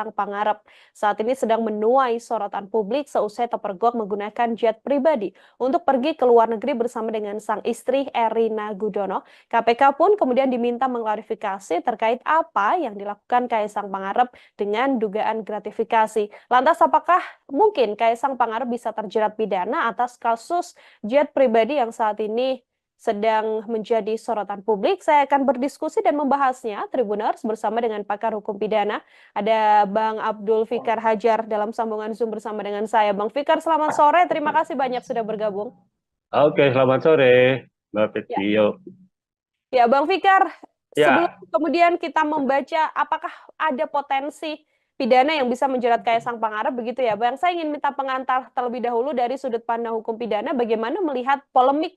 Pangarep saat ini sedang menuai sorotan publik seusai terpergok menggunakan jet pribadi untuk pergi ke luar negeri bersama dengan sang istri Erina Gudono. KPK pun kemudian diminta mengklarifikasi terkait apa yang dilakukan Kaisang Pangarep dengan dugaan gratifikasi. Lantas apakah mungkin Kaisang Pangarep bisa terjerat pidana atas kasus jet pribadi yang saat ini sedang menjadi sorotan publik? Saya akan berdiskusi dan membahasnya Tribuners bersama dengan pakar hukum pidana. Ada Bang Abdul Fikar Hajar dalam sambungan Zoom bersama dengan saya. Bang Fikar, selamat sore. Terima kasih banyak sudah bergabung. Oke, selamat sore, Mbak Ya, Petio. ya Bang Fikar, sebelum Ya, kemudian kita membaca apakah ada potensi pidana yang bisa menjerat Kaisang Pangarep begitu ya, Bang? Saya ingin minta pengantar terlebih dahulu dari sudut pandang hukum pidana bagaimana melihat polemik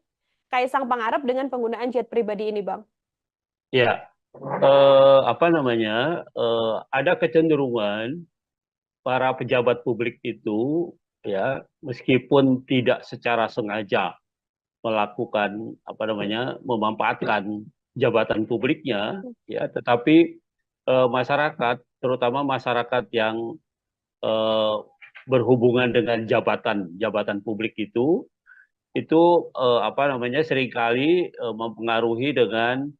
Kaisang Pangarep dengan penggunaan jet pribadi ini, Bang? ya, apa namanya? Ada kecenderungan para pejabat publik itu, ya, meskipun tidak secara sengaja melakukan apa namanya, memanfaatkan jabatan publiknya, ya, tetapi masyarakat, terutama masyarakat yang eh, berhubungan dengan jabatan publik itu apa namanya seringkali mempengaruhi dengan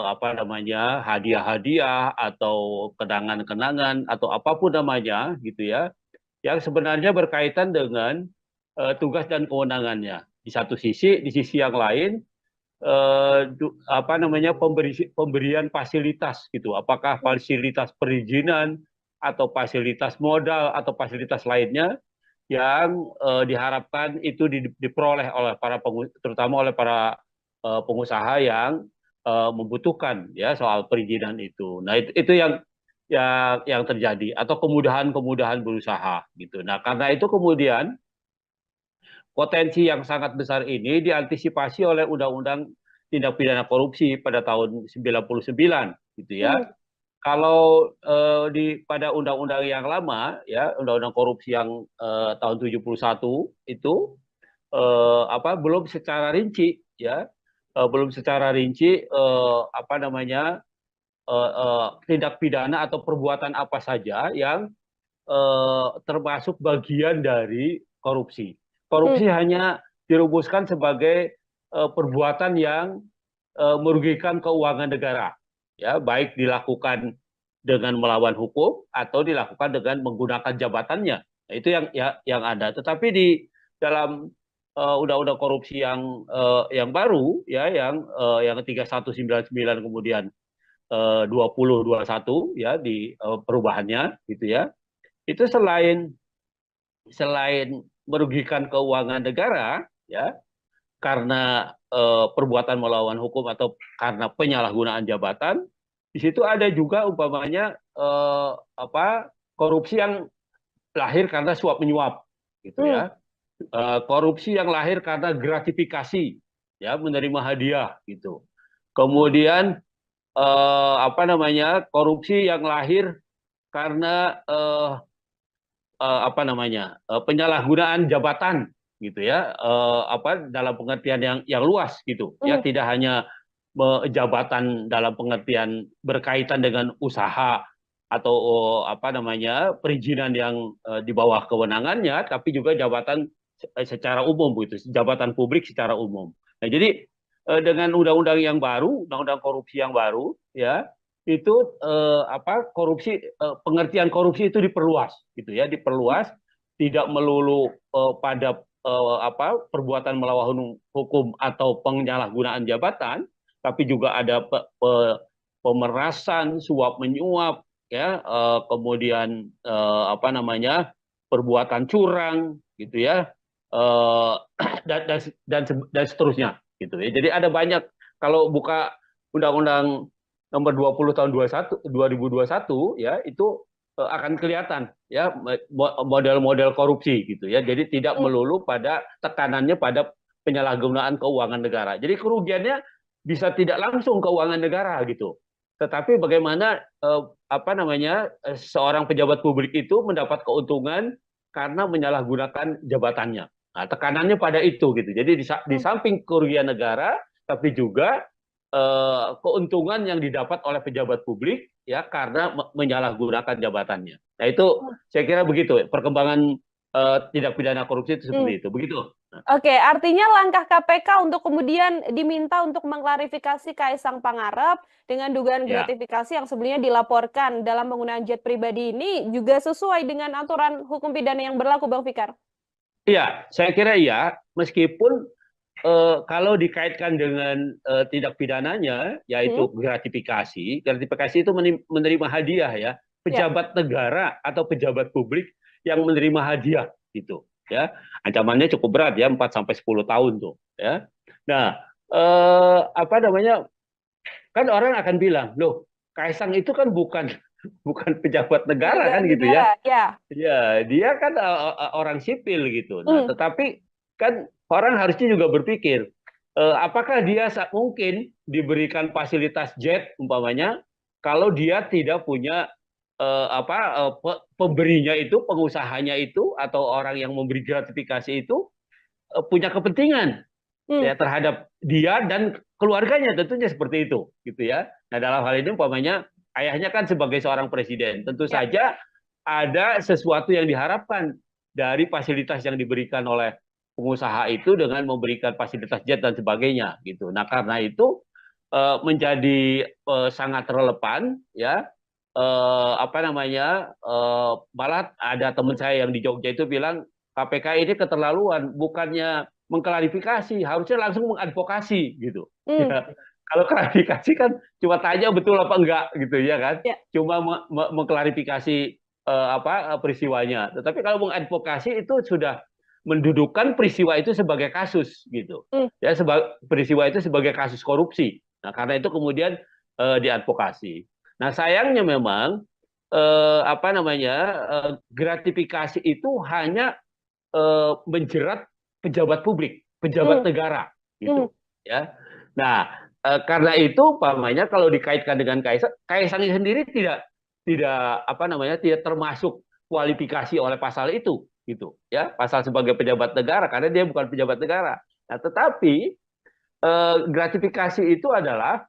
apa namanya hadiah-hadiah atau kenangan-kenangan atau apapun namanya gitu ya yang sebenarnya berkaitan dengan tugas dan kewenangannya di sisi yang lain apa namanya pemberian fasilitas gitu apakah fasilitas perizinan atau fasilitas modal atau fasilitas lainnya yang diharapkan itu diperoleh oleh terutama oleh para pengusaha yang membutuhkan ya soal perizinan itu. Nah itu yang terjadi atau kemudahan-kemudahan berusaha gitu. Nah karena itu kemudian potensi yang sangat besar ini diantisipasi oleh Undang-Undang Tindak Pidana Korupsi pada tahun 99 gitu ya. Hmm. Kalau pada undang-undang yang lama ya, undang-undang korupsi yang tahun 71 itu apa belum secara rinci ya, belum secara rinci apa namanya tindak pidana atau perbuatan apa saja yang termasuk bagian dari korupsi. Hmm. Korupsi hanya dirumuskan sebagai perbuatan yang merugikan keuangan negara, ya baik dilakukan dengan melawan hukum atau dilakukan dengan menggunakan jabatannya. Nah, itu yang ada. Tetapi di dalam undang-undang korupsi yang baru, ya yang 3199 kemudian 2021 ya di perubahannya gitu ya. Itu selain selain merugikan keuangan negara ya karena perbuatan melawan hukum atau karena penyalahgunaan jabatan, di situ ada juga umpamanya apa korupsi yang lahir karena suap menyuap gitu Hmm. ya. Korupsi yang lahir karena gratifikasi ya menerima hadiah gitu. Kemudian apa namanya korupsi yang lahir karena apa namanya penyalahgunaan jabatan gitu ya apa dalam pengertian yang luas gitu ya Hmm. tidak hanya jabatan dalam pengertian berkaitan dengan usaha atau apa namanya perizinan yang di bawah kewenangannya tapi juga jabatan secara umum gitu jabatan publik secara umum. Nah jadi dengan undang-undang yang baru undang-undang korupsi yang baru ya itu apa korupsi pengertian korupsi itu diperluas gitu ya diperluas tidak melulu pada apa perbuatan melawan hukum atau penyalahgunaan jabatan tapi juga ada pemerasan suap menyuap ya kemudian apa namanya perbuatan curang gitu ya eh, dan seterusnya gitu ya jadi ada banyak kalau buka undang-undang nomor 20 tahun 2021 ya itu akan kelihatan ya model-model korupsi gitu ya. Jadi tidak Hmm. melulu pada tekanannya pada penyalahgunaan keuangan negara. Jadi kerugiannya bisa tidak langsung keuangan negara gitu. Tetapi bagaimana apa namanya seorang pejabat publik itu mendapat keuntungan karena menyalahgunakan jabatannya. Nah, tekanannya pada itu gitu. Jadi di Hmm. samping kerugian negara tapi juga keuntungan yang didapat oleh pejabat publik ya karena menyalahgunakan jabatannya. Nah itu saya kira begitu perkembangan tindak pidana korupsi itu seperti itu. Begitu. Oke, artinya langkah KPK untuk kemudian diminta untuk mengklarifikasi Kaisang Pangarep dengan dugaan Ya. gratifikasi yang sebelumnya dilaporkan dalam penggunaan jet pribadi ini juga sesuai dengan aturan hukum pidana yang berlaku, Bang Fikar? Iya, saya kira iya. Meskipun kalau dikaitkan dengan tindak pidananya, yaitu gratifikasi, gratifikasi itu menerima hadiah ya, Ya. pejabat negara atau pejabat publik yang menerima hadiah gitu, ya, ancamannya cukup berat ya, 4 sampai 10 tahun tuh, ya. Nah, apa namanya? Kan orang akan bilang, loh, Kaisang itu kan bukan bukan pejabat negara Penyelenggara kan gitu ya. negara, ya. Ya, dia kan orang sipil gitu. Nah, tetapi kan orang harusnya juga berpikir, apakah dia mungkin diberikan fasilitas jet umpamanya kalau dia tidak punya pemberinya itu, pengusahanya itu atau orang yang memberi gratifikasi itu punya kepentingan ya terhadap dia dan keluarganya tentunya seperti itu gitu ya. Nah, dalam hal ini umpamanya ayahnya kan sebagai seorang presiden, tentu Ya. saja ada sesuatu yang diharapkan dari fasilitas yang diberikan oleh pengusaha itu dengan memberikan fasilitas jet dan sebagainya gitu. Nah, karena itu menjadi sangat relevan ya, apa namanya, malah ada teman saya yang di Jogja itu bilang KPK ini keterlaluan, bukannya mengklarifikasi, harusnya langsung mengadvokasi gitu. Ya, kalau klarifikasi kan cuma tanya betul apa enggak gitu ya kan, Ya. cuma mengklarifikasi peristiwanya. Tetapi kalau mengadvokasi itu sudah mendudukan peristiwa itu sebagai kasus gitu, ya, peristiwa itu sebagai kasus korupsi. Nah, karena itu kemudian diadvokasi. Nah, sayangnya memang apa namanya, gratifikasi itu hanya menjerat pejabat publik, pejabat negara gitu ya. Nah, karena itu umpamanya kalau dikaitkan dengan Kaisang sendiri tidak apa namanya, tidak termasuk kualifikasi oleh pasal itu gitu ya, pasal sebagai pejabat negara karena dia bukan pejabat negara. Nah, tetapi gratifikasi itu adalah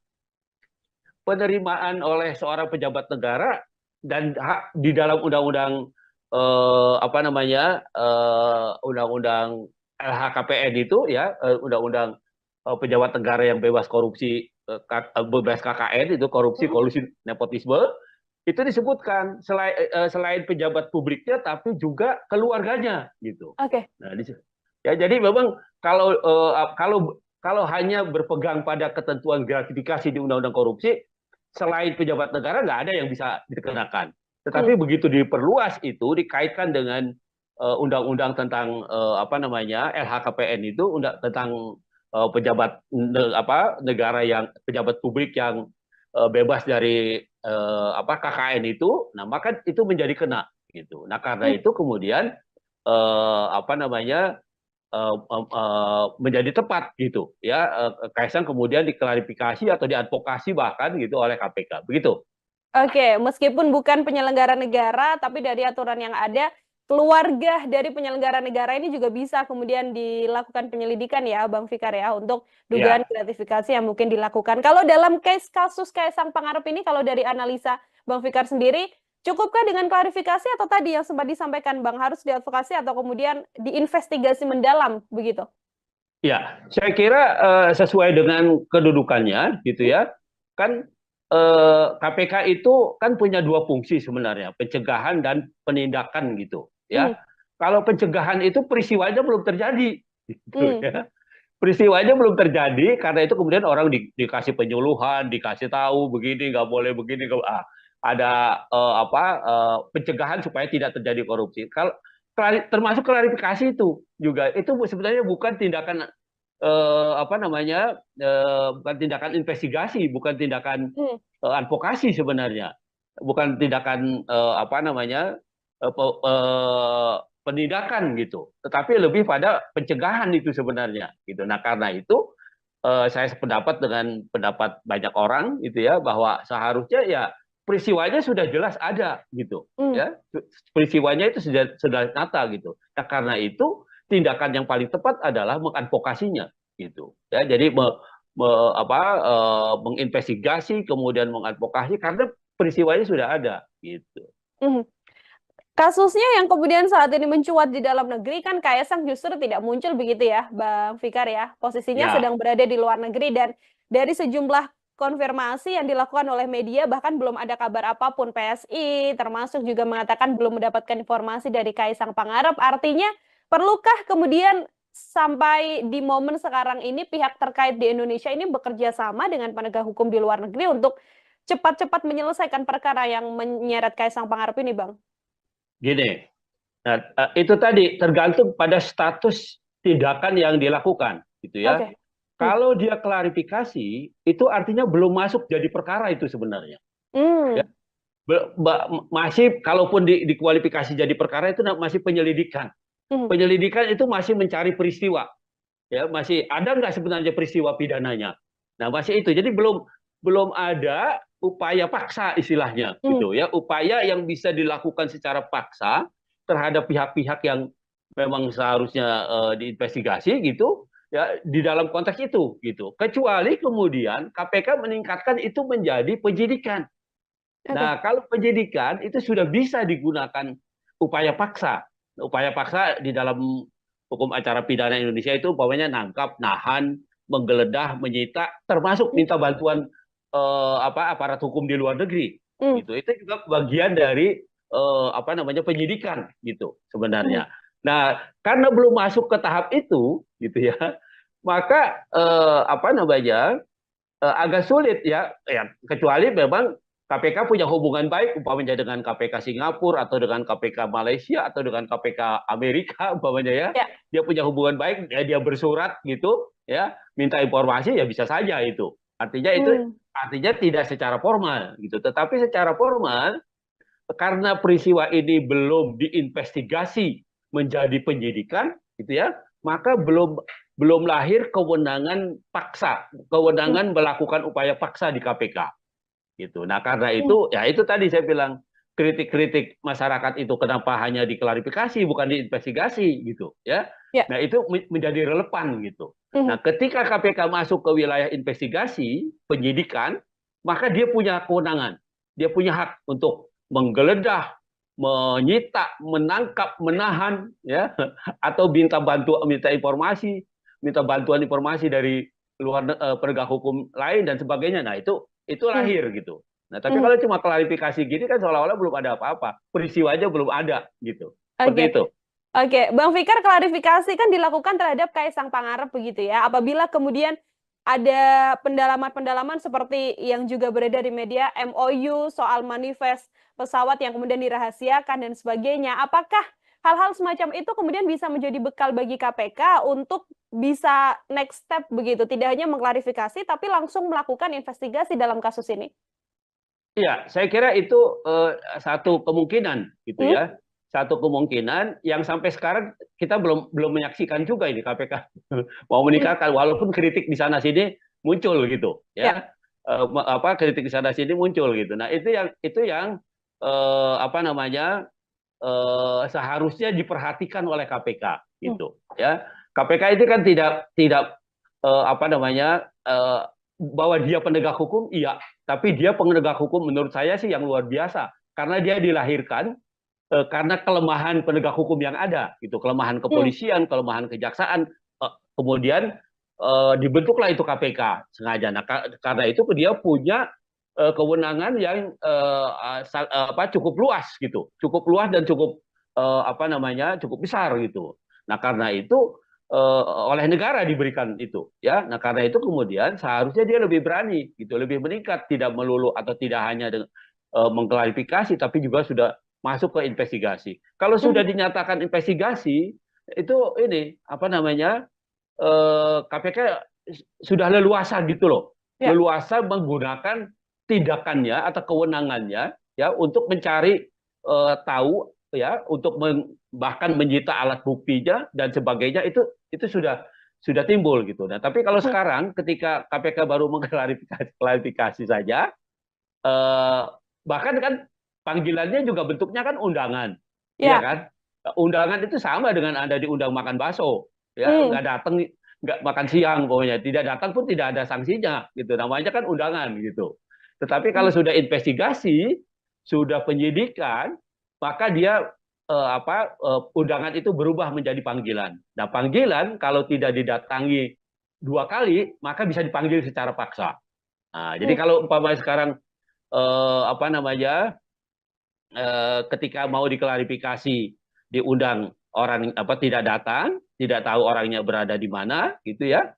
penerimaan oleh seorang pejabat negara dan hak di dalam undang-undang apa namanya, undang-undang LHKPN itu ya, undang-undang pejabat negara yang bebas korupsi, bebas KKN itu korupsi kolusi nepotisme itu disebutkan selain pejabat publiknya tapi juga keluarganya gitu. Oke. Nah, ya jadi memang kalau kalau hanya berpegang pada ketentuan gratifikasi di undang-undang korupsi, selain pejabat negara nggak ada yang bisa dikenakan. Tetapi begitu diperluas itu dikaitkan dengan undang-undang tentang apa namanya, LHKPN itu tentang pejabat negara yang pejabat publik yang bebas dari KKN itu, nah maka itu menjadi kena gitu. Nah, karena itu kemudian apa namanya, menjadi tepat gitu ya, Kaisang kemudian diklarifikasi atau diadvokasi bahkan gitu oleh KPK begitu. Oke, meskipun bukan penyelenggara negara, tapi dari aturan yang ada, keluarga dari penyelenggara negara ini juga bisa kemudian dilakukan penyelidikan ya, Bang Fikar ya, untuk dugaan Ya. gratifikasi yang mungkin dilakukan. Kalau dalam kasus Kaisang Pangarep ini, kalau dari analisa Bang Fikar sendiri, cukupkah dengan klarifikasi atau tadi yang sempat disampaikan Bang, harus diadvokasi atau kemudian diinvestigasi mendalam begitu? Ya, saya kira sesuai dengan kedudukannya gitu ya. Kan KPK itu kan punya dua fungsi sebenarnya, pencegahan dan penindakan gitu ya. Kalau pencegahan itu peristiwanya belum terjadi gitu ya. Peristiwanya belum terjadi, karena itu kemudian orang dikasih penyuluhan, dikasih tahu begini nggak boleh begini, ada pencegahan supaya tidak terjadi korupsi. Kalau termasuk klarifikasi itu juga itu sebenarnya bukan tindakan apa namanya, bukan tindakan investigasi, bukan tindakan advokasi sebenarnya, bukan tindakan apa namanya, penindakan gitu, tetapi lebih pada pencegahan itu sebenarnya gitu. Nah, karena itu saya sependapat dengan pendapat banyak orang gitu ya, bahwa seharusnya ya peristiwanya sudah jelas ada gitu ya, peristiwanya itu sudah nyata gitu. Nah, karena itu tindakan yang paling tepat adalah mengadvokasinya gitu ya. Jadi menginvestigasi, kemudian mengadvokasi karena peristiwanya sudah ada gitu. Mhm. Kasusnya yang kemudian saat ini mencuat di dalam negeri kan Kaisang justru tidak muncul begitu ya, Bang Fikar ya. Posisinya Ya, sedang berada di luar negeri dan dari sejumlah konfirmasi yang dilakukan oleh media bahkan belum ada kabar apapun PSI termasuk juga mengatakan belum mendapatkan informasi dari Kaisang Pangarep. Artinya perlukah kemudian sampai di momen sekarang ini pihak terkait di Indonesia ini bekerja sama dengan penegak hukum di luar negeri untuk cepat-cepat menyelesaikan perkara yang menyeret Kaisang Pangarep ini, Bang? gini. Nah, itu tadi tergantung pada status tindakan yang dilakukan, gitu ya. Oke. Hmm. Kalau dia klarifikasi, itu artinya belum masuk jadi perkara itu sebenarnya. Ya, Hmm. masih kalaupun dikualifikasi jadi perkara itu masih penyelidikan. Hmm. Penyelidikan itu masih mencari peristiwa. Ya, masih ada nggak sebenarnya peristiwa pidananya. Nah, masih itu. Jadi belum belum ada upaya paksa istilahnya Hmm. gitu ya. Upaya yang bisa dilakukan secara paksa terhadap pihak-pihak yang memang seharusnya diinvestigasi gitu ya di dalam konteks itu gitu. Kecuali kemudian KPK meningkatkan itu menjadi penyidikan. Oke. Nah, kalau penyidikan itu sudah bisa digunakan upaya paksa. Upaya paksa di dalam hukum acara pidana Indonesia itu umpamanya nangkap, nahan, menggeledah, menyita, termasuk Hmm. minta bantuan aparat hukum di luar negeri. Hmm. Gitu. Itu juga bagian dari penyidikan gitu Hmm. sebenarnya. Nah, karena belum masuk ke tahap itu gitu ya, maka agak sulit ya kecuali memang KPK punya hubungan baik umpamanya dengan KPK Singapura atau dengan KPK Malaysia atau dengan KPK Amerika umpamanya ya Ya. dia punya hubungan baik ya dia bersurat gitu ya minta informasi ya bisa saja itu Hmm. artinya tidak secara formal gitu tetapi secara formal karena peristiwa ini belum diinvestigasi menjadi penyidikan gitu ya maka belum belum lahir kewenangan paksa Hmm. kewenangan melakukan upaya paksa di KPK gitu. Nah, karena Hmm. itu ya itu tadi saya bilang kritik-kritik masyarakat itu kenapa hanya diklarifikasi bukan diinvestigasi gitu ya. Ya. Nah, itu menjadi relevan gitu. Hmm. Nah, ketika KPK masuk ke wilayah investigasi, penyidikan, maka dia punya kewenangan. Dia punya hak untuk menggeledah, menyita, menangkap, menahan ya atau minta bantuan informasi dari penegak hukum lain dan sebagainya. Nah, itu Hmm. lahir gitu. Nah, tapi Hmm. kalau cuma klarifikasi gini kan seolah-olah belum ada apa-apa. Peristiwa aja belum ada gitu. Seperti Oke. itu. Oke, Bang Fikar, klarifikasi kan dilakukan terhadap Kaisang Pangarep begitu ya. Apabila kemudian ada pendalaman-pendalaman seperti yang juga beredar di media, MOU soal manifest pesawat yang kemudian dirahasiakan dan sebagainya. Apakah hal-hal semacam itu kemudian bisa menjadi bekal bagi KPK untuk bisa next step begitu, tidak hanya mengklarifikasi tapi langsung melakukan investigasi dalam kasus ini? Iya, saya kira itu satu kemungkinan gitu Hmm? ya. Satu kemungkinan yang sampai sekarang kita belum belum menyaksikan juga ini KPK mau Hmm. meningkatkan walaupun kritik di sana sini muncul gitu Ya. ya. Kritik di sana sini muncul gitu. Nah, itu yang seharusnya diperhatikan oleh KPK Hmm. gitu ya. KPK itu kan tidak tidak apa namanya bahwa dia penegak hukum iya, tapi dia penegak hukum menurut saya sih yang luar biasa karena dia dilahirkan karena kelemahan penegak hukum yang ada gitu, kelemahan Hmm. kepolisian, kelemahan kejaksaan kemudian dibentuklah itu KPK sengaja. Nah, karena itu dia punya kewenangan yang cukup luas gitu, cukup luas dan cukup cukup besar gitu. Nah karena itu oleh negara diberikan itu ya. Nah karena itu kemudian seharusnya dia lebih berani gitu, lebih meningkat, tidak melulu atau tidak hanya mengklarifikasi, tapi juga sudah masuk ke investigasi. Kalau Hmm. sudah dinyatakan investigasi itu ini KPK sudah leluasa gitu loh, Ya. leluasa menggunakan tindakannya atau kewenangannya ya untuk mencari tahu ya untuk bahkan menyita alat buktinya dan sebagainya itu sudah timbul gitu. Nah, tapi kalau Hmm. sekarang ketika KPK baru mengklarifikasi saja eh, bahkan kan panggilannya juga bentuknya kan undangan. Iya Ya. kan? Undangan itu sama dengan Anda diundang makan bakso ya, Hmm. nggak makan siang pokoknya, tidak datang pun tidak ada sanksinya gitu, namanya kan undangan gitu. Tetapi kalau sudah investigasi, sudah penyidikan, maka dia undangan itu berubah menjadi panggilan. Nah, panggilan kalau tidak didatangi 2 kali maka bisa dipanggil secara paksa. Nah, jadi Hmm. kalau umpamanya sekarang apa namanya ketika mau diklarifikasi, diundang orang apa tidak datang, tidak tahu orangnya berada di mana, gitu ya,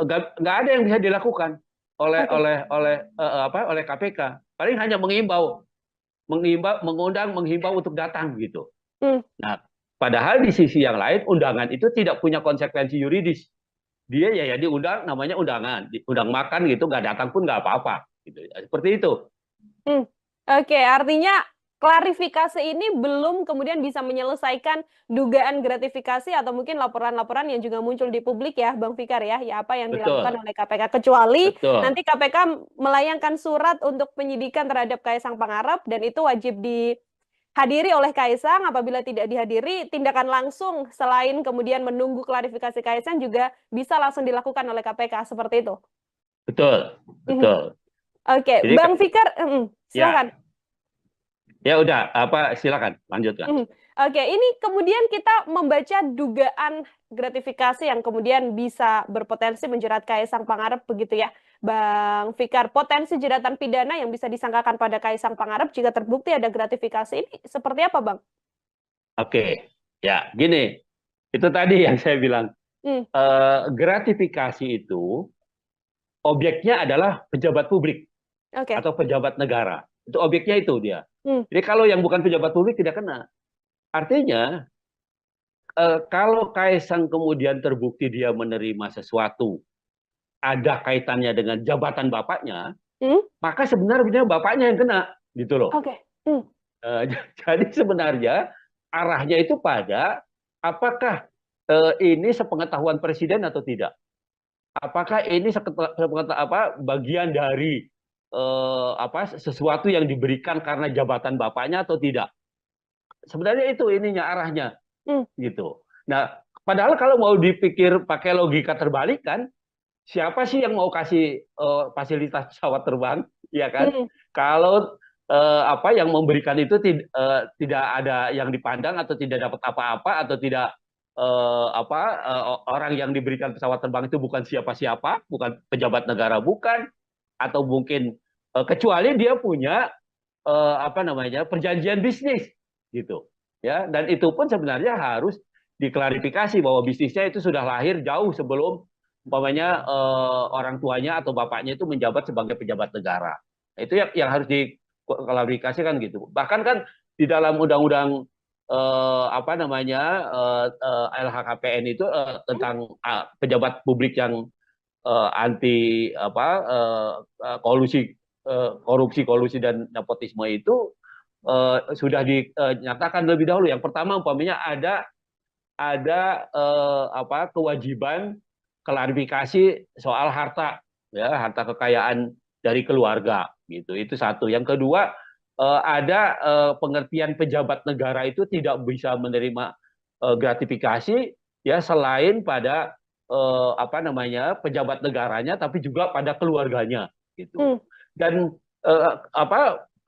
nggak ada yang bisa dilakukan oleh Oke. oleh KPK. Paling hanya mengundang, menghimbau untuk datang gitu. Hmm. Nah, padahal di sisi yang lain undangan itu tidak punya konsekuensi yuridis. Dia ya diundang, namanya undangan, diundang makan gitu, nggak datang pun nggak apa-apa gitu. Seperti itu. Hmm. Oke, artinya klarifikasi ini belum kemudian bisa menyelesaikan dugaan gratifikasi atau mungkin laporan-laporan yang juga muncul di publik ya, Bang Fikar ya, ya apa yang dilakukan Betul, oleh KPK kecuali betul. nanti KPK melayangkan surat untuk penyidikan terhadap Kaisang Pangarep dan itu wajib dihadiri oleh Kaisang. Apabila tidak dihadiri, tindakan langsung selain kemudian menunggu klarifikasi Kaisang juga bisa langsung dilakukan oleh KPK seperti itu. Betul, Mhm. betul. Oke, Jadi Bang Fikar, ya, silakan. ya udah apa silakan lanjutkan. Mhm. Oke, ini kemudian kita membaca dugaan gratifikasi yang kemudian bisa berpotensi menjerat Kaisang Pangarep begitu ya, Bang Fikar. Potensi jeratan pidana yang bisa disangkakan pada Kaisang Pangarep jika terbukti ada gratifikasi ini seperti apa, Bang? Oke, ya gini, itu tadi yang saya bilang, Hmm, gratifikasi itu objeknya adalah pejabat publik oke. atau pejabat negara. Itu objeknya itu dia. Hmm, Jadi kalau yang bukan pejabat publik tidak kena. Artinya kalau Kaisang kemudian terbukti dia menerima sesuatu ada kaitannya dengan jabatan bapaknya, hmm, maka sebenarnya bapaknya yang kena, gitu loh. oke. Hmm, Eh, jadi sebenarnya arahnya itu pada apakah ini sepengetahuan presiden atau tidak? Apakah ini bagian dari sesuatu yang diberikan karena jabatan bapaknya atau tidak? Sebenarnya itu ininya arahnya hmm, gitu. Nah, padahal kalau mau dipikir pakai logika terbalik kan, siapa sih yang mau kasih fasilitas pesawat terbang, ya kan? hmm, Kalau yang memberikan itu tidak ada yang dipandang atau tidak dapat apa-apa atau tidak orang yang diberikan pesawat terbang itu bukan siapa-siapa, bukan pejabat negara, bukan, atau mungkin kecuali dia punya perjanjian bisnis gitu, ya. Dan itu pun sebenarnya harus diklarifikasi bahwa bisnisnya itu sudah lahir jauh sebelum umpamanya orang tuanya atau bapaknya itu menjabat sebagai pejabat negara. Nah, itu yang harus diklarifikasikan gitu. Bahkan kan di dalam undang-undang LHKPN itu hmm, tentang pejabat publik yang anti kolusi korupsi dan nepotisme itu sudah dinyatakan lebih dahulu. Yang pertama umpamanya ada kewajiban klarifikasi soal harta, ya, harta kekayaan dari keluarga gitu. Itu satu. Yang kedua, ada pengertian pejabat negara itu tidak bisa menerima gratifikasi, ya, selain pada pejabat negaranya tapi juga pada keluarganya gitu. hmm, Dan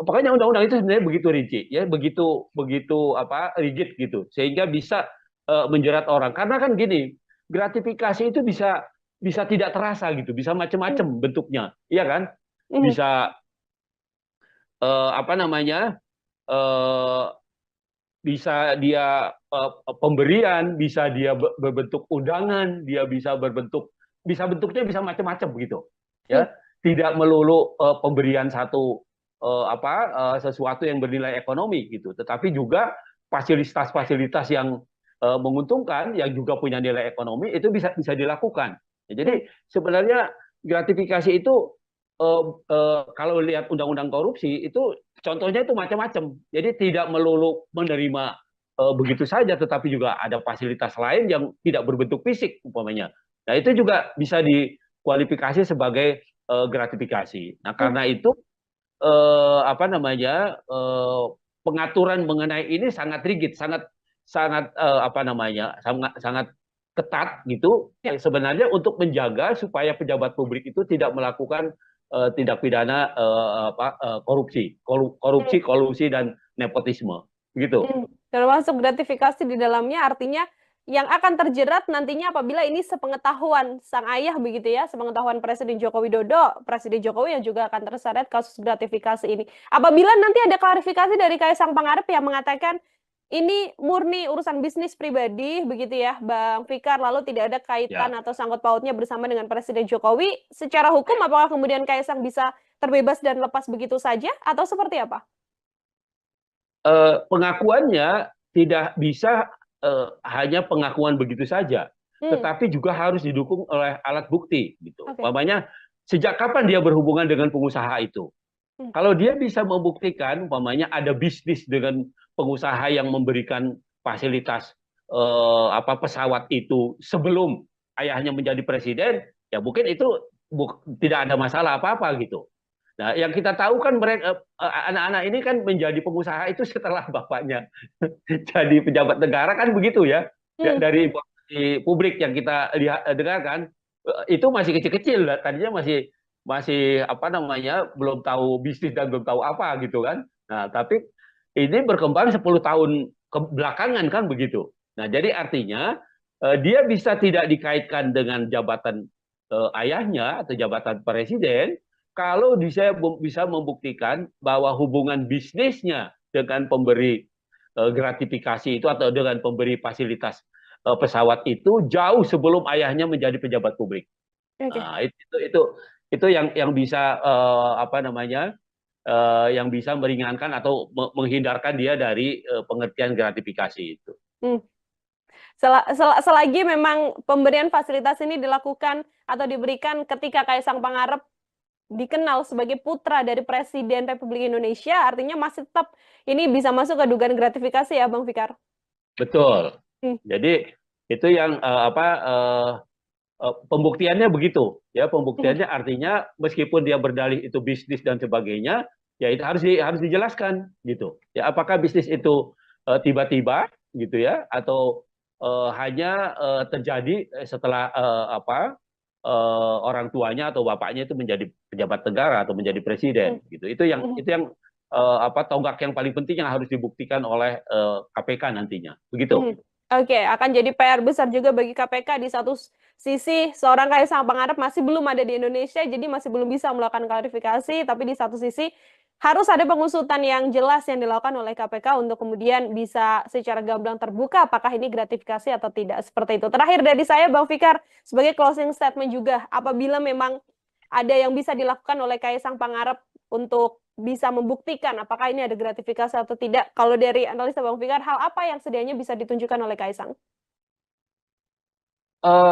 pokoknya undang-undang itu sebenarnya begitu rinci, ya, begitu begitu rigid gitu, sehingga bisa menjerat orang. Karena kan gini, gratifikasi itu bisa bisa tidak terasa gitu, bisa hmm, macam-macam bentuknya, iya kan? hmm, Bisa eh, apa namanya eh, bisa dia pemberian, bisa dia berbentuk undangan, dia bisa bentuknya bisa macam-macam begitu, hmm, ya. Tidak melulu pemberian satu sesuatu yang bernilai ekonomi gitu, tetapi juga fasilitas-fasilitas yang menguntungkan yang juga punya nilai ekonomi itu bisa bisa dilakukan. Ya, hmm, jadi sebenarnya gratifikasi itu kalau lihat undang-undang korupsi itu contohnya itu macam-macam. Jadi tidak melulu menerima begitu saja, tetapi juga ada fasilitas lain yang tidak berbentuk fisik umpamanya. Nah, itu juga bisa dikualifikasi sebagai gratifikasi. Nah, hmm, karena itu pengaturan mengenai ini sangat rigid, sangat sangat sangat sangat ketat gitu Ya. sebenarnya untuk menjaga supaya pejabat publik itu tidak melakukan tindak pidana korupsi, kolusi dan nepotisme gitu. Termasuk gratifikasi di dalamnya, artinya yang akan terjerat nantinya apabila ini sepengetahuan sang ayah begitu ya, sepengetahuan Presiden Joko Widodo, Presiden Jokowi yang juga akan terseret kasus gratifikasi ini. Apabila nanti ada klarifikasi dari Kaisang Pangarep yang mengatakan ini murni urusan bisnis pribadi begitu ya, Bang Fikar, lalu tidak ada kaitan Ya. atau sangkut pautnya bersama dengan Presiden Jokowi, secara hukum apakah kemudian Kaisang bisa terbebas dan lepas begitu saja atau seperti apa? Pengakuannya tidak bisa hanya pengakuan begitu saja, Hmm, tetapi juga harus didukung oleh alat bukti gitu. oke. Umpamanya sejak kapan dia berhubungan dengan pengusaha itu? Hmm, Kalau dia bisa membuktikan, umpamanya ada bisnis dengan pengusaha yang memberikan fasilitas pesawat itu sebelum ayahnya menjadi presiden, ya mungkin itu tidak ada masalah apa-apa gitu. Nah, yang kita tahu kan mereka anak-anak ini kan menjadi pengusaha itu setelah bapaknya jadi pejabat negara kan begitu ya. Ya, hmm, dari informasi publik yang kita lihat dengarkan itu masih kecil-kecil, tadinya masih masih apa namanya belum tahu bisnis dan belum tahu apa gitu kan. Nah, tapi ini berkembang 10 tahun ke belakangan kan begitu. Nah, jadi artinya dia bisa tidak dikaitkan dengan jabatan ayahnya atau jabatan presiden kalau bisa membuktikan bahwa hubungan bisnisnya dengan pemberi gratifikasi itu atau dengan pemberi fasilitas pesawat itu jauh sebelum ayahnya menjadi pejabat publik. oke. Nah, itu yang bisa apa namanya yang bisa meringankan atau menghindarkan dia dari pengertian gratifikasi itu. Hmm. Selagi memang pemberian fasilitas ini dilakukan atau diberikan ketika Kaisang Pangarep dikenal sebagai putra dari Presiden Republik Indonesia, artinya masih tetap ini bisa masuk ke dugaan gratifikasi ya, Bang Fikar? Betul. Hmm, Jadi itu yang pembuktiannya begitu ya, hmm, pembuktiannya artinya meskipun dia berdalih itu bisnis dan sebagainya ya itu harus dijelaskan gitu ya, apakah bisnis itu tiba-tiba gitu ya atau hanya terjadi setelah orang tuanya atau bapaknya itu menjadi pejabat negara atau menjadi hmm, presiden gitu. hmm, Itu yang tonggak yang paling penting yang harus dibuktikan oleh KPK nantinya begitu. hmm. Oke, akan jadi PR besar juga bagi KPK. Di satu sisi, seorang Kaisang Pangarep masih belum ada di Indonesia, jadi masih belum bisa melakukan klarifikasi. Tapi di satu sisi, harus ada pengusutan yang jelas yang dilakukan oleh KPK untuk kemudian bisa secara gamblang terbuka apakah ini gratifikasi atau tidak. Seperti itu. Terakhir dari saya, Bang Fikar, sebagai closing statement juga, apabila memang ada yang bisa dilakukan oleh Kaisang Pangarep untuk bisa membuktikan apakah ini ada gratifikasi atau tidak. Kalau dari analisa Bang Fikar, hal apa yang sedianya bisa ditunjukkan oleh Kaisang?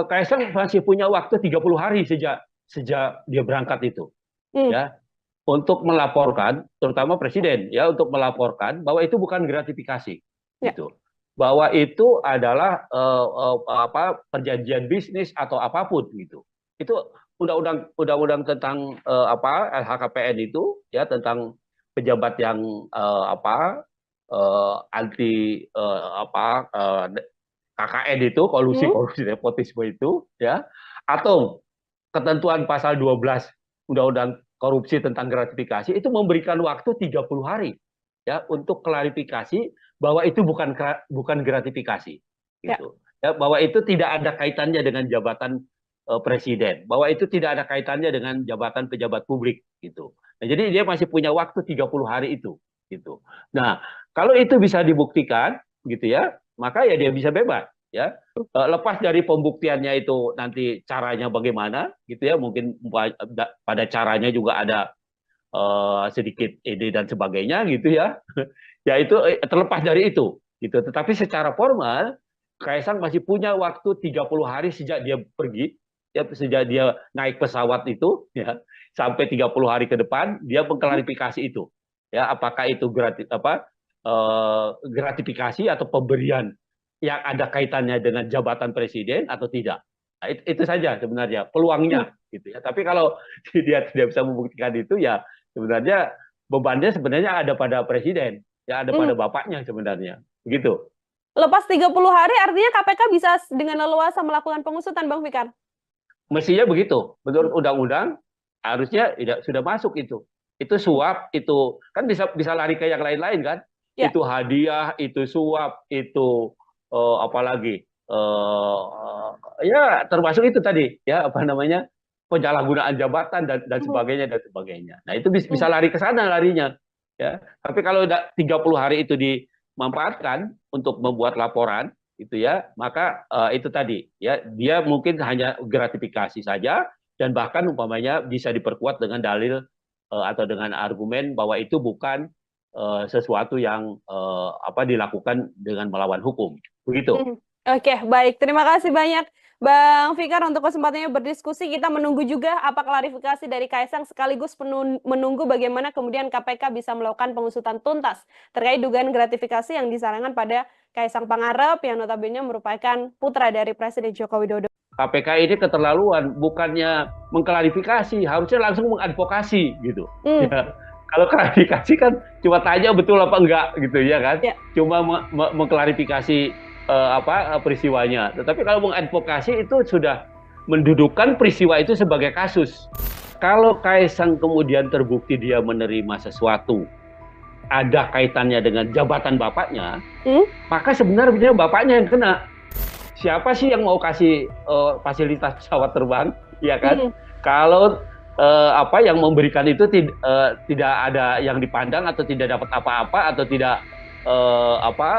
Kaisang masih punya waktu 30 hari sejak sejak dia berangkat itu Hmm, ya untuk melaporkan terutama presiden ya untuk melaporkan bahwa itu bukan gratifikasi ya. gitu. Bahwa itu adalah perjanjian bisnis atau apapun gitu. Itu undang-undang tentang LHKPN itu ya tentang pejabat yang anti KKN itu kolusi Hmm, korupsi nepotisme itu ya atau ketentuan pasal 12 Undang-Undang Korupsi tentang gratifikasi itu memberikan waktu 30 hari ya untuk klarifikasi bahwa itu bukan gratifikasi ya. gitu. Ya, bahwa itu tidak ada kaitannya dengan jabatan presiden, bahwa itu tidak ada kaitannya dengan jabatan pejabat publik gitu. Nah, jadi dia masih punya waktu 30 hari itu gitu. Nah, kalau itu bisa dibuktikan gitu ya, maka ya dia bisa bebas ya. Lepas dari pembuktiannya itu nanti caranya bagaimana gitu ya, mungkin pada caranya juga ada sedikit ide dan sebagainya gitu ya. Ya itu terlepas dari itu gitu. Tetapi secara formal Kaisang masih punya waktu 30 hari sejak dia pergi ya, sejak dia naik pesawat itu ya sampai 30 hari ke depan dia Hmm, mengklarifikasi itu. Ya, apakah itu gratifikasi atau pemberian yang ada kaitannya dengan jabatan presiden atau tidak. Nah, itu saja sebenarnya hmm, peluangnya gitu ya. Tapi kalau dia tidak bisa membuktikan itu ya sebenarnya bebannya sebenarnya ada pada presiden, ya ada hmm. pada bapaknya sebenarnya. Begitu. Lepas 30 hari artinya KPK bisa dengan leluasa melakukan pengusutan, Bang Fikar? Mestinya begitu. Menurut undang-undang harusnya tidak sudah masuk itu. Itu suap, itu kan bisa bisa lari ke yang lain-lain kan? Ya. Itu hadiah, itu suap, itu apalagi ya termasuk itu tadi ya apa namanya penyalahgunaan jabatan dan Mhm. sebagainya dan sebagainya. Nah itu bisa Mhm. lari ke sana larinya ya. Tapi kalau udah 30 hari itu dimanfaatkan untuk membuat laporan itu ya, maka itu tadi ya dia mungkin hanya gratifikasi saja dan bahkan umpamanya bisa diperkuat dengan dalil atau dengan argumen bahwa itu bukan sesuatu yang apa dilakukan dengan melawan hukum. Begitu. Mhm. Oke, baik. Terima kasih banyak Bang Fikar untuk kesempatannya berdiskusi. Kita menunggu juga apa klarifikasi dari Kaisang sekaligus menunggu bagaimana kemudian KPK bisa melakukan pengusutan tuntas terkait dugaan gratifikasi yang disarankan pada Kaisang Pangarep yang notabene merupakan putra dari Presiden Joko Widodo. KPK ini keterlaluan, bukannya mengklarifikasi, harusnya langsung mengadvokasi gitu. Hmm, Ya, kalau klarifikasi kan cuma tanya betul apa enggak gitu ya kan, ya. cuma mengklarifikasi apa peristiwanya. Tetapi kalau mengadvokasi itu sudah mendudukkan peristiwa itu sebagai kasus. Kalau Kaisang kemudian terbukti dia menerima sesuatu, ada kaitannya dengan jabatan bapaknya, Hmm? maka sebenarnya bapaknya yang kena. Siapa sih yang mau kasih fasilitas pesawat terbang, ya kan? Hmm. Kalau apa yang memberikan itu tidak ada yang dipandang atau tidak dapat apa-apa atau tidak apa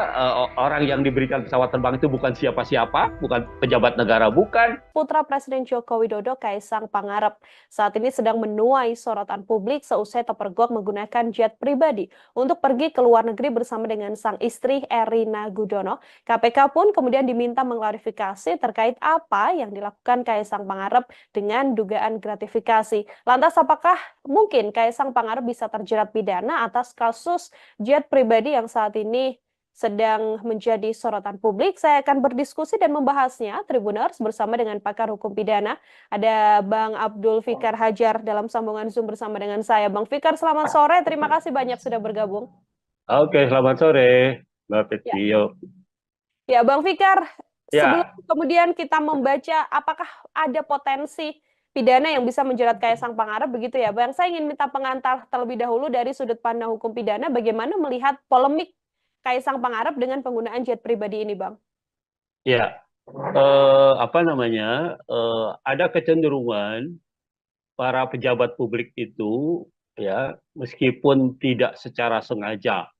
orang yang diberikan pesawat terbang itu bukan siapa-siapa, bukan pejabat negara, bukan. Putra Presiden Joko Widodo Kaisang Pangarep saat ini sedang menuai sorotan publik seusai terpergok menggunakan jet pribadi untuk pergi ke luar negeri bersama dengan sang istri Erina Gudono. KPK pun kemudian diminta mengklarifikasi terkait apa yang dilakukan Kaisang Pangarep dengan dugaan gratifikasi. Lantas apakah mungkin Kaisang Pangarep bisa terjerat pidana atas kasus jet pribadi yang saat ini sedang menjadi sorotan publik? Saya akan berdiskusi dan membahasnya, Tribuners, bersama dengan pakar hukum pidana. Ada Bang Abdul Fikar Hajar dalam sambungan Zoom bersama dengan saya. Bang Fikar, selamat sore. Terima kasih banyak sudah bergabung. Oke, selamat sore, Mbak Ya, Petio. ya Bang Fikar, sebelum Ya, kemudian kita membaca apakah ada potensi pidana yang bisa menjerat Kaisang Pangarep, begitu ya, Bang? Saya ingin minta pengantar terlebih dahulu dari sudut pandang hukum pidana, bagaimana melihat polemik Kaisang Pangarep dengan penggunaan jet pribadi ini, Bang? ya. Apa namanya? Ada kecenderungan para pejabat publik itu ya meskipun tidak secara sengaja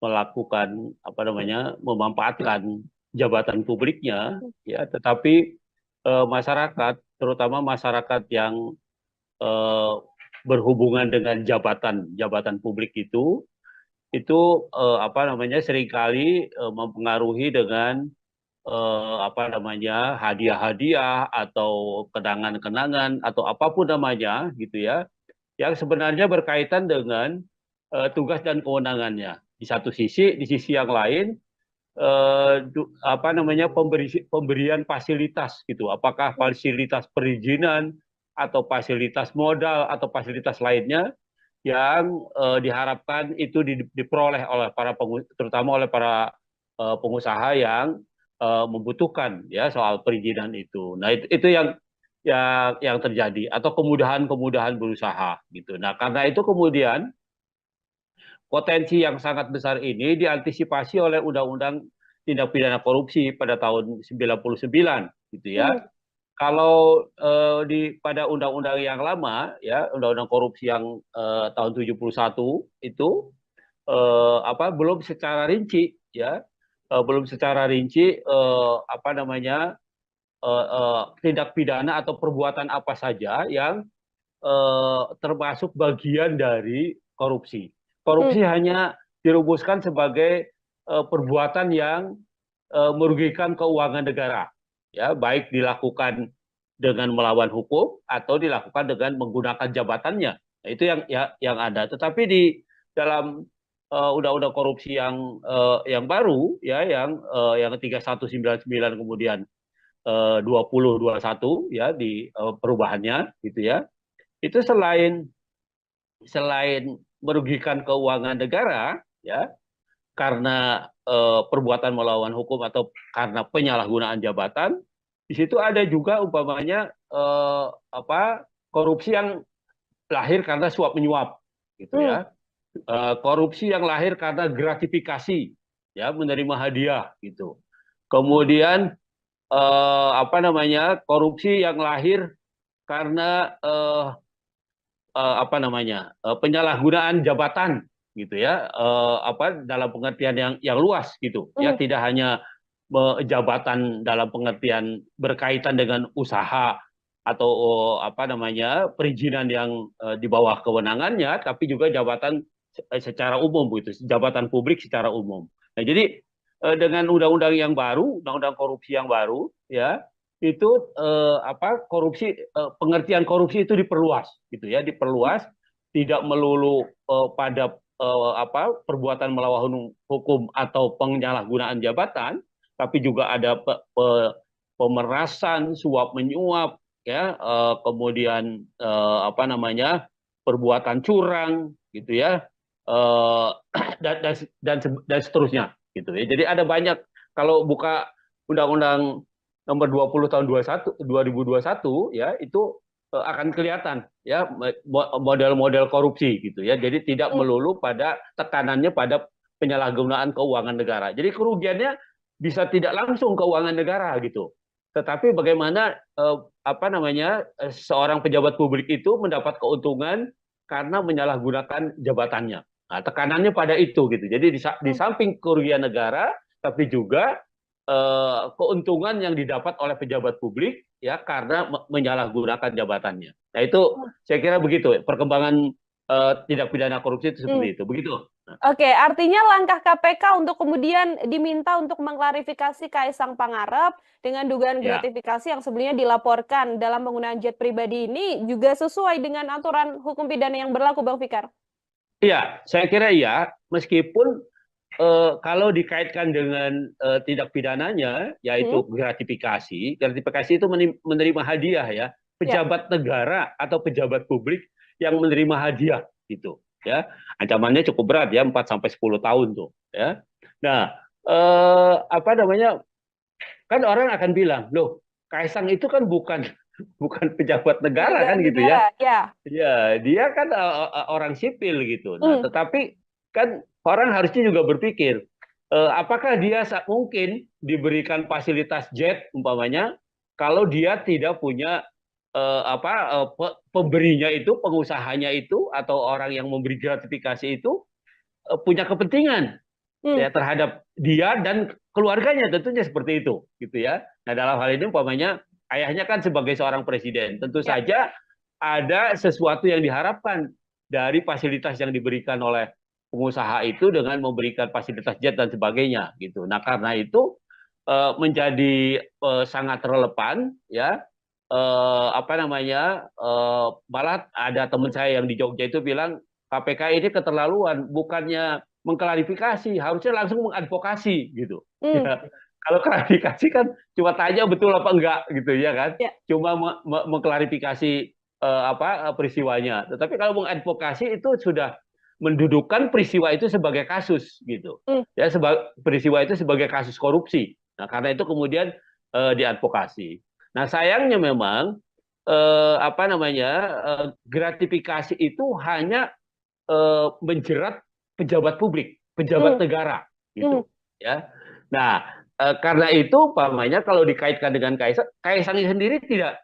melakukan apa namanya memanfaatkan jabatan publiknya ya tetapi masyarakat terutama masyarakat yang eh, berhubungan dengan jabatan publik itu apa namanya seringkali mempengaruhi dengan apa namanya hadiah-hadiah atau kenangan-kenangan atau apapun namanya gitu ya yang sebenarnya berkaitan dengan tugas dan kewenangannya. Di sisi yang lain, apa namanya pemberian fasilitas gitu. Apakah fasilitas perizinan atau fasilitas modal atau fasilitas lainnya yang diharapkan itu diperoleh oleh terutama oleh para pengusaha yang membutuhkan ya soal perizinan itu. Nah itu yang terjadi atau kemudahan-kemudahan berusaha gitu. Nah karena itu kemudian potensi yang sangat besar ini diantisipasi oleh Undang-Undang Tindak Pidana Korupsi pada tahun 99 gitu ya. Hmm. Kalau pada undang-undang yang lama ya, undang-undang korupsi yang tahun 71 itu apa belum secara rinci ya, belum secara rinci apa namanya tindak pidana atau perbuatan apa saja yang termasuk bagian dari korupsi. Hmm. Korupsi hanya dirumuskan sebagai perbuatan yang merugikan keuangan negara, ya baik dilakukan dengan melawan hukum atau dilakukan dengan menggunakan jabatannya. Nah, itu yang ada. Tetapi di dalam undang-undang korupsi yang baru, ya yang 3199 kemudian 2021 ya di perubahannya gitu ya itu selain merugikan keuangan negara ya karena perbuatan melawan hukum atau karena penyalahgunaan jabatan, di situ ada juga umpamanya korupsi yang lahir karena suap menyuap, gitu Hmm. ya. Korupsi yang lahir karena gratifikasi, ya, menerima hadiah, gitu. Kemudian korupsi yang lahir karena penyalahgunaan jabatan, gitu ya, dalam pengertian yang luas, gitu ya, Hmm. tidak hanya jabatan dalam pengertian berkaitan dengan usaha atau perizinan yang di bawah kewenangannya, tapi juga jabatan secara umum, gitu, jabatan publik secara umum. Nah, jadi dengan undang-undang yang baru, undang-undang korupsi yang baru, ya, itu pengertian korupsi itu diperluas, gitu ya, diperluas, tidak melulu pada perbuatan melawan hukum atau penyalahgunaan jabatan, tapi juga ada pemerasan, suap menyuap, ya, kemudian perbuatan curang, gitu ya, eh, dan seterusnya, gitu ya. Jadi ada banyak, kalau buka undang-undang nomor 20 tahun 2021, ya, itu akan kelihatan, ya, model-model korupsi, gitu ya. Jadi tidak Hmm. melulu pada tekanannya pada penyalahgunaan keuangan negara. Jadi kerugiannya bisa tidak langsung keuangan negara, gitu. Tetapi bagaimana seorang pejabat publik itu mendapat keuntungan karena menyalahgunakan jabatannya. Nah, tekanannya pada itu, gitu. Jadi di Hmm. samping kerugian negara, tapi juga keuntungan yang didapat oleh pejabat publik, ya, karena menyalahgunakan jabatannya. Nah, itu saya kira begitu perkembangan tindak pidana korupsi itu Hmm. seperti itu. Begitu. Nah, Oke, artinya langkah KPK untuk kemudian diminta untuk mengklarifikasi Kaisang Pangarep dengan dugaan ya. gratifikasi yang sebelumnya dilaporkan dalam penggunaan jet pribadi ini juga sesuai dengan aturan hukum pidana yang berlaku, Bang Fikar. Iya, saya kira iya, meskipun kalau dikaitkan dengan tindak pidananya, Hmm? yaitu gratifikasi, gratifikasi itu menerima hadiah, ya, Ya. pejabat negara atau pejabat publik yang menerima hadiah, gitu, ya, ancamannya cukup berat, ya, 4 sampai 10 tahun tuh, ya. Nah, apa namanya, kan orang akan bilang, loh, Kaisang itu kan bukan bukan pejabat negara, Penyelenggara kan, gitu negara, ya. ya. Ya, dia kan orang sipil, gitu. Nah, Hmm. tetapi kan orang harusnya juga berpikir, apakah dia mungkin diberikan fasilitas jet umpamanya kalau dia tidak punya pemberinya itu, pengusahanya itu, atau orang yang memberi gratifikasi itu punya kepentingan, Hmm. ya, terhadap dia dan keluarganya, tentunya seperti itu, gitu ya. Nah, dalam hal ini umpamanya ayahnya kan sebagai seorang presiden, tentu Ya. saja ada sesuatu yang diharapkan dari fasilitas yang diberikan oleh pengusaha itu dengan memberikan fasilitas jet dan sebagainya, gitu. Nah, karena itu menjadi sangat relevan, ya, malah ada teman saya yang di Jogja itu bilang KPK ini keterlaluan, bukannya mengklarifikasi, harusnya langsung mengadvokasi, gitu. Hmm. Ya, kalau klarifikasi kan cuma tanya betul apa enggak, gitu ya kan, Ya. cuma mengklarifikasi peristiwanya. Tetapi kalau mengadvokasi itu sudah mendudukkan peristiwa itu sebagai kasus, gitu Hmm. ya, peristiwa itu sebagai kasus korupsi. Nah, karena itu kemudian diadvokasi. Nah, sayangnya memang gratifikasi itu hanya menjerat pejabat publik, pejabat Hmm. negara, Hmm. gitu, ya. Nah, karena itu umpamanya kalau dikaitkan dengan Kaisang, Kaisang sendiri tidak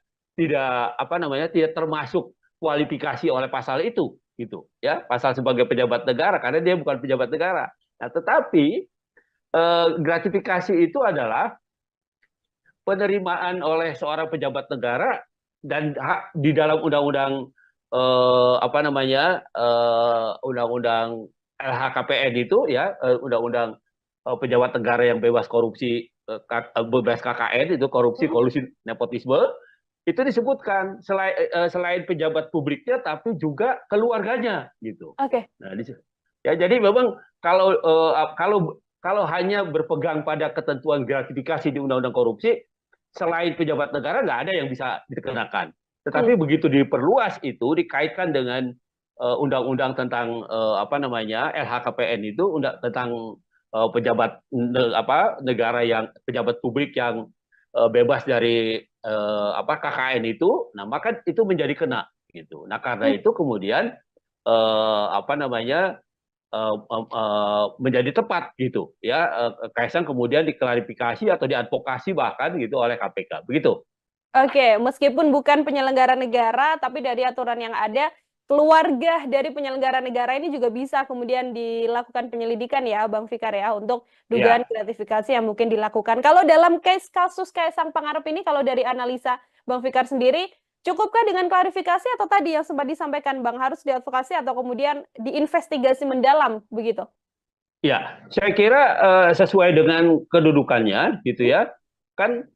termasuk kualifikasi oleh pasal itu, gitu, ya, pasal sebagai pejabat negara, karena dia bukan pejabat negara. Nah, tetapi gratifikasi itu adalah penerimaan oleh seorang pejabat negara dan hak di dalam undang-undang undang-undang LHKPN itu, ya, undang-undang pejabat negara yang bebas korupsi, bebas KKN itu, korupsi, Hmm. kolusi, nepotisme, itu disebutkan selain pejabat publiknya tapi juga keluarganya, gitu. Oke. Nah, ya, jadi memang kalau hanya berpegang pada ketentuan gratifikasi di undang-undang korupsi, selain pejabat negara nggak ada yang bisa dikenakan. Hmm. Tetapi begitu diperluas itu, dikaitkan dengan undang-undang tentang LHKPN itu, tentang pejabat negara yang pejabat publik yang bebas dari KKN itu, nah maka itu menjadi kena gitu. Nah karena Hmm. itu kemudian menjadi tepat gitu ya, Kaisang kemudian diklarifikasi atau diadvokasi bahkan gitu oleh KPK begitu. Oke, meskipun bukan penyelenggara negara, tapi dari aturan yang ada, keluarga dari penyelenggara negara ini juga bisa kemudian dilakukan penyelidikan ya, Bang Fikar ya, untuk dugaan Ya, gratifikasi yang mungkin dilakukan. Kalau dalam kasus Kaisang Pangarep ini, kalau dari analisa Bang Fikar sendiri, cukupkah dengan klarifikasi atau tadi yang sempat disampaikan Bang, harus diadvokasi atau kemudian diinvestigasi mendalam, begitu? ya, saya kira sesuai dengan kedudukannya gitu ya. Kan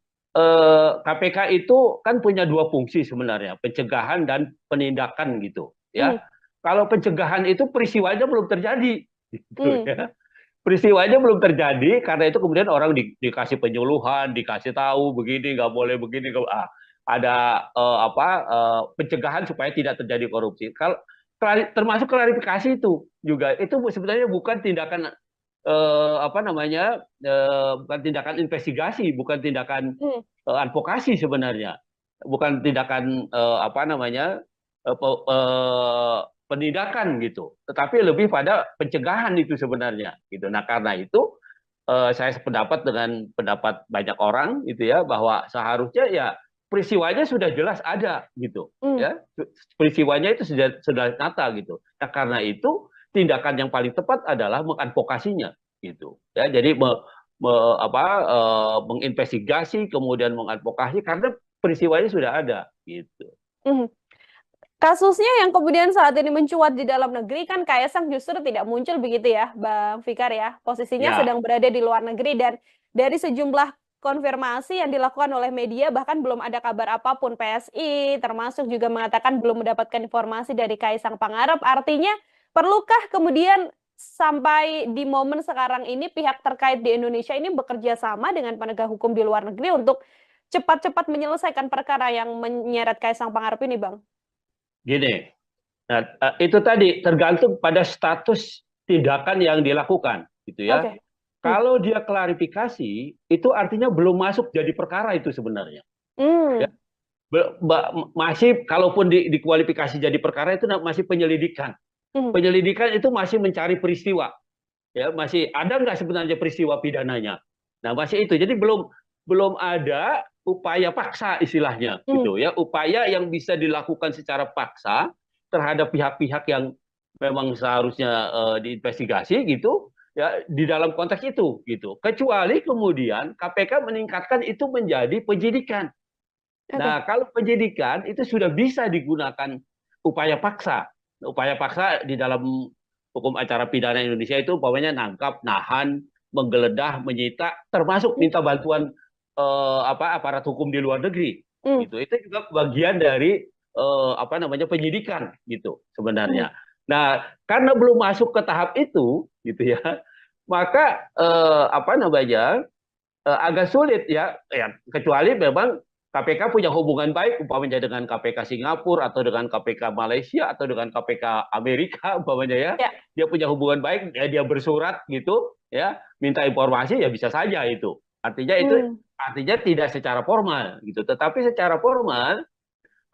KPK itu kan punya dua fungsi sebenarnya, pencegahan dan penindakan gitu Hmm, ya. Kalau pencegahan itu peristiwanya belum terjadi gitu hmm, ya. Peristiwanya belum terjadi, karena itu kemudian orang dikasih penyuluhan, dikasih tahu begini nggak boleh begini, ada pencegahan supaya tidak terjadi korupsi. Kalau termasuk klarifikasi itu juga itu sebenarnya bukan tindakan bukan tindakan investigasi, bukan tindakan hmm, advokasi sebenarnya, bukan tindakan penindakan gitu, tetapi lebih pada pencegahan itu sebenarnya gitu. Nah karena itu saya sependapat dengan pendapat banyak orang gitu ya, bahwa seharusnya ya peristiwanya sudah jelas ada gitu hmm. ya, peristiwanya itu sudah nyata gitu. Nah karena itu tindakan yang paling tepat adalah mengadvokasinya gitu ya, jadi menginvestigasi kemudian mengadvokasi karena peristiwanya sudah ada gitu. Hmm. Kasusnya yang kemudian saat ini mencuat di dalam negeri kan Kaisang justru tidak muncul begitu ya, Bang Fikar ya. Posisinya Ya, sedang berada di luar negeri dan dari sejumlah konfirmasi yang dilakukan oleh media bahkan belum ada kabar apapun PSI termasuk juga mengatakan belum mendapatkan informasi dari Kaisang Pangarep. Artinya perlukah kemudian sampai di momen sekarang ini pihak terkait di Indonesia ini bekerja sama dengan penegak hukum di luar negeri untuk cepat-cepat menyelesaikan perkara yang menyeret Kaisang Pangarep ini, Bang? gini. Nah, itu tadi tergantung pada status tindakan yang dilakukan, gitu ya. Oke. Hmm. Kalau dia klarifikasi, itu artinya belum masuk jadi perkara itu sebenarnya. Ya, Hmm. masih kalaupun dikualifikasi jadi perkara itu masih penyelidikan. Hmm. Penyelidikan itu masih mencari peristiwa, ya masih ada nggak sebenarnya peristiwa pidananya. Nah masih itu, jadi belum belum ada upaya paksa istilahnya, Hmm. gitu ya, upaya yang bisa dilakukan secara paksa terhadap pihak-pihak yang memang seharusnya diinvestigasi gitu ya, di dalam konteks itu gitu, kecuali kemudian KPK meningkatkan itu menjadi penyidikan. Oke. Nah kalau penyidikan itu sudah bisa digunakan upaya paksa. Upaya paksa di dalam hukum acara pidana Indonesia itu umpamanya nangkap, nahan, menggeledah, menyita, termasuk Hmm. minta bantuan aparat hukum di luar negeri Hmm. gitu. Itu juga bagian dari penyidikan gitu Hmm. sebenarnya. Nah karena belum masuk ke tahap itu gitu ya, maka agak sulit ya, kecuali memang KPK punya hubungan baik umpamanya dengan KPK Singapura atau dengan KPK Malaysia atau dengan KPK Amerika umpamanya ya, Ya. dia punya hubungan baik ya, dia bersurat gitu ya, minta informasi ya bisa saja itu. Hmm. Artinya tidak secara formal gitu, tetapi secara formal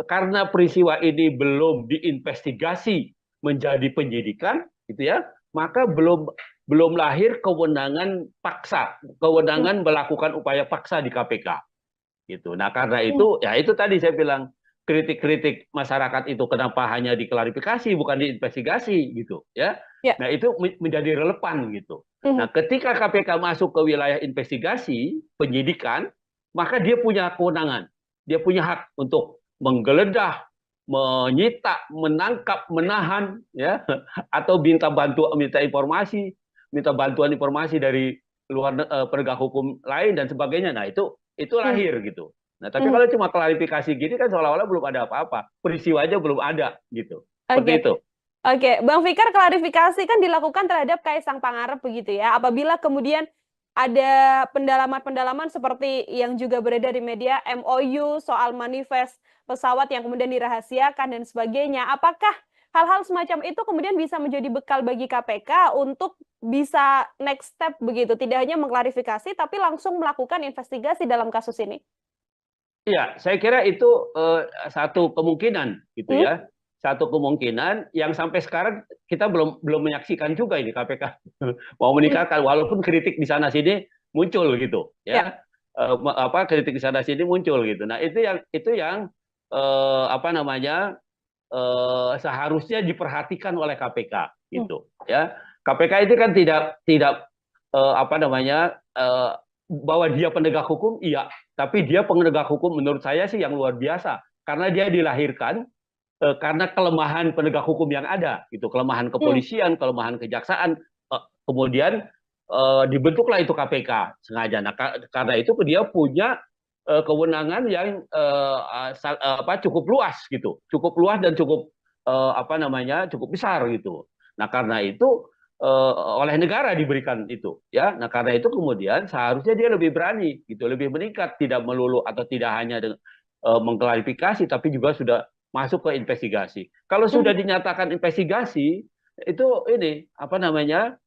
karena peristiwa ini belum diinvestigasi menjadi penyidikan gitu ya, maka belum belum lahir kewenangan paksa, Hmm. kewenangan melakukan upaya paksa di KPK gitu. Nah karena Hmm. itu ya itu tadi saya bilang, kritik-kritik masyarakat itu kenapa hanya diklarifikasi bukan diinvestigasi gitu ya. Ya. Nah itu menjadi relevan gitu. Hmm. Nah ketika KPK masuk ke wilayah investigasi penyidikan, maka dia punya kewenangan, dia punya hak untuk menggeledah, menyita, menangkap, menahan ya, atau minta bantuan informasi dari penegak hukum lain dan sebagainya. Nah itu Hmm. lahir gitu. Nah, tapi Hmm. kalau cuma klarifikasi gini kan seolah-olah belum ada apa-apa. Peristiwanya belum ada gitu. Seperti Oke. itu. Oke, Bang Fikar, klarifikasi kan dilakukan terhadap Kaisang Pangarep begitu ya. Apabila kemudian ada pendalaman-pendalaman seperti yang juga beredar di media MOU soal manifest pesawat yang kemudian dirahasiakan dan sebagainya. Apakah hal-hal semacam itu kemudian bisa menjadi bekal bagi KPK untuk bisa next step begitu, tidak hanya mengklarifikasi tapi langsung melakukan investigasi dalam kasus ini? Iya, saya kira itu satu kemungkinan gitu Hmm? ya. Satu kemungkinan yang sampai sekarang kita belum menyaksikan juga ini KPK mau Hmm. meningkatkan walaupun kritik di sana sini muncul gitu Ya. ya. Kritik di sana sini muncul gitu. Nah, itu yang apa namanya seharusnya diperhatikan oleh KPK Hmm. gitu ya. KPK itu kan tidak apa namanya bahwa dia penegak hukum, iya, tapi dia penegak hukum menurut saya sih yang luar biasa karena dia dilahirkan karena kelemahan penegak hukum yang ada gitu, kelemahan Hmm. kepolisian, kelemahan kejaksaan, kemudian dibentuklah itu KPK sengaja. Nah, karena itu dia punya kewenangan yang cukup luas gitu, cukup luas dan cukup apa namanya cukup besar gitu. Nah, karena itu oleh negara diberikan itu ya. Nah, karena itu kemudian seharusnya dia lebih berani gitu, lebih meningkat, tidak melulu atau tidak hanya dengan mengklarifikasi tapi juga sudah masuk ke investigasi. Kalau Hmm. sudah dinyatakan investigasi itu ini apa namanya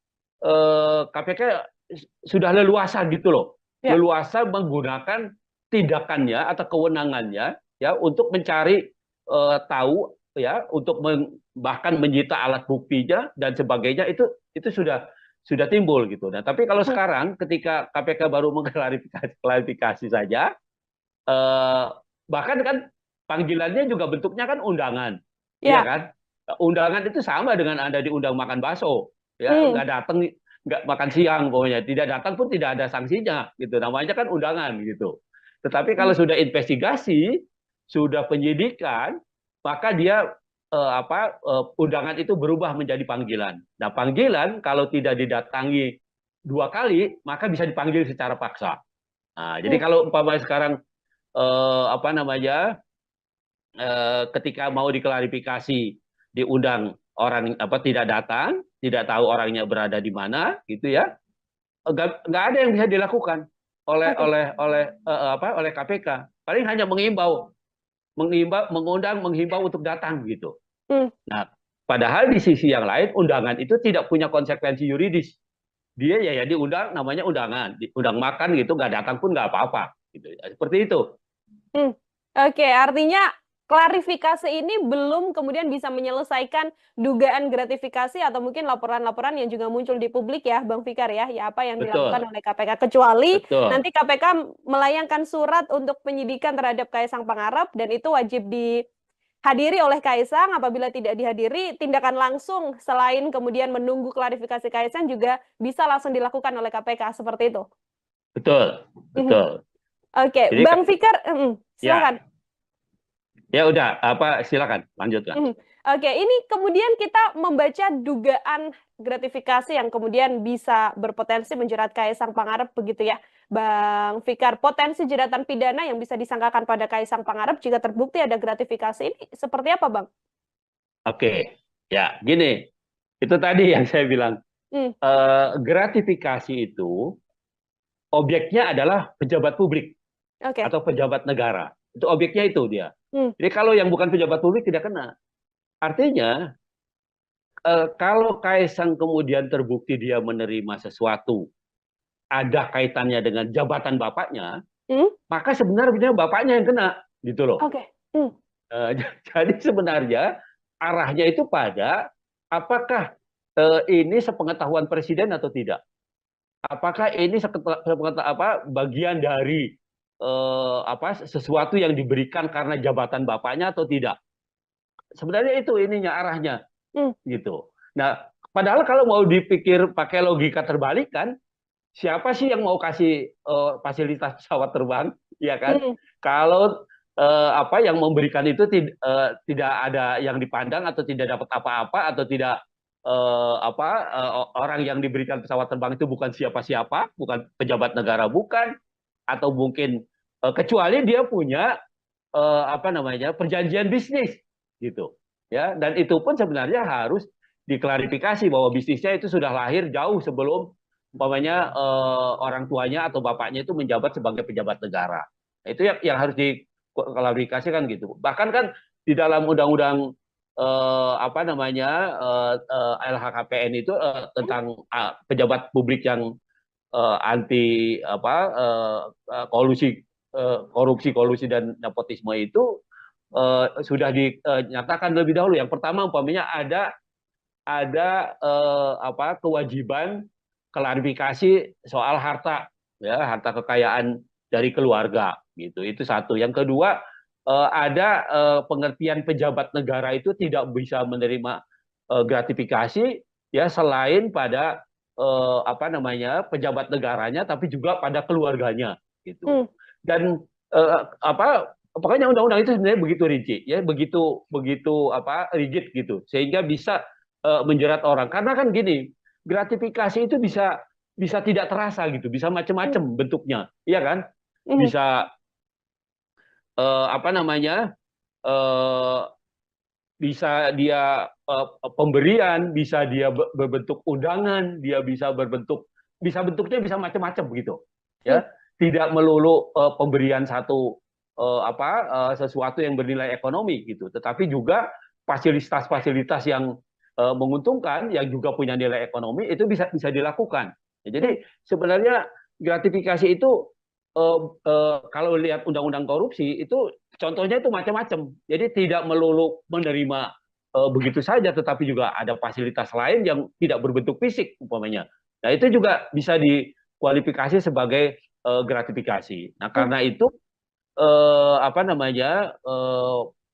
KPK sudah leluasa gitu loh, Ya. leluasa menggunakan tindakannya atau kewenangannya ya untuk mencari tahu ya, untuk bahkan menyita alat buktinya dan sebagainya itu sudah timbul gitu. Nah, tapi kalau Hmm. sekarang ketika KPK baru mengklarifikasi saja, eh, bahkan kan panggilannya juga bentuknya kan undangan, iya Ya. kan? Undangan itu sama dengan Anda diundang makan bakso, ya Hmm. nggak datang, nggak makan siang pokoknya, tidak datang pun tidak ada sanksinya, gitu. Namanya kan undangan gitu. Tetapi Hmm. kalau sudah investigasi, sudah penyidikan, maka dia undangan itu berubah menjadi panggilan. Nah, panggilan kalau tidak didatangi 2 kali, maka bisa dipanggil secara paksa. Nah, jadi Hmm. kalau umpamanya sekarang apa namanya ketika mau diklarifikasi diundang orang apa tidak datang, tidak tahu orangnya berada di mana, gitu ya, nggak ada yang bisa dilakukan oleh Oke. oleh oleh oleh KPK. Paling hanya mengundang, menghimbau untuk datang gitu. Hmm. Nah, padahal di sisi yang lain undangan itu tidak punya konsekuensi yuridis. Dia ya diundang, namanya undangan, diundang makan gitu, nggak datang pun nggak apa-apa, gitu. Seperti itu. Hmm. Oke, artinya klarifikasi ini belum kemudian bisa menyelesaikan dugaan gratifikasi atau mungkin laporan-laporan yang juga muncul di publik ya, Bang Fikar ya, ya apa yang dilakukan Betul, oleh KPK. Kecuali betul. nanti KPK melayangkan surat untuk penyidikan terhadap Kaisang Pangarep dan itu wajib dihadiri oleh Kaisang. Apabila tidak dihadiri, tindakan langsung selain kemudian menunggu klarifikasi Kaisang juga bisa langsung dilakukan oleh KPK seperti itu. Betul, Mhm. betul. Oke, Jadi Bang Fikar, ya, silakan. ya udah apa silakan lanjutkan. Mhm. Oke, ini kemudian kita membaca dugaan gratifikasi yang kemudian bisa berpotensi menjerat Kaisang Pangarep begitu ya, Bang Fikar. Potensi jeratan pidana yang bisa disangkakan pada Kaisang Pangarep jika terbukti ada gratifikasi ini seperti apa, Bang? Oke, ya gini, itu tadi yang saya bilang Hmm. gratifikasi itu objeknya adalah pejabat publik Oke. atau pejabat negara. Itu objeknya itu dia. Hmm. Jadi kalau yang bukan pejabat publik tidak kena. Artinya kalau Kaisang kemudian terbukti dia menerima sesuatu ada kaitannya dengan jabatan bapaknya, Hmm. maka sebenarnya bapaknya yang kena, gitu loh. Oke. Hmm. Jadi sebenarnya arahnya itu pada apakah ini sepengetahuan presiden atau tidak? Apakah ini bagian dari sesuatu yang diberikan karena jabatan bapaknya atau tidak? Sebenarnya itu ininya arahnya Hmm. gitu. Nah, padahal kalau mau dipikir pakai logika terbalik kan, siapa sih yang mau kasih fasilitas pesawat terbang, ya kan? Hmm. Kalau yang memberikan itu tidak ada yang dipandang atau tidak dapat apa-apa atau tidak orang yang diberikan pesawat terbang itu bukan siapa-siapa, bukan pejabat negara, bukan, atau mungkin kecuali dia punya perjanjian bisnis gitu, ya. Dan itu pun sebenarnya harus diklarifikasi bahwa bisnisnya itu sudah lahir jauh sebelum umpamanya orang tuanya atau bapaknya itu menjabat sebagai pejabat negara. Nah, itu yang harus diklarifikasikan gitu. Bahkan kan di dalam undang-undang apa namanya LHKPN itu tentang pejabat publik yang anti apa kolusi korupsi dan nepotisme itu sudah dinyatakan lebih dahulu. Yang pertama umpamanya ada apa kewajiban klarifikasi soal harta, ya, harta kekayaan dari keluarga gitu. Itu satu. Yang kedua, ada pengertian pejabat negara itu tidak bisa menerima gratifikasi, ya, selain pada apa namanya pejabat negaranya, tapi juga pada keluarganya gitu. Hmm. Dan apa pokoknya undang-undang itu sebenarnya begitu rigid, ya, begitu begitu apa rigid gitu, sehingga bisa menjerat orang. Karena kan gini, gratifikasi itu bisa bisa tidak terasa gitu, bisa Hmm. macam-macam bentuknya, iya kan? Hmm. Bisa apa namanya, eh, bisa dia pemberian, bisa dia berbentuk undangan, dia bisa berbentuk, bisa bentuknya bisa macam-macam begitu, Hmm. ya. Tidak melulu pemberian satu apa sesuatu yang bernilai ekonomi gitu, tetapi juga fasilitas-fasilitas yang menguntungkan yang juga punya nilai ekonomi itu bisa bisa dilakukan. Ya, Hmm. jadi sebenarnya gratifikasi itu kalau lihat undang-undang korupsi itu contohnya itu macam-macam. Jadi tidak melulu menerima begitu saja, tetapi juga ada fasilitas lain yang tidak berbentuk fisik umpamanya. Nah itu juga bisa dikualifikasi sebagai gratifikasi. Nah Hmm. karena itu apa namanya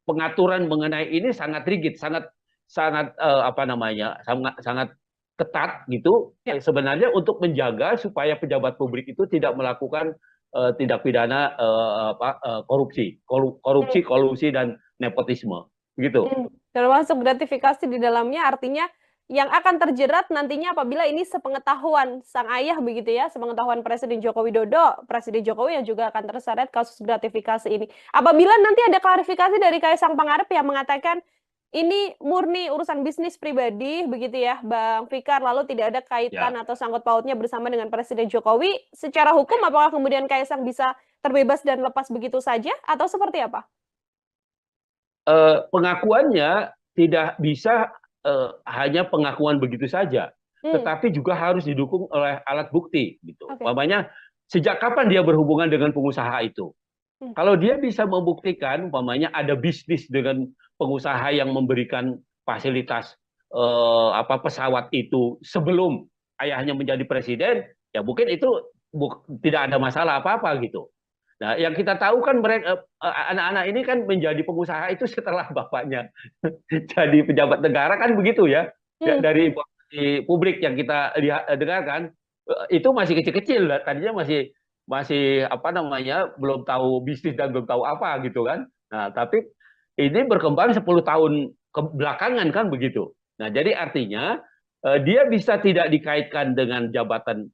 pengaturan mengenai ini sangat rigid, sangat sangat apa namanya sangat sangat ketat gitu Ya. sebenarnya untuk menjaga supaya pejabat publik itu tidak melakukan tindak pidana korupsi, Hmm. korupsi, kolusi dan nepotisme, gitu. Termasuk gratifikasi di dalamnya artinya yang akan terjerat nantinya apabila ini sepengetahuan sang ayah begitu ya, sepengetahuan Presiden Joko Widodo, Presiden Jokowi yang juga akan terseret kasus gratifikasi ini. Apabila nanti ada klarifikasi dari Kaisang Pangarep yang mengatakan ini murni urusan bisnis pribadi begitu ya, Bang Fikar, lalu tidak ada kaitan Ya. atau sangkut pautnya bersama dengan Presiden Jokowi, secara hukum apakah kemudian Kaisang bisa terbebas dan lepas begitu saja atau seperti apa? Pengakuannya tidak bisa hanya pengakuan begitu saja, Hmm, tetapi juga harus didukung oleh alat bukti, gitu. oke. Umpamanya sejak kapan dia berhubungan dengan pengusaha itu? Hmm, Kalau dia bisa membuktikan, umpamanya ada bisnis dengan pengusaha yang memberikan fasilitas apa pesawat itu sebelum ayahnya menjadi presiden, ya mungkin itu tidak ada masalah apa-apa gitu. Nah, yang kita tahu kan mereka anak-anak ini kan menjadi pengusaha itu setelah bapaknya jadi pejabat negara kan begitu ya. Ya, hmm, dari informasi publik yang kita lihat dengarkan itu masih kecil-kecil, tadinya masih masih apa namanya belum tahu bisnis dan belum tahu apa gitu kan. Nah, tapi ini berkembang 10 tahun ke belakangan kan begitu. Nah, jadi artinya dia bisa tidak dikaitkan dengan jabatan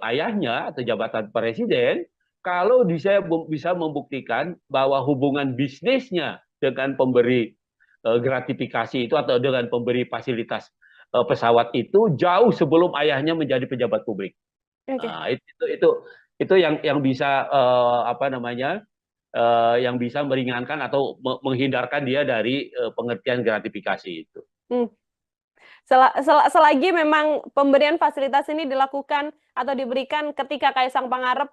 ayahnya atau jabatan presiden kalau dia bisa membuktikan bahwa hubungan bisnisnya dengan pemberi gratifikasi itu atau dengan pemberi fasilitas pesawat itu jauh sebelum ayahnya menjadi pejabat publik. oke. Nah, itu yang bisa apa namanya yang bisa meringankan atau menghindarkan dia dari pengertian gratifikasi itu. Hmm. Selagi memang pemberian fasilitas ini dilakukan atau diberikan ketika Kaisang Pangarep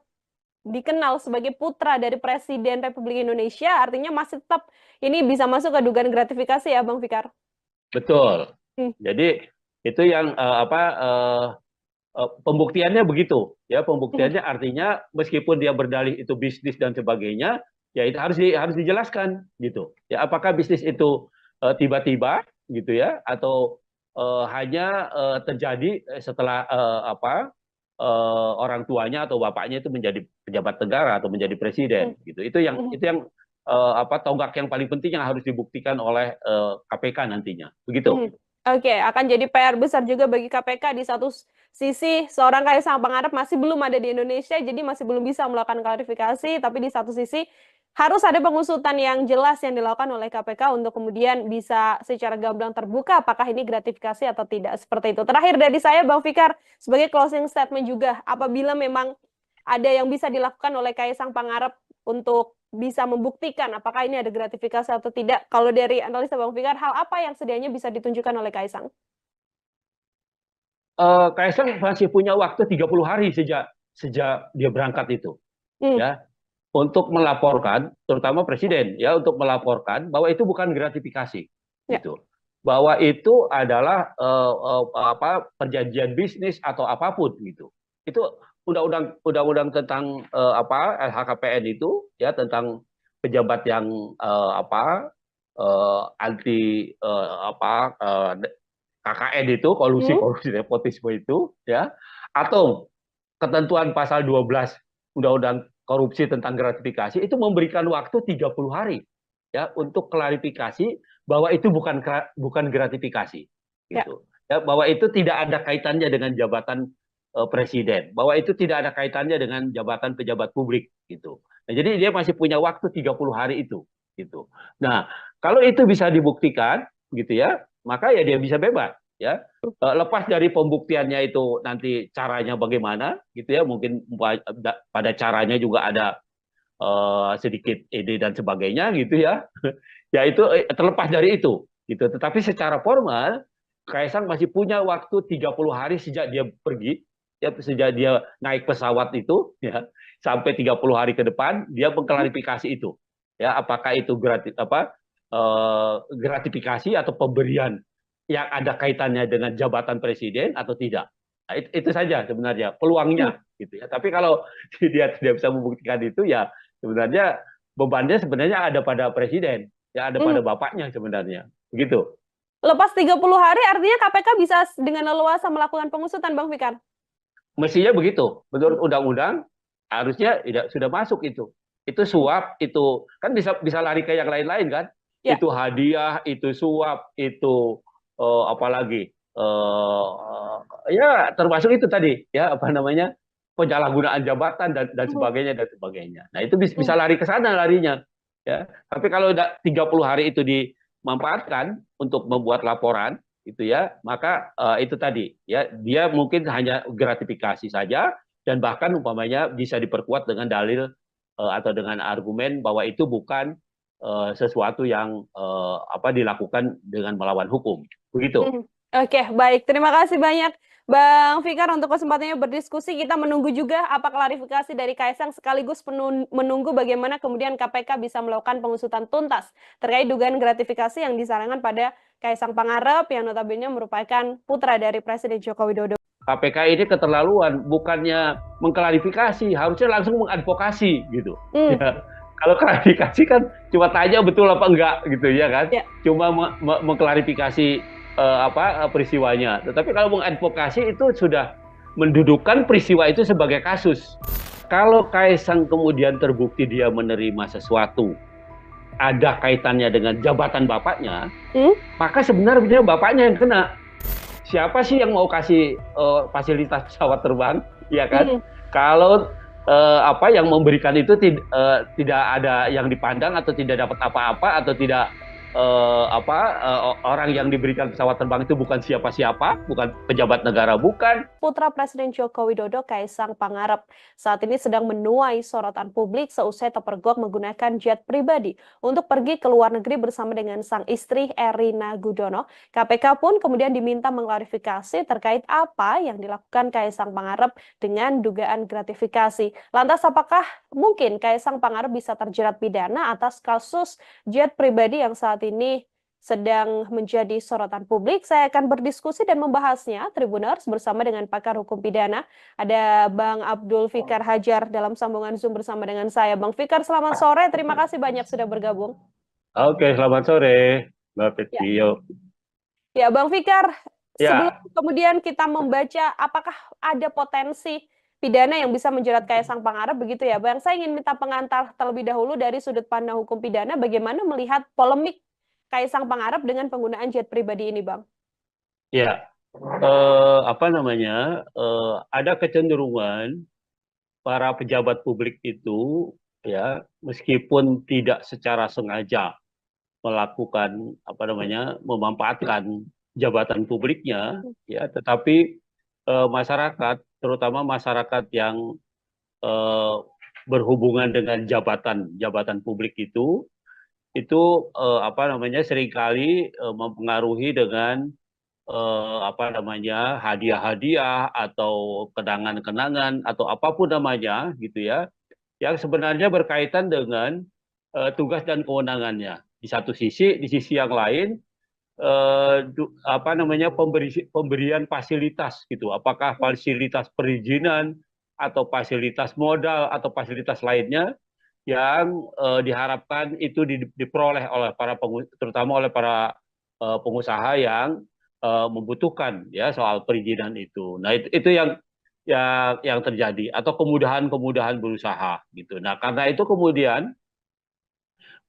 dikenal sebagai putra dari Presiden Republik Indonesia, artinya masih tetap ini bisa masuk ke dugaan gratifikasi ya, Bang Fikar? Betul. Hmm. Jadi itu yang apa pembuktiannya begitu ya, Hmm. pembuktiannya artinya meskipun dia berdalih itu bisnis dan sebagainya, ya itu harus dijelaskan gitu ya, apakah bisnis itu tiba-tiba gitu ya atau hanya terjadi setelah apa orang tuanya atau bapaknya itu menjadi pejabat negara atau menjadi Hmm. presiden gitu. Itu yang apa tonggak yang paling penting yang harus dibuktikan oleh KPK nantinya begitu. Hmm. Oke, akan jadi PR besar juga bagi KPK. Di satu sisi, seorang Kaisang Pangarep masih belum ada di Indonesia, jadi masih belum bisa melakukan klarifikasi. Tapi di satu sisi, harus ada pengusutan yang jelas yang dilakukan oleh KPK untuk kemudian bisa secara gamblang terbuka apakah ini gratifikasi atau tidak. Seperti itu. Terakhir dari saya, Bang Fikar, sebagai closing statement juga, apabila memang ada yang bisa dilakukan oleh Kaisang Pangarep untuk bisa membuktikan apakah ini ada gratifikasi atau tidak? Kalau dari analisa Bang Fikar, hal apa yang sedianya bisa ditunjukkan oleh Kaisang? Kaisang masih punya waktu 30 hari sejak sejak dia berangkat itu, Hmm, ya, untuk melaporkan, terutama presiden, ya, untuk melaporkan bahwa itu bukan gratifikasi, ya. gitu, bahwa itu adalah apa, perjanjian bisnis atau apapun, gitu. Itu undang-undang tentang apa, LHKPN itu, ya, tentang pejabat yang apa, anti apa, KKN itu, kolusi Hmm, korupsi nepotisme itu, ya, atau ketentuan pasal 12 Undang-Undang Korupsi tentang gratifikasi itu memberikan waktu 30 hari, ya, untuk klarifikasi bahwa itu bukan gratifikasi, ya. gitu. Ya, bahwa itu tidak ada kaitannya dengan jabatan presiden, bahwa itu tidak ada kaitannya dengan jabatan pejabat publik, gitu. Nah, jadi dia masih punya waktu 30 hari itu, gitu. Nah, kalau itu bisa dibuktikan, gitu ya, maka ya dia bisa bebas, ya. Lepas dari pembuktiannya itu nanti caranya bagaimana, gitu ya, mungkin pada caranya juga ada sedikit ide dan sebagainya, gitu ya. Ya itu terlepas dari itu, gitu. Tetapi secara formal Kaisang masih punya waktu 30 hari sejak dia pergi, ya, sejak dia naik pesawat itu, ya, sampai 30 hari ke depan dia mengklarifikasi itu, ya, apakah itu gratifikasi atau pemberian yang ada kaitannya dengan jabatan presiden atau tidak. Nah, itu saja sebenarnya Hmm, peluangnya, gitu ya. Tapi kalau dia tidak bisa membuktikan itu, ya sebenarnya bebannya sebenarnya ada pada presiden, ya, ada hmm. pada bapaknya sebenarnya, begitu. Lepas 30 hari artinya KPK bisa dengan leluasa melakukan pengusutan, Bang Fikar? Mestinya begitu. Hmm, Menurut undang-undang harusnya tidak sudah masuk itu. Itu suap, itu kan bisa bisa lari ke yang lain-lain kan? ya. Itu hadiah, itu suap, itu apalagi ya termasuk itu tadi, ya, apa namanya, penyalahgunaan jabatan dan Hmm, sebagainya dan sebagainya. Nah, itu bisa hmm. lari ke sana larinya, ya. Tapi kalau udah 30 hari itu dimanfaatkan untuk membuat laporan, itu ya, maka itu tadi, ya, dia mungkin hanya gratifikasi saja, dan bahkan umpamanya bisa diperkuat dengan dalil atau dengan argumen bahwa itu bukan sesuatu yang apa, dilakukan dengan melawan hukum, begitu. Hmm. Oke, baik. Terima kasih banyak Bang Fikar untuk kesempatannya berdiskusi. Kita menunggu juga apa klarifikasi dari Kaisang sekaligus menunggu bagaimana kemudian KPK bisa melakukan pengusutan tuntas terkait dugaan gratifikasi yang disarankan pada Kaisang Pangarep yang notabene merupakan putra dari Presiden Joko Widodo. KPK ini keterlaluan, bukannya mengklarifikasi, harusnya langsung mengadvokasi, gitu. Hmm, Ya, kalau klarifikasi kan cuma tanya betul apa enggak, gitu ya kan, ya. cuma mengklarifikasi apa, peristiwanya. Tetapi kalau mengadvokasi itu sudah mendudukan peristiwa itu sebagai kasus. Kalau Kaisang kemudian terbukti dia menerima sesuatu ada kaitannya dengan jabatan bapaknya, Hmm, maka sebenarnya bapaknya yang kena. Siapa sih yang mau kasih fasilitas pesawat terbang, ya kan? hmm. Kalau apa yang memberikan itu tidak ada yang dipandang atau tidak dapat apa-apa atau tidak apa, orang yang diberikan pesawat terbang itu bukan siapa-siapa, bukan pejabat negara, bukan. Putra Presiden Joko Widodo, Kaisang Pangarep, saat ini sedang menuai sorotan publik seusai terpergok menggunakan jet pribadi untuk pergi ke luar negeri bersama dengan sang istri Erina Gudono. KPK pun kemudian diminta mengklarifikasi terkait apa yang dilakukan Kaisang Pangarep dengan dugaan gratifikasi. Lantas apakah mungkin Kaisang Pangarep bisa terjerat pidana atas kasus jet pribadi yang saat ini sedang menjadi sorotan publik? Saya akan berdiskusi dan membahasnya, Tribuners, bersama dengan pakar hukum pidana. Ada Bang Abdul Fikar Hajar dalam sambungan Zoom bersama dengan saya. Bang Fikar, selamat sore. Terima kasih banyak sudah bergabung. Oke, selamat sore, Mbak Ya, Petio. ya Bang Fikar, sebelum Ya, kemudian kita membaca apakah ada potensi pidana yang bisa menjerat Kaisang Pangarep begitu ya, Bang. Saya ingin minta pengantar terlebih dahulu dari sudut pandang hukum pidana, bagaimana melihat polemik Kaisang Pangarep dengan penggunaan jet pribadi ini, Bang? ya. Apa namanya? Ada kecenderungan para pejabat publik itu, ya, meskipun tidak secara sengaja melakukan apa namanya, memanfaatkan jabatan publiknya, ya, tetapi masyarakat, terutama masyarakat yang eh, berhubungan dengan jabatan publik itu apa namanya seringkali mempengaruhi dengan apa namanya hadiah-hadiah atau kenangan-kenangan atau apapun namanya gitu ya, yang sebenarnya berkaitan dengan tugas dan kewenangannya. Di satu sisi, di sisi yang lain apa namanya pemberian fasilitas gitu. Apakah fasilitas perizinan atau fasilitas modal atau fasilitas lainnya yang diharapkan itu diperoleh oleh terutama oleh para pengusaha yang membutuhkan ya soal perizinan itu. Nah, itu yang terjadi atau kemudahan-kemudahan berusaha gitu. Nah, karena itu kemudian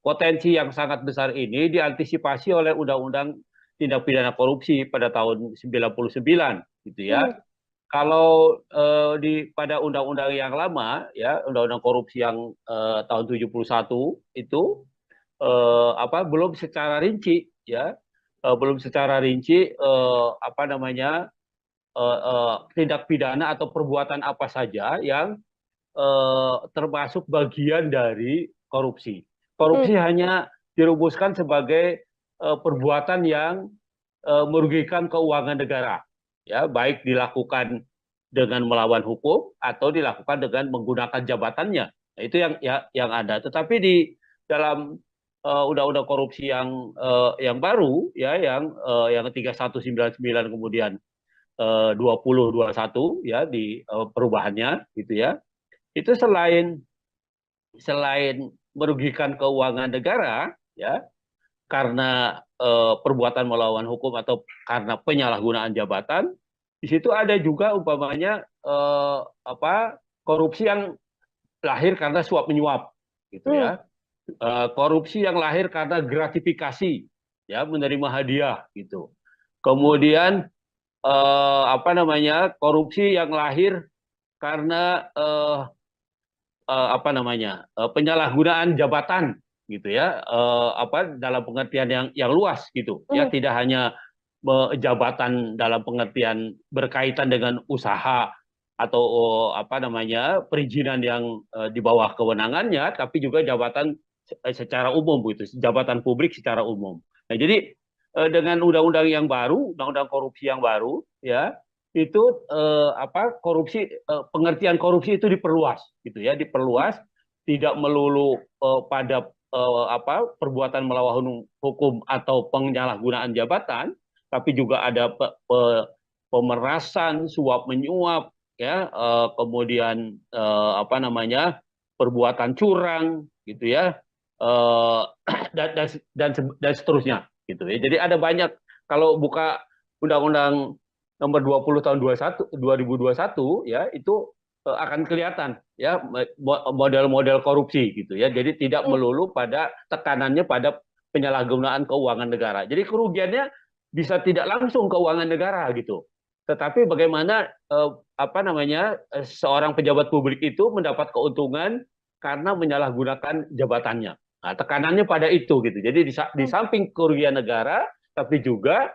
potensi yang sangat besar ini diantisipasi oleh Undang-Undang Tindak Pidana Korupsi pada tahun 99 gitu ya. Kalau pada undang-undang yang lama ya, undang-undang korupsi yang tahun 71 itu apa belum secara rinci ya, belum secara rinci apa namanya tindak pidana atau perbuatan apa saja yang termasuk bagian dari korupsi. Korupsi hanya dirumuskan sebagai perbuatan yang merugikan keuangan negara, ya baik dilakukan dengan melawan hukum atau dilakukan dengan menggunakan jabatannya. Nah, itu yang ada. Tetapi di dalam undang-undang korupsi yang baru, ya yang 3199 kemudian 2021 ya di perubahannya, gitu ya. Itu selain merugikan keuangan negara, ya karena perbuatan melawan hukum atau karena penyalahgunaan jabatan, di situ ada juga umpamanya apa korupsi yang lahir karena suap menyuap, gitu ya. Korupsi yang lahir karena gratifikasi, ya menerima hadiah, gitu. Kemudian apa namanya korupsi yang lahir karena apa namanya penyalahgunaan jabatan gitu ya, apa dalam pengertian yang luas gitu ya, tidak hanya jabatan dalam pengertian berkaitan dengan usaha atau apa namanya perizinan yang di bawah kewenangannya, tapi juga jabatan secara umum gitu, jabatan publik secara umum. Nah, jadi dengan undang-undang yang baru, undang-undang korupsi yang baru ya, itu apa korupsi pengertian korupsi itu diperluas gitu ya, diperluas, tidak melulu pada apa perbuatan melawan hukum atau penyalahgunaan jabatan, tapi juga ada pemerasan, suap menyuap ya, kemudian apa namanya perbuatan curang gitu ya, dan seterusnya gitu ya. Jadi ada banyak, kalau buka undang-undang nomor 20 tahun 2021 ya, itu akan kelihatan ya model-model korupsi gitu ya. Jadi tidak melulu pada tekanannya pada penyalahgunaan keuangan negara. Jadi kerugiannya bisa tidak langsung keuangan negara gitu. Tetapi bagaimana apa namanya seorang pejabat publik itu mendapat keuntungan karena menyalahgunakan jabatannya. Nah, tekanannya pada itu gitu. Jadi di samping kerugian negara, tapi juga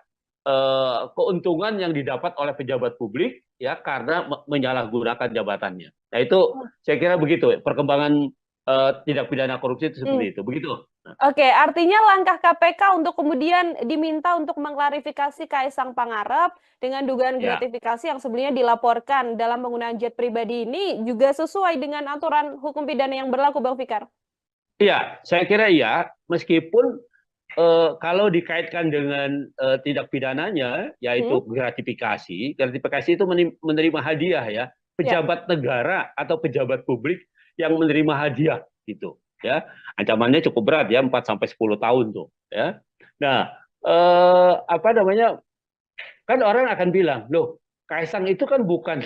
keuntungan yang didapat oleh pejabat publik ya karena menyalahgunakan jabatannya. Nah, itu saya kira begitu perkembangan tindak pidana korupsi itu seperti itu. Begitu. Oke, artinya langkah KPK untuk kemudian diminta untuk mengklarifikasi Kaisang Pangarep dengan dugaan gratifikasi yang sebelumnya dilaporkan dalam penggunaan jet pribadi ini juga sesuai dengan aturan hukum pidana yang berlaku, Bang Fikar? Iya, saya kira iya, meskipun kalau dikaitkan dengan tindak pidananya, yaitu gratifikasi itu menerima hadiah ya, pejabat negara atau pejabat publik yang menerima hadiah gitu ya, ancamannya cukup berat ya, 4 sampai 10 tahun tuh ya. Nah, apa namanya, kan orang akan bilang, loh Kaisang itu kan bukan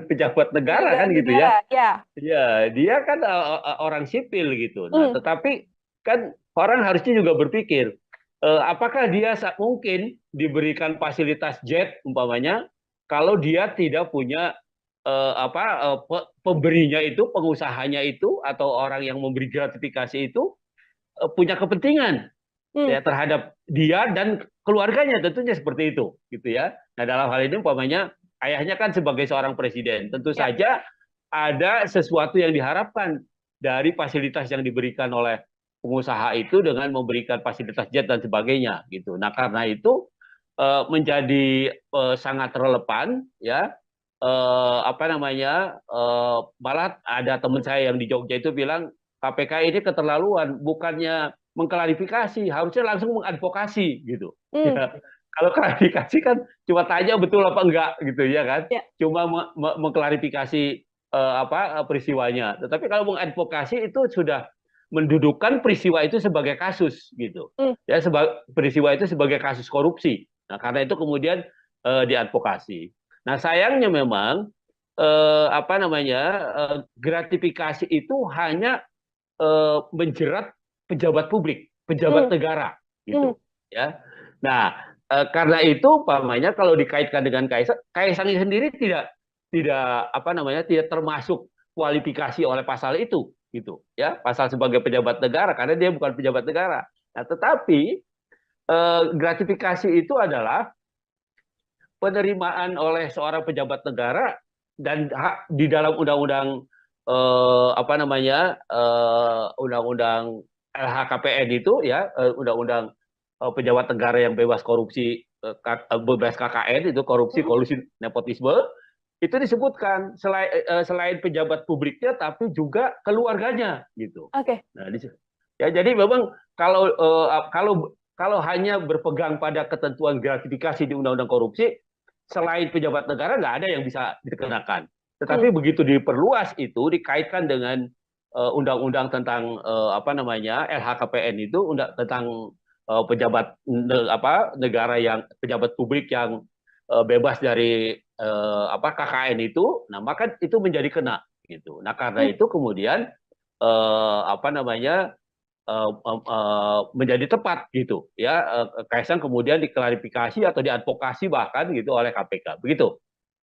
pejabat negara kan gitu ya. Ya, dia kan orang sipil gitu. Nah, tetapi kan orang harusnya juga berpikir, apakah dia mungkin diberikan fasilitas jet umpamanya kalau dia tidak punya apa pemberinya itu, pengusahanya itu atau orang yang memberi gratifikasi itu punya kepentingan ya terhadap dia dan keluarganya, tentunya seperti itu gitu ya. Nah, dalam hal ini umpamanya ayahnya kan sebagai seorang presiden, tentu saja ada sesuatu yang diharapkan dari fasilitas yang diberikan oleh pengusaha itu dengan memberikan fasilitas jet dan sebagainya gitu. Nah, karena itu menjadi sangat relevan ya. Apa namanya, malah ada teman saya yang di Jogja itu bilang KPK ini keterlaluan, bukannya mengklarifikasi, harusnya langsung mengadvokasi gitu. Hmm, Ya, kalau klarifikasi kan cuma tanya betul apa enggak gitu ya kan, ya. cuma mengklarifikasi peristiwanya. Tetapi kalau mengadvokasi itu sudah mendudukkan peristiwa itu sebagai kasus gitu, Hmm, ya peristiwa itu sebagai kasus korupsi. Nah, karena itu kemudian diadvokasi. Nah, sayangnya memang apa namanya, gratifikasi itu hanya menjerat pejabat publik, pejabat hmm, negara hmm. gitu ya. Nah, karena itu umpamanya kalau dikaitkan dengan Kaisang, Kaisang sendiri tidak apa namanya, tidak termasuk kualifikasi oleh pasal itu gitu ya, pasal sebagai pejabat negara karena dia bukan pejabat negara. Nah, tetapi gratifikasi itu adalah penerimaan oleh seorang pejabat negara dan hak di dalam undang-undang apa namanya, undang-undang LHKPN itu ya, undang-undang pejabat negara yang bebas korupsi, bebas KKN itu korupsi, Hmm. kolusi, nepotisme itu disebutkan selain pejabat publiknya tapi juga keluarganya gitu. Oke. Nah, ya jadi memang kalau kalau hanya berpegang pada ketentuan gratifikasi di undang-undang korupsi, selain pejabat negara nggak ada yang bisa dikenakan. Hmm, Tetapi begitu diperluas itu dikaitkan dengan undang-undang tentang apa namanya, LHKPN itu tentang pejabat negara yang pejabat publik yang bebas dari KKN itu, nah maka itu menjadi kena gitu. Nah, karena hmm. itu kemudian apa namanya, menjadi tepat gitu ya, Kaisang kemudian diklarifikasi atau diadvokasi bahkan gitu oleh KPK begitu.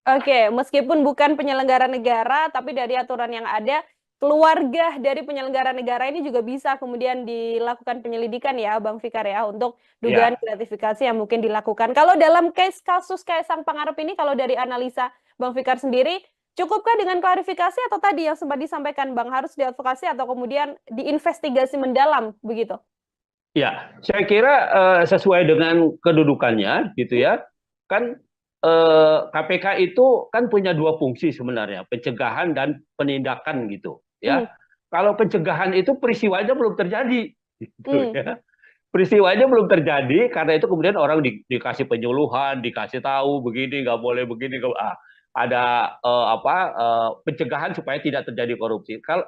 Oke, meskipun bukan penyelenggara negara, tapi dari aturan yang ada, keluarga dari penyelenggara negara ini juga bisa kemudian dilakukan penyelidikan ya, Bang Fikar ya, untuk dugaan Ya, gratifikasi yang mungkin dilakukan. Kalau dalam case kasus Kaisang Pangarep ini, kalau dari analisa Bang Fikar sendiri, cukupkah dengan klarifikasi atau tadi yang sempat disampaikan Bang, harus diadvokasi atau kemudian diinvestigasi mendalam begitu? ya, saya kira sesuai dengan kedudukannya gitu Hmm, ya. Kan KPK itu kan punya dua fungsi sebenarnya, pencegahan dan penindakan gitu hmm, ya. Kalau pencegahan itu peristiwanya belum terjadi gitu hmm, ya. Peristiwanya belum terjadi, karena itu kemudian orang dikasih penyuluhan, dikasih tahu begini nggak boleh begini, ada pencegahan supaya tidak terjadi korupsi. Kalau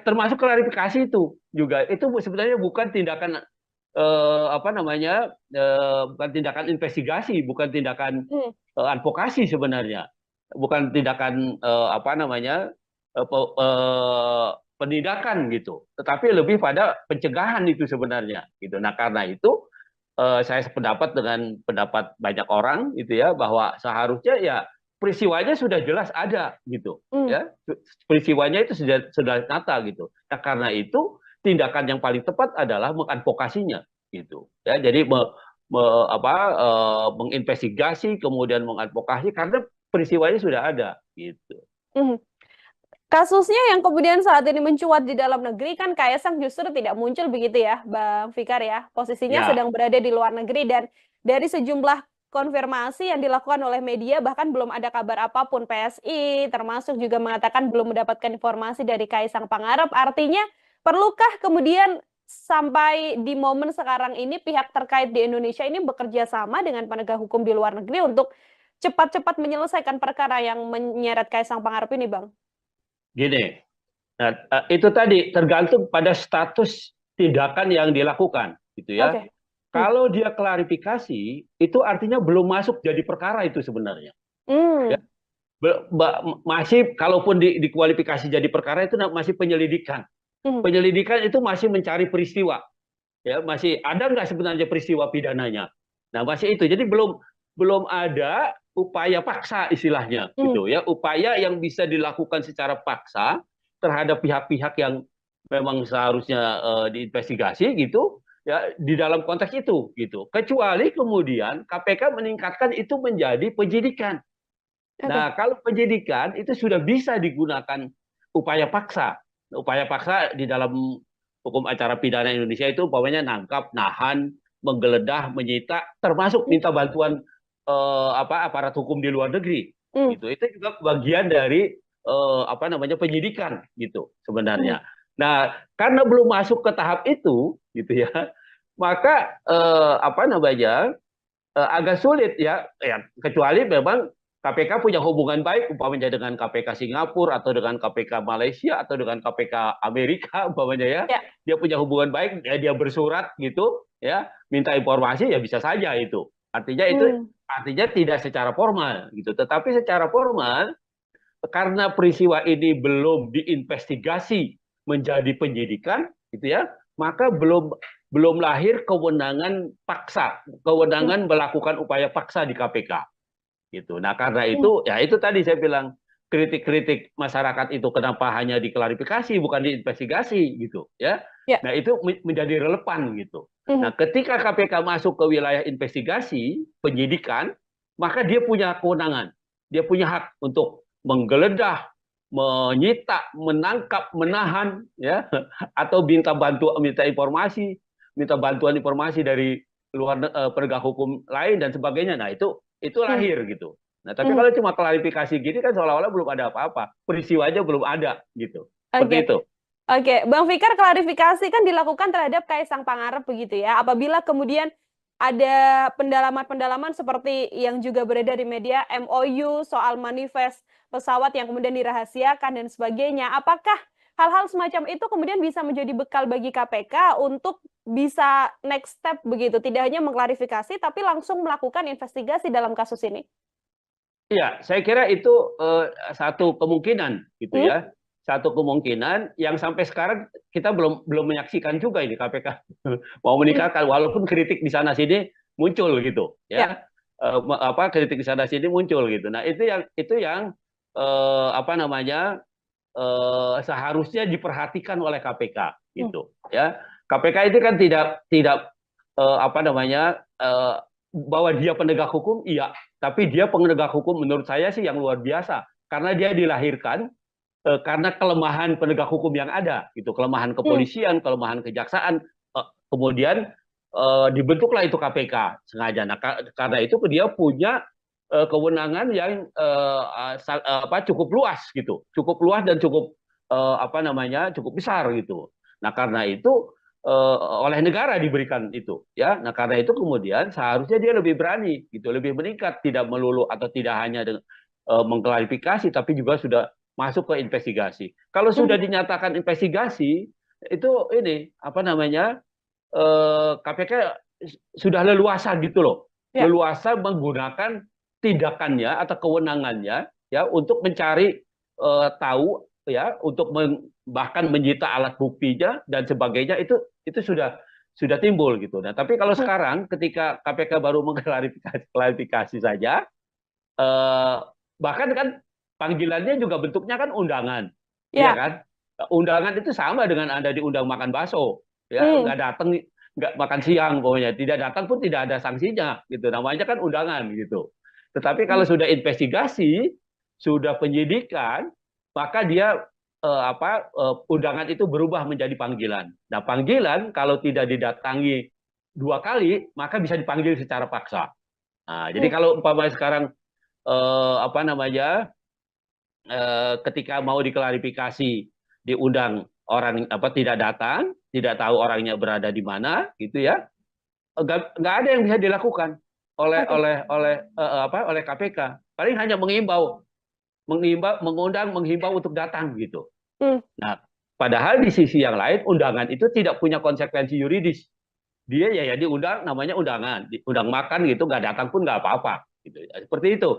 termasuk klarifikasi itu juga itu sebenarnya bukan tindakan apa namanya, bukan tindakan investigasi, bukan tindakan hmm, advokasi sebenarnya, bukan tindakan apa namanya, penindakan gitu, tetapi lebih pada pencegahan itu sebenarnya gitu. Nah, karena itu saya sependapat dengan pendapat banyak orang gitu ya, bahwa seharusnya ya peristiwanya sudah jelas ada gitu hmm, ya, peristiwanya itu sudah nyata gitu. Nah, karena itu tindakan yang paling tepat adalah mengadvokasinya gitu ya. Jadi menginvestigasi kemudian mengadvokasi karena peristiwanya sudah ada gitu. hmm. Kasusnya yang kemudian saat ini mencuat di dalam negeri kan Kaisang justru tidak muncul begitu ya, Bang Fikar ya. Posisinya Ya, sedang berada di luar negeri dan dari sejumlah konfirmasi yang dilakukan oleh media bahkan belum ada kabar apapun. PSI termasuk juga mengatakan belum mendapatkan informasi dari Kaisang Pangarep. Artinya perlukah kemudian sampai di momen sekarang ini pihak terkait di Indonesia ini bekerja sama dengan penegak hukum di luar negeri untuk cepat-cepat menyelesaikan perkara yang menyeret Kaisang Pangarep ini, Bang? gini. Nah, itu tadi tergantung pada status tindakan yang dilakukan, gitu ya. Oke. Hmm. Kalau dia klarifikasi, itu artinya belum masuk jadi perkara itu sebenarnya. Ya, Hmm. masih kalaupun dikualifikasi jadi perkara itu masih penyelidikan. Hmm. Penyelidikan itu masih mencari peristiwa, ya masih ada nggak sebenarnya peristiwa pidananya. Nah, masih itu. Jadi belum belum ada upaya paksa istilahnya, Hmm. gitu ya. Upaya yang bisa dilakukan secara paksa terhadap pihak-pihak yang memang seharusnya diinvestigasi gitu ya, di dalam konteks itu gitu. Kecuali kemudian KPK meningkatkan itu menjadi penyidikan. Oke. Nah, kalau penyidikan itu sudah bisa digunakan upaya paksa. Upaya paksa di dalam hukum acara pidana Indonesia itu umpamanya nangkap, nahan, menggeledah, menyita, termasuk minta bantuan aparat hukum di luar negeri. Hmm, Gitu. Itu juga bagian dari penyidikan gitu hmm, sebenarnya. Nah, karena belum masuk ke tahap itu, gitu ya, maka agak sulit ya kecuali memang KPK punya hubungan baik umpamanya dengan KPK Singapura atau dengan KPK Malaysia atau dengan KPK Amerika umpamanya ya, ya. dia punya hubungan baik ya, dia bersurat gitu ya, minta informasi ya bisa saja itu, Hmm, artinya tidak secara formal gitu, tetapi secara formal karena peristiwa ini belum diinvestigasi menjadi penyidikan gitu ya, maka belum lahir kewenangan paksa, hmm, kewenangan melakukan upaya paksa di KPK gitu. Nah, karena hmm, itu ya itu tadi saya bilang kritik-kritik masyarakat itu kenapa hanya diklarifikasi bukan diinvestigasi gitu ya. ya. Nah, itu menjadi relevan gitu. Hmm, Nah, ketika KPK masuk ke wilayah investigasi, penyidikan, maka dia punya kewenangan. Dia punya hak untuk menggeledah, menyita, menangkap, menahan ya atau minta bantuan informasi dari penegak hukum lain dan sebagainya. Nah, itu hmm, lahir gitu. Nah, tapi hmm. kalau cuma klarifikasi gini kan seolah-olah belum ada apa-apa. Peristiwa aja belum ada gitu. Seperti Oke. itu. Oke, Bang Fikar, klarifikasi kan dilakukan terhadap Kaisang Pangarep begitu ya. Apabila kemudian ada pendalaman-pendalaman seperti yang juga beredar di media, MOU soal manifest pesawat yang kemudian dirahasiakan dan sebagainya. Apakah hal-hal semacam itu kemudian bisa menjadi bekal bagi KPK untuk bisa next step begitu, tidak hanya mengklarifikasi tapi langsung melakukan investigasi dalam kasus ini? Iya, saya kira itu satu kemungkinan gitu Hmm? ya. Satu kemungkinan yang sampai sekarang kita belum belum menyaksikan juga ini KPK mau Hmm. meninggalkan walaupun kritik di sana sini muncul gitu Ya. ya. Kritik di sana sini muncul gitu. Nah, itu yang seharusnya diperhatikan oleh KPK Hmm. gitu ya. KPK itu kan tidak tidak eh, apa namanya eh, bahwa dia penegak hukum iya, tapi dia penegak hukum menurut saya sih yang luar biasa karena dia dilahirkan karena kelemahan penegak hukum yang ada gitu, kelemahan Hmm. kepolisian, kelemahan kejaksaan, kemudian dibentuklah itu KPK sengaja. Nah, karena itu dia punya kewenangan yang cukup luas gitu, cukup luas dan cukup cukup besar gitu. Nah, karena itu oleh negara diberikan itu ya. Nah, karena itu kemudian seharusnya dia lebih berani gitu, lebih meningkat, tidak melulu atau tidak hanya dengan mengklarifikasi tapi juga sudah masuk ke investigasi. Kalau Hmm. sudah dinyatakan investigasi itu ini KPK sudah leluasa gitu loh, Ya. leluasa menggunakan tindakannya atau kewenangannya ya untuk mencari tahu ya, untuk bahkan menyita alat buktinya dan sebagainya itu sudah timbul gitu. Nah, tapi kalau Hmm. sekarang ketika KPK baru mengklarifikasi saja, eh, bahkan kan panggilannya juga bentuknya kan undangan, iya Ya. kan? Undangan itu sama dengan Anda diundang makan bakso, ya Hmm. nggak datang, nggak makan siang pokoknya, tidak datang pun tidak ada sanksinya, gitu. Namanya kan undangan gitu. Tetapi kalau Hmm. sudah investigasi, sudah penyidikan, maka dia undangan itu berubah menjadi panggilan. Nah, panggilan kalau tidak didatangi 2 kali, maka bisa dipanggil secara paksa. Nah, jadi Hmm. kalau umpamanya sekarang eh, apa namanya ketika mau diklarifikasi diundang orang tidak datang, tidak tahu orangnya berada di mana, gitu ya, nggak ada yang bisa dilakukan Oke. oleh KPK. Paling hanya mengundang, menghimbau untuk datang gitu. Hmm. Nah, padahal di sisi yang lain undangan itu tidak punya konsekuensi yuridis. Dia ya diundang, namanya undangan, diundang makan gitu, nggak datang pun nggak apa-apa. Gitu. Seperti itu.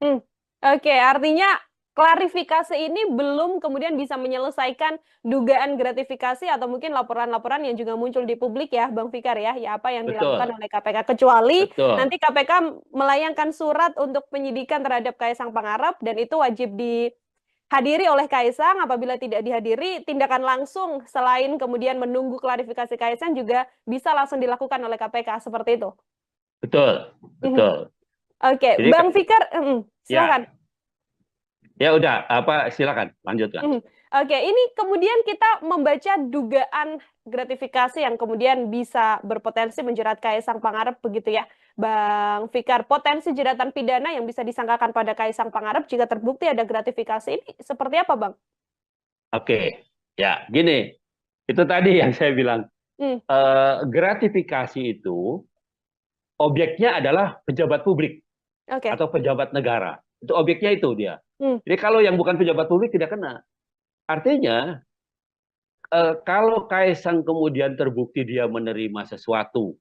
Hmm. Oke, artinya klarifikasi ini belum kemudian bisa menyelesaikan dugaan gratifikasi atau mungkin laporan-laporan yang juga muncul di publik ya, Bang Fikar ya, ya apa yang dilakukan Betul, oleh KPK. Kecuali betul. nanti KPK melayangkan surat untuk penyidikan terhadap Kaisang Pangarep dan itu wajib dihadiri oleh Kaisang. Apabila tidak dihadiri, tindakan langsung selain kemudian menunggu klarifikasi Kaisang juga bisa langsung dilakukan oleh KPK seperti itu. Betul, Mhm. betul. Oke, Jadi Bang Fikar, ya, silakan. Ya udah, silakan lanjutkan. Oke, ini kemudian kita membaca dugaan gratifikasi yang kemudian bisa berpotensi menjerat Kaisang Pangarep begitu ya, Bang Fikar. Potensi jeratan pidana yang bisa disangkakan pada Kaisang Pangarep jika terbukti ada gratifikasi ini seperti apa, Bang? Oke, ya gini, itu tadi yang saya bilang. Hmm, Gratifikasi itu objeknya adalah pejabat publik oke. atau pejabat negara. Itu objeknya itu dia. Hmm, Jadi kalau yang bukan pejabat publik tidak kena. Artinya kalau Kaisang kemudian terbukti dia menerima sesuatu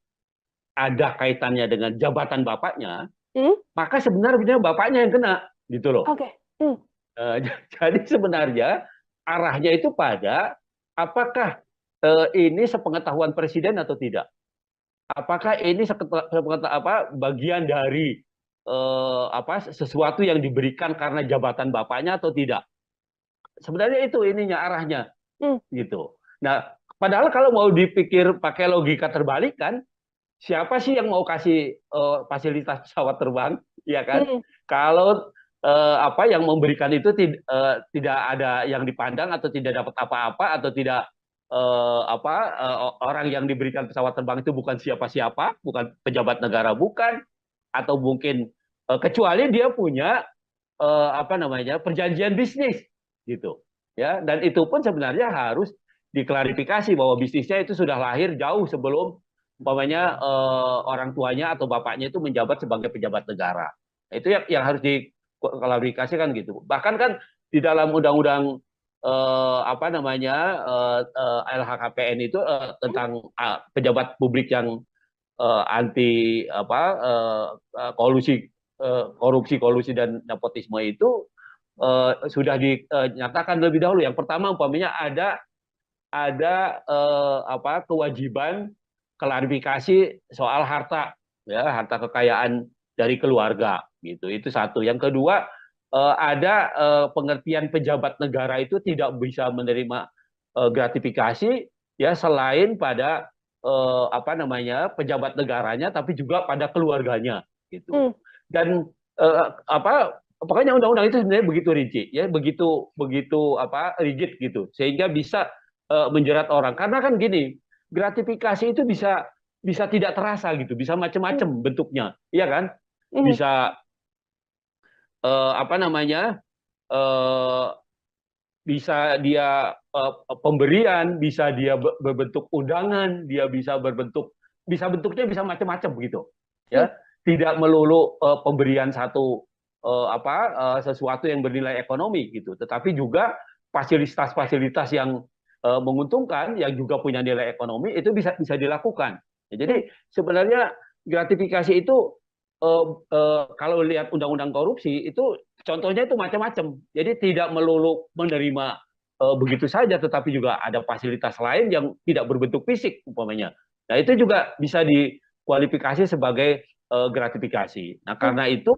ada kaitannya dengan jabatan bapaknya, hmm, maka sebenarnya bapaknya yang kena, gitu loh. oke. Hmm, Jadi sebenarnya arahnya itu pada apakah ini sepengetahuan presiden atau tidak? Apakah ini bagian dari sesuatu yang diberikan karena jabatan bapaknya atau tidak? Sebenarnya itu ininya arahnya hmm, gitu. Nah, padahal kalau mau dipikir pakai logika terbalik kan, siapa sih yang mau kasih fasilitas pesawat terbang, ya kan? hmm, Kalau yang memberikan itu tidak ada yang dipandang atau tidak dapat apa-apa atau tidak orang yang diberikan pesawat terbang itu bukan siapa-siapa, bukan pejabat negara, bukan, atau mungkin kecuali dia punya perjanjian bisnis gitu, ya. Dan itu pun sebenarnya harus diklarifikasi bahwa bisnisnya itu sudah lahir jauh sebelum umpamanya orang tuanya atau bapaknya itu menjabat sebagai pejabat negara. Nah, itu yang harus diklarifikasikan gitu. Bahkan kan di dalam undang-undang LHKPN itu tentang pejabat publik yang anti kolusi korupsi, kolusi dan nepotisme itu sudah dinyatakan lebih dahulu. Yang pertama umpamanya ada kewajiban klarifikasi soal harta, ya, harta kekayaan dari keluarga gitu. Itu satu. Yang kedua, ada pengertian pejabat negara itu tidak bisa menerima gratifikasi ya selain pada pejabat negaranya tapi juga pada keluarganya gitu. hmm, Dan pokoknya undang-undang itu sebenarnya begitu rinci ya, begitu begitu rigid gitu sehingga bisa menjerat orang. Karena kan gini, gratifikasi itu bisa bisa tidak terasa gitu, bisa hmm, macam-macam bentuknya, iya kan? hmm, Bisa eh, apa namanya? eh, Bisa dia pemberian, bisa dia berbentuk undangan, dia bisa berbentuk, bisa bentuknya bisa macam-macam begitu, hmm, ya. Tidak melulu pemberian satu sesuatu yang bernilai ekonomi gitu, tetapi juga fasilitas-fasilitas yang menguntungkan, yang juga punya nilai ekonomi itu bisa bisa dilakukan. Ya, hmm, jadi sebenarnya gratifikasi itu kalau lihat undang-undang korupsi itu contohnya itu macam-macam. Jadi tidak melulu menerima begitu saja, tetapi juga ada fasilitas lain yang tidak berbentuk fisik umpamanya. Nah itu juga bisa dikualifikasi sebagai gratifikasi. Nah hmm, karena itu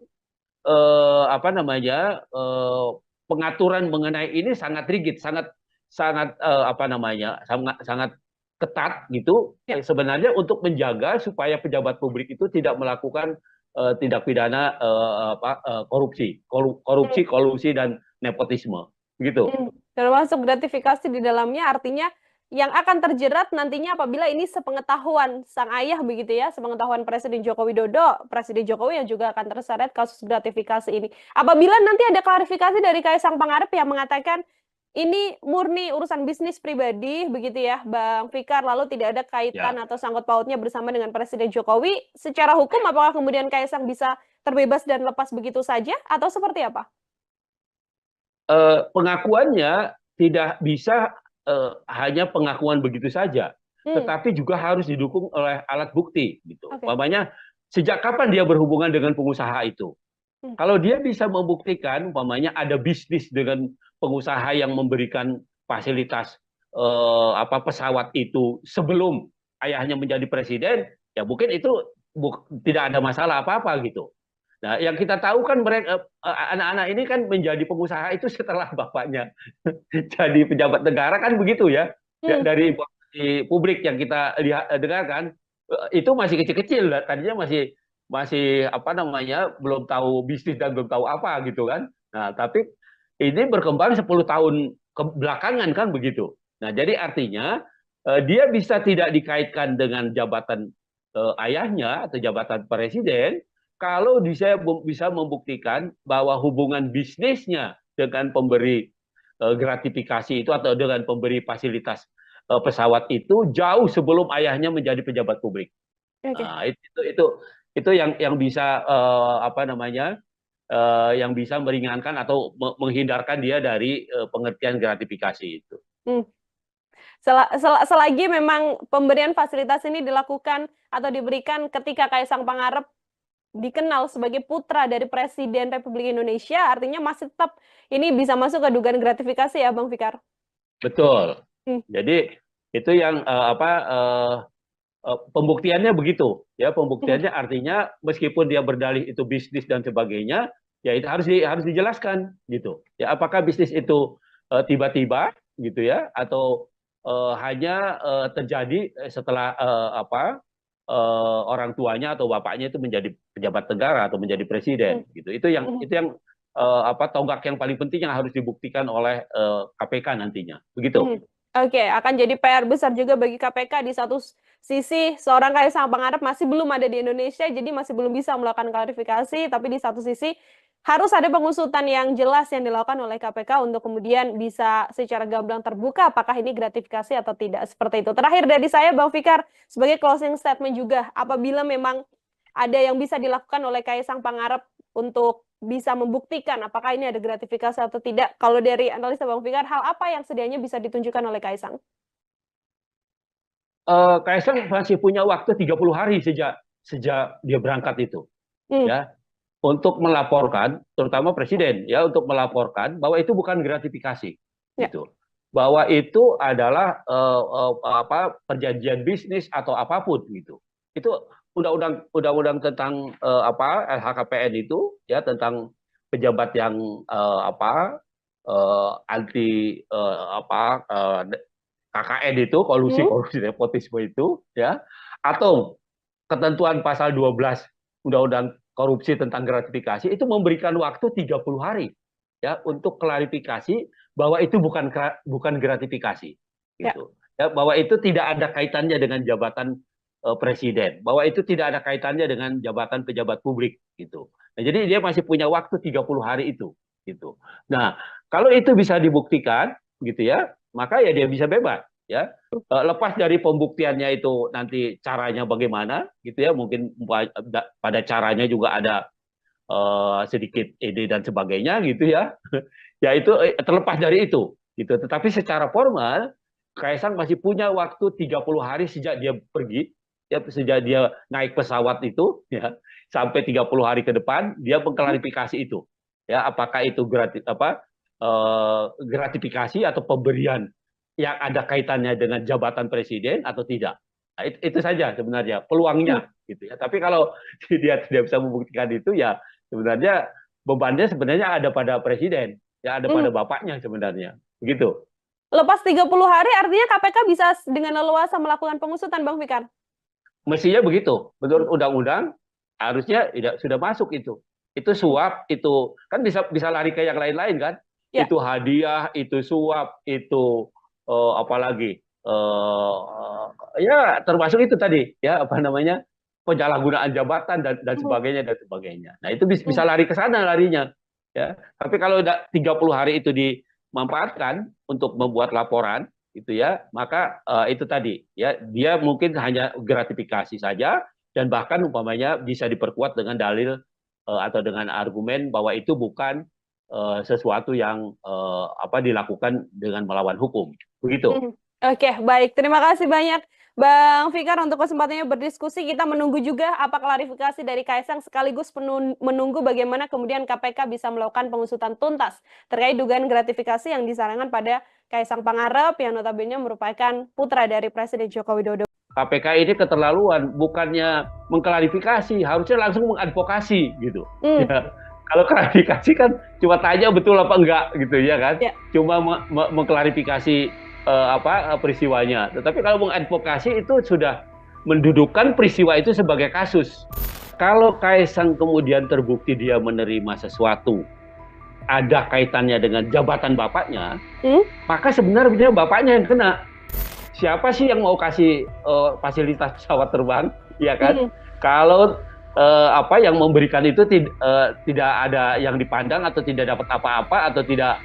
pengaturan mengenai ini sangat rigid, sangat sangat sangat sangat ketat gitu. ya. Sebenarnya untuk menjaga supaya pejabat publik itu tidak melakukan tindak pidana korupsi, Hmm, korupsi, kolusi dan nepotisme, gitu. termasuk gratifikasi di dalamnya artinya yang akan terjerat nantinya apabila ini sepengetahuan sang ayah begitu ya, sepengetahuan Presiden Joko Widodo, Presiden Jokowi yang juga akan terseret kasus gratifikasi ini. Apabila nanti ada klarifikasi dari Kaisang Pangarep yang mengatakan ini murni urusan bisnis pribadi begitu ya, Bang Fikar, lalu tidak ada kaitan Ya. atau sangkut pautnya bersama dengan Presiden Jokowi, secara hukum apakah kemudian Kaisang bisa terbebas dan lepas begitu saja atau seperti apa? Pengakuannya tidak bisa hanya pengakuan begitu saja, Hmm, tetapi juga harus didukung oleh alat bukti gitu. oke. Umpamanya sejak kapan dia berhubungan dengan pengusaha itu? Hmm, Kalau dia bisa membuktikan umpamanya ada bisnis dengan pengusaha yang memberikan fasilitas pesawat itu sebelum ayahnya menjadi presiden, ya mungkin itu tidak ada masalah apa-apa gitu. Nah, yang kita tahu kan mereka anak-anak ini kan menjadi pengusaha itu setelah bapaknya jadi pejabat negara kan begitu ya. hmm, Dari informasi publik yang kita lihat dengarkan itu masih kecil-kecil, tadinya masih masih belum tahu bisnis dan belum tahu apa gitu kan. Nah, tapi ini berkembang 10 tahun belakangan kan begitu. Nah, jadi artinya dia bisa tidak dikaitkan dengan jabatan ayahnya atau jabatan presiden kalau dia bisa membuktikan bahwa hubungan bisnisnya dengan pemberi gratifikasi itu atau dengan pemberi fasilitas pesawat itu jauh sebelum ayahnya menjadi pejabat publik. Oke. Nah, itu yang bisa apa namanya yang bisa meringankan atau menghindarkan dia dari pengertian gratifikasi itu. Hmm. Selagi memang pemberian fasilitas ini dilakukan atau diberikan ketika Kaisang Pangarep dikenal sebagai putra dari Presiden Republik Indonesia, artinya masih tetap ini bisa masuk ke dugaan gratifikasi ya, Bang Fikar? Betul. Hmm. Jadi itu yang pembuktiannya begitu, ya pembuktiannya artinya meskipun dia berdalih itu bisnis dan sebagainya, ya itu harus dijelaskan gitu. Ya apakah bisnis itu tiba-tiba gitu ya atau hanya terjadi setelah orang tuanya atau bapaknya itu menjadi pejabat negara atau menjadi presiden gitu. Itu yang tonggak yang paling penting yang harus dibuktikan oleh KPK nantinya. Begitu. Oke, akan jadi PR besar juga bagi KPK. Di satu sisi, seorang Kaisang Pangarep masih belum ada di Indonesia, jadi masih belum bisa melakukan klarifikasi. Tapi di satu sisi, harus ada pengusutan yang jelas yang dilakukan oleh KPK untuk kemudian bisa secara gamblang terbuka apakah ini gratifikasi atau tidak. Seperti itu. Terakhir dari saya, Bang Fikar, sebagai closing statement juga, apabila memang ada yang bisa dilakukan oleh Kaisang Pangarep untuk bisa membuktikan apakah ini ada gratifikasi atau tidak. Kalau dari analisa Bang Fikar, hal apa yang sedianya bisa ditunjukkan oleh Kaisang? Kaisang masih punya waktu 30 hari sejak dia berangkat itu. Ya, untuk melaporkan, terutama presiden, ya untuk melaporkan bahwa itu bukan gratifikasi, gitu. Bahwa itu adalah perjanjian bisnis atau apapun, gitu. Itu undang-undang tentang LHKPN itu, ya tentang pejabat yang anti KKN itu, kolusi nepotisme itu, ya, atau ketentuan pasal 12 Undang-Undang korupsi tentang gratifikasi itu memberikan waktu 30 hari ya untuk klarifikasi bahwa itu bukan gratifikasi gitu. Ya, bahwa itu tidak ada kaitannya dengan jabatan presiden, bahwa itu tidak ada kaitannya dengan jabatan pejabat publik gitu. Nah, jadi dia masih punya waktu 30 hari itu gitu. Nah, kalau itu bisa dibuktikan gitu ya, maka ya dia bisa bebas ya. Lepas dari pembuktiannya itu nanti caranya bagaimana gitu ya, mungkin pada caranya juga ada sedikit ide dan sebagainya gitu ya. Ya itu terlepas dari itu gitu. Tetapi secara formal Kaisang masih punya waktu 30 hari sejak dia pergi ya, sejak dia naik pesawat itu ya sampai 30 hari ke depan dia mengklarifikasi itu. Ya, apakah itu gratifikasi atau pemberian yang ada kaitannya dengan jabatan presiden atau tidak. Nah, itu saja sebenarnya peluangnya gitu ya. Tapi kalau dia tidak bisa membuktikan itu ya sebenarnya bebannya sebenarnya ada pada presiden, ya ada pada bapaknya sebenarnya. Begitu. Lepas 30 hari artinya KPK bisa dengan leluasa melakukan pengusutan, Bang Fikar? Mestinya begitu. Menurut undang-undang harusnya sudah masuk itu. Itu suap, itu kan bisa lari ke yang lain-lain kan? Ya. Itu hadiah, itu suap, itu apalagi ya termasuk itu tadi ya apa namanya penyalahgunaan jabatan dan sebagainya dan sebagainya. Nah itu bisa lari ke sana larinya ya. Tapi kalau 30 hari itu dimanfaatkan untuk membuat laporan itu ya, maka itu tadi ya dia mungkin hanya gratifikasi saja dan bahkan umpamanya bisa diperkuat dengan dalil atau dengan argumen bahwa itu bukan sesuatu yang dilakukan dengan melawan hukum. Begitu. Oke, baik. Terima kasih banyak Bang Fikar untuk kesempatannya berdiskusi. Kita menunggu juga apa klarifikasi dari Kaisang sekaligus menunggu bagaimana kemudian KPK bisa melakukan pengusutan tuntas terkait dugaan gratifikasi yang disarankan pada Kaisang Pangarep yang notabene merupakan putra dari Presiden Joko Widodo. KPK ini keterlaluan, bukannya mengklarifikasi, harusnya langsung mengadvokasi gitu. Ya. Kalau klarifikasi kan cuma tanya betul apa enggak gitu ya kan, cuma mengklarifikasi peristiwanya. Tetapi kalau mengadvokasi itu sudah mendudukkan peristiwa itu sebagai kasus. Kalau Kaisang kemudian terbukti dia menerima sesuatu ada kaitannya dengan jabatan bapaknya, Hmm? maka sebenarnya bapaknya yang kena. Siapa sih yang mau kasih fasilitas pesawat terbang, ya kan? Hmm. Kalau apa yang memberikan itu tidak ada yang dipandang atau tidak dapat apa-apa atau tidak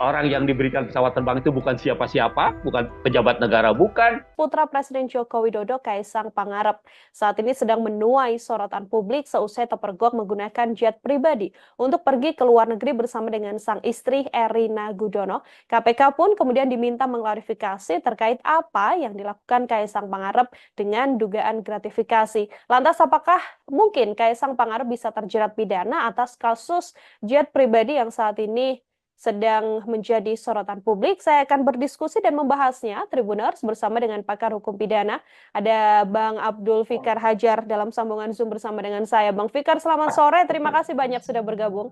orang yang diberikan pesawat terbang itu bukan siapa-siapa, bukan pejabat negara, bukan. Putra Presiden Joko Widodo, Kaisang Pangarep, saat ini sedang menuai sorotan publik seusai terpergok menggunakan jet pribadi untuk pergi ke luar negeri bersama dengan sang istri Erina Gudono. KPK pun kemudian diminta mengklarifikasi terkait apa yang dilakukan Kaisang Pangarep dengan dugaan gratifikasi. Lantas apakah mungkin Kaisang Pangarep bisa terjerat pidana atas kasus jet pribadi yang saat ini sedang menjadi sorotan publik? Saya akan berdiskusi dan membahasnya, Tribuners, bersama dengan pakar hukum pidana. Ada Bang Abdul Fikar Hajar dalam sambungan Zoom bersama dengan saya. Bang Fikar, selamat sore. Terima kasih banyak sudah bergabung.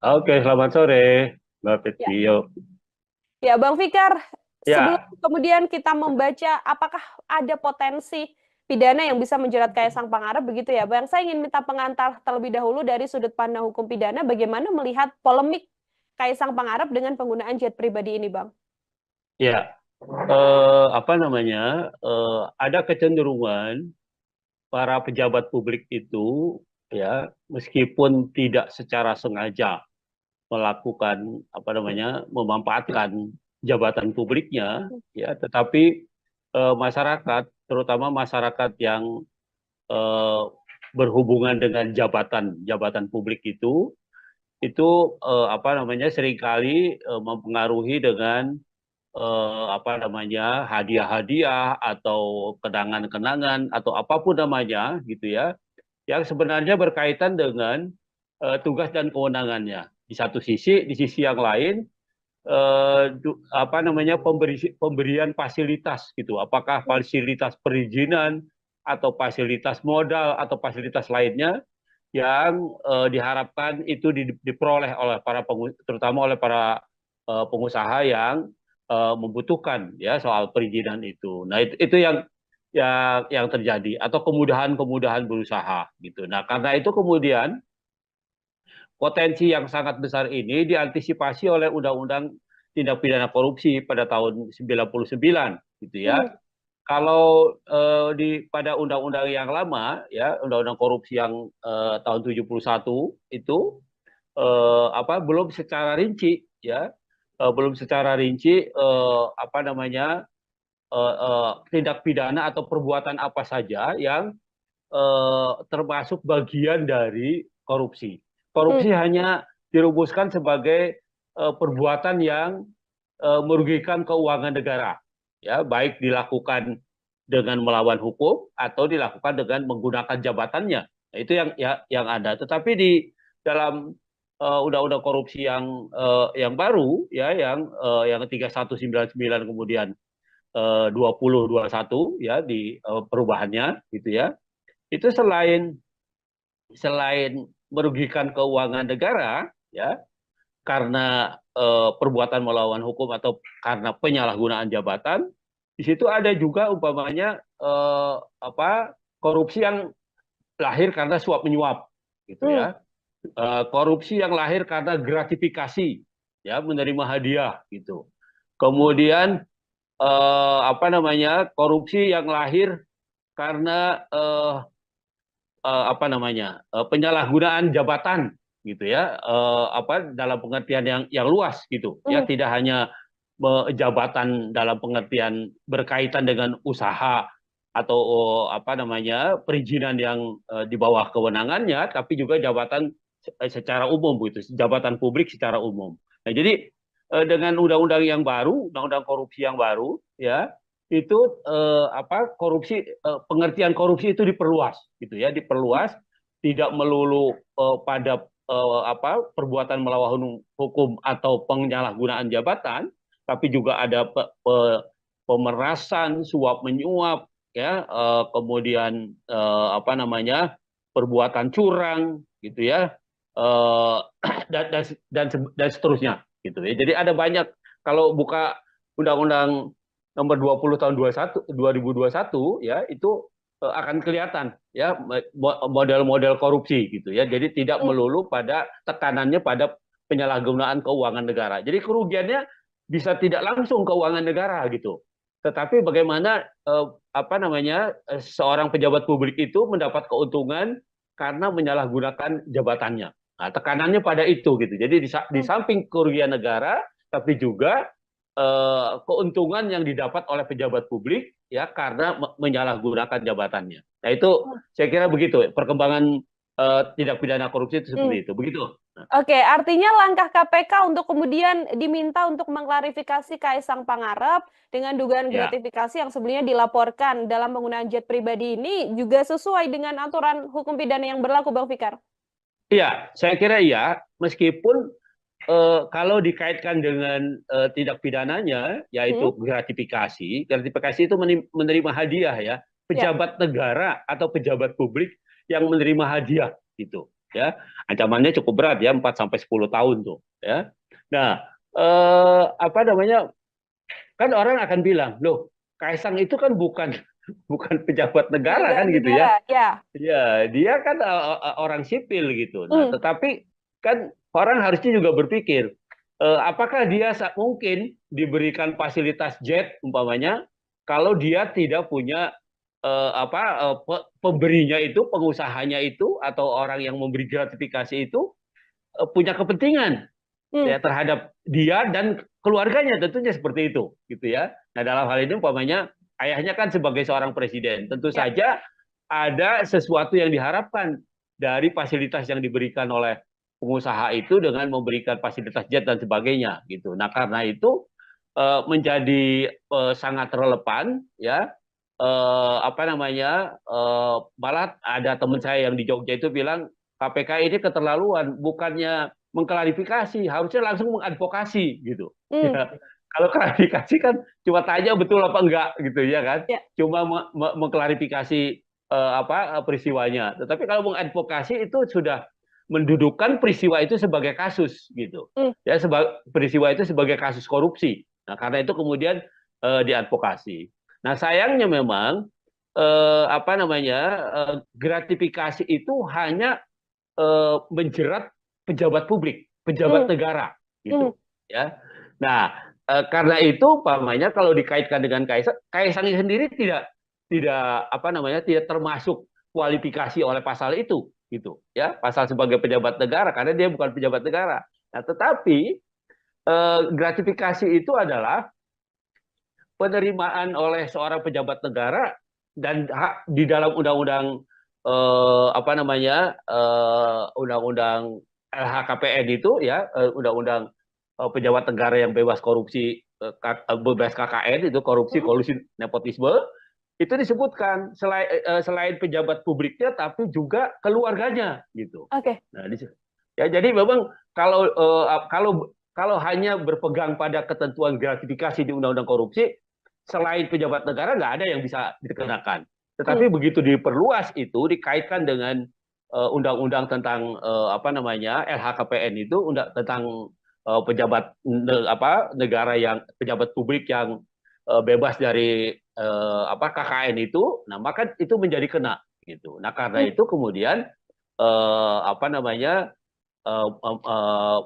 Oke, selamat sore, Mbak Ya, Petio. ya Bang Fikar, sebelum Ya, kemudian kita membaca apakah ada potensi pidana yang bisa menjerat Kaisang Pangarep, begitu ya Bang? Saya ingin minta pengantar terlebih dahulu dari sudut pandang hukum pidana, bagaimana melihat polemik Kaisang Pangarep dengan penggunaan jet pribadi ini, Bang? ya, apa namanya? Ada kecenderungan para pejabat publik itu, ya, meskipun tidak secara sengaja melakukan apa namanya, memanfaatkan jabatan publiknya, ya, tetapi masyarakat, terutama masyarakat yang eh, berhubungan dengan jabatan publik itu apa namanya, seringkali mempengaruhi dengan apa namanya, hadiah-hadiah atau kenangan-kenangan atau apapun namanya gitu ya, yang sebenarnya berkaitan dengan tugas dan kewenangannya. Di sisi yang lain apa namanya, pemberian fasilitas gitu. Apakah fasilitas perizinan atau fasilitas modal atau fasilitas lainnya yang diharapkan itu diperoleh oleh terutama oleh para pengusaha yang membutuhkan ya soal perizinan itu. Nah, itu yang terjadi atau kemudahan-kemudahan berusaha gitu. Nah, karena itu kemudian potensi yang sangat besar ini diantisipasi oleh Undang-Undang Tindak Pidana Korupsi pada tahun 99 gitu ya. Hmm. Kalau pada undang-undang yang lama ya, undang-undang korupsi yang tahun 71 itu belum secara rinci ya, belum secara rinci apa namanya, tindak pidana atau perbuatan apa saja yang termasuk bagian dari korupsi. Hmm. Korupsi hanya dirumuskan sebagai perbuatan yang merugikan keuangan negara, ya, baik dilakukan dengan melawan hukum atau dilakukan dengan menggunakan jabatannya. Nah, itu yang ada. Tetapi di dalam undang-undang korupsi yang baru, ya, yang 3199 kemudian 2021 ya, di perubahannya gitu ya, itu selain selain merugikan keuangan negara ya karena perbuatan melawan hukum atau karena penyalahgunaan jabatan, di situ ada juga umpamanya korupsi yang lahir karena suap menyuap gitu Hmm. ya. Korupsi yang lahir karena gratifikasi ya, menerima hadiah gitu. Kemudian apa namanya, korupsi yang lahir karena apa namanya, penyalahgunaan jabatan gitu ya, dalam pengertian yang luas gitu ya, Hmm. tidak hanya jabatan dalam pengertian berkaitan dengan usaha atau apa namanya, perizinan yang di bawah kewenangannya, tapi juga jabatan secara umum gitu, jabatan publik secara umum. Nah, jadi dengan undang-undang yang baru, undang-undang korupsi yang baru ya, itu pengertian korupsi itu diperluas gitu ya, diperluas, tidak melulu pada perbuatan melawan hukum atau penyalahgunaan jabatan, tapi juga ada pemerasan, suap menyuap ya, kemudian apa namanya, perbuatan curang gitu ya, eh, dan seterusnya gitu ya. Jadi ada banyak, kalau buka Undang-Undang nomor 20 tahun 2021 ya, itu akan kelihatan ya model-model korupsi gitu ya. Jadi tidak Hmm. melulu pada tekanannya pada penyalahgunaan keuangan negara. Jadi kerugiannya bisa tidak langsung keuangan negara gitu. Tetapi bagaimana apa namanya seorang pejabat publik itu mendapat keuntungan karena menyalahgunakan jabatannya. Nah, tekanannya pada itu gitu. Jadi di Hmm. samping kerugian negara, tapi juga keuntungan yang didapat oleh pejabat publik ya karena menyalahgunakan jabatannya. Nah itu saya kira begitu perkembangan tindak pidana korupsi itu Hmm. seperti itu. Begitu. Oke, artinya langkah KPK untuk kemudian diminta untuk mengklarifikasi Kaisang Pangarep dengan dugaan Ya, gratifikasi yang sebelumnya dilaporkan dalam penggunaan jet pribadi ini juga sesuai dengan aturan hukum pidana yang berlaku, Bang Fikar. iya, saya kira iya. Meskipun kalau dikaitkan dengan tindak pidananya, Hmm? yaitu gratifikasi, gratifikasi itu menerima hadiah ya, Ya. pejabat negara atau pejabat publik yang menerima hadiah gitu, ya, ancamannya cukup berat ya, 4 sampai 10 tahun tuh, ya. Nah, apa namanya, kan orang akan bilang, loh, Kaisang itu kan bukan bukan pejabat negara Penyelenggara kan gitu negara, ya. ya. Ya, dia kan orang sipil gitu. Nah, Hmm. tetapi kan orang harusnya juga berpikir, apakah dia mungkin diberikan fasilitas jet umpamanya kalau dia tidak punya pemberinya itu, pengusahanya itu atau orang yang memberi gratifikasi itu punya kepentingan Hmm. ya terhadap dia dan keluarganya tentunya seperti itu gitu ya. Nah, dalam hal ini umpamanya ayahnya kan sebagai seorang presiden, tentu Ya. saja ada sesuatu yang diharapkan dari fasilitas yang diberikan oleh pengusaha itu dengan memberikan fasilitas jet dan sebagainya gitu. Nah, karena itu menjadi sangat relevan ya, apa namanya, malah ada teman saya yang di Jogja itu bilang KPK ini keterlaluan, bukannya mengklarifikasi, harusnya langsung mengadvokasi gitu. Hmm. Ya, kalau klarifikasi kan cuma tanya betul apa enggak gitu ya kan, Ya. cuma mengklarifikasi peristiwanya. Tetapi kalau mengadvokasi itu sudah mendudukan peristiwa itu sebagai kasus gitu, Hmm. ya peristiwa itu sebagai kasus korupsi. Nah, karena itu kemudian diadvokasi. Nah, sayangnya memang apa namanya gratifikasi itu hanya menjerat pejabat publik, pejabat Hmm. negara Hmm. gitu ya. Nah, karena itu pamannya kalau dikaitkan dengan Kaisang, Kaisang sendiri tidak apa namanya tidak termasuk kualifikasi oleh pasal itu gitu ya, pasal sebagai pejabat negara karena dia bukan pejabat negara. Nah, tetapi gratifikasi itu adalah penerimaan oleh seorang pejabat negara dan hak di dalam undang-undang apa namanya undang-undang LHKPN itu ya, undang-undang pejabat negara yang bebas korupsi, bebas KKN itu korupsi Hmm. kolusi nepotisme itu disebutkan selain pejabat publiknya tapi juga keluarganya gitu. Oke. Nah, ya jadi memang kalau hanya berpegang pada ketentuan gratifikasi di undang-undang korupsi, selain pejabat negara nggak ada yang bisa dikenakan. Hmm. Tetapi begitu diperluas itu dikaitkan dengan undang-undang tentang apa namanya LHKPN itu tentang pejabat negara yang pejabat publik yang bebas dari KKN itu, nah maka itu menjadi kena gitu. Nah karena Hmm. itu kemudian apa namanya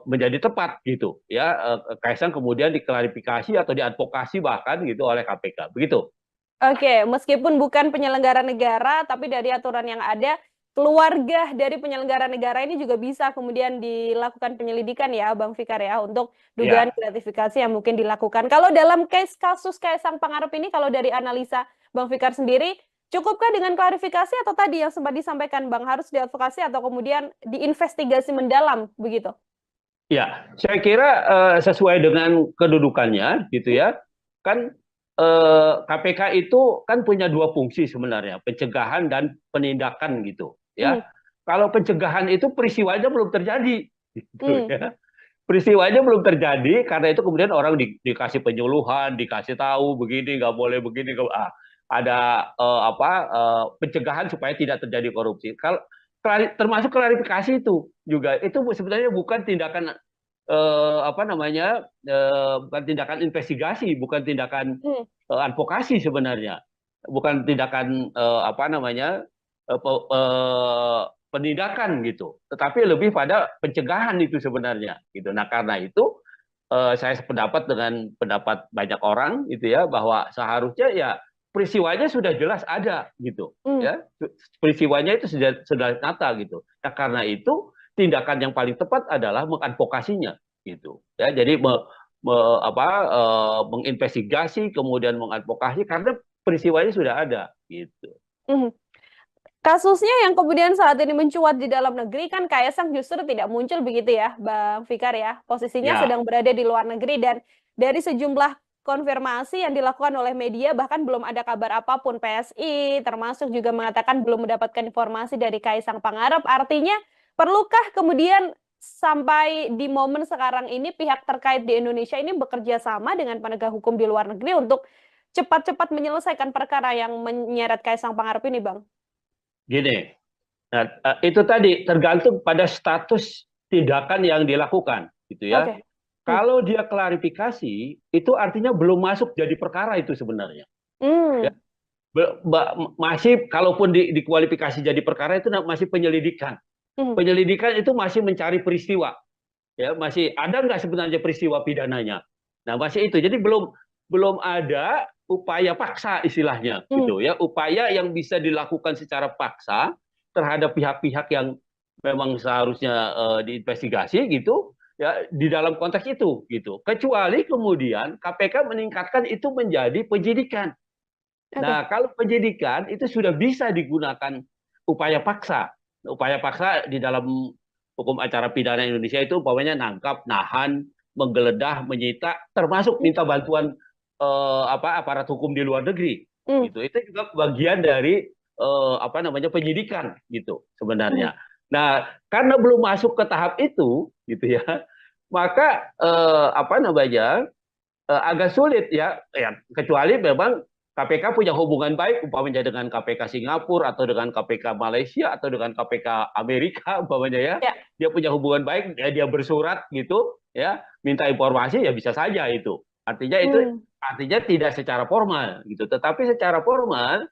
menjadi tepat gitu ya, Kaisang kemudian diklarifikasi atau diadvokasi bahkan gitu oleh KPK begitu. Oke, meskipun bukan penyelenggara negara, tapi dari aturan yang ada, keluarga dari penyelenggara negara ini juga bisa kemudian dilakukan penyelidikan ya, Bang Fikar ya, untuk dugaan Ya, gratifikasi yang mungkin dilakukan. Kalau dalam case kasus Kaisang Pangarep ini, kalau dari analisa Bang Fikar sendiri, cukupkah dengan klarifikasi atau tadi yang sempat disampaikan Bang, harus diadvokasi atau kemudian diinvestigasi mendalam begitu? ya, saya kira sesuai dengan kedudukannya gitu Hmm? ya. Kan KPK itu kan punya dua fungsi sebenarnya, pencegahan dan penindakan gitu Hmm. ya. Kalau pencegahan itu peristiwanya belum terjadi gitu Hmm. ya. Peristiwanya belum terjadi karena itu kemudian orang dikasih penyuluhan, dikasih tahu begini nggak boleh begini ada pencegahan supaya tidak terjadi korupsi. Kalau termasuk klarifikasi itu juga itu sebenarnya bukan tindakan apa namanya bukan tindakan investigasi, bukan tindakan Hmm. advokasi sebenarnya. bukan tindakan apa namanya penindakan gitu, tetapi lebih pada pencegahan itu sebenarnya gitu. Nah karena itu saya sependapat dengan pendapat banyak orang gitu ya, bahwa seharusnya ya peristiwanya sudah jelas ada gitu Hmm. ya, peristiwanya itu sudah nyata gitu. Nah karena itu tindakan yang paling tepat adalah mengadvokasinya gitu ya. Jadi menginvestigasi kemudian mengadvokasi karena peristiwanya sudah ada gitu. Hmm. Kasusnya yang kemudian saat ini mencuat di dalam negeri kan Kaisang justru tidak muncul begitu ya, Bang Fikar ya. Posisinya sedang Ya, berada di luar negeri dan dari sejumlah konfirmasi yang dilakukan oleh media bahkan belum ada kabar apapun PSI termasuk juga mengatakan belum mendapatkan informasi dari Kaisang Pangarep. Artinya perlukah kemudian sampai di momen sekarang ini pihak terkait di Indonesia ini bekerja sama dengan penegak hukum di luar negeri untuk cepat-cepat menyelesaikan perkara yang menyeret Kaisang Pangarep ini, Bang? gini. Nah, itu tadi tergantung pada status tindakan yang dilakukan, gitu ya. Oke. Hmm. Kalau dia klarifikasi, itu artinya belum masuk jadi perkara itu sebenarnya. Ya, Hmm. masih kalaupun dikualifikasi jadi perkara itu masih penyelidikan. Hmm. Penyelidikan itu masih mencari peristiwa, ya masih ada nggak sebenarnya peristiwa pidananya. Nah masih itu, jadi belum belum ada upaya paksa istilahnya, Hmm. gitu ya, upaya yang bisa dilakukan secara paksa terhadap pihak-pihak yang memang seharusnya diinvestigasi gitu ya, di dalam konteks itu gitu, kecuali kemudian KPK meningkatkan itu menjadi penyidikan. Oke. Nah kalau penyidikan itu sudah bisa digunakan upaya paksa. Upaya paksa di dalam hukum acara pidana Indonesia itu umpamanya nangkap, nahan, menggeledah, menyita, termasuk Hmm. minta bantuan aparat hukum di luar negeri. Hmm. Gitu. Itu juga bagian dari apa namanya penyidikan gitu Hmm. sebenarnya. Nah, karena belum masuk ke tahap itu gitu ya, maka apa namanya agak sulit ya, ya kecuali memang KPK punya hubungan baik umpamanya dengan KPK Singapura atau dengan KPK Malaysia atau dengan KPK Amerika umpamanya ya, Ya. dia punya hubungan baik ya, dia bersurat gitu ya, minta informasi ya bisa saja itu Hmm. artinya tidak secara formal gitu, tetapi secara formal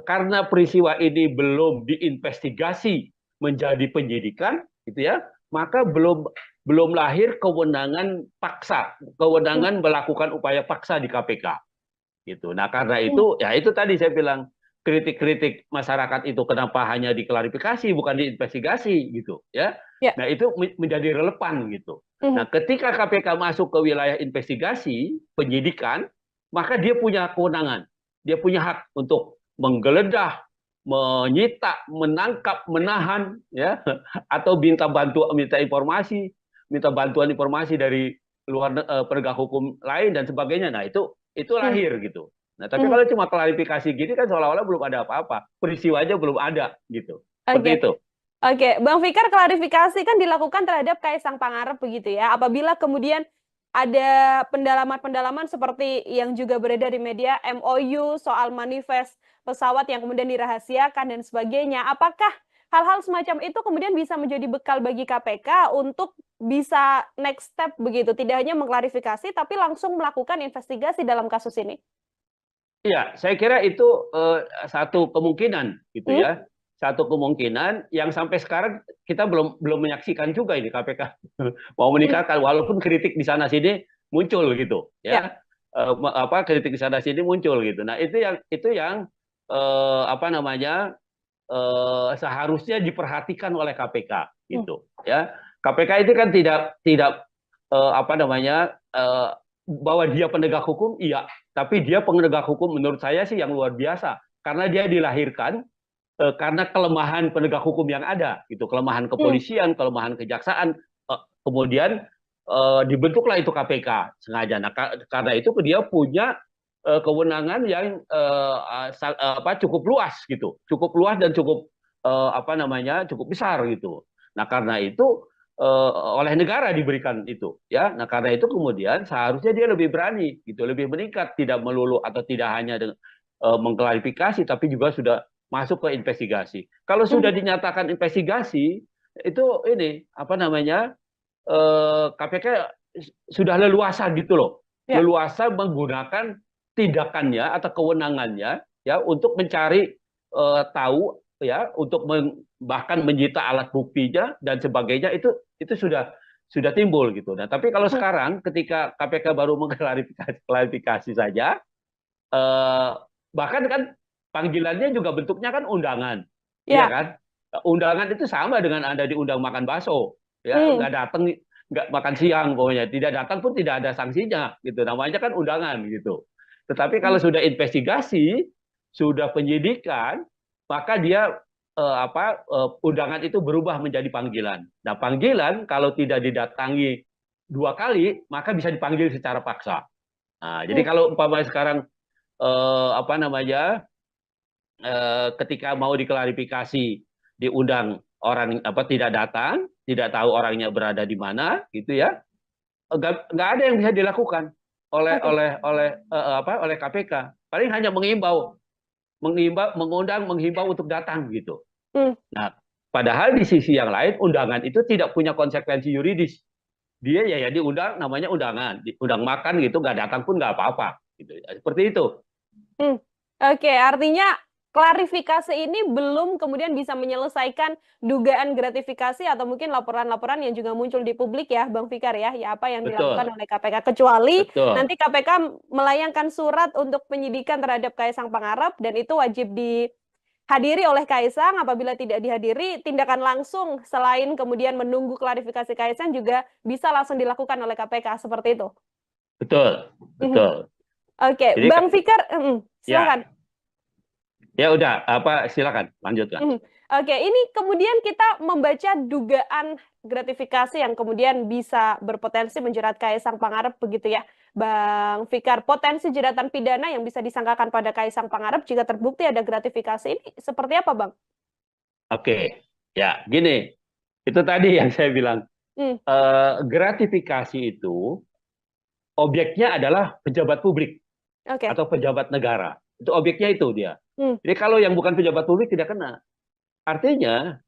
karena peristiwa ini belum diinvestigasi menjadi penyidikan gitu ya, maka belum belum lahir kewenangan paksa, Hmm. kewenangan melakukan upaya paksa di KPK gitu. Nah, karena Hmm. itu ya itu tadi saya bilang, kritik-kritik masyarakat itu kenapa hanya diklarifikasi bukan diinvestigasi gitu ya. Ya. Nah, itu menjadi relevan gitu. Hmm. Nah, ketika KPK masuk ke wilayah investigasi, penyidikan, maka dia punya kewenangan. Dia punya hak untuk menggeledah, menyita, menangkap, menahan ya, atau minta bantuan informasi dari penegak hukum lain dan sebagainya. Nah, itu Hmm. lahir gitu. Nah, tapi Hmm. kalau cuma klarifikasi gini kan seolah-olah belum ada apa-apa. Peristiwanya belum ada gitu. Seperti Oke. itu. Oke, Bang Fikar, klarifikasi kan dilakukan terhadap Kaisang Pangarep begitu ya. Apabila kemudian ada pendalaman-pendalaman seperti yang juga beredar di media, MOU soal manifest pesawat yang kemudian dirahasiakan dan sebagainya. Apakah hal-hal semacam itu kemudian bisa menjadi bekal bagi KPK untuk bisa next step begitu, tidak hanya mengklarifikasi tapi langsung melakukan investigasi dalam kasus ini? Iya, saya kira itu satu kemungkinan gitu Hmm? ya. Satu kemungkinan yang sampai sekarang kita belum belum menyaksikan juga ini KPK mau Hmm. meningkatkan, walaupun kritik di sana sini muncul gitu Ya. ya. Apa kritik di sana sini muncul gitu. Nah, itu yang apa namanya seharusnya diperhatikan oleh KPK Hmm. gitu ya. KPK itu kan tidak tidak apa namanya bahwa dia penegak hukum, iya, tapi dia penegak hukum menurut saya sih yang luar biasa karena dia dilahirkan karena kelemahan penegak hukum yang ada gitu, kelemahan Hmm. kepolisian, kelemahan kejaksaan, kemudian dibentuklah itu KPK sengaja. Nah, karena itu dia punya kewenangan yang apa cukup luas gitu, cukup luas dan cukup apa namanya cukup besar gitu. Nah karena itu oleh negara diberikan itu ya. Nah karena itu kemudian seharusnya dia lebih berani gitu, lebih meningkat, tidak melulu atau tidak hanya dengan mengklarifikasi, tapi juga sudah masuk ke investigasi. Kalau Hmm. sudah dinyatakan investigasi itu ini apa namanya KPK sudah leluasa gitu loh, Ya. leluasa menggunakan tindakannya atau kewenangannya ya untuk mencari tahu ya untuk bahkan menyita alat buktinya dan sebagainya itu sudah timbul gitu. Nah, tapi kalau Hmm. sekarang ketika KPK baru mengklarifikasi saja, eh, bahkan kan panggilannya juga bentuknya kan undangan, iya Ya. kan? Undangan itu sama dengan Anda diundang makan bakso, ya Hmm. nggak datang, nggak makan siang pokoknya, tidak datang pun tidak ada sanksinya, gitu. Namanya kan undangan gitu. Tetapi kalau Hmm. sudah investigasi, sudah penyidikan, maka dia undangan itu berubah menjadi panggilan. Nah, panggilan kalau tidak didatangi 2 kali, maka bisa dipanggil secara paksa. Nah, jadi Hmm. kalau umpamanya sekarang apa namanya ketika mau diklarifikasi diundang orang apa tidak datang, tidak tahu orangnya berada di mana, gitu ya, nggak ada yang bisa dilakukan oleh Oke. oleh KPK. Paling hanya menghimbau untuk datang gitu. Hmm. Nah, padahal di sisi yang lain undangan itu tidak punya konsekuensi yuridis. Dia ya diundang, namanya undangan, diundang makan gitu, nggak datang pun nggak apa-apa gitu. Seperti itu. Hmm. Oke, artinya klarifikasi ini belum kemudian bisa menyelesaikan dugaan gratifikasi atau mungkin laporan-laporan yang juga muncul di publik ya, Bang Fikar ya, ya apa yang dilakukan Betul, oleh KPK kecuali betul. nanti KPK melayangkan surat untuk penyidikan terhadap Kaisang Pangarep dan itu wajib dihadiri oleh Kaisang. Apabila tidak dihadiri, tindakan langsung selain kemudian menunggu klarifikasi Kaisang juga bisa langsung dilakukan oleh KPK seperti itu. Betul, Mhm. betul. Oke, Jadi Bang Fikar, ya, silakan. ya udah apa silakan lanjutkan. Mhm. Oke, ini kemudian kita membaca dugaan gratifikasi yang kemudian bisa berpotensi menjerat Kaisang Pangarep begitu ya, Bang Fikar. Potensi jeratan pidana yang bisa disangkakan pada Kaisang Pangarep jika terbukti ada gratifikasi ini seperti apa, Bang? Oke, ya gini, itu tadi yang saya bilang Hmm. gratifikasi itu objeknya adalah pejabat publik Oke. atau pejabat negara. Itu objeknya itu dia. Hmm. Jadi kalau yang bukan pejabat publik tidak kena. Artinya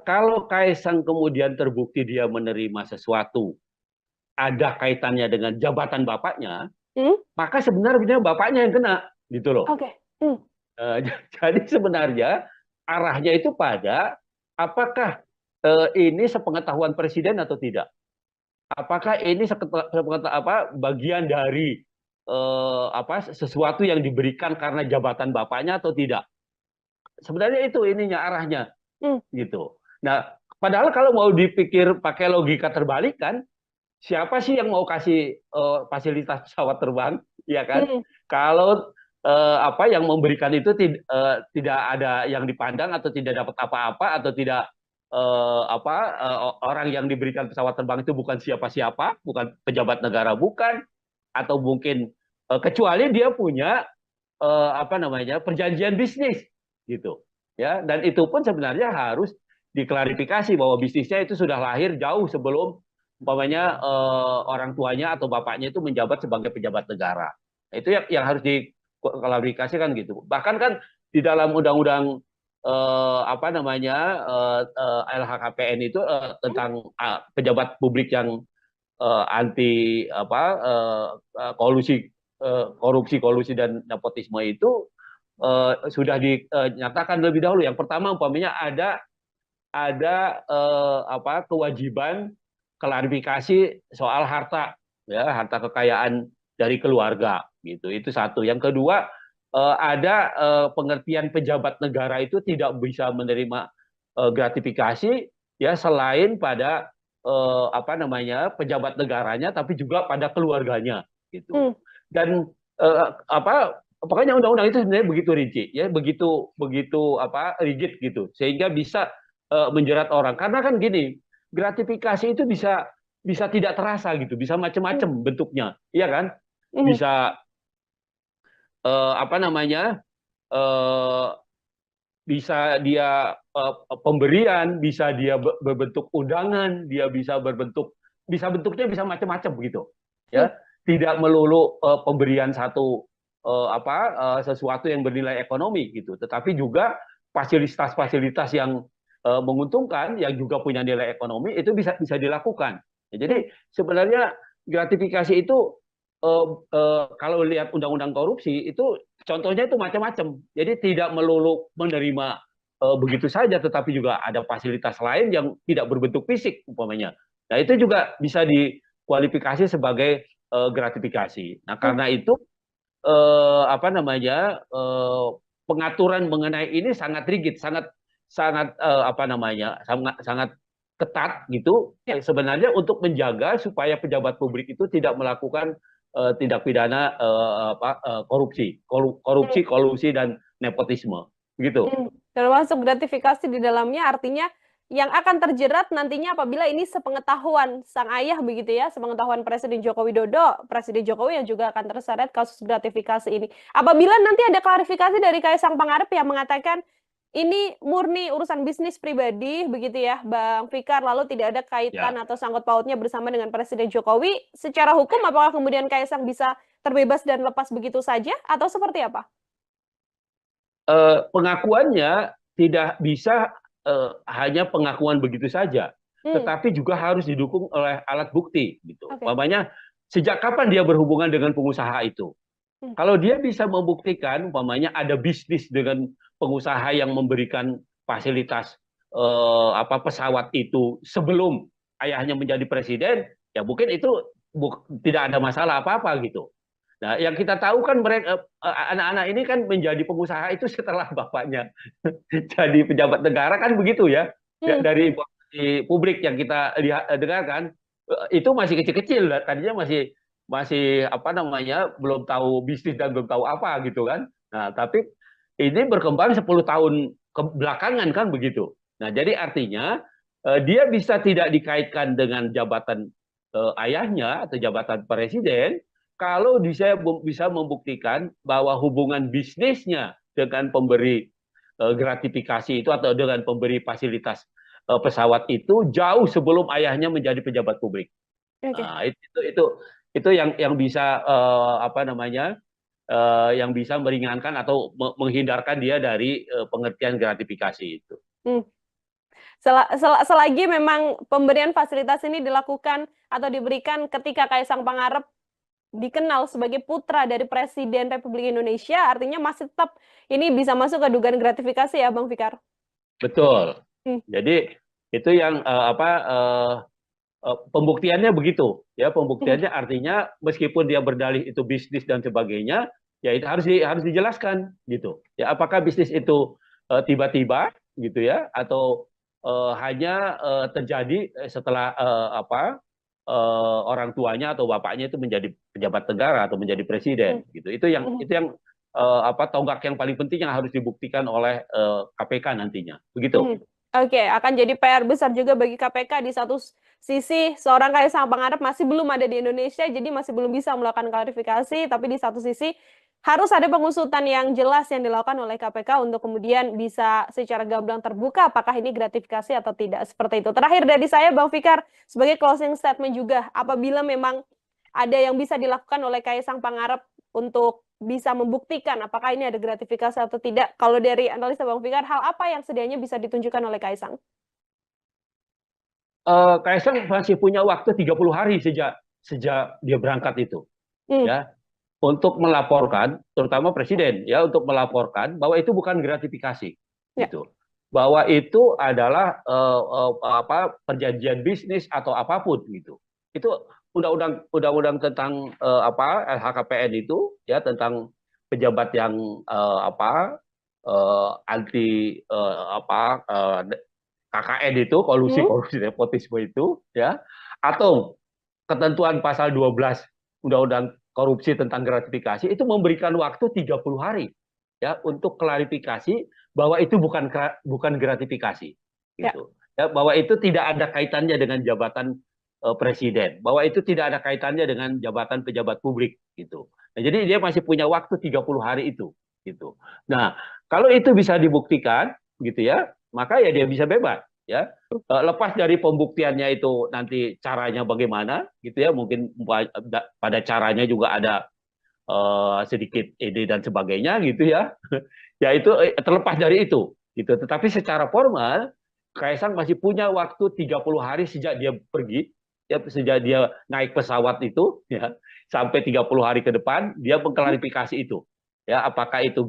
kalau Kaisang kemudian terbukti dia menerima sesuatu ada kaitannya dengan jabatan bapaknya, Hmm. maka sebenarnya bapaknya yang kena, gitu loh. Oke. Hmm. Eh, jadi sebenarnya arahnya itu pada apakah ini sepengetahuan presiden atau tidak? Apakah ini bagian dari sesuatu yang diberikan karena jabatan bapaknya atau tidak? Sebenarnya itu ininya arahnya Hmm. gitu. Nah, padahal kalau mau dipikir pakai logika terbalik kan, siapa sih yang mau kasih fasilitas pesawat terbang, ya kan? Hmm. Kalau yang memberikan itu tidak ada yang dipandang atau tidak dapat apa-apa atau tidak orang yang diberikan pesawat terbang itu bukan siapa-siapa, bukan pejabat negara, bukan, atau mungkin kecuali dia punya perjanjian bisnis gitu, ya. Dan itu pun sebenarnya harus diklarifikasi bahwa bisnisnya itu sudah lahir jauh sebelum umpamanya orang tuanya atau bapaknya itu menjabat sebagai pejabat negara. Nah, itu yang harus diklarifikasikan gitu. Bahkan kan di dalam undang-undang LHKPN itu Hmm. tentang pejabat publik yang anti kolusi korupsi dan nepotisme itu sudah dinyatakan lebih dahulu. Yang pertama umpamanya ada kewajiban klarifikasi soal harta, ya, harta kekayaan dari keluarga gitu. Itu satu. Yang kedua ada pengertian pejabat negara itu tidak bisa menerima gratifikasi ya selain pada pejabat negaranya tapi juga pada keluarganya gitu. Hmm. Dan pokoknya undang-undang itu sebenarnya begitu rinci ya, begitu begitu rigid gitu sehingga bisa menjerat orang. Karena kan gini, gratifikasi itu bisa bisa tidak terasa gitu, bisa Hmm. macam-macam bentuknya, iya kan? Hmm. Bisa eh, apa namanya eh, bisa dia pemberian, bisa dia berbentuk undangan, dia bisa bentuknya bisa macam-macam begitu, Hmm. ya. Tidak melulu pemberian satu sesuatu yang bernilai ekonomi gitu, tetapi juga fasilitas-fasilitas yang menguntungkan, yang juga punya nilai ekonomi itu bisa bisa dilakukan. Ya, Hmm. jadi sebenarnya gratifikasi itu kalau lihat undang-undang korupsi itu contohnya itu macam-macam. Jadi tidak melulu menerima begitu saja, tetapi juga ada fasilitas lain yang tidak berbentuk fisik umpamanya. Nah itu juga bisa dikualifikasi sebagai gratifikasi. Nah karena itu apa namanya pengaturan mengenai ini sangat rigid, sangat sangat apa namanya sangat sangat ketat gitu Ya. sebenarnya untuk menjaga supaya pejabat publik itu tidak melakukan tindak pidana korupsi, korupsi, kolusi dan nepotisme gitu. Termasuk gratifikasi di dalamnya artinya yang akan terjerat nantinya apabila ini sepengetahuan sang ayah begitu ya, sepengetahuan Presiden Joko Widodo, Presiden Jokowi yang juga akan terseret kasus gratifikasi ini. Apabila nanti ada klarifikasi dari Kaisang Pangarep yang mengatakan ini murni urusan bisnis pribadi begitu ya, Bang Fikar, lalu tidak ada kaitan Ya. atau sangkut pautnya bersama dengan Presiden Jokowi, secara hukum apakah kemudian Kaisang bisa terbebas dan lepas begitu saja atau seperti apa? Pengakuannya tidak bisa hanya pengakuan begitu saja, Hmm, tetapi juga harus didukung oleh alat bukti gitu. oke. Umpamanya sejak kapan dia berhubungan dengan pengusaha itu? Hmm, Kalau dia bisa membuktikan, umpamanya ada bisnis dengan pengusaha yang memberikan fasilitas pesawat itu sebelum ayahnya menjadi presiden, ya mungkin itu tidak ada masalah apa-apa gitu. Nah, yang kita tahu kan mereka anak-anak ini kan menjadi pengusaha itu setelah bapaknya jadi pejabat negara kan begitu ya. Ya, hmm, dari informasi publik yang kita lihat dengarkan itu masih kecil-kecil, tadinya masih masih apa namanya belum tahu bisnis dan belum tahu apa gitu kan. Nah, tapi ini berkembang 10 tahun ke belakangan kan begitu. Nah, jadi artinya dia bisa tidak dikaitkan dengan jabatan ayahnya atau jabatan presiden kalau bisa membuktikan bahwa hubungan bisnisnya dengan pemberi gratifikasi itu atau dengan pemberi fasilitas pesawat itu jauh sebelum ayahnya menjadi pejabat publik. oke. Nah, itu yang bisa apa namanya yang bisa meringankan atau menghindarkan dia dari pengertian gratifikasi itu. Hmm. Selagi memang pemberian fasilitas ini dilakukan atau diberikan ketika Kaisang Pangarep dikenal sebagai putra dari Presiden Republik Indonesia, artinya masih tetap ini bisa masuk ke dugaan gratifikasi ya, Bang Fikar? Betul. Hmm, Jadi itu yang pembuktiannya begitu ya, hmm, pembuktiannya artinya meskipun dia berdalih itu bisnis dan sebagainya ya itu harus dijelaskan gitu ya, apakah bisnis itu tiba-tiba gitu ya atau hanya terjadi setelah orang tuanya atau bapaknya itu menjadi pejabat negara atau menjadi hmm, presiden gitu. hmm, Itu yang tonggak yang paling penting yang harus dibuktikan oleh KPK nantinya begitu. hmm. Oke, akan jadi PR besar juga bagi KPK. Di satu sisi, seorang Kaisang Pangarep masih belum ada di Indonesia, jadi masih belum bisa melakukan klarifikasi. Tapi di satu sisi, harus ada pengusutan yang jelas yang dilakukan oleh KPK untuk kemudian bisa secara gamblang terbuka apakah ini gratifikasi atau tidak. Seperti itu. Terakhir dari saya, Bang Fikar, sebagai closing statement juga, apabila memang ada yang bisa dilakukan oleh Kaisang Pangarep untuk bisa membuktikan apakah ini ada gratifikasi atau tidak. Kalau dari analisa Bang Fikar, hal apa yang sedianya bisa ditunjukkan oleh Kaisang? Kaisang masih punya waktu 30 hari sejak sejak dia berangkat itu Hmm, ya untuk melaporkan terutama presiden ya untuk melaporkan bahwa itu bukan gratifikasi ya. gitu. Bahwa itu adalah perjanjian bisnis atau apapun gitu. Itu undang-undang tentang LHKPN itu ya tentang pejabat yang anti KKN itu kolusi Hmm, korupsi nepotisme itu ya atau ketentuan pasal 12 Undang-Undang korupsi tentang gratifikasi itu memberikan waktu 30 hari ya untuk klarifikasi bahwa itu bukan gratifikasi ya. gitu. Ya, bahwa itu tidak ada kaitannya dengan jabatan presiden, bahwa itu tidak ada kaitannya dengan jabatan pejabat publik gitu. Nah, jadi dia masih punya waktu 30 hari itu gitu. Nah, kalau itu bisa dibuktikan gitu ya, maka ya dia bisa bebas ya. Lepas dari pembuktiannya itu nanti caranya bagaimana gitu ya, mungkin pada caranya juga ada sedikit ide dan sebagainya gitu ya. Ya itu terlepas dari itu gitu. Tetapi secara formal Kaisang masih punya waktu 30 hari sejak dia pergi ya sejak dia naik pesawat itu ya sampai 30 hari ke depan dia mengklarifikasi itu. Ya, apakah itu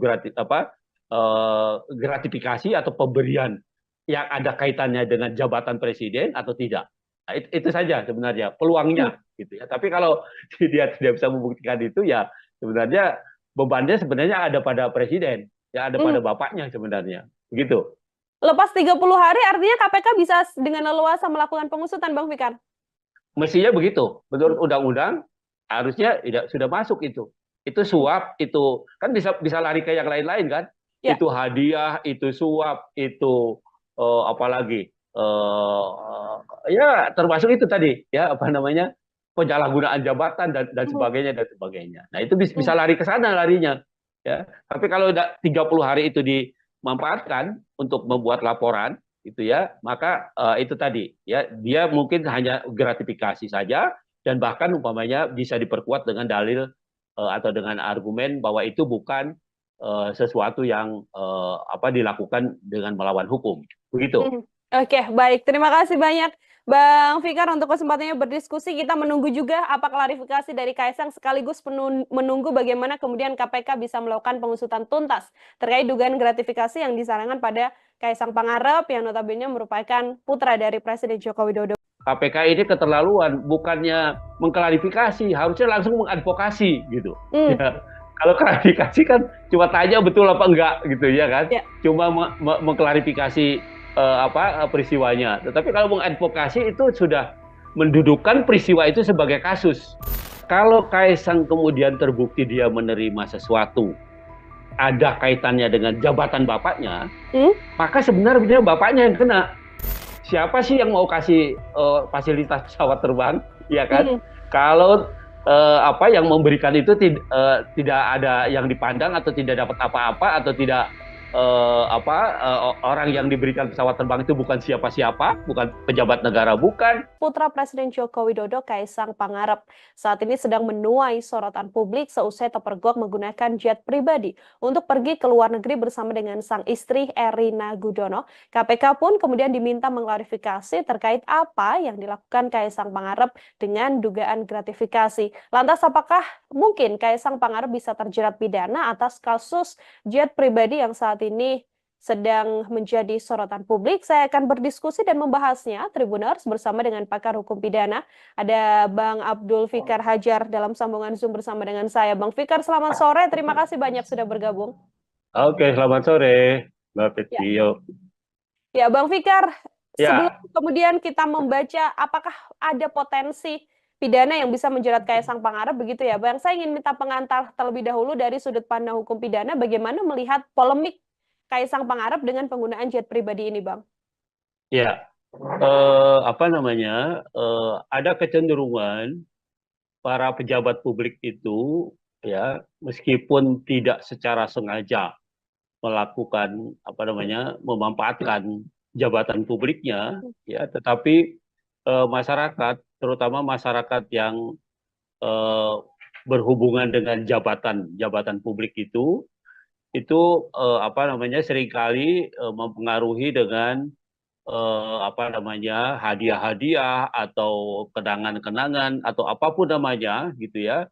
gratifikasi atau pemberian yang ada kaitannya dengan jabatan presiden atau tidak. Nah, itu saja sebenarnya Hmm. peluangnya gitu ya. Tapi kalau dia tidak bisa membuktikan itu ya sebenarnya bebannya sebenarnya ada pada presiden, ya ada Hmm. pada bapaknya sebenarnya. Begitu. Lepas 30 hari artinya KPK bisa dengan leluasa melakukan pengusutan, Bang Fikar? Mestinya begitu. Hmm. Menurut undang-undang harusnya tidak sudah masuk itu. Itu suap, itu kan bisa bisa lari ke yang lain-lain kan? Ya. Itu hadiah, itu suap, itu apalagi ya termasuk itu tadi ya apa namanya penyalahgunaan jabatan dan Hmm. sebagainya dan sebagainya. Nah itu bisa, Hmm. bisa lari ke sana larinya ya. Tapi kalau 30 hari itu dimanfaatkan untuk membuat laporan itu ya, maka itu tadi ya dia mungkin hanya gratifikasi saja dan bahkan umpamanya bisa diperkuat dengan dalil atau dengan argumen bahwa itu bukan sesuatu yang apa dilakukan dengan melawan hukum. Begitu. Hmm. Oke, baik. Terima kasih banyak Bang Fikar untuk kesempatannya berdiskusi. Kita menunggu juga apa klarifikasi dari Kaisang sekaligus menunggu bagaimana kemudian KPK bisa melakukan pengusutan tuntas terkait dugaan gratifikasi yang disarankan pada Kaisang Pangarep yang notabene merupakan putra dari Presiden Joko Widodo. KPK ini keterlaluan, bukannya mengklarifikasi, harusnya langsung mengadvokasi gitu. Hmm. Ya, kalau klarifikasi kan cuma tanya betul apa enggak gitu ya kan, Ya. cuma mengklarifikasi peristiwanya. Tetapi kalau mengadvokasi itu sudah mendudukan peristiwa itu sebagai kasus. Kalau Kaisang kemudian terbukti dia menerima sesuatu ada kaitannya dengan jabatan bapaknya, Hmm? maka sebenarnya bapaknya yang kena. Siapa sih yang mau kasih fasilitas pesawat terbang, ya kan? Hmm. Kalau apa yang memberikan itu tidak ada yang dipandang atau tidak dapat apa-apa atau tidak orang yang diberikan pesawat terbang itu bukan siapa-siapa, bukan pejabat negara, bukan. Putra Presiden Joko Widodo Kaisang Pangarep saat ini sedang menuai sorotan publik seusai terpergok menggunakan jet pribadi untuk pergi ke luar negeri bersama dengan sang istri Erina Gudono. KPK pun kemudian diminta mengklarifikasi terkait apa yang dilakukan Kaisang Pangarep dengan dugaan gratifikasi. Lantas apakah mungkin Kaisang Pangarep bisa terjerat pidana atas kasus jet pribadi yang saat ini sedang menjadi sorotan publik? Saya akan berdiskusi dan membahasnya, Tribuners, bersama dengan pakar hukum pidana. Ada Bang Abdul Fikar Hajar dalam sambungan Zoom bersama dengan saya. Bang Fikar, selamat sore. Terima kasih banyak sudah bergabung. Oke, selamat sore, Mbak Ya, Petio. ya Bang Fikar, sebelum Ya, kemudian kita membaca apakah ada potensi pidana yang bisa menjerat Kaisang Pangarep begitu ya, Bang. Saya ingin minta pengantar terlebih dahulu dari sudut pandang hukum pidana, bagaimana melihat polemik Kaisang Pangarep dengan penggunaan jet pribadi ini, Bang? ya. Apa namanya? Ada kecenderungan para pejabat publik itu ya meskipun tidak secara sengaja melakukan apa namanya memanfaatkan jabatan publiknya ya tetapi masyarakat terutama masyarakat yang eh, berhubungan dengan jabatan publik itu apa namanya seringkali mempengaruhi dengan apa namanya hadiah-hadiah atau kenangan-kenangan atau apapun namanya gitu ya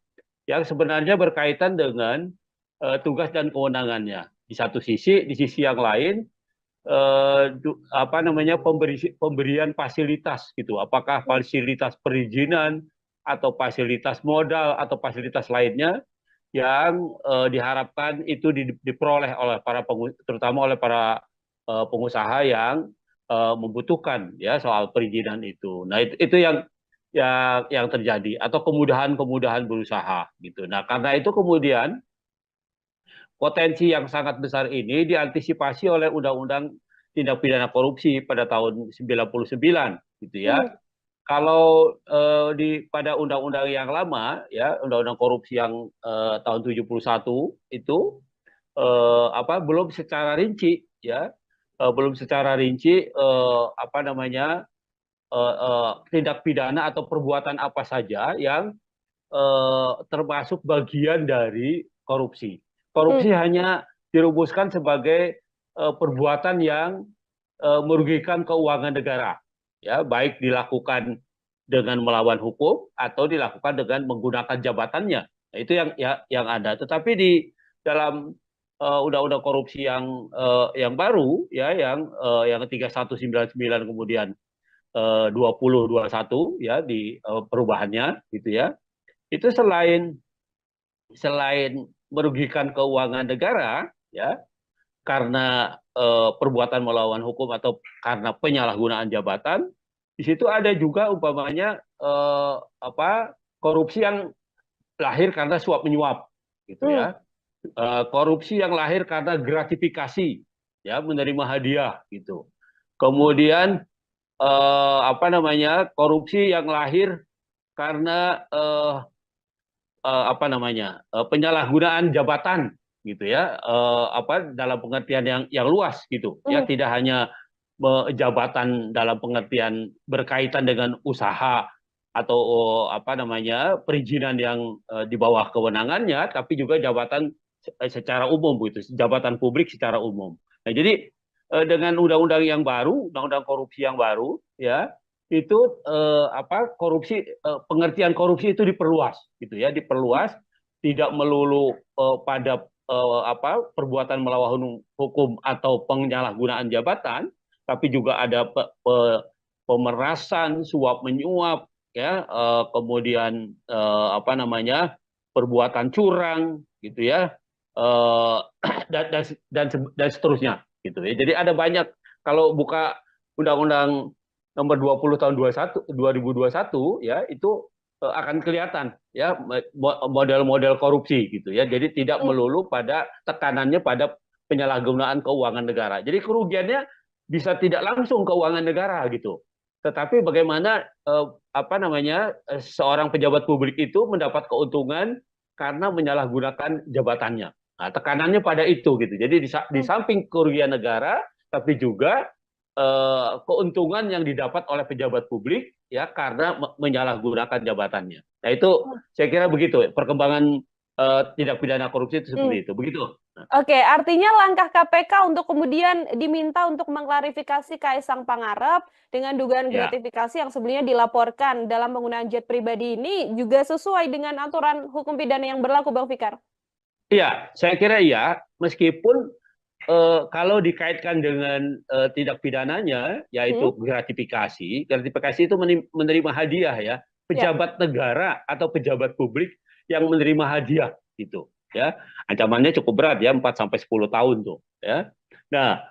yang sebenarnya berkaitan dengan tugas dan kewenangannya. Di sisi yang lain apa namanya pemberian fasilitas gitu. Apakah fasilitas perizinan atau fasilitas modal atau fasilitas lainnya yang diharapkan itu diperoleh oleh terutama oleh para pengusaha yang membutuhkan ya soal perizinan itu. Nah itu yang terjadi atau kemudahan-kemudahan berusaha gitu. Nah karena itu kemudian potensi yang sangat besar ini diantisipasi oleh Undang-Undang Tindak Pidana Korupsi pada tahun 99 gitu ya. Hmm. Kalau pada undang-undang yang lama ya, undang-undang korupsi yang tahun 71 itu apa belum secara rinci ya, belum secara rinci apa namanya tindak pidana atau perbuatan apa saja yang termasuk bagian dari korupsi. Hmm. Korupsi hanya dirumuskan sebagai perbuatan yang merugikan keuangan negara, ya baik dilakukan dengan melawan hukum atau dilakukan dengan menggunakan jabatannya. Nah, itu yang ada. Tetapi di dalam undang-undang korupsi yang baru ya yang 3199 kemudian 2021 ya di perubahannya gitu ya. Itu selain merugikan keuangan negara ya karena perbuatan melawan hukum atau karena penyalahgunaan jabatan, di situ ada juga umpamanya korupsi yang lahir karena suap menyuap gitu Hmm. ya. Korupsi yang lahir karena gratifikasi ya menerima hadiah gitu. Kemudian korupsi yang lahir karena penyalahgunaan jabatan gitu ya dalam pengertian yang luas gitu ya Hmm. tidak hanya jabatan dalam pengertian berkaitan dengan usaha atau perizinan yang di bawah kewenangannya tapi juga jabatan secara umum gitu jabatan publik secara umum. Nah jadi dengan undang-undang yang baru undang-undang korupsi yang baru ya itu pengertian korupsi itu diperluas gitu ya diperluas tidak melulu pada perbuatan melawan hukum atau penyalahgunaan jabatan tapi juga ada pemerasan suap menyuap ya kemudian perbuatan curang gitu ya eh, dan seterusnya gitu ya jadi ada banyak kalau buka undang-undang nomor 20 tahun 2021 ya itu akan kelihatan ya model-model korupsi gitu ya. Jadi tidak Hmm. melulu pada tekanannya pada penyalahgunaan keuangan negara. Jadi kerugiannya bisa tidak langsung keuangan negara gitu. Tetapi bagaimana seorang pejabat publik itu mendapat keuntungan karena menyalahgunakan jabatannya. Nah, tekanannya pada itu gitu. Jadi di Hmm. samping kerugian negara tapi juga keuntungan yang didapat oleh pejabat publik ya karena menyalahgunakan jabatannya. Nah itu saya kira begitu perkembangan tindak pidana korupsi itu Hmm. seperti itu. Begitu. Oke, artinya langkah KPK untuk kemudian diminta untuk mengklarifikasi Kaisang Pangarep dengan dugaan Ya, gratifikasi yang sebelumnya dilaporkan dalam penggunaan jet pribadi ini juga sesuai dengan aturan hukum pidana yang berlaku, Bang Fikar. iya, saya kira iya. Meskipun kalau dikaitkan dengan tindak pidananya, Hmm? yaitu gratifikasi, gratifikasi itu menerima hadiah ya, Ya. pejabat negara atau pejabat publik yang menerima hadiah gitu, ya, ancamannya cukup berat ya, 4 sampai 10 tahun tuh, ya. Nah,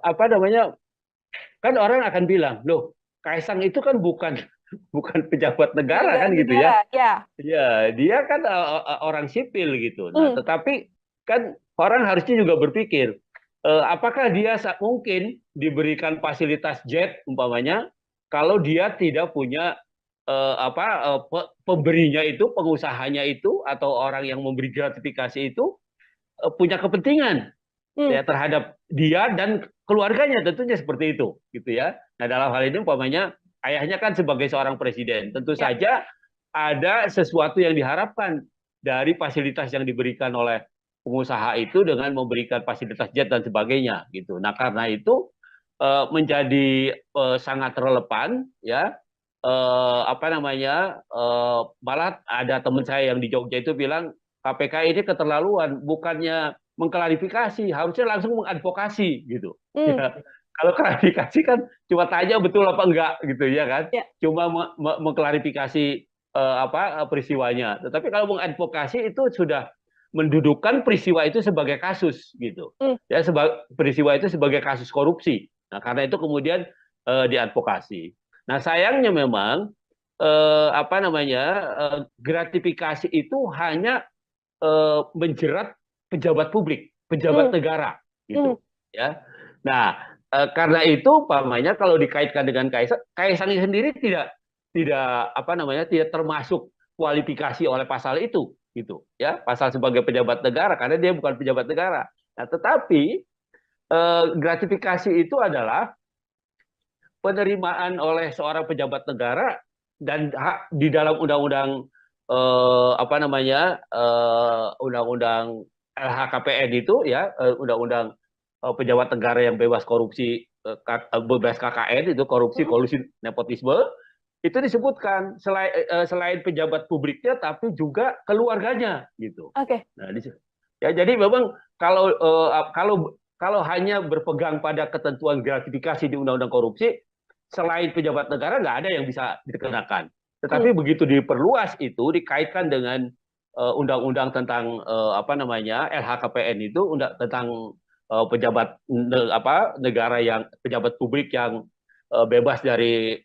apa namanya, kan orang akan bilang, loh, Kaisang itu kan bukan bukan pejabat negara Pejabat kan gitu ya, negara, ya. ya, dia kan orang sipil gitu. Nah, Hmm. tetapi kan orang harusnya juga berpikir, apakah dia mungkin diberikan fasilitas jet umpamanya kalau dia tidak punya pemberinya itu, pengusahanya itu atau orang yang memberi gratifikasi itu punya kepentingan Hmm. ya terhadap dia dan keluarganya tentunya seperti itu gitu ya. Nah, dalam hal ini umpamanya ayahnya kan sebagai seorang presiden, tentu Ya. saja ada sesuatu yang diharapkan dari fasilitas yang diberikan oleh pengusaha itu dengan memberikan fasilitas jet dan sebagainya gitu. Nah, karena itu menjadi sangat relevan ya malah ada teman saya yang di Jogja itu bilang KPK ini keterlaluan, bukannya mengklarifikasi, harusnya langsung mengadvokasi gitu. Hmm. Ya, kalau klarifikasi kan cuma tanya betul apa enggak gitu ya kan, Ya. cuma mengklarifikasi peristiwanya. Tetapi kalau mengadvokasi itu sudah mendudukkan peristiwa itu sebagai kasus gitu, Hmm. ya peristiwa itu sebagai kasus korupsi. Nah karena itu kemudian diadvokasi. Nah sayangnya memang gratifikasi itu hanya menjerat pejabat publik, pejabat Hmm. negara Hmm. gitu ya. Nah, karena itu umpamanya kalau dikaitkan dengan Kaisang, Kaisang sendiri tidak termasuk kualifikasi oleh pasal itu gitu ya, pasal sebagai pejabat negara karena dia bukan pejabat negara. Nah, tetapi gratifikasi itu adalah penerimaan oleh seorang pejabat negara dan hak di dalam undang-undang undang-undang LHKPN itu ya undang-undang pejabat negara yang bebas korupsi bebas KKN itu korupsi Hmm. kolusi nepotisme itu disebutkan selain pejabat publiknya, tapi juga keluarganya gitu. Oke. Nah, ya jadi memang kalau hanya berpegang pada ketentuan gratifikasi di Undang-Undang Korupsi, selain pejabat negara nggak ada yang bisa dikenakan. Hmm. Tetapi begitu diperluas itu dikaitkan dengan undang-undang tentang apa namanya LHKPN itu tentang pejabat negara yang pejabat publik yang bebas dari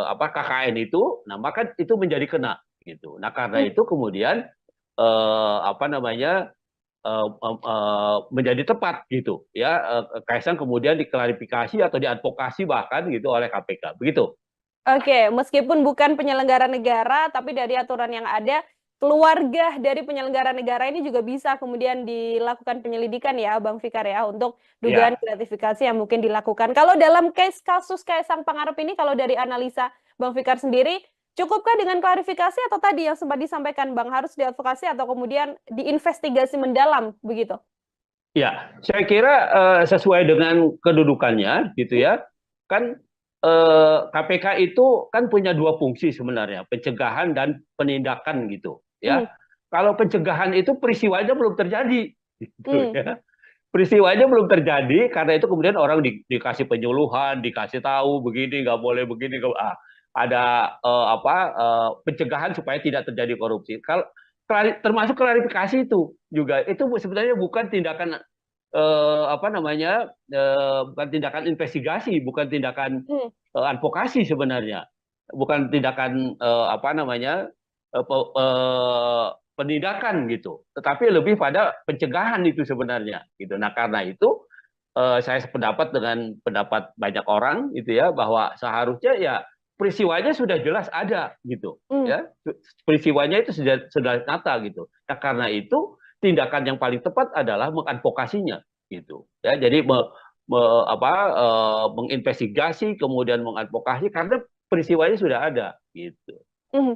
apa KKN itu, nah maka itu menjadi kena gitu. Nah karena Hmm. itu kemudian apa namanya menjadi tepat gitu ya, Kaisang kemudian diklarifikasi atau diadvokasi bahkan gitu oleh KPK begitu. Oke, meskipun bukan penyelenggara negara, tapi dari aturan yang ada, keluarga dari penyelenggara negara ini juga bisa kemudian dilakukan penyelidikan ya, Bang Fikar ya, untuk dugaan Ya, gratifikasi yang mungkin dilakukan. Kalau dalam kasus Kaisang Pangarep ini, kalau dari analisa Bang Fikar sendiri, cukupkah dengan klarifikasi atau tadi yang sempat disampaikan Bang, harus diadvokasi atau kemudian diinvestigasi mendalam begitu? ya, saya kira sesuai dengan kedudukannya gitu Hmm. ya. Kan KPK itu kan punya dua fungsi sebenarnya, pencegahan dan penindakan gitu Hmm. ya. Kalau pencegahan itu peristiwanya belum terjadi gitu Hmm. ya. Peristiwanya belum terjadi, karena itu kemudian orang dikasih penyuluhan, dikasih tahu begini nggak boleh begini, ada pencegahan supaya tidak terjadi korupsi. Kalau termasuk klarifikasi itu juga itu sebenarnya bukan tindakan apa namanya bukan tindakan investigasi, bukan tindakan Hmm. advokasi sebenarnya, bukan tindakan apa namanya penindakan gitu, tetapi lebih pada pencegahan itu sebenarnya gitu. Nah karena itu saya sependapat dengan pendapat banyak orang gitu ya, bahwa seharusnya ya peristiwanya sudah jelas ada gitu Hmm. ya, peristiwanya itu sudah nyata gitu. Nah karena itu tindakan yang paling tepat adalah mengadvokasinya gitu ya. Jadi menginvestigasi kemudian mengadvokasi karena peristiwanya sudah ada gitu. Hmm.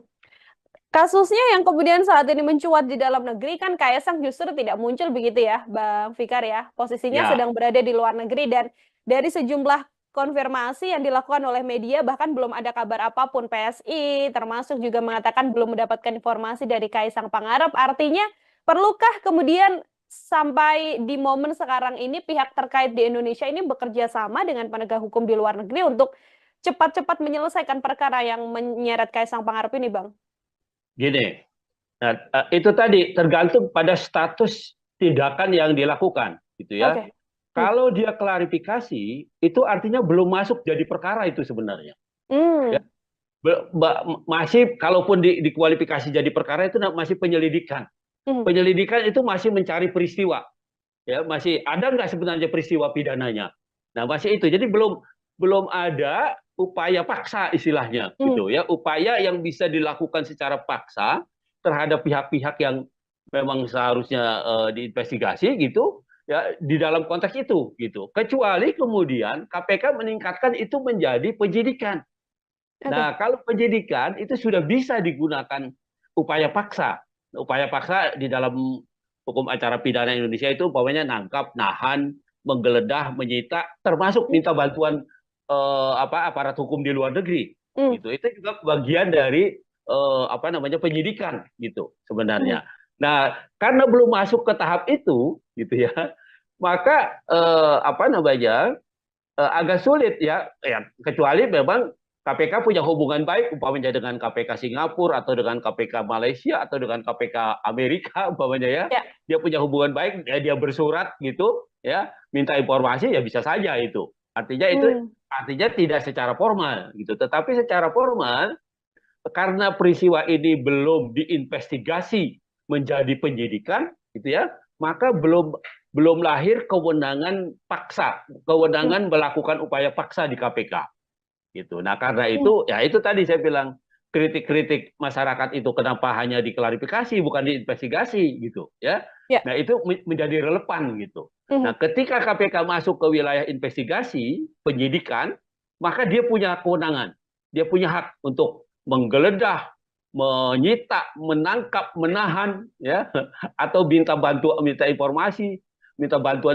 Kasusnya yang kemudian saat ini mencuat di dalam negeri kan Kaisang justru tidak muncul begitu ya, Bang Fikar ya. Posisinya Ya, sedang berada di luar negeri dan dari sejumlah konfirmasi yang dilakukan oleh media bahkan belum ada kabar apapun. PSI termasuk juga mengatakan belum mendapatkan informasi dari Kaisang Pangarep. Artinya perlukah kemudian sampai di momen sekarang ini pihak terkait di Indonesia ini bekerja sama dengan penegak hukum di luar negeri untuk cepat-cepat menyelesaikan perkara yang menyeret Kaisang Pangarep ini, Bang? gini. Nah, itu tadi tergantung pada status tindakan yang dilakukan, gitu ya. Oke. Hmm. Kalau dia klarifikasi, itu artinya belum masuk jadi perkara itu sebenarnya. Ya, Hmm. masih kalaupun dikualifikasi jadi perkara itu masih penyelidikan. Hmm. Penyelidikan itu masih mencari peristiwa, ya masih ada nggak sebenarnya peristiwa pidananya. Nah masih itu, jadi belum belum ada upaya paksa istilahnya, Hmm. gitu ya, upaya yang bisa dilakukan secara paksa terhadap pihak-pihak yang memang seharusnya diinvestigasi gitu ya, di dalam konteks itu gitu. Kecuali kemudian KPK meningkatkan itu menjadi penyidikan. Oke. Nah, kalau penyidikan itu sudah bisa digunakan upaya paksa. Upaya paksa di dalam hukum acara pidana Indonesia itu umpamanya nangkap, nahan, menggeledah, menyita, termasuk Hmm. minta bantuan aparat hukum di luar negeri. Hmm. Gitu. Itu juga bagian dari apa namanya penyidikan gitu Hmm. sebenarnya. Nah, karena belum masuk ke tahap itu gitu ya, maka apa namanya agak sulit ya, kecuali memang KPK punya hubungan baik umpamanya dengan KPK Singapura atau dengan KPK Malaysia atau dengan KPK Amerika umpamanya ya, Ya. dia punya hubungan baik, ya, dia bersurat gitu ya, minta informasi ya bisa saja itu. Hmm. Artinya tidak secara formal gitu, tetapi secara formal karena peristiwa ini belum diinvestigasi menjadi penyidikan gitu ya, maka belum lahir kewenangan paksa, Hmm. kewenangan melakukan upaya paksa di KPK gitu. Nah, karena Hmm. itu ya itu tadi saya bilang, kritik-kritik masyarakat itu kenapa hanya diklarifikasi bukan diinvestigasi gitu ya. Ya. Nah, itu menjadi relevan gitu. Hmm. Nah, ketika KPK masuk ke wilayah investigasi, penyidikan, maka dia punya kewenangan. Dia punya hak untuk menggeledah, menyita, menangkap, menahan ya, atau minta bantuan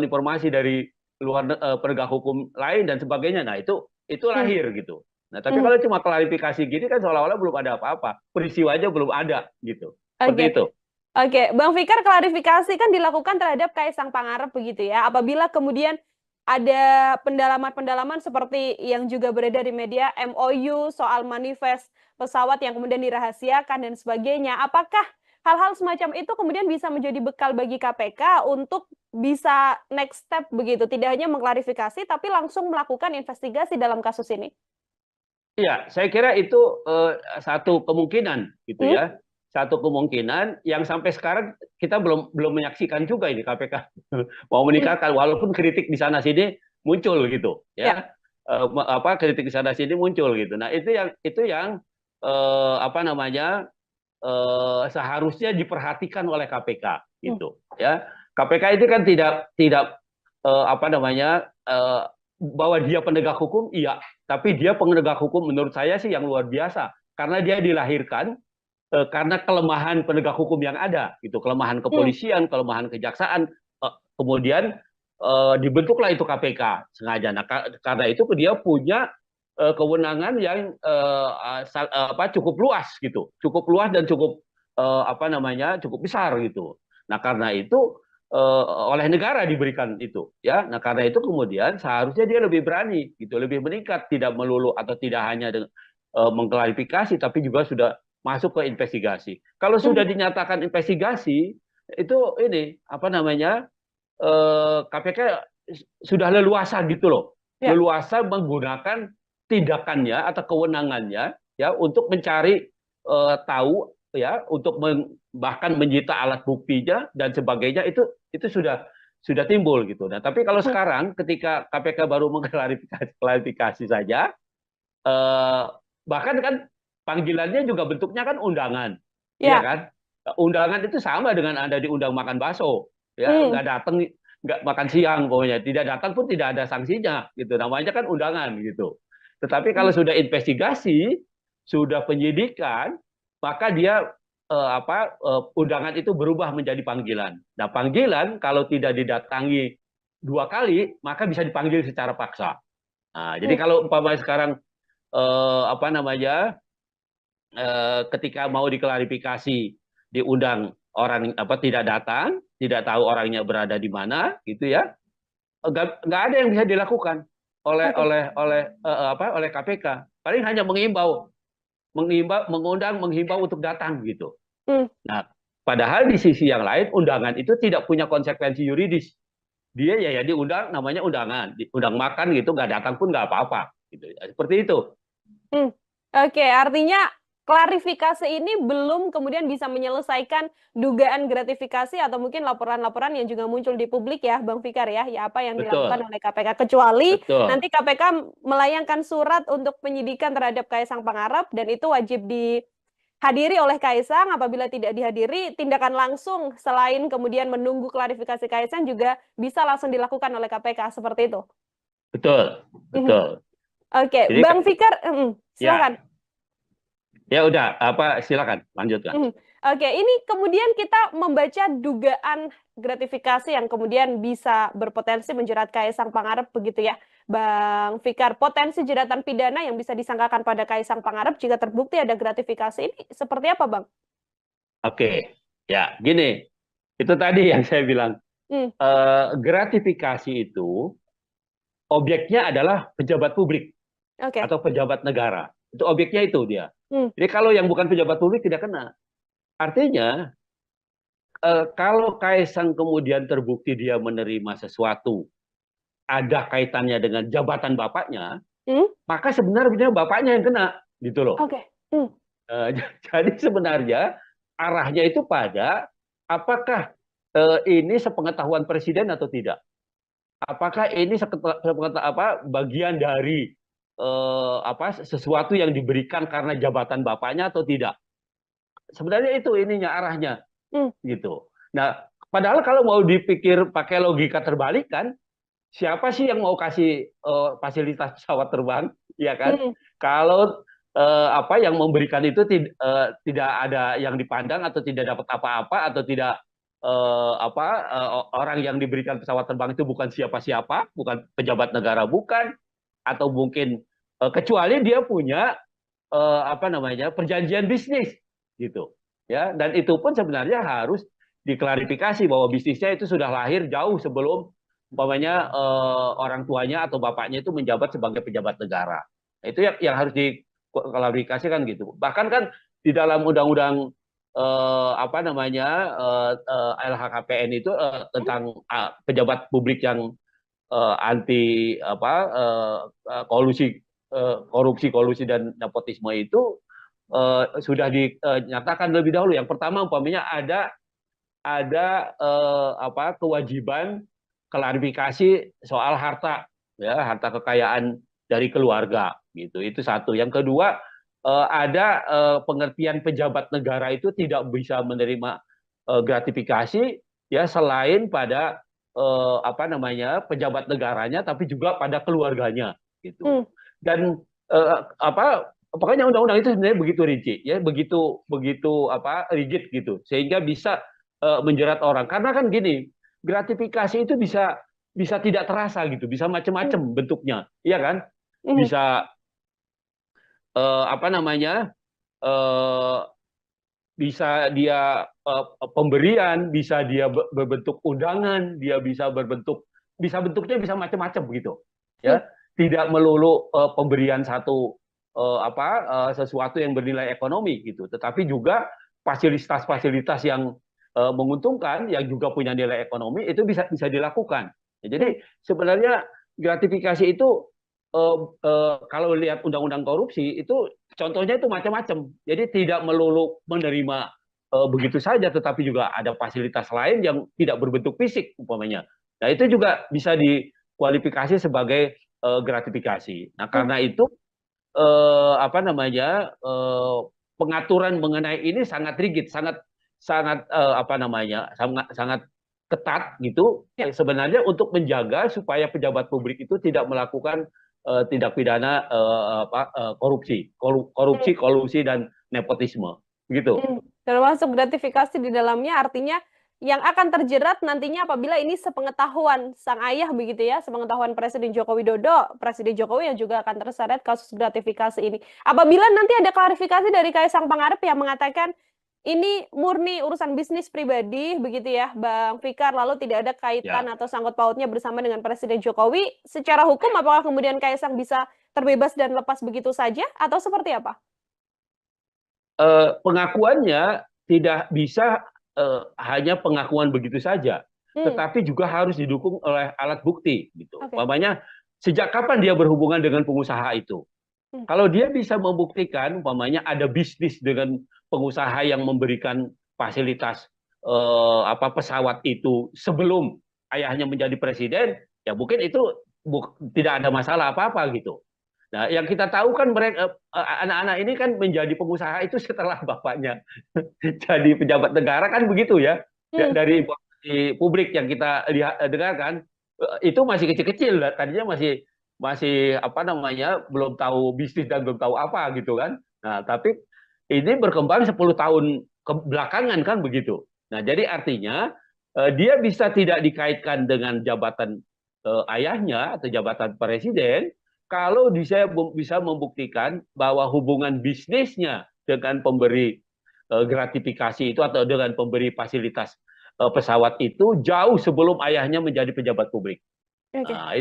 informasi dari luar penegak hukum lain dan sebagainya. Nah, itu Hmm. lahir gitu. Nah, tapi kalau cuma klarifikasi gini kan seolah-olah belum ada apa-apa, peristiwanya belum ada gitu. Seperti Oke. itu. Oke, Bang Fikar, klarifikasi kan dilakukan terhadap Kaisang Pangarep begitu ya. Apabila kemudian ada pendalaman-pendalaman seperti yang juga beredar di media, MOU soal manifest pesawat yang kemudian dirahasiakan dan sebagainya. Apakah hal-hal semacam itu kemudian bisa menjadi bekal bagi KPK untuk bisa next step begitu, tidak hanya mengklarifikasi tapi langsung melakukan investigasi dalam kasus ini? Iya, saya kira itu satu kemungkinan gitu Hmm? ya. Satu kemungkinan yang sampai sekarang kita belum menyaksikan juga ini KPK mau Hmm. meningkatkan walaupun kritik di sana sini muncul gitu Ya. ya. Apa kritik di sana sini muncul gitu. Nah, itu yang apa namanya seharusnya diperhatikan oleh KPK Hmm. gitu ya. KPK itu kan tidak tidak apa namanya bahwa dia penegak hukum, iya, tapi dia penegak hukum menurut saya sih yang luar biasa karena dia dilahirkan karena kelemahan penegak hukum yang ada, gitu, kelemahan Hmm. kepolisian, kelemahan kejaksaan, kemudian dibentuklah itu KPK sengaja. Nah, karena itu dia punya kewenangan yang apa cukup luas gitu, cukup luas dan cukup apa namanya cukup besar gitu. Nah, karena itu oleh negara diberikan itu ya. Nah, karena itu kemudian seharusnya dia lebih berani gitu, lebih meningkat, tidak melulu atau tidak hanya mengklarifikasi tapi juga sudah masuk ke investigasi. Kalau sudah Hmm. dinyatakan investigasi itu ini apa namanya KPK sudah leluasa gitu loh, Ya. leluasa menggunakan tindakannya atau kewenangannya ya untuk mencari tahu ya untuk bahkan menyita alat buktinya dan sebagainya itu sudah timbul gitu. Nah, tapi kalau Hmm. sekarang ketika KPK baru mengklarifikasi saja, eh, bahkan kan panggilannya juga bentuknya kan undangan, ya Ya. kan? Undangan itu sama dengan Anda diundang makan bakso, ya Hmm. nggak datang, nggak makan siang pokoknya, tidak datang pun tidak ada sanksinya, gitu. Namanya kan undangan, gitu. Tetapi Hmm. kalau sudah investigasi, sudah penyidikan, maka dia undangan itu berubah menjadi panggilan. Nah, panggilan kalau tidak didatangi 2 kali, maka bisa dipanggil secara paksa. Nah, jadi Hmm. kalau umpamanya sekarang apa namanya ketika mau diklarifikasi diundang orang apa tidak datang, tidak tahu orangnya berada di mana, gitu ya, nggak ada yang bisa dilakukan Oke. oleh KPK. Paling hanya mengundang, menghimbau untuk datang gitu. Hmm. Nah, padahal di sisi yang lain undangan itu tidak punya konsekuensi yuridis. Dia ya diundang, namanya undangan, diundang makan gitu, nggak datang pun nggak apa-apa, gitu. Seperti itu. Hmm. Oke, artinya klarifikasi ini belum kemudian bisa menyelesaikan dugaan gratifikasi atau mungkin laporan-laporan yang juga muncul di publik ya, Bang Fikar ya, ya apa yang dilakukan Betul, oleh KPK. Kecuali betul. nanti KPK melayangkan surat untuk penyidikan terhadap Kaisang Pangarep dan itu wajib dihadiri oleh Kaisang. Apabila tidak dihadiri, tindakan langsung selain kemudian menunggu klarifikasi Kaisang juga bisa langsung dilakukan oleh KPK seperti itu. Betul, Mhm. betul. Oke, Jadi Bang Fikar, silakan. ya, ya udah apa silakan lanjutkan. Mhm. Oke, ini kemudian kita membaca dugaan gratifikasi yang kemudian bisa berpotensi menjerat Kaisang Pangarep begitu ya, Bang Fikar. Potensi jeratan pidana yang bisa disangkakan pada Kaisang Pangarep jika terbukti ada gratifikasi ini seperti apa, Bang? Oke, ya gini, itu tadi yang saya bilang Hmm. gratifikasi itu objeknya adalah pejabat publik Oke. atau pejabat negara. Itu objeknya itu dia. Hmm. Jadi kalau yang bukan pejabat publik tidak kena. Artinya kalau Kaisang kemudian terbukti dia menerima sesuatu ada kaitannya dengan jabatan bapaknya, Hmm. maka sebenarnya bapaknya yang kena, gitu loh. Oke. Hmm. Jadi sebenarnya arahnya itu pada apakah ini sepengetahuan presiden atau tidak? Apakah ini bagian dari sesuatu yang diberikan karena jabatan bapaknya atau tidak? Sebenarnya itu ininya arahnya Hmm. gitu. Nah, padahal kalau mau dipikir pakai logika terbalik kan, siapa sih yang mau kasih fasilitas pesawat terbang, ya kan? Hmm. Kalau apa yang memberikan itu tidak ada yang dipandang atau tidak dapat apa-apa atau tidak orang yang diberikan pesawat terbang itu bukan siapa-siapa, bukan pejabat negara bukan, atau mungkin kecuali dia punya apa namanya perjanjian bisnis gitu ya, dan itu pun sebenarnya harus diklarifikasi bahwa bisnisnya itu sudah lahir jauh sebelum umpamanya orang tuanya atau bapaknya itu menjabat sebagai pejabat negara. Nah, itu yang harus diklarifikasikan gitu. Bahkan kan di dalam undang-undang apa namanya LHKPN itu tentang pejabat publik yang anti apa kolusi korupsi, kolusi dan nepotisme itu sudah dinyatakan lebih dahulu. Yang pertama umpamanya ada apa kewajiban klarifikasi soal harta, ya, harta kekayaan dari keluarga gitu. Itu satu. Yang kedua ada pengertian pejabat negara itu tidak bisa menerima gratifikasi ya selain pada apa namanya pejabat negaranya tapi juga pada keluarganya gitu. Hmm. Dan apa pokoknya undang-undang itu sebenarnya begitu rinci ya, begitu begitu apa rigid gitu sehingga bisa menjerat orang. Karena kan gini, gratifikasi itu bisa bisa tidak terasa gitu, bisa macam-macam Hmm. bentuknya, iya kan? Hmm. Bisa apa namanya? eh, Bisa dia pemberian, bisa dia berbentuk undangan, dia bisa berbentuk bisa bentuknya bisa macam-macam begitu. Hmm. Ya, tidak melulu pemberian satu apa sesuatu yang bernilai ekonomi gitu, tetapi juga fasilitas-fasilitas yang menguntungkan yang juga punya nilai ekonomi itu bisa bisa dilakukan. Ya, Hmm. jadi sebenarnya gratifikasi itu kalau lihat undang-undang korupsi itu contohnya itu macam-macam. Jadi tidak melulu menerima begitu saja, tetapi juga ada fasilitas lain yang tidak berbentuk fisik umpamanya. Nah itu juga bisa dikualifikasi sebagai gratifikasi. Nah Hmm. karena itu apa namanya pengaturan mengenai ini sangat rigid, sangat sangat apa namanya sangat sangat ketat gitu Ya. sebenarnya untuk menjaga supaya pejabat publik itu tidak melakukan tindak pidana korupsi, Hmm. korupsi, kolusi dan nepotisme, gitu. Termasuk gratifikasi di dalamnya artinya yang akan terjerat nantinya apabila ini sepengetahuan sang ayah begitu ya, sepengetahuan Presiden Joko Widodo, Presiden Jokowi yang juga akan terseret kasus gratifikasi ini. Apabila nanti ada klarifikasi dari Kaisang Pangarep yang mengatakan ini murni urusan bisnis pribadi begitu ya, Bang Fikar, lalu tidak ada kaitan Ya. atau sangkut pautnya bersama dengan Presiden Jokowi, secara hukum apakah kemudian Kaisang bisa terbebas dan lepas begitu saja atau seperti apa? Pengakuannya tidak bisa hanya pengakuan begitu saja, Hmm, tetapi juga harus didukung oleh alat bukti gitu. oke. Umpamanya sejak kapan dia berhubungan dengan pengusaha itu? Hmm, Kalau dia bisa membuktikan umpamanya ada bisnis dengan pengusaha yang memberikan fasilitas apa pesawat itu sebelum ayahnya menjadi presiden, ya mungkin itu tidak ada masalah apa-apa gitu. Nah, yang kita tahu kan mereka anak-anak ini kan menjadi pengusaha itu setelah bapaknya jadi pejabat negara kan begitu ya. Ya, hmm, dari informasi publik yang kita lihat dengarkan itu masih kecil-kecil, tadinya masih masih apa namanya belum tahu bisnis dan belum tahu apa gitu kan. Nah, tapi ini berkembang 10 tahun ke belakangan kan begitu. Nah, jadi artinya dia bisa tidak dikaitkan dengan jabatan ayahnya atau jabatan presiden kalau dia bisa membuktikan bahwa hubungan bisnisnya dengan pemberi gratifikasi itu atau dengan pemberi fasilitas pesawat itu jauh sebelum ayahnya menjadi pejabat publik. oke. Nah,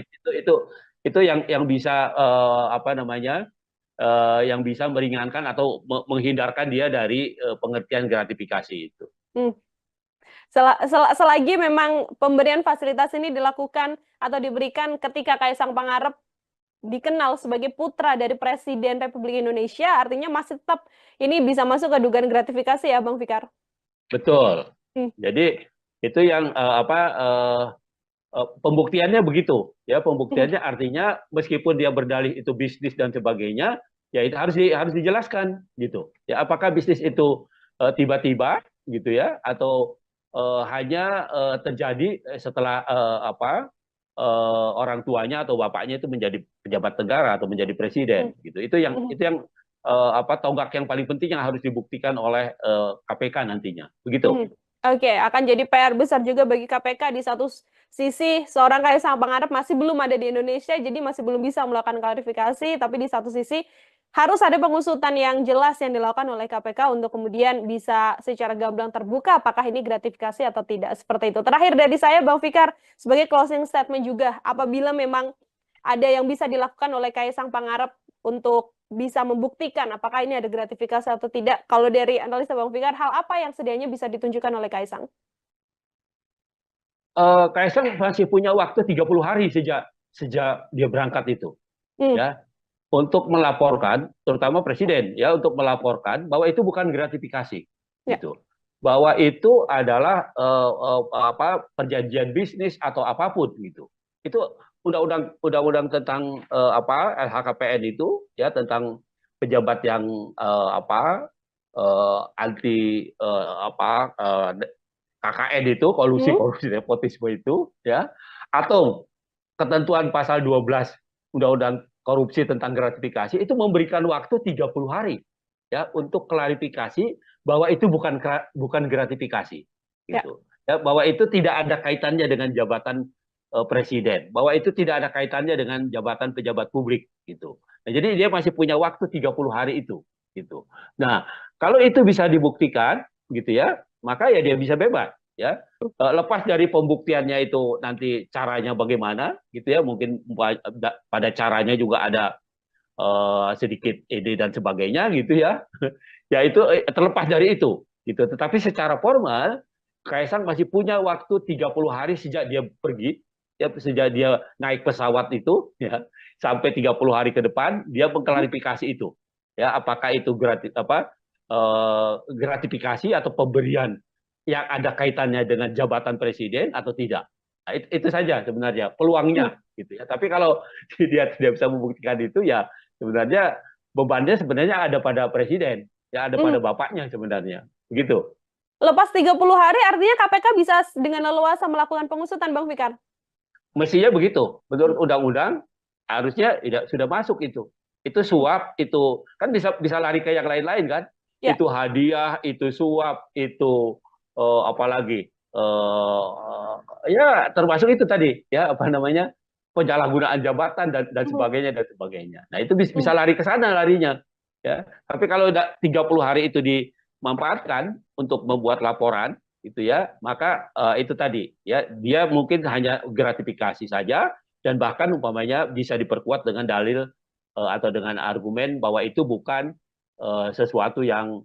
itu yang bisa apa namanya yang bisa meringankan atau menghindarkan dia dari pengertian gratifikasi itu. Hmm. Selagi memang pemberian fasilitas ini dilakukan atau diberikan ketika Kaisang Pangarep dikenal sebagai putra dari Presiden Republik Indonesia, artinya masih tetap ini bisa masuk ke dugaan gratifikasi ya, Bang Fikar? Betul. Hmm, Jadi itu yang apa pembuktiannya begitu ya, hmm, pembuktiannya artinya meskipun dia berdalih itu bisnis dan sebagainya ya itu harus dijelaskan gitu ya, apakah bisnis itu tiba-tiba gitu ya atau hanya terjadi setelah apa orang tuanya atau bapaknya itu menjadi pejabat negara atau menjadi presiden hmm, gitu. Itu yang apa tonggak yang paling penting yang harus dibuktikan oleh KPK nantinya begitu. hmm. Oke, akan jadi PR besar juga bagi KPK. Di satu sisi, seorang Kaisang Pangarep masih belum ada di Indonesia, jadi masih belum bisa melakukan klarifikasi. Tapi di satu sisi, harus ada pengusutan yang jelas yang dilakukan oleh KPK untuk kemudian bisa secara gamblang terbuka apakah ini gratifikasi atau tidak. Seperti itu. Terakhir dari saya, Bang Fikar, sebagai closing statement juga, apabila memang ada yang bisa dilakukan oleh Kaisang Pangarep untuk bisa membuktikan apakah ini ada gratifikasi atau tidak. Kalau dari analisa Bang Fikar, hal apa yang sedianya bisa ditunjukkan oleh Kaisang? Kaisang masih punya waktu 30 hari sejak sejak dia berangkat itu, Hmm, ya, untuk melaporkan, terutama presiden, ya, untuk melaporkan bahwa itu bukan gratifikasi, ya. gitu, bahwa itu adalah apa perjanjian bisnis atau apapun, gitu. Itu undang-undang tentang apa LHKPN itu, ya, tentang pejabat yang anti apa KKN itu, kolusi Hmm, korupsi nepotisme itu, ya, atau ketentuan pasal 12 Undang-Undang Korupsi tentang gratifikasi itu memberikan waktu 30 hari, ya, untuk klarifikasi bahwa itu bukan gratifikasi, ya. gitu, ya, bahwa itu tidak ada kaitannya dengan jabatan presiden, bahwa itu tidak ada kaitannya dengan jabatan pejabat publik, gitu. Nah, jadi dia masih punya waktu 30 hari itu, gitu. Nah, kalau itu bisa dibuktikan, gitu ya, maka ya dia bisa bebas, ya. Lepas dari pembuktiannya itu nanti caranya bagaimana, gitu ya, mungkin pada caranya juga ada sedikit ide dan sebagainya, gitu ya. Ya itu terlepas dari itu, gitu. Tetapi secara formal Kaisang masih punya waktu 30 hari sejak dia pergi, ya, sejak dia naik pesawat itu, ya, sampai 30 hari ke depan dia Hmm, mengklarifikasi itu, ya, apakah itu gratifikasi atau pemberian yang ada kaitannya dengan jabatan presiden atau tidak. Nah, itu saja sebenarnya hmm, peluangnya, gitu ya. Tapi kalau dia tidak bisa membuktikan itu, ya sebenarnya bebannya sebenarnya ada pada presiden, ya, ada hmm. pada bapaknya sebenarnya, begitu. Lepas 30 hari artinya KPK bisa dengan leluasa melakukan pengusutan, Bang Fikar. Mestinya begitu. Hmm, Menurut undang-undang harusnya sudah masuk itu. Itu suap, itu kan bisa lari ke yang lain-lain kan? ya. Itu hadiah, itu suap, itu apalagi ya termasuk itu tadi, ya, apa namanya, penyalahgunaan jabatan dan Hmm, sebagainya dan sebagainya. Nah, itu bisa hmm, lari ke sana larinya, ya. Tapi kalau udah 30 hari itu dimanfaatkan untuk membuat laporan, itu ya, maka itu tadi, ya, dia mungkin hanya gratifikasi saja dan bahkan umpamanya bisa diperkuat dengan dalil atau dengan argumen bahwa itu bukan sesuatu yang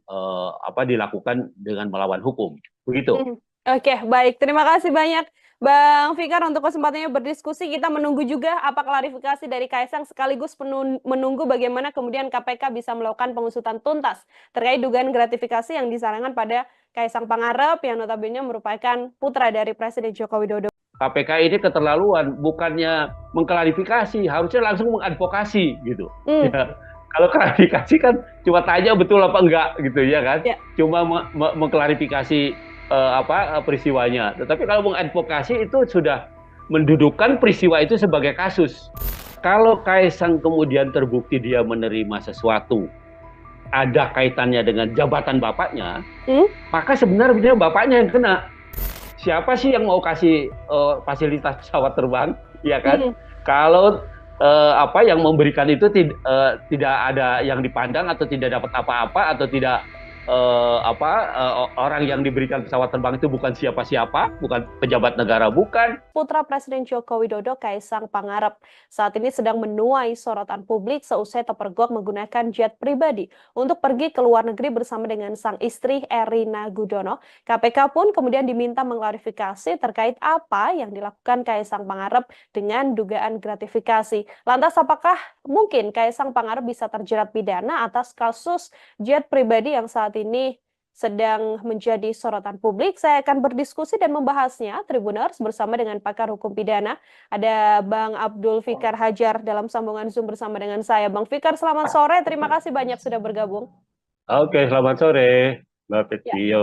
apa dilakukan dengan melawan hukum, begitu. hmm. Oke, baik. Terima kasih banyak, Bang Fikar, untuk kesempatannya berdiskusi. Kita menunggu juga apa klarifikasi dari Kaisang, sekaligus menunggu bagaimana kemudian KPK bisa melakukan pengusutan tuntas terkait dugaan gratifikasi yang disarankan pada Kaisang Pangarep yang notabene merupakan putra dari Presiden Joko Widodo. KPK ini keterlaluan, bukannya mengklarifikasi, harusnya langsung mengadvokasi, gitu. Hmm, Ya, kalau klarifikasi kan cuma tanya betul apa enggak, gitu ya kan, ya. cuma mengklarifikasi apa peristiwanya. Tetapi kalau mengadvokasi itu sudah mendudukan peristiwa itu sebagai kasus. Kalau Kaisang kemudian terbukti dia menerima sesuatu ada kaitannya dengan jabatan bapaknya, Hmm, maka sebenarnya bapaknya yang kena. Siapa sih yang mau kasih fasilitas pesawat terbang, ya kan? hmm. Kalau apa yang memberikan itu tidak ada yang dipandang atau tidak dapat apa-apa atau tidak apa orang yang diberikan pesawat terbang itu bukan siapa-siapa, bukan pejabat negara, bukan. Putra Presiden Joko Widodo, Kaisang Pangarep, saat ini sedang menuai sorotan publik seusai terpergok menggunakan jet pribadi untuk pergi ke luar negeri bersama dengan sang istri Erina Gudono. KPK pun kemudian diminta mengklarifikasi terkait apa yang dilakukan Kaisang Pangarep dengan dugaan gratifikasi. Lantas apakah mungkin Kaisang Pangarep bisa terjerat pidana atas kasus jet pribadi yang saat ini sedang menjadi sorotan publik? Saya akan berdiskusi dan membahasnya, Tribuners, bersama dengan pakar hukum pidana. Ada Bang Abdul Fikar Hajar dalam sambungan Zoom bersama dengan saya. Bang Fikar, selamat sore. Terima kasih banyak sudah bergabung. Oke, selamat sore, Mbak Ya, Petio.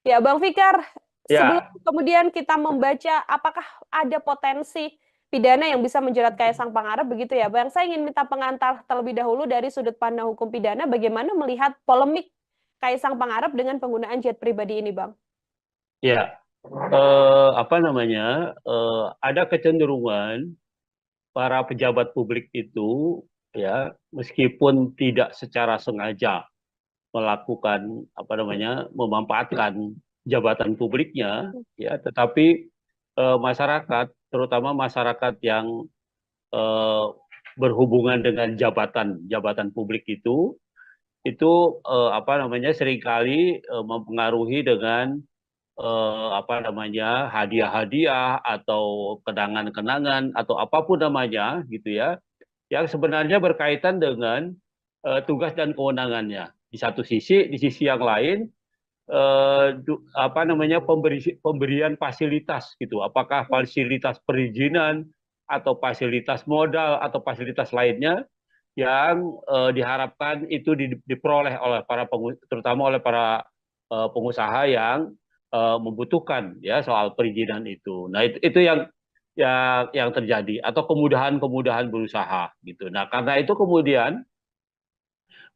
ya, Bang Fikar, sebelum Ya, kemudian kita membaca apakah ada potensi pidana yang bisa menjerat Kaisang Pangarep, begitu ya, Bang? Saya ingin minta pengantar terlebih dahulu dari sudut pandang hukum pidana, bagaimana melihat polemik Kaisang Pangarep dengan penggunaan jet pribadi ini, Bang? Ya, apa namanya? Ada kecenderungan para pejabat publik itu, ya, meskipun tidak secara sengaja melakukan apa namanya, memanfaatkan jabatan publiknya, ya, tetapi masyarakat, terutama masyarakat yang eh, berhubungan dengan jabatan publik itu apa namanya, seringkali mempengaruhi dengan apa namanya, hadiah-hadiah atau kenangan-kenangan atau apapun namanya gitu ya, yang sebenarnya berkaitan dengan tugas dan kewenangannya. Di satu sisi, di sisi yang lain apa namanya, pemberian fasilitas gitu. Apakah fasilitas perizinan atau fasilitas modal atau fasilitas lainnya yang diharapkan itu diperoleh oleh terutama oleh para pengusaha yang membutuhkan ya soal perizinan itu. Nah, itu yang terjadi atau kemudahan-kemudahan berusaha gitu. Nah, karena itu kemudian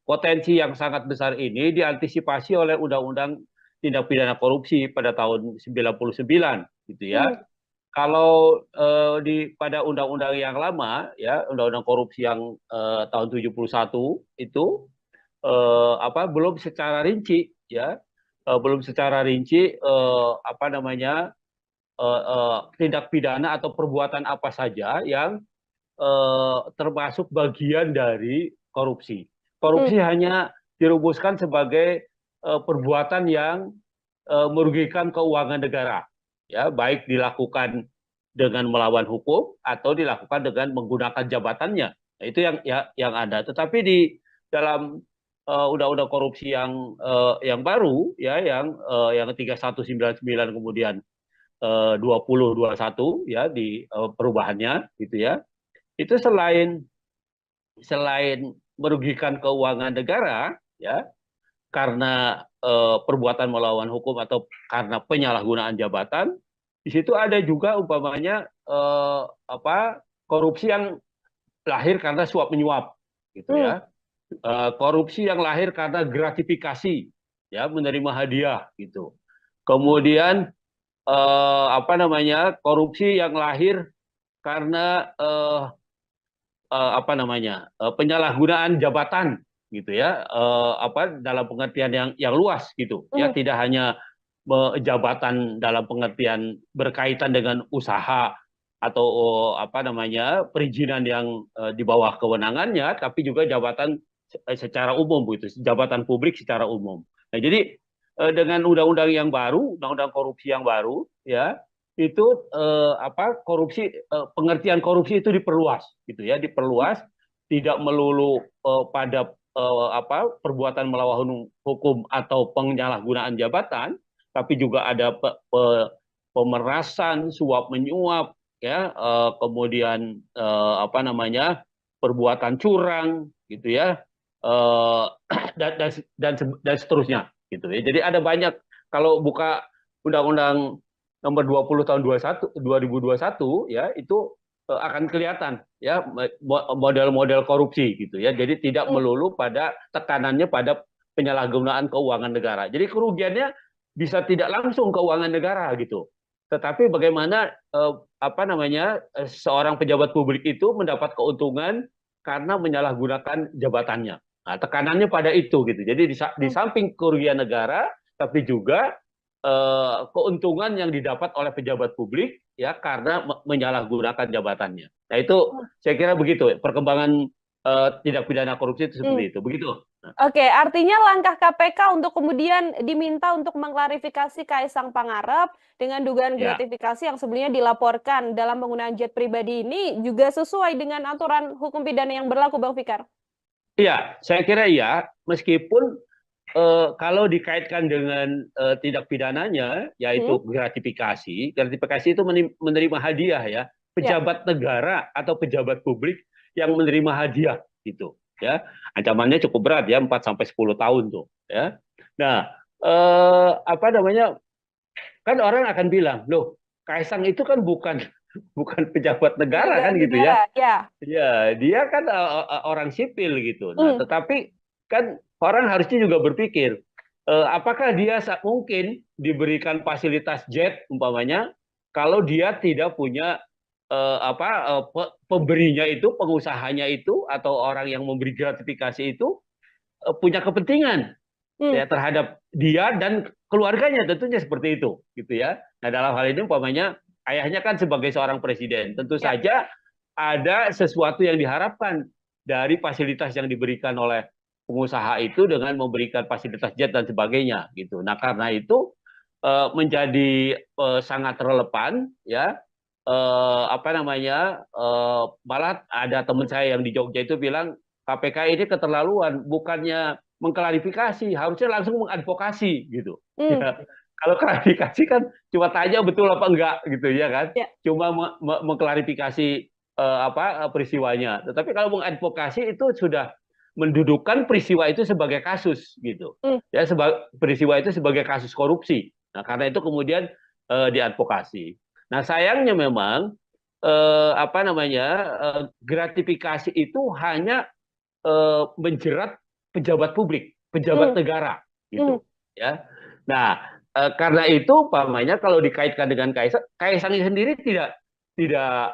potensi yang sangat besar ini diantisipasi oleh Undang-Undang Tindak Pidana Korupsi pada tahun 99 gitu ya. Hmm. Kalau pada undang-undang yang lama ya, undang-undang korupsi yang tahun 71 itu apa, belum secara rinci ya, belum secara rinci apa namanya, tindak pidana atau perbuatan apa saja yang termasuk bagian dari korupsi. Hmm. Korupsi hanya dirumuskan sebagai perbuatan yang merugikan keuangan negara, ya, baik dilakukan dengan melawan hukum atau dilakukan dengan menggunakan jabatannya. Nah, itu yang ada. Tetapi di dalam undang-undang korupsi yang baru, ya, yang 3199 kemudian 2021 ya, di perubahannya gitu ya, itu selain selain merugikan keuangan negara ya karena perbuatan melawan hukum atau karena penyalahgunaan jabatan, di situ ada juga umpamanya apa, korupsi yang lahir karena suap menyuap gitu Hmm. ya. Korupsi yang lahir karena gratifikasi ya, menerima hadiah gitu. Kemudian apa namanya, korupsi yang lahir karena apa namanya, penyalahgunaan jabatan gitu ya, apa, dalam pengertian yang luas gitu ya, Hmm. tidak hanya jabatan dalam pengertian berkaitan dengan usaha atau apa namanya, perizinan yang di bawah kewenangannya, tapi juga jabatan secara umum gitu, jabatan publik secara umum. Nah, jadi dengan undang-undang yang baru, undang-undang korupsi yang baru ya, itu apa, pengertian korupsi itu diperluas gitu ya, diperluas, tidak melulu pada apa, perbuatan melawan hukum atau penyalahgunaan jabatan, tapi juga ada pemerasan, suap menyuap ya, kemudian apa namanya, perbuatan curang gitu ya, eh, dan seterusnya gitu ya. Jadi ada banyak, kalau buka undang-undang nomor 20 tahun 2021 ya, itu akan kelihatan ya model-model korupsi gitu ya. Jadi tidak Hmm. melulu pada tekanannya pada penyalahgunaan keuangan negara. Jadi kerugiannya bisa tidak langsung keuangan negara gitu. Tetapi bagaimana apa namanya, seorang pejabat publik itu mendapat keuntungan karena menyalahgunakan jabatannya. Nah, tekanannya pada itu gitu. Jadi di Hmm. samping kerugian negara, tapi juga keuntungan yang didapat oleh pejabat publik ya karena menyalahgunakan jabatannya. Nah, itu saya kira begitu perkembangan tindak pidana korupsi itu Hmm. seperti itu. Begitu. Oke, artinya langkah KPK untuk kemudian diminta untuk mengklarifikasi Kaisang Pangarep dengan dugaan Ya. gratifikasi yang sebelumnya dilaporkan dalam penggunaan jet pribadi ini juga sesuai dengan aturan hukum pidana yang berlaku, Bang Fikar. Iya, saya kira iya. Meskipun kalau dikaitkan dengan tindak pidananya, Hmm? yaitu gratifikasi, gratifikasi itu menerima hadiah ya, Ya. pejabat negara atau pejabat publik yang menerima hadiah gitu, ya, ancamannya cukup berat ya, 4 sampai 10 tahun tuh, ya. Nah, apa namanya, kan orang akan bilang, loh, Kaisang itu kan bukan bukan pejabat negara Penyelenggara kan gitu ya. negara, ya. Ya, dia kan orang sipil gitu. Nah, Hmm. tetapi kan orang harusnya juga berpikir, apakah dia mungkin diberikan fasilitas jet umpamanya kalau dia tidak punya pemberinya itu, pengusahanya itu atau orang yang memberi gratifikasi itu punya kepentingan Hmm. ya terhadap dia dan keluarganya, tentunya seperti itu gitu ya. Nah, dalam hal ini umpamanya ayahnya kan sebagai seorang presiden, tentu Ya. saja ada sesuatu yang diharapkan dari fasilitas yang diberikan oleh pengusaha itu dengan memberikan fasilitas jet dan sebagainya gitu. Nah, karena itu menjadi sangat relevan ya. Apa namanya, malah ada teman saya yang di Jogja itu bilang KPK ini keterlaluan, bukannya mengklarifikasi, harusnya langsung mengadvokasi gitu. Hmm. Ya, kalau klarifikasi kan cuma tanya betul apa enggak gitu ya kan, Ya. cuma mengklarifikasi peristiwanya. Tetapi kalau mengadvokasi itu sudah mendudukan peristiwa itu sebagai kasus gitu, Hmm. ya peristiwa itu sebagai kasus korupsi. Nah, karena itu kemudian diadvokasi. Nah, sayangnya memang apa namanya, gratifikasi itu hanya menjerat pejabat publik, pejabat Hmm. negara Hmm. gitu ya. Nah, karena itu umpamanya kalau dikaitkan dengan Kaisang, Kaisang sendiri tidak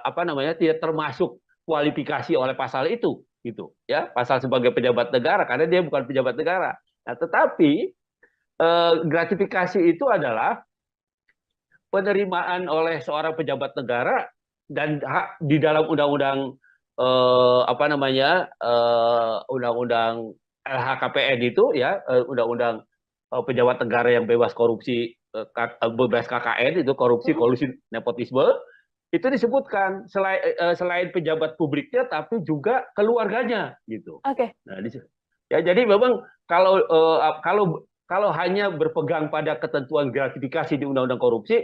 apa namanya, tidak termasuk kualifikasi oleh pasal itu gitu ya, pasal sebagai pejabat negara karena dia bukan pejabat negara. Nah, tetapi gratifikasi itu adalah penerimaan oleh seorang pejabat negara dan hak di dalam undang-undang apa namanya, undang-undang LHKPN itu ya, undang-undang pejabat negara yang bebas korupsi, bebas KKN itu korupsi, Hmm. kolusi, nepotisme itu disebutkan selain pejabat publiknya tapi juga keluarganya gitu. Oke. Nah, ya jadi memang kalau kalau hanya berpegang pada ketentuan gratifikasi di undang-undang korupsi,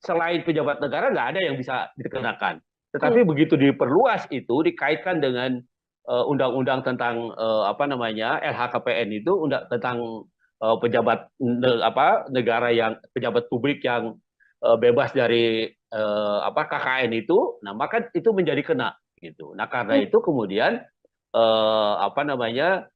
selain pejabat negara nggak ada yang bisa dikenakan. Hmm. Tetapi begitu diperluas itu dikaitkan dengan undang-undang tentang apa namanya, LHKPN itu tentang pejabat negara yang pejabat publik yang bebas dari KKN itu, nah maka itu menjadi kena gitu. Nah, karena Hmm. itu kemudian apa namanya,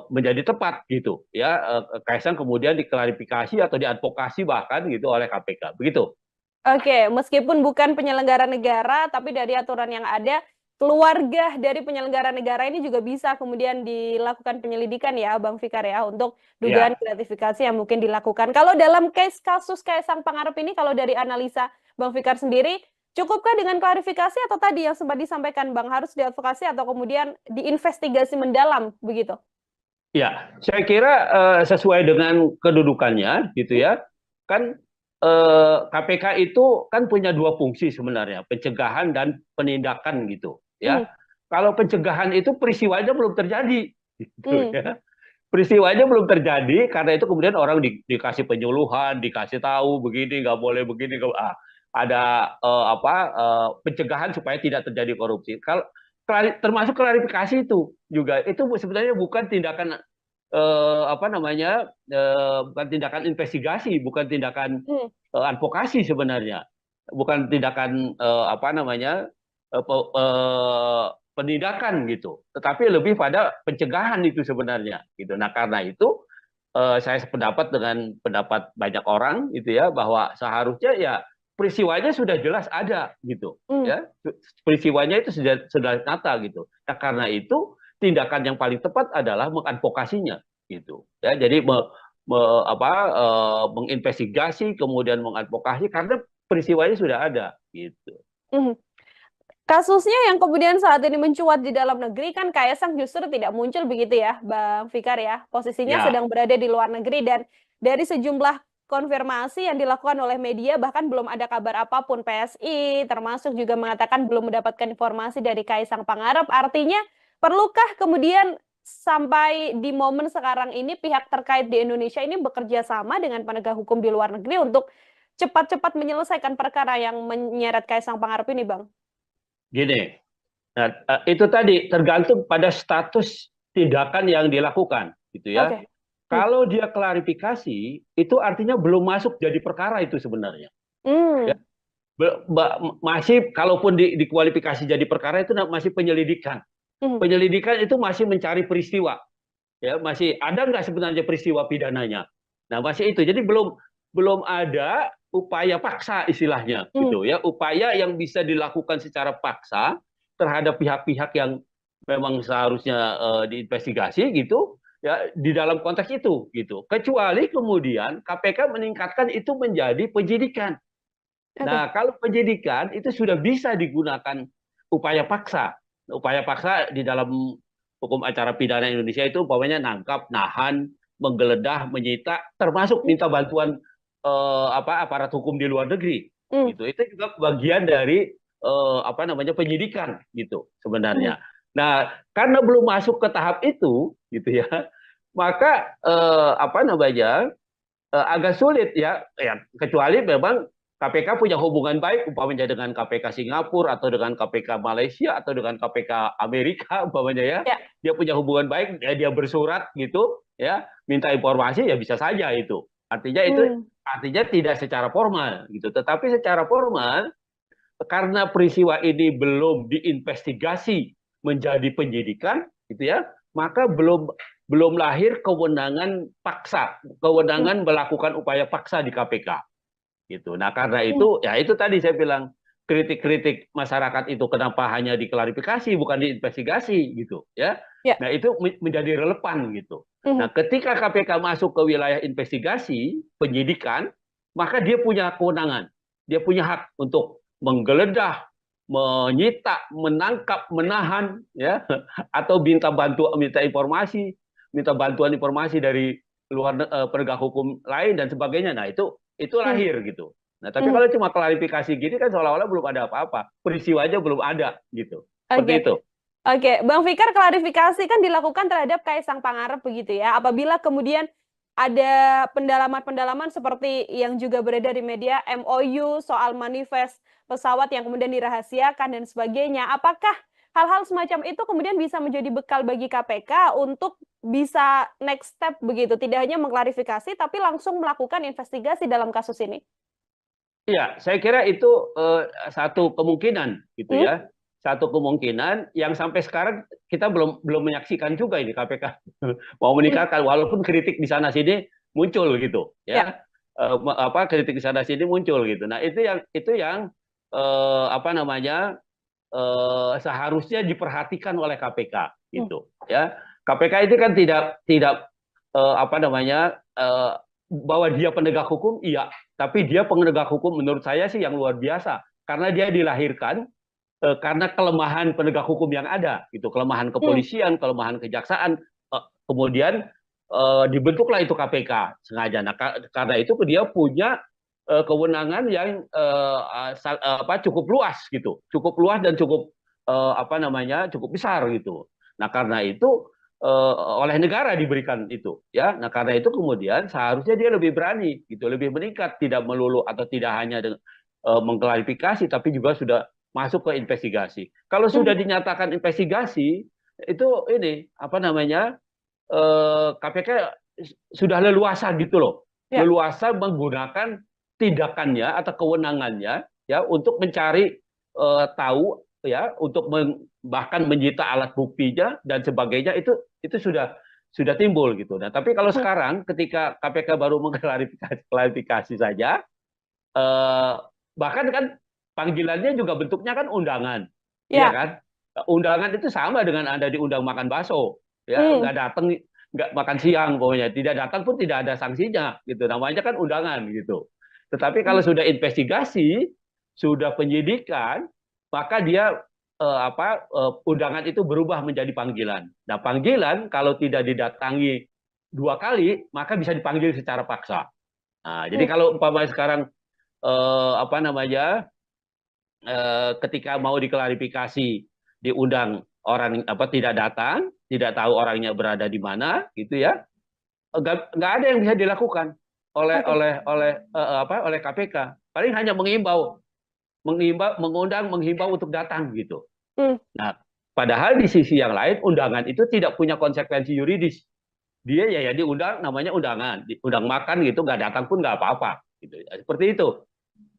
menjadi tepat gitu ya, Kaisang kemudian diklarifikasi atau diadvokasi bahkan gitu oleh KPK begitu. Oke, meskipun bukan penyelenggara negara, tapi dari aturan yang ada, keluarga dari penyelenggara negara ini juga bisa kemudian dilakukan penyelidikan ya, Bang Fikar ya, untuk dugaan Ya, gratifikasi yang mungkin dilakukan. Kalau dalam case kasus Kaisang Pangarep ini, kalau dari analisa Bang Fikar sendiri, cukupkah dengan klarifikasi atau tadi yang sempat disampaikan Bang, harus diadvokasi atau kemudian diinvestigasi mendalam begitu? ya, saya kira sesuai dengan kedudukannya gitu Hmm. ya. Kan KPK itu kan punya dua fungsi sebenarnya, pencegahan dan penindakan gitu Hmm. ya. Kalau pencegahan itu peristiwanya belum terjadi gitu Hmm. ya. Peristiwanya belum terjadi, karena itu kemudian orang dikasih penyuluhan, dikasih tahu begini nggak boleh begini, ada pencegahan supaya tidak terjadi korupsi. Kalau termasuk klarifikasi itu sebenarnya bukan tindakan apa namanya, bukan tindakan investigasi, bukan tindakan Hmm. advokasi sebenarnya, bukan tindakan apa namanya, penindakan gitu, tetapi lebih pada pencegahan itu sebenarnya gitu. Nah, karena itu saya sependapat dengan pendapat banyak orang gitu ya, bahwa seharusnya ya peristiwanya sudah jelas ada gitu Hmm. ya, peristiwanya itu sudah nyata gitu. Nah, karena itu tindakan yang paling tepat adalah mengadvokasinya gitu ya. Jadi menginvestigasi kemudian mengadvokasi karena peristiwanya sudah ada gitu. Hmm. Kasusnya yang kemudian saat ini mencuat di dalam negeri kan Kaisang justru tidak muncul begitu ya, Bang Fikar ya. Posisinya Ya, sedang berada di luar negeri dan dari sejumlah konfirmasi yang dilakukan oleh media bahkan belum ada kabar apapun. PSI termasuk juga mengatakan belum mendapatkan informasi dari Kaisang Pangarep. Artinya perlukah kemudian sampai di momen sekarang ini pihak terkait di Indonesia ini bekerja sama dengan penegak hukum di luar negeri untuk cepat-cepat menyelesaikan perkara yang menyeret Kaisang Pangarep ini, Bang? gini. Nah, itu tadi tergantung pada status tindakan yang dilakukan, gitu ya. Oke. Hmm. Kalau dia klarifikasi, itu artinya belum masuk jadi perkara itu sebenarnya. Ya, Hmm. masih kalaupun dikualifikasi jadi perkara itu masih penyelidikan. Hmm. Penyelidikan itu masih mencari peristiwa. ya masih ada nggak sebenarnya peristiwa pidananya. Nah, masih itu. Jadi belum ada upaya paksa istilahnya Hmm, gitu ya, upaya yang bisa dilakukan secara paksa terhadap pihak-pihak yang memang seharusnya diinvestigasi gitu ya di dalam konteks itu gitu. Kecuali kemudian KPK meningkatkan itu menjadi penyidikan. oke. Nah, kalau penyidikan itu sudah bisa digunakan upaya paksa. Upaya paksa di dalam hukum acara pidana Indonesia itu umpamanya nangkap, nahan, menggeledah, menyita, termasuk Hmm, minta bantuan aparat hukum di luar negeri. hmm, Gitu. Itu juga bagian dari apa namanya penyidikan gitu hmm. sebenarnya. Nah, karena belum masuk ke tahap itu gitu ya, maka apa namanya agak sulit ya, ya kecuali memang KPK punya hubungan baik umpamanya dengan KPK Singapura atau dengan KPK Malaysia atau dengan KPK Amerika umpamanya ya, Ya. dia punya hubungan baik ya, dia bersurat gitu ya minta informasi ya bisa saja itu artinya Hmm, tidak secara formal gitu, tetapi secara formal karena peristiwa ini belum diinvestigasi menjadi penyidikan gitu ya, maka belum lahir kewenangan paksa, hmm, kewenangan melakukan upaya paksa di KPK gitu. Nah, karena hmm. itu ya itu tadi saya bilang kritik-kritik masyarakat itu kenapa hanya diklarifikasi bukan diinvestigasi gitu ya. Ya. Nah, itu menjadi relevan gitu. Hmm, Nah, ketika KPK masuk ke wilayah investigasi, penyidikan, maka dia punya kewenangan. Dia punya hak untuk menggeledah, menyita, menangkap, menahan ya atau minta bantuan informasi dari penegak hukum lain dan sebagainya. Nah, itu hmm, lahir gitu. Nah, tapi hmm. kalau cuma klarifikasi gini kan seolah-olah belum ada apa-apa. Peristiwa aja belum ada gitu. Seperti Oke. itu. Oke, Bang Fikar, klarifikasi kan dilakukan terhadap Kaisang Pangarep begitu ya. Apabila kemudian ada pendalaman-pendalaman seperti yang juga beredar di media, MOU soal manifest pesawat yang kemudian dirahasiakan dan sebagainya. Apakah hal-hal semacam itu kemudian bisa menjadi bekal bagi KPK untuk bisa next step begitu, tidak hanya mengklarifikasi tapi langsung melakukan investigasi dalam kasus ini? Iya, saya kira itu satu kemungkinan gitu Hmm? ya. Satu kemungkinan yang sampai sekarang kita belum belum menyaksikan juga ini KPK mau Hmm. meningkatkan walaupun kritik di sana sini muncul gitu Ya. ya. Apa kritik di sana sini muncul gitu. Nah, itu yang apa namanya seharusnya diperhatikan oleh KPK Hmm. gitu ya. KPK itu kan tidak tidak apa namanya bahwa dia penegak hukum iya, tapi dia penegak hukum menurut saya sih yang luar biasa karena dia dilahirkan karena kelemahan penegak hukum yang ada gitu, kelemahan Hmm. kepolisian, kelemahan kejaksaan, kemudian dibentuklah itu KPK sengaja. Nah, karena itu dia punya kewenangan yang apa cukup luas gitu, cukup luas dan cukup apa namanya cukup besar gitu. Nah, karena itu oleh negara diberikan itu ya. Nah, karena itu kemudian seharusnya dia lebih berani gitu, lebih meningkat, tidak melulu atau tidak hanya mengklarifikasi tapi juga sudah masuk ke investigasi. Kalau Hmm. sudah dinyatakan investigasi itu ini apa namanya KPK sudah leluasa gitu loh, Ya. leluasa menggunakan tindakannya atau kewenangannya ya untuk mencari tahu ya untuk bahkan menyita alat buktinya dan sebagainya itu sudah timbul gitu. Nah, tapi kalau Hmm. sekarang ketika KPK baru mengklarifikasi saja, eh, bahkan kan panggilannya juga bentuknya kan undangan, iya Ya. kan? Undangan itu sama dengan Anda diundang makan bakso, ya Hmm. nggak datang, nggak makan siang pokoknya, tidak datang pun tidak ada sanksinya, gitu. Namanya kan undangan gitu. Tetapi Hmm. kalau sudah investigasi, sudah penyidikan, maka dia undangan itu berubah menjadi panggilan. Nah, panggilan kalau tidak didatangi 2 kali, maka bisa dipanggil secara paksa. Nah, jadi Hmm. kalau umpamanya sekarang apa namanya ketika mau diklarifikasi diundang orang apa tidak datang, tidak tahu orangnya berada di mana, gitu ya, nggak ada yang bisa dilakukan Oke. oleh KPK. Paling hanya mengundang, menghimbau untuk datang gitu. Hmm. Nah, padahal di sisi yang lain undangan itu tidak punya konsekuensi yuridis. Dia ya diundang, namanya undangan, diundang makan gitu, nggak datang pun nggak apa-apa, gitu. Seperti itu.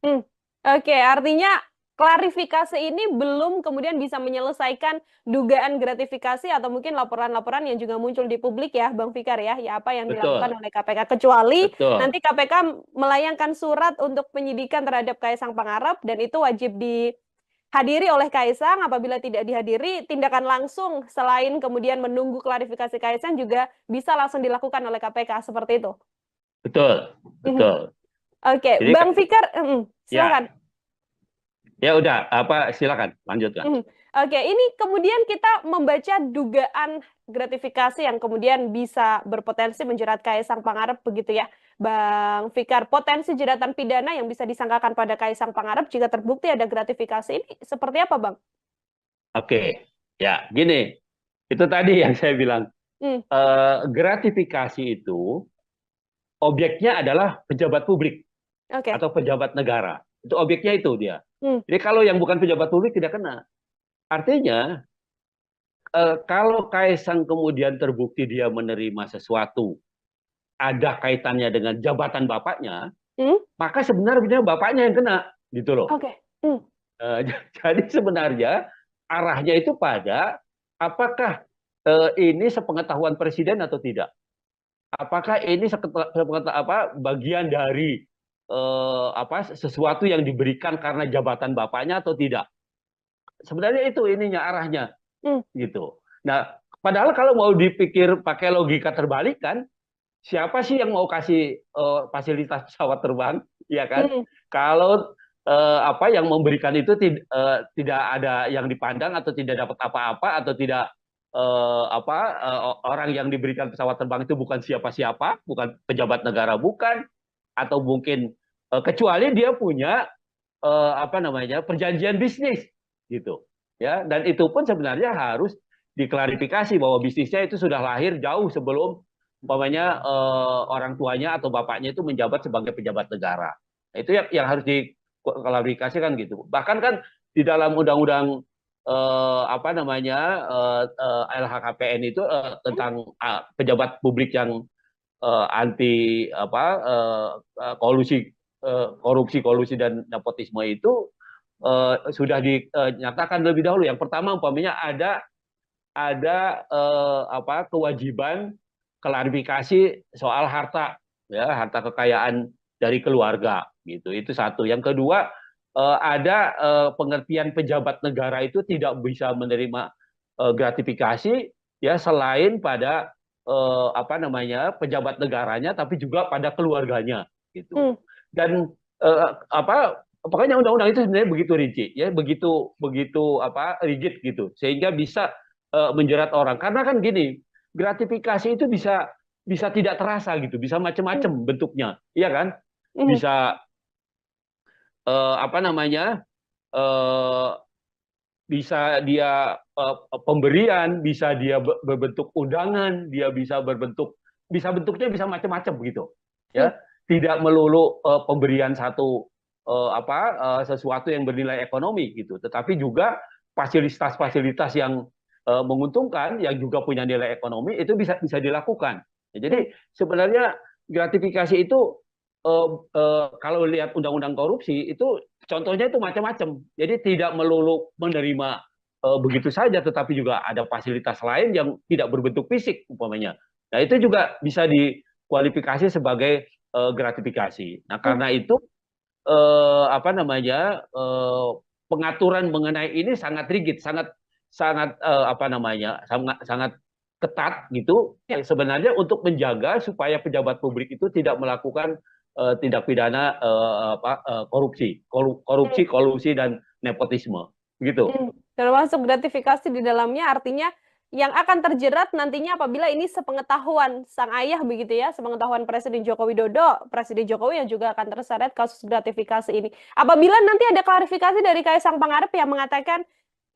Hmm. Oke, artinya klarifikasi ini belum kemudian bisa menyelesaikan dugaan gratifikasi atau mungkin laporan-laporan yang juga muncul di publik ya, Bang Fikar ya, ya apa yang dilakukan Betul, oleh KPK kecuali betul. nanti KPK melayangkan surat untuk penyidikan terhadap Kaisang Pangarep dan itu wajib dihadiri oleh Kaisang. Apabila tidak dihadiri, tindakan langsung selain kemudian menunggu klarifikasi Kaisang juga bisa langsung dilakukan oleh KPK seperti itu. Betul, Mhm. betul. Oke, Jadi Bang Fikar, ya, silakan. ya udah apa silakan lanjutkan. Mhm. Oke, ini kemudian kita membaca dugaan gratifikasi yang kemudian bisa berpotensi menjerat Kaisang Pangarep begitu ya, Bang Fikar. Potensi jeratan pidana yang bisa disangkakan pada Kaisang Pangarep jika terbukti ada gratifikasi ini seperti apa, Bang? Oke, ya gini, itu tadi yang saya bilang Hmm, gratifikasi itu objeknya adalah pejabat publik oke. atau pejabat negara. Itu objeknya itu dia. Hmm, Jadi kalau yang bukan pejabat publik tidak kena. Artinya kalau Kaisang kemudian terbukti dia menerima sesuatu ada kaitannya dengan jabatan bapaknya, hmm, maka sebenarnya bapaknya yang kena, gitu loh. oke. Hmm, Eh, jadi sebenarnya arahnya itu pada apakah ini sepengetahuan presiden atau tidak? Apakah ini bagian dari sesuatu yang diberikan karena jabatan bapaknya atau tidak? Sebenarnya itu ininya arahnya hmm, gitu. Nah, padahal kalau mau dipikir pakai logika terbalik kan, siapa sih yang mau kasih fasilitas pesawat terbang, ya kan? hmm, Kalau apa yang memberikan itu tidak ada yang dipandang atau tidak dapat apa-apa atau tidak orang yang diberikan pesawat terbang itu bukan siapa-siapa, bukan pejabat negara, bukan, atau mungkin kecuali dia punya perjanjian bisnis gitu, ya. Dan itu pun sebenarnya harus diklarifikasi bahwa bisnisnya itu sudah lahir jauh sebelum umpamanya orang tuanya atau bapaknya itu menjabat sebagai pejabat negara. Nah, itu yang harus diklarifikasikan gitu. Bahkan kan di dalam undang-undang LHKPN itu hmm, tentang pejabat publik yang anti kolusi korupsi kolusi dan nepotisme itu sudah dinyatakan lebih dahulu. Yang pertama umpamanya ada kewajiban klarifikasi soal harta, ya, harta kekayaan dari keluarga gitu. Itu satu. Yang kedua ada pengertian pejabat negara itu tidak bisa menerima gratifikasi ya selain pada pejabat negaranya tapi juga pada keluarganya gitu. hmm, Dan pokoknya undang-undang itu sebenarnya begitu rinci ya, begitu begitu rigid gitu sehingga bisa menjerat orang. Karena kan gini, gratifikasi itu bisa bisa tidak terasa gitu, bisa hmm, macam-macam bentuknya, iya kan? hmm, Bisa eh, apa namanya? eh, Bisa dia pemberian, bisa dia berbentuk undangan, dia bisa berbentuk bisa bentuknya bisa macam-macam begitu. hmm, Ya, tidak melulu pemberian satu sesuatu yang bernilai ekonomi gitu, tetapi juga fasilitas-fasilitas yang menguntungkan yang juga punya nilai ekonomi itu bisa bisa dilakukan. Ya, hmm, jadi sebenarnya gratifikasi itu kalau lihat undang-undang korupsi itu contohnya itu macam-macam. Jadi tidak melulu menerima begitu saja, tetapi juga ada fasilitas lain yang tidak berbentuk fisik umpamanya. Nah itu juga bisa dikualifikasi sebagai gratifikasi. Nah hmm, karena itu pengaturan mengenai ini sangat rigid, sangat sangat sangat sangat ketat gitu. ya. Sebenarnya untuk menjaga supaya pejabat publik itu tidak melakukan tindak pidana korupsi, Hmm. korupsi, kolusi dan nepotisme, gitu. Termasuk gratifikasi di dalamnya artinya yang akan terjerat nantinya apabila ini sepengetahuan sang ayah begitu ya, sepengetahuan Presiden Joko Widodo, Presiden Jokowi yang juga akan terseret kasus gratifikasi ini. Apabila nanti ada klarifikasi dari Kaisang Pangarep yang mengatakan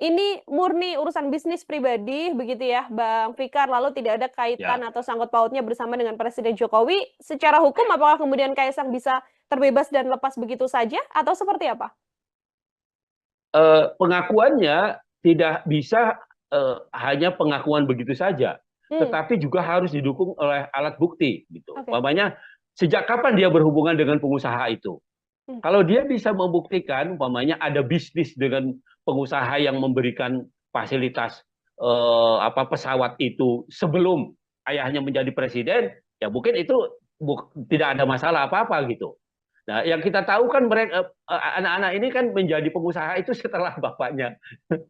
ini murni urusan bisnis pribadi begitu ya, Bang Fikar, lalu tidak ada kaitan Ya, atau sangkut pautnya bersama dengan Presiden Jokowi, secara hukum apakah kemudian Kaisang bisa terbebas dan lepas begitu saja atau seperti apa? pengakuannya tidak bisa hanya pengakuan begitu saja, Hmm, tetapi juga harus didukung oleh alat bukti, gitu. oke. Umpamanya sejak kapan dia berhubungan dengan pengusaha itu? Hmm. Kalau dia bisa membuktikan, umpamanya ada bisnis dengan pengusaha yang memberikan fasilitas pesawat itu sebelum ayahnya menjadi presiden, ya mungkin itu tidak ada masalah apa-apa gitu. Nah, yang kita tahu kan mereka anak-anak ini kan menjadi pengusaha itu setelah bapaknya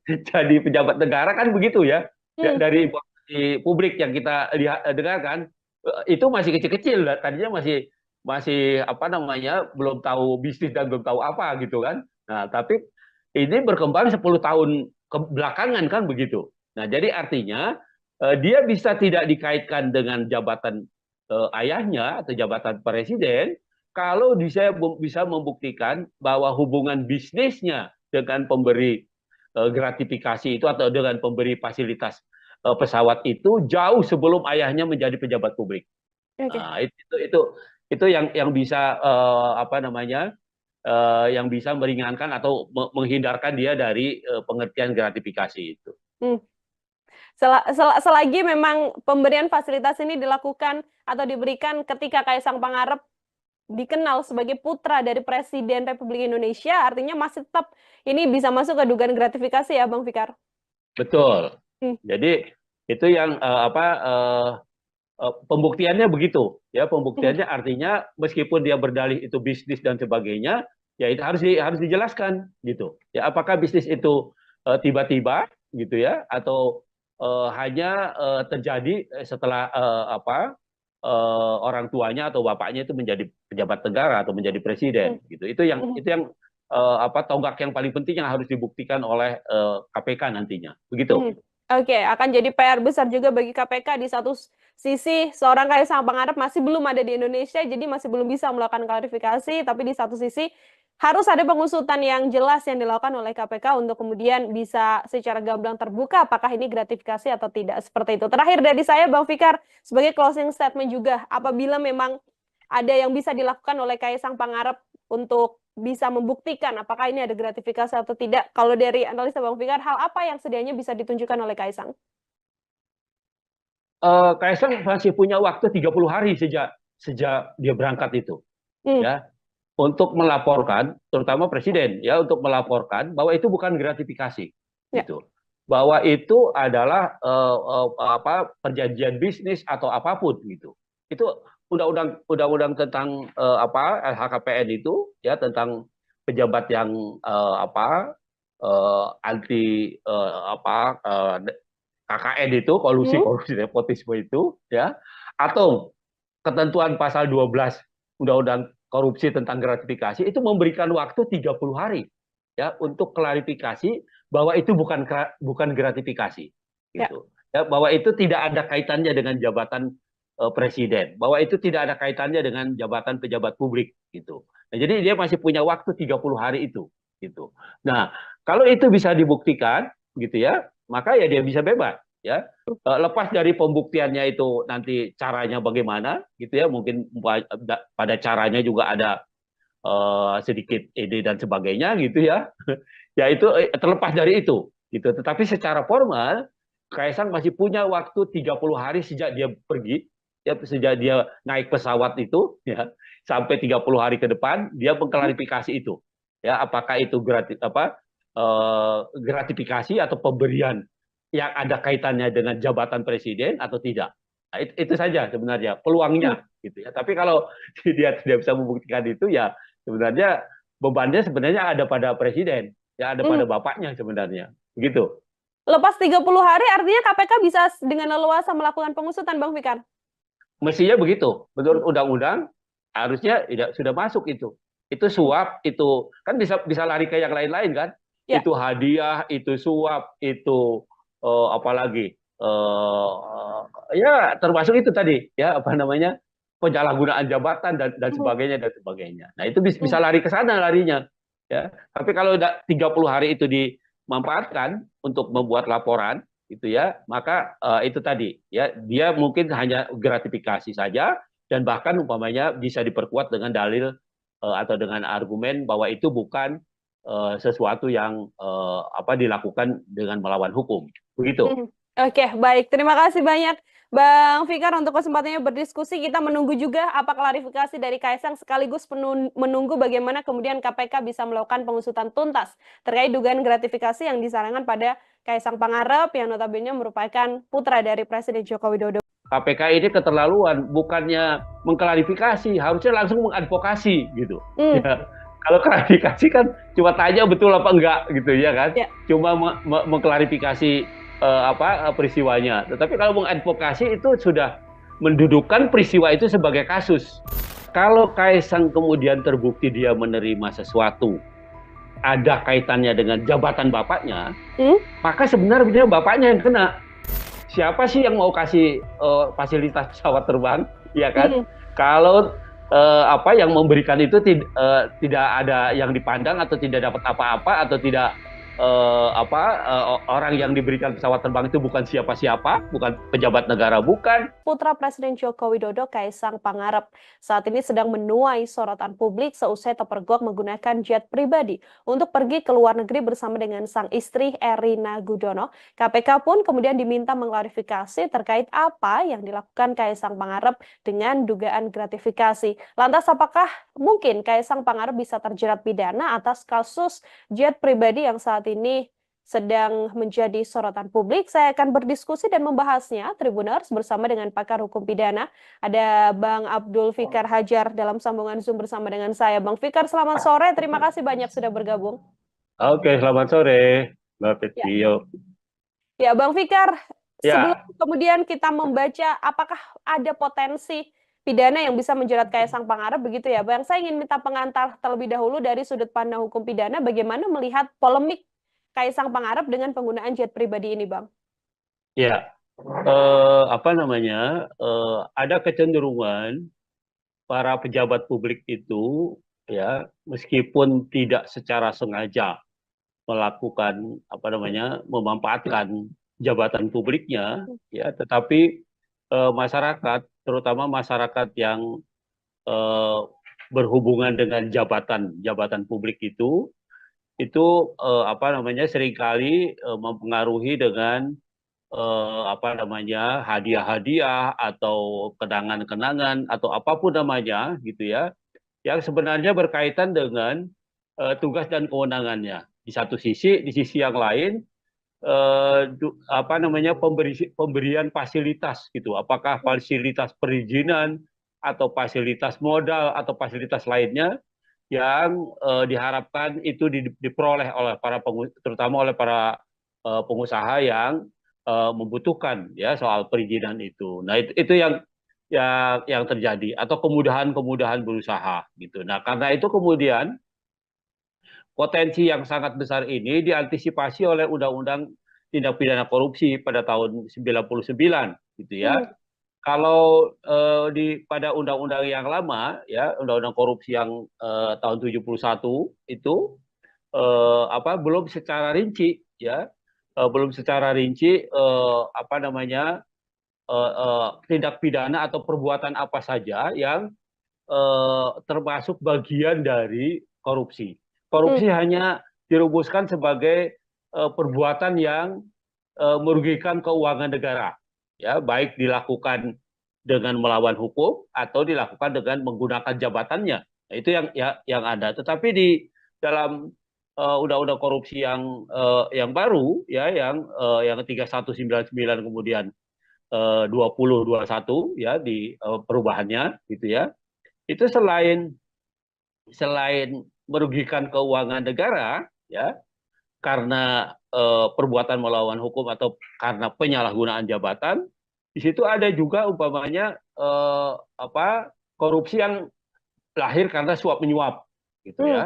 jadi pejabat negara kan begitu ya. Hmm. Dari informasi publik yang kita dengarkan itu masih kecil-kecil, tadinya masih masih apa namanya belum tahu bisnis dan belum tahu apa gitu kan. Nah, tapi ini berkembang 10 tahun belakangan kan begitu. Nah, jadi artinya dia bisa tidak dikaitkan dengan jabatan ayahnya atau jabatan presiden kalau dia bisa membuktikan bahwa hubungan bisnisnya dengan pemberi gratifikasi itu atau dengan pemberi fasilitas pesawat itu jauh sebelum ayahnya menjadi pejabat publik. Oke. Nah, itu yang bisa apa namanya yang bisa meringankan atau menghindarkan dia dari pengertian gratifikasi itu. Hmm. Selagi memang pemberian fasilitas ini dilakukan atau diberikan ketika Kaisang Pangarep dikenal sebagai putra dari Presiden Republik Indonesia, artinya masih tetap ini bisa masuk ke dugaan gratifikasi ya, Bang Fikar? Betul. Hmm. Jadi itu yang pembuktiannya begitu ya, pembuktiannya artinya meskipun dia berdalih itu bisnis dan sebagainya, ya itu harus dijelaskan gitu ya, apakah bisnis itu tiba-tiba gitu ya atau hanya terjadi setelah orang tuanya atau bapaknya itu menjadi pejabat negara atau menjadi presiden gitu. Itu yang tonggak yang paling penting yang harus dibuktikan oleh KPK nantinya begitu. Oke, akan jadi PR besar juga bagi KPK. Di satu sisi, seorang Kaisang Pangarep masih belum ada di Indonesia, jadi masih belum bisa melakukan klarifikasi. Tapi di satu sisi, harus ada pengusutan yang jelas yang dilakukan oleh KPK untuk kemudian bisa secara gamblang terbuka apakah ini gratifikasi atau tidak. Seperti itu. Terakhir dari saya, Bang Fikar, sebagai closing statement juga, apabila memang ada yang bisa dilakukan oleh Kaisang Pangarep untuk bisa membuktikan apakah ini ada gratifikasi atau tidak. Kalau dari analisa Bang Fikar, hal apa yang sedianya bisa ditunjukkan oleh Kaisang? Kaisang masih punya waktu 30 hari sejak sejak dia berangkat itu, ya, untuk melaporkan, terutama presiden, ya, untuk melaporkan bahwa itu bukan gratifikasi, Ya. gitu, bahwa itu adalah perjanjian bisnis atau apapun, gitu. Itu undang-undang tentang LHKPN itu, ya, tentang pejabat yang anti KKN itu, kolusi nepotisme itu, ya, atau ketentuan pasal 12 Undang-Undang korupsi tentang gratifikasi itu memberikan waktu 30 hari ya untuk klarifikasi bahwa itu bukan gratifikasi Ya. gitu. Ya, bahwa itu tidak ada kaitannya dengan jabatan presiden, bahwa itu tidak ada kaitannya dengan jabatan pejabat publik gitu. Nah, jadi dia masih punya waktu 30 hari itu gitu. Nah, kalau itu bisa dibuktikan gitu ya, maka ya dia bisa bebas ya. Lepas dari pembuktiannya itu nanti caranya bagaimana gitu ya, mungkin pada caranya juga ada sedikit ide dan sebagainya gitu ya. Ya itu terlepas dari itu gitu. Tetapi secara formal Kaisang masih punya waktu 30 hari sejak dia pergi, ya, sejak dia naik pesawat itu ya, sampai 30 hari ke depan dia mengklarifikasi itu. Ya, apakah itu gratifikasi atau pemberian yang ada kaitannya dengan jabatan presiden atau tidak. Nah, itu saja sebenarnya peluangnya gitu ya. Tapi kalau dia tidak bisa membuktikan itu ya sebenarnya bebannya sebenarnya ada pada presiden, ya ada pada bapaknya sebenarnya. Begitu. Lepas 30 hari artinya KPK bisa dengan leluasa melakukan pengusutan, Bang Fikar? Mestinya begitu. Menurut undang-undang harusnya sudah masuk itu. Itu suap, itu kan bisa lari ke yang lain-lain kan? Ya. Itu hadiah, itu suap, itu apalagi ya termasuk itu tadi ya apa namanya penyalahgunaan jabatan dan sebagainya dan sebagainya. Nah itu bisa lari ke sana larinya ya. Tapi kalau 30 hari itu dimanfaatkan untuk membuat laporan gitu ya, maka itu tadi ya dia mungkin hanya gratifikasi saja dan bahkan umpamanya bisa diperkuat dengan dalil atau dengan argumen bahwa itu bukan sesuatu yang dilakukan dengan melawan hukum. Begitu. Oke, baik. Terima kasih banyak Bang Fikar, untuk kesempatannya berdiskusi, kita menunggu juga apa klarifikasi dari Kaisang sekaligus menunggu bagaimana kemudian KPK bisa melakukan pengusutan tuntas terkait dugaan gratifikasi yang disarankan pada Kaisang Pangarep yang notabene merupakan putra dari Presiden Joko Widodo. KPK ini keterlaluan, bukannya mengklarifikasi, harusnya langsung mengadvokasi gitu. Hmm, Ya, kalau klarifikasi kan cuma tanya betul apa enggak gitu ya kan, ya. cuma mengklarifikasi peristiwanya. Tetapi kalau mengadvokasi itu sudah mendudukkan peristiwa itu sebagai kasus. Kalau Kaisang kemudian terbukti dia menerima sesuatu ada kaitannya dengan jabatan bapaknya, Hmm? maka sebenarnya bapaknya yang kena. Siapa sih yang mau kasih fasilitas pesawat terbang, ya kan? Hmm. Kalau yang memberikan itu tidak ada yang dipandang atau tidak dapat apa-apa atau tidak orang yang diberikan pesawat terbang itu bukan siapa-siapa, bukan pejabat negara, bukan. Putra Presiden Joko Widodo, Kaisang Pangarep, saat ini sedang menuai sorotan publik seusai terpergok menggunakan jet pribadi untuk pergi ke luar negeri bersama dengan sang istri Erina Gudono. KPK pun kemudian diminta mengklarifikasi terkait apa yang dilakukan Kaisang Pangarep dengan dugaan gratifikasi. Lantas apakah mungkin Kaisang Pangarep bisa terjerat pidana atas kasus jet pribadi yang saat ini sedang menjadi sorotan publik? Saya akan berdiskusi dan membahasnya, Tribuners, bersama dengan pakar hukum pidana. Ada Bang Abdul Fikar Hajar dalam sambungan Zoom bersama dengan saya. Bang Fikar, selamat sore. Terima kasih banyak sudah bergabung. Oke, selamat sore, Mbak Ya, Petio. ya Bang Fikar, sebelum Ya, kemudian kita membaca apakah ada potensi pidana yang bisa menjerat Kaisang Pangarep, begitu ya, Bang? Saya ingin minta pengantar terlebih dahulu dari sudut pandang hukum pidana, bagaimana melihat polemik Kaisang Pangarep dengan penggunaan jet pribadi ini, Bang? ya, ada kecenderungan para pejabat publik itu, ya, meskipun tidak secara sengaja melakukan memanfaatkan jabatan publiknya, ya, tetapi masyarakat, terutama masyarakat yang eh, berhubungan dengan jabatan publik itu seringkali mempengaruhi dengan hadiah-hadiah atau kenangan-kenangan atau apapun namanya gitu ya, yang sebenarnya berkaitan dengan tugas dan kewenangannya. Di sisi yang lain pemberian fasilitas gitu. Apakah fasilitas perizinan atau fasilitas modal atau fasilitas lainnya yang diharapkan itu diperoleh oleh terutama oleh para pengusaha yang membutuhkan ya soal perizinan itu. Nah, itu yang terjadi atau kemudahan-kemudahan berusaha gitu. Nah, karena itu kemudian potensi yang sangat besar ini diantisipasi oleh Undang-Undang Tindak Pidana Korupsi pada tahun 99 gitu ya. Hmm. Kalau pada undang-undang yang lama ya, undang-undang korupsi yang tahun 71 itu belum secara rinci ya, belum secara rinci tindak pidana atau perbuatan apa saja yang termasuk bagian dari korupsi. Hmm. Korupsi hanya dirumuskan sebagai perbuatan yang merugikan keuangan negara, ya, baik dilakukan dengan melawan hukum atau dilakukan dengan menggunakan jabatannya. Nah, itu yang ada. Tetapi di dalam undang-undang korupsi yang baru, ya, yang 3199 kemudian 2021 ya di perubahannya gitu ya, itu selain selain merugikan keuangan negara ya karena perbuatan melawan hukum atau karena penyalahgunaan jabatan, di situ ada juga umpamanya korupsi yang lahir karena suap menyuap gitu Hmm. ya.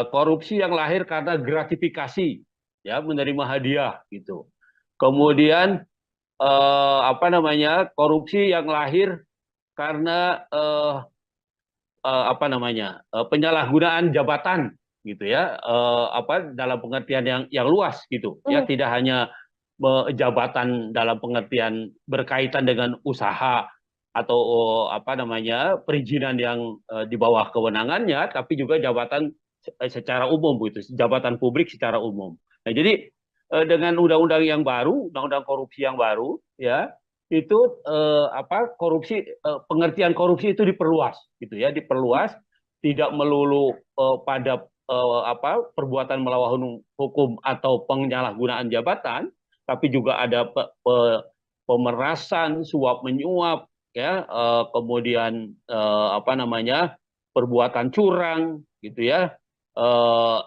Korupsi yang lahir karena gratifikasi ya, menerima hadiah gitu. Kemudian korupsi yang lahir karena penyalahgunaan jabatan gitu ya, dalam pengertian yang luas gitu ya, Hmm. tidak hanya jabatan dalam pengertian berkaitan dengan usaha atau perizinan yang di bawah kewenangannya, tapi juga jabatan secara umum gitu, jabatan publik secara umum. Nah, jadi dengan undang-undang yang baru, undang-undang korupsi yang baru ya, itu korupsi, pengertian korupsi itu diperluas gitu ya, diperluas, tidak melulu pada perbuatan melawan hukum atau penyalahgunaan jabatan, tapi juga ada pemerasan, suap menyuap, ya, kemudian perbuatan curang gitu ya, eh,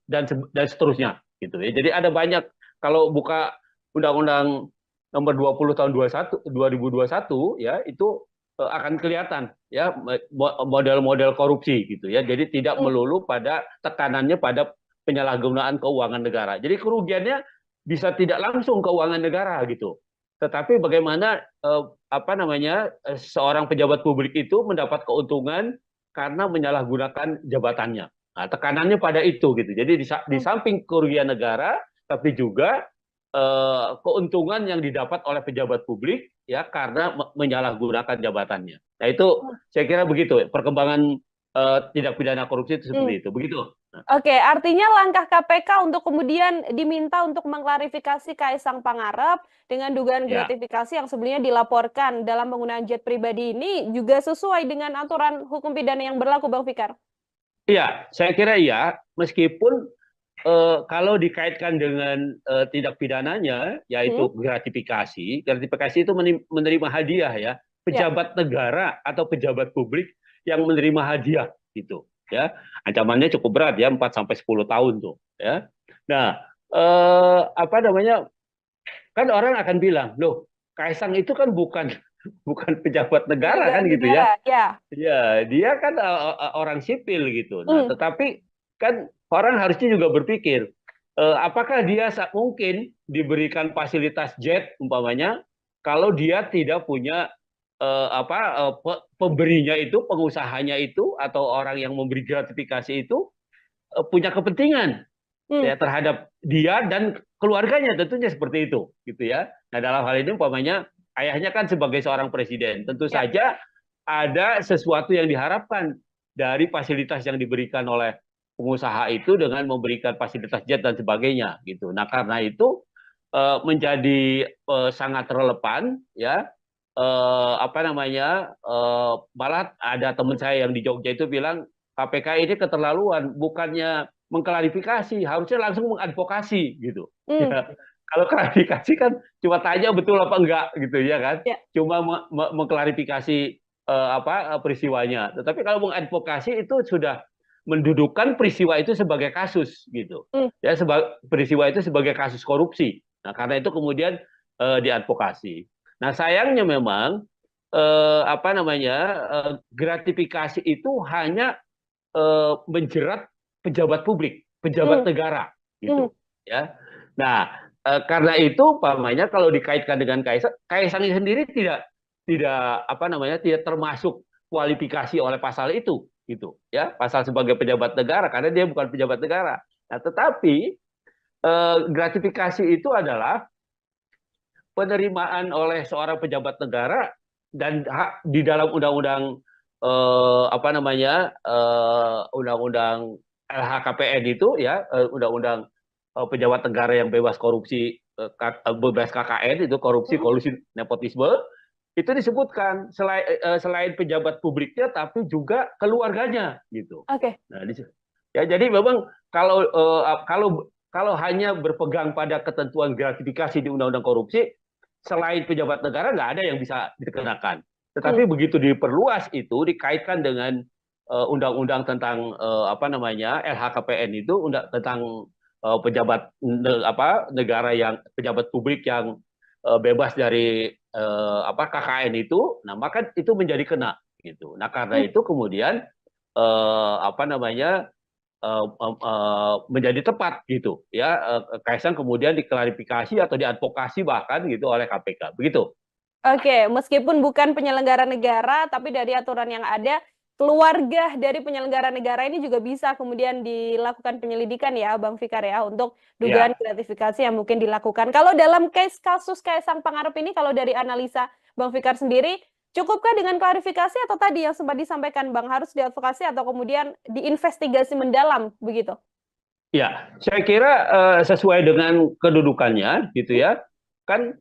dan seterusnya gitu ya. Jadi ada banyak, kalau buka undang-undang nomor 20 tahun 2021 ya, itu akan kelihatan ya model-model korupsi gitu ya. Jadi tidak Hmm. melulu pada tekanannya pada penyalahgunaan keuangan negara. Jadi kerugiannya bisa tidak langsung keuangan negara gitu. Tetapi bagaimana seorang pejabat publik itu mendapat keuntungan karena menyalahgunakan jabatannya. Nah, tekanannya pada itu gitu. Jadi di Hmm. samping kerugian negara, tapi juga keuntungan yang didapat oleh pejabat publik ya karena menyalahgunakan jabatannya. Nah itu saya kira begitu perkembangan tindak pidana korupsi itu Hmm. seperti itu. Begitu. Nah, Oke, artinya langkah KPK untuk kemudian diminta untuk mengklarifikasi Kaisang Pangarep dengan dugaan ya, gratifikasi yang sebelumnya dilaporkan dalam penggunaan jet pribadi ini juga sesuai dengan aturan hukum pidana yang berlaku, Bang Fikar. iya, saya kira iya. Meskipun kalau dikaitkan dengan tindak pidananya, Hmm? yaitu gratifikasi, gratifikasi itu menerima hadiah ya, Ya. pejabat negara atau pejabat publik yang menerima hadiah gitu, ya, ancamannya cukup berat ya, 4 sampai 10 tahun tuh, ya. Nah, apa namanya, kan orang akan bilang, loh, Kaisang itu kan bukan bukan pejabat negara Penyelenggara kan gitu ya. negara, ya. Ya, dia kan orang sipil gitu. Nah, Hmm. tetapi kan orang harusnya juga berpikir, apakah dia mungkin diberikan fasilitas jet umpamanya kalau dia tidak punya pemberinya itu, pengusahanya itu atau orang yang memberi gratifikasi itu punya kepentingan Hmm. ya terhadap dia dan keluarganya, tentunya seperti itu gitu ya. Nah, dalam hal ini umpamanya ayahnya kan sebagai seorang presiden, tentu Ya. saja ada sesuatu yang diharapkan dari fasilitas yang diberikan oleh pengusaha itu dengan memberikan fasilitas jet dan sebagainya gitu. Nah, karena itu menjadi sangat relevan ya, malah ada teman saya yang di Jogja itu bilang KPK ini keterlaluan, bukannya mengklarifikasi, harusnya langsung mengadvokasi gitu. Hmm. Ya, kalau klarifikasi kan cuma tanya betul apa enggak gitu ya kan, Ya. cuma mengklarifikasi peristiwanya. Tetapi kalau mengadvokasi itu sudah mendudukan peristiwa itu sebagai kasus gitu, Hmm. ya, peristiwa itu sebagai kasus korupsi. Nah, karena itu kemudian diadvokasi. Nah, sayangnya memang gratifikasi itu hanya menjerat pejabat publik, pejabat Hmm. negara Hmm. gitu ya. Nah, karena itu pamannya kalau dikaitkan dengan Kaisang, Kaisang sendiri tidak termasuk kualifikasi oleh pasal itu gitu ya, pasal sebagai pejabat negara karena dia bukan pejabat negara. Nah, tetapi gratifikasi itu adalah penerimaan oleh seorang pejabat negara dan hak di dalam undang-undang undang-undang LHKPN itu ya, undang-undang pejabat negara yang bebas korupsi, bebas KKN itu, korupsi, Hmm. kolusi, nepotisme, itu disebutkan selain pejabat publiknya tapi juga keluarganya gitu. Oke. Nah, ya jadi memang kalau hanya berpegang pada ketentuan gratifikasi di undang-undang korupsi, selain pejabat negara nggak ada yang bisa dikenakan. Hmm. Tetapi begitu diperluas itu dikaitkan dengan undang-undang tentang LHKPN itu, tentang pejabat negara yang pejabat publik yang bebas dari KKN itu, nah maka itu menjadi kena gitu. Nah, karena Hmm. itu kemudian eh, apa namanya menjadi tepat gitu ya, Kaisang kemudian diklarifikasi atau diadvokasi bahkan gitu oleh KPK begitu. Oke, meskipun bukan penyelenggara negara, tapi dari aturan yang ada, keluarga dari penyelenggara negara ini juga bisa kemudian dilakukan penyelidikan ya, Bang Fikar ya, untuk dugaan Ya, gratifikasi yang mungkin dilakukan. Kalau dalam kasus Kaisang Pangarep ini, kalau dari analisa Bang Fikar sendiri, cukupkah dengan klarifikasi atau tadi yang sempat disampaikan Bang, harus diadvokasi atau kemudian diinvestigasi mendalam, begitu? ya, saya kira sesuai dengan kedudukannya gitu Hmm? ya, kan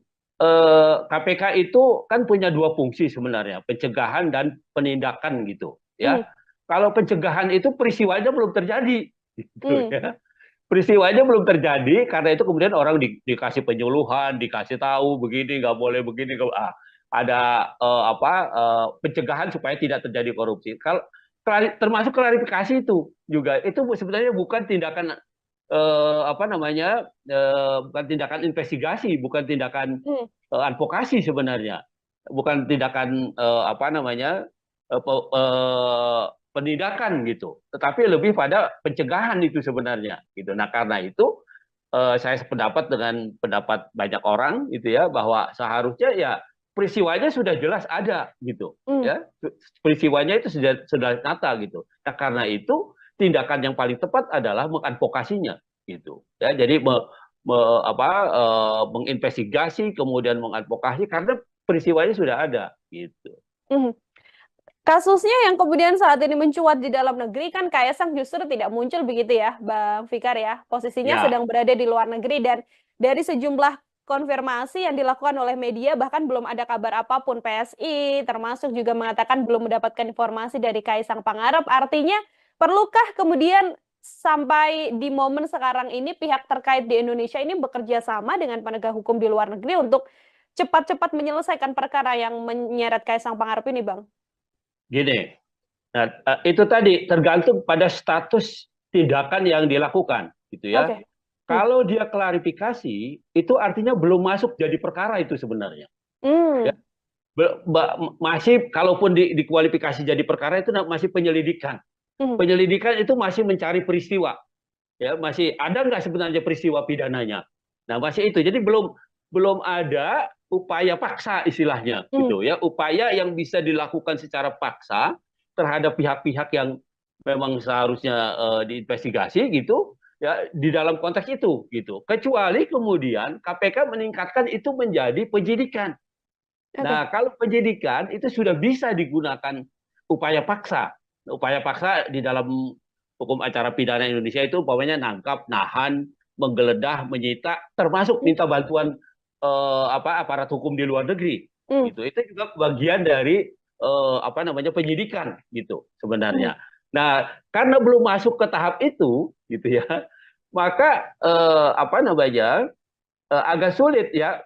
KPK itu kan punya dua fungsi sebenarnya, pencegahan dan penindakan gitu, Hmm, ya. Kalau pencegahan itu peristiwanya belum terjadi, gitu hmm, ya. Peristiwanya belum terjadi, karena itu kemudian orang dikasih penyuluhan, dikasih tahu begini nggak boleh begini, ada pencegahan supaya tidak terjadi korupsi. Kalau termasuk klarifikasi itu juga itu sebenarnya bukan tindakan bukan tindakan investigasi, bukan tindakan hmm, advokasi sebenarnya, bukan tindakan penindakan gitu, tetapi lebih pada pencegahan itu sebenarnya gitu. Nah karena itu saya sependapat dengan pendapat banyak orang gitu ya, bahwa seharusnya ya peristiwanya sudah jelas ada gitu hmm, ya, peristiwanya itu sudah nyata gitu. Nah karena itu tindakan yang paling tepat adalah mengadvokasinya gitu ya. Jadi menginvestigasi kemudian mengadvokasi karena peristiwanya sudah ada gitu. hmm. Kasusnya yang kemudian saat ini mencuat di dalam negeri kan Kaisang justru tidak muncul begitu ya, Bang Fikar ya. Posisinya Ya, sedang berada di luar negeri dan dari sejumlah konfirmasi yang dilakukan oleh media bahkan belum ada kabar apapun PSI termasuk juga mengatakan belum mendapatkan informasi dari Kaisang Pangarep. Artinya perlukah kemudian sampai di momen sekarang ini pihak terkait di Indonesia ini bekerja sama dengan penegak hukum di luar negeri untuk cepat-cepat menyelesaikan perkara yang menyeret Kaisang Pangarep ini, Bang? gini. Nah, itu tadi tergantung pada status tindakan yang dilakukan, gitu ya. Oke. Hmm. Kalau dia klarifikasi, itu artinya belum masuk jadi perkara itu sebenarnya. Ya, Hmm. masih kalaupun dikualifikasi jadi perkara itu masih penyelidikan. Hmm. Penyelidikan itu masih mencari peristiwa, ya masih ada nggak sebenarnya peristiwa pidananya. Nah masih itu, jadi belum belum ada upaya paksa istilahnya, Hmm. gitu ya, upaya yang bisa dilakukan secara paksa terhadap pihak-pihak yang memang seharusnya diinvestigasi gitu ya, di dalam konteks itu gitu, kecuali kemudian KPK meningkatkan itu menjadi penyidikan. Oke. Nah kalau penyidikan itu sudah bisa digunakan upaya paksa. Upaya paksa di dalam hukum acara pidana Indonesia itu umpamanya nangkap, nahan, menggeledah, menyita, termasuk Hmm. minta bantuan aparat hukum di luar negeri Hmm. gitu. Itu juga bagian dari penyidikan gitu Hmm. sebenarnya. Nah karena belum masuk ke tahap itu gitu ya, maka agak sulit ya,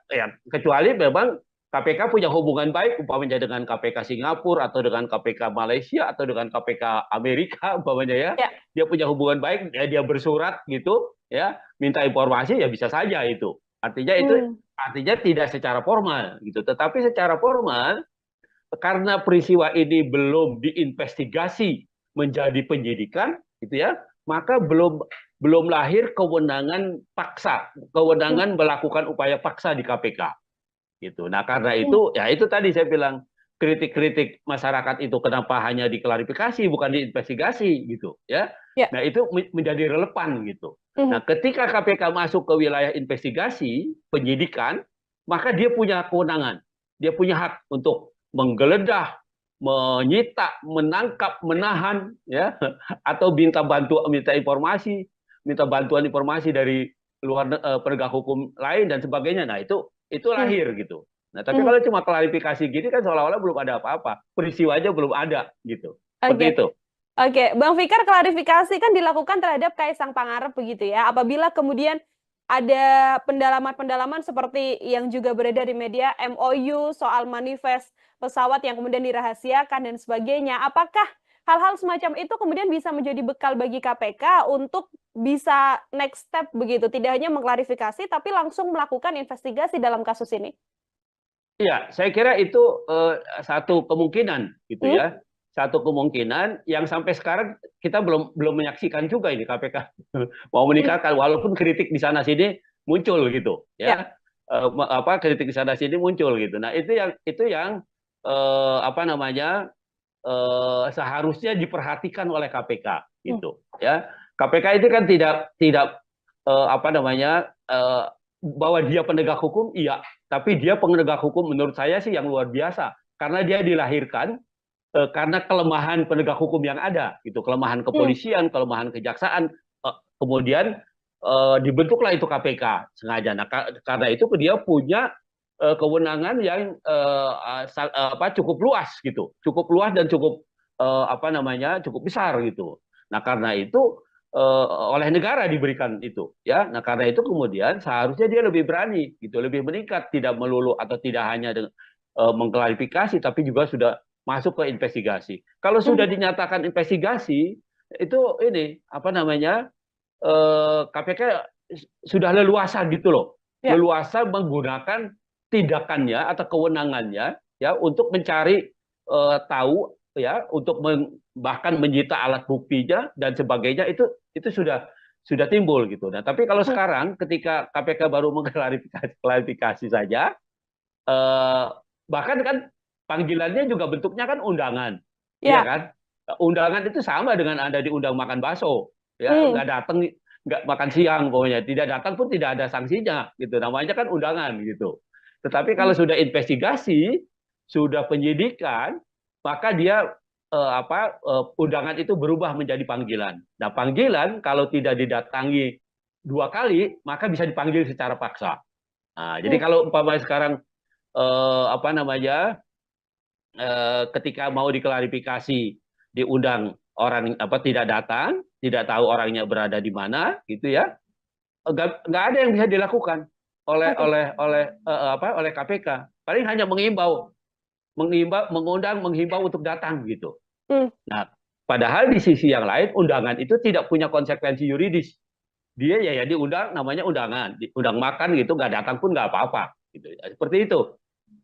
kecuali memang KPK punya hubungan baik umpamanya dengan KPK Singapura atau dengan KPK Malaysia atau dengan KPK Amerika umpamanya ya, Ya. dia punya hubungan baik ya, dia bersurat gitu ya, minta informasi ya bisa saja itu. Hmm. Artinya tidak secara formal gitu, tetapi secara formal karena peristiwa ini belum diinvestigasi menjadi penyidikan gitu ya, maka belum belum lahir kewenangan paksa, Hmm. kewenangan melakukan upaya paksa di KPK gitu. Nah karena Hmm. itu ya itu tadi saya bilang, kritik-kritik masyarakat itu kenapa hanya diklarifikasi bukan diinvestigasi gitu ya. Ya. Nah itu menjadi relevan gitu. Hmm. Nah ketika KPK masuk ke wilayah investigasi penyidikan, maka dia punya kewenangan, dia punya hak untuk menggeledah, menyita, menangkap, menahan ya, atau minta bantuan informasi dari penegak hukum lain dan sebagainya. Nah itu Hmm. lahir gitu. Nah, tapi Hmm. kalau cuma klarifikasi gini kan seolah-olah belum ada apa-apa. Peristiwanya belum ada gitu. Oke. Seperti itu. Oke, Bang Fikar, klarifikasi kan dilakukan terhadap Kaisang Pangarep begitu ya. Apabila kemudian ada pendalaman-pendalaman seperti yang juga beredar di media MOU soal manifest pesawat yang kemudian dirahasiakan dan sebagainya. Apakah hal-hal semacam itu kemudian bisa menjadi bekal bagi KPK untuk bisa next step begitu, tidak hanya mengklarifikasi tapi langsung melakukan investigasi dalam kasus ini? Iya, saya kira itu satu kemungkinan gitu Hmm? ya. Satu kemungkinan yang sampai sekarang kita belum belum menyaksikan juga ini KPK mau Hmm. meningkatkan, walaupun kritik di sana sini muncul gitu Ya. ya. Kritik di sana sini muncul gitu. Nah, itu yang seharusnya diperhatikan oleh KPK Hmm. gitu ya. KPK itu kan tidak tidak apa namanya bahwa dia penegak hukum, iya, tapi dia penegak hukum menurut saya sih yang luar biasa karena dia dilahirkan karena kelemahan penegak hukum yang ada gitu, kelemahan Hmm. kepolisian, kelemahan kejaksaan, kemudian dibentuklah itu KPK sengaja. Nah karena itu dia punya kewenangan yang cukup luas gitu, cukup luas dan cukup cukup besar gitu. Nah karena itu oleh negara diberikan itu, ya. Nah karena itu kemudian seharusnya dia lebih berani gitu, lebih meningkat, tidak melulu atau tidak hanya dengan mengklarifikasi, tapi juga sudah masuk ke investigasi. Kalau sudah Hmm. dinyatakan investigasi, itu ini KPK sudah leluasa gitu loh, Ya. leluasa menggunakan tindakannya atau kewenangannya ya untuk mencari tahu ya, untuk bahkan menyita alat buktinya dan sebagainya, itu sudah timbul gitu. Nah, tapi kalau Hmm. sekarang ketika KPK baru mengklarifikasi saja, eh, bahkan kan panggilannya juga bentuknya kan undangan, iya Ya. kan? Undangan itu sama dengan Anda diundang makan bakso, ya Hmm. nggak datang, nggak makan siang, pokoknya tidak datang pun tidak ada sanksinya, gitu. Namanya kan undangan gitu. Tetapi Hmm. kalau sudah investigasi, sudah penyidikan, maka dia undangan itu berubah menjadi panggilan. Nah panggilan kalau tidak didatangi 2 kali, maka bisa dipanggil secara paksa. Nah, jadi Hmm. kalau umpamanya sekarang eh, apa namanya ketika mau diklarifikasi, diundang, orang tidak datang, tidak tahu orangnya berada di mana, gitu ya, nggak ada yang bisa dilakukan oleh Oke. oleh oleh oleh KPK. Paling hanya mengundang, menghimbau untuk datang gitu. Hmm. Nah, padahal di sisi yang lain undangan itu tidak punya konsekuensi yuridis. Dia ya diundang, namanya undangan, diundang makan gitu, nggak datang pun nggak apa-apa gitu. Seperti itu.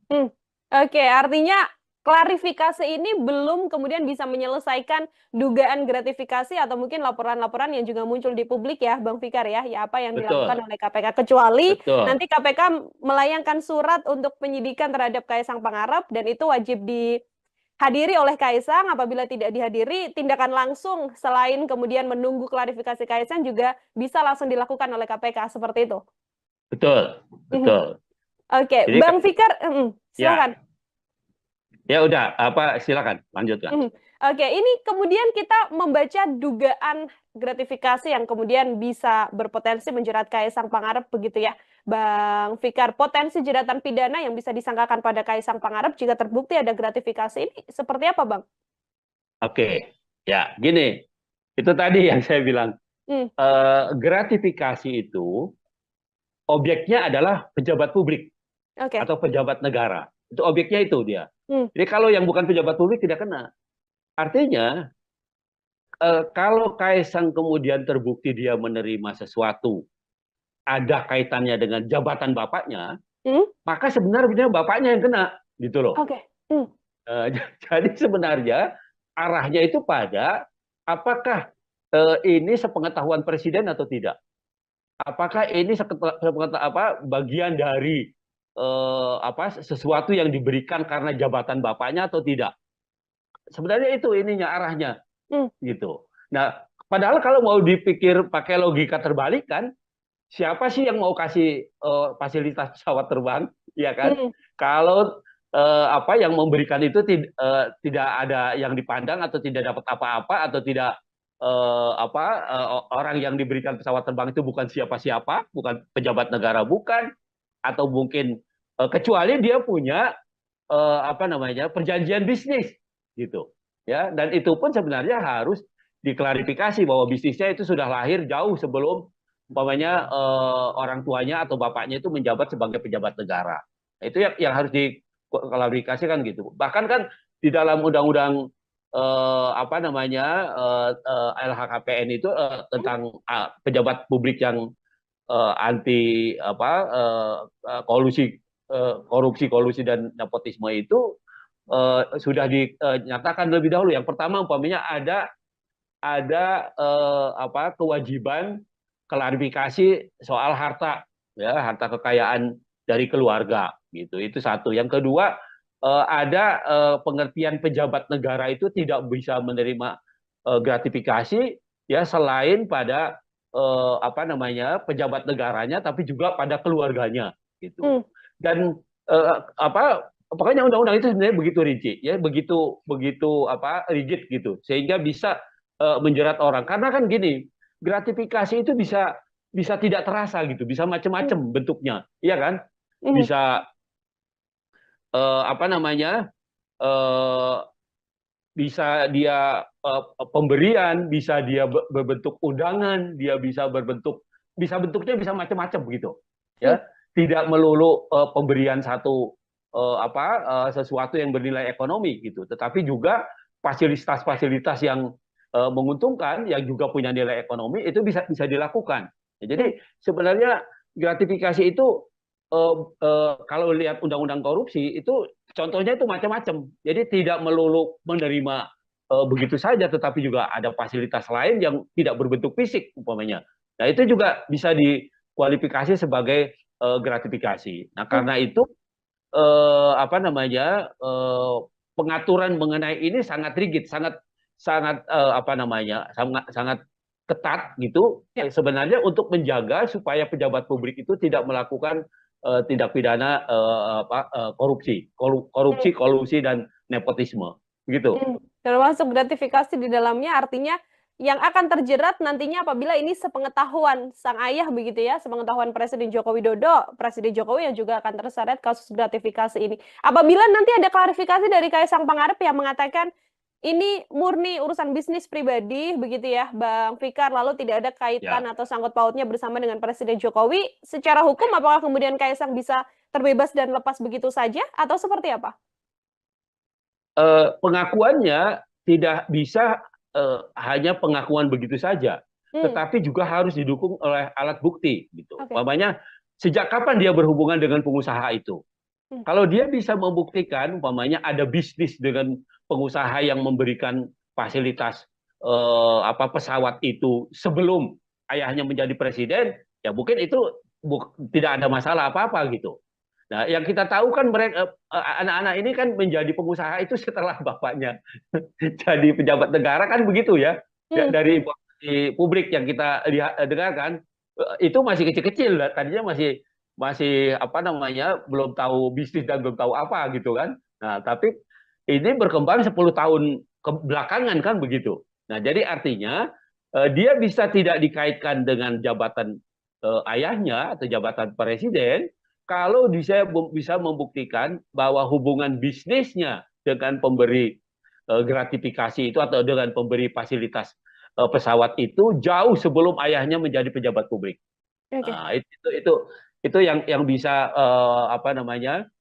Hmm. Oke, artinya klarifikasi ini belum kemudian bisa menyelesaikan dugaan gratifikasi atau mungkin laporan-laporan yang juga muncul di publik ya, Bang Fikar ya, ya apa yang dilakukan Betul, oleh KPK. Kecuali betul. nanti KPK melayangkan surat untuk penyidikan terhadap Kaisang Pangarep dan itu wajib dihadiri oleh Kaisang. Apabila tidak dihadiri, tindakan langsung selain kemudian menunggu klarifikasi Kaisang juga bisa langsung dilakukan oleh KPK seperti itu. Betul, Mhm. betul. Oke, Jadi Bang Fikar, ya, silakan. ya udah, silakan lanjutkan. Mhm. Oke, ini kemudian kita membaca dugaan gratifikasi yang kemudian bisa berpotensi menjerat Kaisang Pangarep begitu ya, Bang Fikar. Potensi jeratan pidana yang bisa disangkakan pada Kaisang Pangarep jika terbukti ada gratifikasi ini seperti apa, Bang? Oke, ya gini, itu tadi yang saya bilang, Hmm. gratifikasi itu objeknya adalah pejabat publik Oke. atau pejabat negara. Itu objeknya itu dia. Hmm. Jadi kalau yang bukan pejabat publik tidak kena. Artinya kalau Kaisang kemudian terbukti dia menerima sesuatu ada kaitannya dengan jabatan bapaknya, Hmm. maka sebenarnya bapaknya yang kena, gitu loh. Oke. Hmm. Eh, jadi sebenarnya arahnya itu pada apakah ini sepengetahuan presiden atau tidak? Apakah ini bagian dari sesuatu yang diberikan karena jabatan bapaknya atau tidak? Sebenarnya itu ininya arahnya Hmm. gitu. Nah, padahal kalau mau dipikir pakai logika terbalik kan, siapa sih yang mau kasih fasilitas pesawat terbang, ya kan? Hmm. Kalau yang memberikan itu tidak ada yang dipandang atau tidak dapat apa-apa atau tidak orang yang diberikan pesawat terbang itu bukan siapa-siapa, bukan pejabat negara, bukan, atau mungkin kecuali dia punya perjanjian bisnis gitu, ya. Dan itu pun sebenarnya harus diklarifikasi bahwa bisnisnya itu sudah lahir jauh sebelum umpamanya orang tuanya atau bapaknya itu menjabat sebagai pejabat negara. Nah, itu yang harus diklarifikasikan gitu. Bahkan kan di dalam undang-undang LHKPN itu tentang pejabat publik yang anti korupsi dan nepotisme itu sudah dinyatakan lebih dahulu. Yang pertama umpamanya ada kewajiban klarifikasi soal harta, ya, harta kekayaan dari keluarga gitu. Itu satu. Yang kedua, ada pengertian pejabat negara itu tidak bisa menerima gratifikasi ya selain pada pejabat negaranya, tapi juga pada keluarganya gitu. Hmm. Dan pokoknya undang-undang itu sebenarnya begitu rigid, ya, begitu begitu rigid gitu, sehingga bisa menjerat orang. Karena kan gini, gratifikasi itu bisa bisa tidak terasa gitu, bisa Hmm. macam-macam bentuknya, iya kan? Hmm. Bisa apa namanya, eh, bisa dia pemberian, bisa dia berbentuk undangan, dia bisa bentuknya bisa macam-macam begitu, Hmm. ya. Tidak melulu pemberian satu sesuatu yang bernilai ekonomi gitu, tetapi juga fasilitas-fasilitas yang menguntungkan, yang juga punya nilai ekonomi itu bisa bisa dilakukan. Ya, Hmm. jadi sebenarnya gratifikasi itu kalau lihat undang-undang korupsi itu contohnya itu macam-macam. Jadi tidak melulu menerima begitu saja, tetapi juga ada fasilitas lain yang tidak berbentuk fisik umpamanya. Nah itu juga bisa dikualifikasi sebagai gratifikasi. Nah Hmm. karena itu apa namanya pengaturan mengenai ini sangat rigid, sangat sangat apa namanya sangat sangat ketat gitu Ya. sebenarnya untuk menjaga supaya pejabat publik itu tidak melakukan tindak pidana korupsi, Hmm. korupsi, kolusi dan nepotisme, gitu. Termasuk gratifikasi di dalamnya artinya yang akan terjerat nantinya apabila ini sepengetahuan sang ayah begitu ya, sepengetahuan Presiden Joko Widodo, Presiden Jokowi yang juga akan terseret kasus gratifikasi ini. Apabila nanti ada klarifikasi dari Kaisang Pangarep yang mengatakan ini murni urusan bisnis pribadi begitu ya, Bang Fikar, lalu tidak ada kaitan Ya. atau sangkut pautnya bersama dengan Presiden Jokowi, secara hukum apakah kemudian Kaisang bisa terbebas dan lepas begitu saja atau seperti apa? Pengakuannya tidak bisa hanya pengakuan begitu saja, Hmm, tetapi juga harus didukung oleh alat bukti gitu. oke. Umpamanya sejak kapan dia berhubungan dengan pengusaha itu? Hmm, Kalau dia bisa membuktikan umpamanya ada bisnis dengan pengusaha yang memberikan fasilitas pesawat itu sebelum ayahnya menjadi presiden, ya mungkin itu tidak ada masalah apa-apa gitu. Nah, yang kita tahu kan mereka anak-anak ini kan menjadi pengusaha itu setelah bapaknya jadi pejabat negara kan begitu ya. Ya, hmm, dari informasi publik yang kita lihat dengarkan itu masih kecil-kecil, tadinya masih masih apa namanya belum tahu bisnis dan belum tahu apa gitu kan. Nah, tapi ini berkembang 10 tahun ke belakangan kan begitu. Nah, jadi artinya dia bisa tidak dikaitkan dengan jabatan ayahnya atau jabatan presiden kalau dia bisa membuktikan bahwa hubungan bisnisnya dengan pemberi gratifikasi itu atau dengan pemberi fasilitas pesawat itu jauh sebelum ayahnya menjadi pejabat publik. oke. Nah, itu yang bisa apa namanya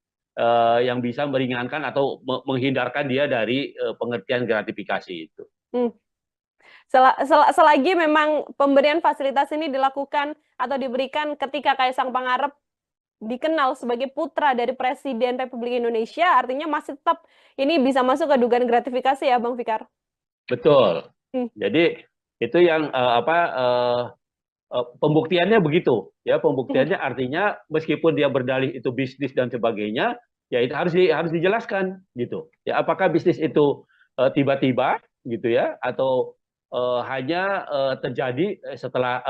yang bisa meringankan atau menghindarkan dia dari pengertian gratifikasi itu. Hmm. Selagi memang pemberian fasilitas ini dilakukan atau diberikan ketika Kaisang Pangarep dikenal sebagai putra dari Presiden Republik Indonesia, artinya masih tetap ini bisa masuk ke dugaan gratifikasi ya, Bang Fikar? Betul. Hmm, Jadi itu yang pembuktiannya begitu ya, hmm, pembuktiannya artinya meskipun dia berdalih itu bisnis dan sebagainya ya itu harus dijelaskan gitu ya, apakah bisnis itu tiba-tiba gitu ya atau hanya terjadi setelah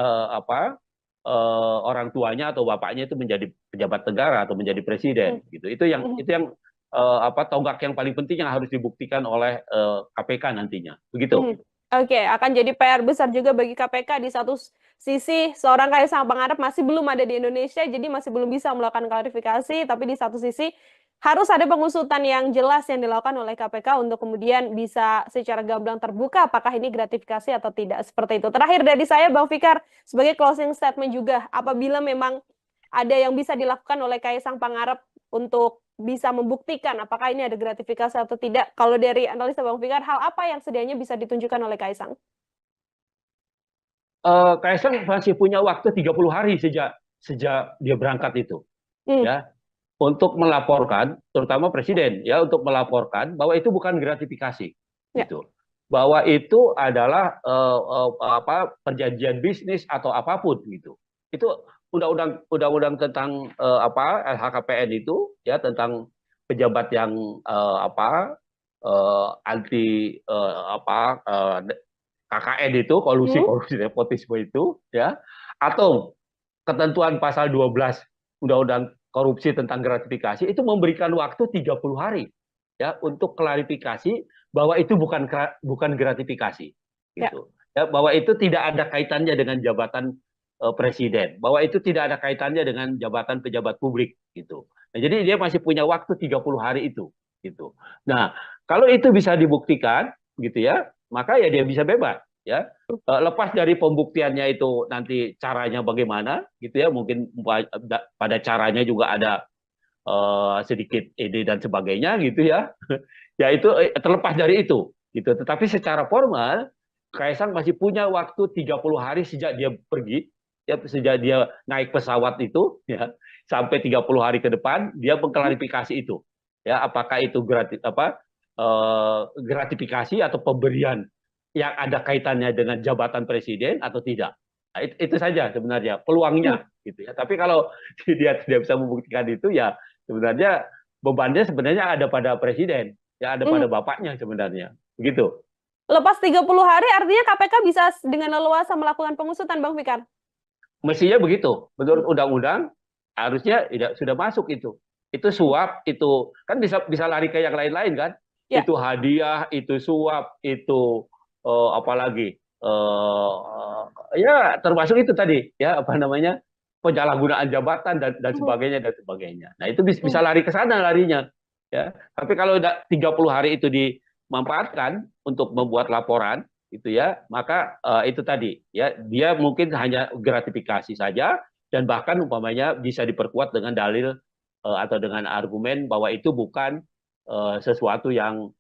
orang tuanya atau bapaknya itu menjadi pejabat negara atau menjadi hmm, presiden gitu. hmm, Itu yang tonggak yang paling penting yang harus dibuktikan oleh KPK nantinya begitu. hmm. Oke, akan jadi PR besar juga bagi KPK. Di satu sisi, seorang Kaisang Pangarep masih belum ada di Indonesia, jadi masih belum bisa melakukan klarifikasi. Tapi di satu sisi, harus ada pengusutan yang jelas yang dilakukan oleh KPK untuk kemudian bisa secara gamblang terbuka apakah ini gratifikasi atau tidak. Seperti itu. Terakhir dari saya, Bang Fikar, sebagai closing statement juga, apabila memang ada yang bisa dilakukan oleh Kaisang Pangarep untuk bisa membuktikan apakah ini ada gratifikasi atau tidak. Kalau dari analisa Bang Fikar, hal apa yang sedianya bisa ditunjukkan oleh Kaisang? Kaisang masih punya waktu 30 hari sejak sejak dia berangkat itu Hmm, ya untuk melaporkan terutama presiden ya untuk melaporkan bahwa itu bukan gratifikasi ya. gitu. Bahwa itu adalah perjanjian bisnis atau apapun gitu. Itu undang-undang tentang LHKPN itu ya tentang pejabat yang anti KKN itu kolusi Hmm, korupsi nepotisme itu ya atau ketentuan pasal 12 Undang-Undang Korupsi tentang gratifikasi itu memberikan waktu 30 hari ya untuk klarifikasi bahwa itu bukan gratifikasi ya. gitu. Ya, bahwa itu tidak ada kaitannya dengan jabatan presiden, bahwa itu tidak ada kaitannya dengan jabatan pejabat publik gitu. Nah, jadi dia masih punya waktu 30 hari itu, gitu. Nah, kalau itu bisa dibuktikan, gitu ya, maka ya dia bisa bebas, ya. Lepas dari pembuktiannya itu nanti caranya bagaimana, gitu ya, mungkin pada caranya juga ada sedikit ide dan sebagainya, gitu ya. Ya itu terlepas dari itu, gitu. Tetapi secara formal, Kaisang masih punya waktu 30 hari sejak dia pergi, ya, sejak dia naik pesawat itu, ya, sampai 30 hari ke depan dia mengklarifikasi itu, ya, apakah itu gratifikasi atau pemberian yang ada kaitannya dengan jabatan presiden atau tidak. Nah, itu saja sebenarnya peluangnya, gitu ya. Tapi kalau dia tidak bisa membuktikan itu, ya sebenarnya bebannya sebenarnya ada pada presiden, ya ada pada bapaknya sebenarnya, begitu. Lepas 30 hari artinya KPK bisa dengan leluasa melakukan pengusutan, Bang Fikar? Mestinya begitu. Menurut undang-undang harusnya tidak sudah masuk itu. Itu suap, itu kan bisa lari ke yang lain-lain kan? Ya. Itu hadiah, itu suap, itu apalagi ya termasuk itu tadi ya apa namanya penyalahgunaan jabatan dan sebagainya dan sebagainya. Nah itu bisa lari ke sana larinya ya. Tapi kalau 30 hari itu dimanfaatkan untuk membuat laporan itu ya, maka itu tadi ya dia mungkin hanya gratifikasi saja dan bahkan umpamanya bisa diperkuat dengan dalil atau dengan argumen bahwa itu bukan sesuatu yang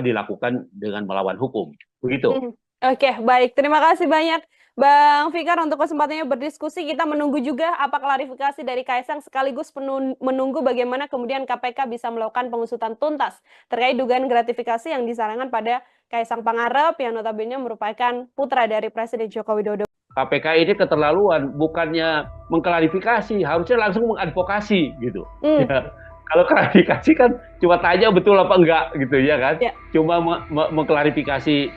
dilakukan dengan melawan hukum. Begitu. Oke, baik. Terima kasih banyak Bang Fikar untuk kesempatannya berdiskusi. Kita menunggu juga apa klarifikasi dari Kaisang sekaligus menunggu bagaimana kemudian KPK bisa melakukan pengusutan tuntas terkait dugaan gratifikasi yang disarankan pada Kaisang Pangarep yang notabene merupakan putra dari Presiden Joko Widodo. KPK ini keterlaluan, bukannya mengklarifikasi, harusnya langsung mengadvokasi gitu. Ya. Kalau klarifikasi kan cuma tanya betul apa enggak gitu ya kan, cuma mengklarifikasi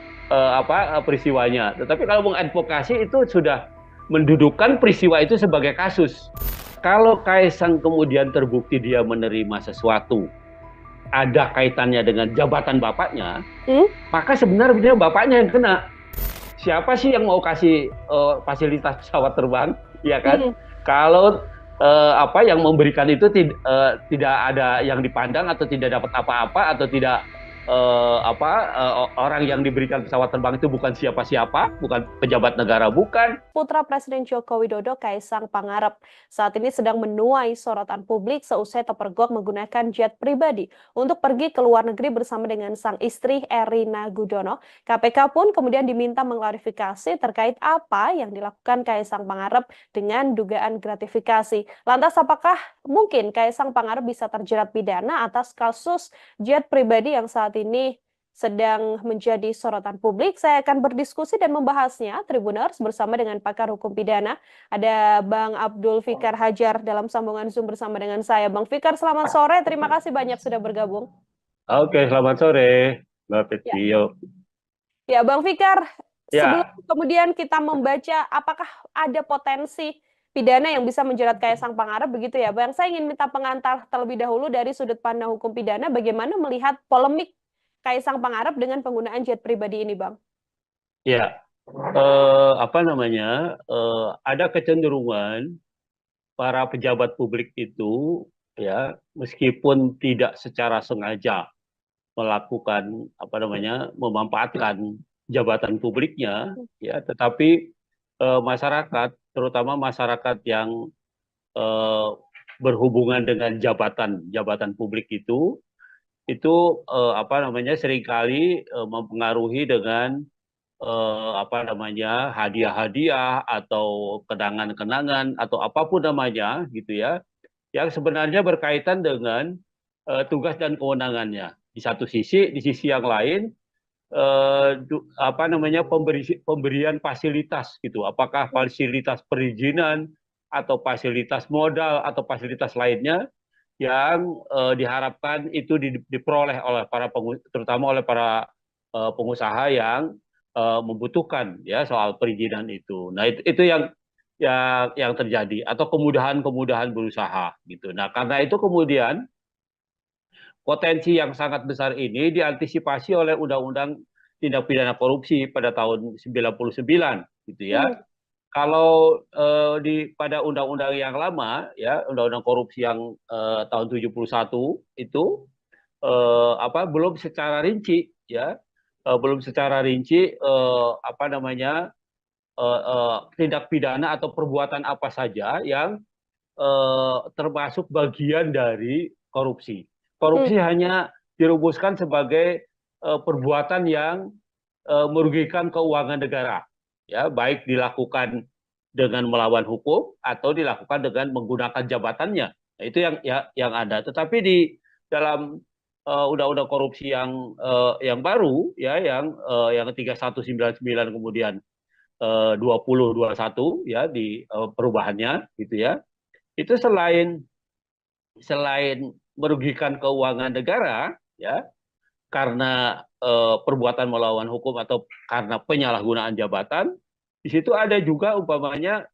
peristiwanya. Tetapi kalau mengadvokasi itu sudah mendudukkan peristiwa itu sebagai kasus. Kalau Kaisang kemudian terbukti dia menerima sesuatu ada kaitannya dengan jabatan bapaknya, maka sebenarnya bapaknya yang kena. Siapa sih yang mau kasih fasilitas pesawat terbang, ya kan? Kalau yang memberikan itu tidak ada yang dipandang atau tidak dapat apa-apa atau tidak orang yang diberikan pesawat terbang itu bukan siapa-siapa, bukan pejabat negara, bukan. Putra Presiden Joko Widodo, Kaisang Pangarep, saat ini sedang menuai sorotan publik seusai terpergok menggunakan jet pribadi untuk pergi ke luar negeri bersama dengan sang istri Erina Gudono. KPK pun kemudian diminta mengklarifikasi terkait apa yang dilakukan Kaisang Pangarep dengan dugaan gratifikasi. Lantas apakah mungkin Kaisang Pangarep bisa terjerat pidana atas kasus jet pribadi yang saat ini sedang menjadi sorotan publik? Saya akan berdiskusi dan membahasnya, Tribuners, bersama dengan pakar hukum pidana. Ada Bang Abdul Fikar Hajar dalam sambungan Zoom bersama dengan saya. Bang Fikar, selamat sore. Terima kasih banyak sudah bergabung. Oke, selamat sore, Mbak Petio. Ya, Bang Fikar, sebelum kemudian kita membaca apakah ada potensi pidana yang bisa menjerat Kaisang Pangarep begitu ya, Bang. Saya ingin minta pengantar terlebih dahulu dari sudut pandang hukum pidana, bagaimana melihat polemik Kaisang Pangarep dengan penggunaan jet pribadi ini, Bang? Ya, ada kecenderungan para pejabat publik itu, ya, meskipun tidak secara sengaja melakukan memanfaatkan jabatan publiknya, ya, tetapi masyarakat, terutama masyarakat yang berhubungan dengan jabatan publik itu seringkali mempengaruhi dengan hadiah-hadiah atau kenangan-kenangan atau apapun namanya gitu ya, yang sebenarnya berkaitan dengan tugas dan kewenangannya. Di sisi yang lain pemberian fasilitas gitu, apakah fasilitas perizinan atau fasilitas modal atau fasilitas lainnya yang diharapkan itu diperoleh oleh terutama oleh para pengusaha yang membutuhkan ya soal perizinan itu. Nah itu yang terjadi atau kemudahan berusaha gitu. Nah karena itu kemudian potensi yang sangat besar ini diantisipasi oleh Undang-Undang Tindak Pidana Korupsi pada tahun 99 gitu ya. kalau pada undang-undang yang lama ya, undang-undang korupsi yang tahun 71 itu belum secara rinci ya, belum secara rinci apa namanya tindak pidana atau perbuatan apa saja yang termasuk bagian dari korupsi. Hmm. Korupsi hanya dirumuskan sebagai perbuatan yang merugikan keuangan negara, ya baik dilakukan dengan melawan hukum atau dilakukan dengan menggunakan jabatannya. Nah, itu yang ada. Tetapi di dalam undang-undang korupsi yang baru, ya yang 3199 kemudian 2021 ya di perubahannya gitu ya. Itu selain merugikan keuangan negara ya karena perbuatan melawan hukum atau karena penyalahgunaan jabatan, di situ ada juga umpamanya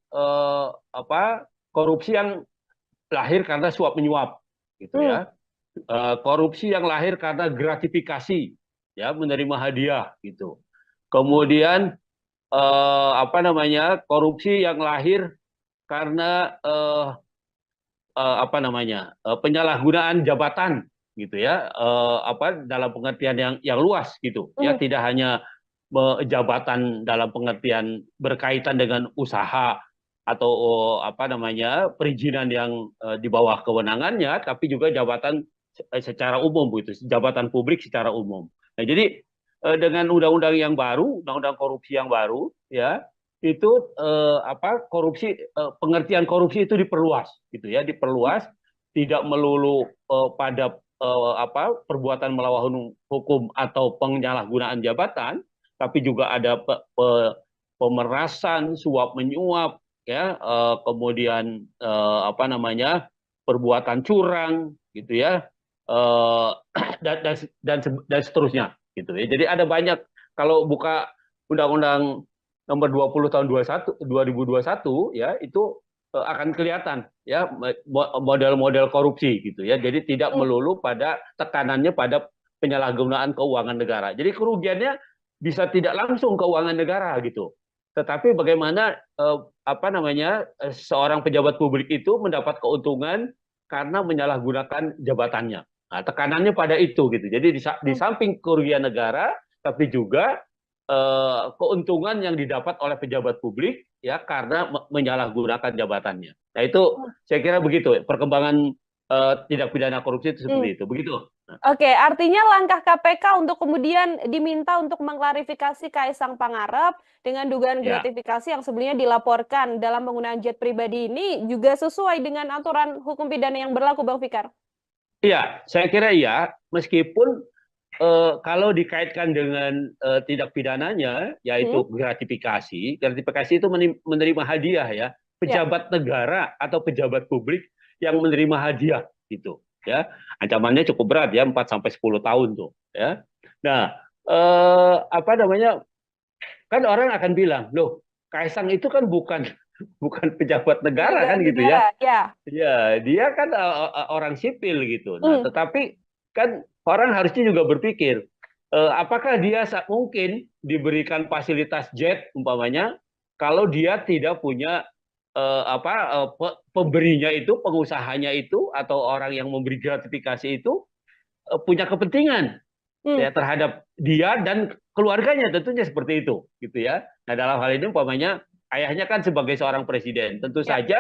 korupsi yang lahir karena suap menyuap gitu Hmm. ya. Korupsi yang lahir karena gratifikasi ya, menerima hadiah gitu. Kemudian korupsi yang lahir karena penyalahgunaan jabatan gitu ya, dalam pengertian yang luas gitu ya, Hmm. tidak hanya jabatan dalam pengertian berkaitan dengan usaha atau perizinan yang di bawah kewenangannya, tapi juga jabatan secara umum gitu, jabatan publik secara umum. Nah, jadi dengan undang-undang yang baru, undang-undang korupsi yang baru ya, itu pengertian korupsi itu diperluas gitu ya, diperluas, tidak melulu pada perbuatan melawan hukum atau penyalahgunaan jabatan, tapi juga ada pemerasan, suap menyuap ya, kemudian perbuatan curang gitu ya, eh, dan seterusnya gitu ya. Jadi ada banyak, kalau buka undang-undang nomor 20 tahun 2021 ya, itu akan kelihatan ya model-model korupsi gitu ya. Jadi tidak Hmm. melulu pada tekanannya pada penyalahgunaan keuangan negara. Jadi kerugiannya bisa tidak langsung keuangan negara gitu. Tetapi bagaimana seorang pejabat publik itu mendapat keuntungan karena menyalahgunakan jabatannya. Nah, tekanannya pada itu gitu. Jadi di Hmm. samping kerugian negara, tapi juga keuntungan yang didapat oleh pejabat publik ya karena menyalahgunakan jabatannya. Nah, itu saya kira begitu perkembangan tindak pidana korupsi itu Hmm. seperti itu. Begitu. Oke, artinya langkah KPK untuk kemudian diminta untuk mengklarifikasi Kaisang Pangarep dengan dugaan Ya. gratifikasi yang sebelumnya dilaporkan dalam penggunaan jet pribadi ini juga sesuai dengan aturan hukum pidana yang berlaku, Bang Fikar. Iya, saya kira iya, meskipun kalau dikaitkan dengan tindak pidananya, Hmm? yaitu gratifikasi, gratifikasi itu menerima hadiah ya, Ya. pejabat negara atau pejabat publik yang menerima hadiah gitu, ya, ancamannya cukup berat ya, 4 sampai 10 tahun tuh, ya. Nah, kan orang akan bilang, loh, Kaisang itu kan bukan bukan pejabat negara Pejabat kan gitu ya. negara, ya. Ya, dia kan orang sipil gitu. Nah, Hmm. tetapi kan orang harusnya juga berpikir, apakah dia mungkin diberikan fasilitas jet umpamanya kalau dia tidak punya pemberinya itu, pengusahanya itu atau orang yang memberi gratifikasi itu punya kepentingan Hmm. ya terhadap dia dan keluarganya, tentunya seperti itu gitu ya. Nah, dalam hal ini umpamanya ayahnya kan sebagai seorang presiden, tentu Ya. saja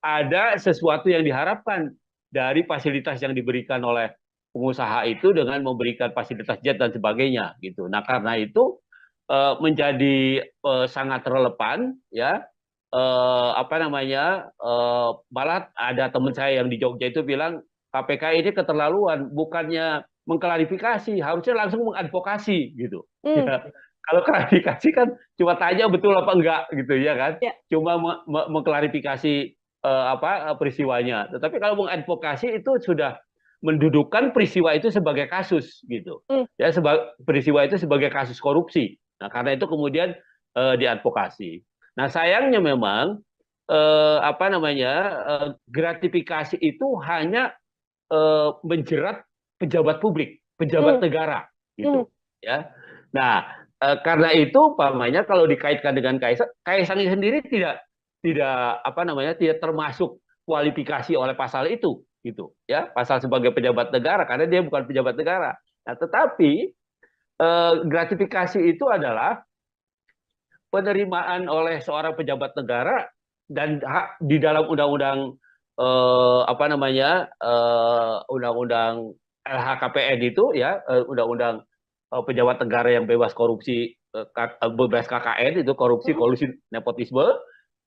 ada sesuatu yang diharapkan dari fasilitas yang diberikan oleh pengusaha itu dengan memberikan fasilitas jet dan sebagainya gitu. Nah, karena itu menjadi sangat relevan ya, malah ada teman saya yang di Jogja itu bilang KPK ini keterlaluan, bukannya mengklarifikasi, harusnya langsung mengadvokasi gitu. Hmm. Ya, kalau klarifikasi kan cuma tanya betul apa enggak gitu ya kan, Ya. cuma mengklarifikasi peristiwanya. Tetapi kalau mengadvokasi itu sudah mendudukan peristiwa itu sebagai kasus gitu. Hmm. Ya, peristiwa itu sebagai kasus korupsi. Nah, karena itu kemudian diadvokasi. Nah, sayangnya memang gratifikasi itu hanya menjerat pejabat publik, pejabat Hmm. negara Hmm. gitu ya. Nah, karena itu umpamanya kalau dikaitkan dengan Kaisang sendiri tidak apa namanya tidak termasuk kualifikasi oleh pasal itu gitu ya, pasal sebagai pejabat negara karena dia bukan pejabat negara. Nah, tetapi gratifikasi itu adalah penerimaan oleh seorang pejabat negara dan hak di dalam undang-undang apa namanya undang-undang LHKPN itu ya, undang-undang pejabat negara yang bebas korupsi, bebas KKN itu korupsi, Hmm, kolusi, nepotisme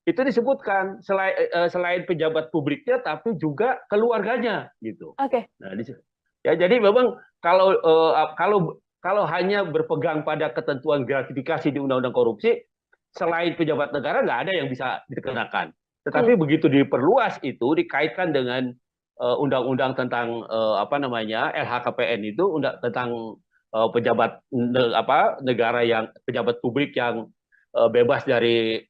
itu disebutkan selain pejabat publiknya tapi juga keluarganya gitu. oke. Nah, ya jadi memang kalau hanya berpegang pada ketentuan gratifikasi di Undang-Undang Korupsi, selain pejabat negara nggak ada yang bisa dikenakan. Hmm, Tetapi begitu diperluas itu dikaitkan dengan undang-undang tentang apa namanya LHKPN itu tentang pejabat negara yang pejabat publik yang bebas dari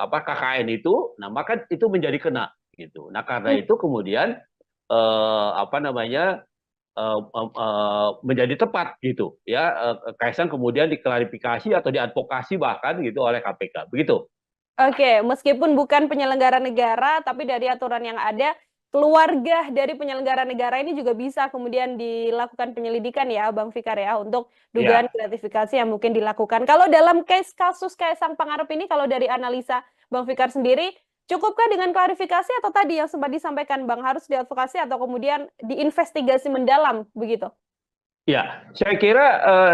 apa KKN itu, nah maka itu menjadi kena gitu. Nah karena hmm. itu kemudian apa namanya menjadi tepat gitu ya, Kaisang kemudian diklarifikasi atau diadvokasi bahkan gitu oleh KPK begitu. Oke, meskipun bukan penyelenggara negara, tapi dari aturan yang ada, keluarga dari penyelenggara negara ini juga bisa kemudian dilakukan penyelidikan ya, Bang Fikar ya, untuk dugaan Ya, gratifikasi yang mungkin dilakukan. Kalau dalam case kasus Kaisang Pangarep ini, kalau dari analisa Bang Fikar sendiri, cukupkah dengan klarifikasi atau tadi yang sempat disampaikan Bang, harus diadvokasi atau kemudian diinvestigasi mendalam begitu? ya, saya kira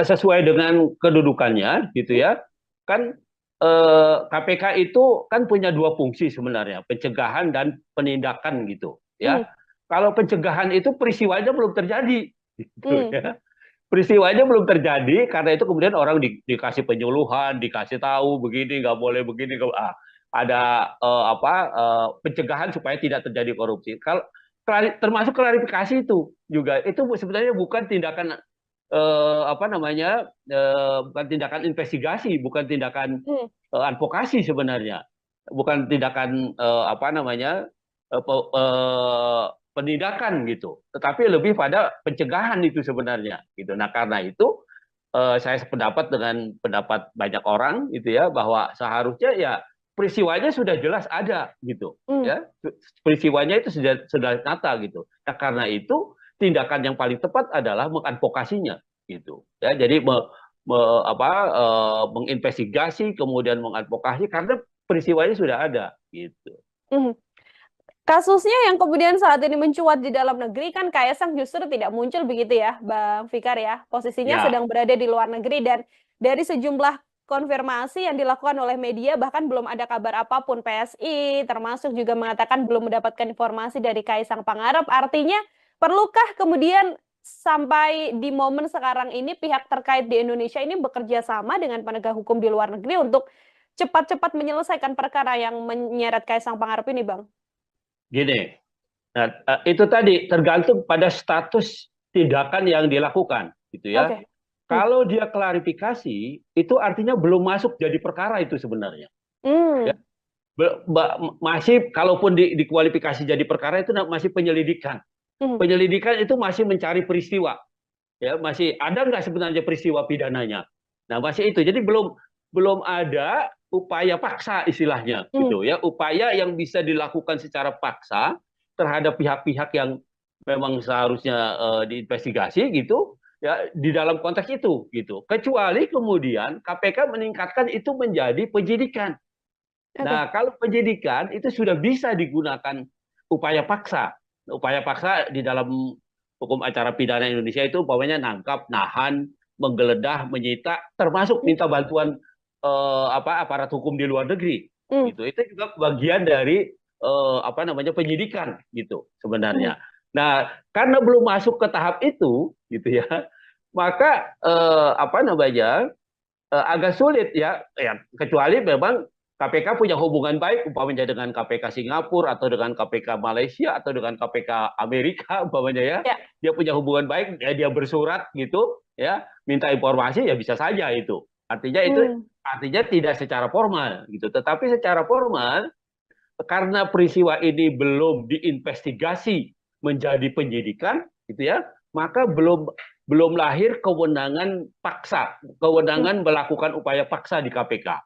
sesuai dengan kedudukannya gitu Hmm, ya. Kan KPK itu kan punya dua fungsi sebenarnya, pencegahan dan penindakan gitu hmm, ya. Kalau pencegahan itu peristiwanya belum terjadi gitu hmm. ya. Peristiwanya belum terjadi karena itu kemudian orang dikasih penyuluhan, dikasih tahu begini nggak boleh begini ada apa pencegahan supaya tidak terjadi korupsi. Kalau termasuk klarifikasi itu juga itu sebenarnya bukan tindakan apa namanya bukan tindakan investigasi, bukan tindakan Hmm, advokasi sebenarnya, bukan tindakan apa namanya penindakan gitu, tetapi lebih pada pencegahan itu sebenarnya gitu. Nah karena itu saya sependapat dengan pendapat banyak orang gitu ya bahwa seharusnya ya peristiwanya sudah jelas ada gitu hmm. ya, peristiwanya itu sudah nyata gitu. Nah karena itu tindakan yang paling tepat adalah mengadvokasinya gitu ya, jadi apa menginvestigasi kemudian mengadvokasi karena peristiwanya sudah ada gitu. Hmm. Kasusnya yang kemudian saat ini mencuat di dalam negeri kan Kaisang justru tidak muncul begitu ya, Bang Fikar ya. Posisinya Ya, sedang berada di luar negeri dan dari sejumlah konfirmasi yang dilakukan oleh media bahkan belum ada kabar apapun. PSI termasuk juga mengatakan belum mendapatkan informasi dari Kaisang Pangarep. Artinya perlukah kemudian sampai di momen sekarang ini pihak terkait di Indonesia ini bekerja sama dengan penegak hukum di luar negeri untuk cepat-cepat menyelesaikan perkara yang menyeret Kaisang Pangarep ini, Bang? gini. Nah, itu tadi tergantung pada status tindakan yang dilakukan, gitu ya. Oke. Hmm. Kalau dia klarifikasi, itu artinya belum masuk jadi perkara itu sebenarnya. Ya, Hmm. masih kalaupun dikualifikasi jadi perkara itu masih penyelidikan. Hmm. Penyelidikan itu masih mencari peristiwa, ya masih ada nggak sebenarnya peristiwa pidananya. Nah masih itu, jadi belum belum ada upaya paksa istilahnya, Hmm. gitu ya, upaya yang bisa dilakukan secara paksa terhadap pihak-pihak yang memang seharusnya diinvestigasi gitu ya di dalam konteks itu gitu. Kecuali kemudian KPK meningkatkan itu menjadi penyidikan. Oke. Nah, kalau penyidikan itu sudah bisa digunakan upaya paksa. Upaya paksa di dalam hukum acara pidana Indonesia itu umpamanya nangkap, nahan, menggeledah, menyita, termasuk Hmm. minta bantuan apa aparat hukum di luar negeri. Hmm. Gitu. Itu juga bagian dari apa namanya penyidikan gitu Hmm. sebenarnya. Nah, karena belum masuk ke tahap itu gitu ya, maka apa namanya agak sulit ya, ya kecuali memang KPK punya hubungan baik umpamanya dengan KPK Singapura atau dengan KPK Malaysia atau dengan KPK Amerika umpamanya ya, Ya. dia punya hubungan baik ya, dia bersurat gitu ya minta informasi ya bisa saja itu, artinya itu Hmm. artinya tidak secara formal gitu, tetapi secara formal karena peristiwa ini belum diinvestigasi menjadi penyidikan gitu ya, maka belum belum lahir kewenangan paksa, kewenangan melakukan upaya paksa di KPK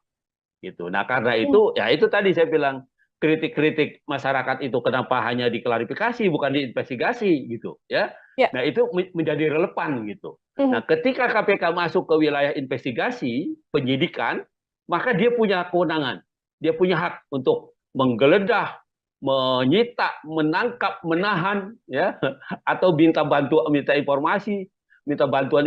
gitu. Nah, karena itu ya itu tadi saya bilang kritik-kritik masyarakat itu kenapa hanya diklarifikasi bukan diinvestigasi gitu ya. Ya. Nah, itu menjadi relevan gitu. Nah, ketika KPK masuk ke wilayah investigasi, penyidikan, maka dia punya kewenangan. Dia punya hak untuk menggeledah, menyita, menangkap, menahan ya atau minta bantuan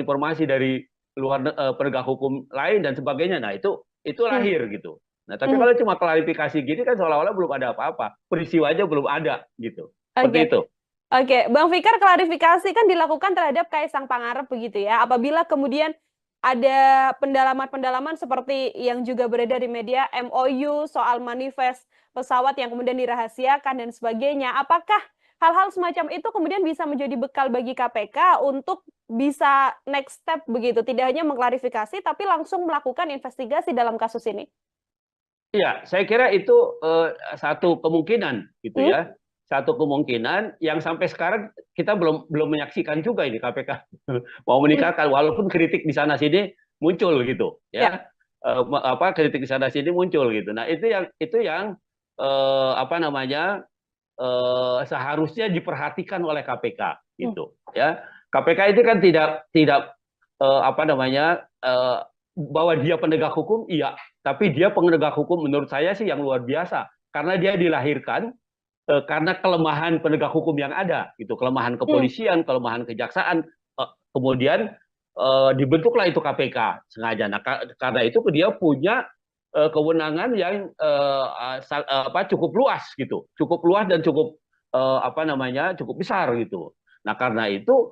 informasi dari luar penegak hukum lain dan sebagainya. Nah, itu lahir gitu. Nah, tapi kalau cuma klarifikasi gini kan seolah-olah belum ada apa-apa. Peristiwa aja belum ada gitu. Seperti Oke. itu. Oke, Bang Fikar, klarifikasi kan dilakukan terhadap Kaisang Pangarep begitu ya. Apabila kemudian ada pendalaman-pendalaman seperti yang juga beredar di media, MOU soal manifest pesawat yang kemudian dirahasiakan dan sebagainya. Apakah hal-hal semacam itu kemudian bisa menjadi bekal bagi KPK untuk bisa next step begitu, tidak hanya mengklarifikasi tapi langsung melakukan investigasi dalam kasus ini? Iya, saya kira itu satu kemungkinan gitu ya. Satu kemungkinan yang sampai sekarang kita belum menyaksikan juga ini KPK mau meninggalkan walaupun kritik di sana sini muncul gitu Ya. ya. Kritik di sana sini muncul gitu. Nah, itu yang apa namanya seharusnya diperhatikan oleh KPK gitu ya. KPK itu kan tidak apa namanya bahwa dia penegak hukum, iya, tapi dia penegak hukum menurut saya sih yang luar biasa karena dia dilahirkan karena kelemahan penegak hukum yang ada, gitu, kelemahan kepolisian, kelemahan kejaksaan, kemudian dibentuklah itu KPK sengaja. Nah, karena itu dia punya kewenangan yang cukup luas, gitu, cukup luas dan cukup apa namanya cukup besar, gitu. Nah, karena itu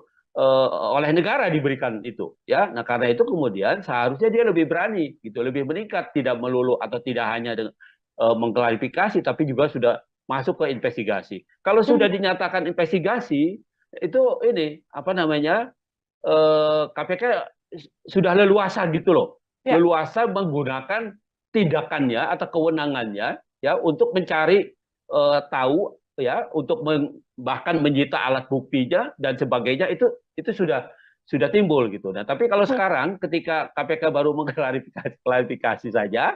oleh negara diberikan itu, ya. Nah, karena itu kemudian seharusnya dia lebih berani, gitu, lebih meningkat, tidak melulu atau tidak hanya dengan mengklarifikasi, tapi juga sudah masuk ke investigasi. Kalau sudah dinyatakan investigasi, itu ini apa namanya KPK sudah leluasa gitu loh, Ya. leluasa menggunakan tindakannya atau kewenangannya ya untuk mencari tahu ya, untuk bahkan menyita alat buktinya dan sebagainya itu sudah timbul gitu. Nah, tapi kalau sekarang ketika KPK baru mengklarifikasi saja,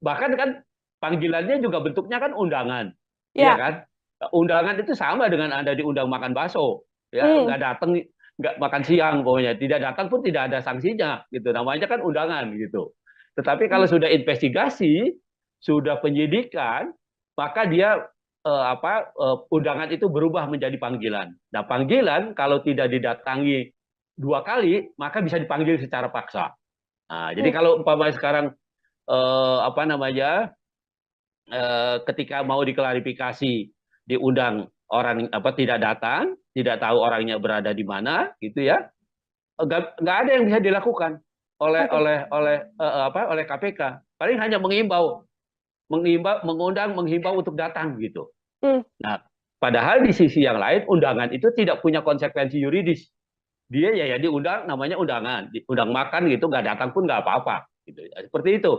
bahkan kan panggilannya juga bentuknya kan undangan, iya Ya. kan? Undangan itu sama dengan Anda diundang makan bakso, ya, nggak datang, nggak makan siang, pokoknya tidak datang pun tidak ada sanksinya, gitu. Namanya kan undangan, gitu. Tetapi kalau sudah investigasi, sudah penyidikan, maka dia undangan itu berubah menjadi panggilan. Nah, panggilan kalau tidak didatangi 2 kali, maka bisa dipanggil secara paksa. Nah, jadi kalau umpamanya sekarang apa namanya ketika mau diklarifikasi diundang orang tidak datang, tidak tahu orangnya berada di mana, gitu ya, nggak ada yang bisa dilakukan oleh KPK. Paling hanya menghimbau untuk datang gitu. Nah, padahal di sisi yang lain undangan itu tidak punya konsekuensi yuridis. Dia ya diundang, namanya undangan, diundang makan gitu, nggak datang pun nggak apa-apa, gitu. Seperti itu.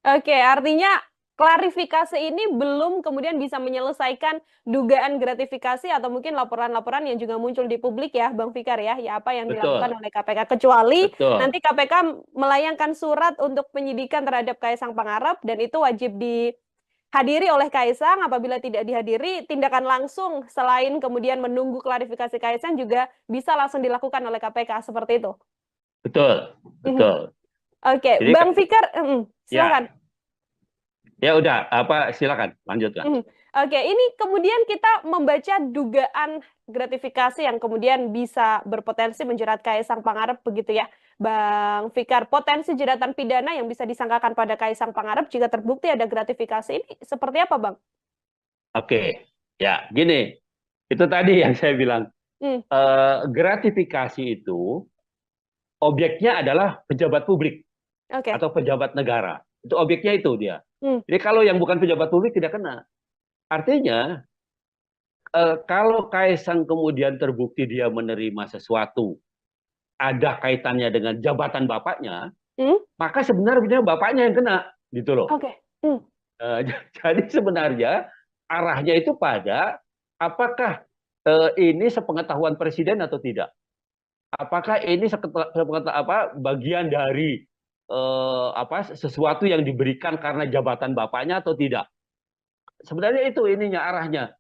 Oke, artinya klarifikasi ini belum kemudian bisa menyelesaikan dugaan gratifikasi atau mungkin laporan-laporan yang juga muncul di publik ya, Bang Fikar ya, apa yang dilakukan Betul, oleh KPK. Kecuali betul. nanti KPK melayangkan surat untuk penyidikan terhadap Kaisang Pangarep dan itu wajib dihadiri oleh Kaisang. Apabila tidak dihadiri, tindakan langsung selain kemudian menunggu klarifikasi Kaisang juga bisa langsung dilakukan oleh KPK, seperti itu. Betul, betul. Oke, Jadi Bang Fikar, silakan. ya udah, silakan lanjutkan. Oke, ini kemudian kita membaca dugaan gratifikasi yang kemudian bisa berpotensi menjerat Kaisang Pangarep begitu ya, Bang Fikar. Potensi jeratan pidana yang bisa disangkakan pada Kaisang Pangarep jika terbukti ada gratifikasi ini seperti apa, Bang? Oke, ya gini, itu tadi yang saya bilang, gratifikasi itu objeknya adalah pejabat publik Oke. atau pejabat negara. Itu objeknya itu dia. Jadi kalau yang bukan pejabat publik tidak kena. Artinya kalau Kaisang kemudian terbukti dia menerima sesuatu ada kaitannya dengan jabatan bapaknya, maka sebenarnya bapaknya yang kena, gitu loh. Oke. Jadi sebenarnya arahnya itu pada apakah ini sepengetahuan presiden atau tidak? Apakah ini bagian dari sesuatu yang diberikan karena jabatan bapaknya atau tidak? Sebenarnya itu ininya arahnya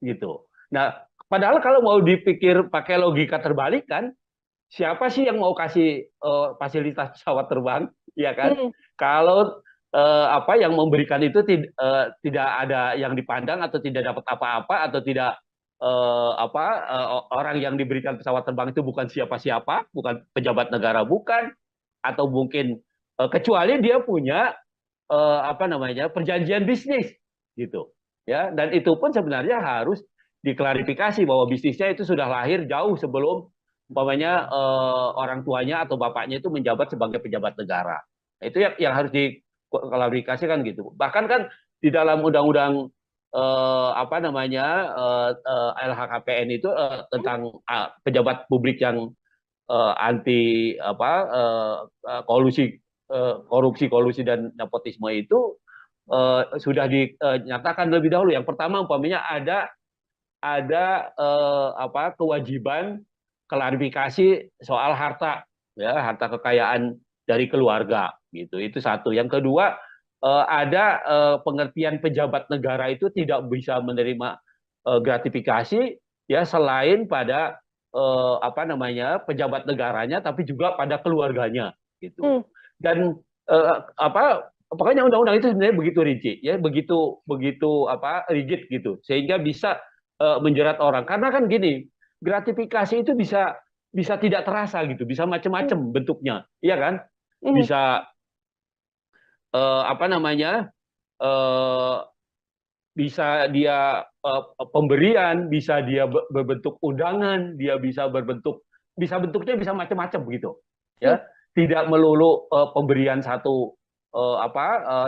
gitu. Nah, padahal kalau mau dipikir pakai logika terbalik kan, siapa sih yang mau kasih fasilitas pesawat terbang, ya kan? Kalau yang memberikan itu tidak ada yang dipandang atau tidak dapat apa-apa atau tidak orang yang diberikan pesawat terbang itu bukan siapa-siapa, bukan pejabat negara, bukan, atau mungkin kecuali dia punya perjanjian bisnis gitu, ya. Dan itu pun sebenarnya harus diklarifikasi bahwa bisnisnya itu sudah lahir jauh sebelum umpamanya orang tuanya atau bapaknya itu menjabat sebagai pejabat negara. Nah, itu yang harus diklarifikasikan gitu. Bahkan kan di dalam undang-undang LHKPN itu tentang pejabat publik yang anti korupsi kolusi dan nepotisme itu sudah dinyatakan lebih dahulu. Yang pertama umpamanya ada kewajiban klarifikasi soal harta, ya, harta kekayaan dari keluarga gitu. Itu satu. Yang kedua, ada pengertian pejabat negara itu tidak bisa menerima gratifikasi, ya, selain pada pejabat negaranya, tapi juga pada keluarganya gitu. Dan pokoknya undang-undang itu sebenarnya begitu rinci, ya, begitu rigid gitu, sehingga bisa menjerat orang. Karena kan gini, gratifikasi itu bisa tidak terasa gitu, bisa macam-macam bentuknya, iya kan? Bisa bisa dia pemberian, bisa dia berbentuk undangan, dia bisa bentuknya bisa macam-macam begitu, ya. Tidak melulu pemberian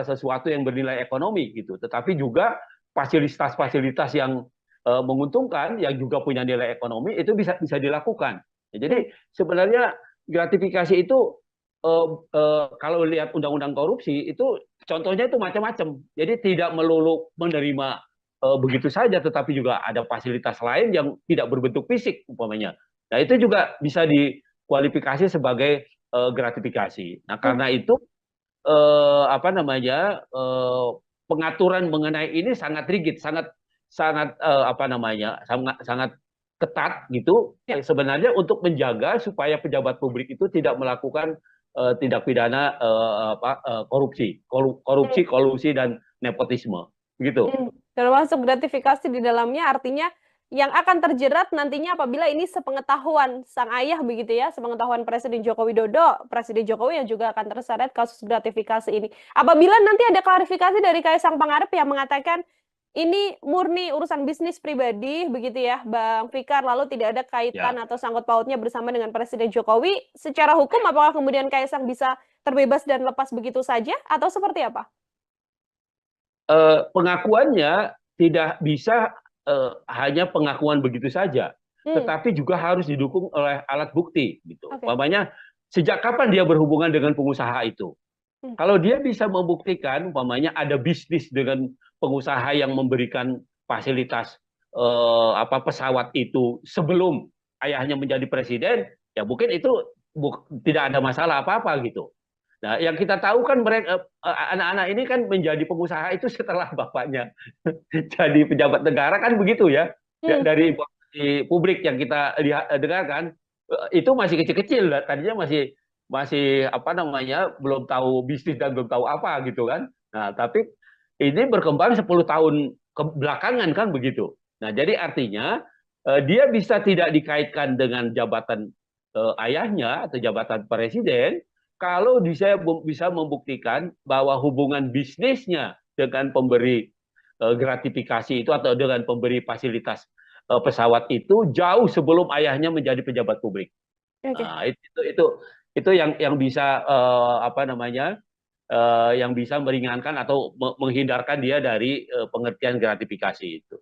sesuatu yang bernilai ekonomi gitu, tetapi juga fasilitas-fasilitas yang menguntungkan, yang juga punya nilai ekonomi, itu bisa dilakukan. Jadi sebenarnya gratifikasi itu kalau lihat undang-undang korupsi itu contohnya itu macam-macam. Jadi tidak melulu menerima begitu saja, tetapi juga ada fasilitas lain yang tidak berbentuk fisik umpamanya. Nah, itu juga bisa dikualifikasi sebagai gratifikasi. Nah, karena itu pengaturan mengenai ini sangat rigid, sangat ketat gitu, sebenarnya untuk menjaga supaya pejabat publik itu tidak melakukan tindak pidana korupsi, kolusi dan nepotisme, gitu. Termasuk gratifikasi di dalamnya, artinya yang akan terjerat nantinya apabila ini sepengetahuan sang ayah begitu ya, sepengetahuan Presiden Joko Widodo, Presiden Jokowi yang juga akan terseret kasus gratifikasi ini. Apabila nanti ada klarifikasi dari Kaisang Pangarep yang mengatakan ini murni urusan bisnis pribadi begitu ya, Bang Fikar, lalu tidak ada kaitan atau sangkut pautnya bersama dengan Presiden Jokowi. Secara hukum apakah kemudian Kaisang bisa terbebas dan lepas begitu saja atau seperti apa? Pengakuannya tidak bisa hanya pengakuan begitu saja, tetapi juga harus didukung oleh alat bukti gitu. Umpamanya sejak kapan dia berhubungan dengan pengusaha itu? Kalau dia bisa membuktikan umpamanya ada bisnis dengan pengusaha yang memberikan fasilitas pesawat itu sebelum ayahnya menjadi presiden, ya mungkin itu tidak ada masalah apa-apa gitu. Nah, yang kita tahu kan mereka anak-anak ini kan menjadi pengusaha itu setelah bapaknya jadi pejabat negara kan begitu ya. Dari informasi publik yang kita dengarkan itu masih kecil-kecil, tadinya masih belum tahu bisnis dan belum tahu apa gitu kan. Nah, tapi ini berkembang 10 tahun belakangan kan begitu. Nah, jadi artinya dia bisa tidak dikaitkan dengan jabatan ayahnya atau jabatan presiden kalau bisa membuktikan bahwa hubungan bisnisnya dengan pemberi gratifikasi itu atau dengan pemberi fasilitas pesawat itu jauh sebelum ayahnya menjadi pejabat publik. Nah, itu yang bisa yang bisa meringankan atau menghindarkan dia dari pengertian gratifikasi itu.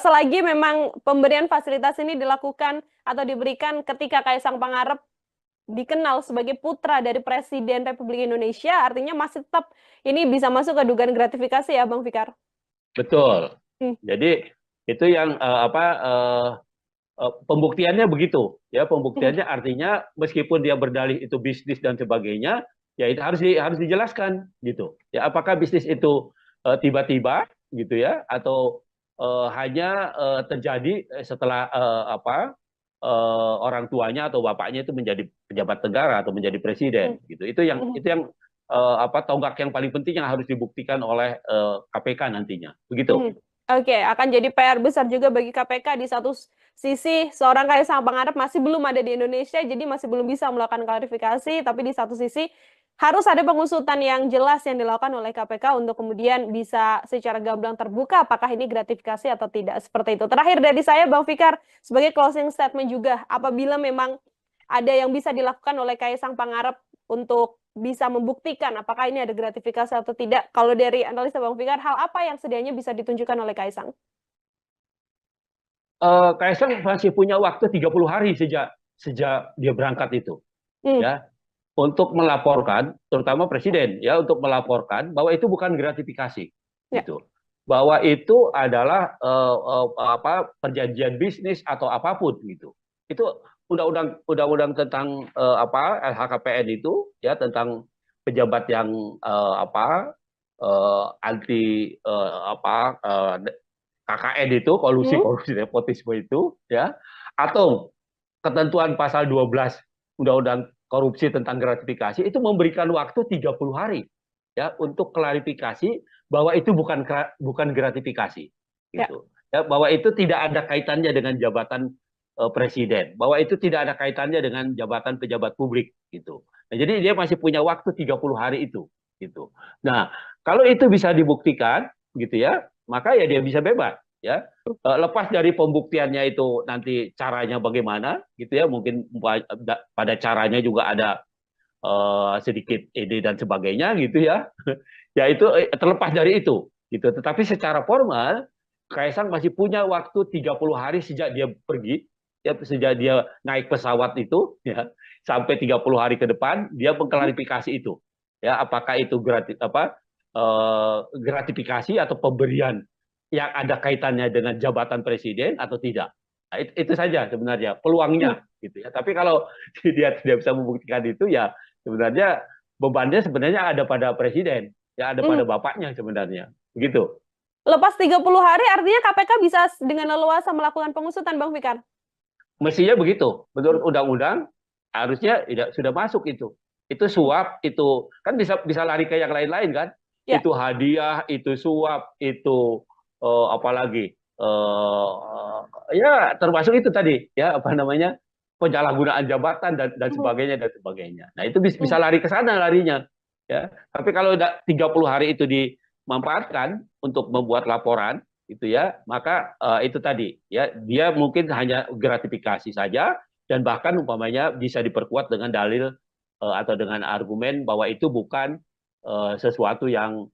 Selagi memang pemberian fasilitas ini dilakukan atau diberikan ketika Kaisang Pangarep dikenal sebagai putra dari Presiden Republik Indonesia, artinya masih tetap ini bisa masuk ke dugaan gratifikasi ya, Bang Fikar? Betul. Jadi Itu yang pembuktiannya begitu, ya pembuktiannya artinya meskipun dia berdalih itu bisnis dan sebagainya, ya itu harus dijelaskan gitu. Ya apakah bisnis itu tiba-tiba gitu ya, atau hanya terjadi setelah orang tuanya atau bapaknya itu menjadi pejabat negara atau menjadi presiden gitu. Itu yang tonggak yang paling penting yang harus dibuktikan oleh KPK nantinya. Begitu. Oke, akan jadi PR besar juga bagi KPK. Di satu sisi, seorang Kaisang Pangarep masih belum ada di Indonesia, jadi masih belum bisa melakukan klarifikasi. Tapi di satu sisi, harus ada pengusutan yang jelas yang dilakukan oleh KPK untuk kemudian bisa secara gamblang terbuka apakah ini gratifikasi atau tidak. Seperti itu. Terakhir dari saya, Bang Fikar, sebagai closing statement juga, apabila memang ada yang bisa dilakukan oleh Kaisang Pangarep untuk bisa membuktikan apakah ini ada gratifikasi atau tidak. Kalau dari analisa Bang Fikar, hal apa yang sedianya bisa ditunjukkan oleh Kaisang? Kaisang masih punya waktu 30 hari sejak dia berangkat itu, ya, untuk melaporkan, terutama presiden, ya, untuk melaporkan bahwa itu bukan gratifikasi, gitu, bahwa itu adalah perjanjian bisnis atau apapun, gitu. Itu undang-undang tentang LHKPN itu, ya, tentang pejabat yang anti KKN itu, kolusi nepotisme itu, ya, atau ketentuan pasal 12 Undang-Undang korupsi tentang gratifikasi itu memberikan waktu 30 hari, ya, untuk klarifikasi bahwa itu bukan gratifikasi, gitu. Ya, bahwa itu tidak ada kaitannya dengan jabatan presiden, bahwa itu tidak ada kaitannya dengan jabatan pejabat publik, gitu. Nah, jadi dia masih punya waktu 30 hari itu, gitu. Nah, kalau itu bisa dibuktikan, gitu ya, maka ya dia bisa bebas, ya. Lepas dari pembuktiannya itu nanti caranya bagaimana, gitu ya, mungkin pada caranya juga ada sedikit ide dan sebagainya, gitu ya. Ya itu terlepas dari itu, gitu. Tetapi secara formal Kaisang masih punya waktu 30 hari sejak dia pergi, ya, sejak dia naik pesawat itu, ya, sampai 30 hari ke depan dia mengklarifikasi itu, ya, apakah itu gratifikasi atau pemberian yang ada kaitannya dengan jabatan presiden atau tidak. Nah, itu saja sebenarnya peluangnya, gitu ya. Tapi kalau dia tidak bisa membuktikan itu, ya sebenarnya bebannya sebenarnya ada pada presiden, ya, ada pada bapaknya sebenarnya, begitu. Lepas 30 hari artinya KPK bisa dengan leluasa melakukan pengusutan, Bang Fikar? Mestinya begitu. Menurut undang-undang harusnya sudah masuk itu. Itu suap, itu kan bisa lari ke yang lain-lain kan? Ya. Itu hadiah, itu suap, itu apalagi ya termasuk itu tadi, ya, apa namanya, penyalahgunaan jabatan dan sebagainya dan sebagainya. Nah, itu bisa lari ke sana larinya, ya. Tapi kalau 30 hari itu dimanfaatkan untuk membuat laporan, itu ya, maka itu tadi, ya, dia mungkin hanya gratifikasi saja dan bahkan umpamanya bisa diperkuat dengan dalil atau dengan argumen bahwa itu bukan sesuatu yang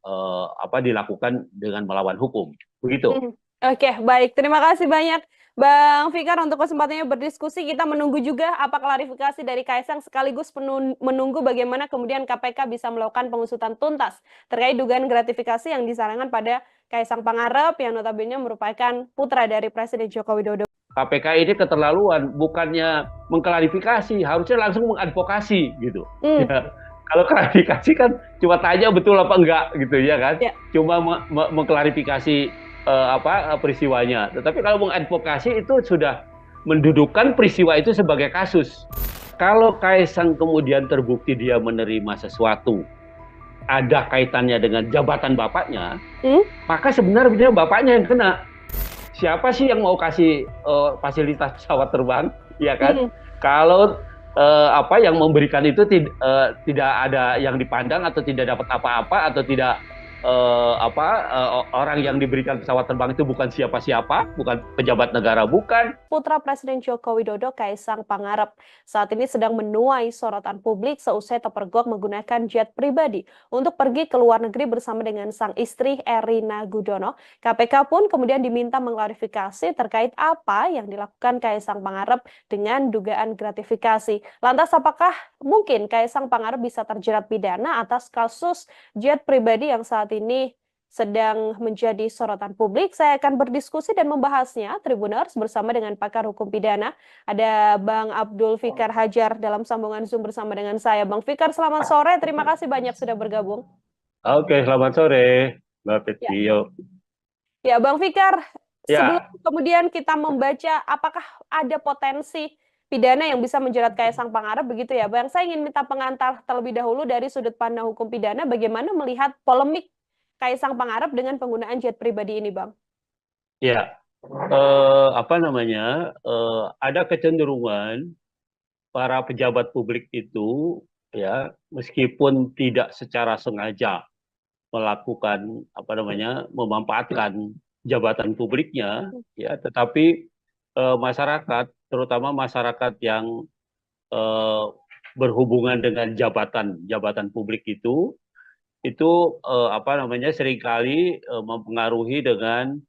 dilakukan dengan melawan hukum, begitu. Oke, baik. Terima kasih banyak Bang Fikar untuk kesempatannya berdiskusi. Kita menunggu juga apa klarifikasi dari Kaisang sekaligus menunggu bagaimana kemudian KPK bisa melakukan pengusutan tuntas terkait dugaan gratifikasi yang disarankan pada Kaisang Pangarep yang notabene merupakan putra dari Presiden Joko Widodo. KPK ini keterlaluan, bukannya mengklarifikasi, harusnya langsung mengadvokasi, gitu. Ya. Kalau klarifikasi kan cuma tanya betul apa enggak, gitu ya kan? Ya. Cuma mengklarifikasi peristiwanya. Tetapi kalau mengadvokasi itu sudah mendudukkan peristiwa itu sebagai kasus. Kalau Kaisang kemudian terbukti dia menerima sesuatu ada kaitannya dengan jabatan bapaknya, maka sebenarnya bapaknya yang kena. Siapa sih yang mau kasih fasilitas pesawat terbang, ya kan? Kalau yang memberikan itu tidak ada yang dipandang atau tidak dapat apa-apa atau tidak orang yang diberikan pesawat terbang itu bukan siapa-siapa, bukan pejabat negara, bukan. Putra Presiden Joko Widodo, Kaisang Pangarep, saat ini sedang menuai sorotan publik seusai terpergok menggunakan jet pribadi untuk pergi ke luar negeri bersama dengan sang istri Erina Gudono. KPK pun kemudian diminta mengklarifikasi terkait apa yang dilakukan Kaisang Pangarep dengan dugaan gratifikasi. Lantas apakah mungkin Kaisang Pangarep bisa terjerat pidana atas kasus jet pribadi yang saat ini sedang menjadi sorotan publik. Saya akan berdiskusi dan membahasnya, Tribuners, bersama dengan pakar hukum pidana. Ada Bang Abdul Fikar Hajar dalam sambungan Zoom bersama dengan saya. Bang Fikar, selamat sore. Terima kasih banyak sudah bergabung. Oke, selamat sore, Mbak Ya, Petio. ya Bang Fikar, sebelum Ya, kemudian kita membaca apakah ada potensi pidana yang bisa menjerat Kaisang Pangarep, begitu ya Bang? Saya ingin minta pengantar terlebih dahulu dari sudut pandang hukum pidana, bagaimana melihat polemik Kaisang Pangarep dengan penggunaan jet pribadi ini, Bang? ya, apa namanya? Ada kecenderungan para pejabat publik itu, ya, meskipun tidak secara sengaja melakukan apa namanya, memanfaatkan jabatan publiknya, ya, tetapi masyarakat, terutama masyarakat yang eh, berhubungan dengan jabatan publik itu apa namanya seringkali mempengaruhi dengan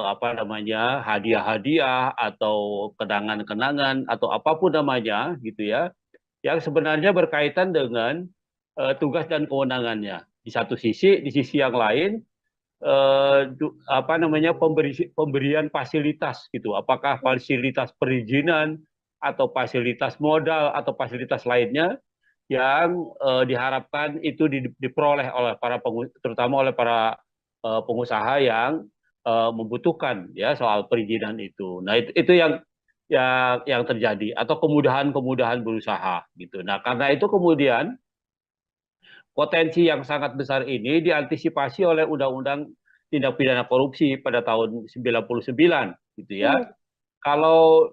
apa namanya hadiah-hadiah atau kenangan-kenangan atau apapun namanya gitu ya yang sebenarnya berkaitan dengan tugas dan kewenangannya di satu sisi, di sisi yang lain apa namanya pemberian fasilitas gitu, apakah fasilitas perizinan atau fasilitas modal atau fasilitas lainnya yang diharapkan itu diperoleh oleh terutama oleh para pengusaha yang membutuhkan ya soal perizinan itu. Nah itu yang terjadi atau kemudahan-kemudahan berusaha gitu. Nah karena itu kemudian potensi yang sangat besar ini diantisipasi oleh Undang-Undang Tindak Pidana Korupsi pada tahun 99 gitu ya. Kalau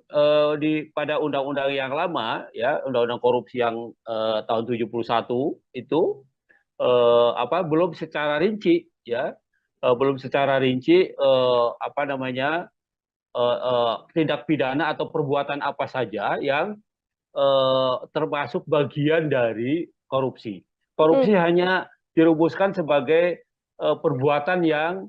pada undang-undang yang lama ya, undang-undang korupsi yang tahun 71 itu apa belum secara rinci ya, belum secara rinci apa namanya tindak pidana atau perbuatan apa saja yang termasuk bagian dari korupsi. Hmm, Korupsi hanya dirumuskan sebagai perbuatan yang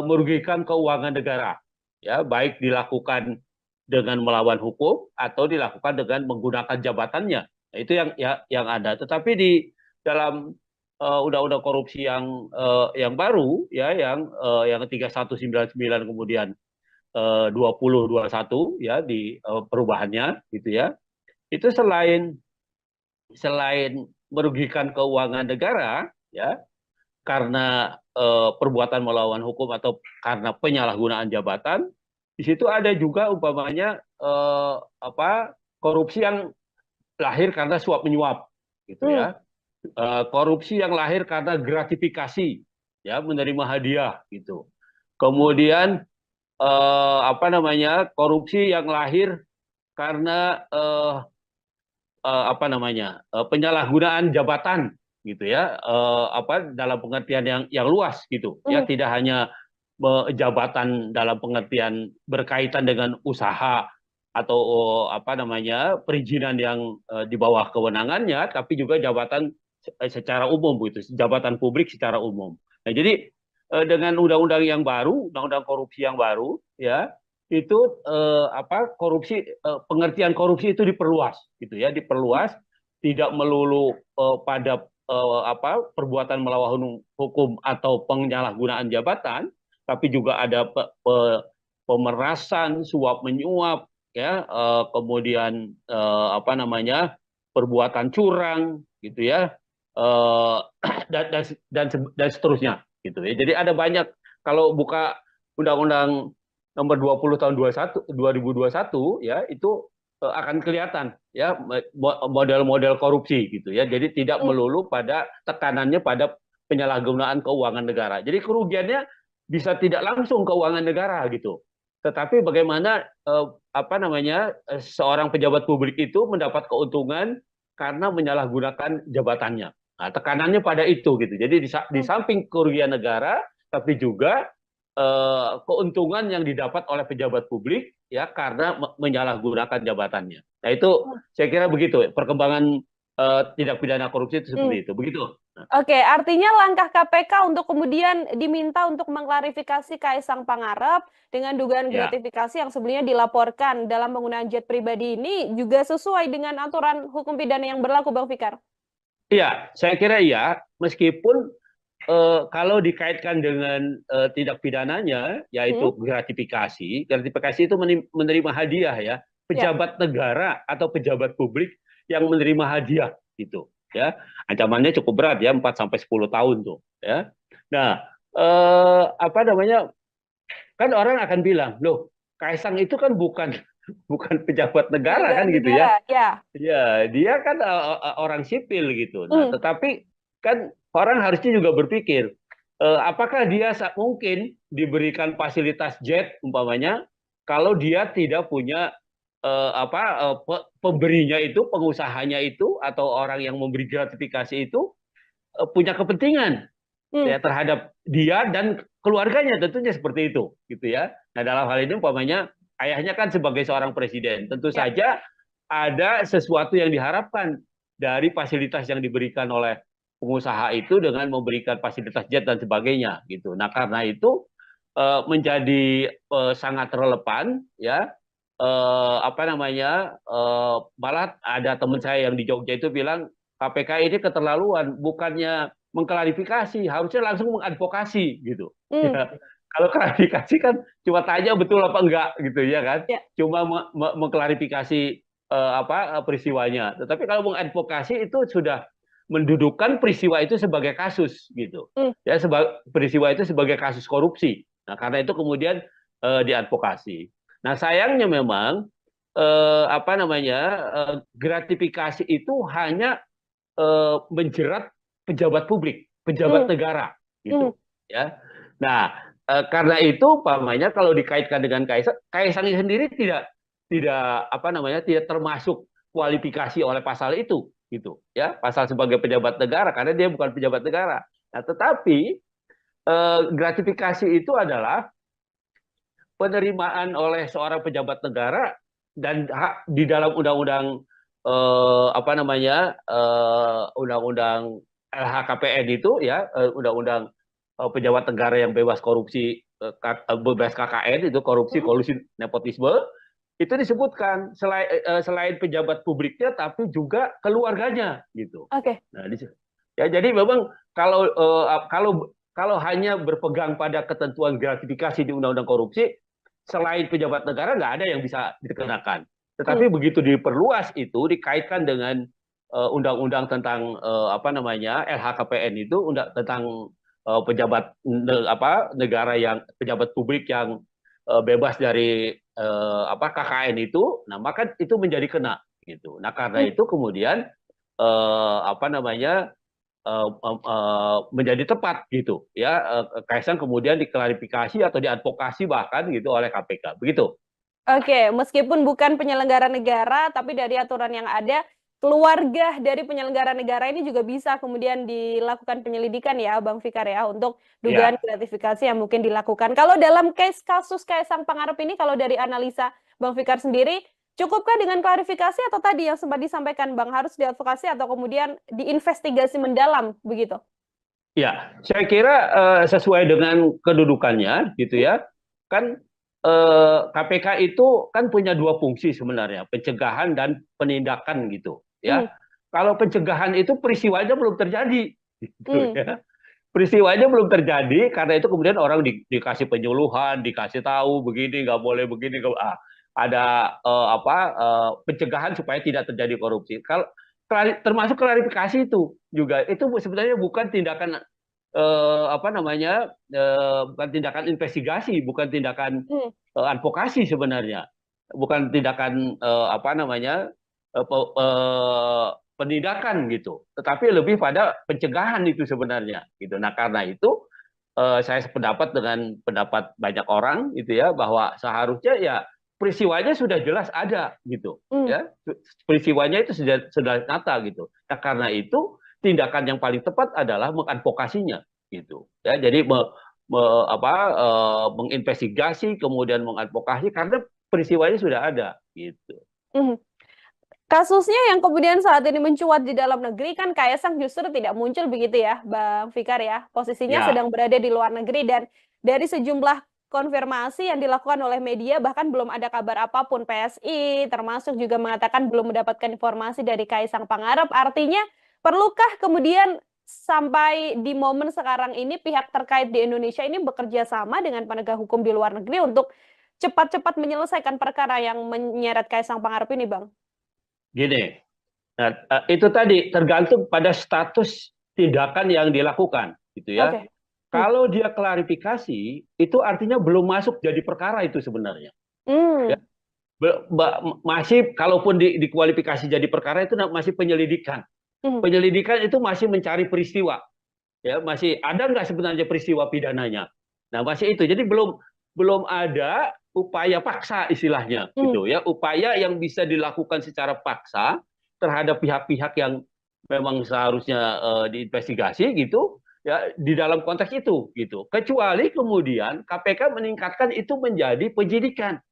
merugikan keuangan negara, ya baik dilakukan dengan melawan hukum atau dilakukan dengan menggunakan jabatannya. Nah, itu yang ada. Tetapi di dalam undang-undang korupsi yang baru, ya yang 3199 kemudian 2021 ya di perubahannya gitu ya. Itu selain selain merugikan keuangan negara ya karena perbuatan melawan hukum atau karena penyalahgunaan jabatan, di situ ada juga umpamanya apa korupsi yang lahir karena suap menyuap gitu hmm, ya. Korupsi yang lahir karena gratifikasi ya menerima hadiah gitu. Kemudian apa namanya korupsi yang lahir karena apa namanya penyalahgunaan jabatan gitu ya apa dalam pengertian yang luas gitu ya hmm. tidak hanya jabatan dalam pengertian berkaitan dengan usaha atau apa namanya perizinan yang di bawah kewenangannya tapi juga jabatan secara umum gitu jabatan publik secara umum. Nah jadi dengan undang-undang yang baru undang-undang korupsi yang baru ya itu apa korupsi pengertian korupsi itu diperluas gitu ya diperluas tidak melulu pada apa perbuatan melawan hukum atau penyalahgunaan jabatan tapi juga ada pemerasan suap menyuap ya kemudian apa namanya perbuatan curang gitu ya eh, dan seterusnya gitu ya jadi ada banyak kalau buka undang-undang nomor 20 tahun 2021 ya itu akan kelihatan ya model-model korupsi gitu ya. Jadi tidak Hmm. melulu pada tekanannya pada penyalahgunaan keuangan negara. Jadi kerugiannya bisa tidak langsung keuangan negara gitu. Tetapi bagaimana apa namanya seorang pejabat publik itu mendapat keuntungan karena menyalahgunakan jabatannya. Nah, tekanannya pada itu gitu. Jadi di samping kerugian negara tapi juga keuntungan yang didapat oleh pejabat publik ya karena menyalahgunakan jabatannya. Nah itu saya kira begitu perkembangan tindak pidana korupsi itu Hmm. seperti itu. Begitu. Oke, artinya langkah KPK untuk kemudian diminta untuk mengklarifikasi Kaisang Pangarep dengan dugaan Ya, gratifikasi yang sebelumnya dilaporkan dalam penggunaan jet pribadi ini juga sesuai dengan aturan hukum pidana yang berlaku, Bang Fikar. iya, saya kira iya. Meskipun kalau dikaitkan dengan tindak pidananya, Hmm? yaitu gratifikasi, gratifikasi itu menerima hadiah ya, Ya. pejabat negara atau pejabat publik yang menerima hadiah gitu ya, ancamannya cukup berat ya, 4 sampai 10 tahun tuh ya. Nah, apa namanya? Kan orang akan bilang, loh, Kaisang itu kan bukan bukan pejabat negara Penyelenggara kan gitu negara, ya. ya. Ya, dia kan orang sipil gitu. Nah, Hmm. tetapi kan orang harusnya juga berpikir, apakah dia mungkin diberikan fasilitas jet umpamanya kalau dia tidak punya pemberinya itu, pengusahanya itu atau orang yang memberi gratifikasi itu punya kepentingan Hmm. ya terhadap dia dan keluarganya, tentunya seperti itu gitu ya. Nah, dalam hal ini umpamanya ayahnya kan sebagai seorang presiden, tentu Ya. saja ada sesuatu yang diharapkan dari fasilitas yang diberikan oleh pengusaha itu dengan memberikan fasilitas jet dan sebagainya gitu. Nah, karena itu menjadi sangat relevan ya, apa namanya, malah ada teman saya yang di Jogja itu bilang KPK ini keterlaluan, bukannya mengklarifikasi, harusnya langsung mengadvokasi gitu. Hmm. Ya, kalau klarifikasi kan cuma tanya betul apa enggak gitu ya kan, Ya. cuma mengklarifikasi peristiwanya. Tetapi kalau mengadvokasi itu sudah mendudukan peristiwa itu sebagai kasus gitu. Hmm. Ya, peristiwa itu sebagai kasus korupsi. Nah, karena itu kemudian diadvokasi. Nah, sayangnya memang apa namanya, gratifikasi itu hanya menjerat pejabat publik, pejabat Hmm. negara Hmm. gitu ya. Nah, karena itu umpamanya kalau dikaitkan dengan Kaisang, Kaisang sendiri tidak apa namanya, tidak termasuk kualifikasi oleh pasal itu gitu ya, pasal sebagai pejabat negara karena dia bukan pejabat negara. Nah, tetapi gratifikasi itu adalah penerimaan oleh seorang pejabat negara dan hak di dalam undang-undang apa namanya, undang-undang LHKPN itu ya, undang-undang pejabat negara yang bebas korupsi, bebas KKN itu, korupsi Hmm. kolusi nepotisme, itu disebutkan selain pejabat publiknya tapi juga keluarganya gitu. Oke. Nah, ya jadi memang kalau kalau hanya berpegang pada ketentuan gratifikasi di undang-undang korupsi, selain pejabat negara nggak ada yang bisa dikenakan. Hmm. Tetapi begitu diperluas itu dikaitkan dengan undang-undang tentang apa namanya, LHKPN itu, tentang pejabat negara yang pejabat publik yang bebas dari KKN itu, nah maka itu menjadi kena gitu. Nah, karena Hmm. itu kemudian apa namanya, menjadi tepat gitu ya, Kaisang kemudian diklarifikasi atau diadvokasi bahkan gitu oleh KPK begitu. Oke, meskipun bukan penyelenggara negara, tapi dari aturan yang ada, keluarga dari penyelenggara negara ini juga bisa kemudian dilakukan penyelidikan ya, Bang Fikar ya, untuk dugaan Ya, gratifikasi yang mungkin dilakukan. Kalau dalam case kasus Kaisang Pangarep ini, kalau dari analisa Bang Fikar sendiri, cukupkah dengan klarifikasi atau tadi yang sempat disampaikan Bang, harus diadvokasi atau kemudian diinvestigasi mendalam begitu? ya, saya kira sesuai dengan kedudukannya gitu Hmm? ya. Kan KPK itu kan punya dua fungsi sebenarnya, pencegahan dan penindakan gitu Hmm. ya. Kalau pencegahan itu peristiwanya belum terjadi gitu Hmm. ya. Peristiwanya belum terjadi, karena itu kemudian orang dikasih penyuluhan, dikasih tahu begini nggak boleh begini, ada pencegahan supaya tidak terjadi korupsi. Kalau termasuk klarifikasi itu juga, itu sebenarnya bukan tindakan apa namanya, bukan tindakan investigasi, bukan tindakan Hmm. advokasi sebenarnya, bukan tindakan apa namanya, penindakan gitu, tetapi lebih pada pencegahan itu sebenarnya gitu. Nah, karena itu saya sependapat dengan pendapat banyak orang gitu ya, bahwa seharusnya ya peristiwanya sudah jelas ada gitu Hmm. ya, peristiwanya itu sudah nyata gitu. Nah, karena itu tindakan yang paling tepat adalah mengadvokasinya gitu ya. Jadi menginvestigasi kemudian mengadvokasi karena peristiwanya sudah ada gitu. Hmm. Kasusnya yang kemudian saat ini mencuat di dalam negeri kan Kaisang justru tidak muncul begitu ya, Bang Fikar ya. Posisinya Ya, sedang berada di luar negeri dan dari sejumlah konfirmasi yang dilakukan oleh media bahkan belum ada kabar apapun. PSI termasuk juga mengatakan belum mendapatkan informasi dari Kaisang Pangarep. Artinya perlukah kemudian sampai di momen sekarang ini pihak terkait di Indonesia ini bekerja sama dengan penegak hukum di luar negeri untuk cepat-cepat menyelesaikan perkara yang menyeret Kaisang Pangarep ini, Bang? Gini, nah, itu tadi tergantung pada status tindakan yang dilakukan, gitu ya. Oke. Kalau dia klarifikasi, itu artinya belum masuk jadi perkara itu sebenarnya. Ya, Hmm. masih kalaupun dikualifikasi jadi perkara itu masih penyelidikan. Hmm. Penyelidikan itu masih mencari peristiwa. Ya, masih ada nggak sebenarnya peristiwa pidananya. Nah, masih itu. Jadi belum ada upaya paksa istilahnya Hmm. gitu ya. Upaya yang bisa dilakukan secara paksa terhadap pihak-pihak yang memang seharusnya diinvestigasi gitu ya di dalam konteks itu gitu. Kecuali kemudian KPK meningkatkan itu menjadi penyidikan.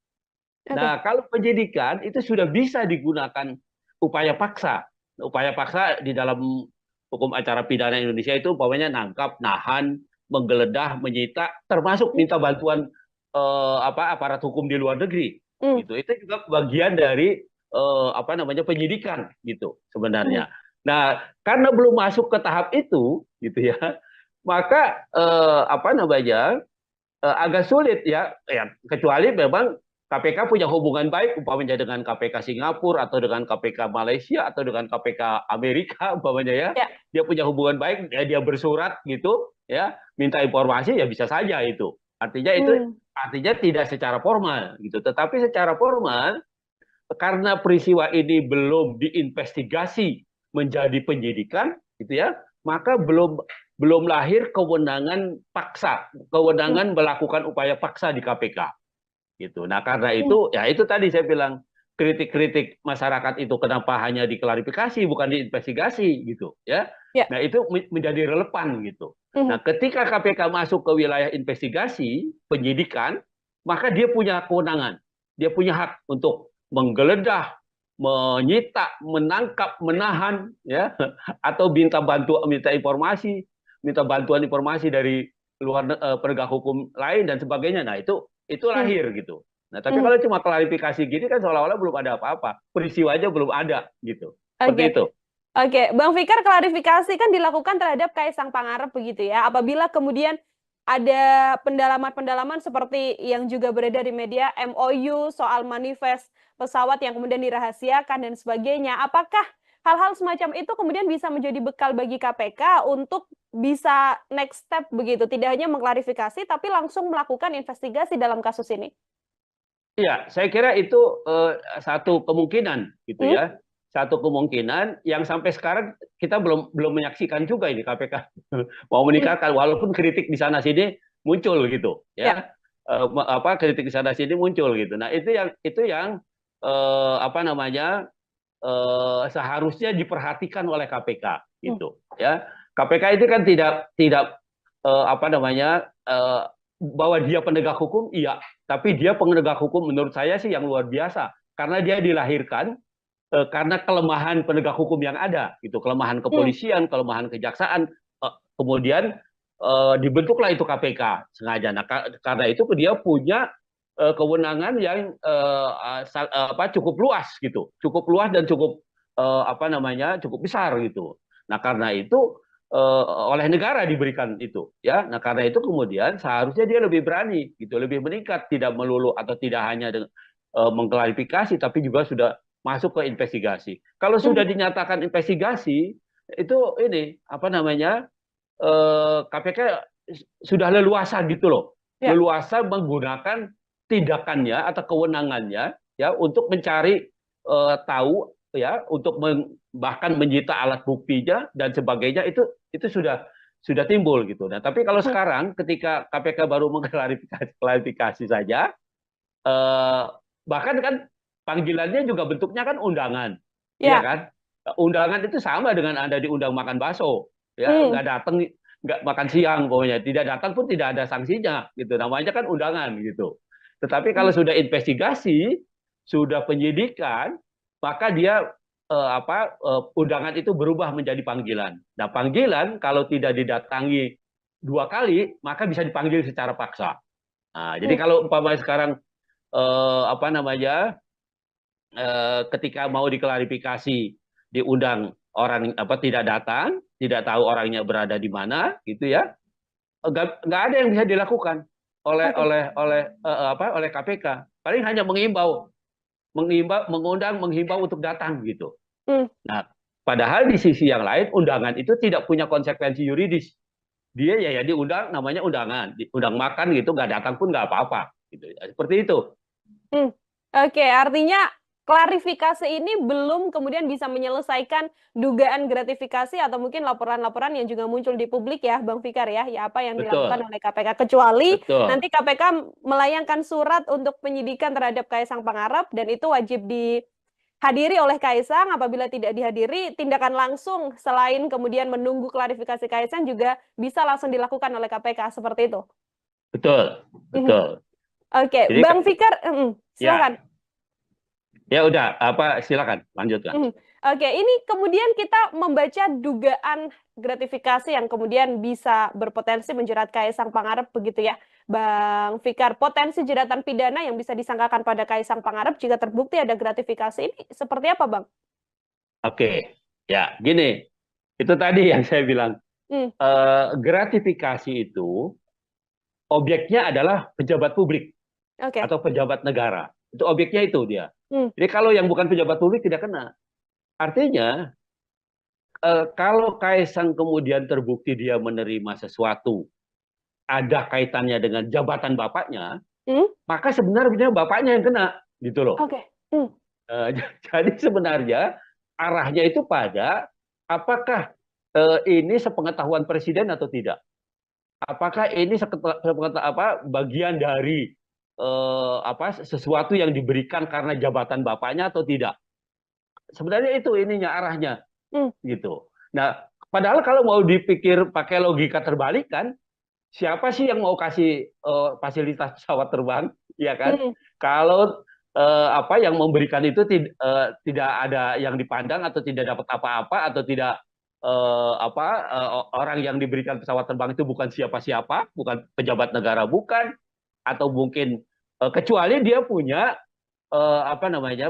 Oke. Nah, kalau penyidikan itu sudah bisa digunakan upaya paksa. Upaya paksa di dalam hukum acara pidana Indonesia itu umpamanya nangkap, nahan, menggeledah, menyita, termasuk Hmm. minta bantuan aparat hukum di luar negeri. Hmm. Gitu. Itu juga bagian dari penyidikan gitu Hmm. sebenarnya. Nah, karena belum masuk ke tahap itu gitu ya, maka agak sulit ya kecuali memang KPK punya hubungan baik umpamanya dengan KPK Singapura atau dengan KPK Malaysia atau dengan KPK Amerika umpamanya ya Ya. dia punya hubungan baik ya dia bersurat gitu ya minta informasi ya bisa saja itu Hmm. artinya tidak secara formal gitu tetapi secara formal karena peristiwa ini belum diinvestigasi menjadi penyidikan gitu ya maka belum lahir kewenangan paksa Hmm. kewenangan melakukan upaya paksa di KPK gitu. Nah karena Hmm. itu ya itu tadi saya bilang kritik-kritik masyarakat itu kenapa hanya diklarifikasi bukan diinvestigasi gitu ya. Ya. Nah itu menjadi relevan gitu. Hmm. Nah ketika KPK masuk ke wilayah investigasi penyidikan maka dia punya kewenangan, dia punya hak untuk menggeledah, menyita, menangkap, menahan ya atau minta bantuan informasi dari penegak hukum lain dan sebagainya. Nah, itu Hmm. lahir gitu. Nah, tapi Hmm. kalau cuma klarifikasi gini kan seolah-olah belum ada apa-apa. Peristiwa aja belum ada gitu. Seperti Oke. itu. Oke, Bang Fikar, klarifikasi kan dilakukan terhadap Kaisang Pangarep begitu ya. Apabila kemudian ada pendalaman-pendalaman seperti yang juga beredar di media, MOU soal manifest pesawat yang kemudian dirahasiakan dan sebagainya. Apakah hal-hal semacam itu kemudian bisa menjadi bekal bagi KPK untuk bisa next step begitu, tidak hanya mengklarifikasi tapi langsung melakukan investigasi dalam kasus ini? Iya, saya kira itu satu kemungkinan gitu Hmm? ya. Satu kemungkinan yang sampai sekarang kita belum menyaksikan juga ini KPK mau Hmm. meningkatkan walaupun kritik di sana sini muncul gitu Ya. ya. Kritik di sana sini muncul gitu. Nah, itu yang seharusnya diperhatikan oleh KPK Hmm. gitu ya. KPK itu kan tidak tidak apa namanya bahwa dia penegak hukum iya, tapi dia penegak hukum menurut saya sih yang luar biasa karena dia dilahirkan karena kelemahan penegak hukum yang ada gitu, kelemahan Hmm. kepolisian, kelemahan kejaksaan kemudian dibentuklah itu KPK sengaja. Nah, karena itu dia punya kewenangan yang cukup luas gitu, cukup luas dan cukup cukup besar gitu. Nah karena itu oleh negara diberikan itu ya. Nah karena itu kemudian seharusnya dia lebih berani gitu, lebih meningkat, tidak melulu atau tidak hanya mengklarifikasi, tapi juga sudah masuk ke investigasi. Kalau Hmm. sudah dinyatakan investigasi itu ini KPK sudah leluasa gitu loh, Ya. leluasa menggunakan tindakannya atau kewenangannya ya untuk mencari tahu ya untuk bahkan menyita alat buktinya dan sebagainya itu sudah timbul gitu. Nah, tapi kalau Hmm. sekarang ketika KPK baru mengklarifikasi saja eh, bahkan kan panggilannya juga bentuknya kan undangan. Iya Ya. kan? Undangan itu sama dengan Anda diundang makan bakso, ya Hmm. nggak datang nggak makan siang pokoknya tidak datang pun tidak ada sanksinya gitu namanya kan undangan gitu tetapi kalau Hmm. sudah investigasi sudah penyidikan maka dia undangan itu berubah menjadi panggilan. Nah panggilan kalau tidak didatangi 2 kali maka bisa dipanggil secara paksa. Nah, jadi Hmm. kalau umpamanya sekarang ketika mau diklarifikasi diundang orang tidak datang, tidak tahu orangnya berada di mana, gitu ya, nggak ada yang bisa dilakukan oleh Oke. oleh KPK. Paling hanya menghimbau untuk datang gitu. Hmm. Nah, padahal di sisi yang lain undangan itu tidak punya konsekuensi yuridis. Dia ya diundang, namanya undangan, diundang makan gitu, nggak datang pun nggak apa-apa gitu. Seperti itu. Hmm. Oke, artinya klarifikasi ini belum kemudian bisa menyelesaikan dugaan gratifikasi atau mungkin laporan-laporan yang juga muncul di publik ya, Bang Fikar ya, ya apa yang dilakukan Betul, oleh KPK kecuali betul. nanti KPK melayangkan surat untuk penyidikan terhadap Kaisang Pangarep dan itu wajib dihadiri oleh Kaisang. Apabila tidak dihadiri, tindakan langsung selain kemudian menunggu klarifikasi Kaisang juga bisa langsung dilakukan oleh KPK seperti itu. Betul, Mhm. betul. Oke, Jadi Bang Fikar, ya, silakan. ya udah silakan lanjutkan. Mhm. Oke, ini kemudian kita membaca dugaan gratifikasi yang kemudian bisa berpotensi menjerat Kaisang Pangarep begitu ya, Bang Fikar. Potensi jeratan pidana yang bisa disangkakan pada Kaisang Pangarep jika terbukti ada gratifikasi ini seperti apa, Bang? Oke, ya gini, itu tadi yang saya bilang, Hmm, gratifikasi itu objeknya adalah pejabat publik oke. atau pejabat negara. Itu objeknya itu dia. Hmm, Jadi kalau yang bukan pejabat publik tidak kena. Artinya kalau Kaisang kemudian terbukti dia menerima sesuatu ada kaitannya dengan jabatan bapaknya, hmm, maka sebenarnya bapaknya yang kena, gitu loh. oke. Hmm, Eh, jadi sebenarnya arahnya itu pada apakah ini sepengetahuan presiden atau tidak? Apakah ini bagian dari sesuatu yang diberikan karena jabatan bapaknya atau tidak? Sebenarnya itu ininya arahnya hmm, gitu. Nah, padahal kalau mau dipikir pakai logika terbalik kan, siapa sih yang mau kasih fasilitas pesawat terbang, ya kan? hmm, Kalau yang memberikan itu tidak ada yang dipandang atau tidak dapat apa-apa atau tidak orang yang diberikan pesawat terbang itu bukan siapa-siapa, bukan pejabat negara, bukan, atau mungkin kecuali dia punya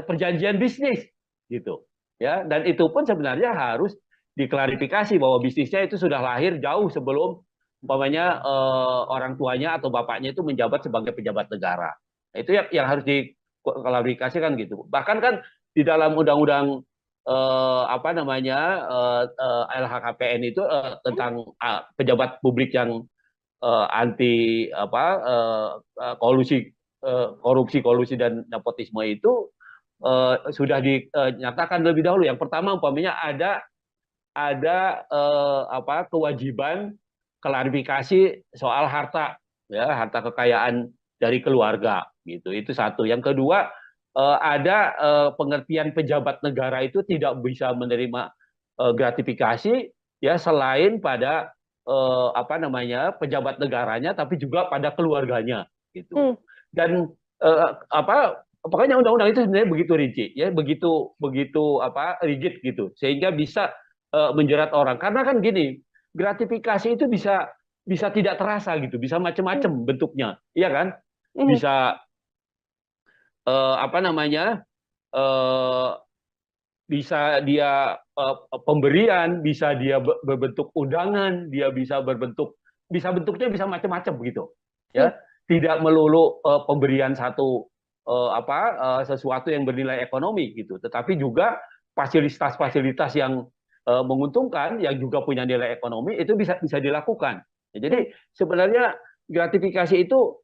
perjanjian bisnis gitu, ya. Dan itu pun sebenarnya harus diklarifikasi bahwa bisnisnya itu sudah lahir jauh sebelum umpamanya orang tuanya atau bapaknya itu menjabat sebagai pejabat negara. Nah, itu yang harus diklarifikasikan gitu. Bahkan kan di dalam undang-undang LHKPN itu hmm, tentang pejabat publik yang anti kolusi, korupsi dan nepotisme itu sudah dinyatakan lebih dahulu. Yang pertama umpamanya ada kewajiban klarifikasi soal harta, ya, harta kekayaan dari keluarga gitu. Itu satu. Yang kedua, ada pengertian pejabat negara itu tidak bisa menerima gratifikasi, ya, selain pada pejabat negaranya tapi juga pada keluarganya gitu. hmm, Dan pokoknya undang-undang itu sebenarnya begitu rinci, ya, begitu begitu rigid gitu, sehingga bisa menjerat orang. Karena kan gini, gratifikasi itu bisa bisa tidak terasa gitu, bisa hmm, macam-macam bentuknya, iya kan? hmm, Bisa eh, apa namanya eh, bisa dia pemberian, bisa dia berbentuk undangan, dia bisa bentuknya bisa macam-macam begitu, hmm, ya. Tidak melulu pemberian satu sesuatu yang bernilai ekonomi gitu, tetapi juga fasilitas-fasilitas yang menguntungkan yang juga punya nilai ekonomi itu bisa bisa dilakukan. Ya, hmm, jadi sebenarnya gratifikasi itu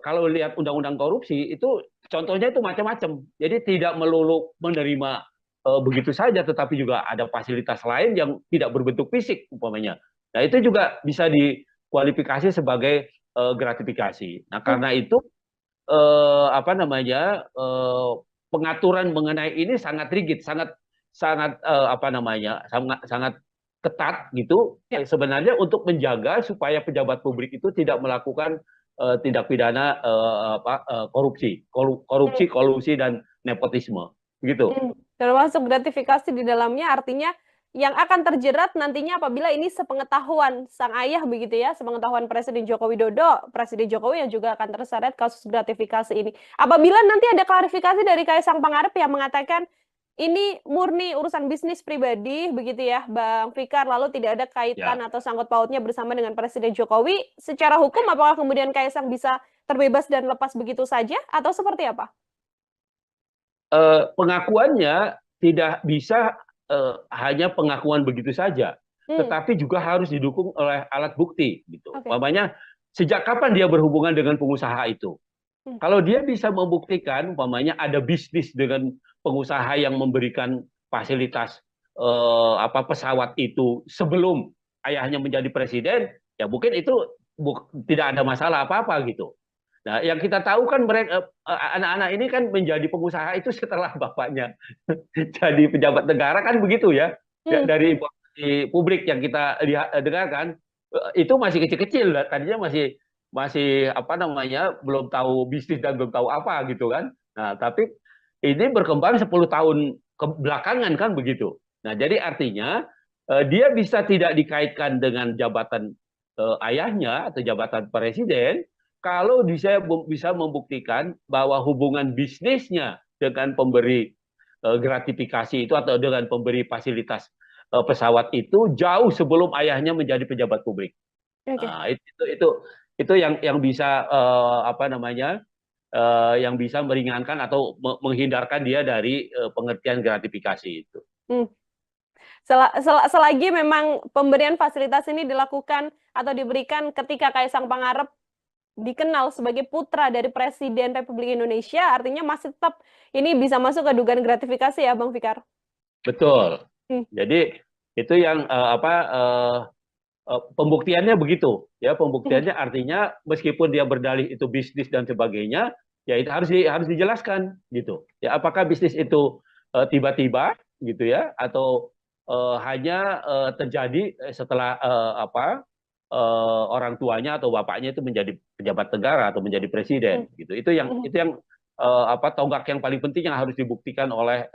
kalau lihat undang-undang korupsi itu contohnya itu macam-macam. Jadi tidak melulu menerima begitu saja, tetapi juga ada fasilitas lain yang tidak berbentuk fisik umpamanya. Nah, itu juga bisa dikualifikasi sebagai gratifikasi. Nah, hmm, karena itu pengaturan mengenai ini sangat rigid, sangat sangat sangat sangat ketat gitu, ya. sebenarnya untuk menjaga supaya pejabat publik itu tidak melakukan tindak pidana korupsi, kolusi dan nepotisme gitu. Termasuk gratifikasi di dalamnya artinya yang akan terjerat nantinya apabila ini sepengetahuan sang ayah begitu ya, sepengetahuan Presiden Joko Widodo, Presiden Jokowi yang juga akan terseret kasus gratifikasi ini. Apabila nanti ada klarifikasi dari Kaisang Pangarep yang mengatakan ini murni urusan bisnis pribadi begitu ya, Bang Fikar, lalu tidak ada kaitan Ya. atau sangkut pautnya bersama dengan Presiden Jokowi. Secara hukum, apakah kemudian Kaisang bisa terbebas dan lepas begitu saja, atau seperti apa? Pengakuannya tidak bisa hanya pengakuan begitu saja, Hmm, tetapi juga harus didukung oleh alat bukti gitu. oke. Umpamanya sejak kapan dia berhubungan dengan pengusaha itu? Hmm, Kalau dia bisa membuktikan, umpamanya ada bisnis dengan pengusaha yang memberikan fasilitas pesawat itu sebelum ayahnya menjadi presiden, ya mungkin itu tidak ada masalah apa-apa gitu. Nah, yang kita tahu kan mereka anak-anak ini kan menjadi pengusaha itu setelah bapaknya jadi pejabat negara kan begitu ya. Ya, hmm, dari informasi publik yang kita dengarkan itu masih kecil-kecil, tadinya masih masih apa namanya belum tahu bisnis dan belum tahu apa gitu kan. Nah, tapi ini berkembang 10 tahun ke belakangan kan begitu. Nah, jadi artinya dia bisa tidak dikaitkan dengan jabatan ayahnya atau jabatan presiden kalau bisa membuktikan bahwa hubungan bisnisnya dengan pemberi gratifikasi itu atau dengan pemberi fasilitas pesawat itu jauh sebelum ayahnya menjadi pejabat publik. oke. Nah, itu yang bisa apa namanya yang bisa meringankan atau menghindarkan dia dari pengertian gratifikasi itu. Hmm. Selagi memang pemberian fasilitas ini dilakukan atau diberikan ketika Kaisang Pangarep dikenal sebagai putra dari Presiden Republik Indonesia, artinya masih tetap ini bisa masuk ke dugaan gratifikasi ya, Bang Fikar? Betul. Hmm, Jadi itu yang pembuktiannya begitu ya, hmm, pembuktiannya artinya meskipun dia berdalih itu bisnis dan sebagainya ya itu harus dijelaskan gitu ya, apakah bisnis itu tiba-tiba gitu ya atau hanya terjadi setelah orang tuanya atau bapaknya itu menjadi pejabat negara atau menjadi hmm, presiden gitu. hmm. Tonggak yang paling penting yang harus dibuktikan oleh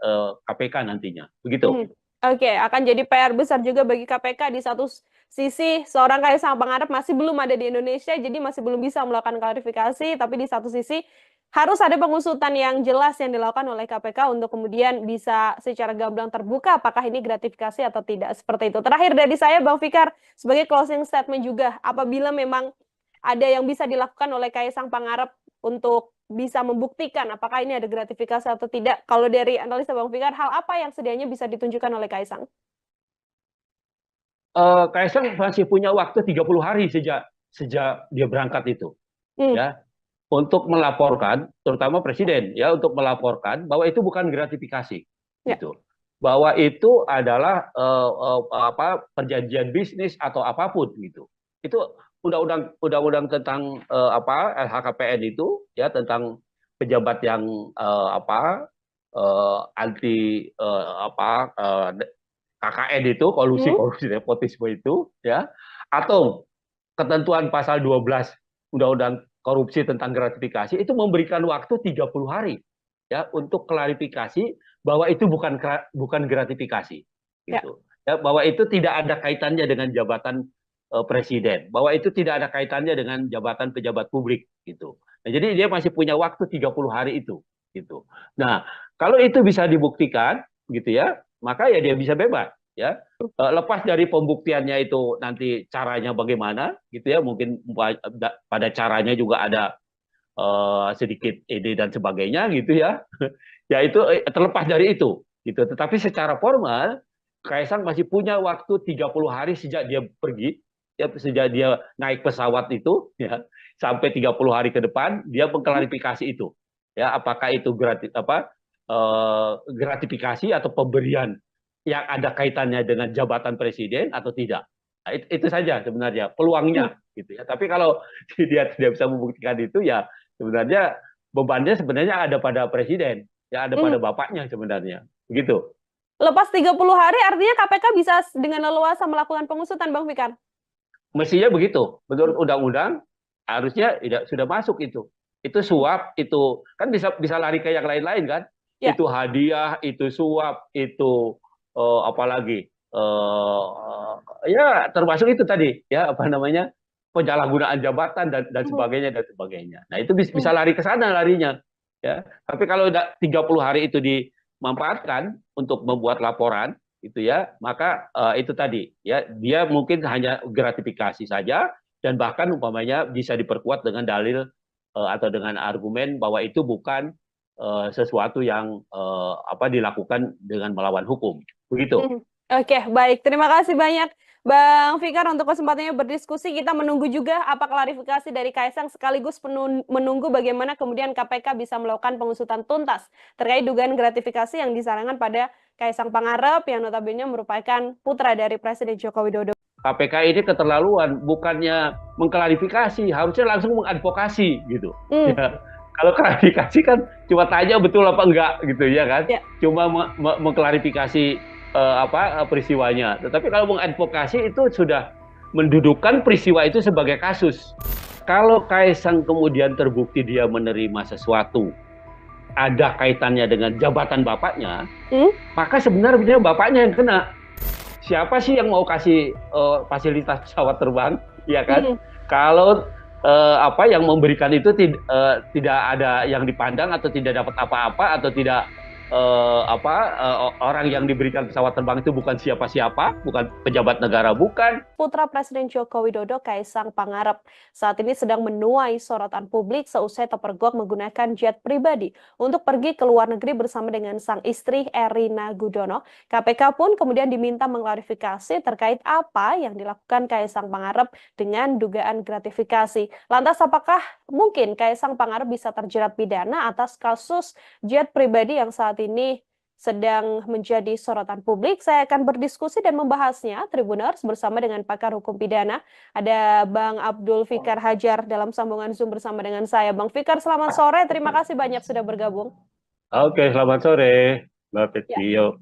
KPK nantinya begitu. Hmm. Oke, akan jadi PR besar juga bagi KPK. Di satu sisi, seorang Kaisang Pangarep masih belum ada di Indonesia, jadi masih belum bisa melakukan klarifikasi. Tapi di satu sisi, harus ada pengusutan yang jelas yang dilakukan oleh KPK untuk kemudian bisa secara gamblang terbuka apakah ini gratifikasi atau tidak. Seperti itu. Terakhir dari saya, Bang Fikar, sebagai closing statement juga, apabila memang ada yang bisa dilakukan oleh Kaisang Pangarep untuk bisa membuktikan apakah ini ada gratifikasi atau tidak. Kalau dari analisa Bang Fikar, hal apa yang sedianya bisa ditunjukkan oleh Kaisang? Kaisang masih punya waktu 30 hari sejak sejak dia berangkat itu Hmm, ya untuk melaporkan terutama presiden ya untuk melaporkan bahwa itu bukan gratifikasi ya, gitu. Bahwa itu adalah perjanjian bisnis atau apapun gitu. Itu undang-undang tentang LHKPN itu ya tentang pejabat yang anti KKN itu kolusi hmm, korupsi nepotisme itu ya atau ketentuan pasal 12 Undang-Undang korupsi tentang gratifikasi itu memberikan waktu 30 hari ya untuk klarifikasi bahwa itu bukan gratifikasi ya. gitu. Ya, bahwa itu tidak ada kaitannya dengan jabatan presiden, bahwa itu tidak ada kaitannya dengan jabatan pejabat publik gitu. Nah, jadi dia masih punya waktu 30 hari itu gitu. Nah, kalau itu bisa dibuktikan gitu ya, maka ya dia bisa bebas ya. Lepas dari pembuktiannya itu nanti caranya bagaimana gitu ya, mungkin pada caranya juga ada sedikit ide dan sebagainya gitu ya. Ya itu terlepas dari itu gitu. Tetapi secara formal Kaisang masih punya waktu 30 hari sejak dia pergi ya, sejak dia naik pesawat itu ya sampai 30 hari ke depan dia Hmm, mengklarifikasi itu. Ya, apakah itu gratifikasi atau pemberian yang ada kaitannya dengan jabatan presiden atau tidak. Nah, itu saja sebenarnya hmm, peluangnya gitu ya. Tapi kalau dia tidak bisa membuktikan itu ya sebenarnya bebannya sebenarnya ada pada presiden, ya ada hmm. pada bapaknya sebenarnya. Begitu. Lepas 30 hari, artinya KPK bisa dengan leluasa melakukan pengusutan, Bang Fikar? Mestinya begitu. Hmm, Menurut undang-undang harusnya sudah masuk itu. Itu hmm. suap, itu kan bisa bisa lari ke yang lain-lain kan? Ya, Itu hadiah, itu suap, itu apalagi ya termasuk itu tadi ya apa namanya penyalahgunaan jabatan dan hmm, sebagainya dan sebagainya. Nah, itu bisa hmm. lari ke sana larinya ya. Tapi kalau udah 30 hari itu dimanfaatkan untuk membuat laporan itu ya, maka itu tadi ya, dia mungkin hanya gratifikasi saja, dan bahkan umpamanya bisa diperkuat dengan dalil atau dengan argumen bahwa itu bukan sesuatu yang dilakukan dengan melawan hukum. Begitu. Oke, baik. Terima kasih banyak Bang Fikar untuk kesempatannya berdiskusi. Kita menunggu juga apa klarifikasi dari Kaisang sekaligus menunggu bagaimana kemudian KPK bisa melakukan pengusutan tuntas terkait dugaan gratifikasi yang disarankan pada Kaisang Pangarep yang notabene merupakan putra dari Presiden Joko Widodo. KPK ini keterlaluan, bukannya mengklarifikasi, harusnya langsung mengadvokasi gitu. Ya. Kalau klarifikasi kan cuma tanya betul apa enggak gitu ya kan, cuma mengklarifikasi peristiwanya. Tetapi kalau mengadvokasi itu sudah mendudukkan peristiwa itu sebagai kasus. Kalau Kaisang kemudian terbukti dia menerima sesuatu ada kaitannya dengan jabatan bapaknya, maka sebenarnya bapaknya yang kena. Siapa sih yang mau kasih fasilitas pesawat terbang, ya kan? Kalau yang memberikan itu tidak ada yang dipandang atau tidak dapat apa-apa atau tidak orang yang diberikan pesawat terbang itu bukan siapa-siapa, bukan pejabat negara, bukan. Putra Presiden Joko Widodo, Kaisang Pangarep, saat ini sedang menuai sorotan publik seusai terpergok menggunakan jet pribadi untuk pergi ke luar negeri bersama dengan sang istri Erina Gudono. KPK pun kemudian diminta mengklarifikasi terkait apa yang dilakukan Kaisang Pangarep dengan dugaan gratifikasi. Lantas apakah mungkin Kaisang Pangarep bisa terjerat pidana atas kasus jet pribadi yang saat ini sedang menjadi sorotan publik? Saya akan berdiskusi dan membahasnya, Tribuners, bersama dengan pakar hukum pidana. Ada Bang Abdul Fikar Hajar dalam sambungan Zoom bersama dengan saya. Bang Fikar, selamat sore. Terima kasih banyak sudah bergabung. Oke, selamat sore, Mbak Petio.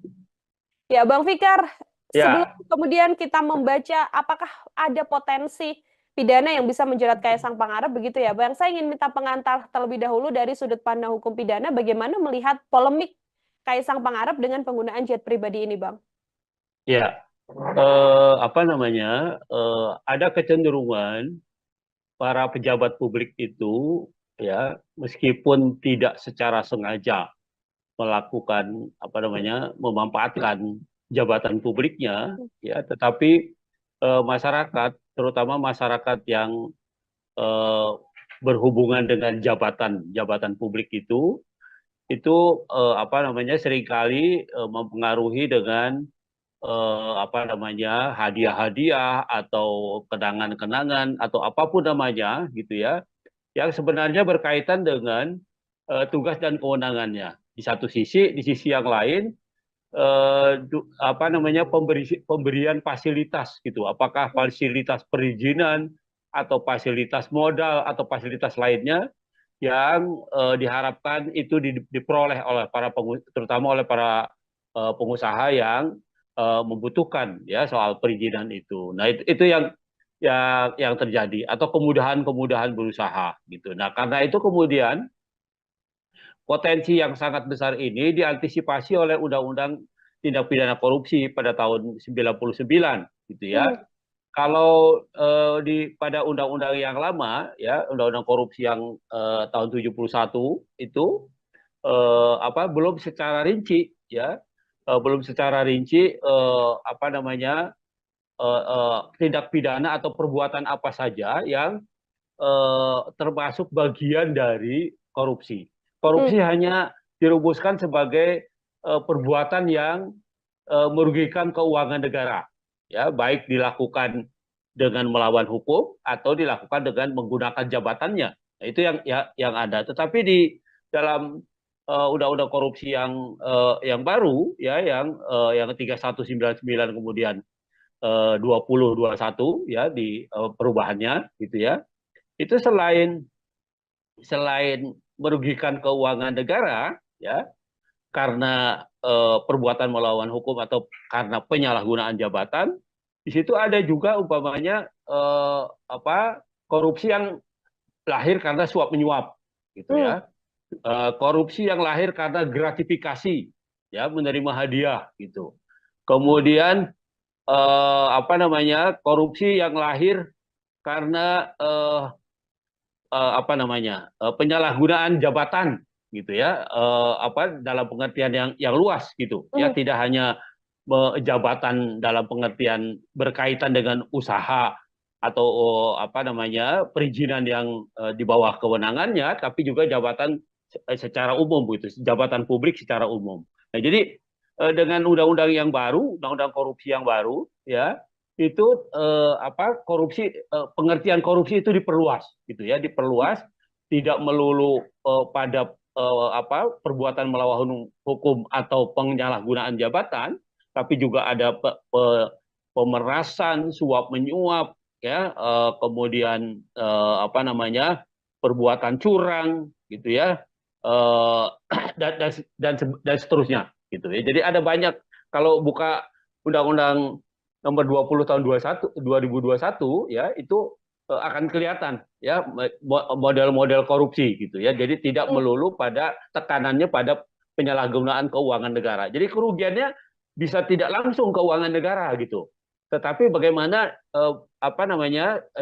Ya, Bang Fikar, sebelum kemudian kita membaca apakah ada potensi pidana yang bisa menjerat Kaisang Pangarep, begitu ya, Bang? Saya ingin minta pengantar terlebih dahulu dari sudut pandang hukum pidana, bagaimana melihat polemik Kaisang Pangarep dengan penggunaan jet pribadi ini, Bang? Ya, ada kecenderungan para pejabat publik itu, ya, meskipun tidak secara sengaja melakukan memanfaatkan jabatan publiknya, ya, tetapi masyarakat, terutama masyarakat yang berhubungan dengan jabatan publik itu seringkali mempengaruhi dengan hadiah-hadiah atau kenangan-kenangan atau apapun namanya gitu ya, yang sebenarnya berkaitan dengan tugas dan kewenangannya. Di sisi yang lain pemberian fasilitas gitu, apakah fasilitas perizinan atau fasilitas modal atau fasilitas lainnya yang diharapkan itu diperoleh oleh terutama oleh para pengusaha yang membutuhkan ya soal perizinan itu. Nah, itu yang terjadi, atau kemudahan berusaha gitu. Nah, karena itu kemudian potensi yang sangat besar ini diantisipasi oleh Undang-Undang Tindak Pidana Korupsi pada tahun 99 gitu ya. Kalau pada undang-undang yang lama ya, undang-undang korupsi yang tahun 71 itu belum secara rinci ya, tindak pidana atau perbuatan apa saja yang termasuk bagian dari korupsi. Korupsi hanya dirumuskan sebagai perbuatan yang merugikan keuangan negara, ya, baik dilakukan dengan melawan hukum atau dilakukan dengan menggunakan jabatannya. Nah, itu yang ada. Tetapi di dalam undang-undang korupsi yang baru ya, yang 3199 kemudian 2021 ya, di perubahannya gitu ya. Itu selain merugikan keuangan negara ya karena perbuatan melawan hukum atau karena penyalahgunaan jabatan, di situ ada juga umpamanya korupsi yang lahir karena suap menyuap gitu ya. Korupsi yang lahir karena gratifikasi ya, menerima hadiah gitu. Kemudian korupsi yang lahir karena penyalahgunaan jabatan gitu ya, dalam pengertian yang luas gitu ya, Hmm. tidak hanya jabatan dalam pengertian berkaitan dengan usaha atau apa namanya perizinan yang di bawah kewenangannya, tapi juga jabatan secara umum gitu, jabatan publik secara umum. Nah, jadi dengan undang-undang yang baru, undang-undang korupsi yang baru, ya itu pengertian korupsi itu diperluas, gitu ya, diperluas, tidak melulu pada perbuatan melawan hukum atau penyalahgunaan jabatan, tapi juga ada pemerasan, suap menyuap, ya, kemudian perbuatan curang, gitu ya, eh, dan seterusnya, gitu ya. Jadi ada banyak, kalau buka Undang-Undang nomor 20 tahun 2021 ya, itu akan kelihatan ya model-model korupsi gitu ya. Jadi tidak Hmm. melulu pada tekanannya pada penyalahgunaan keuangan negara. Jadi kerugiannya bisa tidak langsung keuangan negara gitu. Tetapi bagaimana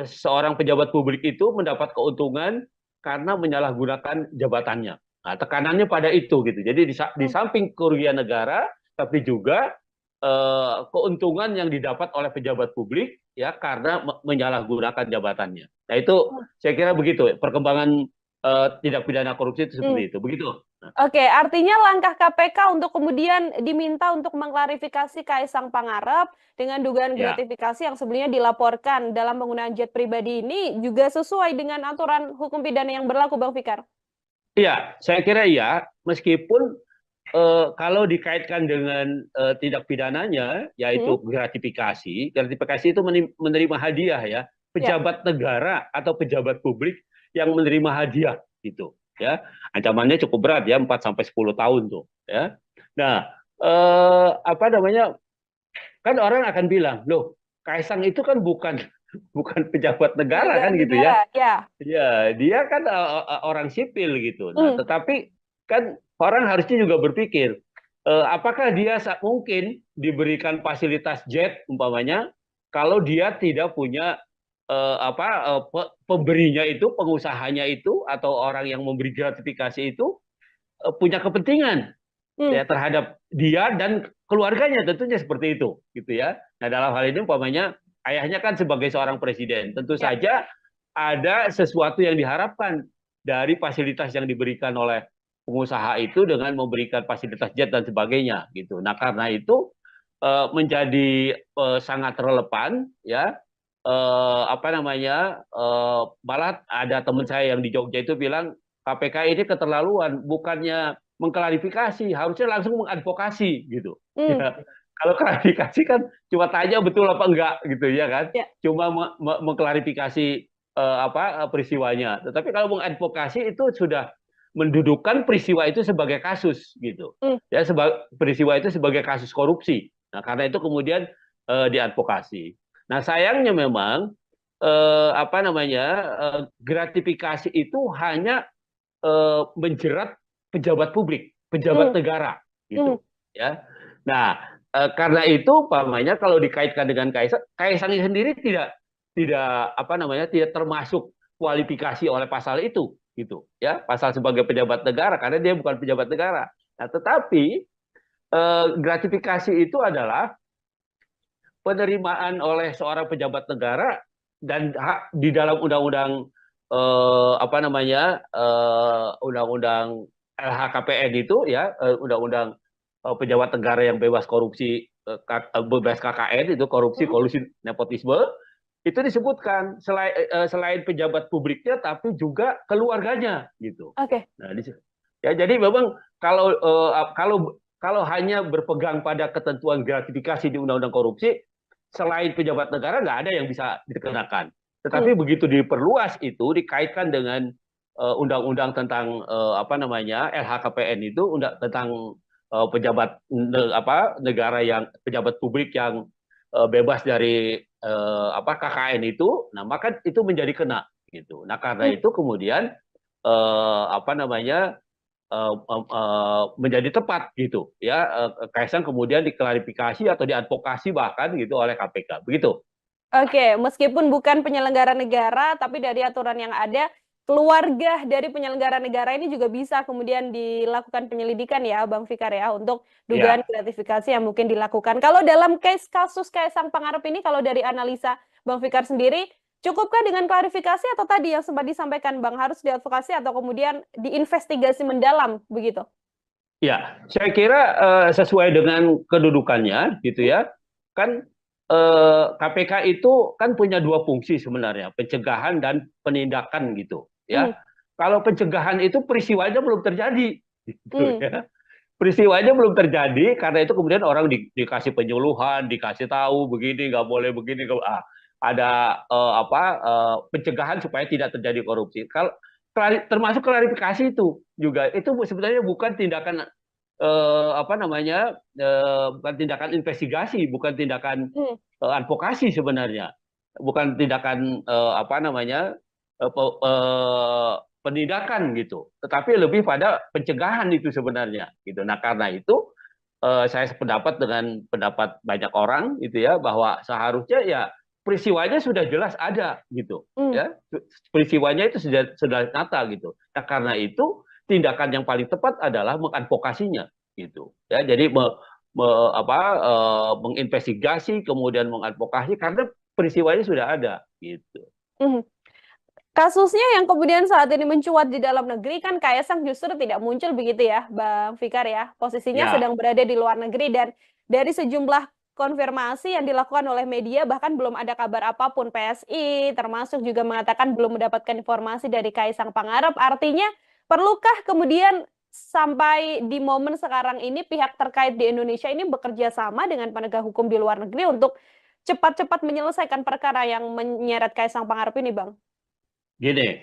seorang pejabat publik itu mendapat keuntungan karena menyalahgunakan jabatannya. Nah, tekanannya pada itu gitu. Jadi di Hmm. samping kerugian negara, tapi juga keuntungan yang didapat oleh pejabat publik ya karena menyalahgunakan jabatannya. Nah, itu saya kira begitu perkembangan tindak pidana korupsi itu Hmm. seperti itu. Begitu. Oke, artinya langkah KPK untuk kemudian diminta untuk mengklarifikasi Kaisang Pangarep dengan dugaan Ya. gratifikasi yang sebelumnya dilaporkan dalam penggunaan jet pribadi ini juga sesuai dengan aturan hukum pidana yang berlaku, Bang Fikar. Iya, saya kira iya, meskipun kalau dikaitkan dengan tindak pidananya, Hmm? yaitu gratifikasi, gratifikasi itu menerima hadiah ya, Ya. pejabat negara atau pejabat publik yang menerima hadiah gitu, ya, ancamannya cukup berat ya, 4 sampai 10 tahun tuh, ya. Nah, apa namanya, kan orang akan bilang, loh, Kaisang itu kan bukan bukan pejabat negara Penyelenggara kan gitu ya. negara, ya. Ya, dia kan orang sipil gitu. Nah, Hmm. tetapi kan orang harusnya juga berpikir, apakah dia mungkin diberikan fasilitas jet umpamanya kalau dia tidak punya pemberinya itu, pengusahanya itu atau orang yang memberi gratifikasi itu punya kepentingan Hmm. ya terhadap dia dan keluarganya, tentunya seperti itu gitu ya. Nah, dalam hal ini umpamanya ayahnya kan sebagai seorang presiden, tentu Ya. saja ada sesuatu yang diharapkan dari fasilitas yang diberikan oleh pengusaha itu dengan memberikan fasilitas jet dan sebagainya gitu. Nah, karena itu menjadi sangat relevan ya, malah ada teman saya yang di Jogja itu bilang KPK ini keterlaluan, bukannya mengklarifikasi, harusnya langsung mengadvokasi gitu. Hmm. Ya, kalau klarifikasi kan cuma tanya betul apa enggak gitu ya kan, Ya. cuma mengklarifikasi peristiwanya. Tetapi kalau mengadvokasi itu sudah mendudukkan peristiwa itu sebagai kasus gitu. Hmm. Ya, peristiwa itu sebagai kasus korupsi. Nah, karena itu kemudian diadvokasi. Nah, sayangnya memang gratifikasi itu hanya menjerat pejabat publik, pejabat Hmm. negara Hmm. gitu ya. Nah, karena itu umpamanya kalau dikaitkan dengan Kaisang, Kaisang sendiri tidak termasuk kualifikasi oleh pasal itu gitu ya, pasal sebagai pejabat negara karena dia bukan pejabat negara. Nah, tetapi gratifikasi itu adalah penerimaan oleh seorang pejabat negara dan hak di dalam undang-undang undang-undang LHKPN itu ya, undang-undang pejabat negara yang bebas korupsi, bebas KKN itu, korupsi, Hmm. kolusi, nepotisme, itu disebutkan selain pejabat publiknya tapi juga keluarganya gitu. Oke. Nah, ya jadi memang kalau hanya berpegang pada ketentuan gratifikasi di undang-undang korupsi, selain pejabat negara nggak ada yang bisa dikenakan. Hmm. Tetapi begitu diperluas itu dikaitkan dengan undang-undang tentang LHKPN itu, tentang pejabat negara yang pejabat publik yang bebas dari KKN itu, nah maka itu menjadi kena gitu. Nah, karena Hmm. itu kemudian eh, apa namanya menjadi tepat gitu ya, Kaisang kemudian diklarifikasi atau diadvokasi bahkan gitu oleh KPK begitu. Oke, meskipun bukan penyelenggara negara, tapi dari aturan yang ada, keluarga dari penyelenggara negara ini juga bisa kemudian dilakukan penyelidikan ya, Bang Fikar ya, untuk dugaan Ya, gratifikasi yang mungkin dilakukan. Kalau dalam case kasus Kaisang Pangarep ini, kalau dari analisa Bang Fikar sendiri, cukupkah dengan klarifikasi atau tadi yang sempat disampaikan Bang harus diadvokasi atau kemudian diinvestigasi mendalam begitu? ya, saya kira sesuai dengan kedudukannya, gitu Hmm, ya. Kan KPK itu kan punya dua fungsi sebenarnya, pencegahan dan penindakan gitu, hmm, ya. Kalau pencegahan itu peristiwanya belum terjadi, gitu hmm, ya. Peristiwanya belum terjadi, karena itu kemudian orang dikasih penyuluhan, dikasih tahu begini nggak boleh begini, ada pencegahan supaya tidak terjadi korupsi. Kalau termasuk klarifikasi itu juga itu sebenarnya bukan tindakan bukan tindakan investigasi, bukan tindakan hmm. advokasi sebenarnya, bukan tindakan penindakan gitu, tetapi lebih pada pencegahan itu sebenarnya gitu. Nah, karena itu saya sependapat dengan pendapat banyak orang gitu ya, bahwa seharusnya ya peristiwanya sudah jelas ada gitu Hmm. ya, peristiwanya itu sudah nyata gitu. Nah, karena itu tindakan yang paling tepat adalah mengadvokasinya gitu ya. Jadi menginvestigasi kemudian mengadvokasi karena peristiwanya sudah ada gitu. Hmm. Kasusnya yang kemudian saat ini mencuat di dalam negeri kan Kaisang justru tidak muncul begitu ya, Bang Fikar ya. Posisinya Ya, sedang berada di luar negeri dan dari sejumlah konfirmasi yang dilakukan oleh media bahkan belum ada kabar apapun PSI termasuk juga mengatakan belum mendapatkan informasi dari Kaisang Pangarep. Artinya perlukah kemudian sampai di momen sekarang ini pihak terkait di Indonesia ini bekerja sama dengan penegak hukum di luar negeri untuk cepat-cepat menyelesaikan perkara yang menyeret Kaisang Pangarep ini, Bang? gini.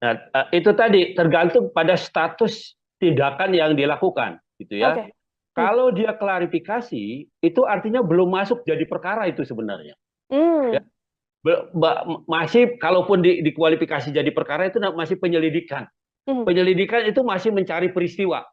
Nah, itu tadi tergantung pada status tindakan yang dilakukan, gitu ya. Oke. Hmm. Kalau dia klarifikasi, itu artinya belum masuk jadi perkara itu sebenarnya. Ya, Hmm. masih kalaupun dikualifikasi jadi perkara itu masih penyelidikan. Hmm. Penyelidikan itu masih mencari peristiwa,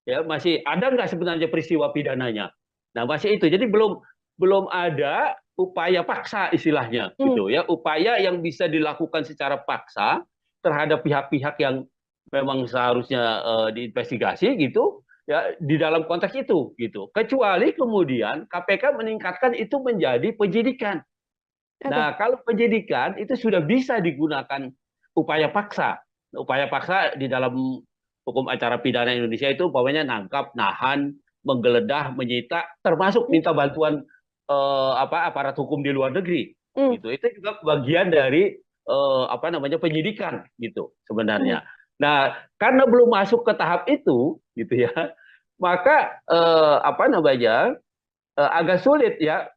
ya masih ada nggak sebenarnya peristiwa pidananya. Nah, masih itu. Jadi belum belum ada upaya paksa istilahnya, Hmm. gitu ya. Upaya yang bisa dilakukan secara paksa terhadap pihak-pihak yang memang seharusnya diinvestigasi gitu ya, di dalam konteks itu gitu. Kecuali kemudian KPK meningkatkan itu menjadi penyidikan. Oke. Nah, kalau penyidikan itu sudah bisa digunakan upaya paksa. Upaya paksa di dalam hukum acara pidana Indonesia itu umpamanya nangkap, nahan, menggeledah, menyita, termasuk Hmm. minta bantuan aparat hukum di luar negeri. Hmm. Gitu. Itu juga bagian dari penyidikan gitu Hmm. sebenarnya. Nah, karena belum masuk ke tahap itu gitu ya, maka agak sulit ya,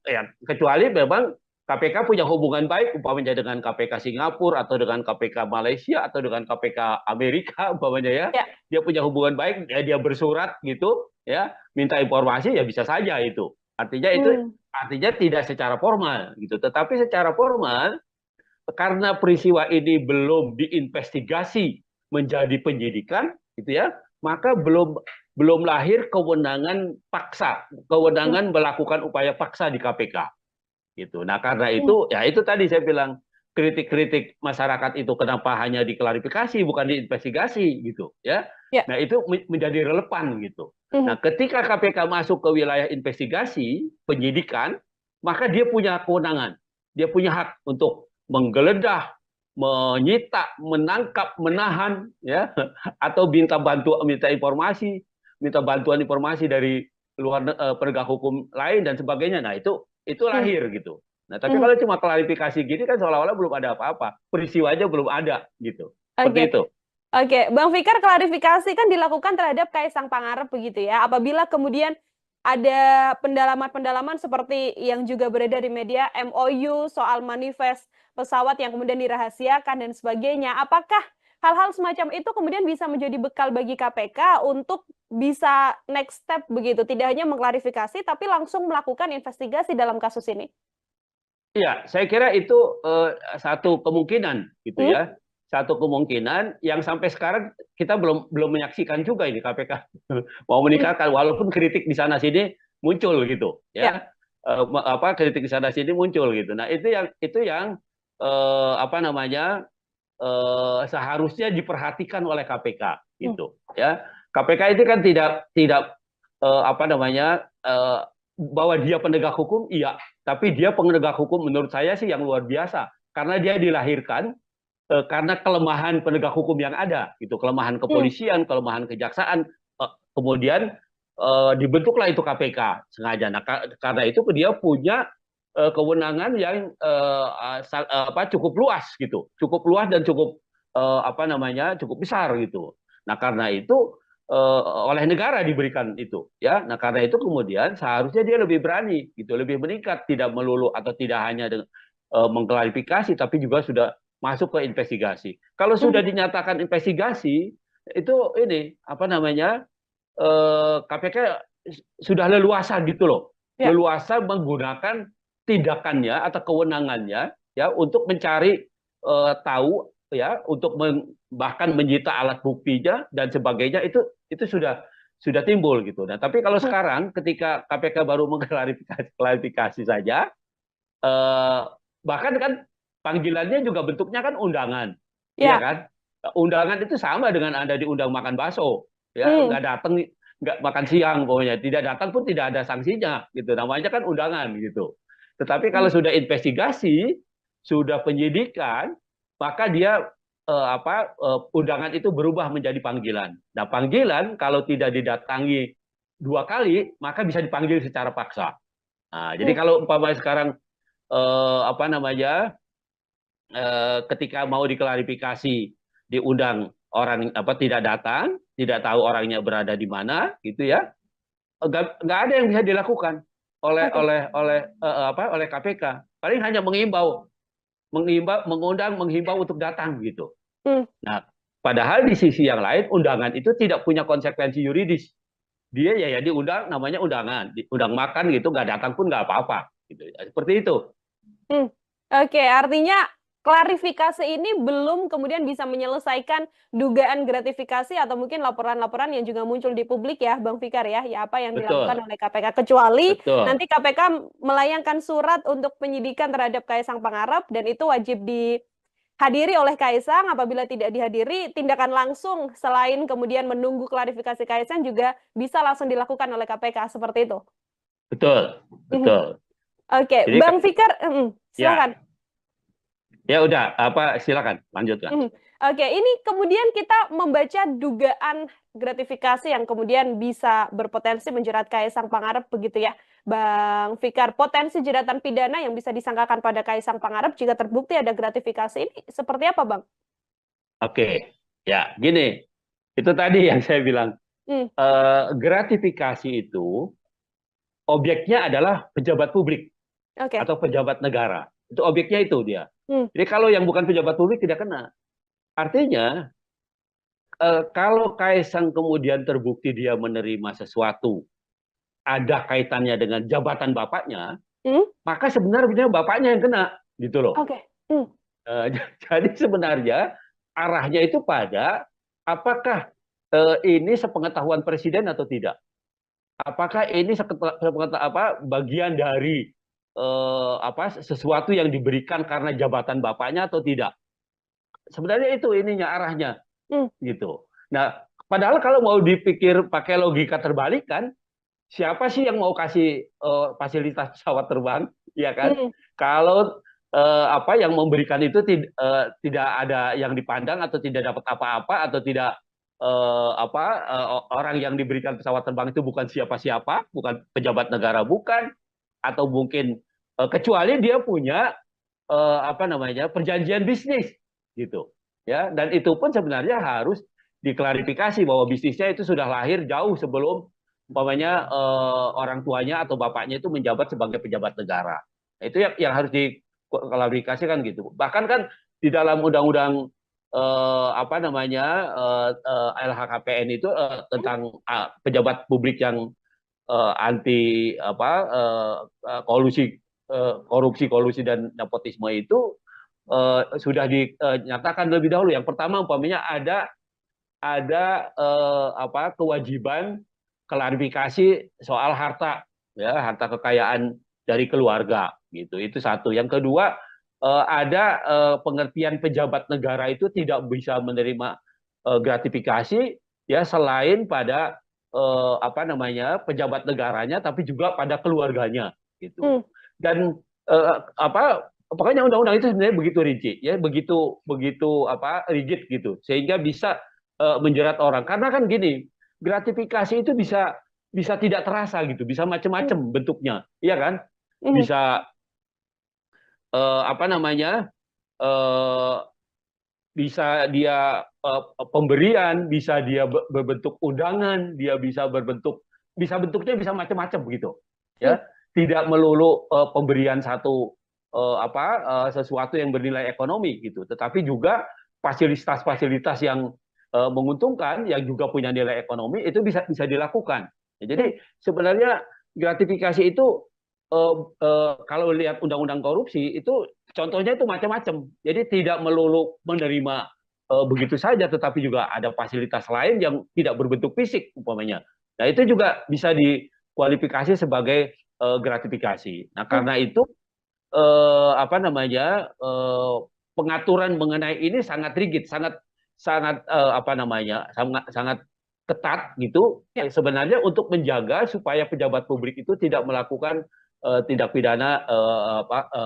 kecuali memang KPK punya hubungan baik umpamanya dengan KPK Singapura atau dengan KPK Malaysia atau dengan KPK Amerika umpamanya ya, Ya. dia punya hubungan baik, ya, dia bersurat gitu ya, minta informasi ya bisa saja itu. Hmm. Artinya tidak secara formal gitu, tetapi secara formal karena peristiwa ini belum diinvestigasi menjadi penyidikan gitu ya, maka belum belum lahir kewenangan paksa, Hmm. kewenangan melakukan upaya paksa di KPK gitu. Nah, karena Hmm. itu ya itu tadi saya bilang, kritik-kritik masyarakat itu kenapa hanya diklarifikasi bukan diinvestigasi gitu ya. Ya. Nah, itu menjadi relevan gitu. Hmm. Nah, ketika KPK masuk ke wilayah investigasi, penyidikan, maka dia punya kewenangan. Dia punya hak untuk menggeledah, menyita, menangkap, menahan ya, atau minta bantuan informasi dari penegak hukum lain dan sebagainya. Nah, itu Hmm. lahir gitu. Nah, tapi Hmm. kalau cuma klarifikasi gini kan seolah-olah belum ada apa-apa. Peristiwanya belum ada gitu. Seperti Oke. itu. Oke, Bang Fikar, klarifikasi kan dilakukan terhadap Kaisang Pangarep begitu ya. Apabila kemudian ada pendalaman-pendalaman seperti yang juga beredar di media MOU soal manifest pesawat yang kemudian dirahasiakan dan sebagainya. Apakah hal-hal semacam itu kemudian bisa menjadi bekal bagi KPK untuk bisa next step begitu, tidak hanya mengklarifikasi tapi langsung melakukan investigasi dalam kasus ini? Iya, saya kira itu satu kemungkinan gitu Hmm? ya. Satu kemungkinan yang sampai sekarang kita belum belum menyaksikan juga ini KPK mau Hmm. meningkatkan, walaupun kritik di sana sini muncul gitu Ya. ya. Kritik di sana sini muncul gitu. Nah, itu yang seharusnya diperhatikan oleh KPK gitu ya. KPK itu kan tidak apa namanya bahwa dia penegak hukum, iya, tapi dia penegak hukum menurut saya sih yang luar biasa karena dia dilahirkan karena kelemahan penegak hukum yang ada, gitu, kelemahan kepolisian, kelemahan kejaksaan, kemudian dibentuklah itu KPK sengaja. Nah, karena itu dia punya kewenangan yang cukup luas, gitu, cukup luas dan cukup apa namanya cukup besar gitu. Nah, karena itu oleh negara diberikan itu, ya. Nah, karena itu kemudian seharusnya dia lebih berani, gitu, lebih meningkat, tidak melulu atau tidak hanya dengan mengklarifikasi, tapi juga sudah masuk ke investigasi. Kalau sudah dinyatakan investigasi, itu ini apa namanya KPK sudah leluasa gitu loh, leluasa menggunakan tindakannya atau kewenangannya ya untuk mencari tahu ya, untuk bahkan menyita alat buktinya dan sebagainya, itu sudah timbul gitu. Nah, tapi kalau sekarang ketika KPK baru mengklarifikasi saja, bahkan kan panggilannya juga bentuknya kan undangan, ya kan? Undangan itu sama dengan Anda diundang makan bakso, ya, nggak datang, nggak makan siang, pokoknya tidak datang pun tidak ada sanksinya, gitu. Namanya kan undangan, gitu. Tetapi kalau sudah investigasi, sudah penyidikan, maka dia undangan itu berubah menjadi panggilan. Nah, panggilan kalau tidak didatangi 2 kali, maka bisa dipanggil secara paksa. Nah, jadi kalau umpamanya sekarang apa namanya ketika mau diklarifikasi diundang, orang apa tidak datang, tidak tahu orangnya berada di mana, gitu ya, nggak ada yang bisa dilakukan oleh KPK. Paling hanya menghimbau untuk datang gitu. Nah, padahal di sisi yang lain undangan itu tidak punya konsekuensi yuridis. Dia ya diundang, namanya undangan, diundang makan gitu, nggak datang pun nggak apa-apa gitu. Seperti itu. Oke, artinya klarifikasi ini belum kemudian bisa menyelesaikan dugaan gratifikasi atau mungkin laporan-laporan yang juga muncul di publik ya, Bang Fikar ya, apa yang dilakukan oleh KPK. Kecuali nanti KPK melayangkan surat untuk penyidikan terhadap Kaisang Pangarep dan itu wajib dihadiri oleh Kaisang. Apabila tidak dihadiri, tindakan langsung selain kemudian menunggu klarifikasi Kaisang juga bisa langsung dilakukan oleh KPK, seperti itu. Betul, betul. Oke, Bang Fikar, silakan. Ya udah, silakan lanjutkan. Oke, ini kemudian kita membaca dugaan gratifikasi yang kemudian bisa berpotensi menjerat Kaisang Pangarep begitu ya, Bang Fikar. Potensi jeratan pidana yang bisa disangkakan pada Kaisang Pangarep jika terbukti ada gratifikasi ini seperti apa, Bang? Oke, ya gini, itu tadi yang saya bilang, gratifikasi itu objeknya adalah pejabat publik atau pejabat negara. Itu objeknya itu dia. Jadi kalau yang bukan pejabat publik tidak kena. Artinya kalau Kaisang kemudian terbukti dia menerima sesuatu ada kaitannya dengan jabatan bapaknya, maka sebenarnya bapaknya yang kena, gitu loh. Jadi sebenarnya arahnya itu pada apakah ini sepengetahuan presiden atau tidak? Apakah ini bagian dari sesuatu yang diberikan karena jabatan bapaknya atau tidak? Sebenarnya itu ininya arahnya, gitu. Nah, padahal kalau mau dipikir pakai logika terbalik kan, siapa sih yang mau kasih fasilitas pesawat terbang, ya kan? Kalau yang memberikan itu tidak ada yang dipandang atau tidak dapat apa-apa atau tidak orang yang diberikan pesawat terbang itu bukan siapa-siapa, bukan pejabat negara, bukan, atau mungkin kecuali dia punya perjanjian bisnis gitu ya, dan itu pun sebenarnya harus diklarifikasi bahwa bisnisnya itu sudah lahir jauh sebelum umpamanya orang tuanya atau bapaknya itu menjabat sebagai pejabat negara. Nah, itu yang harus diklarifikasikan gitu. Bahkan kan di dalam undang-undang LHKPN itu tentang pejabat publik yang anti korupsi dan nepotisme itu sudah dinyatakan lebih dahulu. Yang pertama umpamanya ada kewajiban klarifikasi soal harta, ya, harta kekayaan dari keluarga gitu. Itu satu. Yang kedua, ada pengertian pejabat negara itu tidak bisa menerima gratifikasi ya selain pada apa namanya pejabat negaranya, tapi juga pada keluarganya gitu. Hmm. Dan apa pokoknya undang-undang itu sebenarnya begitu rinci ya, begitu begitu apa rigid gitu sehingga bisa menjerat orang. Karena kan gini, gratifikasi itu bisa bisa tidak terasa gitu, bisa Hmm. macam-macam bentuknya, iya kan? Hmm. Bisa apa namanya? eh, Bisa dia pemberian, bisa dia berbentuk undangan, dia bisa berbentuk, bisa bentuknya bisa macam-macam begitu, Hmm. ya. Tidak melulu pemberian satu sesuatu yang bernilai ekonomi gitu, tetapi juga fasilitas-fasilitas yang menguntungkan, yang juga punya nilai ekonomi itu bisa bisa dilakukan. Ya, Hmm. jadi sebenarnya gratifikasi itu kalau lihat undang-undang korupsi itu contohnya itu macam-macam. Jadi tidak melulu menerima begitu saja, tetapi juga ada fasilitas lain yang tidak berbentuk fisik umpamanya. Nah itu juga bisa dikualifikasi sebagai gratifikasi. Nah Hmm. karena itu apa namanya pengaturan mengenai ini sangat rigid, sangat sangat apa namanya sangat sangat ketat gitu Ya. sebenarnya untuk menjaga supaya pejabat publik itu tidak melakukan tindak pidana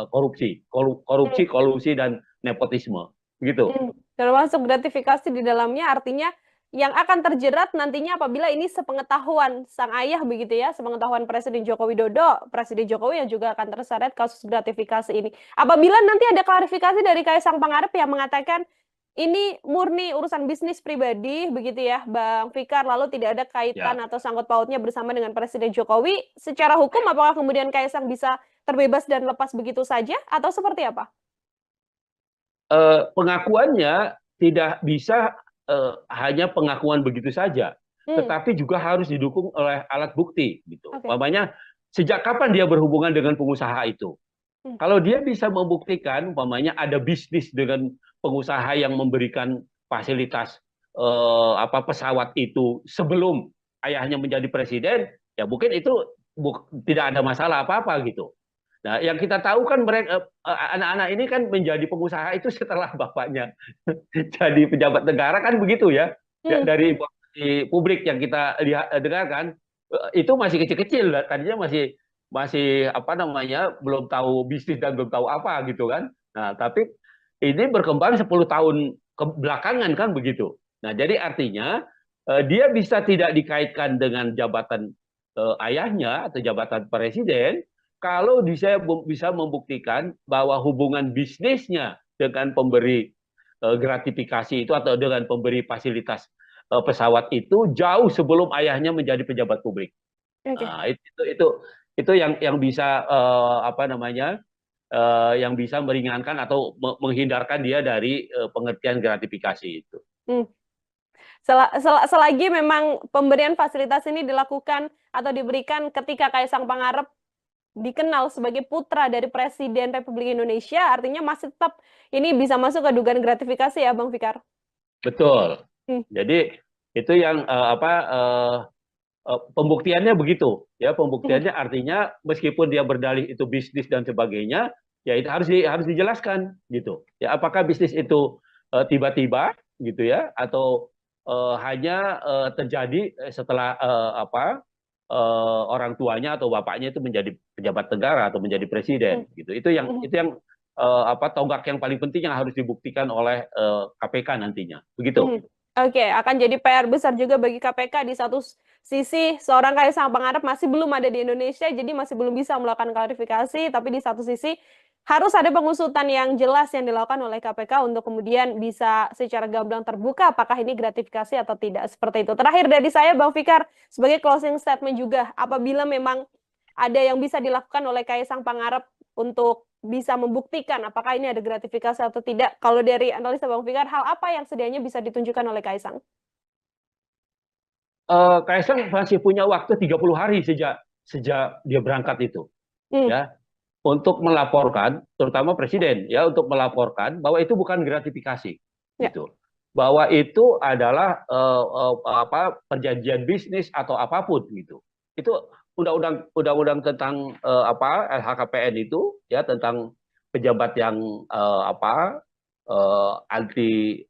korupsi, Hmm. korupsi, kolusi dan nepotisme gitu. Termasuk gratifikasi di dalamnya artinya yang akan terjerat nantinya apabila ini sepengetahuan sang ayah begitu ya, sepengetahuan Presiden Joko Widodo, Presiden Jokowi yang juga akan terseret kasus gratifikasi ini. Apabila nanti ada klarifikasi dari Kaisang Pangarep yang mengatakan ini murni urusan bisnis pribadi begitu ya, Bang Fikar, lalu tidak ada kaitan Ya. atau sangkut pautnya bersama dengan Presiden Jokowi, secara hukum apakah kemudian Kaisang bisa terbebas dan lepas begitu saja atau seperti apa? Pengakuannya tidak bisa hanya pengakuan begitu saja, Hmm, tetapi juga harus didukung oleh alat bukti gitu. oke. Umpamanya sejak kapan dia berhubungan dengan pengusaha itu? Hmm, Kalau dia bisa membuktikan umpamanya ada bisnis dengan pengusaha yang memberikan fasilitas pesawat itu sebelum ayahnya menjadi presiden, ya mungkin itu tidak ada masalah apa-apa gitu. Nah, yang kita tahu kan mereka anak-anak ini kan menjadi pengusaha itu setelah bapaknya jadi pejabat negara kan begitu ya. Ya, hmm, dari publik yang kita lihat dengarkan itu masih kecil-kecil, tadinya masih masih apa namanya belum tahu bisnis dan belum tahu apa gitu kan. Nah, tapi ini berkembang 10 tahun ke belakangan kan begitu. Nah, jadi artinya dia bisa tidak dikaitkan dengan jabatan ayahnya atau jabatan presiden kalau dia bisa membuktikan bahwa hubungan bisnisnya dengan pemberi gratifikasi itu atau dengan pemberi fasilitas pesawat itu jauh sebelum ayahnya menjadi pejabat publik. oke. Nah, itu yang bisa apa namanya yang bisa meringankan atau menghindarkan dia dari pengertian gratifikasi itu. Hmm. Selagi memang pemberian fasilitas ini dilakukan atau diberikan ketika Kaisang Pangarep dikenal sebagai putra dari Presiden Republik Indonesia, artinya masih tetap ini bisa masuk ke dugaan gratifikasi ya, Bang Fikar? Betul. Hmm, Jadi itu yang pembuktiannya begitu ya, hmm, pembuktiannya artinya meskipun dia berdalih itu bisnis dan sebagainya ya itu harus dijelaskan gitu ya, apakah bisnis itu tiba-tiba gitu ya atau hanya terjadi setelah orang tuanya atau bapaknya itu menjadi pejabat negara atau menjadi hmm, presiden gitu. hmm, Itu yang tonggak yang paling penting yang harus dibuktikan oleh KPK nantinya begitu. hmm. Oke, akan jadi PR besar juga bagi KPK di satu sisi seorang Kaisang Pangarep masih belum ada di Indonesia, jadi masih belum bisa melakukan klarifikasi, tapi di satu sisi harus ada pengusutan yang jelas yang dilakukan oleh KPK untuk kemudian bisa secara gamblang terbuka apakah ini gratifikasi atau tidak seperti itu. Terakhir dari saya, Bang Fikar, sebagai closing statement juga, apabila memang ada yang bisa dilakukan oleh Kaisang Pangarep untuk bisa membuktikan apakah ini ada gratifikasi atau tidak. Kalau dari analisa Bang Fikar, hal apa yang sedianya bisa ditunjukkan oleh Kaisang? Kaisang masih punya waktu 30 hari sejak sejak dia berangkat itu Hmm, ya untuk melaporkan terutama presiden ya untuk melaporkan bahwa itu bukan gratifikasi ya. gitu, bahwa itu adalah perjanjian bisnis atau apapun gitu. Itu undang-undang tentang LHKPN itu ya tentang pejabat yang anti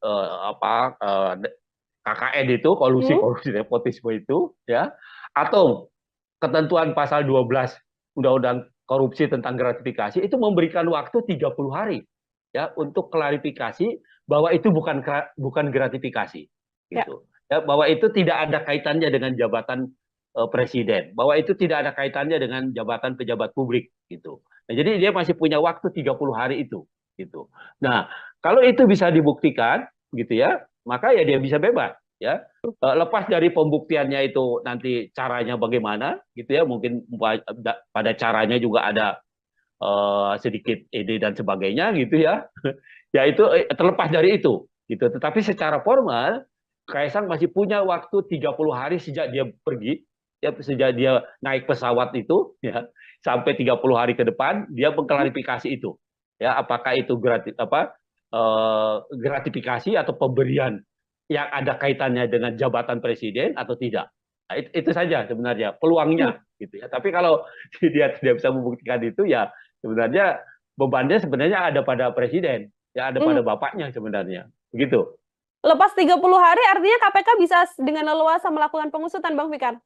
KKN itu, Hmm? kolusi nepotisme itu, ya, atau ketentuan pasal 12 Undang-Undang Korupsi tentang gratifikasi itu memberikan waktu 30 hari ya untuk klarifikasi bahwa itu bukan gratifikasi Ya. gitu. Ya, bahwa itu tidak ada kaitannya dengan jabatan presiden, bahwa itu tidak ada kaitannya dengan jabatan pejabat publik gitu. Nah, jadi dia masih punya waktu 30 hari itu gitu. Nah, kalau itu bisa dibuktikan gitu ya, maka ya dia bisa bebas ya. Lepas dari pembuktiannya itu nanti caranya bagaimana gitu ya, mungkin pada caranya juga ada sedikit ide dan sebagainya gitu ya. Ya itu terlepas dari itu gitu. Tetapi secara formal Kaisang masih punya waktu 30 hari sejak dia pergi, ya, sejak dia naik pesawat itu ya, sampai 30 hari ke depan dia mengklarifikasi itu. Ya, apakah itu gratifikasi atau pemberian yang ada kaitannya dengan jabatan presiden atau tidak. Nah, itu saja sebenarnya peluangnya gitu ya. Tapi kalau dia tidak bisa membuktikan itu ya sebenarnya bebannya sebenarnya ada pada presiden, ya ada Hmm. pada bapaknya sebenarnya. Begitu. Lepas 30 hari artinya KPK bisa dengan leluasa melakukan pengusutan, Bang Fikar?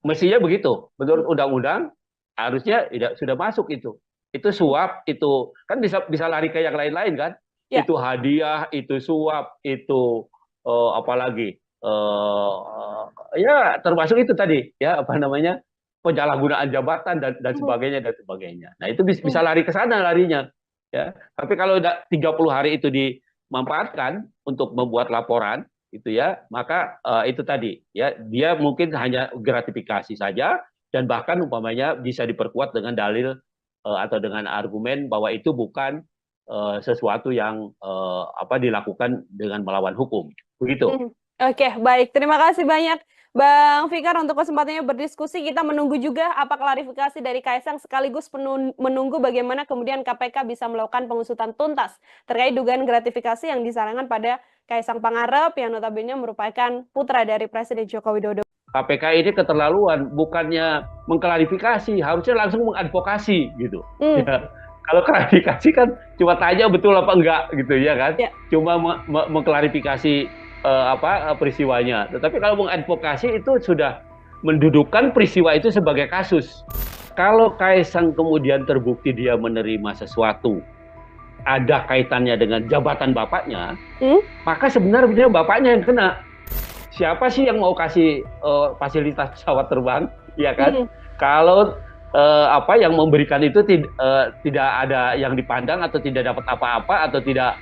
Mestinya begitu. Menurut undang-undang harusnya tidak sudah masuk itu. Itu suap, itu kan bisa lari ke yang lain-lain kan? Ya. Itu hadiah, itu suap, itu apalagi ya termasuk itu tadi ya apa namanya penyalahgunaan jabatan dan Hmm. sebagainya dan sebagainya. Nah, itu bisa Hmm. lari ke sana larinya ya. Tapi kalau udah 30 hari itu dimanfaatkan untuk membuat laporan itu ya, maka itu tadi ya dia mungkin hanya gratifikasi saja dan bahkan umpamanya bisa diperkuat dengan dalil atau dengan argumen bahwa itu bukan sesuatu yang dilakukan dengan melawan hukum. Begitu. Hmm. Oke, baik. Terima kasih banyak, Bang Fikar, untuk kesempatannya berdiskusi. Kita menunggu juga apa klarifikasi dari Kaisang, sekaligus menunggu bagaimana kemudian KPK bisa melakukan pengusutan tuntas terkait dugaan gratifikasi yang disarankan pada Kaisang Pangarep, yang notabene merupakan putra dari Presiden Joko Widodo. KPK ini keterlaluan, bukannya mengklarifikasi, harusnya langsung mengadvokasi gitu. Hmm. Ya, kalau klarifikasi kan cuma tanya betul apa enggak gitu ya kan, Ya. cuma mengklarifikasi peristiwanya. Tetapi kalau mengadvokasi itu sudah mendudukkan peristiwa itu sebagai kasus. Kalau Kaisang kemudian terbukti dia menerima sesuatu ada kaitannya dengan jabatan bapaknya, maka sebenarnya bapaknya yang kena. Siapa sih yang mau kasih fasilitas pesawat terbang, ya kan? Kalau yang memberikan itu tidak ada yang dipandang atau tidak dapat apa-apa atau tidak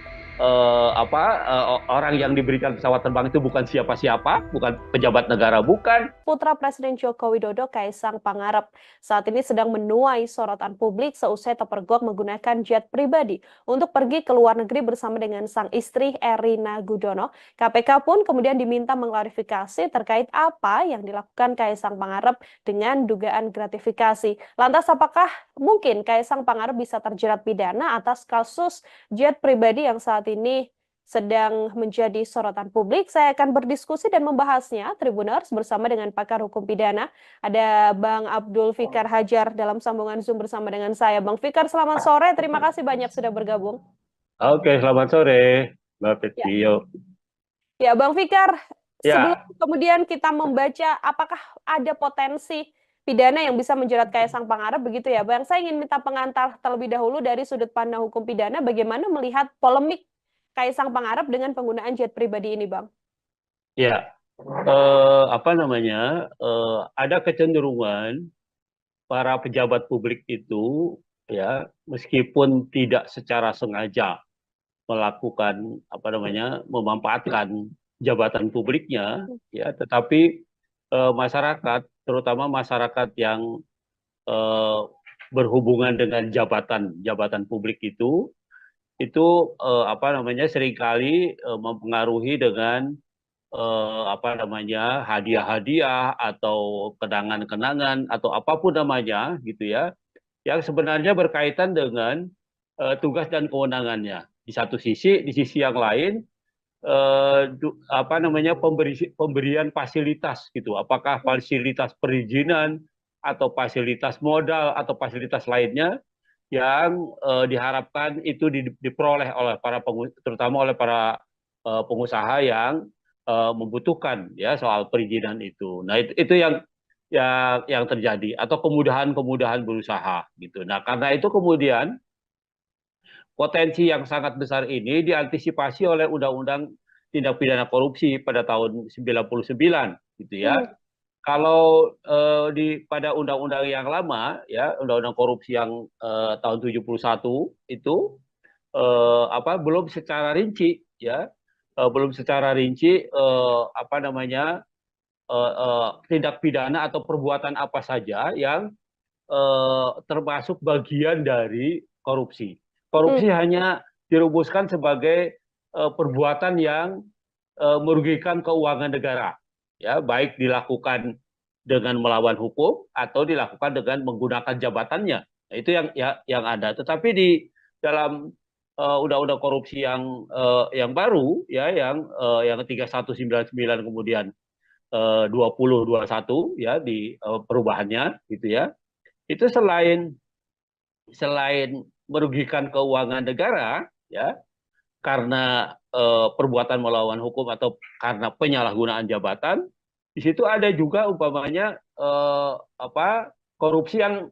orang yang diberikan pesawat terbang itu bukan siapa-siapa, bukan pejabat negara, bukan. Putra Presiden Joko Widodo, Kaisang Pangarep, saat ini sedang menuai sorotan publik seusai terpergok menggunakan jet pribadi untuk pergi ke luar negeri bersama dengan sang istri Erina Gudono. KPK pun kemudian diminta mengklarifikasi terkait apa yang dilakukan Kaisang Pangarep dengan dugaan gratifikasi. Lantas apakah mungkin Kaisang Pangarep bisa terjerat pidana atas kasus jet pribadi yang saat ini sedang menjadi sorotan publik? Saya akan berdiskusi dan membahasnya, Tribuners, bersama dengan pakar hukum pidana. Ada Bang Abdul Fikar Hajar dalam sambungan Zoom bersama dengan saya. Bang Fikar, selamat sore. Terima kasih banyak sudah bergabung. Oke, selamat sore, Mbak Ya, Petio. ya Bang Fikar, sebelum Ya, kemudian kita membaca apakah ada potensi pidana yang bisa menjerat Kaisang Pangarep, begitu ya Bang? Saya ingin minta pengantar terlebih dahulu dari sudut pandang hukum pidana, bagaimana melihat polemik Kaisang Pangarep dengan penggunaan jet pribadi ini, Bang? ya. Ada kecenderungan para pejabat publik itu ya meskipun tidak secara sengaja melakukan memanfaatkan jabatan publiknya ya tetapi masyarakat terutama masyarakat yang eh, berhubungan dengan jabatan publik itu seringkali mempengaruhi dengan hadiah-hadiah atau kenangan-kenangan atau apapun namanya gitu ya yang sebenarnya berkaitan dengan tugas dan kewenangannya di satu sisi di sisi yang lain pemberian fasilitas gitu apakah fasilitas perizinan atau fasilitas modal atau fasilitas lainnya yang diharapkan itu diperoleh oleh terutama oleh para pengusaha yang membutuhkan ya soal perizinan itu. Nah, itu yang terjadi atau kemudahan-kemudahan berusaha gitu. Nah, karena itu kemudian potensi yang sangat besar ini diantisipasi oleh Undang-Undang Tindak Pidana Korupsi pada tahun 99 gitu ya. Hmm. Kalau pada undang-undang yang lama ya, undang-undang korupsi yang tahun 71 itu belum secara rinci ya, belum secara rinci tindak pidana atau perbuatan apa saja yang termasuk bagian dari korupsi. Hmm. Korupsi hanya dirumuskan sebagai perbuatan yang merugikan keuangan negara, ya baik dilakukan dengan melawan hukum atau dilakukan dengan menggunakan jabatannya. Nah, itu yang ada. Tetapi di dalam undang-undang korupsi yang baru, ya yang 3199 kemudian 2021 ya di perubahannya gitu ya. Itu selain merugikan keuangan negara ya karena perbuatan melawan hukum atau karena penyalahgunaan jabatan, di situ ada juga umpamanya korupsi yang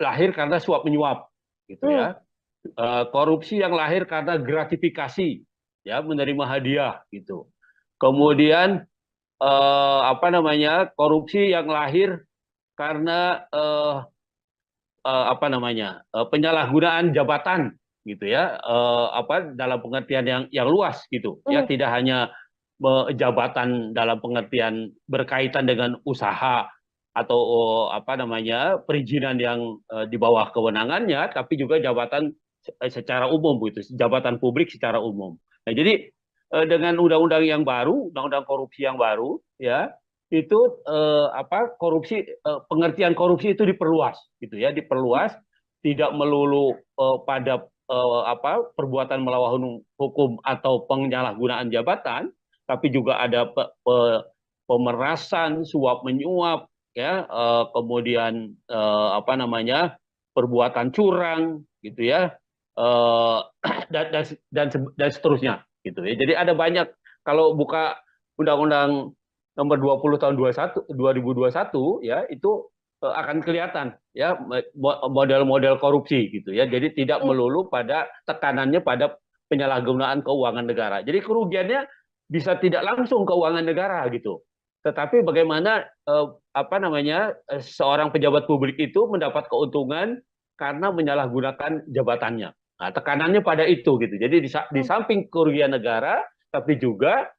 lahir karena suap menyuap gitu Hmm. ya. Korupsi yang lahir karena gratifikasi ya, menerima hadiah gitu. Kemudian korupsi yang lahir karena penyalahgunaan jabatan gitu ya, dalam pengertian yang luas gitu ya, Hmm. tidak hanya jabatan dalam pengertian berkaitan dengan usaha atau perizinan yang di bawah kewenangannya, tapi juga jabatan secara umum gitu, jabatan publik secara umum. Nah, jadi dengan undang-undang yang baru, undang-undang korupsi yang baru ya, itu pengertian korupsi itu diperluas gitu ya, diperluas, tidak melulu pada perbuatan melawan hukum atau penyalahgunaan jabatan, tapi juga ada pemerasan, suap menyuap ya, kemudian perbuatan curang gitu ya, eh, dan seterusnya gitu ya. Jadi ada banyak, kalau buka undang-undang nomor 20 tahun 2021 ya, itu akan kelihatan ya model-model korupsi gitu ya. Jadi tidak Hmm. melulu pada tekanannya pada penyalahgunaan keuangan negara. Jadi kerugiannya bisa tidak langsung keuangan negara gitu. Tetapi bagaimana seorang pejabat publik itu mendapat keuntungan karena menyalahgunakan jabatannya. Nah, tekanannya pada itu gitu. Jadi di Hmm. samping kerugian negara, tapi juga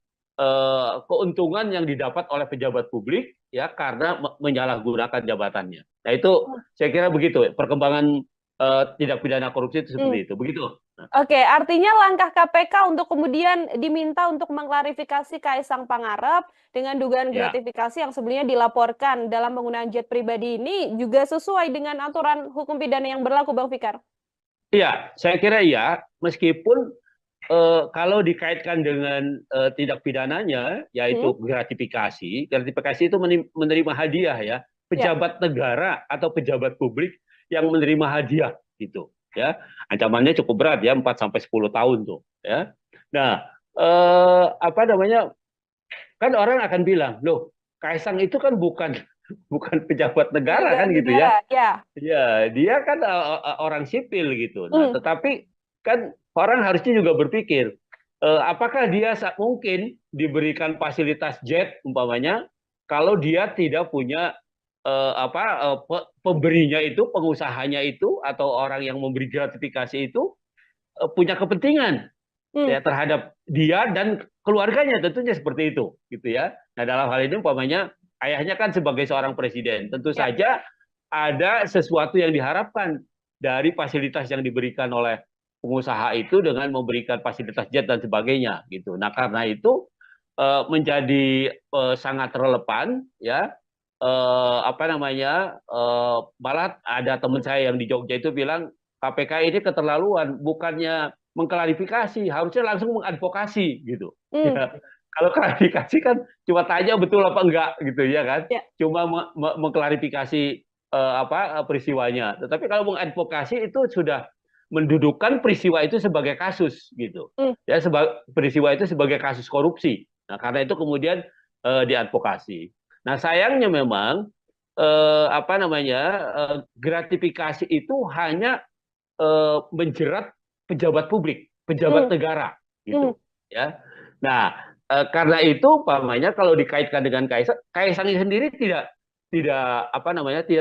keuntungan yang didapat oleh pejabat publik ya karena menyalahgunakan jabatannya. Nah, itu saya kira begitu perkembangan tindak pidana korupsi itu Hmm. seperti itu. Begitu. Oke, artinya langkah KPK untuk kemudian diminta untuk mengklarifikasi Kaisang Pangarep dengan dugaan Ya. gratifikasi yang sebelumnya dilaporkan dalam penggunaan jet pribadi ini juga sesuai dengan aturan hukum pidana yang berlaku, Bang Fikar. Iya, saya kira iya. Meskipun kalau dikaitkan dengan tindak pidananya, Hmm? yaitu gratifikasi, gratifikasi itu menerima hadiah ya, Ya. pejabat negara atau pejabat publik yang menerima hadiah gitu, ya, ancamannya cukup berat ya, 4 sampai 10 tahun tuh, ya. Nah, kan orang akan bilang, loh, Kaisang itu kan bukan bukan pejabat negara Penyelenggara kan gitu ya. negara, ya. Ya, dia kan orang sipil gitu. Nah, Hmm. tetapi kan orang harusnya juga berpikir, apakah dia mungkin diberikan fasilitas jet umpamanya kalau dia tidak punya pemberinya itu, pengusahanya itu atau orang yang memberi gratifikasi itu punya kepentingan Hmm. ya terhadap dia dan keluarganya, tentunya seperti itu gitu ya. Nah, dalam hal ini umpamanya ayahnya kan sebagai seorang presiden, tentu Ya. saja ada sesuatu yang diharapkan dari fasilitas yang diberikan oleh pengusaha itu dengan memberikan fasilitas jet dan sebagainya gitu. Nah, karena itu menjadi sangat relevan ya, malah ada teman saya yang di Jogja itu bilang KPK ini keterlaluan, bukannya mengklarifikasi, harusnya langsung mengadvokasi gitu. Hmm. Ya, kalau klarifikasi kan cuma tanya betul apa enggak gitu ya kan, Ya. cuma mengklarifikasi peristiwanya. Tetapi kalau mengadvokasi itu sudah mendudukan peristiwa itu sebagai kasus gitu. Hmm. Ya, peristiwa itu sebagai kasus korupsi. Nah, karena itu kemudian diadvokasi. Nah, sayangnya memang gratifikasi itu hanya menjerat pejabat publik, pejabat Hmm. negara Hmm. gitu ya. Nah, karena itu umpamanya kalau dikaitkan dengan Kaisang sendiri tidak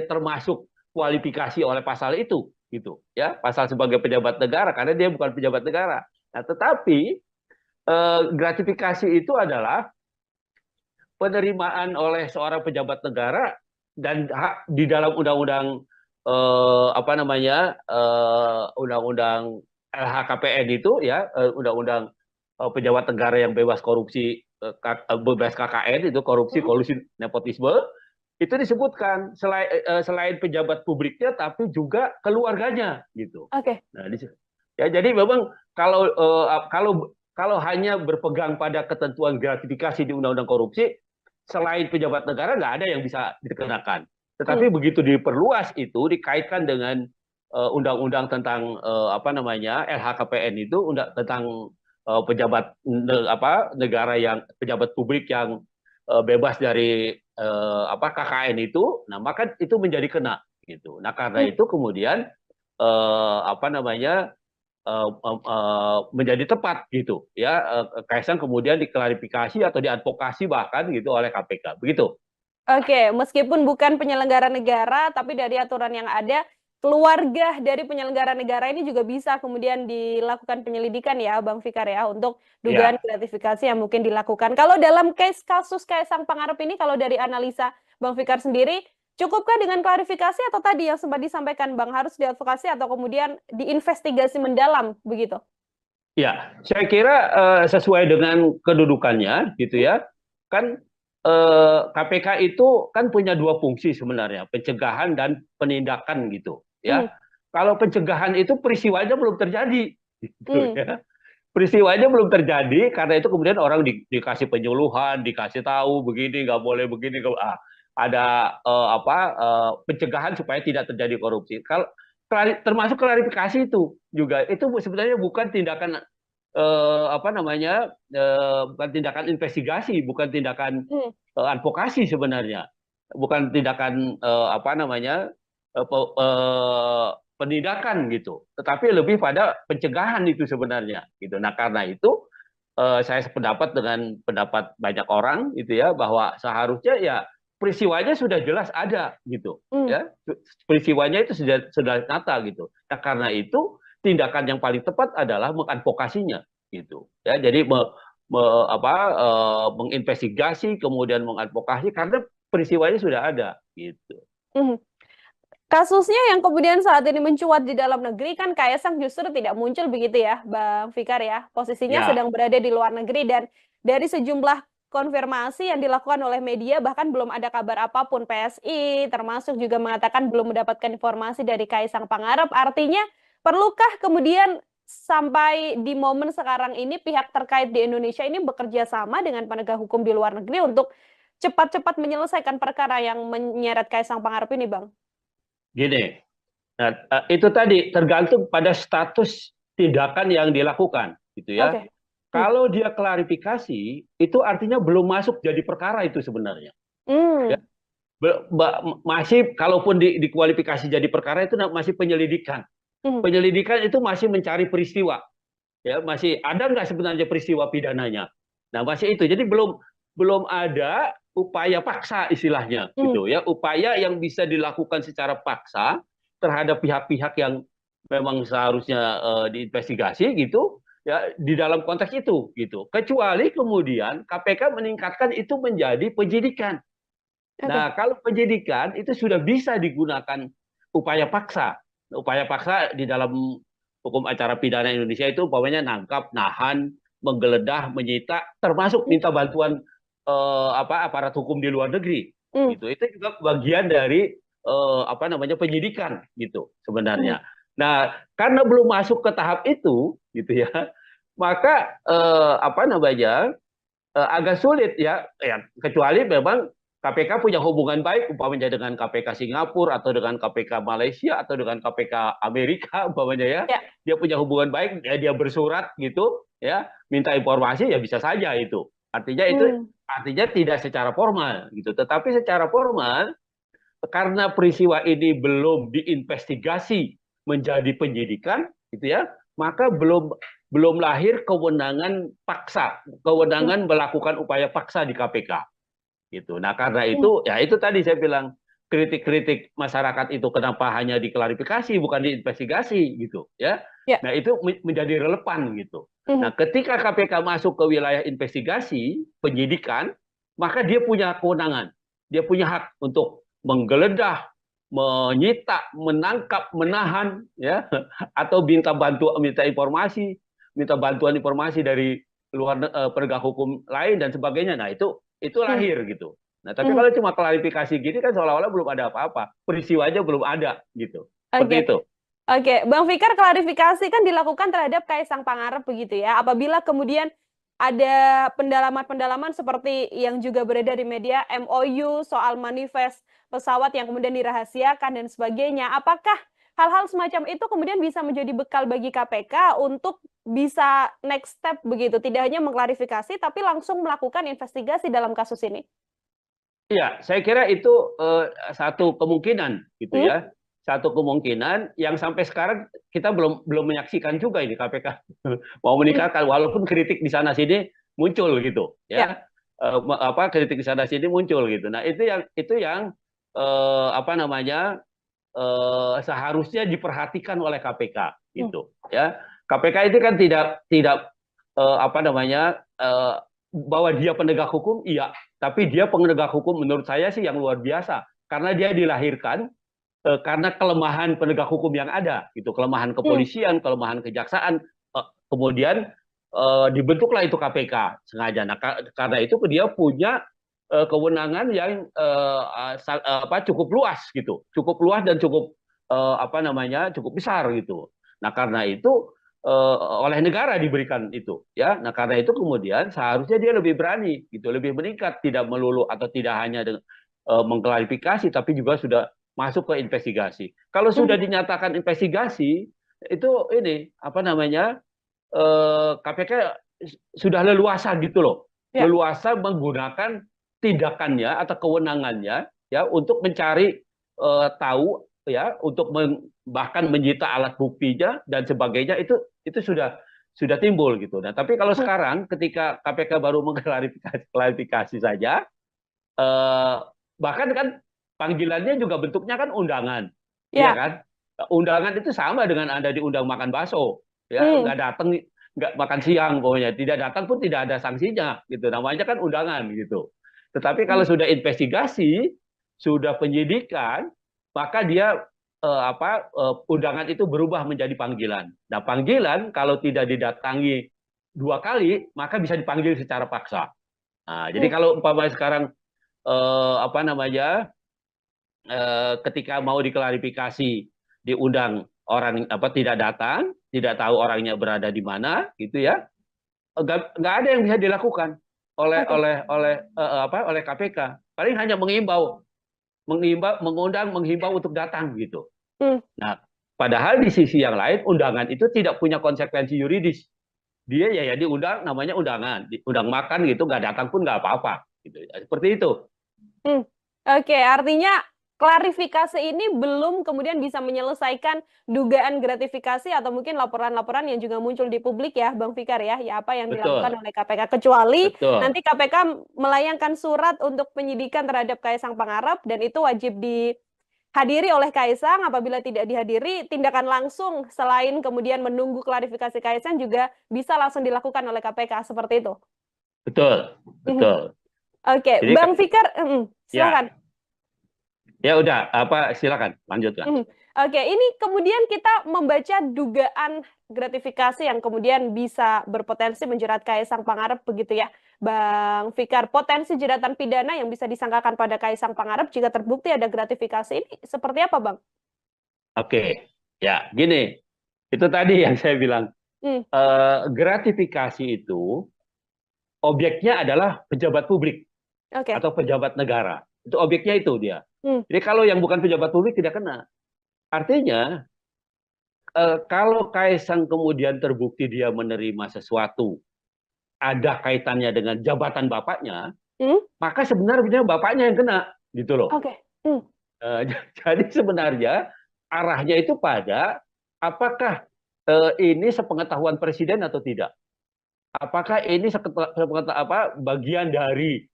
termasuk kualifikasi oleh pasal itu gitu ya, pasal sebagai pejabat negara karena dia bukan pejabat negara. Nah, tetapi gratifikasi itu adalah penerimaan oleh seorang pejabat negara dan hak di dalam undang-undang undang-undang LHKPN itu ya, undang-undang pejabat negara yang bebas korupsi, bebas KKN itu korupsi, Hmm. kolusi, nepotisme itu disebutkan selain pejabat publiknya tapi juga keluarganya gitu. Oke. Nah, ya jadi memang kalau hanya berpegang pada ketentuan gratifikasi di undang-undang korupsi, selain pejabat negara nggak ada yang bisa dikenakan. Hmm. Tetapi begitu diperluas itu dikaitkan dengan undang-undang tentang LHKPN itu tentang pejabat negara yang pejabat publik yang bebas dari KKN itu, nah maka itu menjadi kena gitu. Nah karena Hmm. itu kemudian eh, apa namanya menjadi tepat gitu ya, Kaisang kemudian diklarifikasi atau diadvokasi bahkan gitu oleh KPK begitu. Oke, meskipun bukan penyelenggara negara, tapi dari aturan yang ada, keluarga dari penyelenggara negara ini juga bisa kemudian dilakukan penyelidikan ya, Bang Fikar ya, untuk dugaan Ya, gratifikasi yang mungkin dilakukan. Kalau dalam kasus Kaisang Pangarep ini, kalau dari analisa Bang Fikar sendiri, cukupkah dengan klarifikasi atau tadi yang sempat disampaikan Bang, harus diadvokasi atau kemudian diinvestigasi mendalam begitu? ya, saya kira sesuai dengan kedudukannya gitu Hmm. ya. Kan KPK itu kan punya dua fungsi sebenarnya, pencegahan dan penindakan gitu Hmm. ya. Kalau pencegahan itu peristiwanya belum terjadi gitu Hmm. ya. Peristiwanya belum terjadi karena itu kemudian orang dikasih penyuluhan, dikasih tahu begini nggak boleh begini, ada pencegahan supaya tidak terjadi korupsi. Kalau termasuk klarifikasi itu juga itu sebenarnya bukan tindakan bukan tindakan investigasi, bukan tindakan Hmm. advokasi sebenarnya, bukan tindakan penindakan gitu, tetapi lebih pada pencegahan itu sebenarnya gitu. Nah karena itu saya sependapat dengan pendapat banyak orang gitu ya, bahwa seharusnya ya peristiwanya sudah jelas ada gitu Hmm. ya, peristiwanya itu sudah nyata gitu. Nah karena itu tindakan yang paling tepat adalah mengadvokasinya gitu ya. Jadi menginvestigasi kemudian mengadvokasi karena peristiwanya sudah ada gitu. Hmm. Kasusnya yang kemudian saat ini mencuat di dalam negeri kan Kaisang justru tidak muncul begitu ya, Bang Fikar ya. Posisinya Ya, sedang berada di luar negeri dan dari sejumlah konfirmasi yang dilakukan oleh media bahkan belum ada kabar apapun. PSI termasuk juga mengatakan belum mendapatkan informasi dari Kaisang Pangarep. Artinya perlukah kemudian sampai di momen sekarang ini pihak terkait di Indonesia ini bekerja sama dengan penegak hukum di luar negeri untuk cepat-cepat menyelesaikan perkara yang menyeret Kaisang Pangarep ini, Bang? gini. Nah, itu tadi tergantung pada status tindakan yang dilakukan, gitu ya. Oke. Hmm. Kalau dia klarifikasi, itu artinya belum masuk jadi perkara itu sebenarnya. Ya, Hmm. masih kalaupun dikualifikasi jadi perkara itu masih penyelidikan. Hmm. Penyelidikan itu masih mencari peristiwa. Ya, masih ada nggak sebenarnya peristiwa pidananya. Nah, masih itu. Jadi belum ada upaya paksa istilahnya Hmm. gitu ya, upaya yang bisa dilakukan secara paksa terhadap pihak-pihak yang memang seharusnya diinvestigasi gitu ya, di dalam konteks itu gitu. Kecuali kemudian KPK meningkatkan itu menjadi penyidikan. Oke. Nah, kalau penyidikan itu sudah bisa digunakan upaya paksa. Upaya paksa di dalam hukum acara pidana Indonesia itu umpamanya nangkap, nahan, menggeledah, menyita, termasuk Hmm. minta bantuan aparat hukum di luar negeri. Hmm. Gitu. Itu juga bagian dari penyidikan gitu Hmm. sebenarnya. Nah, karena belum masuk ke tahap itu gitu ya, maka agak sulit ya, kecuali memang KPK punya hubungan baik umpamanya dengan KPK Singapura atau dengan KPK Malaysia atau dengan KPK Amerika umpamanya ya. Ya. Dia punya hubungan baik, ya dia bersurat gitu ya, minta informasi ya bisa saja itu. Artinya tidak secara formal gitu. Tetapi secara formal karena peristiwa ini belum diinvestigasi menjadi penyidikan gitu ya, maka belum lahir kewenangan paksa, kewenangan melakukan upaya paksa di KPK gitu. Nah, karena itu ya itu tadi saya bilang kritik-kritik masyarakat itu kenapa hanya diklarifikasi bukan diinvestigasi gitu ya. Ya. Nah, itu menjadi relevan gitu. Nah, ketika KPK masuk ke wilayah investigasi, penyidikan, maka dia punya kewenangan. Dia punya hak untuk menggeledah, menyita, menangkap, menahan ya atau minta informasi, minta bantuan informasi dari luar penegak hukum lain dan sebagainya. Nah, itu lahir gitu. Nah, tapi kalau cuma klarifikasi gini kan seolah-olah belum ada apa-apa. Peristiwanya belum ada gitu. Seperti Oke. itu. Oke, Bang Fikar, klarifikasi kan dilakukan terhadap Kaisang Pangarep begitu ya. Apabila kemudian ada pendalaman-pendalaman seperti yang juga beredar di media, MOU soal manifest pesawat yang kemudian dirahasiakan dan sebagainya. Apakah hal-hal semacam itu kemudian bisa menjadi bekal bagi KPK untuk bisa next step begitu, tidak hanya mengklarifikasi tapi langsung melakukan investigasi dalam kasus ini? Iya, saya kira itu satu kemungkinan gitu ya. Satu kemungkinan yang sampai sekarang kita belum menyaksikan juga ini KPK mau meningkatkan walaupun kritik di sana sini muncul gitu ya. Kritik di sana sini muncul gitu. Nah, itu yang apa namanya seharusnya diperhatikan oleh KPK gitu ya. KPK itu kan tidak apa namanya bahwa dia penegak hukum iya, tapi dia penegak hukum menurut saya sih yang luar biasa karena dia dilahirkan karena kelemahan penegak hukum yang ada, gitu, kelemahan kepolisian, kelemahan kejaksaan, kemudian dibentuklah itu KPK sengaja. Nah, karena itu dia punya kewenangan yang cukup luas, gitu, cukup luas dan cukup cukup besar, gitu. Nah, karena itu oleh negara diberikan itu, ya. Nah, karena itu kemudian seharusnya dia lebih berani, gitu, lebih meningkat, tidak melulu atau tidak hanya dengan mengklarifikasi, tapi juga sudah masuk ke investigasi. Kalau sudah dinyatakan investigasi, itu ini apa namanya KPK sudah leluasa gitu loh, leluasa menggunakan tindakannya atau kewenangannya ya untuk mencari tahu ya, untuk bahkan menyita alat buktinya dan sebagainya itu sudah timbul gitu. Nah, tapi kalau sekarang ketika KPK baru mengklarifikasi saja, bahkan kan panggilannya juga bentuknya kan undangan, ya kan? Undangan itu sama dengan Anda diundang makan bakso, ya nggak datang, nggak makan siang, pokoknya tidak datang pun tidak ada sanksinya, gitu. Namanya kan undangan, gitu. Tetapi kalau sudah investigasi, sudah penyidikan, maka dia undangan itu berubah menjadi panggilan. Nah, panggilan kalau tidak didatangi 2 kali, maka bisa dipanggil secara paksa. Nah, jadi kalau umpamanya sekarang ketika mau diklarifikasi diundang orang tidak datang, tidak tahu orangnya berada di mana, gitu ya, nggak ada yang bisa dilakukan oleh KPK. Paling hanya menghimbau untuk datang gitu. Nah, padahal di sisi yang lain undangan itu tidak punya konsekuensi yuridis. Dia ya diundang, namanya undangan, diundang makan gitu, nggak datang pun nggak apa-apa, gitu. Seperti itu. Oke, artinya klarifikasi ini belum kemudian bisa menyelesaikan dugaan gratifikasi atau mungkin laporan-laporan yang juga muncul di publik ya, Bang Fikar ya, apa yang dilakukan oleh KPK. Kecuali nanti KPK melayangkan surat untuk penyidikan terhadap Kaisang Pangarep dan itu wajib dihadiri oleh Kaisang. Apabila tidak dihadiri, tindakan langsung selain kemudian menunggu klarifikasi Kaisang juga bisa langsung dilakukan oleh KPK, seperti itu. Betul. Oke, Jadi, Bang Fikar, silakan. Ya udah, silakan lanjutkan. Oke, ini kemudian kita membaca dugaan gratifikasi yang kemudian bisa berpotensi menjerat Kaisang Pangarep begitu ya, Bang Fikar. Potensi jeratan pidana yang bisa disangkakan pada Kaisang Pangarep jika terbukti ada gratifikasi ini seperti apa, Bang? Oke, ya gini, itu tadi yang saya bilang. Gratifikasi itu objeknya adalah pejabat publik atau pejabat negara. Itu objeknya itu dia. Hmm. Jadi kalau yang bukan pejabat publik tidak kena. Artinya kalau Kaisang kemudian terbukti dia menerima sesuatu ada kaitannya dengan jabatan bapaknya, Hmm. maka sebenarnya bapaknya yang kena, gitu loh. Oke. Hmm. Eh, jadi sebenarnya arahnya itu pada apakah ini sepengetahuan presiden atau tidak? Apakah ini bagian dari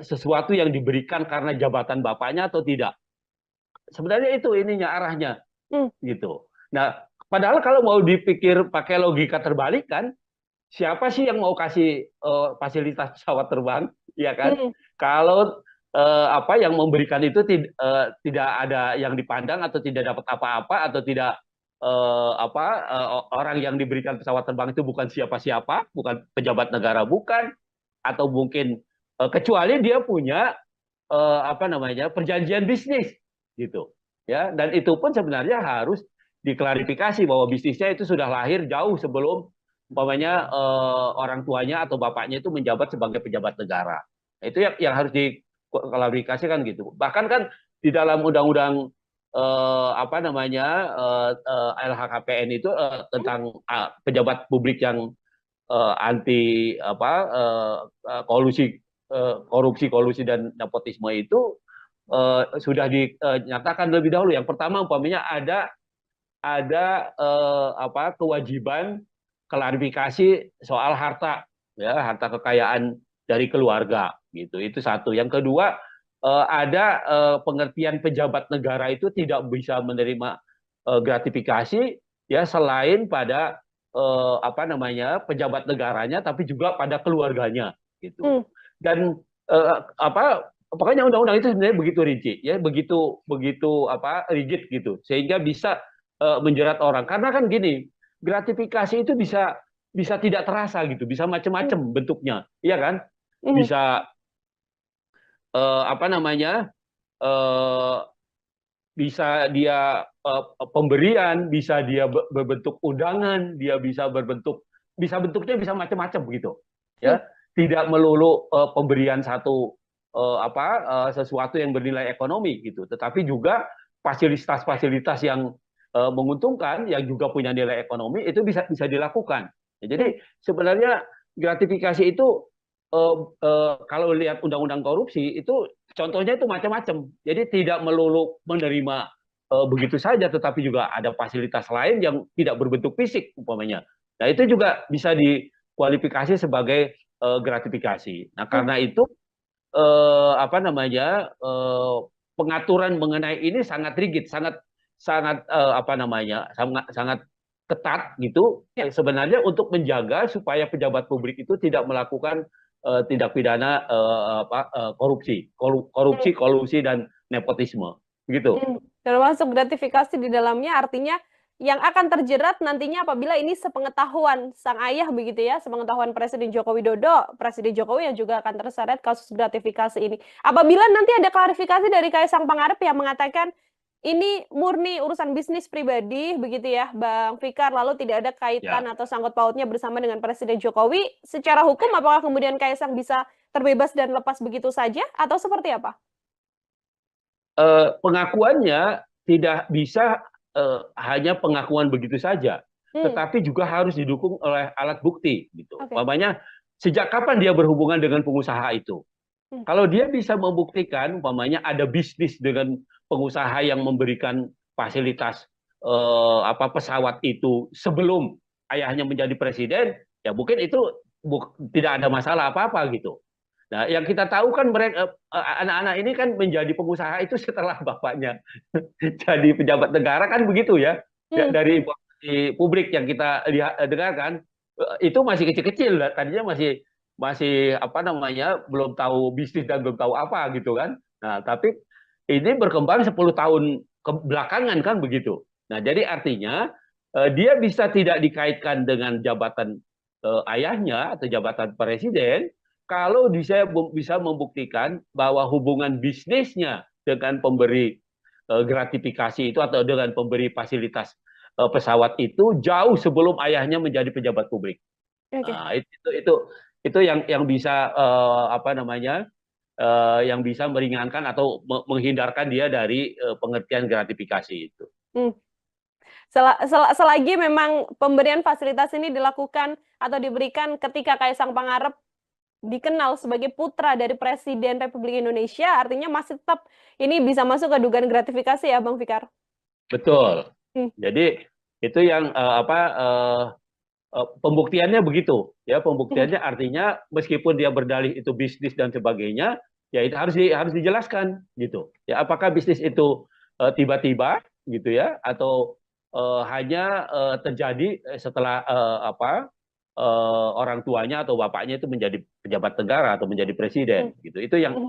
sesuatu yang diberikan karena jabatan bapaknya atau tidak? Sebenarnya itu ininya arahnya, Hmm. gitu. Nah, padahal kalau mau dipikir pakai logika terbalik kan, siapa sih yang mau kasih fasilitas pesawat terbang, ya kan? Hmm. Kalau yang memberikan itu tidak ada yang dipandang atau tidak dapat apa-apa atau tidak orang yang diberikan pesawat terbang itu bukan siapa-siapa, bukan pejabat negara, bukan, atau mungkin kecuali dia punya perjanjian bisnis, gitu, ya. Dan itu pun sebenarnya harus diklarifikasi bahwa bisnisnya itu sudah lahir jauh sebelum orang tuanya atau bapaknya itu menjabat sebagai pejabat negara. Nah, itu yang harus diklarifikasikan gitu. Bahkan kan di dalam undang-undang LHKPN itu tentang pejabat publik yang anti korupsi, kolusi dan nepotisme itu sudah dinyatakan lebih dahulu. Yang pertama umpamanya ada kewajiban klarifikasi soal harta, ya, harta kekayaan dari keluarga, gitu. Itu satu. Yang kedua, ada pengertian pejabat negara itu tidak bisa menerima gratifikasi, ya, selain pada pejabat negaranya, tapi juga pada keluarganya, gitu. Hmm. Dan pokoknya undang-undang itu sebenarnya begitu rinci, ya, begitu begitu rigid gitu, sehingga bisa menjerat orang. Karena kan gini, gratifikasi itu bisa bisa tidak terasa gitu, bisa Hmm. macam-macam bentuknya, iya kan? Hmm. Bisa eh, apa namanya eh, bisa dia pemberian, bisa dia berbentuk undangan, dia bisa bentuknya bisa macam-macam begitu, Hmm. ya. Tidak melulu pemberian satu sesuatu yang bernilai ekonomi gitu, tetapi juga fasilitas-fasilitas yang menguntungkan, yang juga punya nilai ekonomi itu bisa bisa dilakukan. Ya, Hmm. jadi sebenarnya gratifikasi itu kalau lihat undang-undang korupsi itu contohnya itu macam-macam. Jadi tidak melulu menerima begitu saja, tetapi juga ada fasilitas lain yang tidak berbentuk fisik umpamanya. Nah, itu juga bisa dikualifikasi sebagai gratifikasi. Nah, Hmm. karena itu pengaturan mengenai ini sangat rigid, sangat sangat sangat sangat ketat gitu. Ya. Sebenarnya untuk menjaga supaya pejabat publik itu tidak melakukan tindak pidana korupsi, Hmm. kolusi dan nepotisme, gitu. Hmm. Termasuk gratifikasi di dalamnya artinya yang akan terjerat nantinya apabila ini sepengetahuan sang ayah begitu ya, sepengetahuan Presiden Joko Widodo, Presiden Jokowi yang juga akan terseret kasus gratifikasi ini. Apabila nanti ada klarifikasi dari Kaisang Pangarep yang mengatakan ini murni urusan bisnis pribadi begitu ya, Bang Fikar, lalu tidak ada kaitan Ya. atau sangkut pautnya bersama dengan Presiden Jokowi, secara hukum apakah kemudian Kaisang bisa terbebas dan lepas begitu saja atau seperti apa? Pengakuannya tidak bisa hanya pengakuan begitu saja, Hmm. tetapi juga harus didukung oleh alat bukti, gitu. Oke. Umpamanya sejak kapan dia berhubungan dengan pengusaha itu? Hmm. Kalau dia bisa membuktikan, umpamanya ada bisnis dengan pengusaha yang memberikan fasilitas pesawat itu sebelum ayahnya menjadi presiden, ya mungkin itu tidak ada masalah apa-apa gitu. Nah, yang kita tahu kan mereka anak-anak ini kan menjadi pengusaha itu setelah bapaknya jadi pejabat negara kan begitu ya. Hmm. Dari informasi publik yang kita dengarkan itu masih kecil-kecil, tadinya masih masih belum tahu bisnis dan belum tahu apa gitu kan. Nah, tapi ini berkembang 10 tahun belakangan kan begitu. Nah, jadi artinya dia bisa tidak dikaitkan dengan jabatan ayahnya atau jabatan presiden kalau dia bisa membuktikan bahwa hubungan bisnisnya dengan pemberi gratifikasi itu atau dengan pemberi fasilitas pesawat itu jauh sebelum ayahnya menjadi pejabat publik. Oke. Nah, itu yang bisa yang bisa meringankan atau menghindarkan dia dari pengertian gratifikasi itu. Hmm. Selagi memang pemberian fasilitas ini dilakukan atau diberikan ketika Kaisang Pangarep dikenal sebagai putra dari Presiden Republik Indonesia, artinya masih tetap ini bisa masuk ke dugaan gratifikasi ya, Bang Fikar? Betul. Hmm. Jadi itu yang pembuktiannya begitu, ya pembuktiannya artinya meskipun dia berdalih itu bisnis dan sebagainya, ya itu harus dijelaskan gitu. Ya apakah bisnis itu tiba-tiba gitu ya, atau hanya terjadi setelah orang tuanya atau bapaknya itu menjadi pejabat negara atau menjadi presiden gitu. Itu yang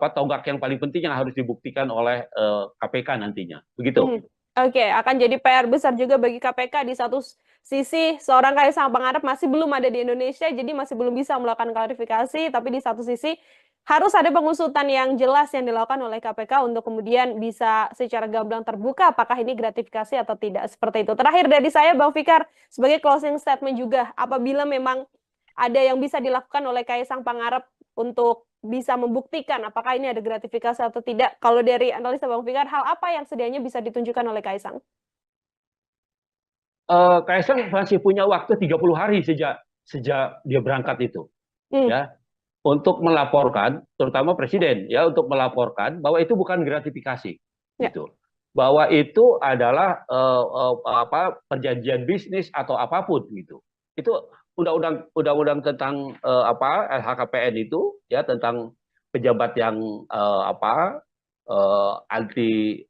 tonggak yang paling penting yang harus dibuktikan oleh KPK nantinya. Begitu. Oke, akan jadi PR besar juga bagi KPK. Di satu sisi, seorang Kaisang Pangarep masih belum ada di Indonesia, jadi masih belum bisa melakukan klarifikasi. Tapi di satu sisi, harus ada pengusutan yang jelas yang dilakukan oleh KPK untuk kemudian bisa secara gamblang terbuka apakah ini gratifikasi atau tidak. Seperti itu. Terakhir dari saya, Bang Fikar, sebagai closing statement juga, apabila memang ada yang bisa dilakukan oleh Kaisang Pangarep untuk bisa membuktikan apakah ini ada gratifikasi atau tidak. Kalau dari analisa Bang Fikar, hal apa yang sedianya bisa ditunjukkan oleh Kaisang? Kaisang masih punya waktu 30 hari sejak dia berangkat itu. Ya, untuk melaporkan, terutama presiden, ya untuk melaporkan bahwa itu bukan gratifikasi, gitu. Bahwa itu adalah perjanjian bisnis atau apapun, gitu. Itu undang-undang tentang LHKPN itu, ya tentang pejabat yang anti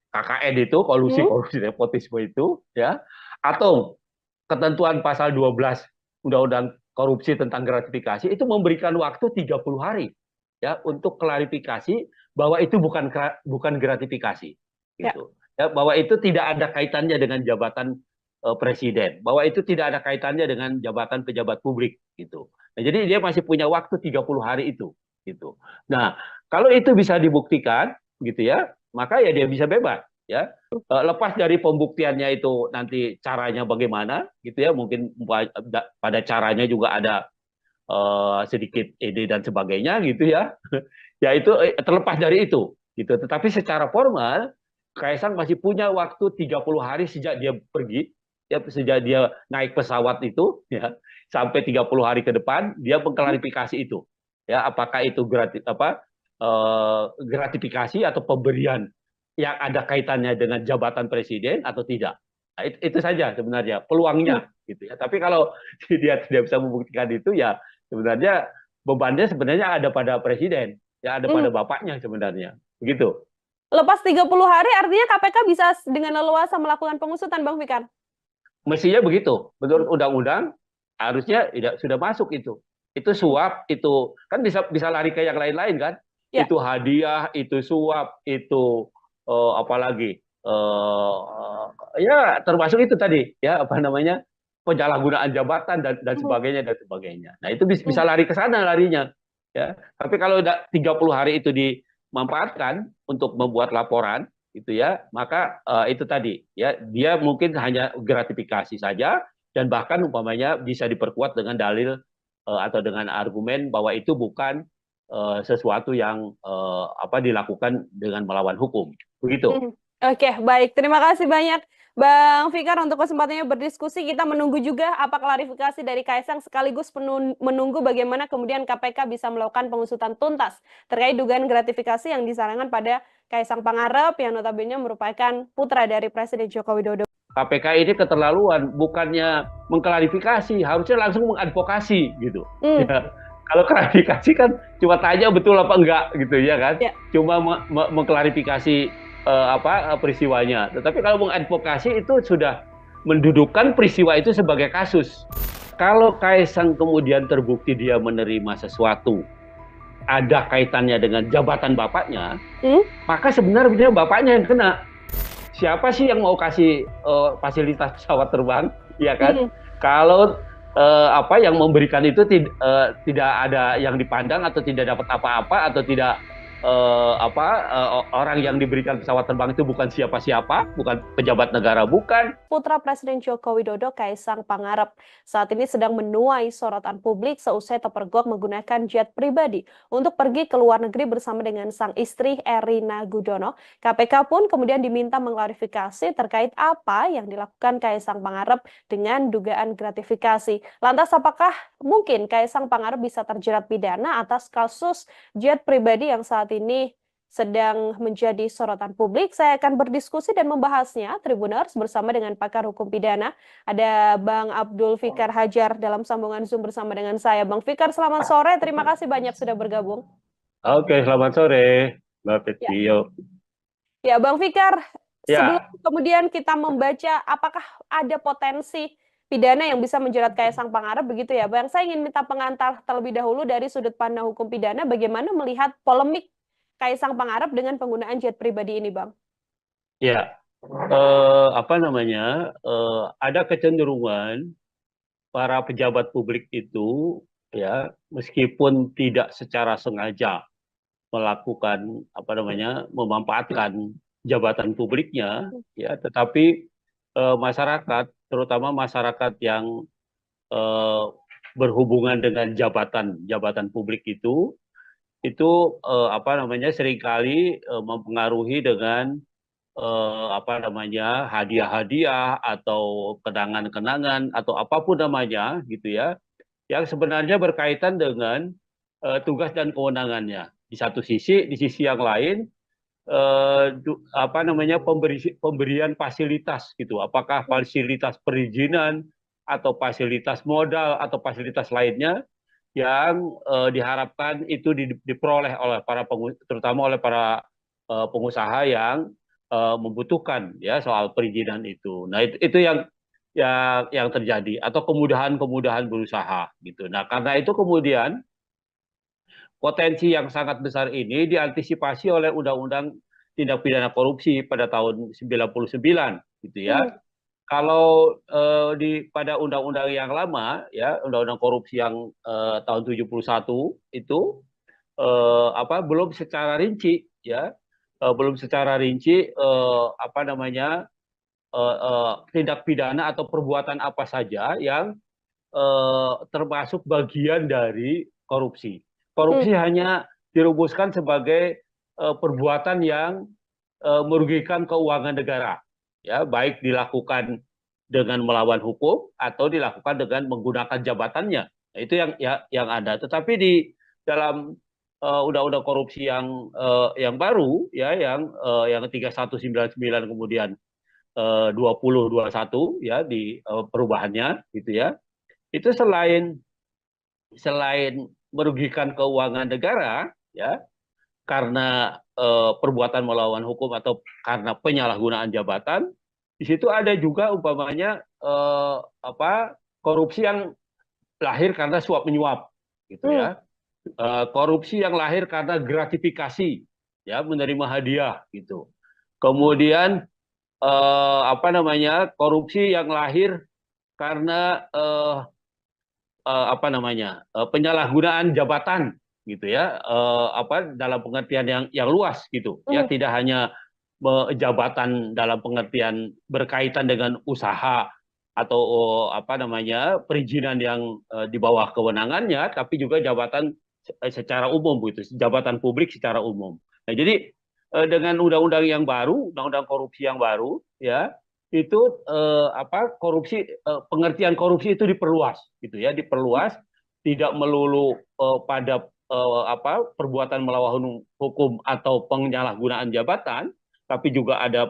KKN itu, kolusi nepotisme itu, ya, atau ketentuan pasal 12 Undang-Undang korupsi tentang gratifikasi itu memberikan waktu 30 hari ya untuk klarifikasi bahwa itu bukan gratifikasi gitu. Ya, bahwa itu tidak ada kaitannya dengan jabatan presiden, bahwa itu tidak ada kaitannya dengan jabatan pejabat publik gitu. Nah, jadi dia masih punya waktu 30 hari itu gitu. Nah, kalau itu bisa dibuktikan gitu ya, maka ya dia bisa bebas ya. Lepas dari pembuktiannya itu nanti caranya bagaimana gitu ya, mungkin pada caranya juga ada sedikit ide dan sebagainya gitu ya. Ya itu terlepas dari itu gitu. Tetapi secara formal Kaisang masih punya waktu 30 hari sejak dia pergi ya, sejak dia naik pesawat itu ya, sampai 30 hari ke depan dia mengklarifikasi itu. Ya, apakah itu gratifikasi atau pemberian yang ada kaitannya dengan jabatan presiden atau tidak. Nah, itu saja sebenarnya peluangnya gitu ya. Tapi kalau dia tidak bisa membuktikan itu ya sebenarnya bebannya sebenarnya ada pada presiden, ya ada pada bapaknya sebenarnya. Begitu. Lepas 30 hari artinya KPK bisa dengan leluasa melakukan pengusutan, Bang Fikar? Mestinya begitu. Menurut undang-undang harusnya sudah masuk itu. Itu suap, itu kan bisa lari ke yang lain-lain kan? Ya. Itu hadiah, itu suap, itu apalagi ya termasuk itu tadi ya apa namanya penyalahgunaan jabatan dan sebagainya. Nah itu bisa lari ke sana larinya ya. Tapi kalau 30 hari itu dimanfaatkan untuk membuat laporan gitu ya, maka itu tadi ya dia mungkin hanya gratifikasi saja dan bahkan umpamanya bisa diperkuat dengan dalil atau dengan argumen bahwa itu bukan sesuatu yang dilakukan dengan melawan hukum. Begitu. Oke, baik. Terima kasih banyak Bang Fikar untuk kesempatannya berdiskusi. Kita menunggu juga apa klarifikasi dari Kaisang sekaligus menunggu bagaimana kemudian KPK bisa melakukan pengusutan tuntas terkait dugaan gratifikasi yang disarankan pada Kaisang Pangarep yang notabene merupakan putra dari Presiden Joko Widodo. KPK ini keterlaluan, bukannya mengklarifikasi, harusnya langsung mengadvokasi gitu. Ya. Kalau klarifikasi kan cuma tanya betul apa enggak gitu ya kan, cuma mengklarifikasi peristiwanya. Tetapi kalau mengadvokasi itu sudah mendudukkan peristiwa itu sebagai kasus. Kalau Kaisang kemudian terbukti dia menerima sesuatu ada kaitannya dengan jabatan bapaknya, maka sebenarnya bapaknya yang kena. Siapa sih yang mau kasih fasilitas pesawat terbang, ya kan? Kalau yang memberikan itu tidak ada yang dipandang atau tidak dapat apa-apa atau tidak orang yang diberikan pesawat terbang itu bukan siapa-siapa, bukan pejabat negara, bukan. Putra Presiden Joko Widodo, Kaisang Pangarep, saat ini sedang menuai sorotan publik seusai terpergok menggunakan jet pribadi untuk pergi ke luar negeri bersama dengan sang istri Erina Gudono. KPK pun kemudian diminta mengklarifikasi terkait apa yang dilakukan Kaisang Pangarep dengan dugaan gratifikasi. Lantas apakah mungkin Kaisang Pangarep bisa terjerat pidana atas kasus jet pribadi yang saat ini sedang menjadi sorotan publik? Saya akan berdiskusi dan membahasnya, Tribuners, bersama dengan pakar hukum pidana. Ada Bang Abdul Fikar Hajar dalam sambungan Zoom bersama dengan saya. Bang Fikar, selamat sore. Terima kasih banyak sudah bergabung. Oke, selamat sore, Mbak Ya, Petio. ya Bang Fikar, sebelum Ya, kemudian kita membaca apakah ada potensi pidana yang bisa menjerat Kaisang Pangarep, begitu ya, Bang? Saya ingin minta pengantar terlebih dahulu dari sudut pandang hukum pidana, bagaimana melihat polemik Kaisang Pangarep dengan penggunaan jet pribadi ini, Bang? ya, ada kecenderungan para pejabat publik itu, ya, meskipun tidak secara sengaja melakukan memanfaatkan jabatan publiknya, ya, tetapi masyarakat, terutama masyarakat yang eh, berhubungan dengan jabatan publik itu seringkali mempengaruhi dengan hadiah-hadiah atau kenangan-kenangan atau apapun namanya gitu ya, yang sebenarnya berkaitan dengan tugas dan kewenangannya. Di sisi yang lain pemberian fasilitas gitu, apakah fasilitas perizinan atau fasilitas modal atau fasilitas lainnya yang diharapkan itu diperoleh oleh terutama oleh para pengusaha yang membutuhkan ya soal perizinan itu. Nah, itu yang terjadi, atau kemudahan-kemudahan berusaha gitu. Nah, karena itu kemudian potensi yang sangat besar ini diantisipasi oleh Undang-Undang Tindak Pidana Korupsi pada tahun 99 gitu ya. Hmm. Kalau pada undang-undang yang lama ya, undang-undang korupsi yang tahun 71 itu belum secara rinci ya, tindak pidana atau perbuatan apa saja yang termasuk bagian dari korupsi. Hmm. Korupsi hanya dirumuskan sebagai perbuatan yang merugikan keuangan negara, ya, baik dilakukan dengan melawan hukum atau dilakukan dengan menggunakan jabatannya. Nah, itu yang ada. Tetapi di dalam undang-undang korupsi yang baru ya, yang 3199 kemudian 2021 ya, di perubahannya gitu ya. Itu selain selain merugikan keuangan negara ya, karena perbuatan melawan hukum atau karena penyalahgunaan jabatan, di situ ada juga umpamanya korupsi yang lahir karena suap menyuap gitu Hmm. ya. Korupsi yang lahir karena gratifikasi ya, menerima hadiah gitu. Kemudian korupsi yang lahir karena penyalahgunaan jabatan gitu ya, dalam pengertian yang luas gitu ya, Hmm. tidak hanya jabatan dalam pengertian berkaitan dengan usaha atau perizinan yang di bawah kewenangannya, tapi juga jabatan secara umum gitu, jabatan publik secara umum. Nah, jadi dengan undang-undang yang baru, undang-undang korupsi yang baru ya, itu pengertian korupsi itu diperluas gitu ya, diperluas, tidak melulu pada perbuatan melawan hukum atau penyalahgunaan jabatan, tapi juga ada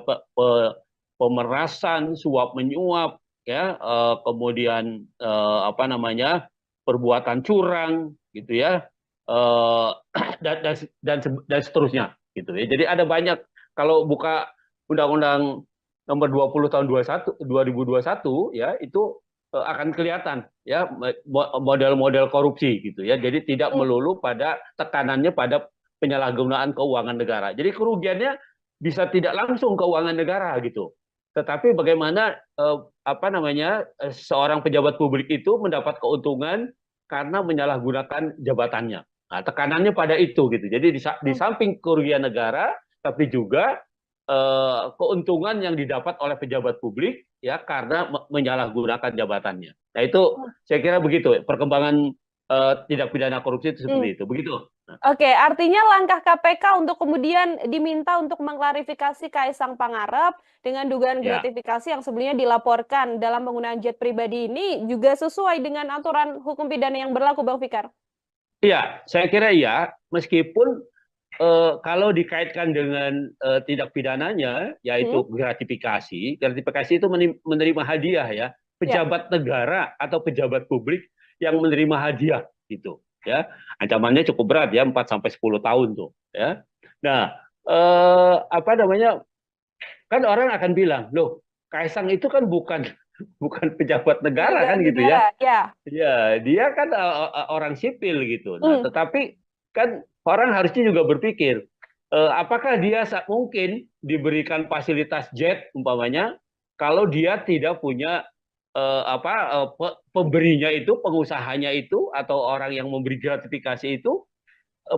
pemerasan, suap menyuap ya, kemudian perbuatan curang gitu ya, eh, dan seterusnya gitu ya. Jadi ada banyak, kalau buka undang-undang nomor 20 tahun 2021 ya, itu akan kelihatan ya model-model korupsi gitu ya. Jadi tidak Hmm. melulu pada tekanannya pada penyalahgunaan keuangan negara. Jadi kerugiannya bisa tidak langsung keuangan negara gitu. Tetapi bagaimana seorang pejabat publik itu mendapat keuntungan karena menyalahgunakan jabatannya. Nah, tekanannya pada itu gitu. Jadi di samping kerugian negara, tapi juga keuntungan yang didapat oleh pejabat publik ya karena menyalahgunakan jabatannya. Nah itu saya kira begitu. Perkembangan tindak pidana korupsi itu Hmm. seperti itu. Begitu. Nah, Oke, artinya langkah KPK untuk kemudian diminta untuk mengklarifikasi Kaisang Pangarep dengan dugaan ya, gratifikasi yang sebelumnya dilaporkan dalam penggunaan jet pribadi ini juga sesuai dengan aturan hukum pidana yang berlaku, Bang Fikar. iya, saya kira iya. Meskipun kalau dikaitkan dengan tindak pidananya, Hmm? yaitu gratifikasi, gratifikasi itu menerima hadiah ya, Ya. pejabat negara atau pejabat publik yang menerima hadiah gitu, ya, ancamannya cukup berat ya, 4 sampai 10 tahun tuh, ya. Nah, apa namanya? Kan orang akan bilang, loh, Kaisang itu kan bukan bukan pejabat negara Penyelenggara kan gitu negara, ya. ya. Ya, dia kan orang sipil gitu. Nah, Hmm. tetapi kan orang harusnya juga berpikir, apakah dia mungkin diberikan fasilitas jet umpamanya kalau dia tidak punya pemberinya itu, pengusahanya itu atau orang yang memberi gratifikasi itu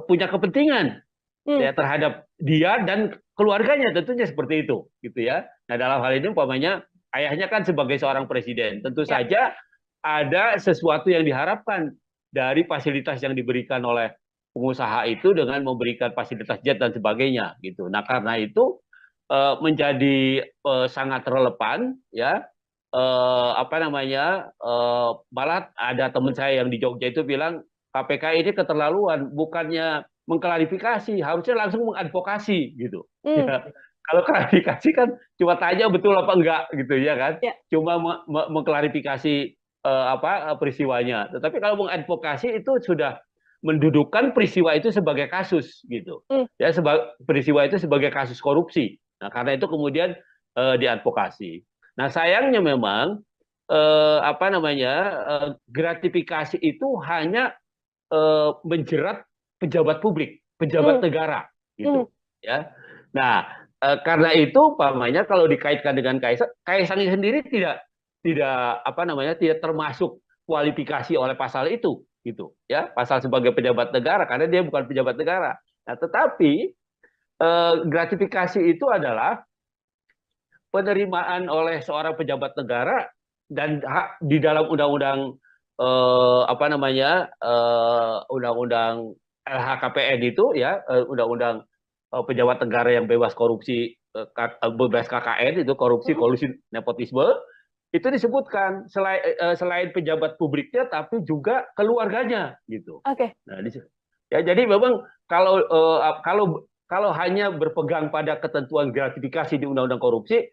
punya kepentingan Hmm. ya terhadap dia dan keluarganya, tentunya seperti itu gitu ya. Nah, dalam hal ini umpamanya ayahnya kan sebagai seorang presiden, tentu Ya. saja ada sesuatu yang diharapkan dari fasilitas yang diberikan oleh pengusaha itu dengan memberikan fasilitas jet dan sebagainya gitu. Nah, karena itu menjadi sangat relevan ya, apa namanya, malah ada teman saya yang di Jogja itu bilang KPK ini keterlaluan, bukannya mengklarifikasi, harusnya langsung mengadvokasi gitu. Hmm. Ya, kalau klarifikasi kan cuma tanya betul apa enggak gitu ya kan, Ya. cuma mengklarifikasi peristiwanya. Tetapi kalau mengadvokasi itu sudah mendudukan peristiwa itu sebagai kasus gitu, Hmm. ya, peristiwa itu sebagai kasus korupsi. Nah, karena itu kemudian diadvokasi. Nah, sayangnya memang apa namanya, gratifikasi itu hanya menjerat pejabat publik, pejabat Hmm. negara Hmm. gitu ya. Nah, karena itu umpamanya kalau dikaitkan dengan Kaisang, Kaisang sendiri tidak apa namanya, tidak termasuk kualifikasi oleh pasal itu gitu ya, pasal sebagai pejabat negara karena dia bukan pejabat negara. Nah, tetapi gratifikasi itu adalah penerimaan oleh seorang pejabat negara dan hak di dalam undang-undang apa namanya, undang-undang LHKPN itu ya, undang-undang pejabat negara yang bebas korupsi, bebas KKN itu, korupsi, Hmm. kolusi, nepotisme, itu disebutkan selain pejabat publiknya tapi juga keluarganya gitu. Oke. Nah, ya jadi memang kalau hanya berpegang pada ketentuan gratifikasi di undang-undang korupsi,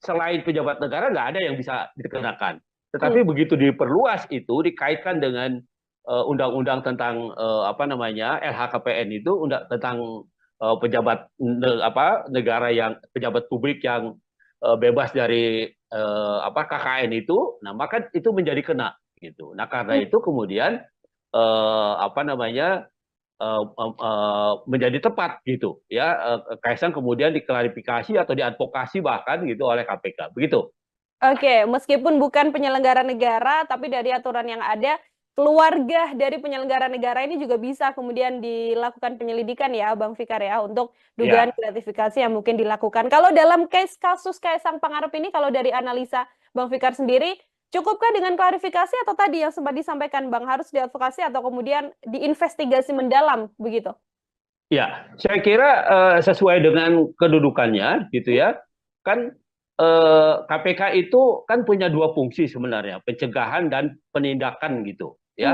selain pejabat negara nggak ada yang bisa dikenakan. Hmm. Tetapi begitu diperluas itu dikaitkan dengan undang-undang tentang apa namanya, LHKPN itu, tentang pejabat negara yang pejabat publik yang bebas dari KKN itu, nah maka itu menjadi kena gitu. Nah, karena Hmm. itu kemudian apa namanya, menjadi tepat gitu ya, Kaisang kemudian diklarifikasi atau diadvokasi bahkan gitu oleh KPK begitu. Oke, meskipun bukan penyelenggara negara, tapi dari aturan yang ada, keluarga dari penyelenggara negara ini juga bisa kemudian dilakukan penyelidikan ya, Bang Fikar ya, untuk dugaan Ya, gratifikasi yang mungkin dilakukan. Kalau dalam kasus Kaisang Pangarep ini, kalau dari analisa Bang Fikar sendiri, cukupkah dengan klarifikasi atau tadi yang sempat disampaikan Bang, harus diadvokasi atau kemudian diinvestigasi mendalam, begitu? ya, saya kira sesuai dengan kedudukannya gitu Hmm? ya. Kan KPK itu kan punya dua fungsi sebenarnya, pencegahan dan penindakan gitu Hmm. ya.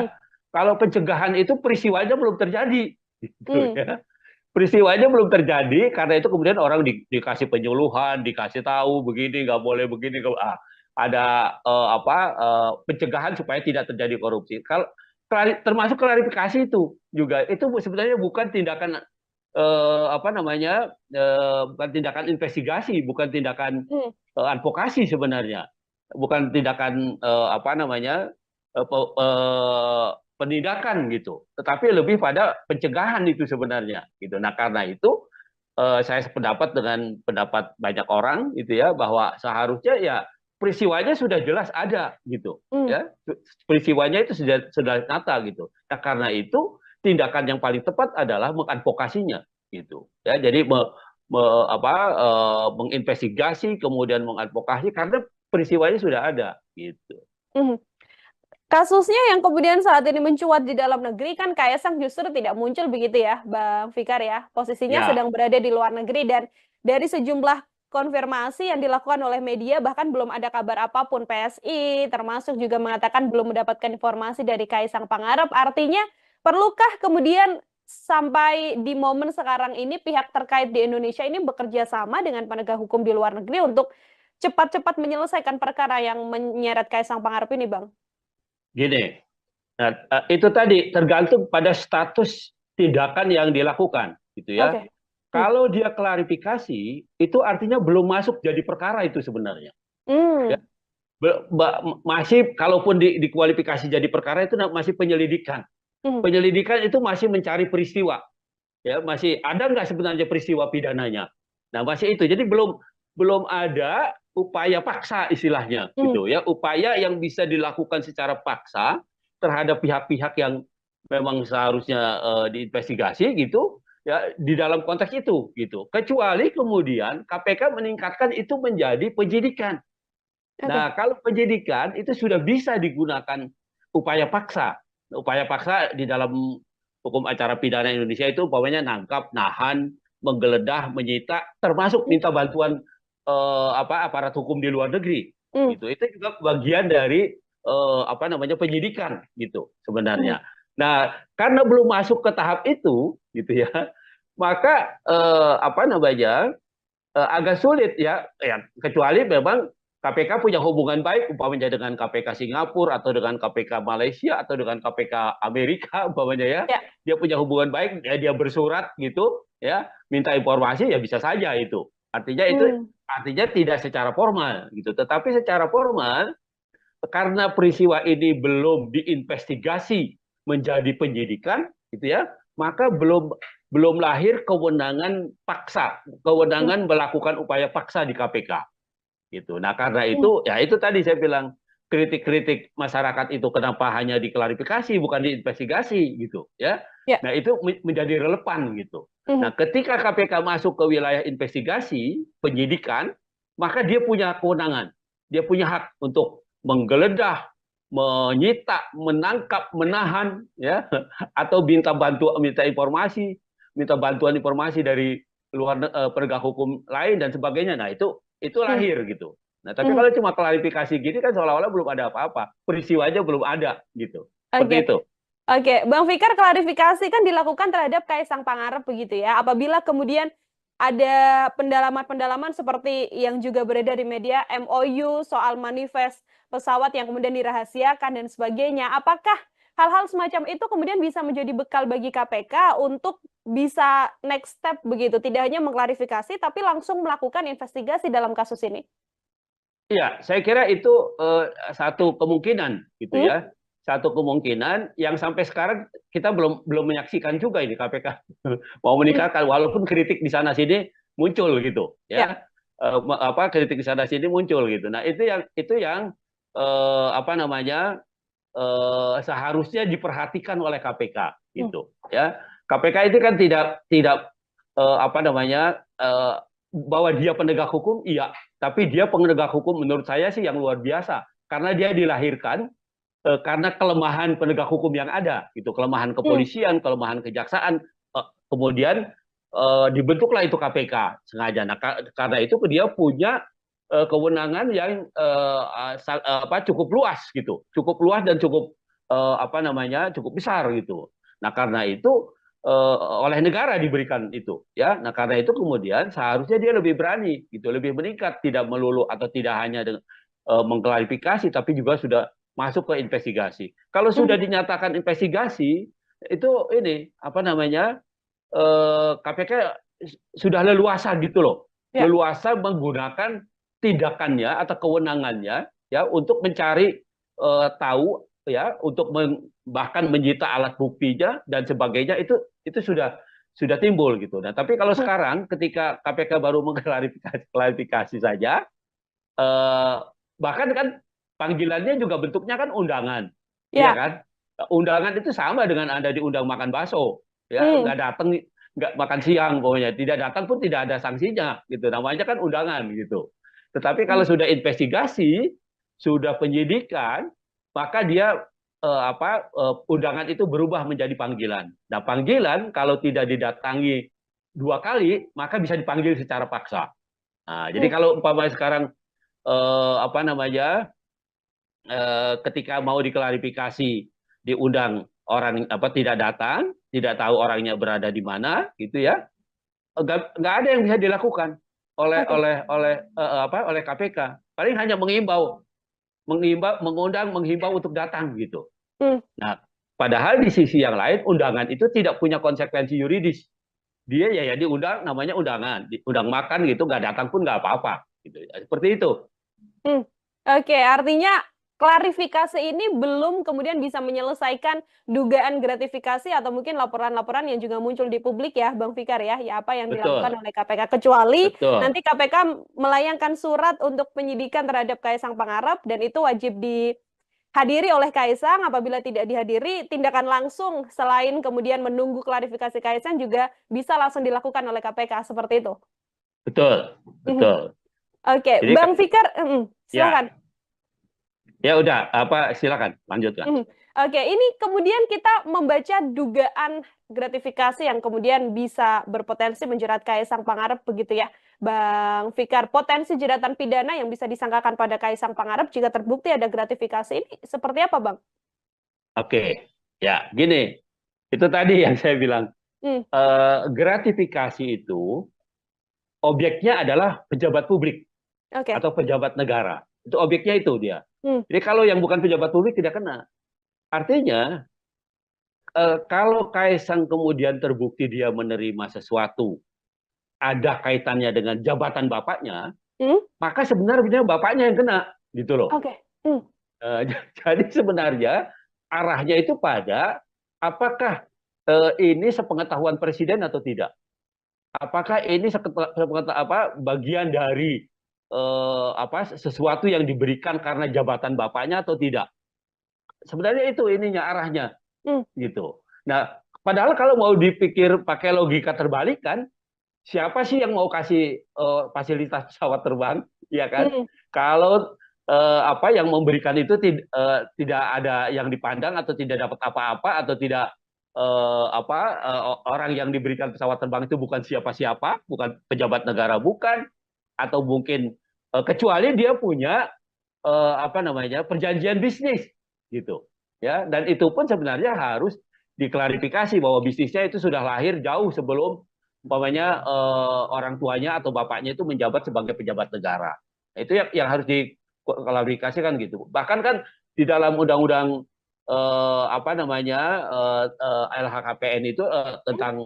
Kalau pencegahan itu peristiwanya belum terjadi gitu Hmm. ya. Peristiwanya belum terjadi, karena itu kemudian orang dikasih penyuluhan, dikasih tahu begini nggak boleh begini, ada pencegahan supaya tidak terjadi korupsi. Kalau termasuk klarifikasi itu juga itu sebenarnya bukan tindakan apa namanya, bukan tindakan investigasi, bukan tindakan Hmm. advokasi sebenarnya, bukan tindakan apa namanya, penindakan gitu, tetapi lebih pada pencegahan itu sebenarnya gitu. Nah, karena itu saya sependapat dengan pendapat banyak orang gitu ya, bahwa seharusnya ya peristiwanya sudah jelas ada gitu Hmm. ya, peristiwanya itu sudah nyata gitu. Nah, karena itu tindakan yang paling tepat adalah mengadvokasinya gitu ya. Jadi menginvestigasi kemudian mengadvokasi karena peristiwanya sudah ada gitu. Mhm. Kasusnya yang kemudian saat ini mencuat di dalam negeri kan Kaisang justru tidak muncul begitu ya, Bang Fikar ya. Posisinya Ya, sedang berada di luar negeri dan dari sejumlah konfirmasi yang dilakukan oleh media bahkan belum ada kabar apapun PSI termasuk juga mengatakan belum mendapatkan informasi dari Kaisang Pangarep. Artinya perlukah kemudian sampai di momen sekarang ini pihak terkait di Indonesia ini bekerja sama dengan penegak hukum di luar negeri untuk cepat-cepat menyelesaikan perkara yang menyeret Kaisang Pangarep ini, Bang? gini. Nah, itu tadi tergantung pada status tindakan yang dilakukan, gitu ya. Oke. Hmm. Kalau dia klarifikasi, itu artinya belum masuk jadi perkara itu sebenarnya. Ya, Hmm. masih kalaupun dikualifikasi jadi perkara itu masih penyelidikan. Hmm. Penyelidikan itu masih mencari peristiwa. Ya, masih ada nggak sebenarnya peristiwa pidananya. Nah, masih itu. Jadi belum belum ada upaya paksa istilahnya, Hmm. gitu ya. Upaya yang bisa dilakukan secara paksa terhadap pihak-pihak yang memang seharusnya diinvestigasi gitu ya di dalam konteks itu gitu. Kecuali kemudian KPK meningkatkan itu menjadi penyidikan. Oke. Nah, kalau penyidikan itu sudah bisa digunakan upaya paksa. Upaya paksa di dalam hukum acara pidana Indonesia itu umpamanya nangkap, nahan, menggeledah, menyita, termasuk Hmm. minta bantuan aparat hukum di luar negeri. Hmm. Gitu. Itu juga bagian dari penyidikan gitu Hmm. sebenarnya. Nah, karena belum masuk ke tahap itu gitu ya, maka agak sulit ya kecuali memang KPK punya hubungan baik umpamanya dengan KPK Singapura atau dengan KPK Malaysia atau dengan KPK Amerika umpamanya ya, Ya. dia punya hubungan baik ya, dia bersurat gitu ya minta informasi ya bisa saja itu Hmm. artinya tidak secara formal gitu, tetapi secara formal karena peristiwa ini belum diinvestigasi menjadi penyidikan gitu ya, maka belum belum lahir kewenangan paksa, Hmm. kewenangan melakukan upaya paksa di KPK gitu. Nah, karena Hmm. itu ya itu tadi saya bilang kritik-kritik masyarakat itu kenapa hanya diklarifikasi bukan diinvestigasi gitu ya. Ya. Nah, itu menjadi relevan gitu. Hmm. Nah, ketika KPK masuk ke wilayah investigasi, penyidikan, maka dia punya kewenangan. Dia punya hak untuk menggeledah, menyita, menangkap, menahan ya atau minta bantuan informasi dari penegak hukum lain dan sebagainya. Nah, itu Hmm. lahir gitu. Nah, tapi Hmm. kalau cuma klarifikasi gini kan seolah-olah belum ada apa-apa. Peristiwanya belum ada gitu. Seperti Oke. itu. Oke, Bang Fikar, klarifikasi kan dilakukan terhadap Kaisang Pangarep begitu ya. Apabila kemudian ada pendalaman-pendalaman seperti yang juga beredar di media, MOU soal manifest pesawat yang kemudian dirahasiakan dan sebagainya. Apakah hal-hal semacam itu kemudian bisa menjadi bekal bagi KPK untuk bisa next step begitu, tidak hanya mengklarifikasi tapi langsung melakukan investigasi dalam kasus ini? Iya, saya kira itu satu kemungkinan gitu Hmm? ya. Satu kemungkinan yang sampai sekarang kita belum belum menyaksikan juga ini KPK mau Hmm. meningkatkan walaupun kritik di sana sini muncul gitu Ya. ya. Kritik di sana sini muncul gitu. Nah, itu yang seharusnya diperhatikan oleh KPK Hmm. gitu ya. KPK itu kan tidak tidak bahwa dia penegak hukum iya, tapi dia penegak hukum menurut saya sih yang luar biasa karena dia dilahirkan karena kelemahan penegak hukum yang ada gitu, kelemahan Hmm. kepolisian, kelemahan kejaksaan, kemudian dibentuklah itu KPK sengaja. Nah, karena itu dia punya kewenangan yang cukup luas gitu, cukup luas dan cukup cukup besar gitu. Nah, karena itu oleh negara diberikan itu ya. Nah, karena itu kemudian seharusnya dia lebih berani gitu, lebih meningkat, tidak melulu atau tidak hanya dengan mengklarifikasi tapi juga sudah masuk ke investigasi. Kalau Hmm. sudah dinyatakan investigasi itu ini KPK sudah leluasa gitu loh, Ya. leluasa menggunakan tindakannya atau kewenangannya ya untuk mencari tahu ya, untuk bahkan menyita alat buktinya dan sebagainya itu sudah timbul gitu. Nah, tapi kalau Hmm. sekarang ketika KPK baru mengklarifikasi saja, eh, bahkan kan panggilannya juga bentuknya kan undangan, iya Ya. kan? Undangan itu sama dengan Anda diundang makan bakso, ya Hmm. nggak datang, nggak makan siang pokoknya, tidak datang pun tidak ada sanksinya, gitu. Namanya kan undangan, gitu. Tetapi kalau Hmm. sudah investigasi, sudah penyidikan, maka dia undangan itu berubah menjadi panggilan. Nah, panggilan kalau tidak didatangi 2 kali, maka bisa dipanggil secara paksa. Nah, jadi Hmm. kalau umpamanya sekarang apa namanya ketika mau diklarifikasi diundang orang apa tidak datang, tidak tahu orangnya berada di mana, gitu ya, nggak ada yang bisa dilakukan Oke. oleh KPK. Paling hanya mengundang, menghimbau untuk datang gitu. Hmm. Nah, padahal di sisi yang lain undangan itu tidak punya konsekuensi yuridis. Dia ya diundang, namanya undangan, diundang makan gitu, nggak datang pun nggak apa-apa. Gitu. Seperti itu. Hmm. Oke, artinya klarifikasi ini belum kemudian bisa menyelesaikan dugaan gratifikasi atau mungkin laporan-laporan yang juga muncul di publik ya, Bang Fikar ya, ya apa yang dilakukan Betul, oleh KPK. Kecuali betul, nanti KPK melayangkan surat untuk penyidikan terhadap Kaisang Pangarep dan itu wajib dihadiri oleh Kaisang. Apabila tidak dihadiri, tindakan langsung selain kemudian menunggu klarifikasi Kaisang juga bisa langsung dilakukan oleh KPK seperti itu. betul, Mhm. betul. Oke, Jadi Bang Fikar, ya, silakan. ya udah, silakan lanjutkan. Mhm. Oke, ini kemudian kita membaca dugaan gratifikasi yang kemudian bisa berpotensi menjerat Kaisang Pangarep begitu ya, Bang Fikar. Potensi jeratan pidana yang bisa disangkakan pada Kaisang Pangarep jika terbukti ada gratifikasi ini seperti apa, Bang? Oke, ya gini, itu tadi yang saya bilang, Hmm. gratifikasi itu objeknya adalah pejabat publik Oke. atau pejabat negara. Itu objeknya itu dia. Hmm. Jadi kalau yang bukan pejabat publik tidak kena. Artinya kalau Kaisang kemudian terbukti dia menerima sesuatu ada kaitannya dengan jabatan bapaknya, Hmm. maka sebenarnya bapaknya yang kena, gitu loh. Oke. Hmm. Eh, jadi sebenarnya arahnya itu pada apakah ini sepengetahuan presiden atau tidak? Apakah ini bagian dari sesuatu yang diberikan karena jabatan bapaknya atau tidak? Sebenarnya itu ininya arahnya Hmm. gitu. Nah, padahal kalau mau dipikir pakai logika terbalik kan, siapa sih yang mau kasih fasilitas pesawat terbang, ya kan? Hmm. Kalau yang memberikan itu tidak ada yang dipandang atau tidak dapat apa-apa atau tidak orang yang diberikan pesawat terbang itu bukan siapa-siapa, bukan pejabat negara, bukan, atau mungkin kecuali dia punya perjanjian bisnis gitu, ya. Dan itu pun sebenarnya harus diklarifikasi bahwa bisnisnya itu sudah lahir jauh sebelum umpamanya orang tuanya atau bapaknya itu menjabat sebagai pejabat negara. Nah, itu yang harus diklarifikasikan gitu. Bahkan kan di dalam undang-undang LHKPN itu tentang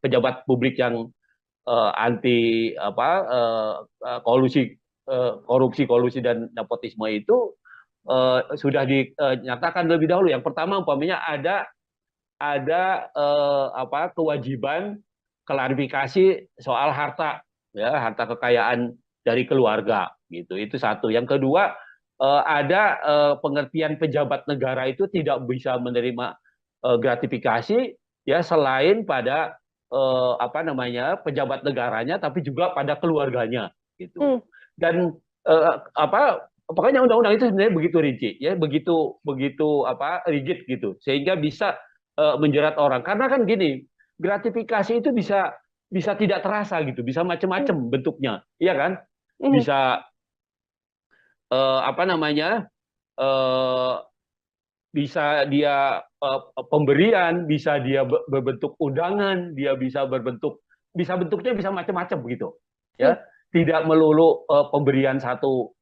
pejabat publik yang anti korupsi dan nepotisme itu sudah dinyatakan lebih dahulu. Yang pertama umpamanya ada kewajiban klarifikasi soal harta, ya, harta kekayaan dari keluarga gitu. Itu satu. Yang kedua, ada pengertian pejabat negara itu tidak bisa menerima gratifikasi, ya, selain pada pejabat negaranya tapi juga pada keluarganya gitu. Hmm. Dan pokoknya undang-undang itu sebenarnya begitu rinci, ya, begitu begitu rigid gitu, sehingga bisa menjerat orang. Karena kan gini, gratifikasi itu bisa bisa tidak terasa gitu, bisa Hmm. macam-macam bentuknya, iya kan? Hmm. Bisa eh, apa namanya eh, bisa dia pemberian, bisa dia berbentuk undangan, dia bisa bentuknya bisa macam-macam begitu, Hmm. ya. Tidak melulu pemberian satu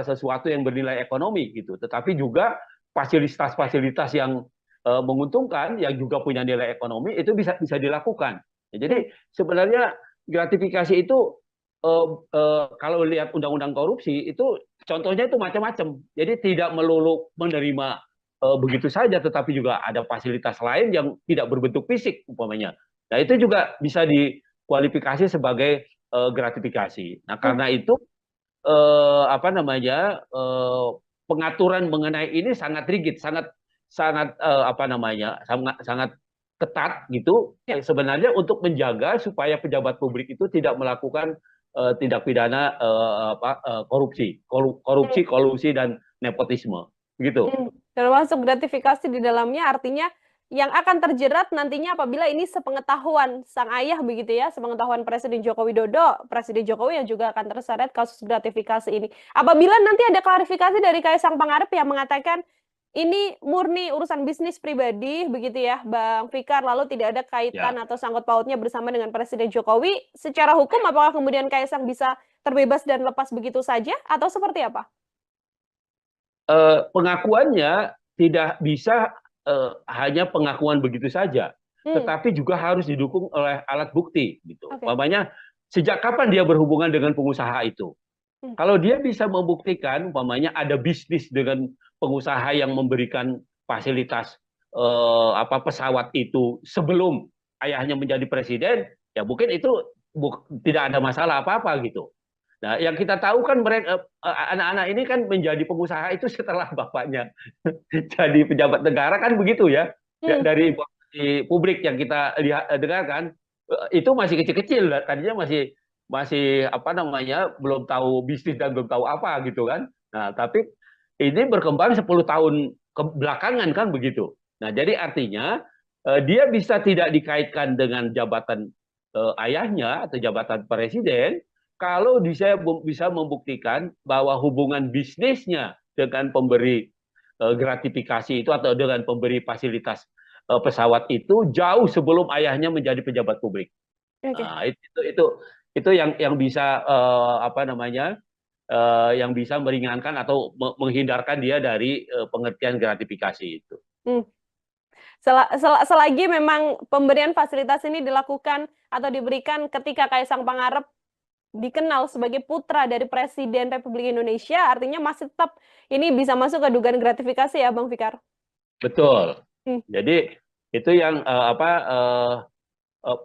sesuatu yang bernilai ekonomi gitu, tetapi juga fasilitas-fasilitas yang menguntungkan yang juga punya nilai ekonomi itu bisa bisa dilakukan. Ya, Hmm. jadi sebenarnya gratifikasi itu kalau lihat undang-undang korupsi itu contohnya itu macam-macam. Jadi tidak melulu menerima begitu saja, tetapi juga ada fasilitas lain yang tidak berbentuk fisik umpamanya. Nah, itu juga bisa dikualifikasi sebagai gratifikasi. Nah, Hmm. karena itu pengaturan mengenai ini sangat rigid, sangat sangat apa namanya, sangat sangat ketat gitu Ya. sebenarnya untuk menjaga supaya pejabat publik itu tidak melakukan tindak pidana korupsi, Hmm. kolusi dan nepotisme gitu. Termasuk gratifikasi di dalamnya, artinya yang akan terjerat nantinya apabila ini sepengetahuan sang ayah begitu ya, sepengetahuan Presiden Joko Widodo, Presiden Jokowi yang juga akan terseret kasus gratifikasi ini. Apabila nanti ada klarifikasi dari Kaisang Pangarep yang mengatakan ini murni urusan bisnis pribadi begitu ya, Bang Fikar, lalu tidak ada kaitan Ya. atau sangkut pautnya bersama dengan Presiden Jokowi, secara hukum apakah kemudian Kaisang bisa terbebas dan lepas begitu saja atau seperti apa? Pengakuannya tidak bisa hanya pengakuan begitu saja, Hmm, tetapi juga harus didukung oleh alat bukti gitu. oke. Umpamanya sejak kapan dia berhubungan dengan pengusaha itu? Hmm, Kalau dia bisa membuktikan, umpamanya ada bisnis dengan pengusaha yang memberikan fasilitas pesawat itu sebelum ayahnya menjadi presiden, ya mungkin itu tidak ada masalah apa-apa gitu. Nah, yang kita tahu kan mereka anak-anak ini kan menjadi pengusaha itu setelah bapaknya jadi pejabat negara kan begitu ya. Ya, hmm, dari informasi publik yang kita lihat dengarkan itu masih kecil-kecil, tadinya masih masih apa namanya belum tahu bisnis dan belum tahu apa gitu kan. Nah, tapi ini berkembang 10 tahun ke belakangan kan begitu. Nah, jadi artinya dia bisa tidak dikaitkan dengan jabatan ayahnya atau jabatan presiden kalau dia bisa membuktikan bahwa hubungan bisnisnya dengan pemberi gratifikasi itu atau dengan pemberi fasilitas pesawat itu jauh sebelum ayahnya menjadi pejabat publik. oke. Nah, itu yang bisa apa namanya yang bisa meringankan atau menghindarkan dia dari pengertian gratifikasi itu. Hmm. Selagi memang pemberian fasilitas ini dilakukan atau diberikan ketika Kaisang Pangarep dikenal sebagai putra dari Presiden Republik Indonesia, artinya masih tetap ini bisa masuk ke dugaan gratifikasi ya, Bang Fikar? Betul. Hmm, Jadi itu yang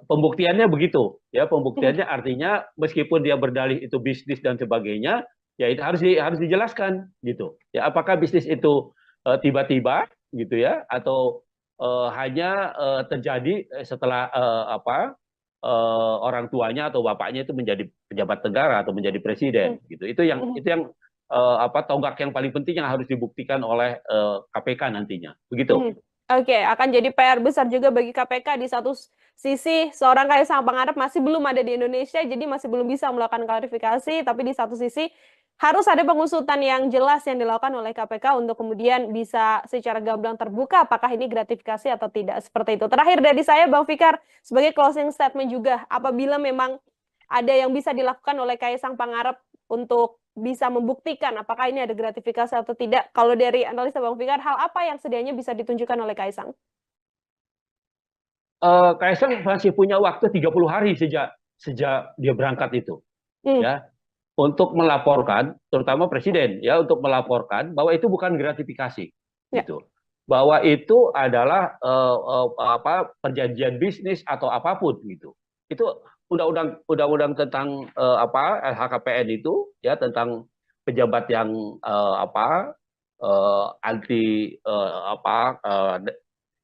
pembuktiannya begitu ya, hmm, pembuktiannya artinya meskipun dia berdalih itu bisnis dan sebagainya ya itu harus dijelaskan gitu ya, apakah bisnis itu tiba-tiba gitu ya atau hanya terjadi setelah orang tuanya atau bapaknya itu menjadi pejabat negara atau menjadi hmm, presiden gitu, hmm, itu yang tonggak yang paling penting yang harus dibuktikan oleh KPK nantinya begitu. hmm. Oke, akan jadi PR besar juga bagi KPK. Di satu sisi, seorang Kaisang Pangarep masih belum ada di Indonesia, jadi masih belum bisa melakukan klarifikasi. Tapi di satu sisi, harus ada pengusutan yang jelas yang dilakukan oleh KPK untuk kemudian bisa secara gamblang terbuka apakah ini gratifikasi atau tidak. Seperti itu. Terakhir dari saya, Bang Fikar, sebagai closing statement juga, apabila memang ada yang bisa dilakukan oleh Kaisang Pangarep untuk bisa membuktikan apakah ini ada gratifikasi atau tidak. Kalau dari analisa Bang Fikar, hal apa yang sedianya bisa ditunjukkan oleh Kaisang? Kaisang masih punya waktu 30 hari sejak sejak dia berangkat itu Hmm, ya untuk melaporkan terutama presiden ya untuk melaporkan bahwa itu bukan gratifikasi ya, gitu. Bahwa itu adalah perjanjian bisnis atau apapun gitu. Itu undang-undang tentang LHKPN itu ya tentang pejabat yang anti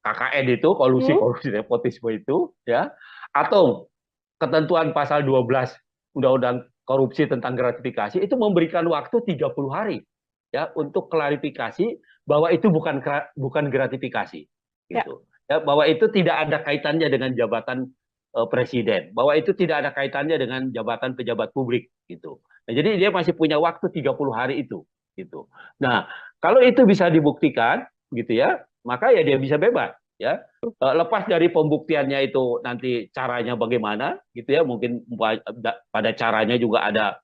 KKN itu kolusi hmm, korupsi nepotisme itu ya atau ketentuan pasal 12 Undang-Undang Korupsi tentang gratifikasi itu memberikan waktu 30 hari ya untuk klarifikasi bahwa itu bukan gratifikasi ya. gitu. Ya, bahwa itu tidak ada kaitannya dengan jabatan presiden, bahwa itu tidak ada kaitannya dengan jabatan pejabat publik gitu. Nah, jadi dia masih punya waktu 30 hari itu gitu. Nah, kalau itu bisa dibuktikan gitu ya, maka ya dia bisa bebas ya. Lepas dari pembuktiannya itu nanti caranya bagaimana gitu ya, mungkin pada caranya juga ada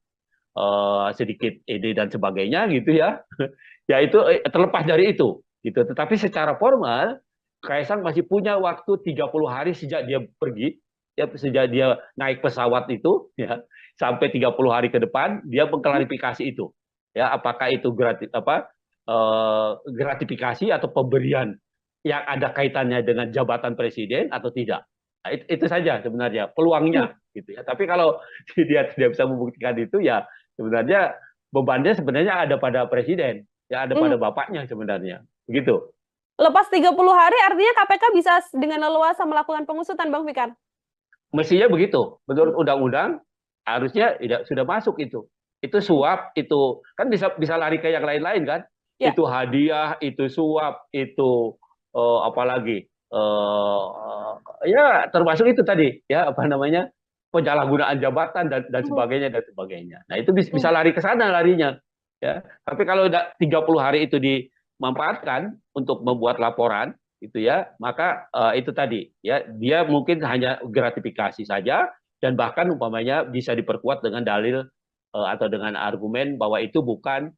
sedikit ide dan sebagainya gitu ya. Ya itu terlepas dari itu gitu. Tetapi secara formal Kaisang masih punya waktu 30 hari sejak dia pergi ya, sejak dia naik pesawat itu ya sampai 30 hari ke depan dia mengklarifikasi itu. Ya, apakah itu gratifikasi atau pemberian yang ada kaitannya dengan jabatan presiden atau tidak. Nah, itu saja sebenarnya Hmm. peluangnya gitu ya. Tapi kalau dia tidak bisa membuktikan itu ya sebenarnya bebannya sebenarnya ada pada presiden, ya ada Hmm. pada bapaknya sebenarnya. Begitu. Lepas 30 hari artinya KPK bisa dengan leluasa melakukan pengusutan, Bang Fikar? Mestinya begitu. Menurut undang-undang harusnya tidak sudah masuk itu. Itu suap, itu kan bisa lari ke yang lain-lain kan? Ya. Itu hadiah, itu suap, itu apalagi ya termasuk itu tadi ya apa namanya penyalahgunaan jabatan dan Mhm. sebagainya dan sebagainya. Nah itu bisa Mhm. lari ke sana larinya ya. Tapi kalau udah 30 hari itu dimanfaatkan untuk membuat laporan itu ya, maka itu tadi ya dia mungkin hanya gratifikasi saja dan bahkan umpamanya bisa diperkuat dengan dalil atau dengan argumen bahwa itu bukan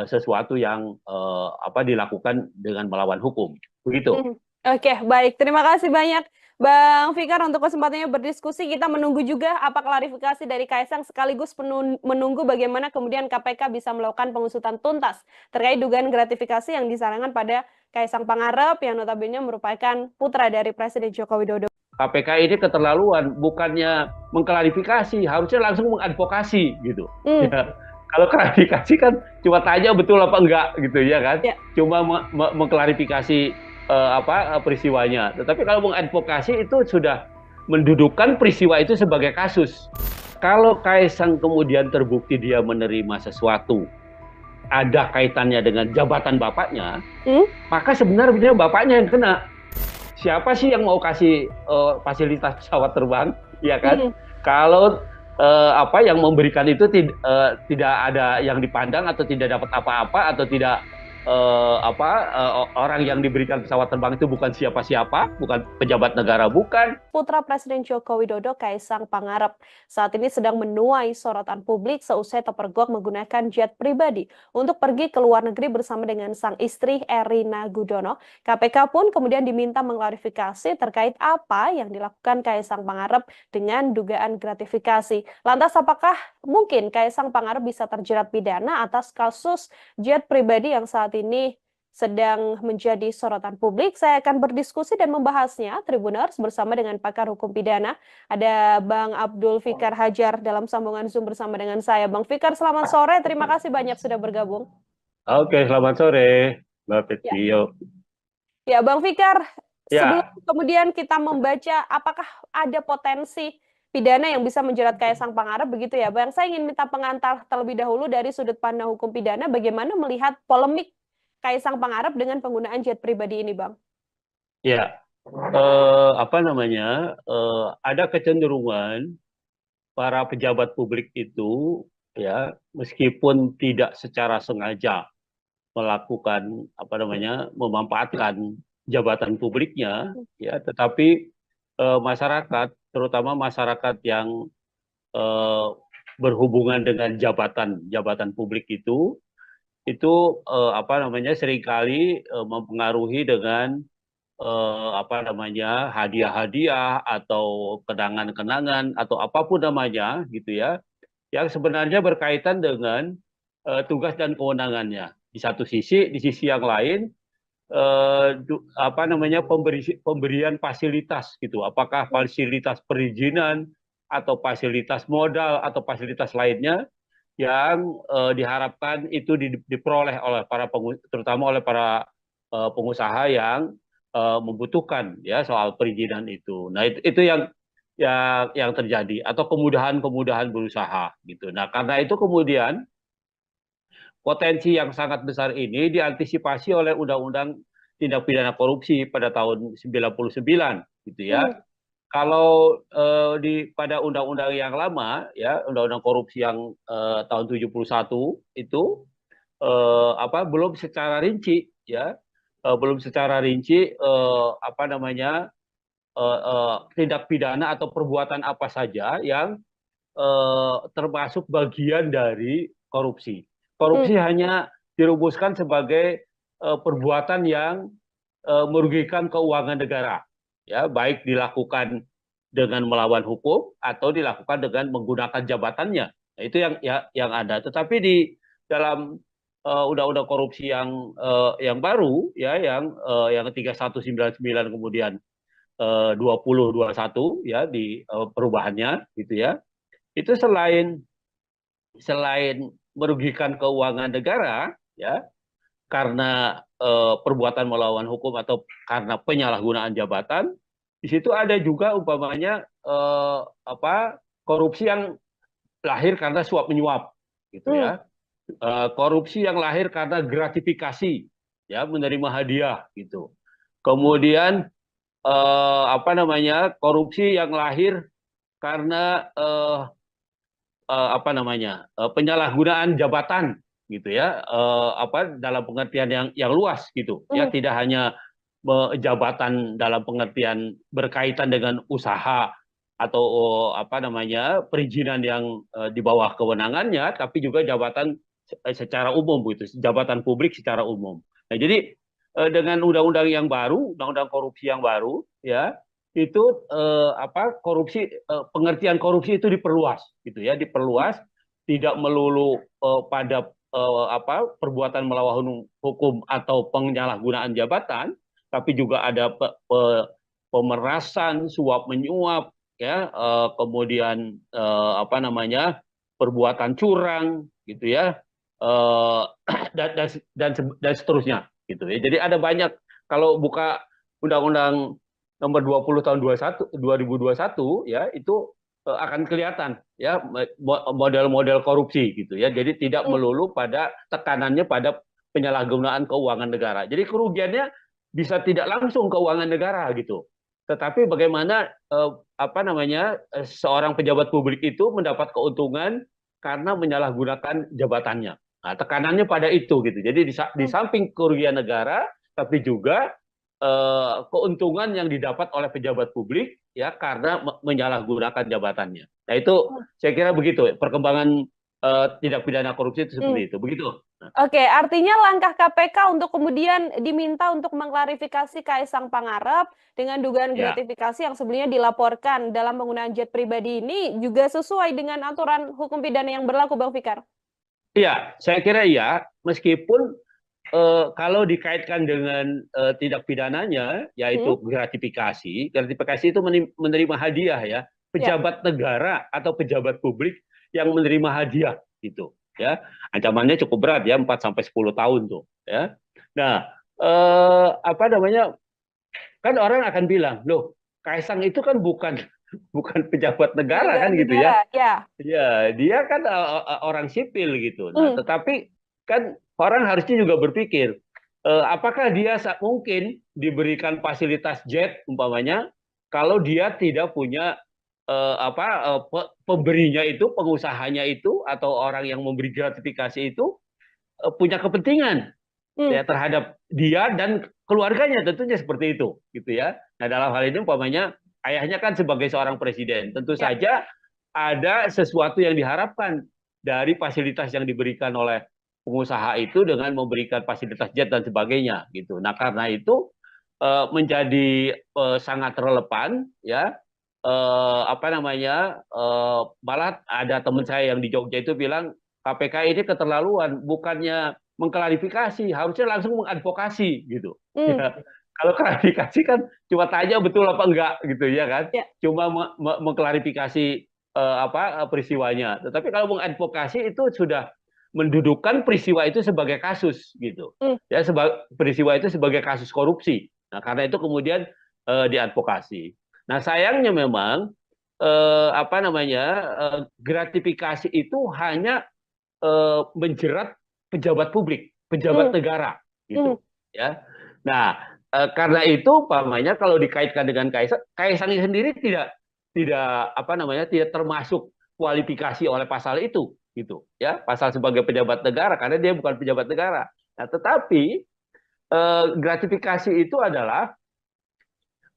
sesuatu yang apa dilakukan dengan melawan hukum. Begitu. Mhm. Oke, baik. Terima kasih banyak Bang Fikar untuk kesempatannya berdiskusi. Kita menunggu juga apa klarifikasi dari Kaisang sekaligus menunggu bagaimana kemudian KPK bisa melakukan pengusutan tuntas terkait dugaan gratifikasi yang disarankan pada Kaisang Pangarep yang notabene merupakan putra dari Presiden Joko Widodo. KPK ini keterlaluan, bukannya mengklarifikasi, harusnya langsung mengadvokasi gitu. Hmm, Ya, kalau klarifikasi kan cuma tanya betul apa enggak gitu ya kan, ya. cuma mengklarifikasi peristiwanya. Tetapi kalau mengadvokasi itu sudah mendudukkan peristiwa itu sebagai kasus. Kalau Kaisang kemudian terbukti dia menerima sesuatu ada kaitannya dengan jabatan bapaknya, Hmm? maka sebenarnya bapaknya yang kena. Siapa sih yang mau kasih fasilitas pesawat terbang, ya kan? Hmm. Kalau apa yang memberikan itu tidak ada yang dipandang atau tidak dapat apa-apa atau tidak orang yang diberikan pesawat terbang itu bukan siapa-siapa, bukan pejabat negara, bukan. Putra Presiden Joko Widodo Kaisang Pangarep saat ini sedang menuai sorotan publik seusai terpergok menggunakan jet pribadi untuk pergi ke luar negeri bersama dengan sang istri Erina Gudono. KPK pun kemudian diminta mengklarifikasi terkait apa yang dilakukan Kaisang Pangarep dengan dugaan gratifikasi. Lantas apakah mungkin Kaisang Pangarep bisa terjerat pidana atas kasus jet pribadi yang saat ini sedang menjadi sorotan publik? Saya akan berdiskusi dan membahasnya, Tribuners, bersama dengan pakar hukum pidana. Ada Bang Abdul Fikar Hajar dalam sambungan Zoom bersama dengan saya. Bang Fikar, selamat sore. Terima kasih banyak sudah bergabung. Oke, selamat sore, Mbak Ya, Petio. ya Bang Fikar, sebelum Ya, kemudian kita membaca apakah ada potensi pidana yang bisa menjerat Kaisang Pangarep begitu ya, Bang. Saya ingin minta pengantar terlebih dahulu dari sudut pandang hukum pidana, bagaimana melihat polemik Kaisang Pangarep dengan penggunaan jet pribadi ini, Bang? ya. Apa namanya? Ada kecenderungan para pejabat publik itu ya meskipun tidak secara sengaja melakukan apa namanya memanfaatkan jabatan publiknya ya tetapi masyarakat terutama masyarakat yang eh, berhubungan dengan jabatan publik itu apa namanya seringkali mempengaruhi dengan apa namanya hadiah-hadiah atau kenangan-kenangan atau apapun namanya gitu ya yang sebenarnya berkaitan dengan tugas dan kewenangannya. Di sisi yang lain, apa namanya pemberian fasilitas gitu. Apakah fasilitas perizinan atau fasilitas modal atau fasilitas lainnya yang diharapkan itu diperoleh oleh terutama oleh para pengusaha yang membutuhkan ya soal perizinan itu. Nah itu yang terjadi atau kemudahan-kemudahan berusaha gitu. Nah, karena itu kemudian potensi yang sangat besar ini diantisipasi oleh Undang-Undang Tindak Pidana Korupsi pada tahun 99 gitu ya. Hmm. Kalau pada undang-undang yang lama ya, undang-undang korupsi yang tahun 71 itu apa belum secara rinci ya, belum secara rinci apa namanya tindak pidana atau perbuatan apa saja yang termasuk bagian dari korupsi. Hmm. Korupsi hanya dirumuskan sebagai perbuatan yang merugikan keuangan negara, ya baik dilakukan dengan melawan hukum atau dilakukan dengan menggunakan jabatannya. Nah, itu yang ada. Tetapi di dalam undang-undang korupsi yang baru, ya yang 3199 kemudian 2021 ya di perubahannya gitu ya. Itu selain merugikan keuangan negara ya karena perbuatan melawan hukum atau karena penyalahgunaan jabatan, di situ ada juga umpamanya korupsi yang lahir karena suap menyuap, gitu Hmm. ya. Korupsi yang lahir karena gratifikasi, ya, menerima hadiah, gitu. Kemudian korupsi yang lahir karena penyalahgunaan jabatan, gitu ya, dalam pengertian yang luas, gitu ya, Hmm. tidak hanya jabatan dalam pengertian berkaitan dengan usaha atau perizinan yang di bawah kewenangannya, tapi juga jabatan secara umum, gitu, jabatan publik secara umum. Nah, jadi dengan undang-undang yang baru, undang-undang korupsi yang baru, ya, itu pengertian korupsi itu diperluas, gitu ya, diperluas, tidak melulu pada perbuatan melawan hukum atau penyalahgunaan jabatan, tapi juga ada pemerasan, suap menyuap, ya, kemudian perbuatan curang, gitu ya, eh, dan seterusnya, gitu ya. Jadi ada banyak, kalau buka undang-undang nomor 20 tahun 2021, ya, itu akan kelihatan, ya, model-model korupsi, gitu ya. Jadi tidak Hmm. melulu pada tekanannya pada penyalahgunaan keuangan negara. Jadi kerugiannya bisa tidak langsung keuangan negara, gitu. Tetapi bagaimana seorang pejabat publik itu mendapat keuntungan karena menyalahgunakan jabatannya. Nah, tekanannya pada itu, gitu. Jadi di Hmm. samping kerugian negara, tapi juga keuntungan yang didapat oleh pejabat publik, ya, karena menyalahgunakan jabatannya. Nah, itu saya kira begitu perkembangan tindak pidana korupsi itu Hmm. seperti itu. Begitu. Nah, Oke, artinya langkah KPK untuk kemudian diminta untuk mengklarifikasi Kaisang Pangarep dengan dugaan ya. gratifikasi yang sebelumnya dilaporkan dalam penggunaan jet pribadi ini juga sesuai dengan aturan hukum pidana yang berlaku, Bang Fikar? Iya, saya kira iya, meskipun kalau dikaitkan dengan tindak pidananya, Hmm? yaitu gratifikasi, gratifikasi itu menerima hadiah, ya, Ya. pejabat negara atau pejabat publik yang menerima hadiah, gitu, ya, ancamannya cukup berat, ya, 4 sampai 10 tahun tuh, ya. Nah, kan orang akan bilang, loh, Kaisang itu kan bukan bukan pejabat negara, Penyelenggara kan, gitu ya. negara, ya. Ya, dia kan orang sipil, gitu. Nah, Hmm. tetapi kan orang harusnya juga berpikir, apakah dia mungkin diberikan fasilitas jet umpamanya kalau dia tidak punya pemberinya itu, pengusahanya itu, atau orang yang memberi gratifikasi itu punya kepentingan, Hmm. ya, terhadap dia dan keluarganya, tentunya seperti itu, gitu ya. Nah, dalam hal ini umpamanya ayahnya kan sebagai seorang presiden, tentu Ya. saja ada sesuatu yang diharapkan dari fasilitas yang diberikan oleh pengusaha itu dengan memberikan fasilitas jet dan sebagainya, gitu. Nah, karena itu menjadi sangat relevan, ya, malah ada teman saya yang di Jogja itu bilang KPK ini keterlaluan, bukannya mengklarifikasi, harusnya langsung mengadvokasi, gitu. Hmm. Ya, kalau klarifikasi kan cuma tanya betul apa enggak, gitu ya kan, Ya. cuma mengklarifikasi peristiwanya. Tetapi kalau mengadvokasi itu sudah mendudukan peristiwa itu sebagai kasus, gitu Hmm. ya, peristiwa itu sebagai kasus korupsi. Nah, karena itu kemudian diadvokasi. Nah, sayangnya memang gratifikasi itu hanya menjerat pejabat publik, pejabat Hmm. negara, Hmm. gitu, ya. Nah, karena itu umpamanya kalau dikaitkan dengan Kaisang, Kaisang sendiri tidak termasuk kualifikasi oleh pasal itu, gitu, ya, pasal sebagai pejabat negara, karena dia bukan pejabat negara. Nah, tetapi gratifikasi itu adalah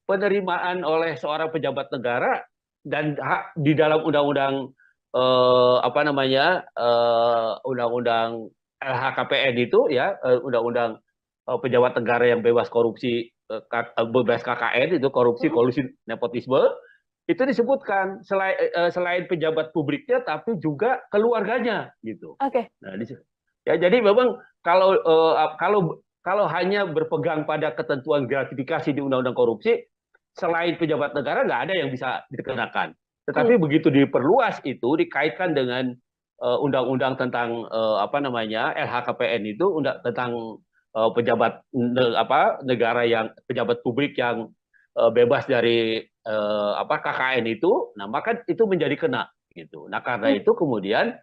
penerimaan oleh seorang pejabat negara dan hak di dalam undang-undang undang-undang LHKPN itu, ya, undang-undang pejabat negara yang bebas korupsi, bebas KKN itu, korupsi, Hmm. kolusi, nepotisme, itu disebutkan selain pejabat publiknya tapi juga keluarganya, gitu. Oke. Nah, ya, jadi memang kalau hanya berpegang pada ketentuan gratifikasi di undang-undang korupsi, selain pejabat negara nggak ada yang bisa dikenakan. Hmm. Tetapi begitu diperluas itu dikaitkan dengan undang-undang tentang LHKPN itu, tentang pejabat negara yang pejabat publik yang bebas dari KKN itu, nah maka itu menjadi kena gitu. Nah karena Hmm. itu kemudian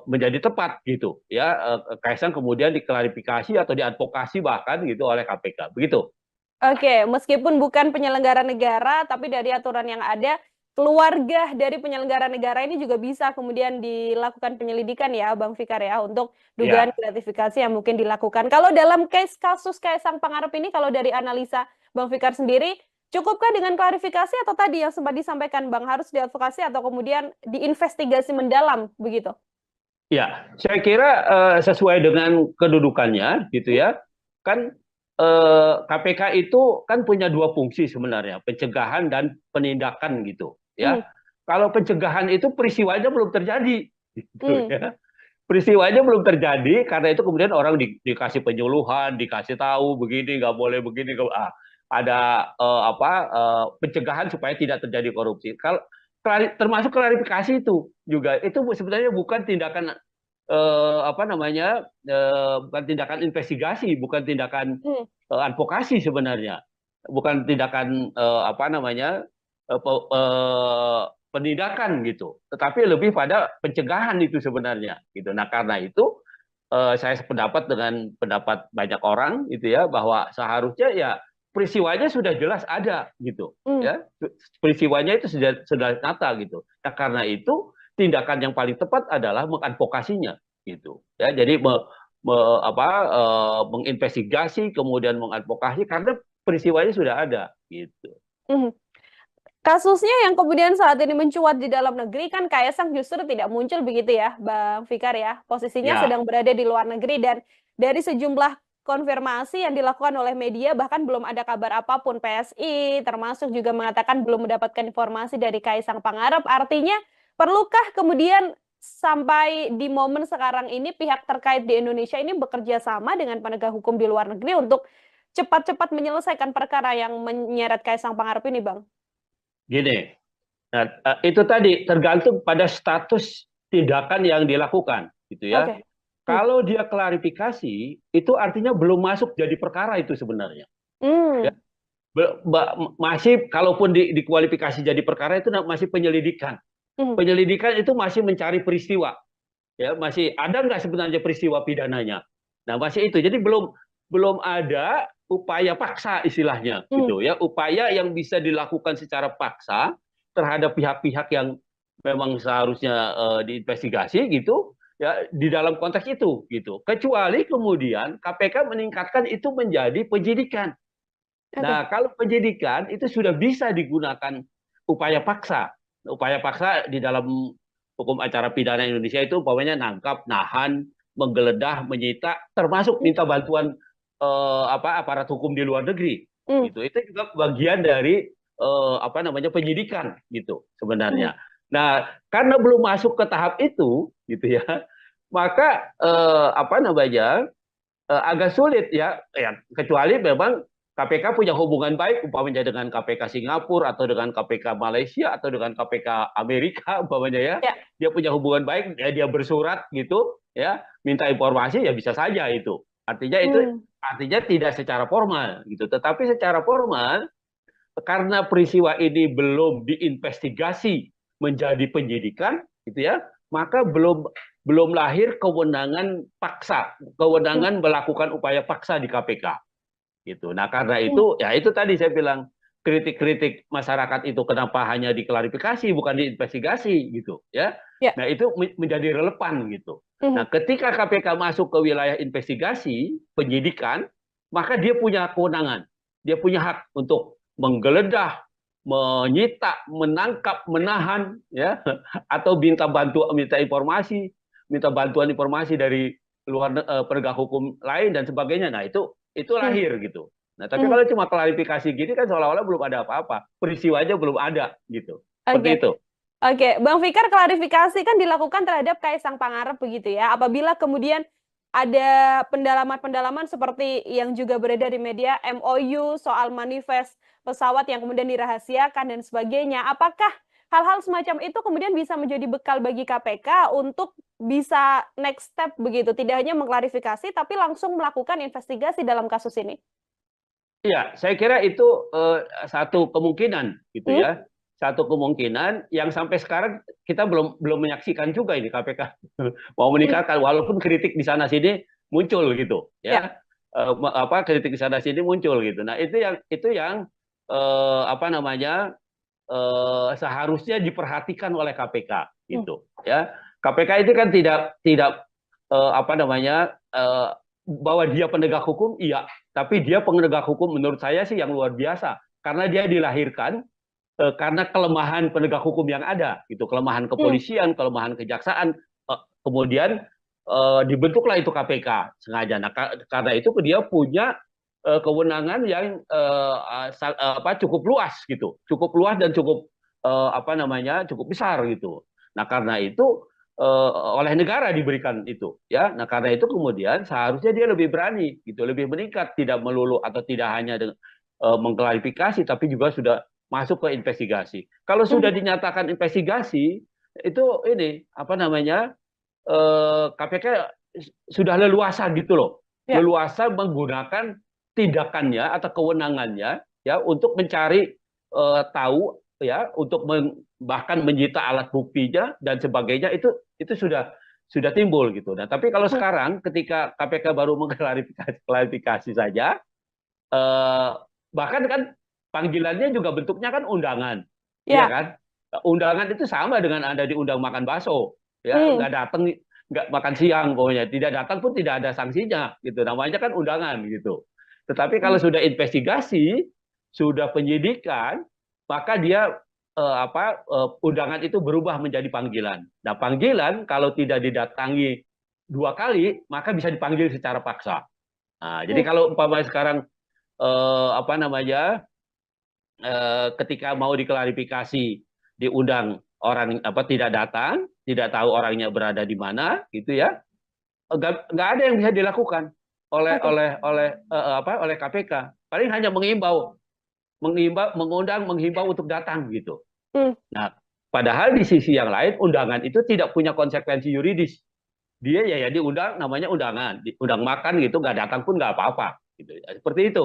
menjadi tepat gitu ya, Kaisang kemudian diklarifikasi atau diadvokasi bahkan gitu oleh KPK begitu. Oke, meskipun bukan penyelenggara negara, tapi dari aturan yang ada, keluarga dari penyelenggara negara ini juga bisa kemudian dilakukan penyelidikan ya, Bang Fikar ya, untuk dugaan Ya, gratifikasi yang mungkin dilakukan. Kalau dalam kasus Kaisang Pangarep ini, kalau dari analisa Bang Fikar sendiri, cukupkah dengan klarifikasi atau tadi yang sempat disampaikan Bang, harus diadvokasi atau kemudian diinvestigasi mendalam begitu? ya, saya kira sesuai dengan kedudukannya gitu Hmm? ya. Kan KPK itu kan punya dua fungsi sebenarnya, pencegahan dan penindakan gitu Hmm. ya. Kalau pencegahan itu peristiwanya belum terjadi gitu Hmm. ya. Peristiwanya belum terjadi, karena itu kemudian orang dikasih penyuluhan, dikasih tahu begini nggak boleh begini, ada pencegahan supaya tidak terjadi korupsi. Kalau termasuk klarifikasi itu juga itu sebenarnya bukan tindakan bukan tindakan investigasi, bukan tindakan Hmm. advokasi sebenarnya, bukan tindakan penindakan gitu, tetapi lebih pada pencegahan itu sebenarnya gitu. Nah karena itu saya sependapat dengan pendapat banyak orang gitu ya, bahwa seharusnya ya peristiwanya sudah jelas ada gitu Hmm. ya, peristiwanya itu sudah nyata gitu. Nah karena itu tindakan yang paling tepat adalah mengadvokasinya gitu ya. Jadi menginvestigasi kemudian mengadvokasi karena peristiwanya sudah ada gitu. Hmm. Kasusnya yang kemudian saat ini mencuat di dalam negeri kan Kaisang justru tidak muncul begitu ya, Bang Fikar ya. Posisinya Ya, sedang berada di luar negeri dan dari sejumlah konfirmasi yang dilakukan oleh media bahkan belum ada kabar apapun. PSI termasuk juga mengatakan belum mendapatkan informasi dari Kaisang Pangarep. Artinya perlukah kemudian sampai di momen sekarang ini pihak terkait di Indonesia ini bekerja sama dengan penegak hukum di luar negeri untuk cepat-cepat menyelesaikan perkara yang menyeret Kaisang Pangarep ini, Bang? gini. Nah, itu tadi tergantung pada status tindakan yang dilakukan, gitu ya. Oke. Hmm. Kalau dia klarifikasi, itu artinya belum masuk jadi perkara itu sebenarnya. Ya, Hmm. masih kalaupun dikualifikasi jadi perkara itu masih penyelidikan. Hmm. Penyelidikan itu masih mencari peristiwa, ya masih ada nggak sebenarnya peristiwa pidananya. Nah masih itu, jadi belum belum ada upaya paksa istilahnya, Hmm. gitu ya, upaya yang bisa dilakukan secara paksa terhadap pihak-pihak yang memang seharusnya diinvestigasi gitu ya, di dalam konteks itu gitu. Kecuali kemudian KPK meningkatkan itu menjadi penyidikan. Oke. Nah, kalau penyidikan itu sudah bisa digunakan upaya paksa. Upaya paksa di dalam hukum acara pidana Indonesia itu umpamanya nangkap, nahan, menggeledah, menyita, termasuk Hmm. minta bantuan aparat hukum di luar negeri. Hmm. Gitu. Itu juga bagian dari penyidikan gitu Hmm. sebenarnya. Nah, karena belum masuk ke tahap itu gitu ya, maka agak sulit ya, kecuali memang KPK punya hubungan baik umpamanya dengan KPK Singapura atau dengan KPK Malaysia atau dengan KPK Amerika umpamanya ya, Ya. dia punya hubungan baik ya, dia bersurat gitu ya, minta informasi ya bisa saja itu. Hmm. Artinya tidak secara formal gitu, tetapi secara formal karena peristiwa ini belum diinvestigasi menjadi penyidikan gitu ya, maka belum lahir kewenangan paksa, Hmm. kewenangan melakukan upaya paksa di KPK gitu. Nah, karena Hmm. itu ya itu tadi saya bilang, kritik-kritik masyarakat itu kenapa hanya diklarifikasi bukan diinvestigasi gitu ya. Ya. Nah, itu menjadi relevan gitu. Hmm. Nah, ketika KPK masuk ke wilayah investigasi, penyidikan, maka dia punya kewenangan. Dia punya hak untuk menggeledah, menyita, menangkap, menahan ya, atau minta bantuan informasi dari penegak hukum lain dan sebagainya. Nah, itu Hmm. lahir gitu. Nah, tapi Hmm. kalau cuma klarifikasi gini kan seolah-olah belum ada apa-apa. Peristiwanya belum ada gitu. Oke. Seperti itu. Oke, Bang Fikar, klarifikasi kan dilakukan terhadap Kaisang Pangarep begitu ya. Apabila kemudian ada pendalaman-pendalaman seperti yang juga beredar di media, MOU soal manifest pesawat yang kemudian dirahasiakan dan sebagainya. Apakah hal-hal semacam itu kemudian bisa menjadi bekal bagi KPK untuk bisa next step begitu, tidak hanya mengklarifikasi tapi langsung melakukan investigasi dalam kasus ini. Iya, saya kira itu satu kemungkinan gitu Hmm? ya. Satu kemungkinan yang sampai sekarang kita belum menyaksikan juga ini KPK mau Hmm. meninggalkan walaupun kritik di sana sini muncul gitu Ya. ya. Apa kritik di sana sini muncul gitu. Nah, itu yang apa namanya seharusnya diperhatikan oleh KPK Hmm. gitu ya. KPK itu kan tidak tidak apa namanya bahwa dia penegak hukum iya, tapi dia penegak hukum menurut saya sih yang luar biasa karena dia dilahirkan karena kelemahan penegak hukum yang ada gitu, kelemahan Hmm. kepolisian, kelemahan kejaksaan, kemudian dibentuklah itu KPK sengaja. Nah, karena itu dia punya kewenangan yang apa cukup luas gitu, cukup luas dan cukup apa namanya cukup besar gitu. Nah, karena itu oleh negara diberikan itu ya. Nah, karena itu kemudian seharusnya dia lebih berani gitu, lebih meningkat, tidak melulu atau tidak hanya dengan mengklarifikasi tapi juga sudah masuk ke investigasi. Kalau Hmm. sudah dinyatakan investigasi itu ini apa namanya KPK sudah leluasa gitu loh, Ya. leluasa menggunakan tindakannya atau kewenangannya ya untuk mencari tahu ya untuk bahkan menyita alat buktinya dan sebagainya itu sudah timbul gitu. Nah, tapi kalau Hmm. sekarang ketika KPK baru mengklarifikasi saja, eh, bahkan kan panggilannya juga bentuknya kan undangan, ya Ya. kan? Undangan itu sama dengan Anda diundang makan bakso, ya Hmm. nggak datang, nggak makan siang pokoknya, tidak datang pun tidak ada sanksinya, gitu. Namanya kan undangan, gitu. Tetapi kalau Hmm. sudah investigasi, sudah penyidikan, maka dia undangan itu berubah menjadi panggilan. Nah, panggilan kalau tidak didatangi 2 kali, maka bisa dipanggil secara paksa. Nah, jadi Hmm. kalau umpamanya sekarang apa namanya ketika mau diklarifikasi diundang orang apa tidak datang, tidak tahu orangnya berada di mana, gitu ya, nggak ada yang bisa dilakukan Oke. oleh KPK. Paling hanya mengundang, menghimbau untuk datang gitu. Hmm. Nah, padahal di sisi yang lain undangan itu tidak punya konsekuensi yuridis. Dia ya diundang, namanya undangan, diundang makan gitu, nggak datang pun nggak apa-apa, gitu. Seperti itu.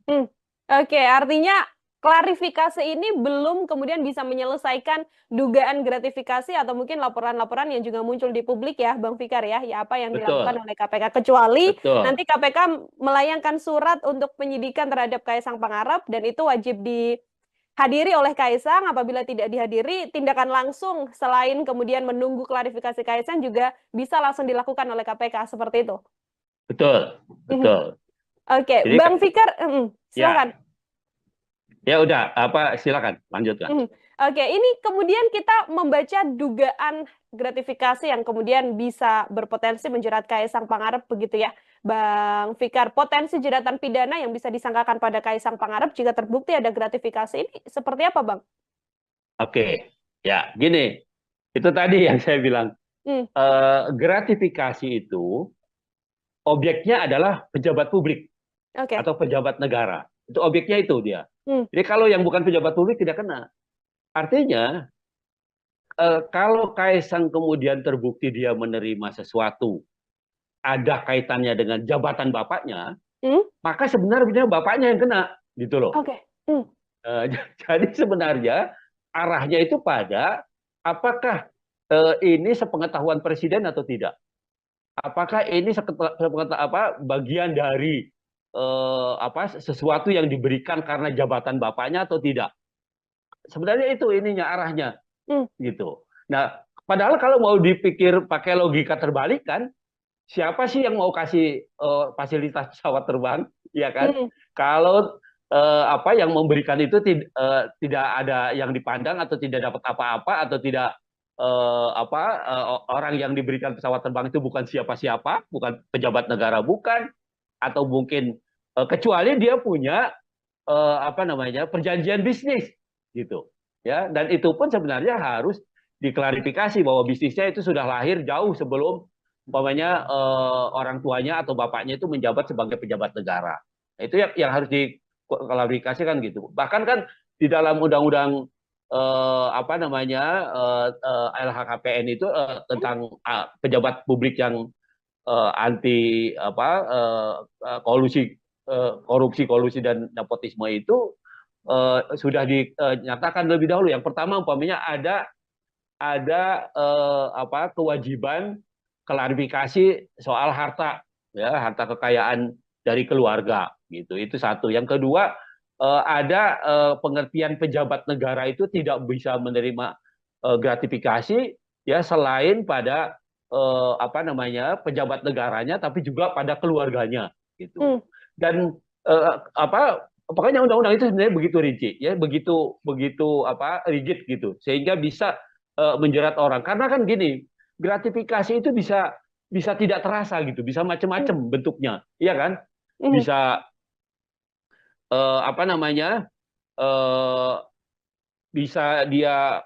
Hmm. Oke, artinya klarifikasi ini belum kemudian bisa menyelesaikan dugaan gratifikasi atau mungkin laporan-laporan yang juga muncul di publik ya, Bang Fikar ya, ya apa yang dilakukan Betul, oleh KPK. Kecuali betul. nanti KPK melayangkan surat untuk penyidikan terhadap Kaisang Pangarep dan itu wajib dihadiri oleh Kaisang. Apabila tidak dihadiri, tindakan langsung selain kemudian menunggu klarifikasi Kaisang juga bisa langsung dilakukan oleh KPK seperti itu. Betul, Mhm. betul. Oke, Jadi Bang Fikar, silakan. ya, ya udah apa silakan lanjutkan. Mhm. Oke, ini kemudian kita membaca dugaan gratifikasi yang kemudian bisa berpotensi menjerat Kaisang Pangarep begitu ya, Bang Fikar. Potensi jeratan pidana yang bisa disangkakan pada Kaisang Pangarep jika terbukti ada gratifikasi ini seperti apa, Bang? Oke, ya gini, itu tadi yang saya bilang Hmm. gratifikasi itu objeknya adalah pejabat publik Oke. atau pejabat negara. Itu objeknya itu dia. Hmm. Jadi kalau yang bukan pejabat publik tidak kena. Artinya kalau Kaisang kemudian terbukti dia menerima sesuatu ada kaitannya dengan jabatan bapaknya, Hmm. maka sebenarnya bapaknya yang kena, gitu loh. Oke. Hmm. Jadi sebenarnya arahnya itu pada apakah ini sepengetahuan presiden atau tidak? Apakah ini bagian dari sesuatu yang diberikan karena jabatan bapaknya atau tidak? Sebenarnya itu ininya arahnya Hmm. gitu. Nah, padahal kalau mau dipikir pakai logika terbalik kan, siapa sih yang mau kasih fasilitas pesawat terbang, ya kan? Hmm. Kalau yang memberikan itu tidak ada yang dipandang atau tidak dapat apa-apa atau tidak orang yang diberikan pesawat terbang itu bukan siapa-siapa, bukan pejabat negara, bukan, atau mungkin kecuali dia punya perjanjian bisnis gitu, ya. Dan itu pun sebenarnya harus diklarifikasi bahwa bisnisnya itu sudah lahir jauh sebelum umpamanya orang tuanya atau bapaknya itu menjabat sebagai pejabat negara. Nah, itu yang harus diklarifikasikan gitu. Bahkan kan di dalam undang-undang apa namanya LHKPN itu tentang pejabat publik yang anti apa kolusi korupsi kolusi dan nepotisme itu sudah dinyatakan lebih dahulu. Yang pertama umpamanya ada apa kewajiban klarifikasi soal harta, ya, harta kekayaan dari keluarga gitu. Itu satu. Yang kedua, ada pengertian pejabat negara itu tidak bisa menerima gratifikasi ya selain pada apa namanya pejabat negaranya, tapi juga pada keluarganya gitu. Hmm. Dan apa pokoknya undang-undang itu sebenarnya begitu rinci, ya, begitu begitu apa rigid gitu, sehingga bisa menjerat orang. Karena kan gini, gratifikasi itu bisa bisa tidak terasa gitu, bisa macam-macam bentuknya, iya kan? Hmm. Bisa apa namanya, eh, bisa dia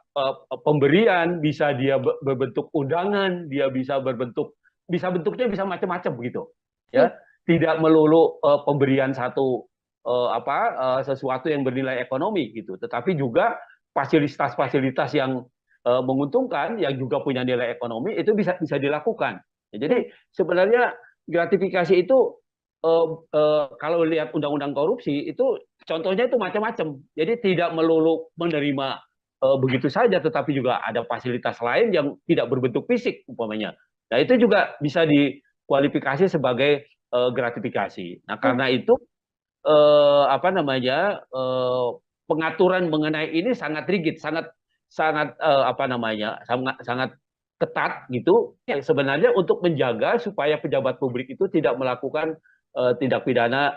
pemberian, bisa dia berbentuk undangan, dia bisa berbentuk, bisa bentuknya bisa macam-macam begitu, Hmm. ya. Tidak melulu pemberian satu apa sesuatu yang bernilai ekonomi gitu, tetapi juga fasilitas-fasilitas yang menguntungkan, yang juga punya nilai ekonomi itu bisa bisa dilakukan. Hmm. Jadi sebenarnya gratifikasi itu kalau lihat undang-undang korupsi itu contohnya itu macam-macam. Jadi tidak melulu menerima begitu saja, tetapi juga ada fasilitas lain yang tidak berbentuk fisik umpamanya. Nah itu juga bisa dikualifikasi sebagai gratifikasi. Nah Hmm. karena itu apa namanya pengaturan mengenai ini sangat rigid, sangat sangat apa namanya sangat sangat ketat gitu. Ya. Sebenarnya untuk menjaga supaya pejabat publik itu tidak melakukan tindak pidana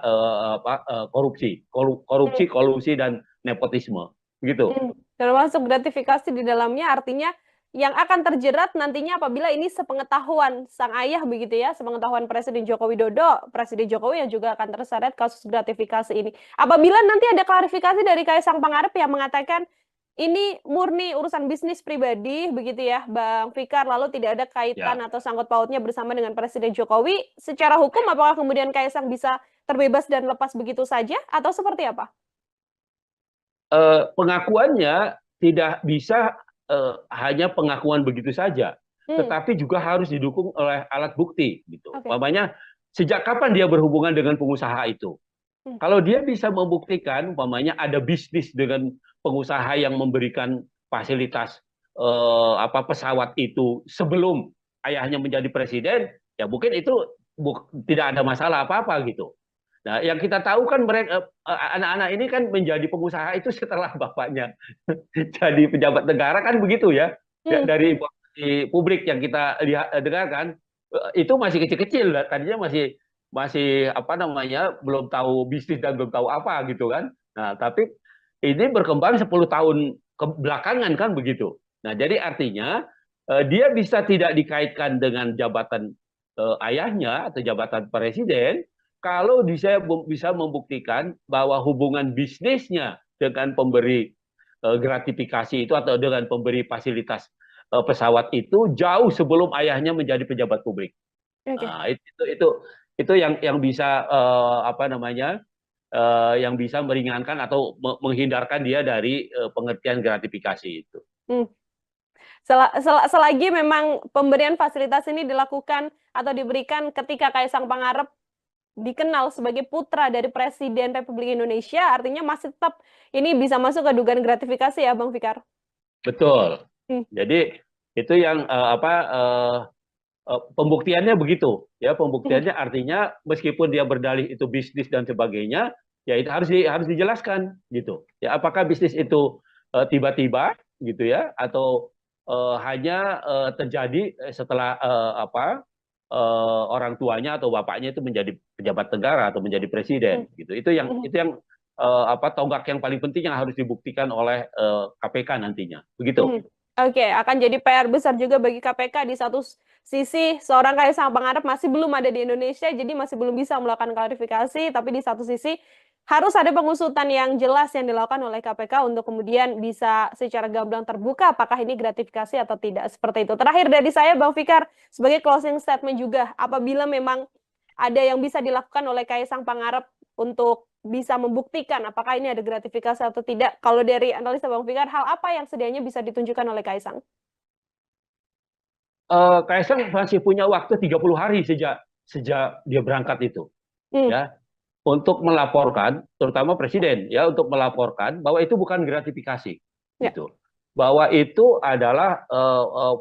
korupsi, korupsi, kolusi dan nepotisme, gitu. Termasuk gratifikasi di dalamnya artinya yang akan terjerat nantinya apabila ini sepengetahuan sang ayah begitu ya, sepengetahuan Presiden Joko Widodo, Presiden Jokowi yang juga akan terseret kasus gratifikasi ini. Apabila nanti ada klarifikasi dari Kaisang Pangarep yang mengatakan ini murni urusan bisnis pribadi begitu ya, Bang Fikar, lalu tidak ada kaitan Ya. atau sangkut pautnya bersama dengan Presiden Jokowi, secara hukum apakah kemudian Kaisang bisa terbebas dan lepas begitu saja atau seperti apa? Pengakuannya tidak bisa hanya pengakuan begitu saja, Hmm, tetapi juga harus didukung oleh alat bukti gitu. oke. Umpamanya sejak kapan dia berhubungan dengan pengusaha itu? Hmm, Kalau dia bisa membuktikan umpamanya ada bisnis dengan pengusaha yang memberikan fasilitas apa pesawat itu sebelum ayahnya menjadi presiden, ya mungkin itu tidak ada masalah apa-apa gitu. Nah, yang kita tahu kan mereka anak-anak ini kan menjadi pengusaha itu setelah bapaknya jadi pejabat negara kan begitu ya. hmm, Dari informasi publik yang kita lihat dengarkan itu masih kecil-kecil, tadinya masih masih apa namanya belum tahu bisnis dan belum tahu apa gitu kan. Nah, tapi ini berkembang 10 tahun ke belakangan kan begitu. Nah, jadi artinya dia bisa tidak dikaitkan dengan jabatan ayahnya atau jabatan presiden kalau dia bisa membuktikan bahwa hubungan bisnisnya dengan pemberi gratifikasi itu atau dengan pemberi fasilitas pesawat itu jauh sebelum ayahnya menjadi pejabat publik. oke. Nah, itu yang bisa apa namanya yang bisa meringankan atau menghindarkan dia dari pengertian gratifikasi itu. Hmm. Selagi memang pemberian fasilitas ini dilakukan atau diberikan ketika Kaisang Pangarep dikenal sebagai putra dari Presiden Republik Indonesia, artinya masih tetap ini bisa masuk ke dugaan gratifikasi ya, Bang Fikar? Betul. Hmm, Jadi itu yang apa pembuktiannya begitu ya, hmm, pembuktiannya artinya meskipun dia berdalih itu bisnis dan sebagainya ya itu harus dijelaskan gitu ya, apakah bisnis itu tiba-tiba gitu ya atau hanya terjadi setelah apa orang tuanya atau bapaknya itu menjadi pejabat negara atau menjadi hmm, presiden gitu. hmm, Itu yang apa tonggak yang paling penting yang harus dibuktikan oleh KPK nantinya begitu. hmm. Oke, akan jadi PR besar juga bagi KPK di satu sisi seorang Kaisang Pangarep masih belum ada di Indonesia, jadi masih belum bisa melakukan klarifikasi, tapi di satu sisi harus ada pengusutan yang jelas yang dilakukan oleh KPK untuk kemudian bisa secara gamblang terbuka apakah ini gratifikasi atau tidak seperti itu. Terakhir dari saya, Bang Fikar, sebagai closing statement juga, apabila memang ada yang bisa dilakukan oleh Kaisang Pangarep untuk bisa membuktikan apakah ini ada gratifikasi atau tidak? Kalau dari analisa Bang Fikar, hal apa yang sedianya bisa ditunjukkan oleh Kaisang? Kaisang masih punya waktu 30 hari sejak sejak dia berangkat itu, Hmm, ya, untuk melaporkan, terutama presiden, ya, untuk melaporkan bahwa itu bukan gratifikasi, ya, gitu, bahwa itu adalah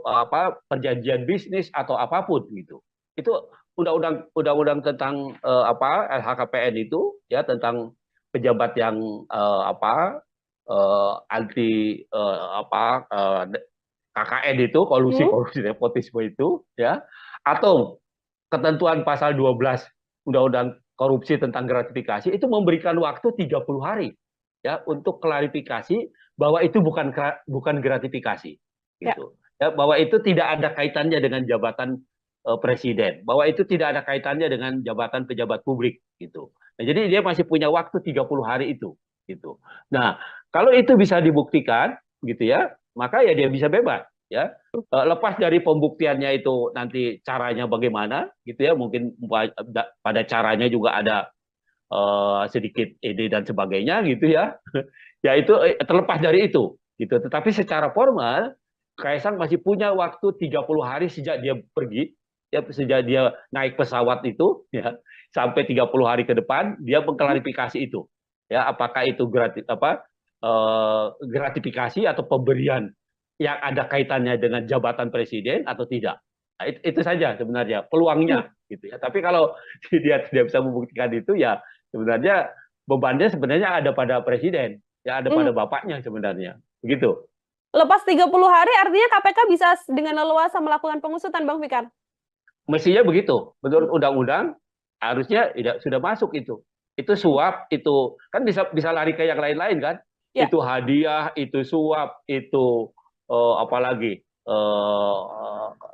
apa, perjanjian bisnis atau apapun, gitu. Itu undang-undang tentang apa, LHKPN itu, ya, tentang pejabat yang apa, anti apa, KKN itu, kolusi hmm, korupsi nepotisme itu, ya, atau ketentuan pasal 12 Undang-Undang Korupsi tentang gratifikasi itu memberikan waktu 30 hari, ya, untuk klarifikasi bahwa itu bukan gratifikasi, ya. gitu, ya, bahwa itu tidak ada kaitannya dengan jabatan presiden, bahwa itu tidak ada kaitannya dengan jabatan pejabat publik, gitu. Nah, jadi dia masih punya waktu 30 hari itu, gitu. Nah, kalau itu bisa dibuktikan, gitu ya, maka ya dia bisa bebas, ya. Lepas dari pembuktiannya itu nanti caranya bagaimana, gitu ya, mungkin pada caranya juga ada sedikit ide dan sebagainya, gitu ya. Ya itu terlepas dari itu, gitu. Tetapi secara formal Kaisang masih punya waktu 30 hari sejak dia pergi, ya, sejak dia naik pesawat itu, ya, sampai 30 hari ke depan dia Hmm, mengklarifikasi itu, ya, apakah itu gratifikasi atau pemberian yang ada kaitannya dengan jabatan presiden atau tidak. Nah, itu saja sebenarnya hmm. peluangnya, gitu ya. Tapi kalau dia tidak bisa membuktikan itu, ya sebenarnya bebannya sebenarnya ada pada presiden, ya, ada Hmm. pada bapaknya sebenarnya. Begitu. Lepas 30 hari artinya KPK bisa dengan leluasa melakukan pengusutan, Bang Fikar? Mestinya begitu. Hmm, Menurut undang-undang harusnya tidak sudah masuk itu. Itu suap, itu kan bisa bisa lari ke yang lain-lain kan? ya. Itu hadiah, itu suap, itu apalagi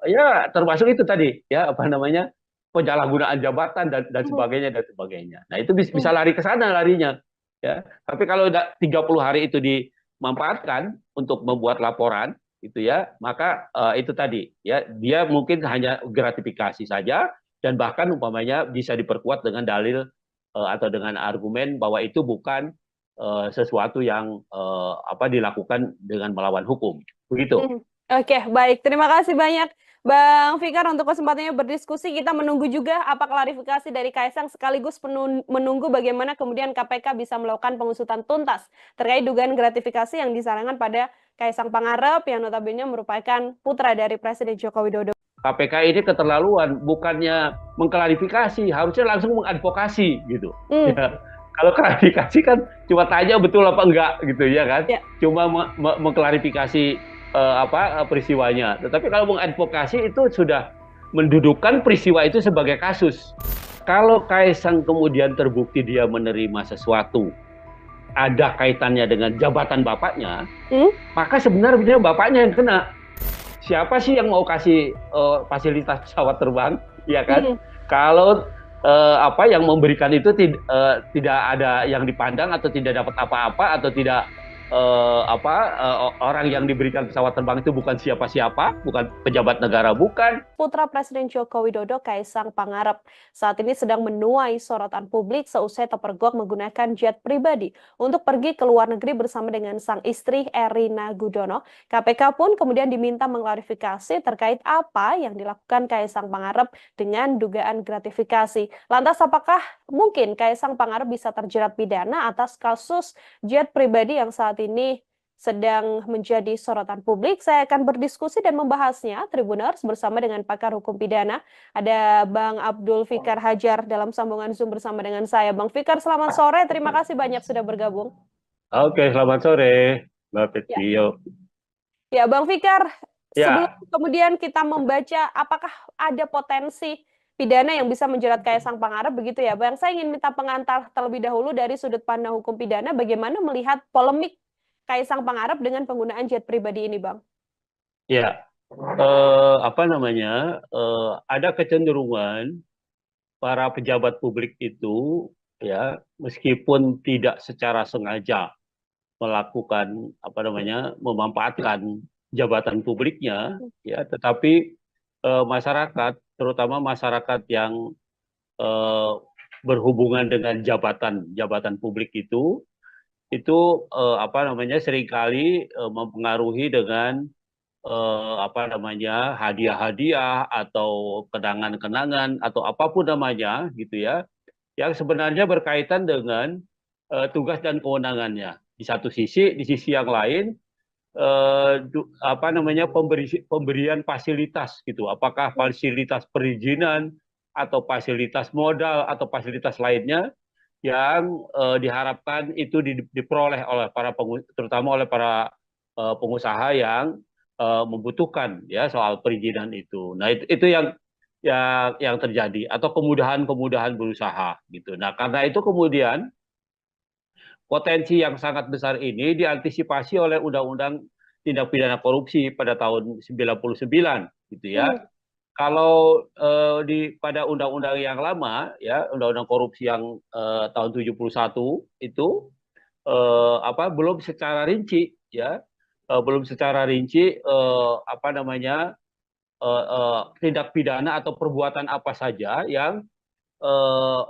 ya termasuk itu tadi, ya, apa namanya, penyalahgunaan jabatan dan Hmm, sebagainya dan sebagainya. Nah, itu bisa, hmm, bisa lari ke sana larinya, ya. Tapi kalau udah 30 hari itu dimanfaatkan untuk membuat laporan, gitu ya, maka itu tadi, ya, dia mungkin hanya gratifikasi saja, dan bahkan umpamanya bisa diperkuat dengan dalil atau dengan argumen bahwa itu bukan sesuatu yang apa, dilakukan dengan melawan hukum, begitu. hmm. Oke, baik. Terima kasih banyak, Bang Fikar, untuk kesempatannya berdiskusi. Kita menunggu juga apa klarifikasi dari Kaisang, sekaligus menunggu bagaimana kemudian KPK bisa melakukan pengusutan tuntas terkait dugaan gratifikasi yang disarankan pada Kaisang Pangarep yang notabene merupakan putra dari Presiden Joko Widodo. KPK ini keterlaluan, bukannya mengklarifikasi, harusnya langsung mengadvokasi, gitu. Hmm, Ya, kalau klarifikasi kan cuma tanya betul apa enggak, gitu ya kan, ya. cuma mengklarifikasi apa, peristiwanya. Tetapi kalau mengadvokasi itu sudah mendudukkan peristiwa itu sebagai kasus. Kalau Kaisang kemudian terbukti dia menerima sesuatu ada kaitannya dengan jabatan bapaknya, Hmm, maka sebenarnya bapaknya yang kena. Siapa sih yang mau kasih fasilitas pesawat terbang, ya kan? hmm. Kalau apa yang memberikan itu tidak ada yang dipandang atau tidak dapat apa-apa atau tidak apa, orang yang diberikan pesawat terbang itu bukan siapa-siapa, bukan pejabat negara, bukan. Putra Presiden Joko Widodo, Kaisang Pangarep, saat ini sedang menuai sorotan publik seusai terpergok menggunakan jet pribadi untuk pergi ke luar negeri bersama dengan sang istri Erina Gudono. KPK pun kemudian diminta mengklarifikasi terkait apa yang dilakukan Kaisang Pangarep dengan dugaan gratifikasi. Lantas apakah mungkin Kaisang Pangarep bisa terjerat pidana atas kasus jet pribadi yang saat ini sedang menjadi sorotan publik? Saya akan berdiskusi dan membahasnya, Tribuners, bersama dengan pakar hukum pidana. Ada Bang Abdul Fikar Hajar dalam sambungan Zoom bersama dengan saya. Bang Fikar, selamat sore. Terima kasih banyak sudah bergabung. Oke, selamat sore, Mbak Ya, Petio. ya, Bang Fikar, sebelum Ya, kemudian kita membaca apakah ada potensi pidana yang bisa menjerat Kaisang Pangarep, begitu ya, Bang? Saya ingin minta pengantar terlebih dahulu dari sudut pandang hukum pidana, bagaimana melihat polemik Kaisang Pangarep dengan penggunaan jet pribadi ini, Bang? ya, apa namanya, ada kecenderungan para pejabat publik itu, ya, meskipun tidak secara sengaja melakukan apa namanya, memanfaatkan jabatan publiknya, ya, tetapi masyarakat, terutama masyarakat yang eh, berhubungan dengan jabatan publik itu apa namanya seringkali mempengaruhi dengan apa namanya hadiah-hadiah atau kenangan-kenangan atau apapun namanya gitu ya, yang sebenarnya berkaitan dengan tugas dan kewenangannya. Di satu sisi, di sisi yang lain apa namanya pemberian fasilitas gitu. Apakah fasilitas perizinan atau fasilitas modal atau fasilitas lainnya yang diharapkan itu diperoleh oleh terutama oleh para pengusaha yang membutuhkan ya soal perizinan itu. Nah, itu yang terjadi atau kemudahan-kemudahan berusaha gitu. Nah, karena itu kemudian potensi yang sangat besar ini diantisipasi oleh Undang-Undang Tindak Pidana Korupsi pada tahun 99 gitu ya. Hmm. Kalau pada undang-undang yang lama ya, undang-undang korupsi yang tahun 71 itu apa belum secara rinci ya, belum secara rinci apa namanya tindak pidana atau perbuatan apa saja yang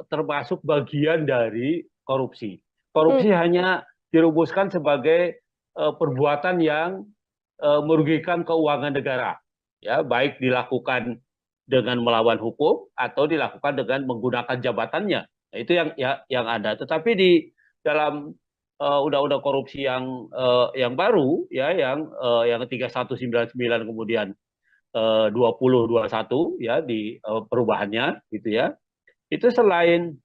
termasuk bagian dari korupsi. Hmm. Korupsi hanya dirumuskan sebagai perbuatan yang merugikan keuangan negara, ya baik dilakukan dengan melawan hukum atau dilakukan dengan menggunakan jabatannya. Nah, itu yang ada. Tetapi di dalam undang-undang korupsi yang baru, ya yang 3199 kemudian 2021 ya di perubahannya gitu ya. Itu selain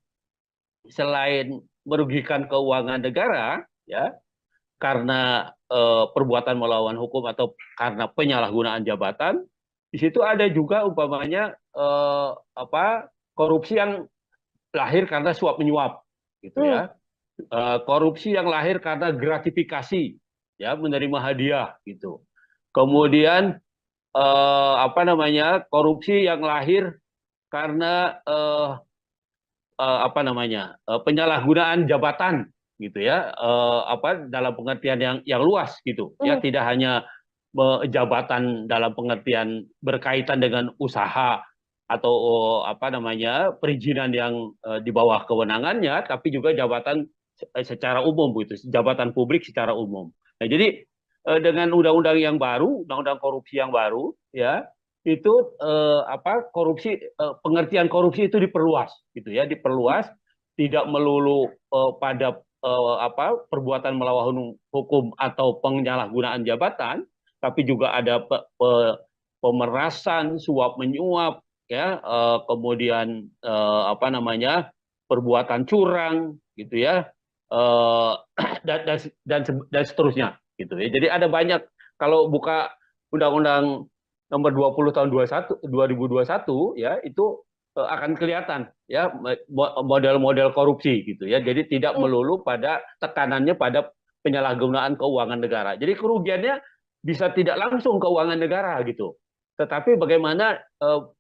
selain merugikan keuangan negara ya karena perbuatan melawan hukum atau karena penyalahgunaan jabatan, di situ ada juga umpamanya apa korupsi yang lahir karena suap menyuap gitu Hmm. ya. Korupsi yang lahir karena gratifikasi ya menerima hadiah gitu. Kemudian apa namanya korupsi yang lahir karena apa namanya penyalahgunaan jabatan gitu ya apa dalam pengertian yang luas gitu ya, Hmm. tidak hanya jabatan dalam pengertian berkaitan dengan usaha atau apa namanya perizinan yang di bawah kewenangannya, tapi juga jabatan secara umum gitu, jabatan publik secara umum. Nah, jadi dengan undang-undang yang baru, undang-undang korupsi yang baru ya, itu apa korupsi pengertian korupsi itu diperluas gitu ya, diperluas tidak melulu pada apa perbuatan melawan hukum atau penyalahgunaan jabatan, tapi juga ada pemerasan, suap menyuap ya, kemudian apa namanya perbuatan curang gitu ya, eh, dan seterusnya gitu ya. Jadi ada banyak, kalau buka undang-undang nomor 20 tahun 2021 ya itu akan kelihatan ya model-model korupsi gitu ya. Jadi tidak Hmm. melulu pada tekanannya pada penyalahgunaan keuangan negara. Jadi kerugiannya bisa tidak langsung keuangan negara gitu. Tetapi bagaimana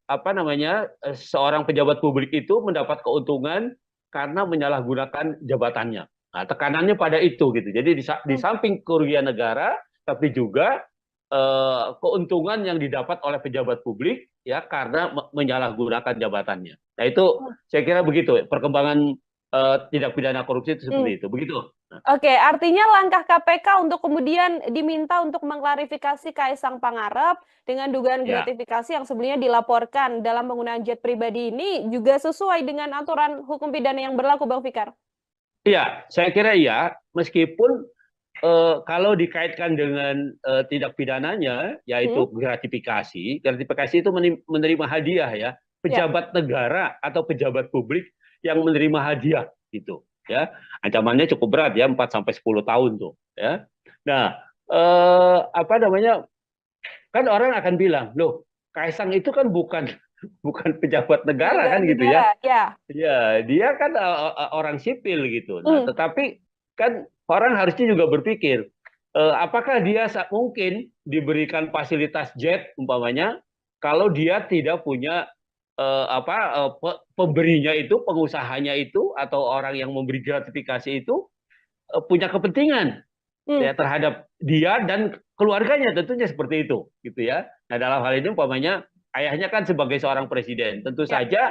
apa namanya seorang pejabat publik itu mendapat keuntungan karena menyalahgunakan jabatannya. Nah, tekanannya pada itu gitu. Jadi di Hmm. samping kerugian negara, tapi juga keuntungan yang didapat oleh pejabat publik ya karena menyalahgunakan jabatannya. Nah, itu saya kira begitu perkembangan tindak pidana korupsi itu Hmm. seperti itu. Begitu. Oke, artinya langkah KPK untuk kemudian diminta untuk mengklarifikasi Kaisang Pangarep dengan dugaan Ya. gratifikasi yang sebelumnya dilaporkan dalam penggunaan jet pribadi ini juga sesuai dengan aturan hukum pidana yang berlaku, Bang Fikar? Iya, saya kira iya. Meskipun kalau dikaitkan dengan tindak pidananya, Hmm? yaitu gratifikasi, gratifikasi itu menerima hadiah ya, Ya. pejabat negara atau pejabat publik yang menerima hadiah gitu, ya, ancamannya cukup berat ya, 4 sampai 10 tahun tuh, ya. Nah, apa namanya, kan orang akan bilang, loh, Kaisang itu kan bukan bukan pejabat negara Penyelenggara kan gitu negara, ya. ya. Ya, dia kan orang sipil gitu. Nah, Hmm. tetapi kan orang harusnya juga berpikir, apakah dia mungkin diberikan fasilitas jet umpamanya kalau dia tidak punya apa pemberinya itu, pengusahanya itu atau orang yang memberi gratifikasi itu punya kepentingan Hmm. ya terhadap dia dan keluarganya, tentunya seperti itu gitu ya. Nah, dalam hal ini umpamanya ayahnya kan sebagai seorang presiden, tentu Ya. saja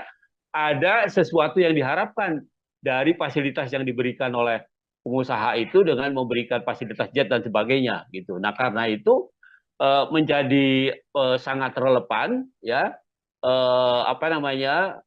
ada sesuatu yang diharapkan dari fasilitas yang diberikan oleh pengusaha itu dengan memberikan fasilitas jet dan sebagainya gitu. Nah, karena itu menjadi sangat relevan ya, apa namanya,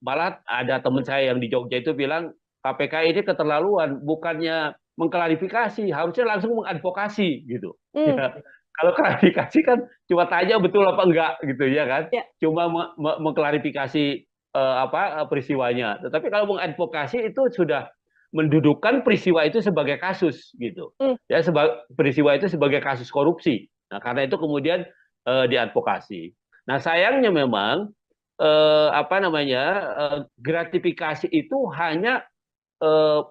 malah ada teman saya yang di Jogja itu bilang KPK ini keterlaluan, bukannya mengklarifikasi, harusnya langsung mengadvokasi gitu. Hmm, Ya, kalau klarifikasi kan cuma tanya betul apa enggak gitu ya kan, ya, cuma mengklarifikasi apa peristiwanya. Tetapi kalau mengadvokasi itu sudah mendudukan peristiwa itu sebagai kasus gitu. hmm, Ya, peristiwa itu sebagai kasus korupsi. Nah, karena itu kemudian diadvokasi. Nah, sayangnya memang apa namanya, gratifikasi itu hanya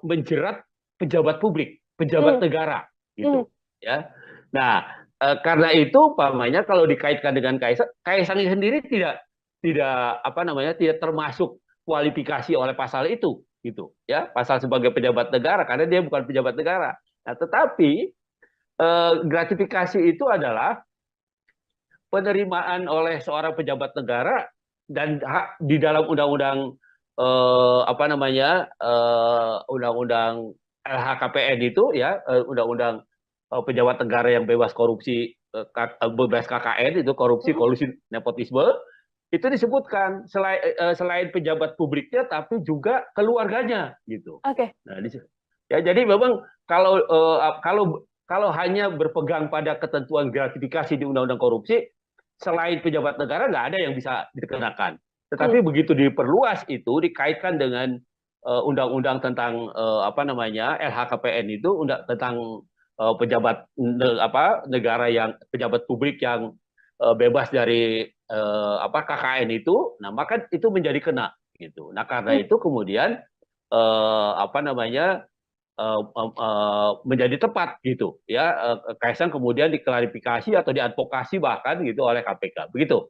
menjerat pejabat publik, pejabat hmm, negara hmm. gitu ya. Nah, karena itu pamannya kalau dikaitkan dengan Kaisang, Kaisang sendiri tidak apa namanya, tidak termasuk kualifikasi oleh pasal itu gitu ya, pasal sebagai pejabat negara karena dia bukan pejabat negara. Nah, tetapi gratifikasi itu adalah penerimaan oleh seorang pejabat negara dan hak di dalam undang-undang apa namanya, undang-undang LHKPN itu ya, undang-undang pejabat negara yang bebas korupsi, bebas KKN itu korupsi, Hmm. kolusi, nepotisme itu disebutkan selain pejabat publiknya tapi juga keluarganya gitu. Oke. Nah, ya jadi memang kalau kalau hanya berpegang pada ketentuan gratifikasi di undang-undang korupsi, selain pejabat negara nggak ada yang bisa dikenakan. Hmm. Tetapi begitu diperluas itu dikaitkan dengan undang-undang tentang apa namanya, LHKPN itu tentang pejabat apa negara yang pejabat publik yang bebas dari apa KKN itu, nah maka itu menjadi kena gitu. Nah, karena Hmm. itu kemudian apa namanya, menjadi tepat gitu ya, Kaisang kemudian diklarifikasi atau diadvokasi bahkan gitu oleh KPK begitu.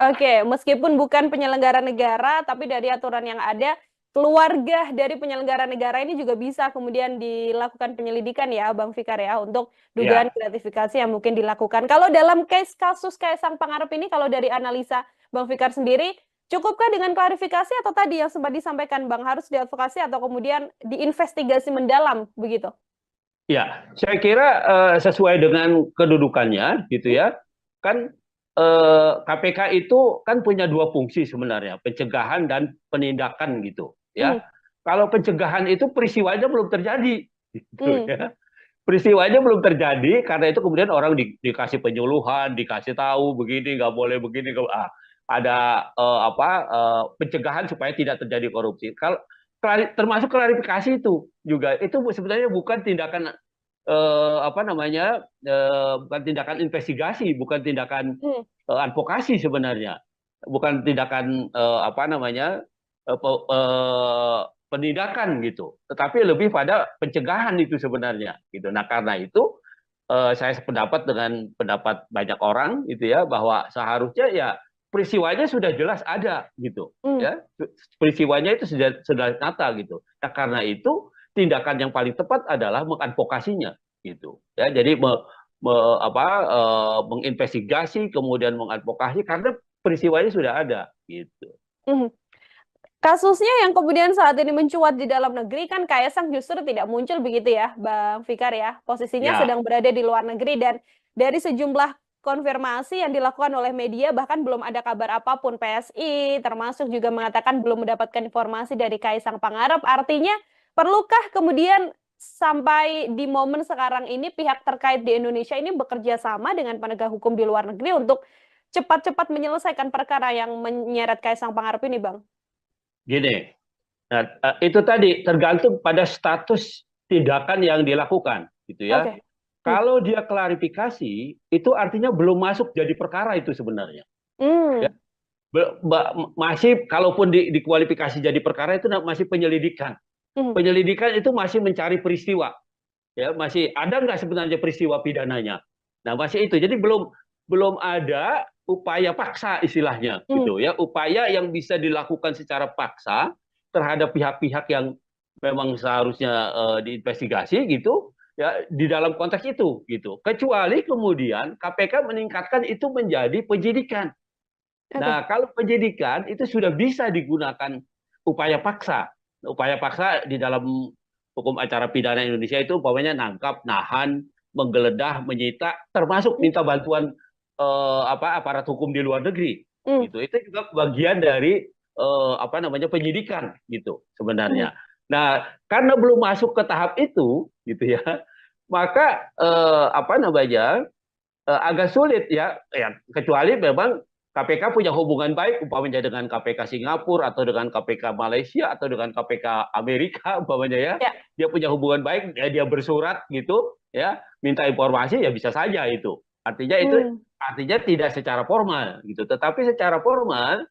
Oke, meskipun bukan penyelenggara negara, tapi dari aturan yang ada, keluarga dari penyelenggara negara ini juga bisa kemudian dilakukan penyelidikan ya, Bang Fikar ya, untuk dugaan Ya, gratifikasi yang mungkin dilakukan. Kalau dalam case kasus Kaisang Pangarep ini, kalau dari analisa Bang Fikar sendiri, cukupkah dengan klarifikasi atau tadi yang sempat disampaikan Bang, harus diadvokasi atau kemudian diinvestigasi mendalam begitu? ya, saya kira sesuai dengan kedudukannya gitu Hmm, ya. Kan KPK itu kan punya dua fungsi sebenarnya, pencegahan dan penindakan gitu hmm, ya. Kalau pencegahan itu peristiwanya belum terjadi gitu hmm, ya. Peristiwanya belum terjadi, karena itu kemudian orang dikasih penyuluhan, dikasih tahu begini nggak boleh begini, ada apa pencegahan supaya tidak terjadi korupsi. Kalau termasuk klarifikasi itu juga itu sebenarnya bukan tindakan apa namanya, bukan tindakan investigasi, bukan tindakan hmm, advokasi sebenarnya, bukan tindakan apa namanya, penindakan gitu, tetapi lebih pada pencegahan itu sebenarnya gitu. Nah, karena itu saya sependapat dengan pendapat banyak orang gitu ya, bahwa seharusnya ya peristiwanya sudah jelas ada gitu hmm. ya, peristiwanya itu sudah nyata gitu. Nah, karena itu tindakan yang paling tepat adalah mengadvokasinya gitu ya. Jadi apa, menginvestigasi kemudian mengadvokasi karena peristiwanya sudah ada gitu. Hmm. Kasusnya yang kemudian saat ini mencuat di dalam negeri kan Kaisang justru tidak muncul begitu ya, Bang Fikar ya. Posisinya Ya, sedang berada di luar negeri dan dari sejumlah konfirmasi yang dilakukan oleh media bahkan belum ada kabar apapun. PSI termasuk juga mengatakan belum mendapatkan informasi dari Kaisang Pangarep. Artinya perlukah kemudian sampai di momen sekarang ini pihak terkait di Indonesia ini bekerja sama dengan penegak hukum di luar negeri untuk cepat-cepat menyelesaikan perkara yang menyeret Kaisang Pangarep ini, Bang? gini. Nah, itu tadi tergantung pada status tindakan yang dilakukan, gitu ya. Oke. Hmm. Kalau dia klarifikasi, itu artinya belum masuk jadi perkara itu sebenarnya. Ya, Hmm. masih kalaupun dikualifikasi jadi perkara itu masih penyelidikan. Hmm. Penyelidikan itu masih mencari peristiwa. Ya, masih ada nggak sebenarnya peristiwa pidananya. Nah, masih itu. Jadi belum belum ada upaya paksa istilahnya Hmm. gitu ya. Upaya yang bisa dilakukan secara paksa terhadap pihak-pihak yang memang seharusnya diinvestigasi gitu ya, di dalam konteks itu gitu. Kecuali kemudian KPK meningkatkan itu menjadi penyidikan Oke. Nah, kalau penyidikan itu sudah bisa digunakan upaya paksa. Upaya paksa di dalam hukum acara pidana Indonesia itu umpamanya nangkap, nahan, menggeledah, menyita, termasuk minta bantuan aparat hukum di luar negeri. Hmm. Gitu. Itu juga bagian dari penyidikan gitu Hmm. sebenarnya. Nah, karena belum masuk ke tahap itu gitu ya, maka agak sulit ya kecuali memang KPK punya hubungan baik umpamanya dengan KPK Singapura atau dengan KPK Malaysia atau dengan KPK Amerika umpamanya ya, Ya. dia punya hubungan baik ya, dia bersurat gitu ya minta informasi ya bisa saja itu Hmm. artinya tidak secara formal gitu, tetapi secara formal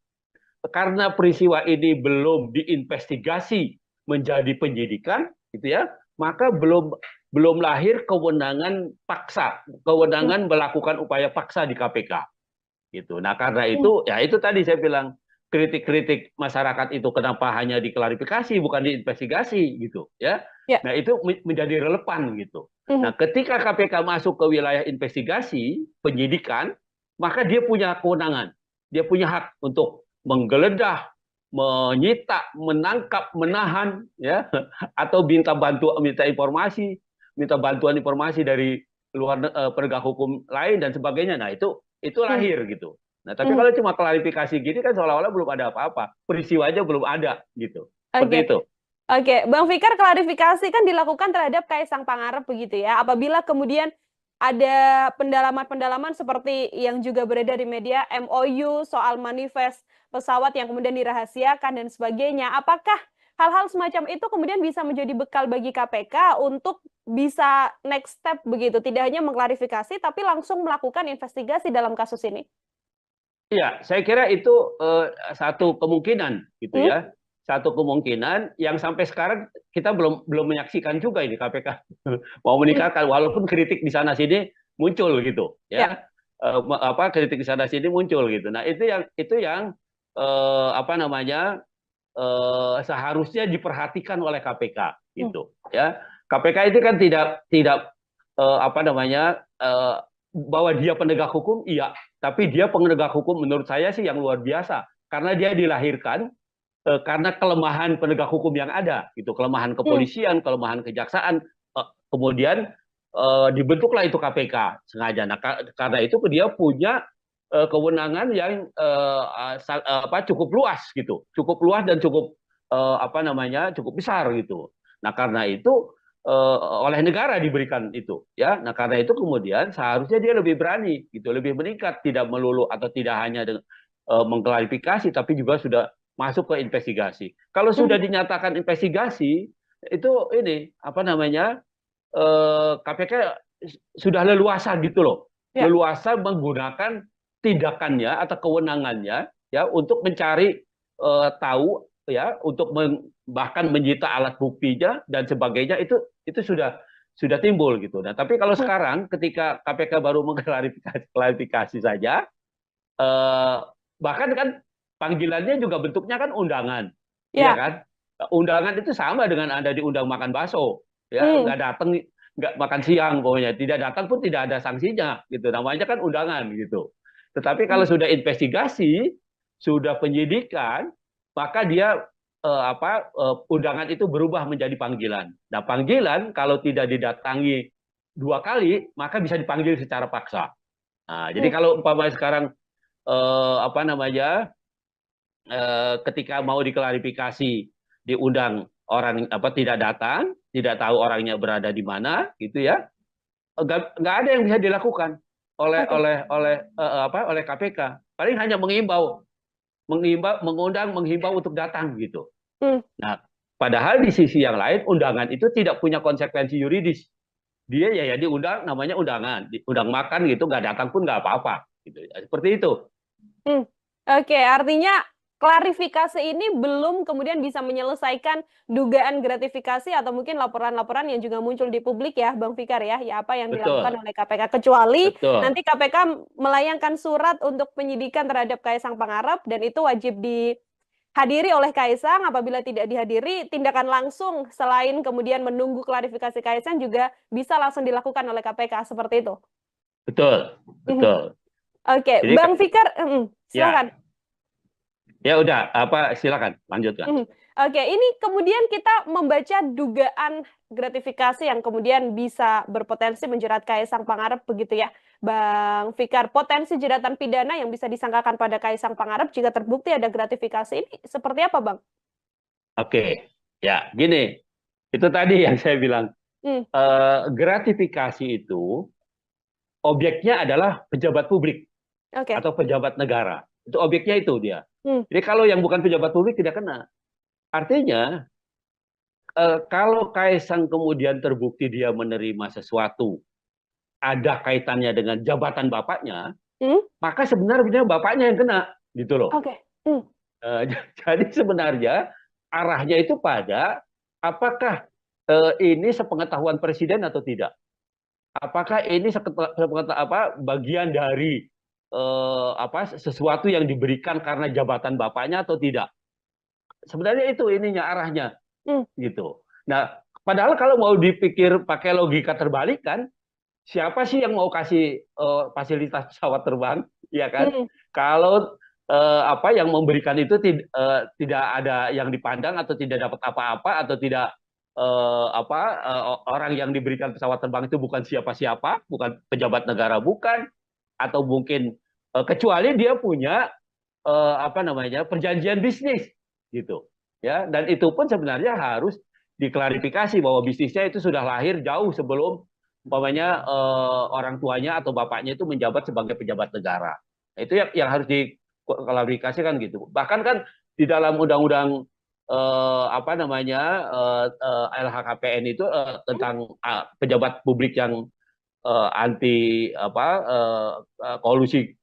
karena peristiwa ini belum diinvestigasi menjadi penyidikan gitu ya, maka belum belum lahir kewenangan paksa, Hmm. kewenangan melakukan upaya paksa di KPK gitu. Nah, karena Hmm. itu ya itu tadi saya bilang kritik-kritik masyarakat itu kenapa hanya diklarifikasi bukan diinvestigasi gitu ya. Ya. Nah, itu menjadi relevan gitu. Hmm. Nah, ketika KPK masuk ke wilayah investigasi, penyidikan, maka dia punya kewenangan. Dia punya hak untuk menggeledah, menyita, menangkap, menahan ya atau minta bantuan informasi dari penegak hukum lain dan sebagainya. Nah, itu Hmm. lahir gitu. Nah, tapi Hmm. kalau cuma klarifikasi gini kan seolah-olah belum ada apa-apa. Peristiwa aja belum ada gitu. Seperti Oke. itu. Oke, Bang Fikar, klarifikasi kan dilakukan terhadap Kaisang Pangarep begitu ya. Apabila kemudian ada pendalaman-pendalaman seperti yang juga beredar di media, MOU soal manifest pesawat yang kemudian dirahasiakan dan sebagainya. Apakah hal-hal semacam itu kemudian bisa menjadi bekal bagi KPK untuk bisa next step begitu, tidak hanya mengklarifikasi tapi langsung melakukan investigasi dalam kasus ini? Iya, saya kira itu satu kemungkinan gitu Hmm? ya. Satu kemungkinan yang sampai sekarang kita belum belum menyaksikan juga ini KPK mau Hmm. meningkatkan walaupun kritik di sana sini muncul gitu Ya. ya. Kritik di sana sini muncul gitu. Nah, itu yang seharusnya diperhatikan oleh KPK Hmm. gitu ya. KPK itu kan tidak tidak apa namanya bahwa dia penegak hukum iya, tapi dia penegak hukum menurut saya sih yang luar biasa karena dia dilahirkan karena kelemahan penegak hukum yang ada gitu, kelemahan Hmm. kepolisian, kelemahan kejaksaan, kemudian dibentuklah itu KPK sengaja. Nah, karena itu dia punya kewenangan yang cukup luas gitu, cukup luas dan cukup cukup besar gitu. Nah, karena itu oleh negara diberikan itu ya. Nah, karena itu kemudian seharusnya dia lebih berani gitu, lebih meningkat, tidak melulu atau tidak hanya mengklarifikasi tapi juga sudah masuk ke investigasi. Kalau Hmm. sudah dinyatakan investigasi itu ini KPK sudah leluasa gitu loh, Ya. leluasa menggunakan tindakannya atau kewenangannya ya untuk mencari tahu ya, untuk bahkan menyita alat buktinya dan sebagainya itu sudah timbul gitu. Nah, tapi kalau Hmm. sekarang ketika KPK baru mengklarifikasi saja, eh, bahkan kan panggilannya juga bentuknya kan undangan, iya Ya. kan? Undangan itu sama dengan Anda diundang makan bakso, ya Hmm. nggak datang, nggak makan siang pokoknya, tidak datang pun tidak ada sanksinya, gitu. Namanya kan undangan gitu. Tetapi kalau Hmm. sudah investigasi, sudah penyidikan, maka dia undangan itu berubah menjadi panggilan. Nah, panggilan kalau tidak didatangi 2 kali, maka bisa dipanggil secara paksa. Nah, jadi Hmm. kalau umpamanya sekarang eh, apa namanya ketika mau diklarifikasi diundang orang tidak datang, tidak tahu orangnya berada di mana, gitu ya, nggak ada yang bisa dilakukan oleh Oke. oleh KPK. Paling hanya menghimbau untuk datang gitu. Hmm. Nah, padahal di sisi yang lain undangan itu tidak punya konsekuensi yuridis. Dia ya diundang, namanya undangan, diundang makan gitu, nggak datang pun nggak apa-apa gitu. Seperti itu. Hmm. Oke, artinya klarifikasi ini belum kemudian bisa menyelesaikan dugaan gratifikasi atau mungkin laporan-laporan yang juga muncul di publik ya, Bang Fikar ya, ya apa yang dilakukan Betul, oleh KPK kecuali betul. nanti KPK melayangkan surat untuk penyidikan terhadap Kaisang Pangarep dan itu wajib dihadiri oleh Kaisang. Apabila tidak dihadiri, tindakan langsung selain kemudian menunggu klarifikasi Kaisang juga bisa langsung dilakukan oleh KPK seperti itu. Betul, Mhm. betul. Oke, Jadi Bang Fikar, ya, silakan. Ya udah, apa silakan lanjutkan. Oke, ini kemudian kita membaca dugaan gratifikasi yang kemudian bisa berpotensi menjerat Kaisang Pangarep begitu ya, Bang Fikar. Potensi jeratan pidana yang bisa disangkakan pada Kaisang Pangarep jika terbukti ada gratifikasi ini seperti apa, Bang? Oke, ya gini, itu tadi yang saya bilang. Hmm, Gratifikasi itu objeknya adalah pejabat publik oke. atau pejabat negara. Itu objeknya itu dia. Hmm, Jadi kalau yang bukan pejabat publik tidak kena. Artinya kalau Kaisang kemudian terbukti dia menerima sesuatu ada kaitannya dengan jabatan bapaknya, hmm, maka sebenarnya bapaknya yang kena, gitu loh. oke. Hmm, Eh, jadi sebenarnya arahnya itu pada apakah ini sepengetahuan presiden atau tidak? Apakah ini bagian dari sesuatu yang diberikan karena jabatan bapaknya atau tidak? Sebenarnya itu ininya arahnya hmm, gitu. Nah, padahal kalau mau dipikir pakai logika terbalik kan, siapa sih yang mau kasih fasilitas pesawat terbang, ya kan? hmm, Kalau yang memberikan itu tidak ada yang dipandang atau tidak dapat apa-apa atau tidak orang yang diberikan pesawat terbang itu bukan siapa-siapa, bukan pejabat negara, bukan, atau mungkin kecuali dia punya perjanjian bisnis gitu, ya. Dan itu pun sebenarnya harus diklarifikasi bahwa bisnisnya itu sudah lahir jauh sebelum orang tuanya atau bapaknya itu menjabat sebagai pejabat negara. Itu yang harus diklarifikasikan gitu. Bahkan kan di dalam undang-undang LHKPN itu hmm, tentang pejabat publik yang anti kolusi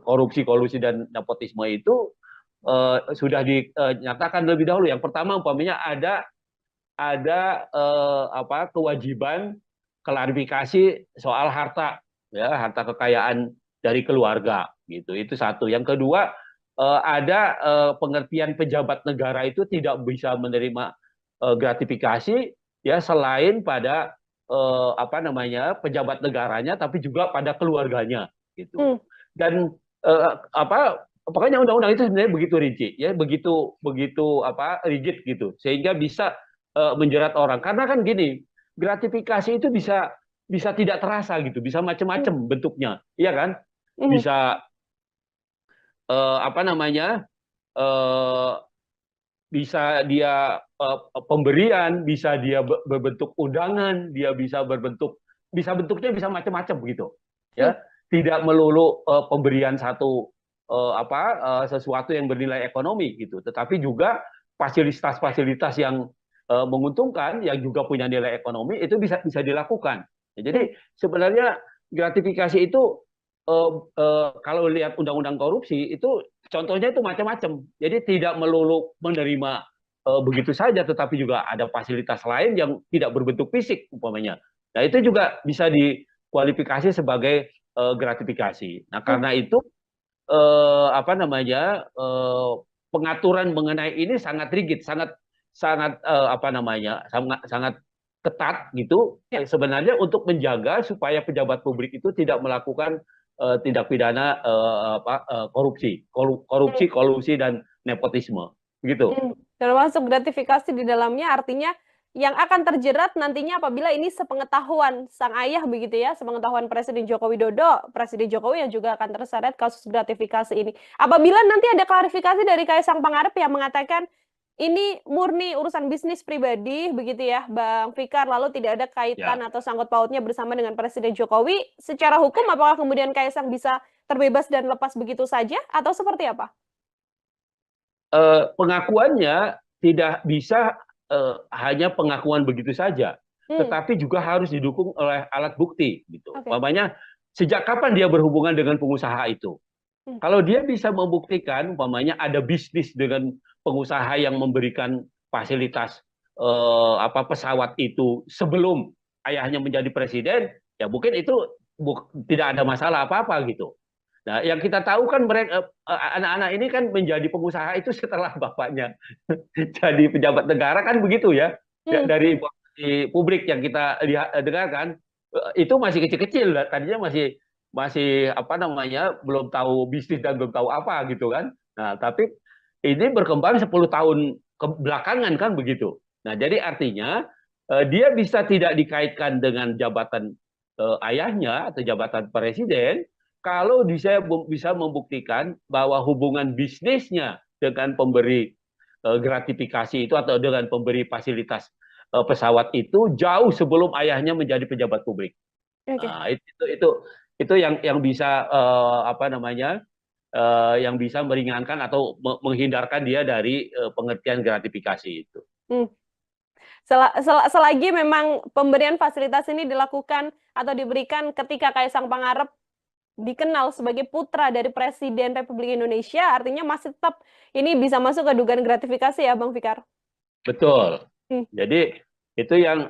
korupsi dan nepotisme itu sudah dinyatakan lebih dahulu. Yang pertama umpamanya ada kewajiban klarifikasi soal harta, ya, harta kekayaan dari keluarga gitu. Itu satu. Yang kedua, ada pengertian pejabat negara itu tidak bisa menerima gratifikasi, ya, selain pada pejabat negaranya tapi juga pada keluarganya gitu. hmm, Dan pokoknya undang-undang itu sebenarnya begitu rinci, ya, begitu begitu rigid gitu, sehingga bisa menjerat orang. Karena kan gini, gratifikasi itu bisa bisa tidak terasa gitu, bisa hmm, macam-macam bentuknya, iya kan? hmm, Bisa eh, apa namanya eh, bisa dia pemberian, bisa dia berbentuk undangan, dia bisa bentuknya bisa macam-macam begitu, hmm, ya. Tidak melulu pemberian satu sesuatu yang bernilai ekonomi gitu, tetapi juga fasilitas-fasilitas yang menguntungkan yang juga punya nilai ekonomi itu bisa bisa dilakukan. Ya, hmm, jadi sebenarnya gratifikasi itu kalau lihat undang-undang korupsi itu contohnya itu macam-macam. Jadi tidak melulu menerima begitu saja, tetapi juga ada fasilitas lain yang tidak berbentuk fisik umpamanya. Nah itu juga bisa dikualifikasi sebagai gratifikasi. Nah hmm, karena itu pengaturan mengenai ini sangat rigid, sangat sangat sangat sangat ketat gitu ya. sebenarnya untuk menjaga supaya pejabat publik itu tidak melakukan tindak pidana korupsi, kolusi dan nepotisme gitu. Termasuk gratifikasi di dalamnya artinya yang akan terjerat nantinya apabila ini sepengetahuan sang ayah begitu ya, sepengetahuan Presiden Joko Widodo, Presiden Jokowi yang juga akan terseret kasus gratifikasi ini. Apabila nanti ada klarifikasi dari Kaisang Pangarep yang mengatakan ini murni urusan bisnis pribadi begitu ya, Bang Fikar, lalu tidak ada kaitan Ya, atau sangkut pautnya bersama dengan Presiden Jokowi, secara hukum apakah kemudian Kaisang bisa terbebas dan lepas begitu saja atau seperti apa? pengakuannya tidak bisa hanya pengakuan begitu saja, Hmm, tetapi juga harus didukung oleh alat bukti gitu. oke. Umpamanya sejak kapan dia berhubungan dengan pengusaha itu? Hmm, Kalau dia bisa membuktikan, umpamanya ada bisnis dengan pengusaha yang memberikan fasilitas pesawat itu sebelum ayahnya menjadi presiden, ya mungkin itu tidak ada masalah apa-apa gitu. Nah, yang kita tahu kan mereka anak-anak ini kan menjadi pengusaha itu setelah bapaknya jadi pejabat negara kan begitu ya. Ya, hmm, dari informasi publik yang kita lihat dengarkan itu masih kecil-kecil, tadinya masih masih belum tahu bisnis dan belum tahu apa gitu kan. Nah, tapi ini berkembang 10 tahun belakangan kan begitu. Nah, jadi artinya dia bisa tidak dikaitkan dengan jabatan ayahnya atau jabatan presiden kalau bisa membuktikan bahwa hubungan bisnisnya dengan pemberi gratifikasi itu atau dengan pemberi fasilitas pesawat itu jauh sebelum ayahnya menjadi pejabat publik. Oke. Nah, itu yang bisa apa namanya yang bisa meringankan atau menghindarkan dia dari pengertian gratifikasi itu. Hmm. Selagi memang pemberian fasilitas ini dilakukan atau diberikan ketika Kaisang Pangarep dikenal sebagai putra dari Presiden Republik Indonesia, artinya masih tetap ini bisa masuk ke dugaan gratifikasi ya, Bang Fikar? Betul. Hmm. Jadi itu yang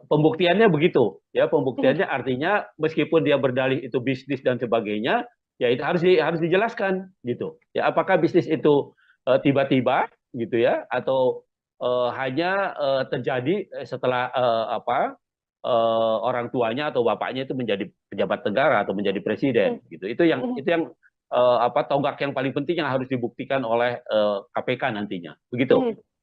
pembuktiannya begitu, ya pembuktiannya artinya meskipun dia berdalih itu bisnis dan sebagainya, ya itu harus dijelaskan gitu. Ya apakah bisnis itu tiba-tiba gitu ya atau hanya terjadi setelah orang tuanya atau bapaknya itu menjadi pejabat negara atau menjadi presiden gitu. Itu yang tonggak yang paling penting yang harus dibuktikan oleh KPK nantinya. Begitu.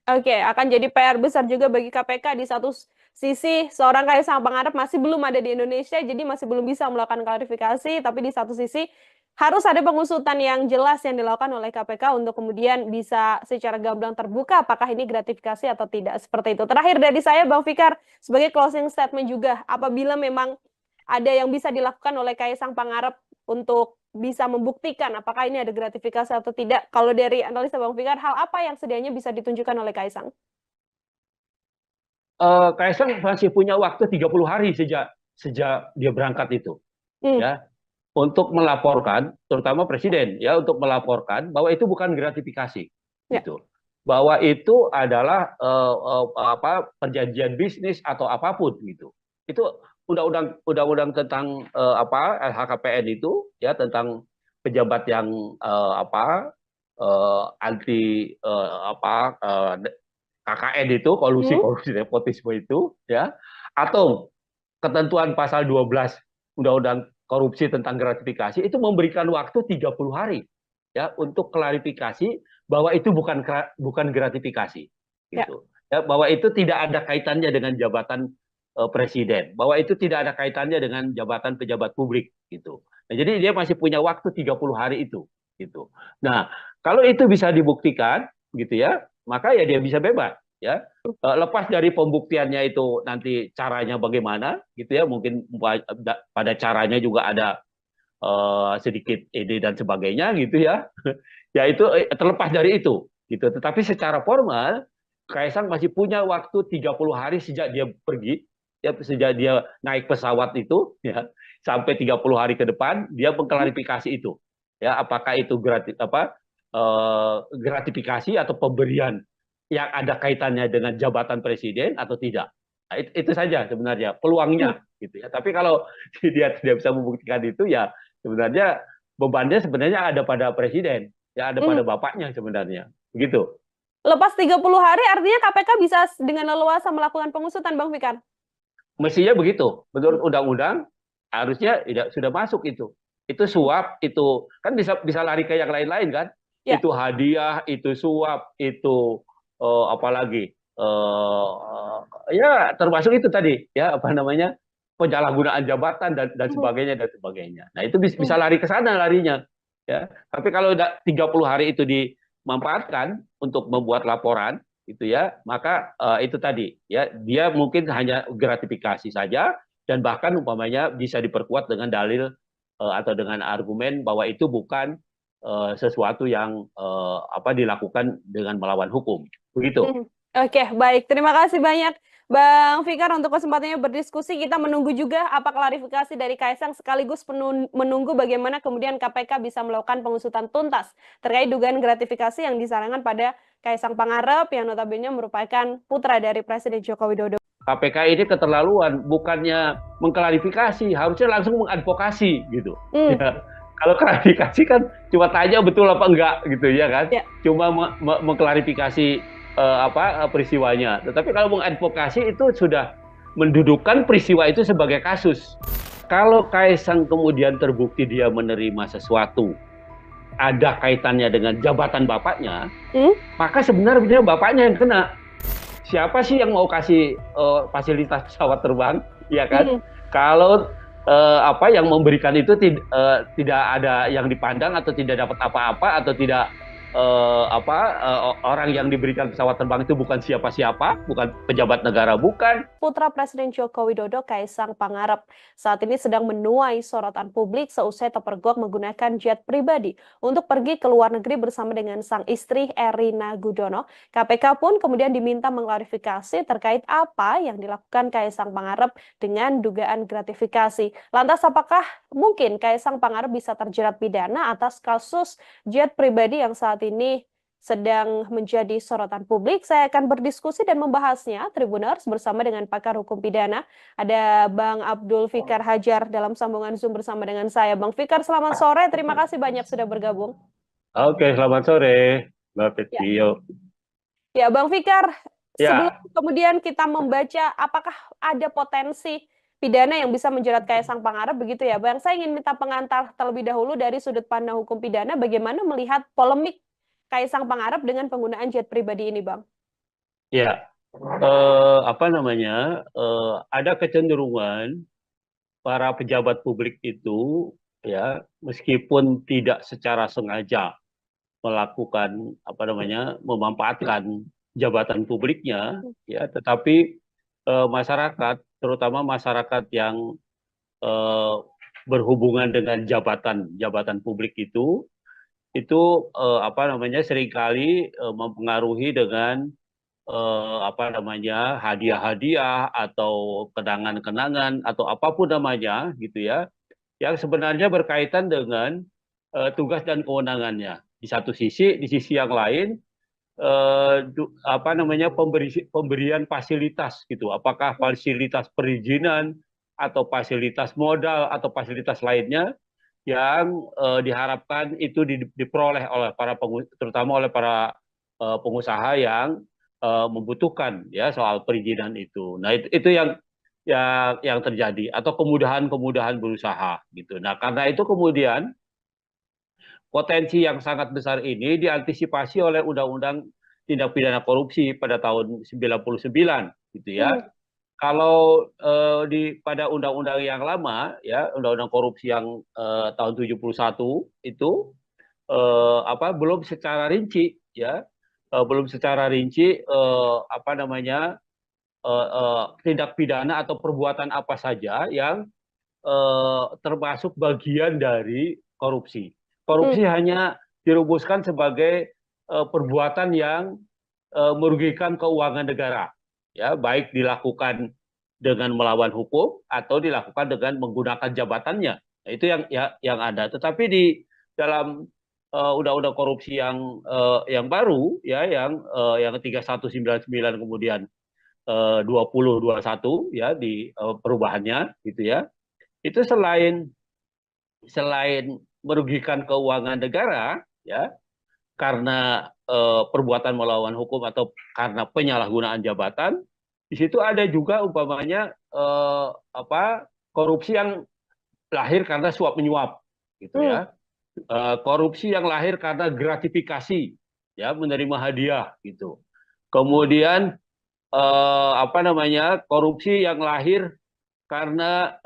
Oke, akan jadi PR besar juga bagi KPK. Di satu sisi, seorang Kaisang Pangarep masih belum ada di Indonesia, jadi masih belum bisa melakukan klarifikasi, tapi di satu sisi harus ada pengusutan yang jelas yang dilakukan oleh KPK untuk kemudian bisa secara gamblang terbuka apakah ini gratifikasi atau tidak, seperti itu. Terakhir dari saya, Bang Fikar, sebagai closing statement juga, apabila memang ada yang bisa dilakukan oleh Kaisang Pangarep untuk bisa membuktikan apakah ini ada gratifikasi atau tidak. Kalau dari analisa Bang Fikar, hal apa yang sedianya bisa ditunjukkan oleh Kaisang? Kaisang masih punya waktu 30 hari sejak dia berangkat itu, ya, untuk melaporkan, terutama presiden, ya, untuk melaporkan bahwa itu bukan gratifikasi, gitu, bahwa itu adalah perjanjian bisnis atau apapun, gitu. Itu undang-undang tentang LHKPN itu, ya, tentang pejabat yang anti KKN itu, kolusi nepotisme itu, ya, atau ketentuan pasal 12 Undang-Undang korupsi tentang gratifikasi itu memberikan waktu 30 hari ya untuk klarifikasi bahwa itu bukan gratifikasi gitu. Ya, bahwa itu tidak ada kaitannya dengan jabatan presiden, bahwa itu tidak ada kaitannya dengan jabatan pejabat publik gitu. Nah, jadi dia masih punya waktu 30 hari itu gitu. Nah, kalau itu bisa dibuktikan gitu ya, maka ya dia bisa bebas ya. Lepas dari pembuktiannya itu nanti caranya bagaimana gitu ya, mungkin pada caranya juga ada sedikit ide dan sebagainya gitu ya. Ya itu terlepas dari itu gitu. Tetapi secara formal Kaisang masih punya waktu 30 hari sejak dia pergi, ya, sejak dia naik pesawat itu ya, sampai 30 hari ke depan dia mengklarifikasi itu. Ya, apakah itu gratifikasi atau pemberian yang ada kaitannya dengan jabatan presiden atau tidak. Nah, itu saja sebenarnya peluangnya gitu ya. Tapi kalau dia tidak bisa membuktikan itu ya sebenarnya bebannya sebenarnya ada pada presiden, ya ada pada bapaknya sebenarnya. Begitu. Lepas 30 hari artinya KPK bisa dengan leluasa melakukan pengusutan, Bang Fikar? Mestinya begitu. Menurut undang-undang harusnya sudah masuk itu. Itu suap, itu kan bisa lari ke yang lain-lain kan? Ya. Itu hadiah, itu suap, itu apalagi ya termasuk itu tadi ya penyalahgunaan jabatan dan sebagainya. Nah itu bisa lari ke sana larinya ya. Tapi kalau 30 hari itu dimanfaatkan untuk membuat laporan gitu ya, maka itu tadi ya dia mungkin hanya gratifikasi saja dan bahkan umpamanya bisa diperkuat dengan dalil atau dengan argumen bahwa itu bukan sesuatu yang dilakukan dengan melawan hukum. Begitu. Oke, baik. Terima kasih banyak Bang Fikar untuk kesempatannya berdiskusi. Kita menunggu juga apa klarifikasi dari Kaisang sekaligus menunggu bagaimana kemudian KPK bisa melakukan pengusutan tuntas terkait dugaan gratifikasi yang disarankan pada Kaisang Pangarep yang notabene merupakan putra dari Presiden Joko Widodo. KPK ini keterlaluan, bukannya mengklarifikasi, harusnya langsung mengadvokasi gitu. Ya. Kalau klarifikasi kan cuma tanya betul apa enggak gitu ya kan, cuma mengklarifikasi peristiwanya. Tetapi kalau mengadvokasi itu sudah mendudukkan peristiwa itu sebagai kasus. Kalau Kaisang kemudian terbukti dia menerima sesuatu ada kaitannya dengan jabatan bapaknya, Hmm? maka sebenarnya bapaknya yang kena. Siapa sih yang mau kasih fasilitas pesawat terbang, ya kan? Hmm. Kalau apa yang memberikan itu tidak ada yang dipandang atau tidak dapat apa-apa atau tidak orang yang diberikan pesawat terbang itu bukan siapa-siapa, bukan pejabat negara, bukan. Putra Presiden Joko Widodo, Kaisang Pangarep, saat ini sedang menuai sorotan publik seusai terpergok menggunakan jet pribadi untuk pergi ke luar negeri bersama dengan sang istri Erina Gudono. KPK pun kemudian diminta mengklarifikasi terkait apa yang dilakukan Kaisang Pangarep dengan dugaan gratifikasi. Lantas apakah mungkin Kaisang Pangarep bisa terjerat pidana atas kasus jet pribadi yang saat ini sedang menjadi sorotan publik? Saya akan berdiskusi dan membahasnya, Tribuners, bersama dengan pakar hukum pidana. Ada Bang Abdul Fikar Hajar dalam sambungan Zoom bersama dengan saya. Bang Fikar, selamat sore. Terima kasih banyak sudah bergabung. Oke, selamat sore, Mbak Ya, Petio. ya Bang Fikar, sebelum Ya, kemudian kita membaca apakah ada potensi pidana yang bisa menjerat Kaisang Pangarep, begitu ya, Bang? Saya ingin minta pengantar terlebih dahulu dari sudut pandang hukum pidana, bagaimana melihat polemik Kaisang Pangarep dengan penggunaan jet pribadi ini, Bang? ya. Apa namanya? Ada kecenderungan para pejabat publik itu, ya, meskipun tidak secara sengaja melakukan apa namanya, memanfaatkan jabatan publiknya, ya, tetapi masyarakat, terutama masyarakat yang eh, berhubungan dengan jabatan publik itu apa namanya, seringkali mempengaruhi dengan apa namanya, hadiah-hadiah atau kenangan-kenangan atau apapun namanya gitu ya, yang sebenarnya berkaitan dengan tugas dan kewenangannya. Di sisi yang lain apa namanya, pemberian fasilitas gitu. Apakah fasilitas perizinan atau fasilitas modal atau fasilitas lainnya yang diharapkan itu diperoleh oleh terutama oleh para pengusaha yang membutuhkan ya soal perizinan itu. Nah, itu yang terjadi atau kemudahan-kemudahan berusaha gitu. Nah, karena itu kemudian potensi yang sangat besar ini diantisipasi oleh Undang-Undang Tindak Pidana Korupsi pada tahun 99 gitu ya. Hmm. Kalau pada undang-undang yang lama ya, undang-undang korupsi yang tahun 71 itu apa, belum secara rinci ya, belum secara rinci apa namanya, tindak pidana atau perbuatan apa saja yang termasuk bagian dari korupsi. Hmm. Korupsi hanya dirumuskan sebagai perbuatan yang merugikan keuangan negara, ya, baik dilakukan dengan melawan hukum atau dilakukan dengan menggunakan jabatannya. Nah, itu yang ada. Tetapi di dalam undang-undang korupsi yang baru ya, yang 3199 kemudian 2021 ya, di perubahannya gitu ya, itu selain selain merugikan keuangan negara ya karena perbuatan melawan hukum atau karena penyalahgunaan jabatan, di situ ada juga umpamanya apa, korupsi yang lahir karena suap menyuap gitu Hmm. ya. Korupsi yang lahir karena gratifikasi ya, menerima hadiah gitu. Kemudian apa namanya, korupsi yang lahir karena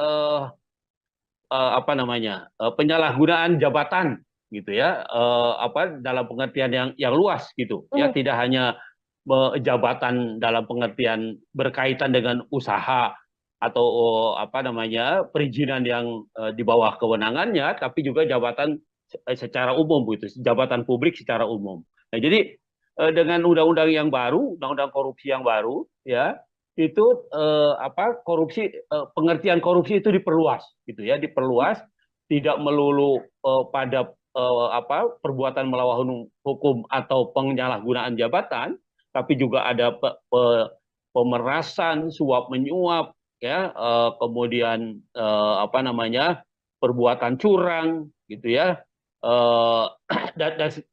apa namanya, penyalahgunaan jabatan gitu ya, apa, dalam pengertian yang luas gitu ya, Hmm. tidak hanya jabatan dalam pengertian berkaitan dengan usaha atau apa namanya, perizinan yang di bawah kewenangannya, tapi juga jabatan secara umum gitu, jabatan publik secara umum. Nah, jadi dengan undang-undang yang baru, undang-undang korupsi yang baru ya, itu apa, pengertian korupsi itu diperluas gitu ya, diperluas, tidak melulu pada apa, perbuatan melawan hukum atau penyalahgunaan jabatan, tapi juga ada pemerasan, suap menyuap ya, kemudian apa namanya, perbuatan curang gitu ya, eh,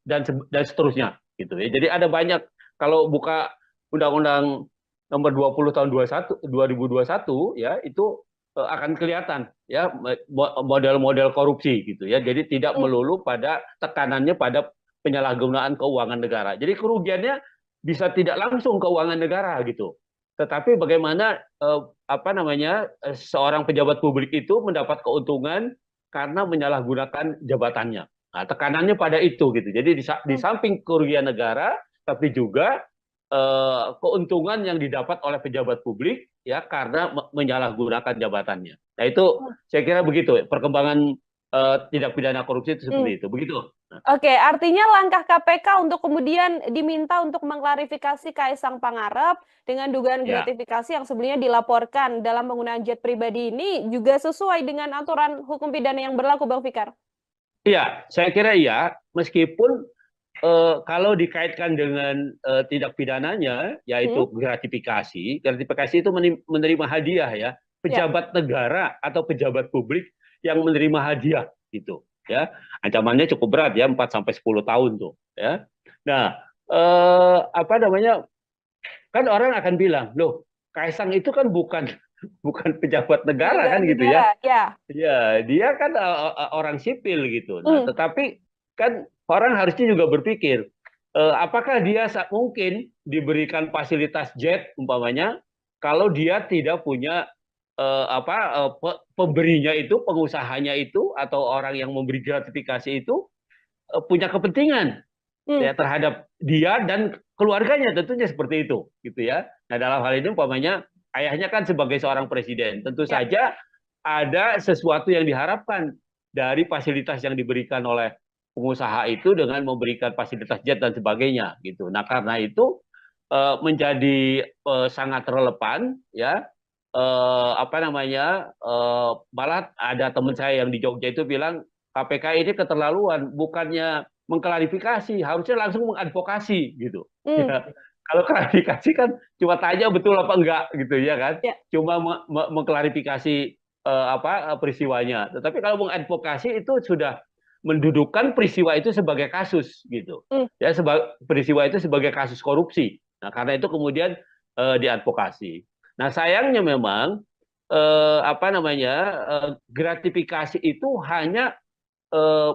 dan seterusnya gitu ya. Jadi ada banyak, kalau buka Undang-Undang nomor 20 tahun 21, 2021 ya, itu akan kelihatan ya model-model korupsi gitu ya. Jadi tidak Hmm. melulu pada tekanannya pada penyalahgunaan keuangan negara. Jadi kerugiannya bisa tidak langsung keuangan negara gitu. Tetapi bagaimana apa namanya seorang pejabat publik itu mendapat keuntungan karena menyalahgunakan jabatannya. Nah, tekanannya pada itu gitu. Jadi di Hmm. samping kerugian negara, tapi juga keuntungan yang didapat oleh pejabat publik ya karena menyalahgunakan jabatannya. Nah itu saya kira begitu perkembangan tindak pidana korupsi itu Hmm. seperti itu. Begitu. Oke, artinya langkah KPK untuk kemudian diminta untuk mengklarifikasi Kaisang Pangarep dengan dugaan Ya, gratifikasi yang sebelumnya dilaporkan dalam penggunaan jet pribadi ini juga sesuai dengan aturan hukum pidana yang berlaku, Bang Fikar. iya, saya kira iya. Meskipun kalau dikaitkan dengan tindak pidananya, Hmm? yaitu gratifikasi, gratifikasi itu menerima hadiah ya, Ya. pejabat negara atau pejabat publik yang menerima hadiah gitu, ya, ancamannya cukup berat ya, 4 sampai 10 tahun tuh, ya. Nah, apa namanya, kan orang akan bilang, loh, Kaisang itu kan bukan bukan pejabat negara Penyelenggara kan gitu ya. negara, ya. Ya, dia kan orang sipil gitu. Nah, Hmm. tetapi kan orang harusnya juga berpikir, apakah dia mungkin diberikan fasilitas jet umpamanya kalau dia tidak punya pemberinya itu, pengusahanya itu atau orang yang memberi gratifikasi itu punya kepentingan Hmm. ya terhadap dia dan keluarganya tentunya seperti itu gitu ya. Nah, dalam hal ini umpamanya ayahnya kan sebagai seorang presiden, tentu Ya. saja ada sesuatu yang diharapkan dari fasilitas yang diberikan oleh pengusaha itu dengan memberikan fasilitas jet dan sebagainya gitu. Nah, karena itu menjadi sangat relevan ya apa namanya malah ada teman saya yang di Jogja itu bilang KPK ini keterlaluan, bukannya mengklarifikasi, harusnya langsung mengadvokasi gitu. Hmm. Ya, kalau klarifikasi kan cuma tanya betul apa enggak gitu ya kan, Ya. cuma mengklarifikasi peristiwanya. Tetapi kalau mengadvokasi itu sudah mendudukan peristiwa itu sebagai kasus gitu, Hmm. ya peristiwa itu sebagai kasus korupsi. Nah karena itu kemudian diadvokasi. Nah sayangnya memang apa namanya gratifikasi itu hanya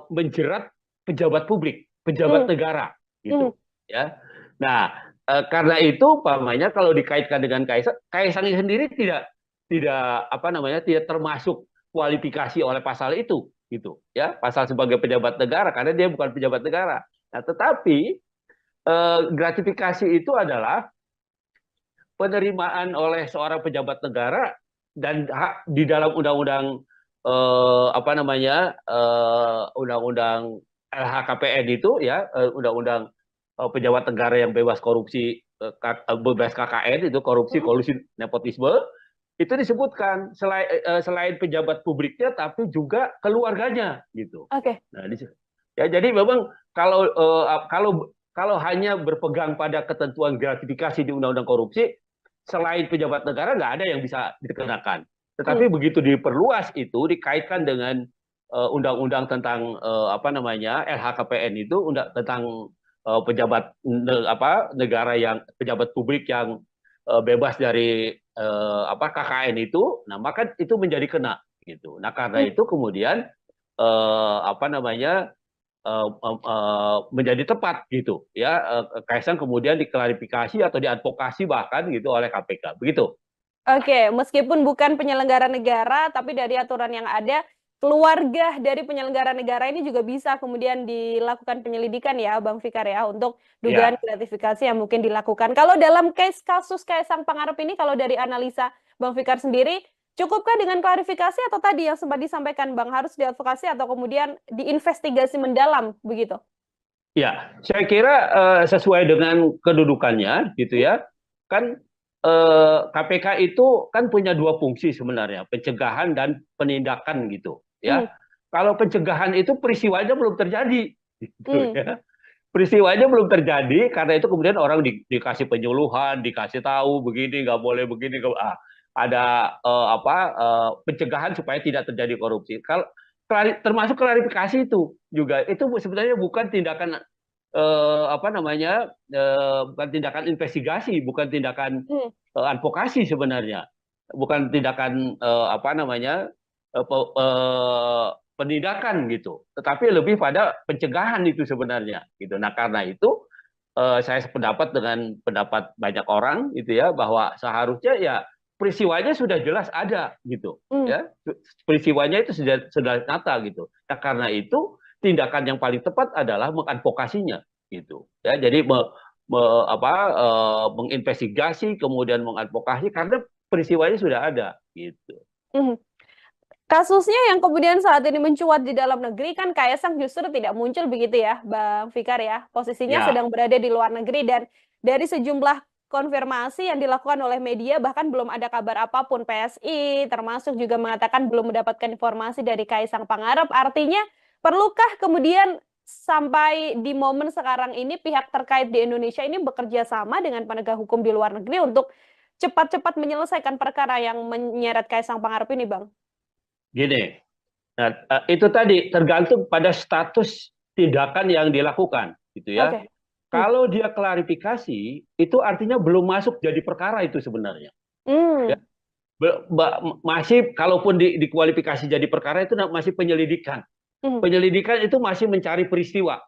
menjerat pejabat publik, pejabat Hmm. negara Hmm. gitu ya. Nah, karena itu pamannya kalau dikaitkan dengan Kaisang, Kaisang sendiri tidak apa namanya tidak termasuk kualifikasi oleh pasal itu gitu ya, pasal sebagai pejabat negara karena dia bukan pejabat negara. Nah, tetapi gratifikasi itu adalah penerimaan oleh seorang pejabat negara dan hak di dalam undang-undang apa namanya undang-undang LHKPN itu ya undang-undang pejabat negara yang bebas korupsi bebas KKN itu korupsi Hmm. kolusi nepotisme itu disebutkan selain pejabat publiknya tapi juga keluarganya gitu. Oke. Nah, ya jadi memang kalau hanya berpegang pada ketentuan gratifikasi di undang-undang korupsi selain pejabat negara nggak ada yang bisa dikenakan. Hmm. Tetapi begitu diperluas itu dikaitkan dengan undang-undang tentang apa namanya LHKPN itu tentang pejabat negara yang pejabat publik yang bebas dari KKN itu, nah maka itu menjadi kena gitu. Nah karena Hmm. itu kemudian apa namanya menjadi tepat gitu ya Kaisang kemudian diklarifikasi atau diadvokasi bahkan gitu oleh KPK begitu. Oke, meskipun bukan penyelenggara negara, tapi dari aturan yang ada, keluarga dari penyelenggara negara ini juga bisa kemudian dilakukan penyelidikan ya, Bang Fikar ya, untuk dugaan Ya, gratifikasi yang mungkin dilakukan. Kalau dalam kasus Kaisang Pangarep ini, kalau dari analisa Bang Fikar sendiri, cukupkah dengan klarifikasi atau tadi yang sempat disampaikan Bang, harus diadvokasi atau kemudian diinvestigasi mendalam, begitu? ya, saya kira sesuai dengan kedudukannya gitu Hmm? ya. Kan KPK itu kan punya dua fungsi sebenarnya, pencegahan dan penindakan gitu Hmm. ya. Kalau pencegahan itu peristiwanya belum terjadi gitu Hmm. ya. Peristiwanya belum terjadi karena itu kemudian orang dikasih penyuluhan, dikasih tahu begini nggak boleh begini ada pencegahan supaya tidak terjadi korupsi. Kalau termasuk klarifikasi itu juga itu sebenarnya bukan tindakan apa namanya bukan tindakan investigasi, bukan tindakan Hmm. advokasi sebenarnya. bukan tindakan apa namanya penindakan gitu, tetapi lebih pada pencegahan itu sebenarnya gitu. Nah karena itu saya sependapat dengan pendapat banyak orang gitu ya, bahwa seharusnya ya peristiwanya sudah jelas ada gitu Hmm. ya, peristiwanya itu sudah nyata gitu. Nah karena itu tindakan yang paling tepat adalah mengadvokasinya gitu ya. Jadi menginvestigasi kemudian mengadvokasi karena peristiwanya sudah ada gitu. Hmm. Kasusnya yang kemudian saat ini mencuat di dalam negeri kan Kaisang justru tidak muncul begitu ya, Bang Fikar ya. Posisinya Ya, sedang berada di luar negeri dan dari sejumlah konfirmasi yang dilakukan oleh media bahkan belum ada kabar apapun PSI termasuk juga mengatakan belum mendapatkan informasi dari Kaisang Pangarep. Artinya perlukah kemudian sampai di momen sekarang ini pihak terkait di Indonesia ini bekerja sama dengan penegak hukum di luar negeri untuk cepat-cepat menyelesaikan perkara yang menyeret Kaisang Pangarep ini, Bang? gini. Nah, itu tadi tergantung pada status tindakan yang dilakukan, gitu ya. Oke. Hmm. Kalau dia klarifikasi, itu artinya belum masuk jadi perkara itu sebenarnya. Ya, Hmm. masih kalaupun dikualifikasi jadi perkara itu masih penyelidikan. Hmm. Penyelidikan itu masih mencari peristiwa,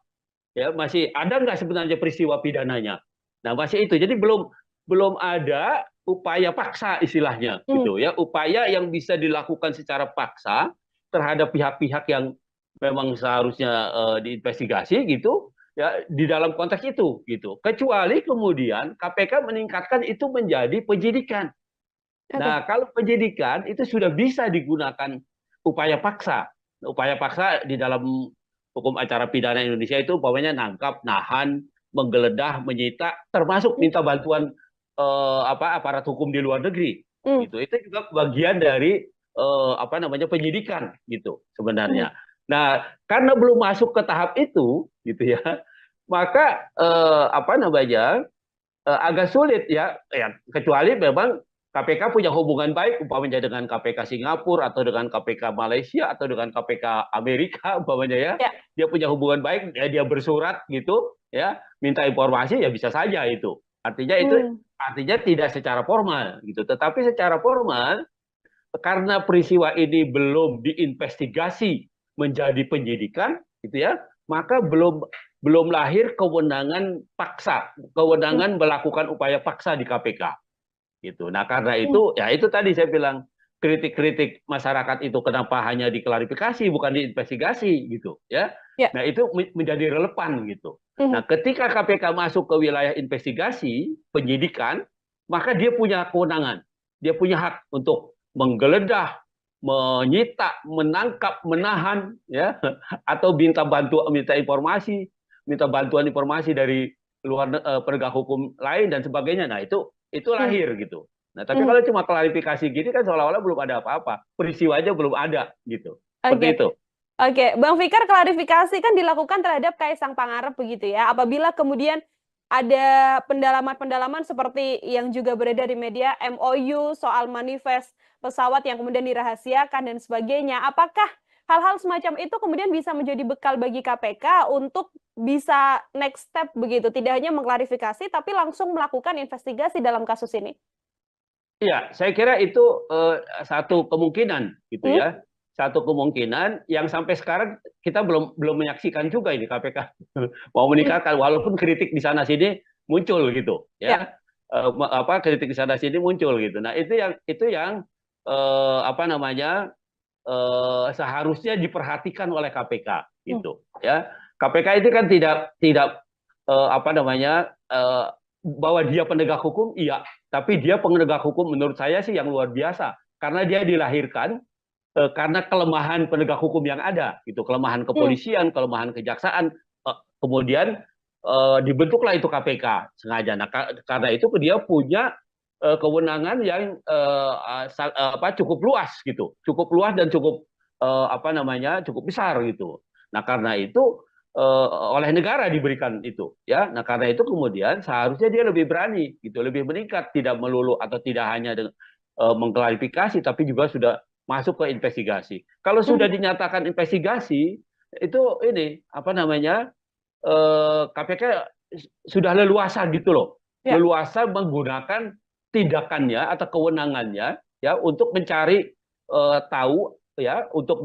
ya masih ada nggak sebenarnya peristiwa pidananya. Nah masih itu, jadi belum belum ada upaya paksa istilahnya, Hmm. gitu ya, upaya yang bisa dilakukan secara paksa terhadap pihak-pihak yang memang seharusnya diinvestigasi gitu ya, di dalam konteks itu gitu, kecuali kemudian KPK meningkatkan itu menjadi penyidikan. Oke. Nah kalau penyidikan itu sudah bisa digunakan upaya paksa. Upaya paksa di dalam hukum acara pidana Indonesia itu umpamanya nangkap, nahan, menggeledah, menyita, termasuk Hmm. minta bantuan aparat hukum di luar negeri Hmm. gitu. Itu juga bagian dari apa namanya penyidikan gitu Hmm. sebenarnya. Nah karena belum masuk ke tahap itu gitu ya, maka apa namanya agak sulit ya, ya kecuali memang KPK punya hubungan baik umpamanya dengan KPK Singapura atau dengan KPK Malaysia atau dengan KPK Amerika umpamanya ya, Ya. dia punya hubungan baik ya, dia bersurat gitu ya, minta informasi ya bisa saja itu, Hmm. artinya tidak secara formal gitu, tetapi secara formal karena peristiwa ini belum diinvestigasi menjadi penyidikan gitu ya, maka belum belum lahir kewenangan paksa, Hmm. kewenangan melakukan upaya paksa di KPK gitu. Nah karena Hmm. itu ya itu tadi saya bilang, kritik-kritik masyarakat itu kenapa hanya diklarifikasi bukan diinvestigasi gitu ya. Ya. Nah itu menjadi relevan gitu. Hmm. Nah ketika KPK masuk ke wilayah investigasi penyidikan, maka dia punya kewenangan, dia punya hak untuk menggeledah, menyita, menangkap, menahan ya, atau minta bantuan informasi dari luar penegak hukum lain dan sebagainya. Nah itu Hmm. lahir gitu. Nah tapi Hmm. kalau cuma klarifikasi gini kan seolah-olah belum ada apa-apa, peristiwanya belum ada gitu, seperti Oke. itu. Oke, Bang Fikar, klarifikasi kan dilakukan terhadap Kaisang Pangarep begitu ya. Apabila kemudian ada pendalaman-pendalaman seperti yang juga beredar di media, MOU soal manifest pesawat yang kemudian dirahasiakan dan sebagainya. Apakah hal-hal semacam itu kemudian bisa menjadi bekal bagi KPK untuk bisa next step begitu, tidak hanya mengklarifikasi tapi langsung melakukan investigasi dalam kasus ini? Iya, saya kira itu satu kemungkinan gitu Hmm? ya. Satu kemungkinan yang sampai sekarang kita belum belum menyaksikan juga ini KPK mau Hmm. meningkatkan, walaupun kritik di sana sini muncul gitu Ya. ya. Apa kritik di sana sini muncul gitu. Nah, itu yang apa namanya seharusnya diperhatikan oleh KPK Hmm. gitu ya. KPK itu kan tidak tidak apa namanya bahwa dia penegak hukum, iya, tapi dia penegak hukum menurut saya sih yang luar biasa karena dia dilahirkan karena kelemahan penegak hukum yang ada gitu, kelemahan Hmm. kepolisian, kelemahan kejaksaan, kemudian dibentuklah itu KPK sengaja. Nah karena itu dia punya kewenangan yang cukup luas gitu, cukup luas dan cukup apa namanya cukup besar gitu. Nah karena itu oleh negara diberikan itu ya. Nah karena itu kemudian seharusnya dia lebih berani gitu, lebih meningkat, tidak melulu atau tidak hanya dengan mengklarifikasi, tapi juga sudah masuk ke investigasi. Kalau Hmm. sudah dinyatakan investigasi itu ini apa namanya KPK sudah leluasa gitu loh, Ya. leluasa menggunakan tindakannya atau kewenangannya ya untuk mencari tahu ya untuk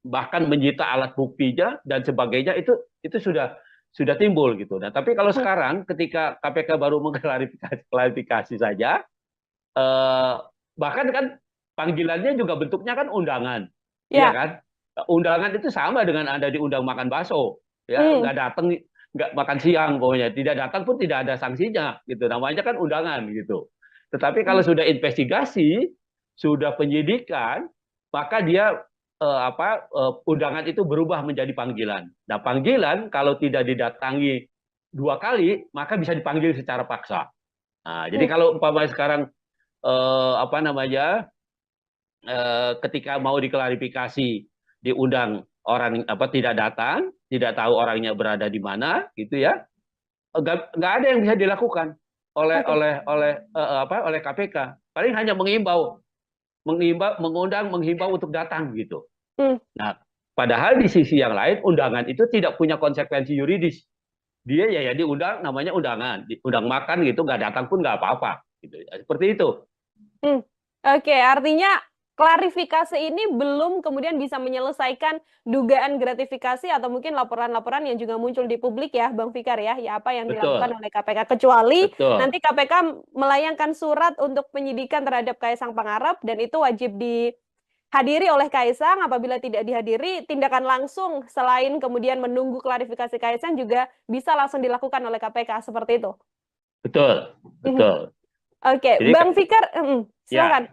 bahkan menyita alat buktinya dan sebagainya itu sudah timbul gitu. Nah, tapi kalau Hmm. sekarang ketika KPK baru mengklarifikasi saja, eh, bahkan kan panggilannya juga bentuknya kan undangan, iya Ya. kan? Undangan itu sama dengan Anda diundang makan bakso, ya Hmm. nggak datang, nggak makan siang pokoknya, tidak datang pun tidak ada sanksinya, gitu. Namanya kan undangan gitu. Tetapi kalau Hmm. sudah investigasi, sudah penyidikan, maka dia undangan itu berubah menjadi panggilan. Nah, panggilan kalau tidak didatangi 2 kali, maka bisa dipanggil secara paksa. Nah, jadi Hmm. kalau umpamanya sekarang apa namanya ketika mau diklarifikasi diundang orang apa tidak datang, tidak tahu orangnya berada di mana, gitu ya, nggak ada yang bisa dilakukan Oke. oleh KPK. Paling hanya mengundang, menghimbau untuk datang gitu. Hmm. Nah, padahal di sisi yang lain undangan itu tidak punya konsekuensi yuridis. Dia ya diundang, namanya undangan, diundang makan gitu, nggak datang pun nggak apa-apa. Gitu. Seperti itu. Hmm. Oke, artinya klarifikasi ini belum kemudian bisa menyelesaikan dugaan gratifikasi atau mungkin laporan-laporan yang juga muncul di publik ya, Bang Fikar ya, ya apa yang dilakukan Betul, oleh KPK kecuali betul. nanti KPK melayangkan surat untuk penyidikan terhadap Kaisang Pangarep dan itu wajib dihadiri oleh Kaisang. Apabila tidak dihadiri, tindakan langsung selain kemudian menunggu klarifikasi Kaisang juga bisa langsung dilakukan oleh KPK seperti itu. Betul, Mhm. betul. Oke, Jadi Bang Fikar, ya, silakan.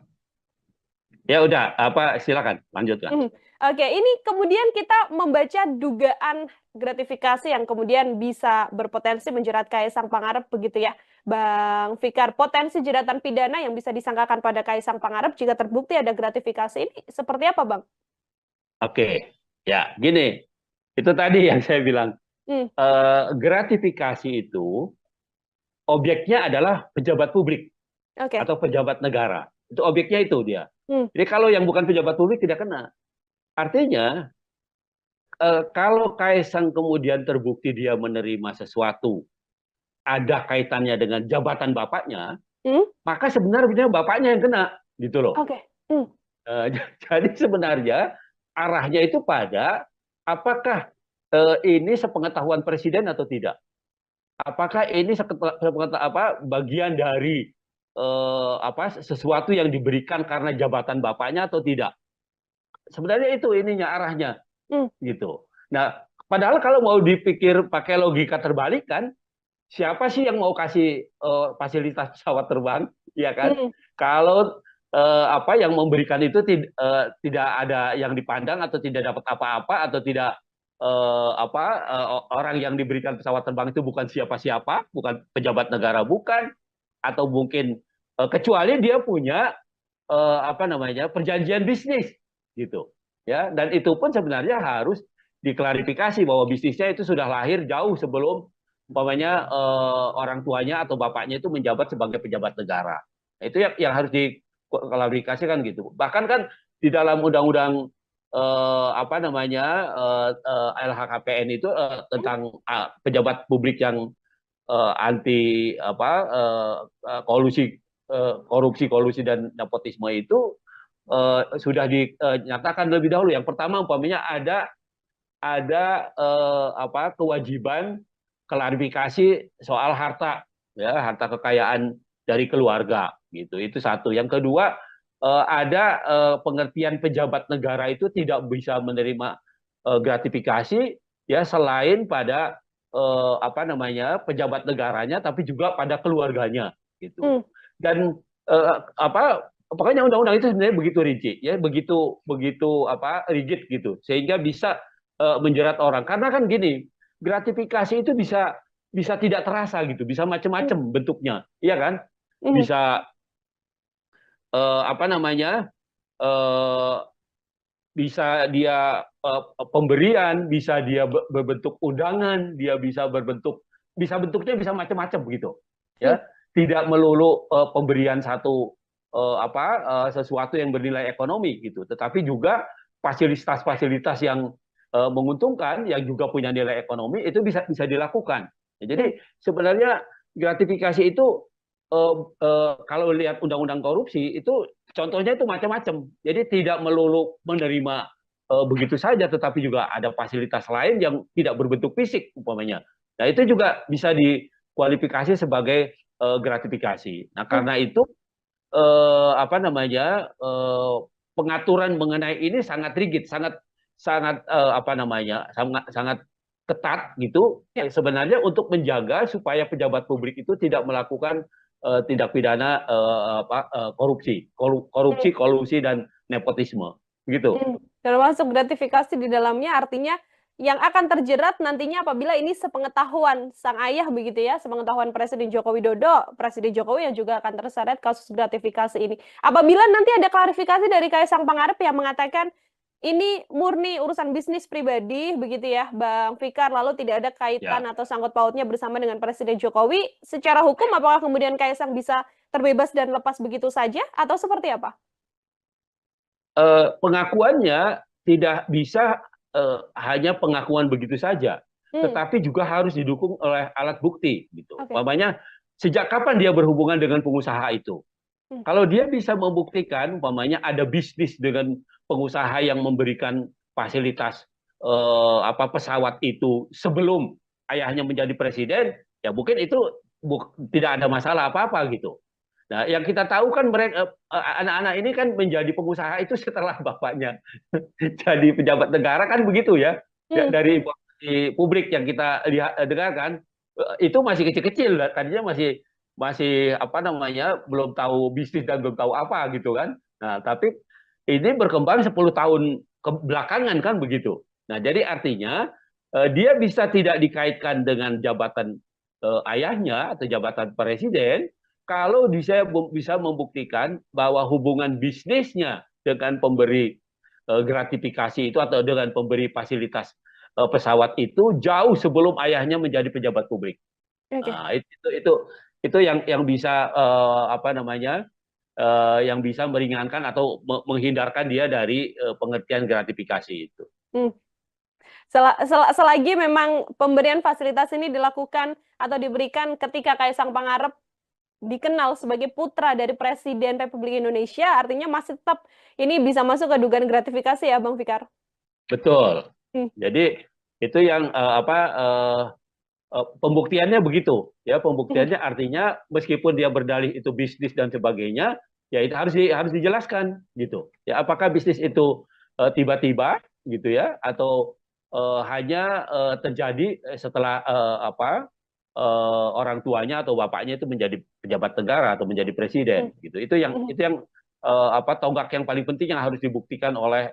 ya udah apa silakan lanjutkan. Mhm. Oke, ini kemudian kita membaca dugaan gratifikasi yang kemudian bisa berpotensi menjerat Kaisang Pangarep begitu ya, Bang Fikar. Potensi jeratan pidana yang bisa disangkakan pada Kaisang Pangarep jika terbukti ada gratifikasi ini seperti apa, Bang? Oke, ya gini, itu tadi yang saya bilang Hmm. gratifikasi itu objeknya adalah pejabat publik Oke. atau pejabat negara. Itu objeknya itu dia. Hmm. Jadi kalau yang bukan pejabat publik tidak kena. Artinya kalau Kaisang kemudian terbukti dia menerima sesuatu ada kaitannya dengan jabatan bapaknya, Hmm. maka sebenarnya bapaknya yang kena, gitu loh. Oke. Hmm. Eh, jadi sebenarnya arahnya itu pada apakah ini sepengetahuan presiden atau tidak? Apakah ini bagian dari sesuatu yang diberikan karena jabatan bapaknya atau tidak? Sebenarnya itu ininya arahnya Hmm. gitu. Nah, padahal kalau mau dipikir pakai logika terbalik kan, siapa sih yang mau kasih fasilitas pesawat terbang, ya kan? Hmm. Kalau yang memberikan itu tidak ada yang dipandang atau tidak dapat apa-apa atau tidak orang yang diberikan pesawat terbang itu bukan siapa-siapa, bukan pejabat negara, bukan, atau mungkin kecuali dia punya perjanjian bisnis gitu, ya. Dan itu pun sebenarnya harus diklarifikasi bahwa bisnisnya itu sudah lahir jauh sebelum umpamanya orang tuanya atau bapaknya itu menjabat sebagai pejabat negara. Nah, itu yang harus diklarifikasikan gitu. Bahkan kan di dalam undang-undang LHKPN itu tentang pejabat publik yang anti korupsi dan nepotisme itu sudah dinyatakan lebih dahulu. Yang pertama umpamanya ada kewajiban klarifikasi soal harta, ya, harta kekayaan dari keluarga gitu. Itu satu. Yang kedua ada pengertian pejabat negara itu tidak bisa menerima gratifikasi ya selain pada pejabat negaranya tapi juga pada keluarganya gitu. Hmm. Dan pokoknya undang-undang itu sebenarnya begitu rinci ya, begitu begitu rigid gitu sehingga bisa menjerat orang. Karena kan gini, gratifikasi itu bisa bisa tidak terasa gitu, bisa Hmm. macam-macam bentuknya, iya kan? Hmm. Bisa eh, apa namanya? eh, Bisa dia pemberian, bisa dia berbentuk undangan, dia bisa bentuknya bisa macam-macam begitu. Hmm. Ya, tidak melulu pemberian satu sesuatu yang bernilai ekonomi gitu, tetapi juga fasilitas-fasilitas yang menguntungkan yang juga punya nilai ekonomi itu bisa bisa dilakukan. Ya, Hmm. jadi sebenarnya gratifikasi itu kalau lihat undang-undang korupsi itu contohnya itu macam-macam. Jadi tidak melulu menerima begitu saja, tetapi juga ada fasilitas lain yang tidak berbentuk fisik umpamanya. Nah itu juga bisa dikualifikasi sebagai gratifikasi. Nah karena itu apa namanya pengaturan mengenai ini sangat rigid, sangat sangat apa namanya sangat sangat ketat gitu Ya. sebenarnya untuk menjaga supaya pejabat publik itu tidak melakukan tindak pidana korupsi, korupsi, Hmm. kolusi dan nepotisme gitu. Termasuk gratifikasi di dalamnya artinya yang akan terjerat nantinya apabila ini sepengetahuan sang ayah begitu ya, sepengetahuan Presiden Joko Widodo, Presiden Jokowi yang juga akan terseret kasus gratifikasi ini. Apabila nanti ada klarifikasi dari Kaisang Pangarep yang mengatakan ini murni urusan bisnis pribadi begitu ya, Bang Fikar, lalu tidak ada kaitan Ya. atau sangkut pautnya bersama dengan Presiden Jokowi, secara hukum apakah kemudian Kaisang bisa terbebas dan lepas begitu saja atau seperti apa? Pengakuannya tidak bisa hanya pengakuan begitu saja, Hmm, tetapi juga harus didukung oleh alat bukti gitu. oke. Umpamanya sejak kapan dia berhubungan dengan pengusaha itu? Hmm, Kalau dia bisa membuktikan, umpamanya ada bisnis dengan pengusaha yang memberikan fasilitas pesawat itu sebelum ayahnya menjadi presiden, ya mungkin itu tidak ada masalah apa-apa gitu. Nah, yang kita tahu kan mereka anak-anak ini kan menjadi pengusaha itu setelah bapaknya jadi pejabat negara kan begitu ya. Ya, hmm, dari informasi publik yang kita lihat dengarkan itu masih kecil-kecil, tadinya masih masih apa namanya belum tahu bisnis dan belum tahu apa gitu kan. Nah, tapi ini berkembang 10 tahun ke belakangan kan begitu. Nah, jadi artinya dia bisa tidak dikaitkan dengan jabatan ayahnya atau jabatan presiden kalau bisa membuktikan bahwa hubungan bisnisnya dengan pemberi gratifikasi itu atau dengan pemberi fasilitas pesawat itu jauh sebelum ayahnya menjadi pejabat publik. oke. Nah, itu yang bisa apa namanya yang bisa meringankan atau menghindarkan dia dari pengertian gratifikasi itu. Hmm. Selagi memang pemberian fasilitas ini dilakukan atau diberikan ketika Kaisang Pangarep dikenal sebagai putra dari Presiden Republik Indonesia, artinya masih tetap ini bisa masuk ke dugaan gratifikasi ya, Bang Fikar? Betul. Hmm, Jadi itu yang pembuktiannya begitu ya, hmm, pembuktiannya artinya meskipun dia berdalih itu bisnis dan sebagainya ya itu harus dijelaskan gitu ya, apakah bisnis itu tiba-tiba gitu ya atau hanya terjadi setelah orang tuanya atau bapaknya itu menjadi pejabat negara atau menjadi hmm, presiden gitu. hmm, Itu yang tonggak yang paling penting yang harus dibuktikan oleh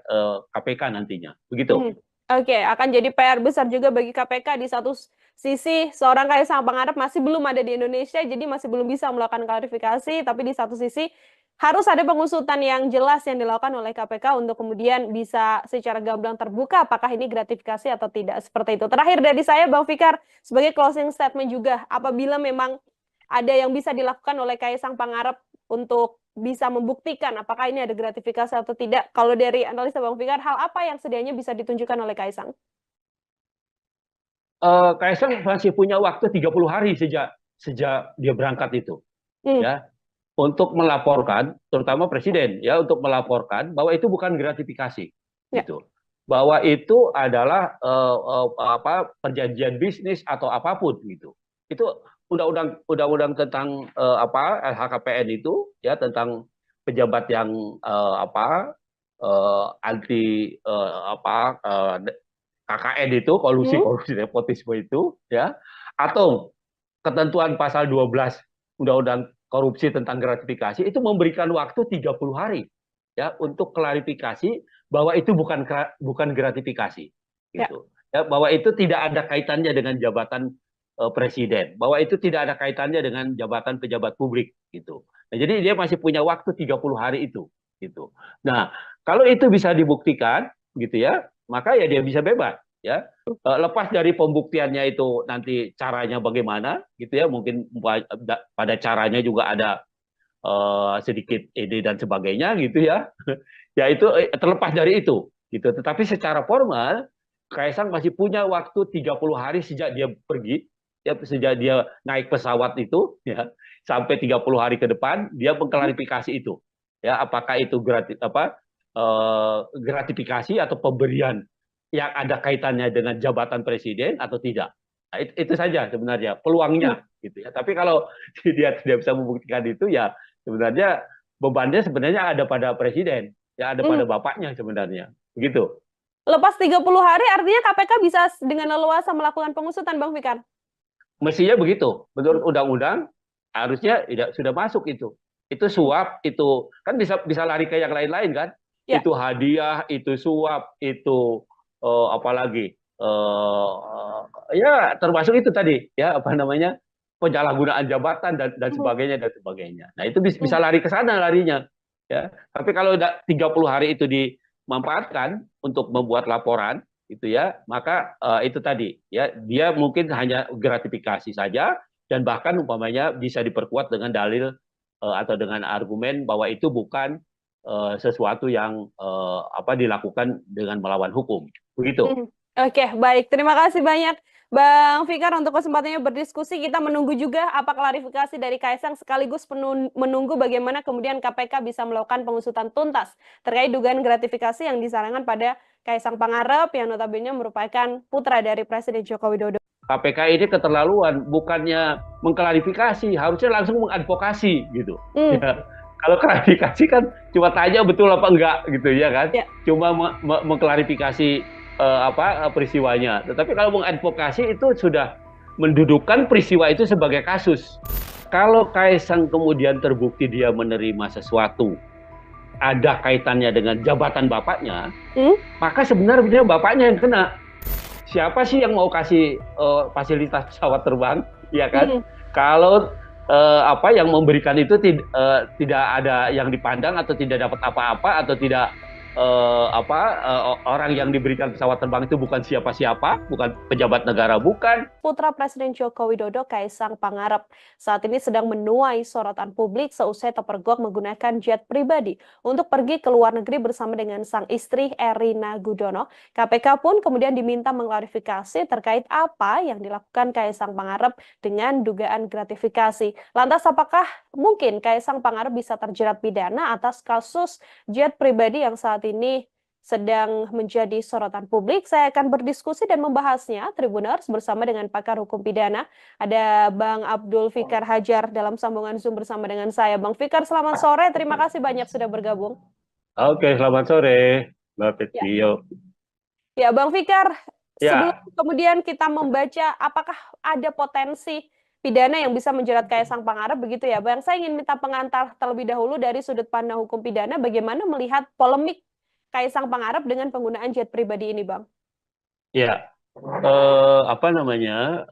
KPK nantinya begitu. hmm. Oke, akan jadi PR besar juga bagi KPK. Di satu sisi, seorang Kaisang Pangarep masih belum ada di Indonesia, jadi masih belum bisa melakukan klarifikasi. Tapi di satu sisi, harus ada pengusutan yang jelas yang dilakukan oleh KPK untuk kemudian bisa secara gamblang terbuka apakah ini gratifikasi atau tidak. Seperti itu. Terakhir dari saya, Bang Fikar, sebagai closing statement juga, apabila memang ada yang bisa dilakukan oleh Kaisang Pangarep untuk bisa membuktikan apakah ini ada gratifikasi atau tidak. Kalau dari analisa Bang Fikar, hal apa yang sedianya bisa ditunjukkan oleh Kaisang? Kaisang masih punya waktu 30 hari sejak sejak dia berangkat itu Hmm, ya untuk melaporkan terutama presiden ya untuk melaporkan bahwa itu bukan gratifikasi ya. gitu. Bahwa itu adalah perjanjian bisnis atau apapun gitu. Itu undang-undang tentang LHKPN itu ya tentang pejabat yang anti KKN itu kolusi Hmm, korupsi nepotisme itu ya atau ketentuan pasal 12 Undang-Undang Korupsi tentang gratifikasi itu memberikan waktu 30 hari ya untuk klarifikasi bahwa itu bukan gratifikasi ya. gitu. Ya, bahwa itu tidak ada kaitannya dengan jabatan presiden, bahwa itu tidak ada kaitannya dengan jabatan pejabat publik gitu. Nah, jadi dia masih punya waktu 30 hari itu gitu. Nah, kalau itu bisa dibuktikan gitu ya, maka ya dia bisa bebas ya. Lepas dari pembuktiannya itu nanti caranya bagaimana gitu ya, mungkin pada caranya juga ada sedikit ide dan sebagainya gitu ya. Ya itu terlepas dari itu gitu. Tetapi secara formal Kaisang masih punya waktu 30 hari sejak dia pergi ya, sejak dia naik pesawat itu ya sampai 30 hari ke depan dia Hmm, mengklarifikasi itu ya apakah itu gratifikasi atau pemberian yang ada kaitannya dengan jabatan presiden atau tidak. Nah, itu saja sebenarnya Hmm. peluangnya gitu ya. Tapi kalau dia tidak bisa membuktikan itu ya sebenarnya bebannya sebenarnya ada pada presiden, ya ada Hmm. pada bapaknya sebenarnya. Begitu. Lepas 30 hari artinya KPK bisa dengan leluasa melakukan pengusutan, Bang Fikar? Mestinya begitu. Hmm. Menurut undang-undang harusnya tidak sudah masuk itu. Itu suap, itu kan bisa lari ke yang lain-lain kan? Ya. Itu hadiah, itu suap, itu apalagi ya termasuk itu tadi ya apa namanya penyalahgunaan jabatan dan Hmm. sebagainya dan sebagainya. Nah itu bisa Hmm. lari ke sana larinya ya. Tapi kalau 30 hari itu dimanfaatkan untuk membuat laporan itu ya, maka itu tadi ya dia mungkin hanya gratifikasi saja dan bahkan umpamanya bisa diperkuat dengan dalil atau dengan argumen bahwa itu bukan sesuatu yang apa dilakukan dengan melawan hukum. Begitu. Hmm. Oke, baik. Terima kasih banyak Bang Fikar untuk kesempatannya berdiskusi. Kita menunggu juga apa klarifikasi dari Kaisang sekaligus menunggu bagaimana kemudian KPK bisa melakukan pengusutan tuntas terkait dugaan gratifikasi yang disarankan pada Kaisang Pangarep yang notabene merupakan putra dari Presiden Joko Widodo. KPK ini keterlaluan, bukannya mengklarifikasi, harusnya langsung mengadvokasi gitu. Hmm. Ya. Kalau klarifikasi kan cuma tanya betul apa enggak gitu ya kan, Ya. cuma mengklarifikasi peristiwanya. Tetapi kalau mengadvokasi itu sudah mendudukkan peristiwa itu sebagai kasus. Kalau Kaisang kemudian terbukti dia menerima sesuatu ada kaitannya dengan jabatan bapaknya, maka sebenarnya bapaknya yang kena. Siapa sih yang mau kasih fasilitas pesawat terbang, ya kan? Hmm. Kalau apa yang memberikan itu tidak ada yang dipandang atau tidak dapat apa-apa atau tidak orang yang diberikan pesawat terbang itu bukan siapa-siapa, bukan pejabat negara, bukan. Putra Presiden Joko Widodo, Kaisang Pangarep, saat ini sedang menuai sorotan publik seusai terpergok menggunakan jet pribadi untuk pergi ke luar negeri bersama dengan sang istri Erina Gudono. KPK pun kemudian diminta mengklarifikasi terkait apa yang dilakukan Kaisang Pangarep dengan dugaan gratifikasi. Lantas apakah mungkin Kaisang Pangarep bisa terjerat pidana atas kasus jet pribadi yang saat ini sedang menjadi sorotan publik? Saya akan berdiskusi dan membahasnya, Tribuners, bersama dengan pakar hukum pidana. Ada Bang Abdul Fikar Hajar dalam sambungan Zoom bersama dengan saya. Bang Fikar, selamat sore. Terima kasih banyak sudah bergabung. Oke, selamat sore, Mbak Ya, Petio. ya Bang Fikar, sebelum Ya, kemudian kita membaca apakah ada potensi pidana yang bisa menjerat Kaisang Pangarep, begitu ya, Bang? Saya ingin minta pengantar terlebih dahulu dari sudut pandang hukum pidana, bagaimana melihat polemik Kaisang Pangarep dengan penggunaan jet pribadi ini, Bang? ya. Apa namanya?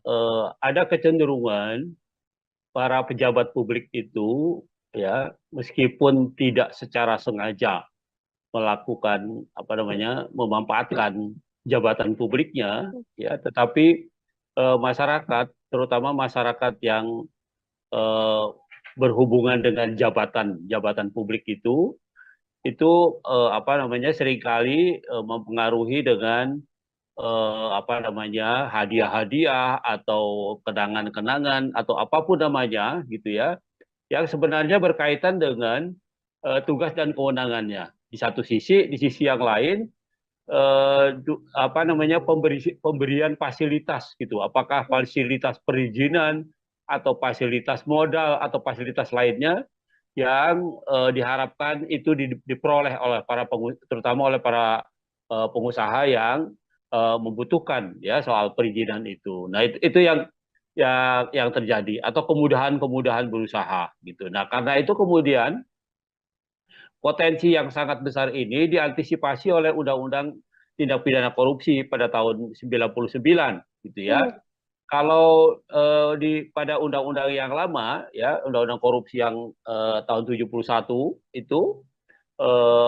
Ada kecenderungan para pejabat publik itu ya meskipun tidak secara sengaja melakukan apa namanya memanfaatkan jabatan publiknya ya tetapi masyarakat terutama masyarakat yang eh, berhubungan dengan jabatan publik itu apa namanya seringkali mempengaruhi dengan apa namanya hadiah-hadiah atau kenangan-kenangan atau apapun namanya gitu ya yang sebenarnya berkaitan dengan tugas dan kewenangannya. Di sisi yang lain, apa namanya pemberian fasilitas gitu. Apakah fasilitas perizinan atau fasilitas modal atau fasilitas lainnya yang diharapkan itu diperoleh oleh terutama oleh para pengusaha yang membutuhkan ya soal perizinan itu. Nah itu yang terjadi atau kemudahan-kemudahan berusaha gitu. Nah karena itu kemudian potensi yang sangat besar ini diantisipasi oleh Undang-Undang Tindak Pidana Korupsi pada tahun 99 gitu ya. Hmm. Kalau pada undang-undang yang lama ya, undang-undang korupsi yang tahun 71 itu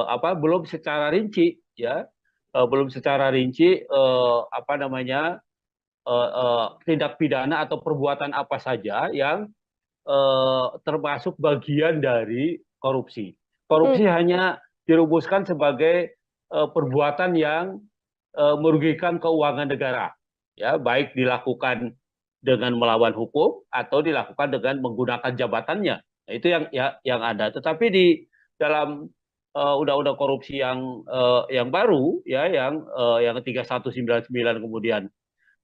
apa belum secara rinci ya, belum secara rinci apa namanya tindak pidana atau perbuatan apa saja yang termasuk bagian dari korupsi. Hmm. Korupsi hanya dirumuskan sebagai perbuatan yang merugikan keuangan negara, ya baik dilakukan dengan melawan hukum atau dilakukan dengan menggunakan jabatannya. Nah, itu yang ada. Tetapi di dalam undang-undang korupsi yang baru ya yang 3199 kemudian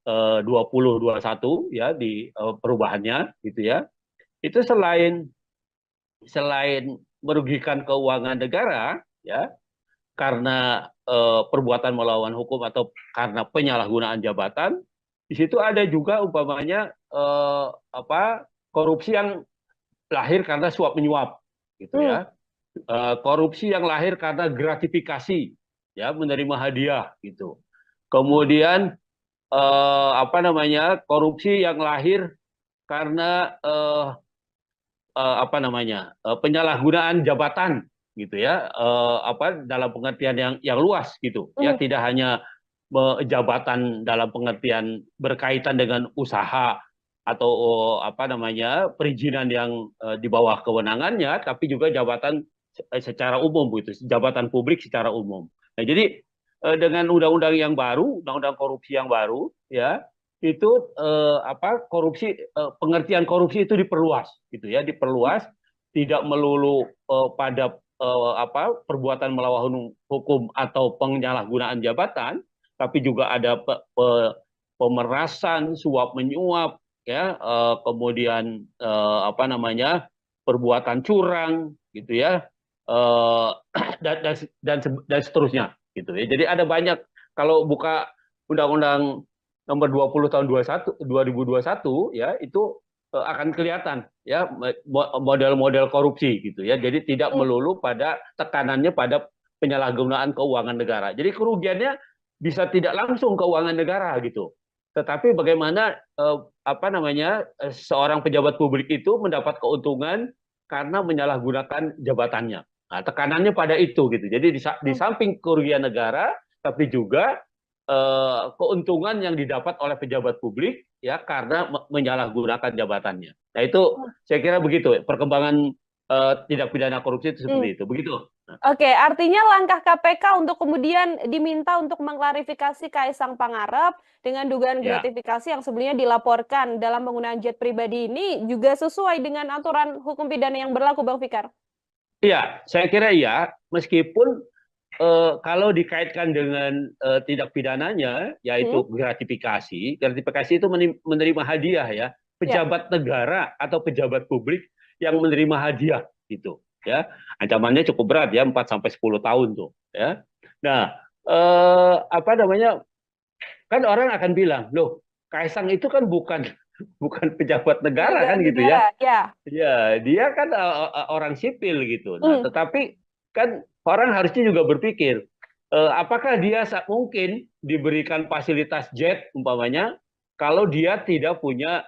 2021 ya di perubahannya gitu ya. Itu selain merugikan keuangan negara ya karena perbuatan melawan hukum atau karena penyalahgunaan jabatan, di situ ada juga umpamanya korupsi yang lahir karena suap menyuap gitu Hmm. ya. Korupsi yang lahir karena gratifikasi ya menerima hadiah gitu. Kemudian korupsi yang lahir karena penyalahgunaan jabatan gitu ya, dalam pengertian yang luas gitu ya, Hmm. tidak hanya jabatan dalam pengertian berkaitan dengan usaha atau perizinan yang di bawah kewenangannya, tapi juga jabatan secara umum gitu, jabatan publik secara umum. Nah, jadi dengan undang-undang yang baru, undang-undang korupsi yang baru ya, itu pengertian korupsi itu diperluas gitu ya, diperluas, tidak melulu pada perbuatan melawan hukum atau penyalahgunaan jabatan, tapi juga ada pemerasan, suap menyuap ya, kemudian perbuatan curang gitu ya, eh, dan seterusnya gitu ya. Jadi ada banyak, kalau buka undang-undang nomor 20 tahun 2021 ya, itu akan kelihatan ya model-model korupsi gitu ya. Jadi tidak Hmm. melulu pada tekanannya pada penyalahgunaan keuangan negara. Jadi kerugiannya bisa tidak langsung keuangan negara gitu. Tetapi bagaimana seorang pejabat publik itu mendapat keuntungan karena menyalahgunakan jabatannya. Nah, tekanannya pada itu gitu. Jadi di Hmm. samping kerugian negara, tapi juga keuntungan yang didapat oleh pejabat publik ya karena menyalahgunakan jabatannya. Nah, itu saya kira begitu perkembangan tindak pidana korupsi itu Hmm. seperti itu. Begitu. Nah, Oke, artinya langkah KPK untuk kemudian diminta untuk mengklarifikasi Kaisang Pangarep dengan dugaan ya. gratifikasi yang sebelumnya dilaporkan dalam penggunaan jet pribadi ini juga sesuai dengan aturan hukum pidana yang berlaku, Bang Fikar? Iya, saya kira iya, meskipun kalau dikaitkan dengan tindak pidananya, Hmm? yaitu gratifikasi, gratifikasi itu menerima hadiah ya, Ya. pejabat negara atau pejabat publik yang menerima hadiah gitu, ya, ancamannya cukup berat ya, 4 sampai 10 tahun tuh, ya. Nah, kan orang akan bilang, loh, Kaisang itu kan bukan bukan pejabat negara Penyelenggara kan gitu ya. negara, ya. Ya, dia kan orang sipil gitu. Nah, Hmm. tetapi kan orang harusnya juga berpikir, apakah dia mungkin diberikan fasilitas jet umpamanya kalau dia tidak punya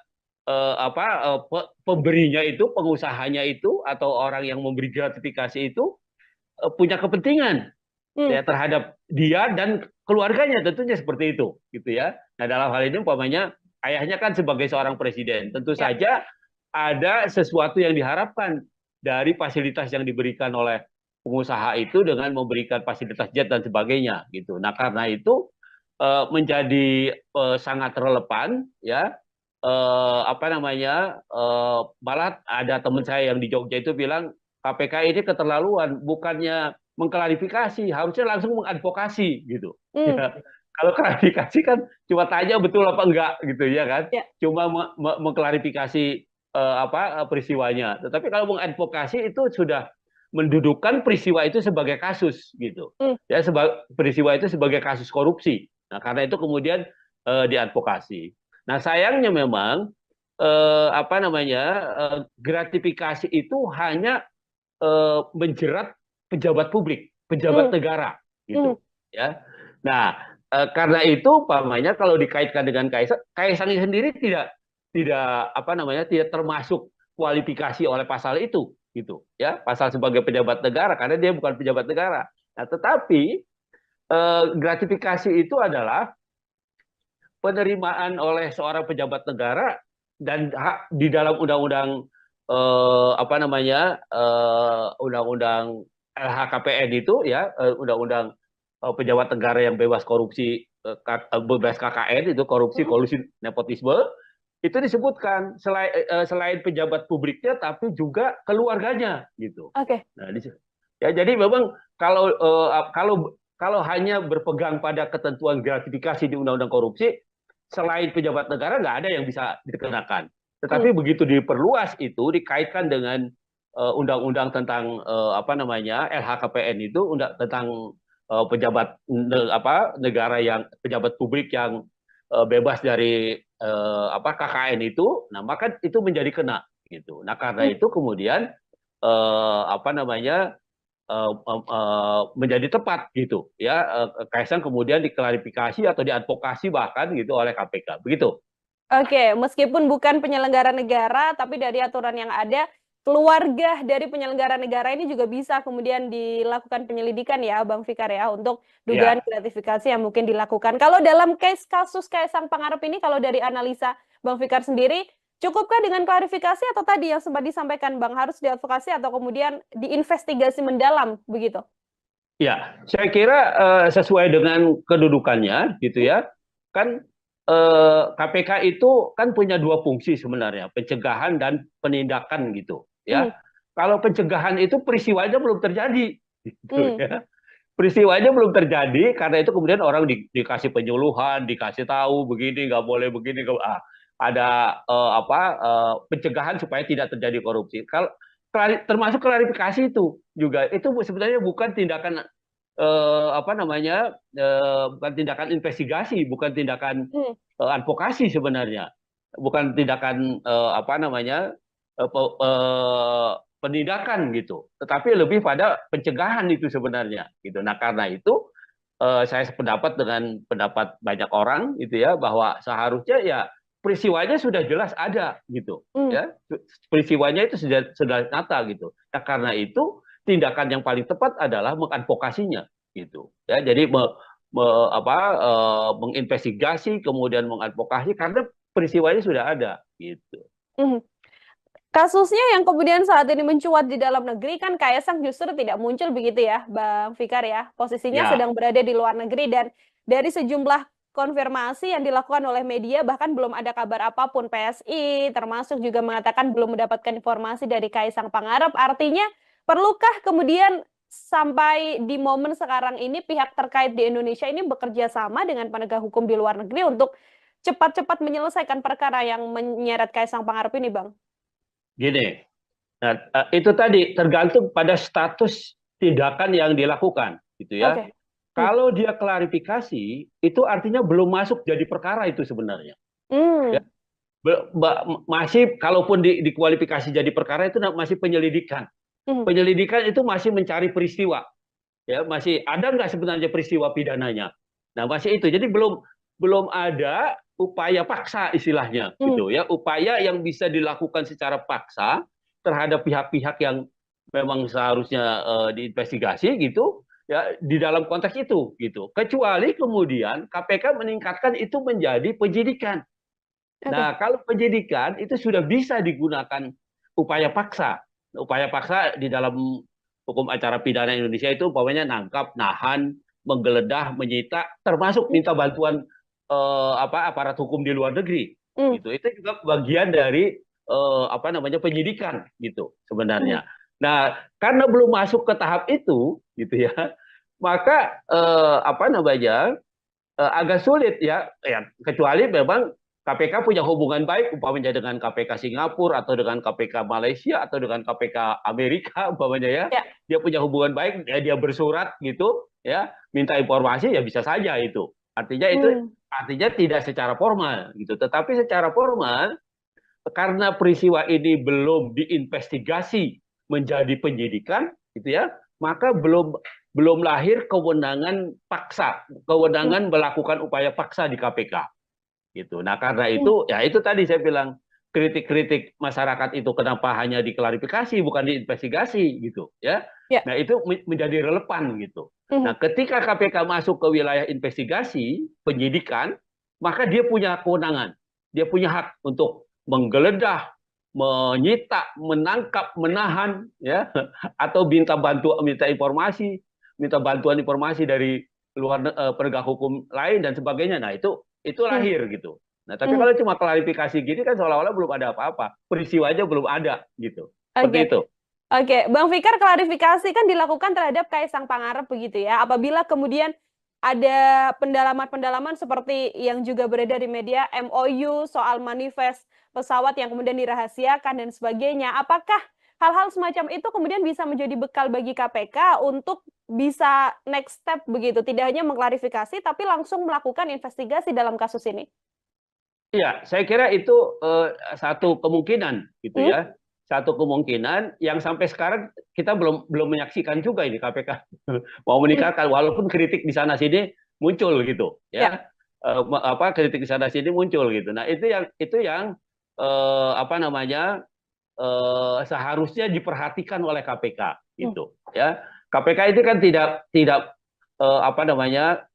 pemberinya itu, pengusahanya itu atau orang yang memberi gratifikasi itu punya kepentingan Hmm. ya terhadap dia dan keluarganya, tentunya seperti itu gitu ya. Nah, dalam hal ini umpamanya ayahnya kan sebagai seorang presiden, tentu Ya. saja ada sesuatu yang diharapkan dari fasilitas yang diberikan oleh pengusaha itu dengan memberikan fasilitas jet dan sebagainya gitu. Nah, karena itu menjadi sangat relevan ya, malah ada teman saya yang di Jogja itu bilang KPK ini keterlaluan, bukannya mengklarifikasi, harusnya langsung mengadvokasi gitu. Hmm. Ya, kalau klarifikasi kan cuma tanya betul apa enggak gitu ya kan, Ya. cuma mengklarifikasi peristiwanya. Tetapi kalau mengadvokasi itu sudah mendudukkan peristiwa itu sebagai kasus gitu, Hmm. ya, peristiwa itu sebagai kasus korupsi. Nah, karena itu kemudian diadvokasi. Nah, sayangnya memang gratifikasi itu hanya menjerat pejabat publik, pejabat Hmm. negara Hmm. gitu ya. Nah, karena itu umpamanya kalau dikaitkan dengan Kaisang, Kaisang sendiri tidak termasuk kualifikasi oleh pasal itu gitu ya, pasal sebagai pejabat negara karena dia bukan pejabat negara. Nah, tetapi gratifikasi itu adalah penerimaan oleh seorang pejabat negara dan hak di dalam undang-undang undang-undang LHKPN itu ya, undang-undang pejabat negara yang bebas korupsi, bebas KKN itu, korupsi, Hmm. kolusi, nepotisme, itu disebutkan selain pejabat publiknya tapi juga keluarganya gitu. Oke. Nah, Ya, jadi memang kalau kalau hanya berpegang pada ketentuan gratifikasi di Undang-Undang Korupsi, selain pejabat negara nggak ada yang bisa dikenakan. Hmm. Tetapi begitu diperluas itu dikaitkan dengan undang-undang tentang apa namanya LHKPN itu tentang negara yang pejabat publik yang bebas dari apa KKN itu, nah maka itu menjadi kena gitu. Nah karena Hmm. itu kemudian apa namanya menjadi tepat gitu ya Kaisang kemudian diklarifikasi atau diadvokasi bahkan gitu oleh KPK begitu. Oke, meskipun bukan penyelenggara negara, tapi dari aturan yang ada, keluarga dari penyelenggara negara ini juga bisa kemudian dilakukan penyelidikan ya, Bang Fikar ya, untuk dugaan Ya, gratifikasi yang mungkin dilakukan. Kalau dalam case kasus Kaisang Pangarep ini, kalau dari analisa Bang Fikar sendiri, cukupkah dengan klarifikasi atau tadi yang sempat disampaikan Bang harus diadvokasi atau kemudian diinvestigasi mendalam begitu? ya, saya kira sesuai dengan kedudukannya gitu Hmm? ya. Kan KPK itu kan punya dua fungsi sebenarnya, pencegahan dan penindakan gitu Hmm. ya. Kalau pencegahan itu peristiwanya belum terjadi gitu Hmm. ya. Peristiwanya belum terjadi karena itu kemudian orang dikasih penyuluhan, dikasih tahu begini nggak boleh begini ada pencegahan supaya tidak terjadi korupsi. Kalau termasuk klarifikasi itu juga itu sebenarnya bukan tindakan apa namanya bukan tindakan investigasi, bukan tindakan Hmm. advokasi sebenarnya, bukan tindakan apa namanya penindakan gitu, tetapi lebih pada pencegahan itu sebenarnya gitu. Nah karena itu saya sependapat dengan pendapat banyak orang gitu ya bahwa seharusnya ya peristiwanya sudah jelas ada gitu Hmm. ya peristiwanya itu sudah nyata gitu. Nah karena itu tindakan yang paling tepat adalah mengadvokasinya gitu ya jadi menginvestigasi kemudian mengadvokasi karena peristiwanya sudah ada gitu. Hmm. Kasusnya yang kemudian saat ini mencuat di dalam negeri kan Kaisang justru tidak muncul begitu ya, Bang Fikar ya. Posisinya Ya, sedang berada di luar negeri dan dari sejumlah konfirmasi yang dilakukan oleh media bahkan belum ada kabar apapun PSI termasuk juga mengatakan belum mendapatkan informasi dari Kaisang Pangarep. Artinya perlukah kemudian sampai di momen sekarang ini pihak terkait di Indonesia ini bekerja sama dengan penegak hukum di luar negeri untuk cepat-cepat menyelesaikan perkara yang menyeret Kaisang Pangarep ini, Bang? gini. Nah, itu tadi tergantung pada status tindakan yang dilakukan, gitu ya. Oke. Hmm. Kalau dia klarifikasi, itu artinya belum masuk jadi perkara itu sebenarnya. Ya, Hmm. masih kalaupun dikualifikasi jadi perkara itu masih penyelidikan. Hmm. Penyelidikan itu masih mencari peristiwa, ya masih ada nggak sebenarnya peristiwa pidananya. Nah masih itu, jadi belum belum ada upaya paksa istilahnya, Hmm. gitu ya, upaya yang bisa dilakukan secara paksa terhadap pihak-pihak yang memang seharusnya diinvestigasi gitu ya di dalam konteks itu gitu kecuali kemudian KPK meningkatkan itu menjadi penyidikan. Oke. Nah kalau penyidikan itu sudah bisa digunakan upaya paksa. Upaya paksa di dalam hukum acara pidana Indonesia itu umpamanya nangkap, nahan, menggeledah, menyita, termasuk Hmm. minta bantuan aparat hukum di luar negeri. Hmm. Gitu. Itu juga bagian dari apa namanya penyidikan gitu Hmm. sebenarnya. Nah, karena belum masuk ke tahap itu gitu ya, maka apa namanya agak sulit ya kecuali memang KPK punya hubungan baik umpamanya dengan KPK Singapura atau dengan KPK Malaysia atau dengan KPK Amerika umpamanya ya Ya. dia punya hubungan baik ya dia bersurat gitu ya minta informasi ya bisa saja itu Hmm. artinya tidak secara formal gitu tetapi secara formal karena peristiwa ini belum diinvestigasi menjadi penyidikan gitu ya maka belum belum lahir kewenangan paksa Hmm. kewenangan melakukan upaya paksa di KPK gitu. Nah karena Hmm. itu ya itu tadi saya bilang kritik-kritik masyarakat itu kenapa hanya diklarifikasi bukan diinvestigasi gitu ya. Ya. Nah itu menjadi relevan gitu. Hmm. Nah ketika KPK masuk ke wilayah investigasi penyidikan maka dia punya kewenangan, dia punya hak untuk menggeledah, menyita, menangkap, menahan ya atau minta bantuan informasi dari luar penegak hukum lain dan sebagainya. Nah, itu Hmm. lahir gitu. Nah, tapi Hmm. kalau cuma klarifikasi gini kan seolah-olah belum ada apa-apa. Peristiwanya belum ada gitu. Seperti Oke. itu. Oke, Bang Fikar, klarifikasi kan dilakukan terhadap Kaisang Pangarep begitu ya. Apabila kemudian ada pendalaman-pendalaman seperti yang juga beredar di media, MOU soal manifest pesawat yang kemudian dirahasiakan dan sebagainya. Apakah hal-hal semacam itu kemudian bisa menjadi bekal bagi KPK untuk bisa next step begitu, tidak hanya mengklarifikasi tapi langsung melakukan investigasi dalam kasus ini? Iya, saya kira itu satu kemungkinan gitu Hmm? ya. Satu kemungkinan yang sampai sekarang kita belum belum menyaksikan juga ini KPK mau Hmm. meningkatkan walaupun kritik di sana sini muncul gitu Ya. ya. Apa kritik di sana sini muncul gitu. Nah, itu yang apa namanya seharusnya diperhatikan oleh KPK Hmm. gitu ya. KPK itu kan tidak tidak apa namanya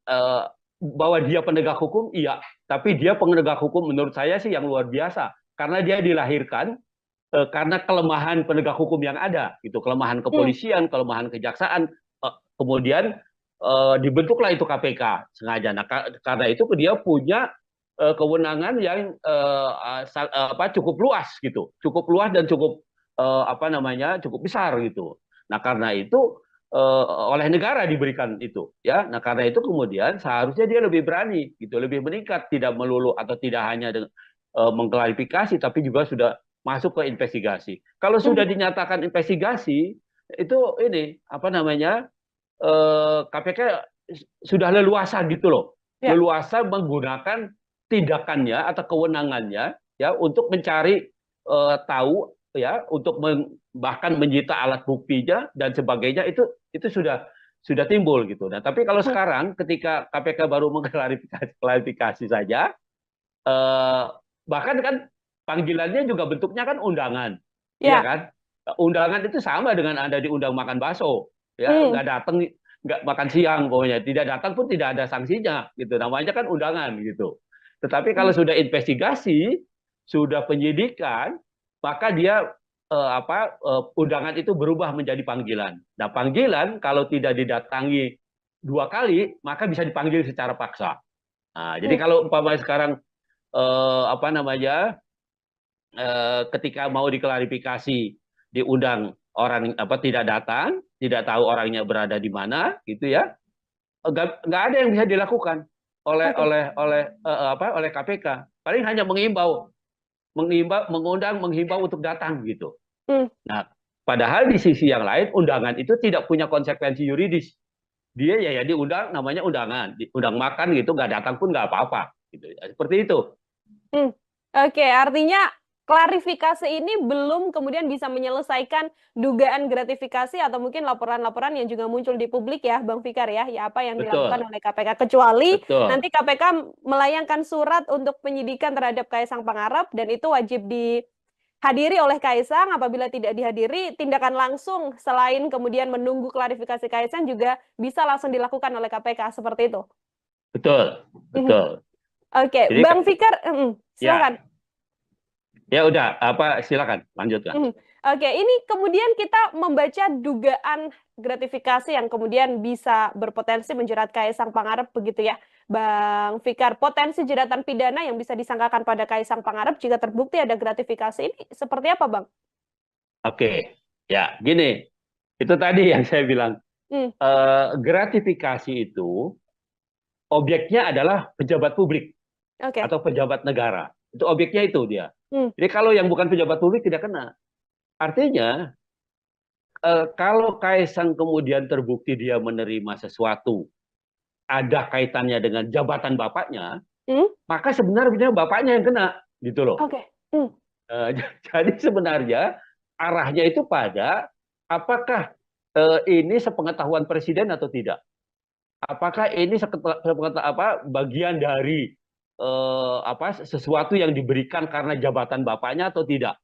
bahwa dia penegak hukum iya, tapi dia penegak hukum menurut saya sih yang luar biasa karena dia dilahirkan karena kelemahan penegak hukum yang ada gitu, kelemahan Hmm. kepolisian, kelemahan kejaksaan, kemudian dibentuklah itu KPK sengaja. Nah, karena itu dia punya kewenangan yang apa cukup luas gitu, cukup luas dan cukup apa namanya cukup besar gitu. Nah, karena itu oleh negara diberikan itu ya. Nah, karena itu kemudian seharusnya dia lebih berani gitu, lebih meningkat, tidak melulu atau tidak hanya dengan mengklarifikasi tapi juga sudah masuk ke investigasi. Kalau sudah Hmm. dinyatakan investigasi itu ini apa namanya KPK sudah leluasa gitu loh, Ya. leluasa menggunakan tindakannya atau kewenangannya ya untuk mencari tahu ya untuk bahkan menyita alat buktinya dan sebagainya itu sudah timbul gitu. Nah, tapi kalau Hmm. sekarang ketika KPK baru mengklarifikasi saja eh, bahkan kan panggilannya juga bentuknya kan undangan, ya Ya. kan? Undangan itu sama dengan Anda diundang makan bakso, ya Hmm. nggak datang, nggak makan siang pokoknya, tidak datang pun tidak ada sanksinya, gitu. Namanya kan undangan, gitu. Tetapi kalau Hmm. sudah investigasi, sudah penyidikan, maka dia undangan itu berubah menjadi panggilan. Nah, panggilan kalau tidak didatangi 2 kali, maka bisa dipanggil secara paksa. Nah, jadi Hmm. kalau umpamanya sekarang apa namanya ketika mau diklarifikasi diundang orang apa tidak datang, tidak tahu orangnya berada di mana, gitu ya, nggak ada yang bisa dilakukan Oke. oleh KPK. Paling hanya mengundang, menghimbau untuk datang gitu. Hmm. Nah, padahal di sisi yang lain undangan itu tidak punya konsekuensi yuridis. Dia ya diundang, namanya undangan, diundang makan gitu, nggak datang pun nggak apa-apa. Gitu. Seperti itu. Hmm. Oke, artinya klarifikasi ini belum kemudian bisa menyelesaikan dugaan gratifikasi atau mungkin laporan-laporan yang juga muncul di publik ya, Bang Fikar ya, ya apa yang dilakukan Betul, oleh KPK. Kecuali betul. nanti KPK melayangkan surat untuk penyidikan terhadap Kaisang Pangarep dan itu wajib dihadiri oleh Kaisang. Apabila tidak dihadiri, tindakan langsung selain kemudian menunggu klarifikasi Kaisang juga bisa langsung dilakukan oleh KPK seperti itu. Betul, Mhm. betul. Oke, Jadi Bang Fikar, silakan. ya, ya udah apa silakan lanjutkan. Mhm. Oke, ini kemudian kita membaca dugaan gratifikasi yang kemudian bisa berpotensi menjerat Kaisang Pangarep begitu ya, Bang Fikar. Potensi jeratan pidana yang bisa disangkakan pada Kaisang Pangarep jika terbukti ada gratifikasi ini seperti apa, Bang? Oke. Ya, gini. Itu tadi yang saya bilang Hmm. gratifikasi itu objeknya adalah pejabat publik Oke. atau pejabat negara. Itu objeknya itu dia. Hmm. Jadi kalau yang bukan pejabat publik tidak kena. Artinya kalau Kaisang kemudian terbukti dia menerima sesuatu ada kaitannya dengan jabatan bapaknya, Hmm. maka sebenarnya bapaknya yang kena gitu loh. Oke. Hmm. Eh, jadi sebenarnya arahnya itu pada apakah ini sepengetahuan presiden atau tidak? Apakah ini bagian dari sesuatu yang diberikan karena jabatan bapaknya atau tidak?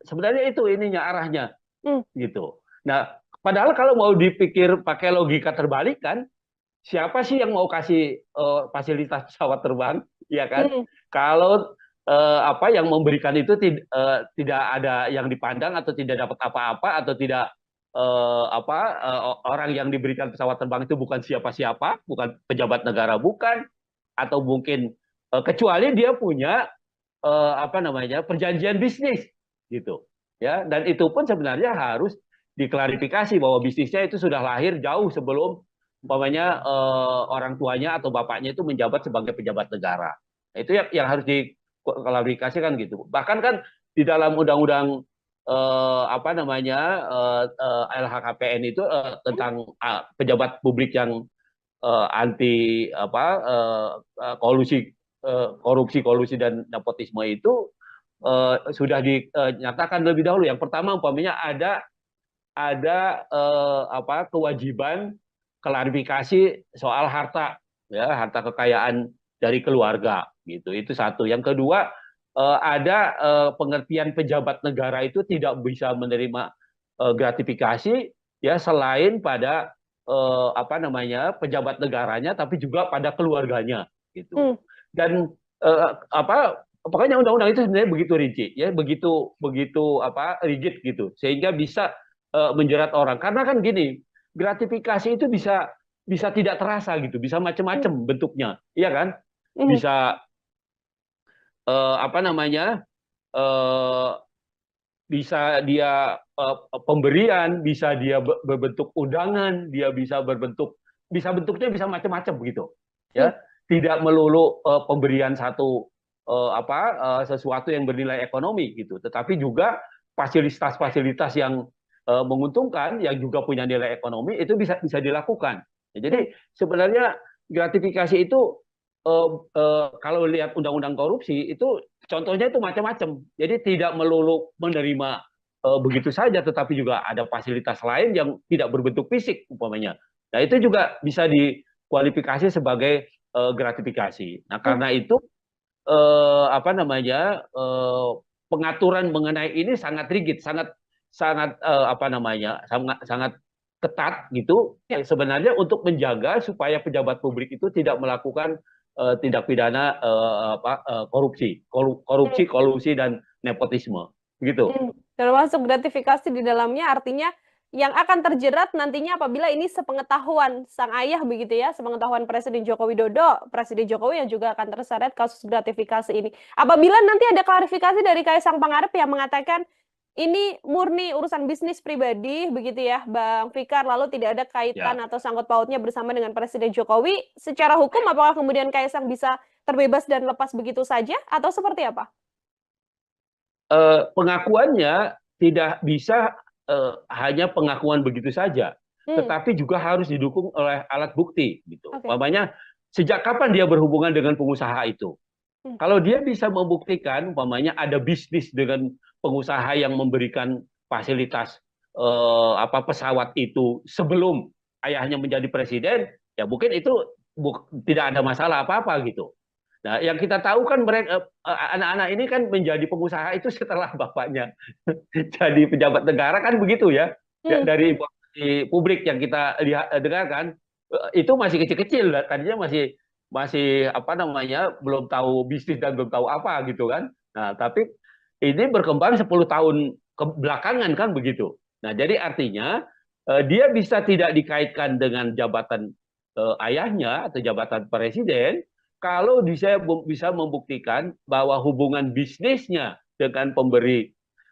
Sebenarnya itu ininya arahnya Hmm. gitu. Nah, padahal kalau mau dipikir pakai logika terbalik kan, siapa sih yang mau kasih fasilitas pesawat terbang, ya kan? Hmm. Kalau yang memberikan itu tidak ada yang dipandang atau tidak dapat apa-apa atau tidak orang yang diberikan pesawat terbang itu bukan siapa-siapa, bukan pejabat negara, bukan, atau mungkin kecuali dia punya perjanjian bisnis gitu. ya, dan itu pun sebenarnya harus diklarifikasi bahwa bisnisnya itu sudah lahir jauh sebelum umpamanya orang tuanya atau bapaknya itu menjabat sebagai pejabat negara. Nah, itu yang harus diklarifikasikan gitu. Bahkan kan di dalam undang-undang apa namanya LHKPN itu tentang pejabat publik yang anti apa kolusi korupsi dan nepotisme itu sudah dinyatakan lebih dahulu. Yang pertama umpamanya ada apa kewajiban klarifikasi soal harta, ya, harta kekayaan dari keluarga gitu. Itu satu. Yang kedua, ada pengertian pejabat negara itu tidak bisa menerima gratifikasi, ya, selain pada apa namanya pejabat negaranya tapi juga pada keluarganya gitu. Hmm. Dan apa pokoknya undang-undang itu sebenarnya begitu rinci, ya, begitu begitu apa rigid gitu, sehingga bisa menjerat orang. Karena kan gini, gratifikasi itu bisa bisa tidak terasa gitu, bisa Hmm. macam-macam bentuknya, iya kan? Hmm. Bisa apa namanya? eh, Bisa dia pemberian, bisa dia berbentuk undangan, dia bisa berbentuk, bisa bentuknya bisa macam-macam begitu, Hmm. ya. Tidak melulu pemberian satu apa sesuatu yang bernilai ekonomi gitu, tetapi juga fasilitas-fasilitas yang menguntungkan, yang juga punya nilai ekonomi itu bisa bisa dilakukan. Ya, Hmm. jadi sebenarnya gratifikasi itu kalau lihat undang-undang korupsi itu contohnya itu macam-macam. Jadi tidak melulu menerima begitu saja, tetapi juga ada fasilitas lain yang tidak berbentuk fisik umpamanya. Nah itu juga bisa dikualifikasi sebagai gratifikasi. Nah Hmm. karena itu apa namanya pengaturan mengenai ini sangat rigid, sangat sangat apa namanya sangat sangat ketat gitu Ya. sebenarnya untuk menjaga supaya pejabat publik itu tidak melakukan tindak pidana korupsi, Hmm. korupsi, kolusi dan nepotisme, gitu. Termasuk gratifikasi di dalamnya artinya yang akan terjerat nantinya apabila ini sepengetahuan sang ayah begitu ya, sepengetahuan Presiden Joko Widodo, Presiden Jokowi yang juga akan terseret kasus gratifikasi ini. Apabila nanti ada klarifikasi dari Kaisang Pangarep yang mengatakan ini murni urusan bisnis pribadi begitu ya, Bang Fikar, lalu tidak ada kaitan Ya. atau sangkut pautnya bersama dengan Presiden Jokowi, secara hukum apakah kemudian Kaisang bisa terbebas dan lepas begitu saja atau seperti apa? Pengakuannya tidak bisa hanya pengakuan begitu saja, Hmm, tetapi juga harus didukung oleh alat bukti gitu. oke. Umpamanya sejak kapan dia berhubungan dengan pengusaha itu? Hmm, Kalau dia bisa membuktikan umpamanya ada bisnis dengan pengusaha yang memberikan fasilitas apa pesawat itu sebelum ayahnya menjadi presiden, ya mungkin itu tidak ada masalah apa-apa gitu. Nah, yang kita tahu kan mereka anak-anak ini kan menjadi pengusaha itu setelah bapaknya jadi pejabat negara kan begitu ya. Ya, hmm, dari informasi publik yang kita lihat dengarkan itu masih kecil-kecil, tadinya masih masih apa namanya belum tahu bisnis dan belum tahu apa gitu kan. Nah, tapi ini berkembang 10 tahun ke belakangan kan begitu. Nah, jadi artinya dia bisa tidak dikaitkan dengan jabatan ayahnya atau jabatan presiden kalau bisa bisa membuktikan bahwa hubungan bisnisnya dengan pemberi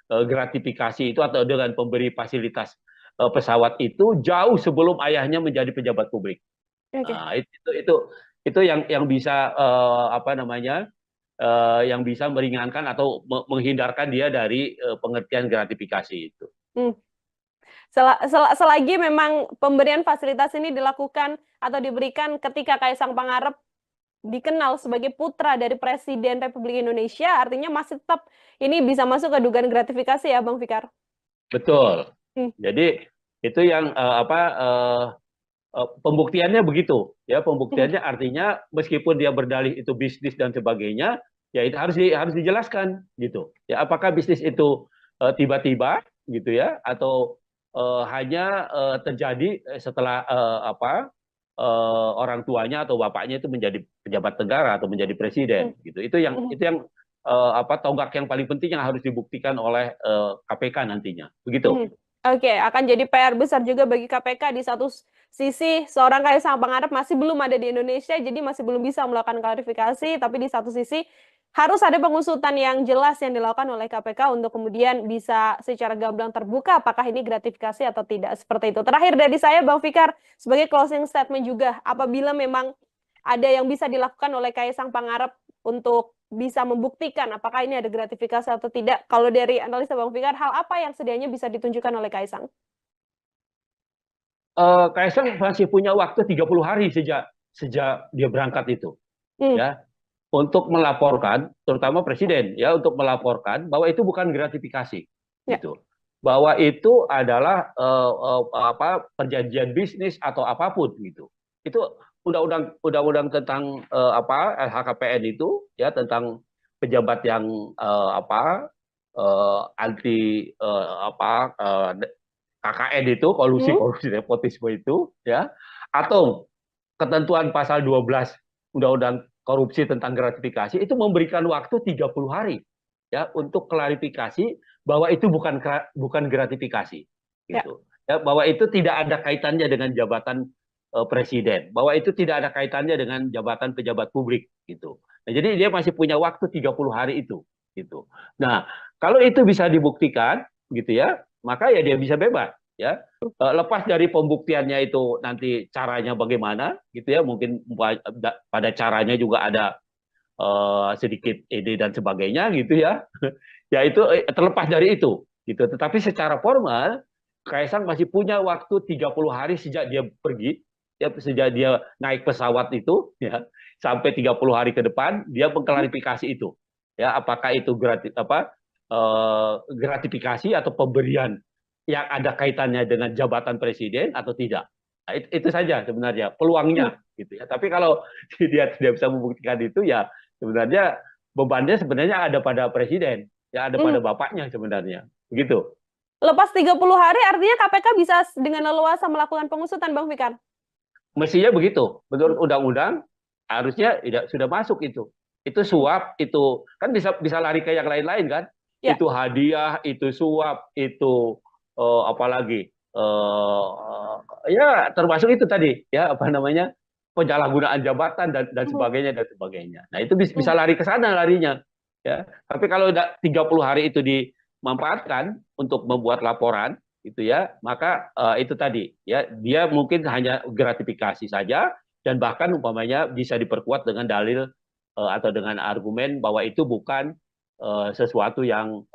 gratifikasi itu atau dengan pemberi fasilitas pesawat itu jauh sebelum ayahnya menjadi pejabat publik. oke. Nah, itu yang bisa apa namanya yang bisa meringankan atau menghindarkan dia dari pengertian gratifikasi itu. Hmm. Selagi memang pemberian fasilitas ini dilakukan atau diberikan ketika Kaisang Pangarep dikenal sebagai putra dari Presiden Republik Indonesia, artinya masih tetap ini bisa masuk ke dugaan gratifikasi ya, Bang Fikar? Betul. Hmm, Jadi itu yang apa pembuktiannya begitu ya, hmm, pembuktiannya artinya meskipun dia berdalih itu bisnis dan sebagainya, ya itu harus dijelaskan gitu ya, apakah bisnis itu tiba-tiba gitu ya atau hanya terjadi setelah apa orang tuanya atau bapaknya itu menjadi pejabat negara atau menjadi hmm, presiden gitu. hmm, Itu yang apa tonggak yang paling penting yang harus dibuktikan oleh KPK nantinya begitu. hmm. Oke, akan jadi PR besar juga bagi KPK di satu sisi seorang Kaisang Pangarep masih belum ada di Indonesia, jadi masih belum bisa melakukan klarifikasi, tapi di satu sisi harus ada pengusutan yang jelas yang dilakukan oleh KPK untuk kemudian bisa secara gamblang terbuka apakah ini gratifikasi atau tidak seperti itu. Terakhir dari saya, Bang Fikar, sebagai closing statement juga, apabila memang ada yang bisa dilakukan oleh Kaisang Pangarep untuk bisa membuktikan apakah ini ada gratifikasi atau tidak. Kalau dari analisa Bang Fikar, hal apa yang sedianya bisa ditunjukkan oleh Kaisang? Kaisang masih punya waktu 30 hari sejak sejak dia berangkat itu, Hmm, ya, untuk melaporkan, terutama presiden, ya, untuk melaporkan bahwa itu bukan gratifikasi, ya. gitu, bahwa itu adalah apa, perjanjian bisnis atau apapun, gitu. Itu undang-undang tentang apa, LHKPN itu, ya, tentang pejabat yang anti apa, KKN itu, kolusi Hmm, korupsi nepotisme itu, ya, atau ketentuan pasal 12 Undang-Undang Korupsi tentang gratifikasi itu memberikan waktu 30 hari, ya, untuk klarifikasi bahwa itu bukan gratifikasi, ya. gitu, ya, bahwa itu tidak ada kaitannya dengan jabatan presiden, bahwa itu tidak ada kaitannya dengan jabatan pejabat publik, gitu. Nah, jadi dia masih punya waktu 30 hari itu, gitu. Nah, kalau itu bisa dibuktikan, gitu ya, maka ya dia bisa bebas, ya. Lepas dari pembuktiannya itu nanti caranya bagaimana, gitu ya, mungkin pada caranya juga ada sedikit ide dan sebagainya, gitu ya. Ya itu terlepas dari itu, gitu. Tetapi secara formal Kaisang masih punya waktu 30 hari sejak dia pergi, ya, sejak dia naik pesawat itu, ya, sampai 30 hari ke depan dia mengklarifikasi itu, ya, apakah itu gratifikasi atau pemberian yang ada kaitannya dengan jabatan presiden atau tidak. Nah, itu saja sebenarnya Hmm, peluangnya, gitu ya. Tapi kalau dia tidak bisa membuktikan itu, ya sebenarnya bebannya sebenarnya ada pada presiden, ya, ada hmm. pada bapaknya sebenarnya, begitu. Lepas 30 hari artinya KPK bisa dengan leluasa melakukan pengusutan, Bang Fikar? Mestinya begitu. Hmm, Menurut undang-undang harusnya tidak sudah masuk itu. Itu suap, itu kan bisa lari ke yang lain-lain kan? ya. Itu hadiah, itu suap, itu apalagi ya termasuk itu tadi, ya, apa namanya, penyalahgunaan jabatan dan Hmm, sebagainya dan sebagainya. Nah, itu bisa hmm. lari ke sana larinya, ya. Tapi kalau udah 30 hari itu dimanfaatkan untuk membuat laporan, itu ya, maka itu tadi, ya, dia mungkin hanya gratifikasi saja dan bahkan umpamanya bisa diperkuat dengan dalil atau dengan argumen bahwa itu bukan sesuatu yang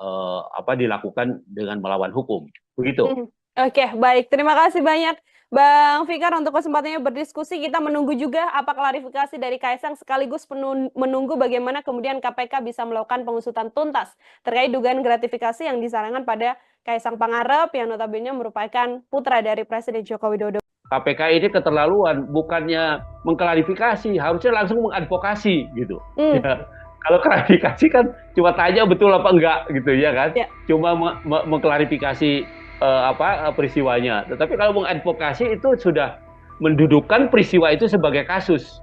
apa, dilakukan dengan melawan hukum, begitu. Hmm. Oke, baik. Terima kasih banyak Bang Fikar untuk kesempatannya berdiskusi. Kita menunggu juga apa klarifikasi dari Kaisang sekaligus menunggu bagaimana kemudian KPK bisa melakukan pengusutan tuntas terkait dugaan gratifikasi yang disarankan pada Kaisang Pangarep yang notabene merupakan putra dari Presiden Joko Widodo. KPK ini keterlaluan, bukannya mengklarifikasi, harusnya langsung mengadvokasi, gitu. Hmm, Ya, kalau klarifikasi kan cuma tanya betul apa enggak, gitu ya kan, ya. cuma mengklarifikasi apa, peristiwanya. Tetapi kalau mengadvokasi itu sudah mendudukkan peristiwa itu sebagai kasus.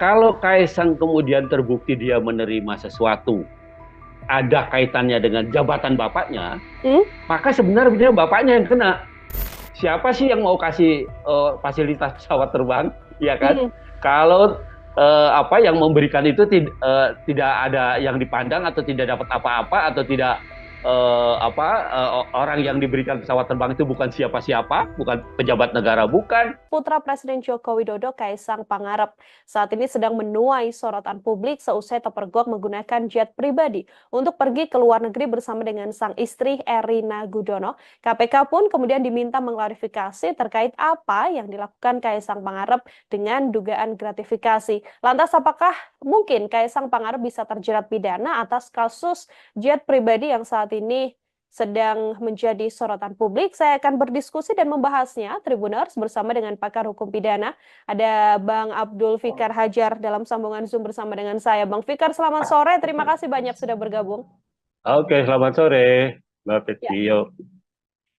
Kalau Kaisang kemudian terbukti dia menerima sesuatu ada kaitannya dengan jabatan bapaknya, Hmm, maka sebenarnya bapaknya yang kena. Siapa sih yang mau kasih fasilitas pesawat terbang, ya kan? hmm. Kalau apa yang memberikan itu tidak ada yang dipandang atau tidak dapat apa-apa atau tidak apa, orang yang diberikan pesawat terbang itu bukan siapa-siapa, bukan pejabat negara, bukan. Putra Presiden Joko Widodo, Kaisang Pangarep, saat ini sedang menuai sorotan publik seusai terpergok menggunakan jet pribadi untuk pergi ke luar negeri bersama dengan sang istri Erina Gudono. KPK pun kemudian diminta mengklarifikasi terkait apa yang dilakukan Kaisang Pangarep dengan dugaan gratifikasi. Lantas apakah mungkin Kaisang Pangarep bisa terjerat pidana atas kasus jet pribadi yang saat ini sedang menjadi sorotan publik? Saya akan berdiskusi dan membahasnya, Tribuners, bersama dengan pakar hukum pidana. Ada Bang Abdul Fikar Hajar dalam sambungan Zoom bersama dengan saya. Bang Fikar, selamat sore. Terima kasih banyak sudah bergabung. Oke, selamat sore, Mbak Ya, Petio.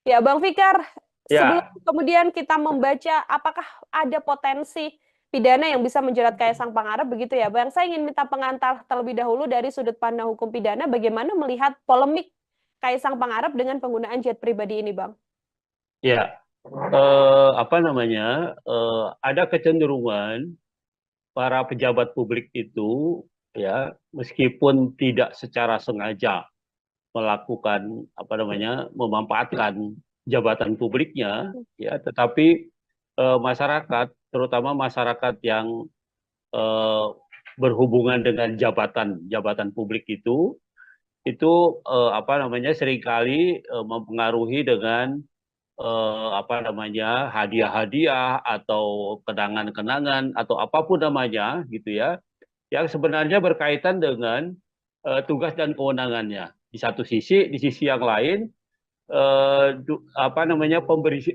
ya Bang Fikar, sebelum Ya, kemudian kita membaca apakah ada potensi pidana yang bisa menjerat Kaisang Pangarep begitu ya, Bang. Saya ingin minta pengantar terlebih dahulu dari sudut pandang hukum pidana, bagaimana melihat polemik Kaisang Pangarep dengan penggunaan jet pribadi ini, Bang? ya, apa namanya, ada kecenderungan para pejabat publik itu ya, meskipun tidak secara sengaja melakukan apa namanya, memanfaatkan jabatan publiknya, ya, tetapi masyarakat, terutama masyarakat yang eh, berhubungan dengan jabatan publik itu apa namanya, seringkali mempengaruhi dengan apa namanya, hadiah-hadiah atau kenangan-kenangan atau apapun namanya gitu ya, yang sebenarnya berkaitan dengan tugas dan kewenangannya. Di satu sisi, di sisi yang lain apa namanya,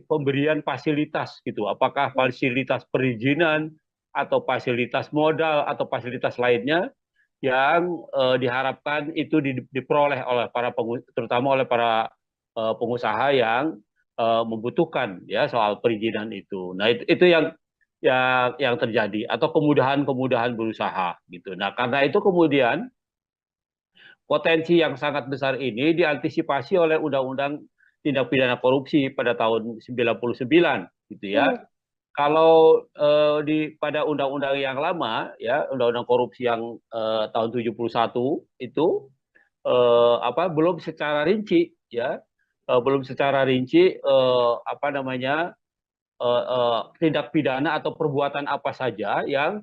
pemberian fasilitas gitu. Apakah fasilitas perizinan atau fasilitas modal atau fasilitas lainnya yang diharapkan itu diperoleh oleh terutama oleh para pengusaha yang membutuhkan ya soal perizinan itu. Nah, itu yang terjadi atau kemudahan-kemudahan berusaha gitu. Nah, karena itu kemudian potensi yang sangat besar ini diantisipasi oleh Undang-Undang Tindak Pidana Korupsi pada tahun 99 gitu ya. Kalau pada undang-undang yang lama ya, undang-undang korupsi yang tahun 71 itu apa, belum secara rinci ya, belum secara rinci apa namanya, tindak pidana atau perbuatan apa saja yang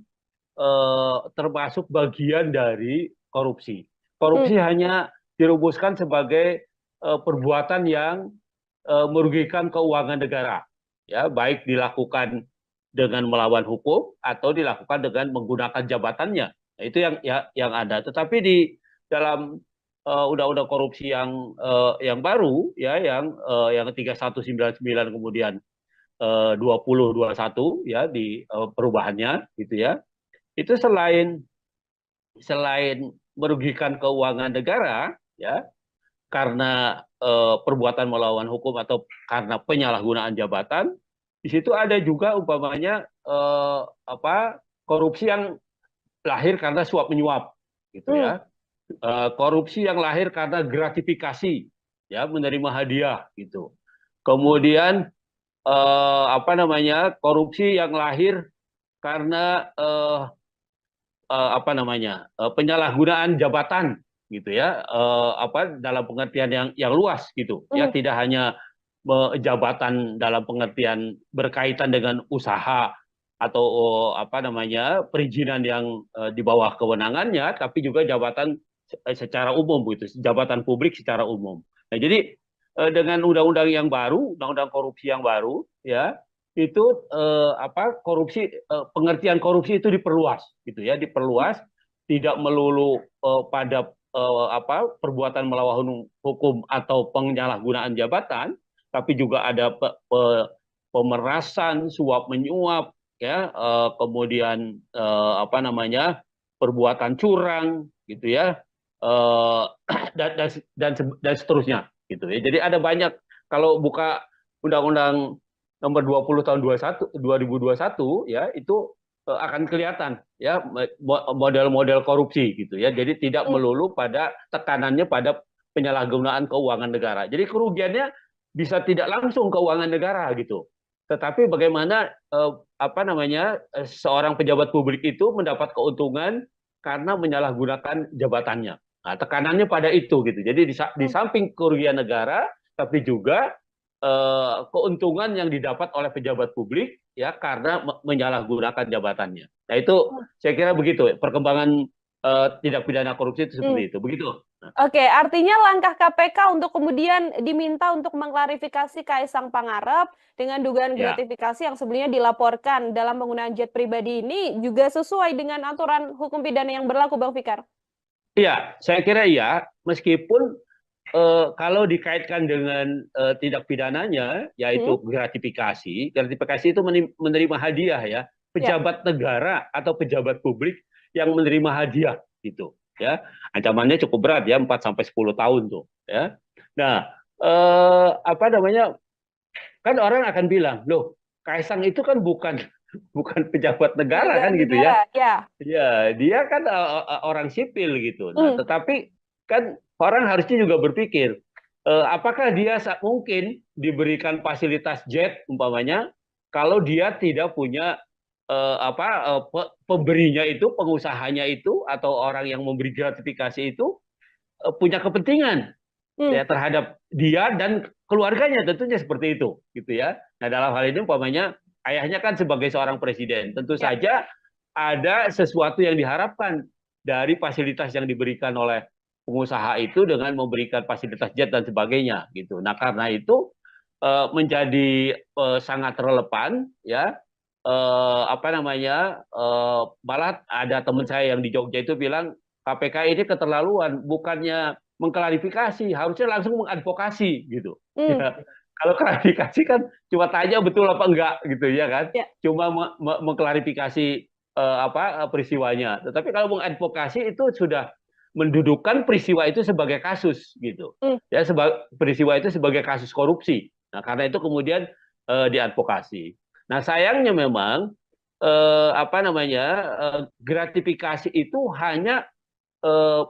termasuk bagian dari korupsi. Hmm. Korupsi hanya dirumuskan sebagai perbuatan yang merugikan keuangan negara, ya, baik dilakukan dengan melawan hukum atau dilakukan dengan menggunakan jabatannya. Nah, itu yang ada. Tetapi di dalam undang-undang korupsi yang baru, ya, yang 3199 kemudian 2021 ya, di perubahannya gitu ya, itu selain selain merugikan keuangan negara ya karena perbuatan melawan hukum atau karena penyalahgunaan jabatan, di situ ada juga umpamanya apa, korupsi yang lahir karena suap menyuap gitu Hmm. ya. Korupsi yang lahir karena gratifikasi ya, menerima hadiah gitu. Kemudian apa namanya, korupsi yang lahir karena apa namanya, penyalahgunaan jabatan gitu ya, apa, dalam pengertian yang luas gitu ya, Hmm. tidak hanya jabatan dalam pengertian berkaitan dengan usaha atau apa namanya, perizinan yang di bawah kewenangannya, tapi juga jabatan secara umum gitu, jabatan publik secara umum. Nah, jadi dengan undang-undang yang baru, undang-undang korupsi yang baru ya, itu apa, pengertian korupsi itu diperluas gitu ya, diperluas, tidak melulu pada apa, perbuatan melawan hukum atau penyalahgunaan jabatan, tapi juga ada pemerasan, suap menyuap ya, kemudian apa namanya, perbuatan curang gitu ya, eh, dan seterusnya gitu ya. Jadi ada banyak, kalau buka undang-undang nomor 20 tahun 2021 ya, itu akan kelihatan ya model-model korupsi gitu ya. Jadi tidak Hmm. melulu pada tekanannya pada penyalahgunaan keuangan negara. Jadi kerugiannya bisa tidak langsung keuangan negara gitu. Tetapi bagaimana apa namanya, seorang pejabat publik itu mendapat keuntungan karena menyalahgunakan jabatannya. Nah, tekanannya pada itu gitu. Jadi di Hmm. samping kerugian negara, tapi juga keuntungan yang didapat oleh pejabat publik ya karena menyalahgunakan jabatannya. Nah, itu saya kira begitu perkembangan tindak pidana korupsi itu Hmm. seperti itu. Begitu. Oke, artinya langkah KPK untuk kemudian diminta untuk mengklarifikasi Kaisang Pangarep dengan dugaan Ya. gratifikasi yang sebelumnya dilaporkan dalam penggunaan jet pribadi ini juga sesuai dengan aturan hukum pidana yang berlaku, Bang Fikar? Iya, saya kira iya. Meskipun kalau dikaitkan dengan tindak pidananya, Hmm? yaitu gratifikasi, gratifikasi itu menerima hadiah ya, Ya. pejabat negara atau pejabat publik yang menerima hadiah gitu ya, ancamannya cukup berat ya, 4 sampai 10 tahun tuh ya. Nah, apa namanya, kan orang akan bilang, loh, Kaisang itu kan bukan bukan pejabat negara Penyelenggara kan gitu ya. negara, ya. Ya, dia kan orang sipil gitu. Nah, Hmm. tetapi kan orang harusnya juga berpikir, apakah dia mungkin diberikan fasilitas jet umpamanya kalau dia tidak punya pemberinya itu, pengusahanya itu, atau orang yang memberi gratifikasi itu punya kepentingan Hmm. ya terhadap dia dan keluarganya, tentunya seperti itu, gitu ya. Nah, dalam hal ini umpamanya ayahnya kan sebagai seorang presiden, tentu Ya. saja ada sesuatu yang diharapkan dari fasilitas yang diberikan oleh pengusaha itu dengan memberikan fasilitas jet dan sebagainya, gitu. Nah, karena itu menjadi sangat relevan, ya. Apa namanya? Malah ada teman saya yang di Jogja itu bilang KPK ini keterlaluan, bukannya mengklarifikasi, harusnya langsung mengadvokasi gitu. Hmm. Ya, kalau klarifikasi kan cuma tanya betul apa enggak gitu ya kan, Ya. cuma mengklarifikasi peristiwanya. Tetapi kalau mengadvokasi itu sudah mendudukan peristiwa itu sebagai kasus gitu, Hmm. ya peristiwa itu sebagai kasus korupsi. Nah, karena itu kemudian diadvokasi. Nah, sayangnya memang gratifikasi itu hanya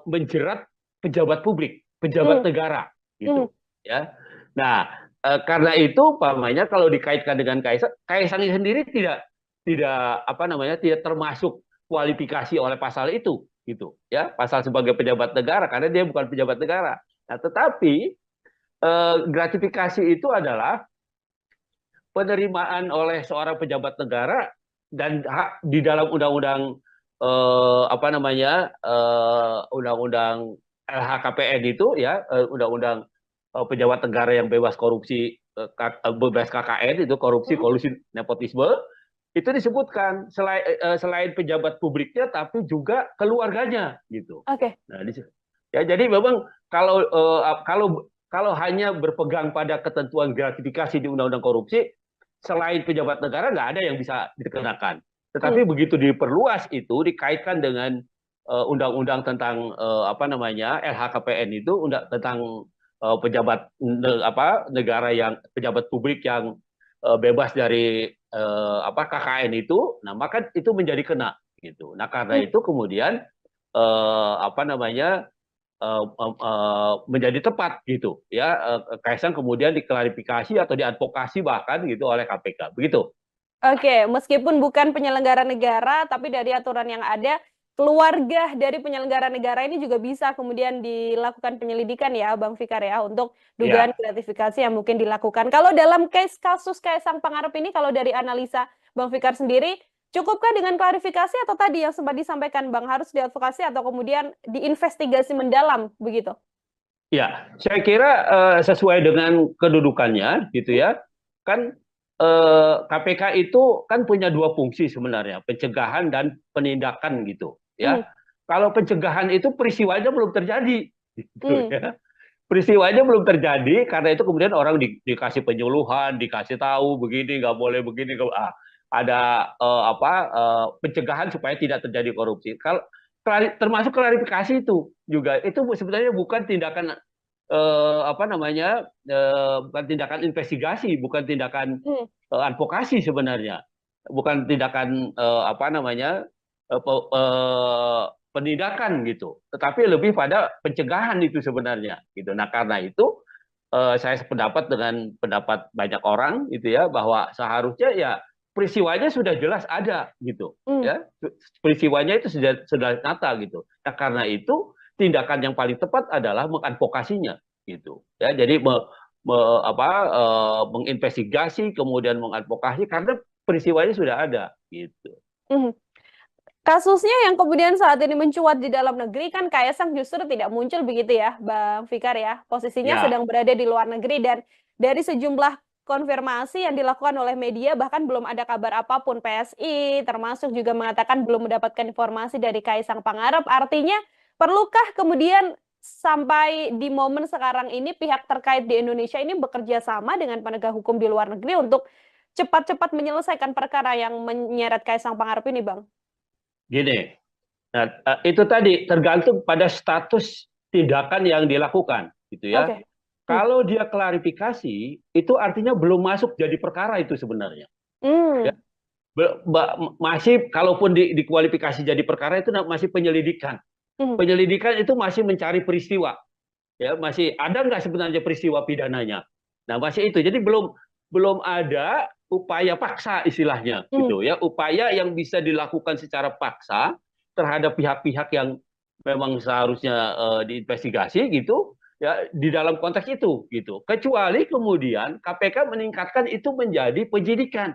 menjerat pejabat publik, pejabat Hmm. negara, Hmm. gitu, ya. Nah, karena itu, pamannya kalau dikaitkan dengan Kaisang, Kaisang sendiri tidak termasuk kualifikasi oleh pasal itu, gitu, ya, pasal sebagai pejabat negara, karena dia bukan pejabat negara. Nah, tetapi gratifikasi itu adalah penerimaan oleh seorang pejabat negara dan hak di dalam undang-undang undang-undang LHKPN itu, ya, undang-undang pejabat negara yang bebas korupsi, bebas KKN itu, korupsi, Hmm. kolusi, nepotisme, itu disebutkan selain pejabat publiknya tapi juga keluarganya, gitu. Oke. Nah, ya, jadi memang kalau kalau hanya berpegang pada ketentuan gratifikasi di undang-undang korupsi, selain pejabat negara nggak ada yang bisa dikenakan. Hmm. Tetapi begitu diperluas itu dikaitkan dengan undang-undang tentang LHKPN itu, tentang pejabat negara yang pejabat publik yang bebas dari KKN itu, nah maka itu menjadi kena, gitu. Nah, karena Hmm. itu kemudian menjadi tepat, gitu ya, Kaisang kemudian diklarifikasi atau diadvokasi bahkan gitu oleh KPK, begitu. Oke, meskipun bukan penyelenggara negara, tapi dari aturan yang ada, keluarga dari penyelenggara negara ini juga bisa kemudian dilakukan penyelidikan ya, Bang Fikar ya, untuk dugaan Ya, gratifikasi yang mungkin dilakukan. Kalau dalam case kasus Kaisang Pangarep ini, kalau dari analisa Bang Fikar sendiri, cukupkah dengan klarifikasi atau tadi yang sempat disampaikan Bang, harus diadvokasi atau kemudian diinvestigasi mendalam begitu? ya, saya kira sesuai dengan kedudukannya, gitu Hmm. ya. Kan KPK itu kan punya dua fungsi sebenarnya, pencegahan dan penindakan, gitu Hmm. ya. Kalau pencegahan itu peristiwanya belum terjadi, gitu Hmm. ya. Peristiwanya belum terjadi, karena itu kemudian orang dikasih penyuluhan, dikasih tahu begini nggak boleh begini, ada pencegahan supaya tidak terjadi korupsi. Kalau termasuk klarifikasi itu juga, itu sebenarnya bukan tindakan bukan tindakan investigasi, bukan tindakan Hmm. advokasi sebenarnya, bukan tindakan penindakan, gitu, tetapi lebih pada pencegahan itu sebenarnya, gitu. Nah, karena itu saya sependapat dengan pendapat banyak orang, gitu ya, bahwa seharusnya ya peristiwanya sudah jelas ada, gitu Hmm. ya, peristiwanya itu sudah nyata, gitu. Nah, karena itu tindakan yang paling tepat adalah mengadvokasinya, gitu ya. Jadi menginvestigasi kemudian mengadvokasi karena peristiwanya sudah ada, gitu. Hmm. Kasusnya yang kemudian saat ini mencuat di dalam negeri kan Kaisang justru tidak muncul begitu ya, Bang Fikar ya. Posisinya Ya, sedang berada di luar negeri dan dari sejumlah konfirmasi yang dilakukan oleh media bahkan belum ada kabar apapun. PSI termasuk juga mengatakan belum mendapatkan informasi dari Kaisang Pangarep. Artinya perlukah kemudian sampai di momen sekarang ini pihak terkait di Indonesia ini bekerja sama dengan penegak hukum di luar negeri untuk cepat-cepat menyelesaikan perkara yang menyeret Kaisang Pangarep ini, Bang? gini. Nah, itu tadi tergantung pada status tindakan yang dilakukan, gitu ya. Oke. Hmm. Kalau dia klarifikasi, itu artinya belum masuk jadi perkara itu sebenarnya. Ya, Hmm. masih, kalaupun dikualifikasi jadi perkara itu masih penyelidikan. Hmm. Penyelidikan itu masih mencari peristiwa, ya, masih ada nggak sebenarnya peristiwa pidananya. Nah, masih itu. Jadi belum belum ada upaya paksa istilahnya gitu ya, upaya yang bisa dilakukan secara paksa terhadap pihak-pihak yang memang seharusnya diinvestigasi gitu ya di dalam konteks itu gitu. Kecuali kemudian KPK meningkatkan itu menjadi penyidikan.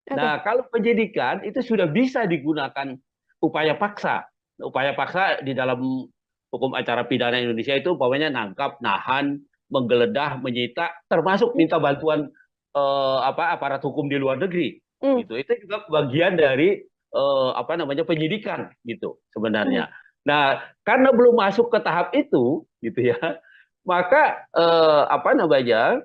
Oke. Nah, kalau penyidikan itu sudah bisa digunakan upaya paksa. Upaya paksa di dalam hukum acara pidana Indonesia itu umpamanya nangkap, nahan, menggeledah, menyita, termasuk minta bantuan aparat hukum di luar negeri. Hmm. Gitu. Itu juga bagian dari apa namanya penyidikan gitu Hmm. sebenarnya. Nah, karena belum masuk ke tahap itu gitu ya, maka apa namanya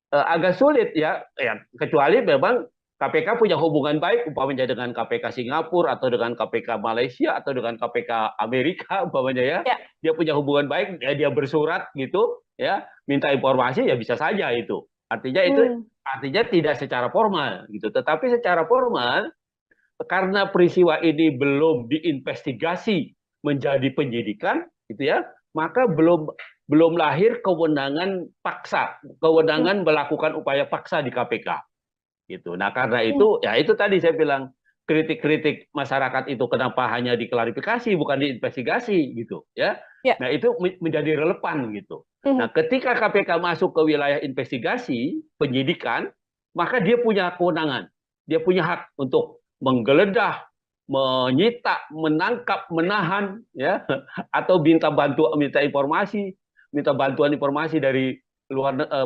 agak sulit ya, ya kecuali memang KPK punya hubungan baik umpamanya dengan KPK Singapura atau dengan KPK Malaysia atau dengan KPK Amerika umpamanya ya, Ya. dia punya hubungan baik ya, dia bersurat gitu ya minta informasi ya bisa saja itu Hmm. artinya tidak secara formal gitu, tetapi secara formal karena peristiwa ini belum diinvestigasi menjadi penyidikan gitu ya, maka belum lahir kewenangan paksa, Hmm. kewenangan melakukan upaya paksa di KPK gitu. Nah, karena Hmm. itu ya itu tadi saya bilang kritik-kritik masyarakat itu kenapa hanya diklarifikasi bukan diinvestigasi gitu ya. Ya. Nah, itu menjadi relevan gitu. Hmm. Nah, ketika KPK masuk ke wilayah investigasi, penyidikan, maka dia punya kewenangan. Dia punya hak untuk menggeledah, menyita, menangkap, menahan ya atau minta bantuan informasi dari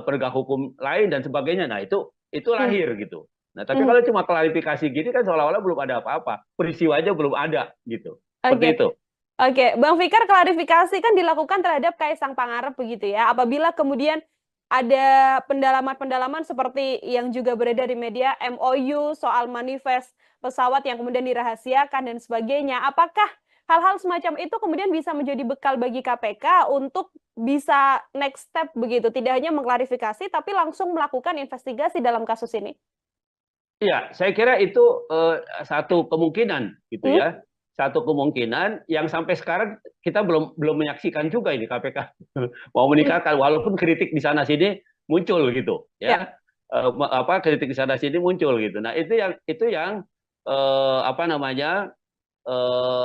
penegak hukum lain dan sebagainya. Nah, itu Hmm. lahir gitu. Nah, tapi Hmm. kalau cuma klarifikasi gini kan seolah-olah belum ada apa-apa. Peristiwa aja belum ada gitu. Seperti Oke. itu. Oke, Bang Fikar, klarifikasi kan dilakukan terhadap Kaisang Pangarep begitu ya. Apabila kemudian ada pendalaman-pendalaman seperti yang juga beredar di media, MOU soal manifest pesawat yang kemudian dirahasiakan dan sebagainya. Apakah hal-hal semacam itu kemudian bisa menjadi bekal bagi KPK untuk bisa next step begitu, tidak hanya mengklarifikasi tapi langsung melakukan investigasi dalam kasus ini? Iya, saya kira itu satu kemungkinan gitu Hmm? ya. Satu kemungkinan yang sampai sekarang kita belum belum menyaksikan juga ini KPK mau Hmm. meningkatkan walaupun kritik di sana sini muncul gitu Ya. ya. Apa kritik di sana sini muncul gitu. Nah, itu yang apa namanya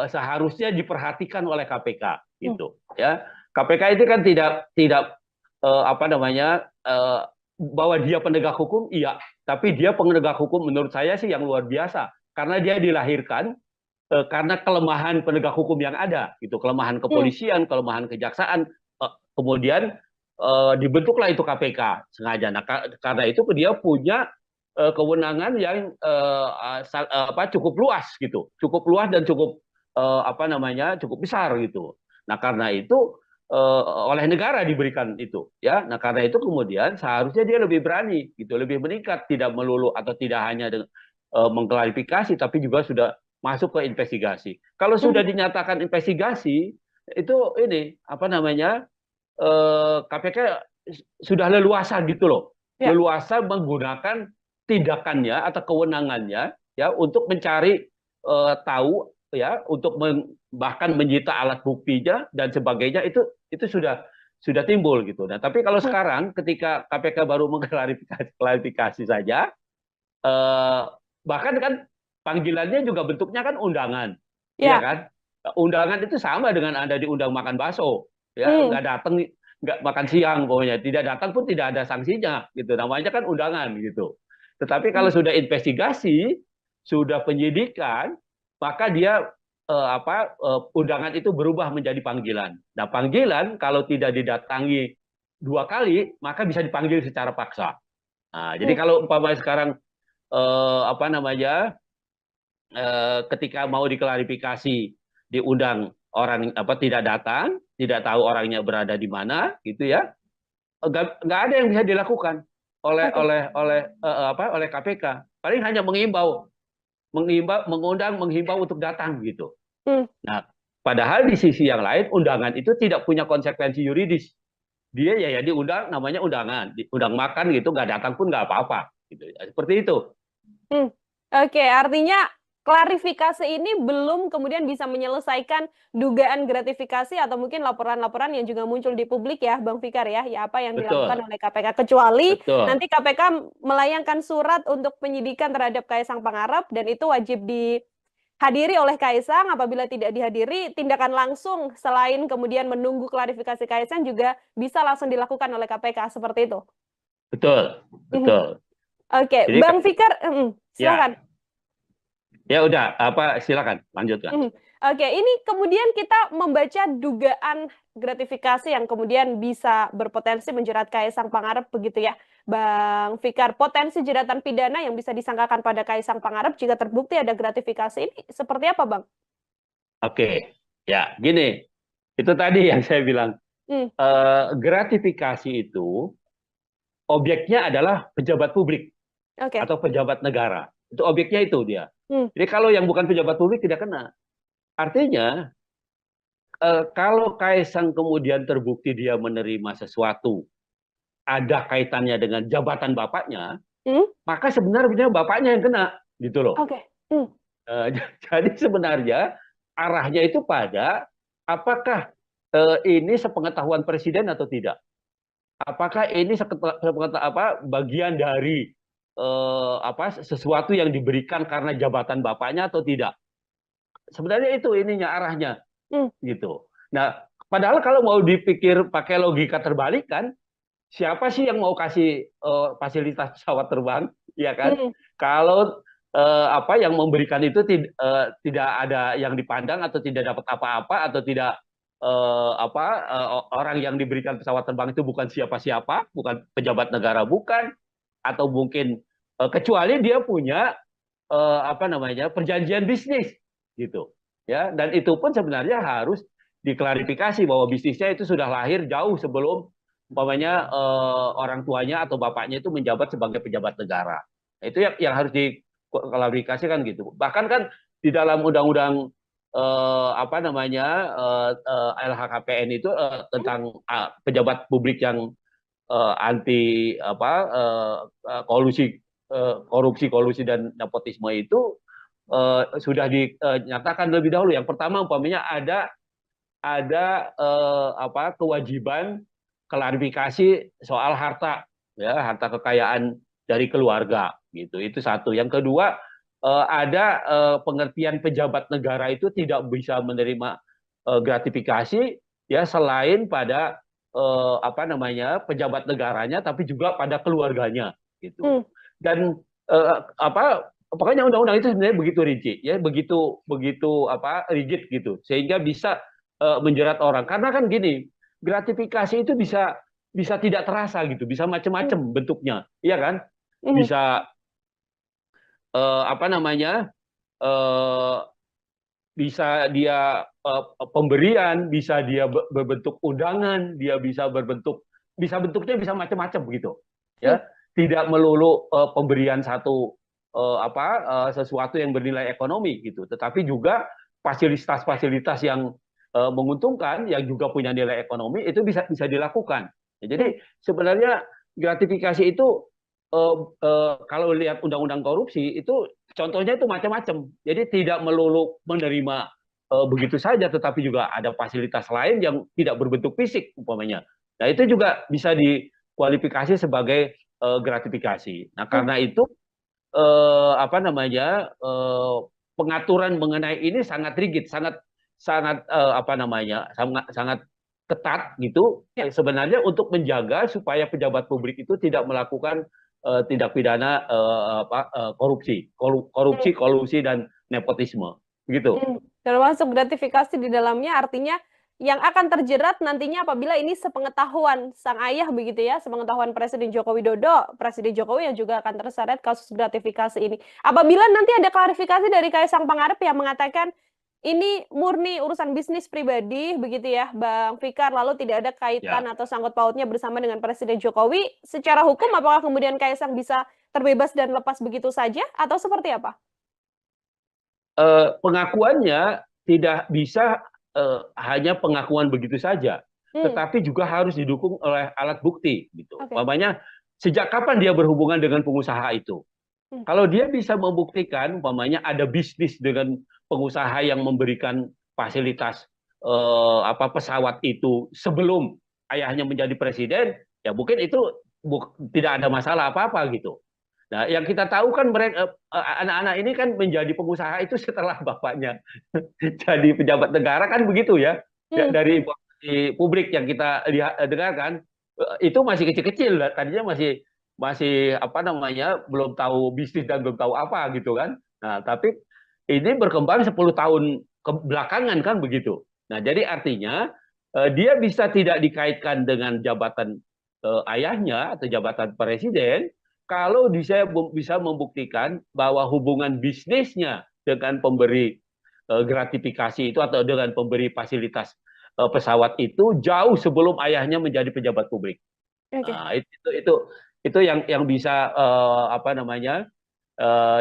seharusnya diperhatikan oleh KPK Hmm. gitu ya. KPK itu kan tidak tidak apa namanya bahwa dia penegak hukum iya, tapi dia penegak hukum menurut saya sih yang luar biasa karena dia dilahirkan karena kelemahan penegak hukum yang ada gitu, kelemahan Hmm. kepolisian, kelemahan kejaksaan, kemudian dibentuklah itu KPK sengaja. Nah, karena itu dia punya kewenangan yang apa cukup luas gitu, cukup luas dan cukup apa namanya cukup besar gitu. Nah, karena itu oleh negara diberikan itu ya. Nah, karena itu kemudian seharusnya dia lebih berani gitu, lebih meningkat, tidak melulu atau tidak hanya dengan mengklarifikasi tapi juga sudah masuk ke investigasi. Kalau Hmm. sudah dinyatakan investigasi itu ini apa namanya KPK sudah leluasa gitu loh, Ya. leluasa menggunakan tindakannya atau kewenangannya ya untuk mencari tahu ya, untuk bahkan menyita alat buktinya dan sebagainya itu sudah timbul gitu. Nah, tapi kalau Hmm. sekarang ketika KPK baru mengklarifikasi saja, eh, bahkan kan panggilannya juga bentuknya kan undangan, iya Ya. kan? Undangan itu sama dengan Anda diundang makan bakso, ya Hmm. nggak datang, nggak makan siang pokoknya, tidak datang pun tidak ada sanksinya, gitu. Namanya kan undangan gitu. Tetapi kalau Hmm. sudah investigasi, sudah penyidikan, maka dia undangan itu berubah menjadi panggilan. Nah, panggilan kalau tidak didatangi 2 kali, maka bisa dipanggil secara paksa. Nah, jadi Hmm. kalau umpamanya sekarang apa namanya ketika mau diklarifikasi diundang orang apa tidak datang, tidak tahu orangnya berada di mana, gitu ya, nggak ada yang bisa dilakukan Oke. oleh KPK. Paling hanya mengundang, menghimbau untuk datang gitu. Hmm. Nah, padahal di sisi yang lain undangan itu tidak punya konsekuensi yuridis. Dia ya diundang, namanya undangan, diundang makan gitu, nggak datang pun nggak apa-apa, gitu. Seperti itu. Hmm. Oke, artinya klarifikasi ini belum kemudian bisa menyelesaikan dugaan gratifikasi atau mungkin laporan-laporan yang juga muncul di publik ya, Bang Fikar ya, ya apa yang dilakukan Betul, oleh KPK kecuali betul. nanti KPK melayangkan surat untuk penyidikan terhadap Kaisang Pangarep dan itu wajib dihadiri oleh Kaisang. Apabila tidak dihadiri, tindakan langsung selain kemudian menunggu klarifikasi Kaisang juga bisa langsung dilakukan oleh KPK seperti itu. Betul, Mhm. betul. Oke, Jadi Bang Fikar, ya, silakan. ya udah apa silakan lanjutkan. Mhm. Oke, ini kemudian kita membaca dugaan gratifikasi yang kemudian bisa berpotensi menjerat Kaisang Pangarep begitu ya, Bang Fikar. Potensi jeratan pidana yang bisa disangkakan pada Kaisang Pangarep jika terbukti ada gratifikasi ini seperti apa, Bang? Oke, ya gini, itu tadi yang saya bilang. Hmm, Gratifikasi itu objeknya adalah pejabat publik oke. atau pejabat negara. Itu objeknya itu dia. Hmm, Jadi kalau yang bukan pejabat publik tidak kena. Artinya kalau Kaisang kemudian terbukti dia menerima sesuatu ada kaitannya dengan jabatan bapaknya, hmm, maka sebenarnya bapaknya yang kena, gitu loh. oke. Hmm, Eh, jadi sebenarnya arahnya itu pada apakah ini sepengetahuan presiden atau tidak? Apakah ini bagian dari sesuatu yang diberikan karena jabatan bapaknya atau tidak? Sebenarnya itu ininya arahnya hmm, gitu. Nah, padahal kalau mau dipikir pakai logika terbalik kan, siapa sih yang mau kasih fasilitas pesawat terbang, ya kan? hmm, Kalau yang memberikan itu tidak ada yang dipandang atau tidak dapat apa-apa atau tidak orang yang diberikan pesawat terbang itu bukan siapa-siapa, bukan pejabat negara, bukan, atau mungkin kecuali dia punya perjanjian bisnis gitu, ya. Dan itu pun sebenarnya harus diklarifikasi bahwa bisnisnya itu sudah lahir jauh sebelum umpamanya orang tuanya atau bapaknya itu menjabat sebagai pejabat negara. Nah, itu yang harus diklarifikasikan gitu. Bahkan kan di dalam undang-undang LHKPN itu tentang pejabat publik yang anti korupsi kolusi dan nepotisme itu sudah dinyatakan lebih dahulu. Yang pertama umpamanya ada kewajiban klarifikasi soal harta, ya, harta kekayaan dari keluarga gitu. Itu satu. Yang kedua, ada pengertian pejabat negara itu tidak bisa menerima gratifikasi ya selain pada pejabat negaranya tapi juga pada keluarganya gitu. hmm, Dan pokoknya undang-undang itu sebenarnya begitu rinci ya, begitu begitu rigid gitu sehingga bisa menjerat orang. Karena kan gini, gratifikasi itu bisa bisa tidak terasa gitu, bisa hmm, macam-macam bentuknya, iya kan? hmm, Bisa eh, apa namanya? eh, Bisa dia pemberian, bisa dia berbentuk undangan, dia bisa berbentuk bisa bentuknya bisa macam-macam begitu. hmm, Ya, tidak melulu pemberian satu sesuatu yang bernilai ekonomi gitu, tetapi juga fasilitas-fasilitas yang menguntungkan yang juga punya nilai ekonomi itu bisa bisa dilakukan. Ya, hmm, jadi sebenarnya gratifikasi itu kalau lihat undang-undang korupsi itu contohnya itu macam-macam. Jadi tidak melulu menerima begitu saja, tetapi juga ada fasilitas lain yang tidak berbentuk fisik umpamanya. Nah itu juga bisa dikualifikasi sebagai gratifikasi. Nah hmm, karena itu pengaturan mengenai ini sangat rigid, sangat sangat sangat sangat ketat gitu. ya. Sebenarnya untuk menjaga supaya pejabat publik itu tidak melakukan tindak pidana korupsi, Hmm. kolusi dan nepotisme, gitu. Termasuk gratifikasi di dalamnya artinya yang akan terjerat nantinya apabila ini sepengetahuan sang ayah begitu ya, sepengetahuan Presiden Joko Widodo, Presiden Jokowi yang juga akan terseret kasus gratifikasi ini. Apabila nanti ada klarifikasi dari Kaisang Pangarep yang mengatakan ini murni urusan bisnis pribadi begitu ya, Bang Fikar, lalu tidak ada kaitan Ya, atau sangkut pautnya bersama dengan Presiden Jokowi, secara hukum apakah kemudian Kaisang bisa terbebas dan lepas begitu saja atau seperti apa? pengakuannya tidak bisa hanya pengakuan begitu saja, Hmm, tetapi juga harus didukung oleh alat bukti, gitu. oke. Umpamanya sejak kapan dia berhubungan dengan pengusaha itu? Hmm. Kalau dia bisa membuktikan, umpamanya ada bisnis dengan pengusaha yang memberikan fasilitas pesawat itu sebelum ayahnya menjadi presiden, ya mungkin itu tidak ada masalah apa-apa gitu. Nah, yang kita tahu kan mereka anak-anak ini kan menjadi pengusaha itu setelah bapaknya jadi pejabat negara kan begitu ya. Hmm. Dari informasi publik yang kita lihat dengarkan itu masih kecil-kecil, tadinya masih masih apa namanya belum tahu bisnis dan belum tahu apa gitu kan. Nah, tapi ini berkembang 10 tahun ke belakangan kan begitu. Nah, jadi artinya dia bisa tidak dikaitkan dengan jabatan ayahnya atau jabatan presiden kalau dia bisa membuktikan bahwa hubungan bisnisnya dengan pemberi gratifikasi itu atau dengan pemberi fasilitas pesawat itu jauh sebelum ayahnya menjadi pejabat publik. Oke. Nah, itu yang bisa apa namanya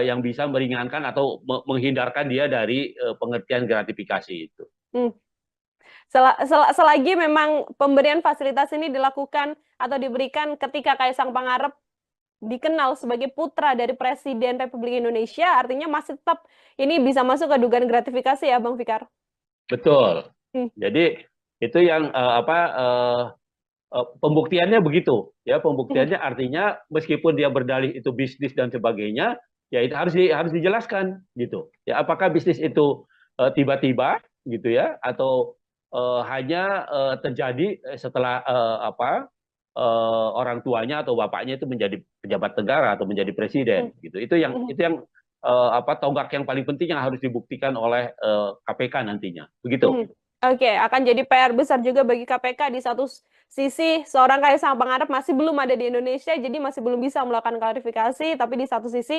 yang bisa meringankan atau menghindarkan dia dari pengertian gratifikasi itu. Hmm. Selagi memang pemberian fasilitas ini dilakukan atau diberikan ketika Kaisang Pangarep dikenal sebagai putra dari Presiden Republik Indonesia, artinya masih tetap ini bisa masuk ke dugaan gratifikasi ya, Bang Fikar? Betul. Hmm. Jadi itu yang pembuktiannya begitu ya, Hmm. pembuktiannya artinya meskipun dia berdalih itu bisnis dan sebagainya, ya itu harus dijelaskan gitu ya, apakah bisnis itu tiba-tiba gitu ya atau hanya terjadi setelah orang tuanya atau bapaknya itu menjadi pejabat negara atau menjadi Hmm. presiden gitu. Itu yang tonggak yang paling penting yang harus dibuktikan oleh KPK nantinya begitu. Hmm. Oke, akan jadi PR besar juga bagi KPK. Di satu sisi, seorang Kaisang Pangarep masih belum ada di Indonesia, jadi masih belum bisa melakukan klarifikasi. Tapi di satu sisi,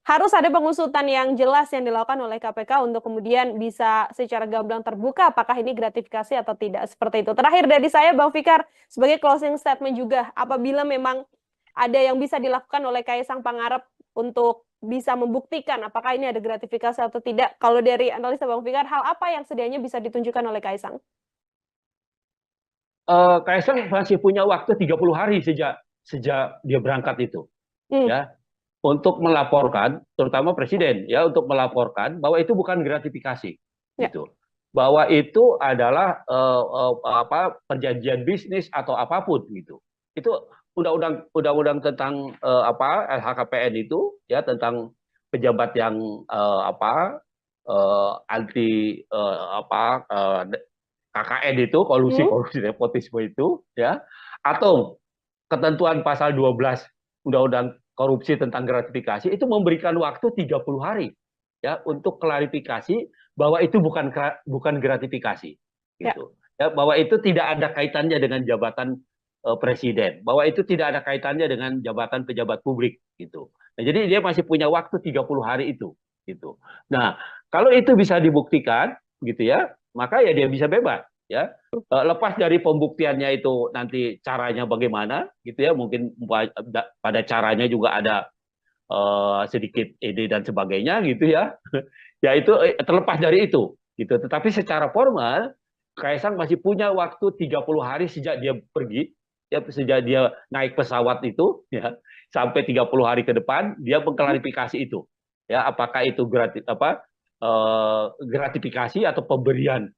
harus ada pengusutan yang jelas yang dilakukan oleh KPK untuk kemudian bisa secara gamblang terbuka apakah ini gratifikasi atau tidak. Seperti itu. Terakhir dari saya, Bang Fikar, sebagai closing statement juga, apabila memang ada yang bisa dilakukan oleh Kaisang Pangarep untuk bisa membuktikan apakah ini ada gratifikasi atau tidak. Kalau dari analisa Bang Fikar, hal apa yang sedianya bisa ditunjukkan oleh Kaisang? Kaisang masih punya waktu 30 hari sejak sejak dia berangkat itu Hmm. ya untuk melaporkan terutama presiden ya untuk melaporkan bahwa itu bukan gratifikasi Ya. gitu. Bahwa itu adalah perjanjian bisnis atau apapun gitu. Itu undang-undang tentang LHKPN itu ya tentang pejabat yang anti KKN itu Hmm. kolusi nepotisme itu ya atau ketentuan pasal 12 Undang-Undang korupsi tentang gratifikasi itu memberikan waktu 30 hari ya untuk klarifikasi bahwa itu bukan gratifikasi Ya. gitu. Ya, bahwa itu tidak ada kaitannya dengan jabatan presiden, bahwa itu tidak ada kaitannya dengan jabatan pejabat publik gitu. Nah, jadi dia masih punya waktu 30 hari itu gitu. Nah, kalau itu bisa dibuktikan gitu ya, maka ya dia bisa bebas ya. Lepas dari pembuktiannya itu nanti caranya bagaimana gitu ya, mungkin pada caranya juga ada sedikit ide dan sebagainya gitu ya. Ya itu terlepas dari itu gitu. Tetapi secara formal Kaisang masih punya waktu 30 hari sejak dia pergi ya, sejak dia naik pesawat itu ya sampai 30 hari ke depan dia Hmm. mengklarifikasi itu. Ya, apakah itu gratifikasi atau pemberian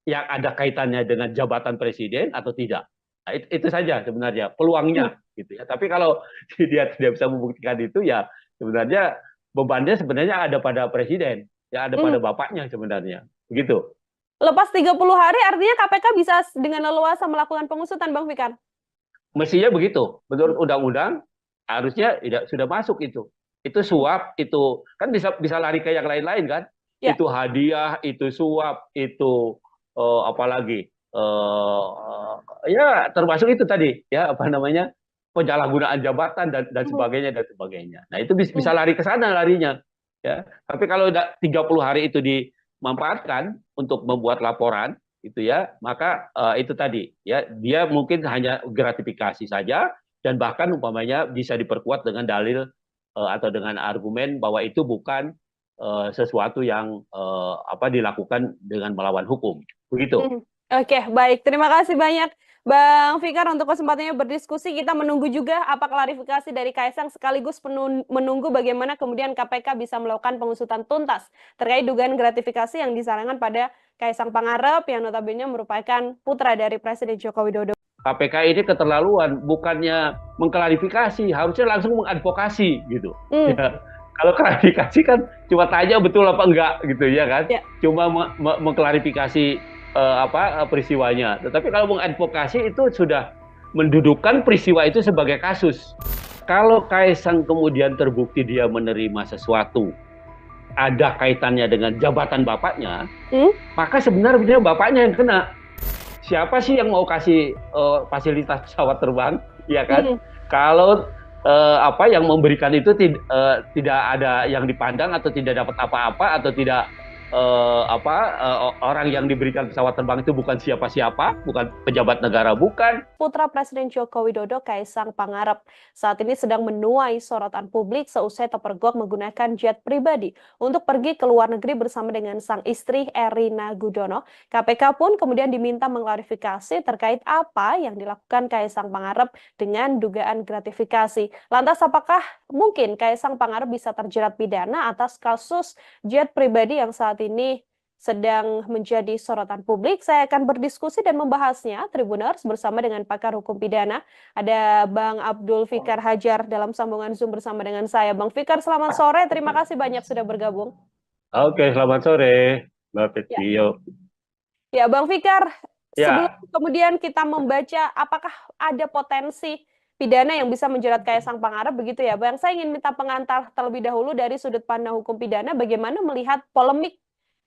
yang ada kaitannya dengan jabatan presiden atau tidak. Nah, itu saja sebenarnya Hmm. peluangnya gitu ya. Tapi kalau dia tidak bisa membuktikan itu ya sebenarnya bebannya sebenarnya ada pada presiden, ya ada pada Hmm. bapaknya sebenarnya. Begitu. Lepas 30 hari artinya KPK bisa dengan leluasa melakukan pengusutan, Bang Fikar? Mestinya begitu. Hmm. Menurut undang-undang harusnya tidak sudah masuk itu. Itu suap, itu kan bisa bisa lari ke yang lain-lain kan? Ya. Itu hadiah, itu suap, itu apalagi ya termasuk itu tadi ya apa namanya penyalahgunaan jabatan dan Hmm. sebagainya dan sebagainya. Nah itu bisa Hmm. lari ke sana larinya ya. Tapi kalau 30 hari itu dimanfaatkan untuk membuat laporan gitu ya, maka itu tadi ya dia mungkin hanya gratifikasi saja dan bahkan umpamanya bisa diperkuat dengan dalil atau dengan argumen bahwa itu bukan sesuatu yang dilakukan dengan melawan hukum. Begitu. Hmm. Oke, baik. Terima kasih banyak Bang Fikar, untuk kesempatannya berdiskusi, kita menunggu juga apa klarifikasi dari Kaisang sekaligus menunggu bagaimana kemudian KPK bisa melakukan pengusutan tuntas terkait dugaan gratifikasi yang disarankan pada Kaisang Pangarep yang notabene merupakan putra dari Presiden Joko Widodo. KPK ini keterlaluan, bukannya mengklarifikasi, harusnya langsung mengadvokasi gitu. Hmm, Ya, kalau klarifikasi kan cuma tanya betul apa enggak gitu ya kan, ya. cuma mengklarifikasi peristiwanya. Tetapi kalau mengadvokasi itu sudah mendudukkan peristiwa itu sebagai kasus. Kalau Kaisang kemudian terbukti dia menerima sesuatu ada kaitannya dengan jabatan bapaknya, Hmm? maka sebenarnya bapaknya yang kena. Siapa sih yang mau kasih fasilitas pesawat terbang, ya kan? Hmm. Kalau apa yang memberikan itu tidak ada yang dipandang atau tidak dapat apa-apa atau tidak orang yang diberikan pesawat terbang itu bukan siapa-siapa, bukan pejabat negara, bukan. Putra Presiden Joko Widodo Kaisang Pangarep saat ini sedang menuai sorotan publik seusai terpergok menggunakan jet pribadi untuk pergi ke luar negeri bersama dengan sang istri Erina Gudono. KPK pun kemudian diminta mengklarifikasi terkait apa yang dilakukan Kaisang Pangarep dengan dugaan gratifikasi. Lantas apakah mungkin Kaisang Pangarep bisa terjerat pidana atas kasus jet pribadi yang saat ini sedang menjadi sorotan publik? Saya akan berdiskusi dan membahasnya, Tribuners, bersama dengan pakar hukum pidana. Ada Bang Abdul Fikar Hajar dalam sambungan Zoom bersama dengan saya. Bang Fikar, selamat sore. Terima kasih banyak sudah bergabung. Oke, selamat sore, Mbak Ya, Petio. ya Bang Fikar, sebelum Ya, kemudian kita membaca apakah ada potensi pidana yang bisa menjerat Kaisang Pangarep, begitu ya, Bang? Saya ingin minta pengantar terlebih dahulu dari sudut pandang hukum pidana, bagaimana melihat polemik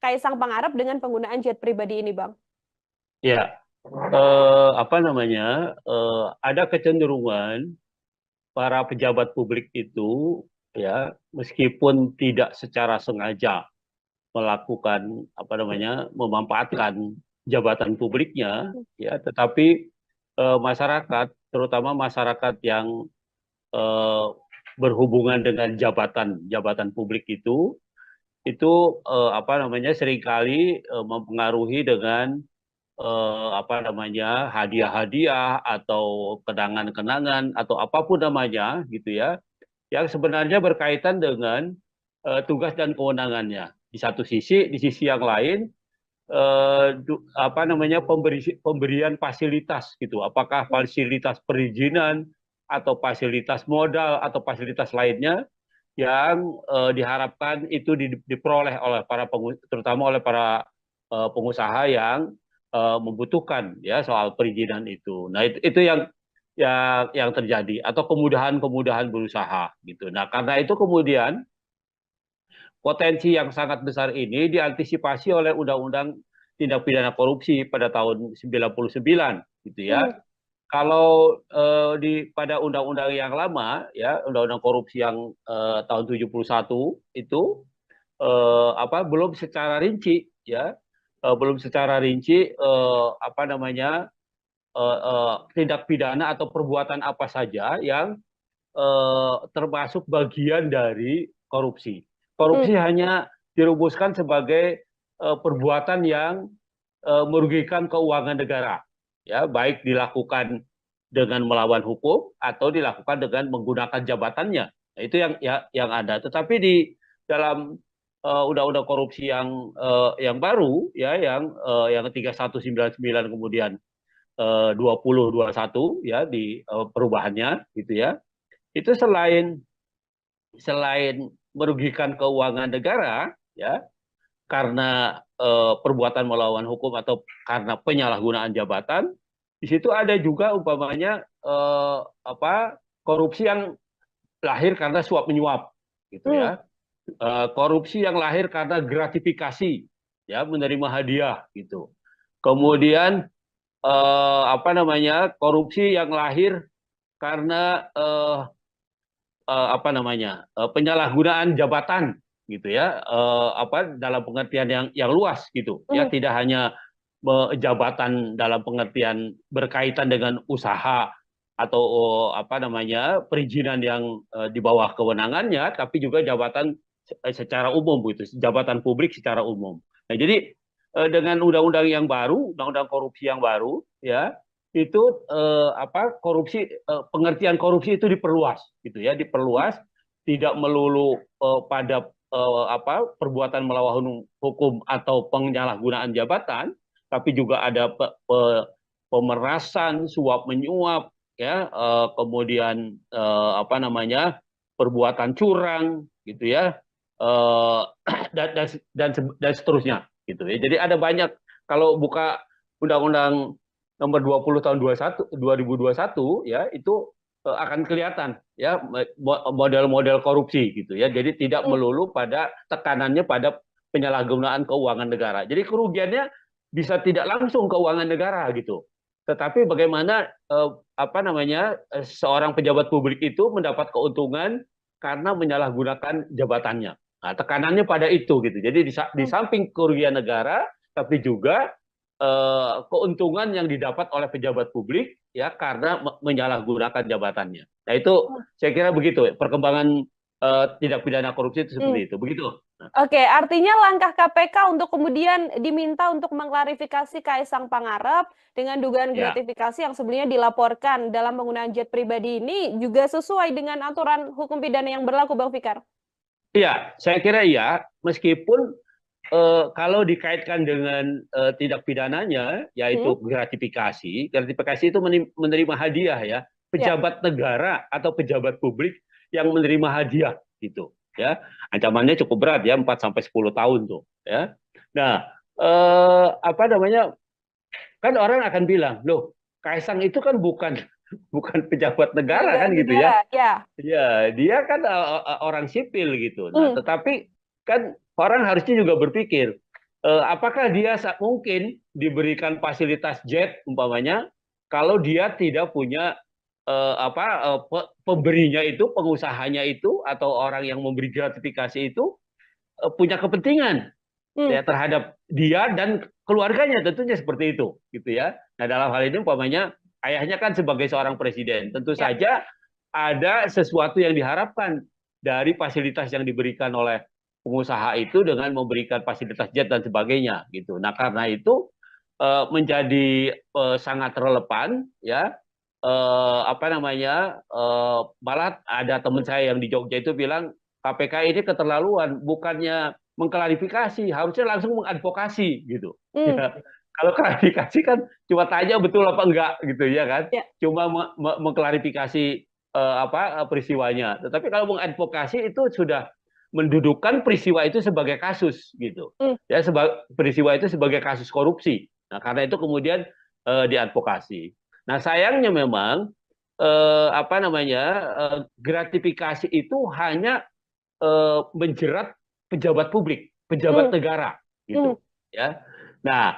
Kaisang Pangarep dengan penggunaan jet pribadi ini, Bang? ya, apa namanya? Ada kecenderungan para pejabat publik itu, ya, meskipun tidak secara sengaja melakukan apa namanya, memanfaatkan jabatan publiknya, ya, tetapi masyarakat, terutama masyarakat yang eh, berhubungan dengan jabatan publik itu apa namanya seringkali mempengaruhi dengan apa namanya hadiah-hadiah atau kenangan-kenangan atau apapun namanya gitu ya, yang sebenarnya berkaitan dengan tugas dan kewenangannya. Di sisi yang lain apa namanya pemberian fasilitas gitu. Apakah fasilitas perizinan atau fasilitas modal atau fasilitas lainnya yang diharapkan itu diperoleh oleh terutama oleh para pengusaha yang membutuhkan ya soal perizinan itu. Nah, itu yang terjadi atau kemudahan-kemudahan berusaha gitu. Nah, karena itu kemudian potensi yang sangat besar ini diantisipasi oleh Undang-Undang Tindak Pidana Korupsi pada tahun 99 gitu ya. Hmm. Kalau pada undang-undang yang lama ya, undang-undang korupsi yang tahun 71 itu apa belum secara rinci ya, belum secara rinci apa namanya tindak pidana atau perbuatan apa saja yang termasuk bagian dari korupsi. Hmm. Korupsi hanya dirumuskan sebagai perbuatan yang merugikan keuangan negara, ya baik dilakukan dengan melawan hukum atau dilakukan dengan menggunakan jabatannya. Nah, itu yang ada. Tetapi di dalam undang-undang korupsi yang baru, ya yang 3199 kemudian 2021 ya di perubahannya gitu ya, itu selain selain merugikan keuangan negara ya karena perbuatan melawan hukum atau karena penyalahgunaan jabatan, di situ ada juga umpamanya apa korupsi yang lahir karena suap menyuap gitu Hmm. ya. Korupsi yang lahir karena gratifikasi ya, menerima hadiah gitu. Kemudian apa namanya korupsi yang lahir karena apa namanya penyalahgunaan jabatan gitu ya, apa dalam pengertian yang luas gitu ya, Hmm. tidak hanya jabatan dalam pengertian berkaitan dengan usaha atau apa namanya perizinan yang di bawah kewenangannya, tapi juga jabatan secara umum gitu, jabatan publik secara umum. Nah, jadi dengan undang-undang yang baru, undang-undang korupsi yang baru ya, itu korupsi, pengertian korupsi itu diperluas gitu ya, diperluas, tidak melulu pada perbuatan melawan hukum atau penyalahgunaan jabatan, tapi juga ada pemerasan, suap menyuap, ya, kemudian perbuatan curang gitu ya, eh, dan seterusnya gitu ya. Jadi ada banyak, kalau buka undang-undang nomor 20 tahun 2021 ya, itu akan kelihatan ya model-model korupsi gitu ya. Jadi tidak Hmm. melulu pada tekanannya pada penyalahgunaan keuangan negara. Jadi kerugiannya bisa tidak langsung keuangan negara gitu. Tetapi bagaimana seorang pejabat publik itu mendapat keuntungan karena menyalahgunakan jabatannya. Nah, tekanannya pada itu gitu. Jadi di Hmm. samping kerugian negara, tapi juga keuntungan yang didapat oleh pejabat publik ya karena menyalahgunakan jabatannya. Nah itu saya kira begitu perkembangan tindak pidana korupsi itu Hmm. seperti itu. Begitu. Nah, Oke, artinya langkah KPK untuk kemudian diminta untuk mengklarifikasi Kaisang Pangarep dengan dugaan ya, gratifikasi yang sebelumnya dilaporkan dalam penggunaan jet pribadi ini juga sesuai dengan aturan hukum pidana yang berlaku, Bang Fikar. iya, saya kira iya. Meskipun kalau dikaitkan dengan tindak pidananya, Hmm? yaitu gratifikasi, gratifikasi itu menerima hadiah ya, Ya. pejabat negara atau pejabat publik yang menerima hadiah gitu, ya, ancamannya cukup berat ya, 4 sampai 10 tahun tuh, ya. Nah, apa namanya, kan orang akan bilang, loh, Kaisang itu kan bukan bukan pejabat negara Penyelenggara kan gitu negara, ya. ya. Ya, dia kan orang sipil gitu. Nah, Hmm. tetapi kan orang harusnya juga berpikir, apakah dia mungkin diberikan fasilitas jet umpamanya kalau dia tidak punya pemberinya itu, pengusahanya itu atau orang yang memberi gratifikasi itu punya kepentingan Hmm. ya terhadap dia dan keluarganya, tentunya seperti itu gitu ya. Nah, dalam hal ini umpamanya ayahnya kan sebagai seorang presiden, tentu Ya. saja ada sesuatu yang diharapkan dari fasilitas yang diberikan oleh pengusaha itu dengan memberikan fasilitas jet dan sebagainya gitu. Nah, karena itu menjadi sangat relevan ya, malah ada teman saya yang di Jogja itu bilang KPK ini keterlaluan, bukannya mengklarifikasi, harusnya langsung mengadvokasi gitu. Hmm. Ya, kalau klarifikasi kan cuma tanya betul apa enggak gitu ya kan, Ya. cuma mengklarifikasi peristiwanya. Tetapi kalau mengadvokasi itu sudah mendudukan peristiwa itu sebagai kasus gitu, Hmm. ya, peristiwa itu sebagai kasus korupsi. Nah, karena itu kemudian diadvokasi. Nah, sayangnya memang gratifikasi itu hanya menjerat pejabat publik, pejabat Hmm. negara Hmm. gitu ya. Nah,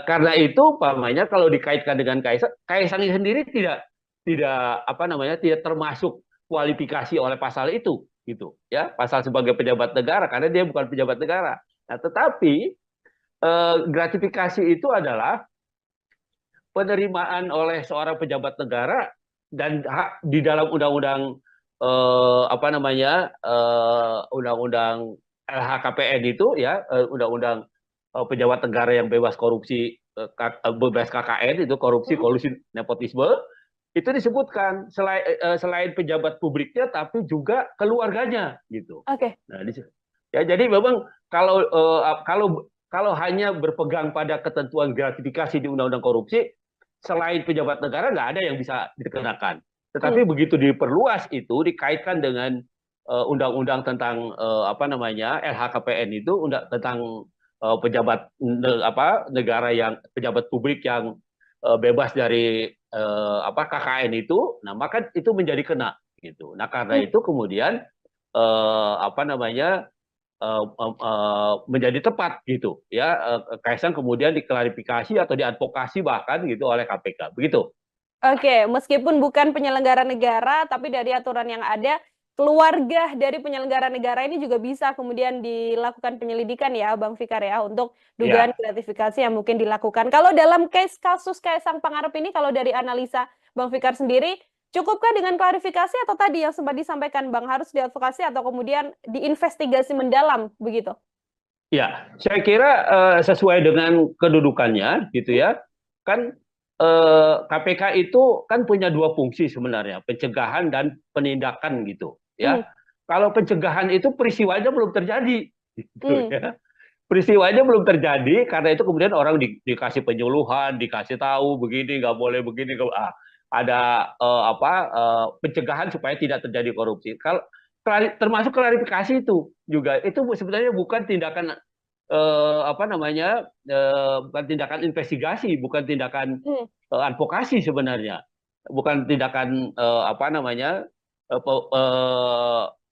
karena itu pamannya kalau dikaitkan dengan Kaisang, Kaisang sendiri tidak termasuk kualifikasi oleh pasal itu gitu ya, pasal sebagai pejabat negara karena dia bukan pejabat negara. Nah, tetapi gratifikasi itu adalah penerimaan oleh seorang pejabat negara dan hak di dalam undang-undang undang-undang LHKPN itu ya, undang-undang pejabat negara yang bebas korupsi, bebas KKN itu, korupsi, Hmm. kolusi, nepotisme, itu disebutkan selain pejabat publiknya tapi juga keluarganya gitu. Oke. Nah, ya, jadi memang kalau hanya berpegang pada ketentuan gratifikasi di undang-undang korupsi, selain pejabat negara nggak ada yang bisa dikenakan. Hmm. Tetapi begitu diperluas itu dikaitkan dengan undang-undang tentang LHKPN itu, tentang pejabat negara yang pejabat publik yang bebas dari KKN itu, nah maka itu menjadi kena gitu. Nah, karena Hmm. itu kemudian eh, apa namanya menjadi tepat gitu ya, Kaisang kemudian diklarifikasi atau diadvokasi bahkan gitu oleh KPK begitu. Oke, meskipun bukan penyelenggara negara, tapi dari aturan yang ada, keluarga dari penyelenggara negara ini juga bisa kemudian dilakukan penyelidikan ya, Bang Fikar ya, untuk dugaan Ya, gratifikasi yang mungkin dilakukan. Kalau dalam kasus Kaisang Pangarep ini, kalau dari analisa Bang Fikar sendiri, cukupkah dengan klarifikasi atau tadi yang sempat disampaikan Bang, harus diadvokasi atau kemudian diinvestigasi mendalam, begitu? ya, saya kira sesuai dengan kedudukannya gitu Hmm? ya, kan KPK itu kan punya dua fungsi sebenarnya, pencegahan dan penindakan gitu Hmm, ya. Kalau pencegahan itu peristiwanya belum terjadi gitu hmm, ya. Peristiwanya belum terjadi, karena itu kemudian orang dikasih penyuluhan, dikasih tahu begini nggak boleh begini, ada pencegahan supaya tidak terjadi korupsi. Kalau termasuk klarifikasi itu juga itu sebenarnya bukan tindakan bukan tindakan investigasi, bukan tindakan hmm, advokasi sebenarnya, bukan tindakan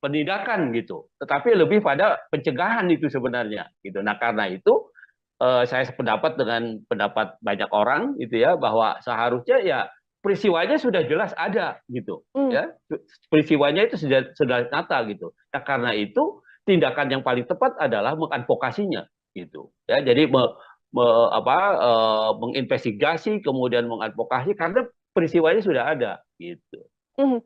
penindakan gitu, tetapi lebih pada pencegahan itu sebenarnya gitu. Nah karena itu saya sependapat dengan pendapat banyak orang gitu ya, bahwa seharusnya ya peristiwanya sudah jelas ada gitu hmm, ya, peristiwanya itu sudah nyata gitu. Nah karena itu tindakan yang paling tepat adalah mengadvokasinya gitu ya. Jadi menginvestigasi kemudian mengadvokasi karena peristiwanya sudah ada gitu. hmm.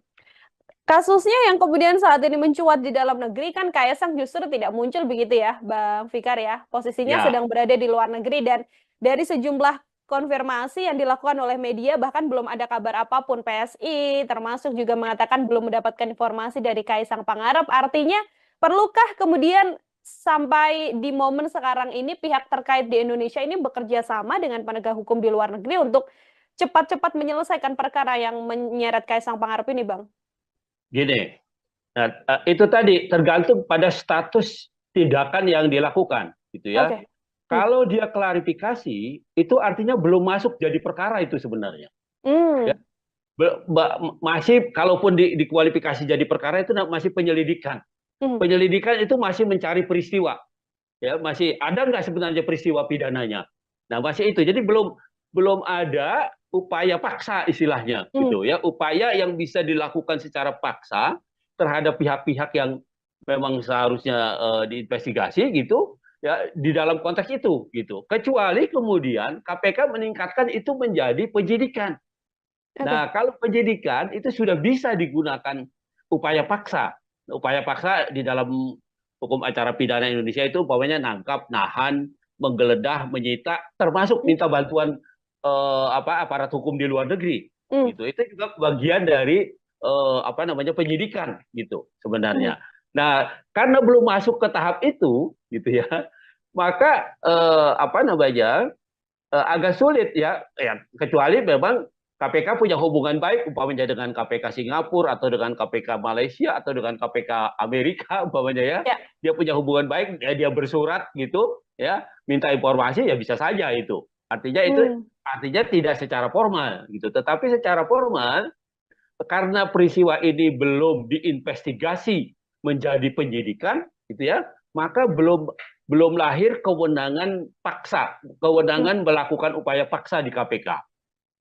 Kasusnya yang kemudian saat ini mencuat di dalam negeri kan Kaisang justru tidak muncul begitu ya, Bang Fikar ya. Posisinya Ya, sedang berada di luar negeri dan dari sejumlah konfirmasi yang dilakukan oleh media bahkan belum ada kabar apapun PSI termasuk juga mengatakan belum mendapatkan informasi dari Kaisang Pangarep. Artinya perlukah kemudian sampai di momen sekarang ini pihak terkait di Indonesia ini bekerja sama dengan penegak hukum di luar negeri untuk cepat-cepat menyelesaikan perkara yang menyeret Kaisang Pangarep ini, Bang? gini. Nah, itu tadi tergantung pada status tindakan yang dilakukan, gitu ya. Oke. Hmm. Kalau dia klarifikasi, itu artinya belum masuk jadi perkara itu sebenarnya. Ya, Hmm. masih kalaupun dikualifikasi jadi perkara itu masih penyelidikan. Hmm. Penyelidikan itu masih mencari peristiwa, ya masih ada nggak sebenarnya peristiwa pidananya. Nah masih itu, jadi belum belum ada upaya paksa istilahnya, Hmm. gitu ya, upaya yang bisa dilakukan secara paksa terhadap pihak-pihak yang memang seharusnya diinvestigasi gitu ya, di dalam konteks itu gitu. Kecuali kemudian KPK meningkatkan itu menjadi penyidikan. Oke. Nah, kalau penyidikan itu sudah bisa digunakan upaya paksa. Upaya paksa di dalam hukum acara pidana Indonesia itu umpamanya nangkap, nahan, menggeledah, menyita, termasuk Hmm. minta bantuan aparat hukum di luar negeri. Hmm. Gitu. Itu juga bagian dari penyidikan gitu Hmm. sebenarnya. Nah, karena belum masuk ke tahap itu gitu ya, maka agak sulit ya, kecuali memang KPK punya hubungan baik umpamanya dengan KPK Singapura atau dengan KPK Malaysia atau dengan KPK Amerika umpamanya ya, Ya. dia punya hubungan baik ya, dia bersurat gitu ya, minta informasi ya bisa saja itu. Hmm. Artinya tidak secara formal gitu, tetapi secara formal karena peristiwa ini belum diinvestigasi menjadi penyidikan gitu ya, maka belum belum lahir kewenangan paksa, Hmm. kewenangan melakukan upaya paksa di KPK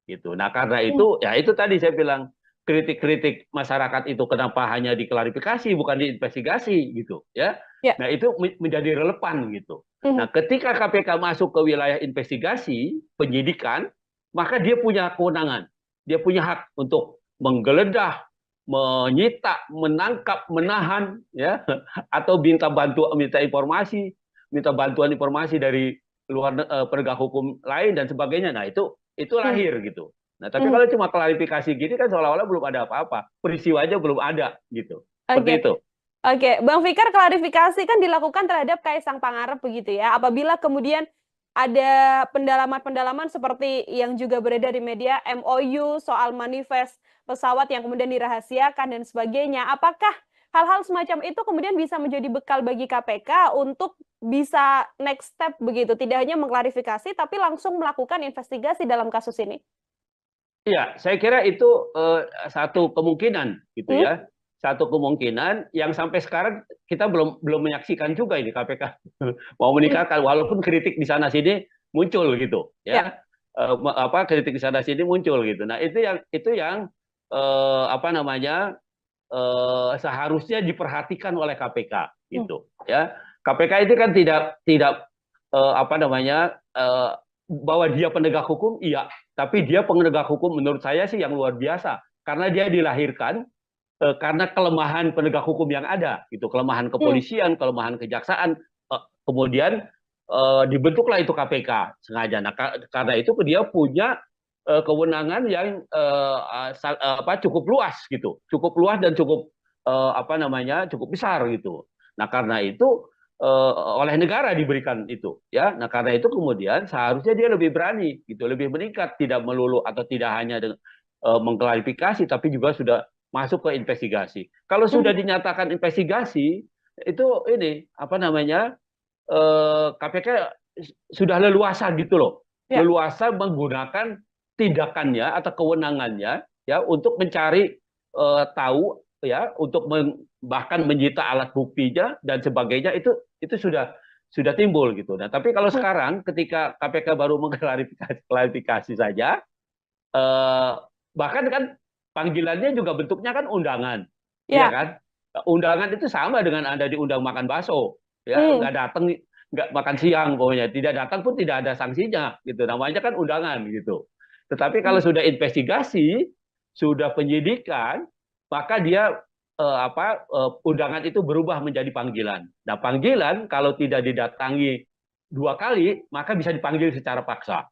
gitu. Nah, karena Hmm. itu ya itu tadi saya bilang, kritik-kritik masyarakat itu kenapa hanya diklarifikasi bukan diinvestigasi gitu ya. Ya. Nah, itu menjadi relevan gitu. Hmm. Nah, ketika KPK masuk ke wilayah investigasi, penyidikan, maka dia punya kewenangan. Dia punya hak untuk menggeledah, menyita, menangkap, menahan ya, atau minta bantuan informasi dari penegak hukum lain dan sebagainya. Nah, itu Hmm. lahir gitu. Nah, tapi Hmm. kalau cuma klarifikasi gini kan seolah-olah belum ada apa-apa. Peristiwanya belum ada gitu. Seperti Oke. itu. Oke, Bang Fikar, klarifikasi kan dilakukan terhadap Kaisang Pangarep begitu ya. Apabila kemudian ada pendalaman-pendalaman seperti yang juga beredar di media, MOU soal manifest pesawat yang kemudian dirahasiakan dan sebagainya. Apakah hal-hal semacam itu kemudian bisa menjadi bekal bagi KPK untuk bisa next step begitu, tidak hanya mengklarifikasi tapi langsung melakukan investigasi dalam kasus ini? Iya, saya kira itu satu kemungkinan gitu Hmm? ya. Satu kemungkinan yang sampai sekarang kita belum belum menyaksikan juga ini KPK mau Hmm. meningkatkan, walaupun kritik di sana sini muncul gitu Ya. ya. Kritik di sana sini muncul gitu. Nah, itu yang seharusnya diperhatikan oleh KPK Hmm. gitu ya. KPK itu kan tidak tidak apa namanya bahwa dia penegak hukum, iya, tapi dia penegak hukum menurut saya sih yang luar biasa, karena dia dilahirkan karena kelemahan penegak hukum yang ada gitu, kelemahan Hmm. kepolisian, kelemahan kejaksaan, kemudian dibentuklah itu KPK sengaja. Nah, karena itu dia punya kewenangan yang cukup luas gitu, cukup luas dan cukup cukup besar gitu. Nah karena itu oleh negara diberikan itu, ya. Nah karena itu kemudian seharusnya dia lebih berani gitu, lebih meningkat, tidak melulu atau tidak hanya dengan mengklarifikasi, tapi juga sudah masuk ke investigasi. Kalau sudah Hmm. dinyatakan investigasi, itu ini KPK sudah leluasa gitu loh, Ya. leluasa menggunakan tindakannya atau kewenangannya ya untuk mencari tahu ya, untuk bahkan menyita alat buktinya dan sebagainya, itu sudah timbul gitu. Nah, tapi kalau Hmm. sekarang ketika KPK baru mengklarifikasi saja, eh, bahkan kan panggilannya juga bentuknya kan undangan, iya Ya. kan? Undangan itu sama dengan Anda diundang makan bakso, ya Hmm. nggak datang, nggak makan siang, pokoknya tidak datang pun tidak ada sanksinya, gitu. Namanya kan undangan gitu. Tetapi kalau Hmm. sudah investigasi, sudah penyidikan, maka dia undangan itu berubah menjadi panggilan. Nah panggilan kalau tidak didatangi 2 kali, maka bisa dipanggil secara paksa.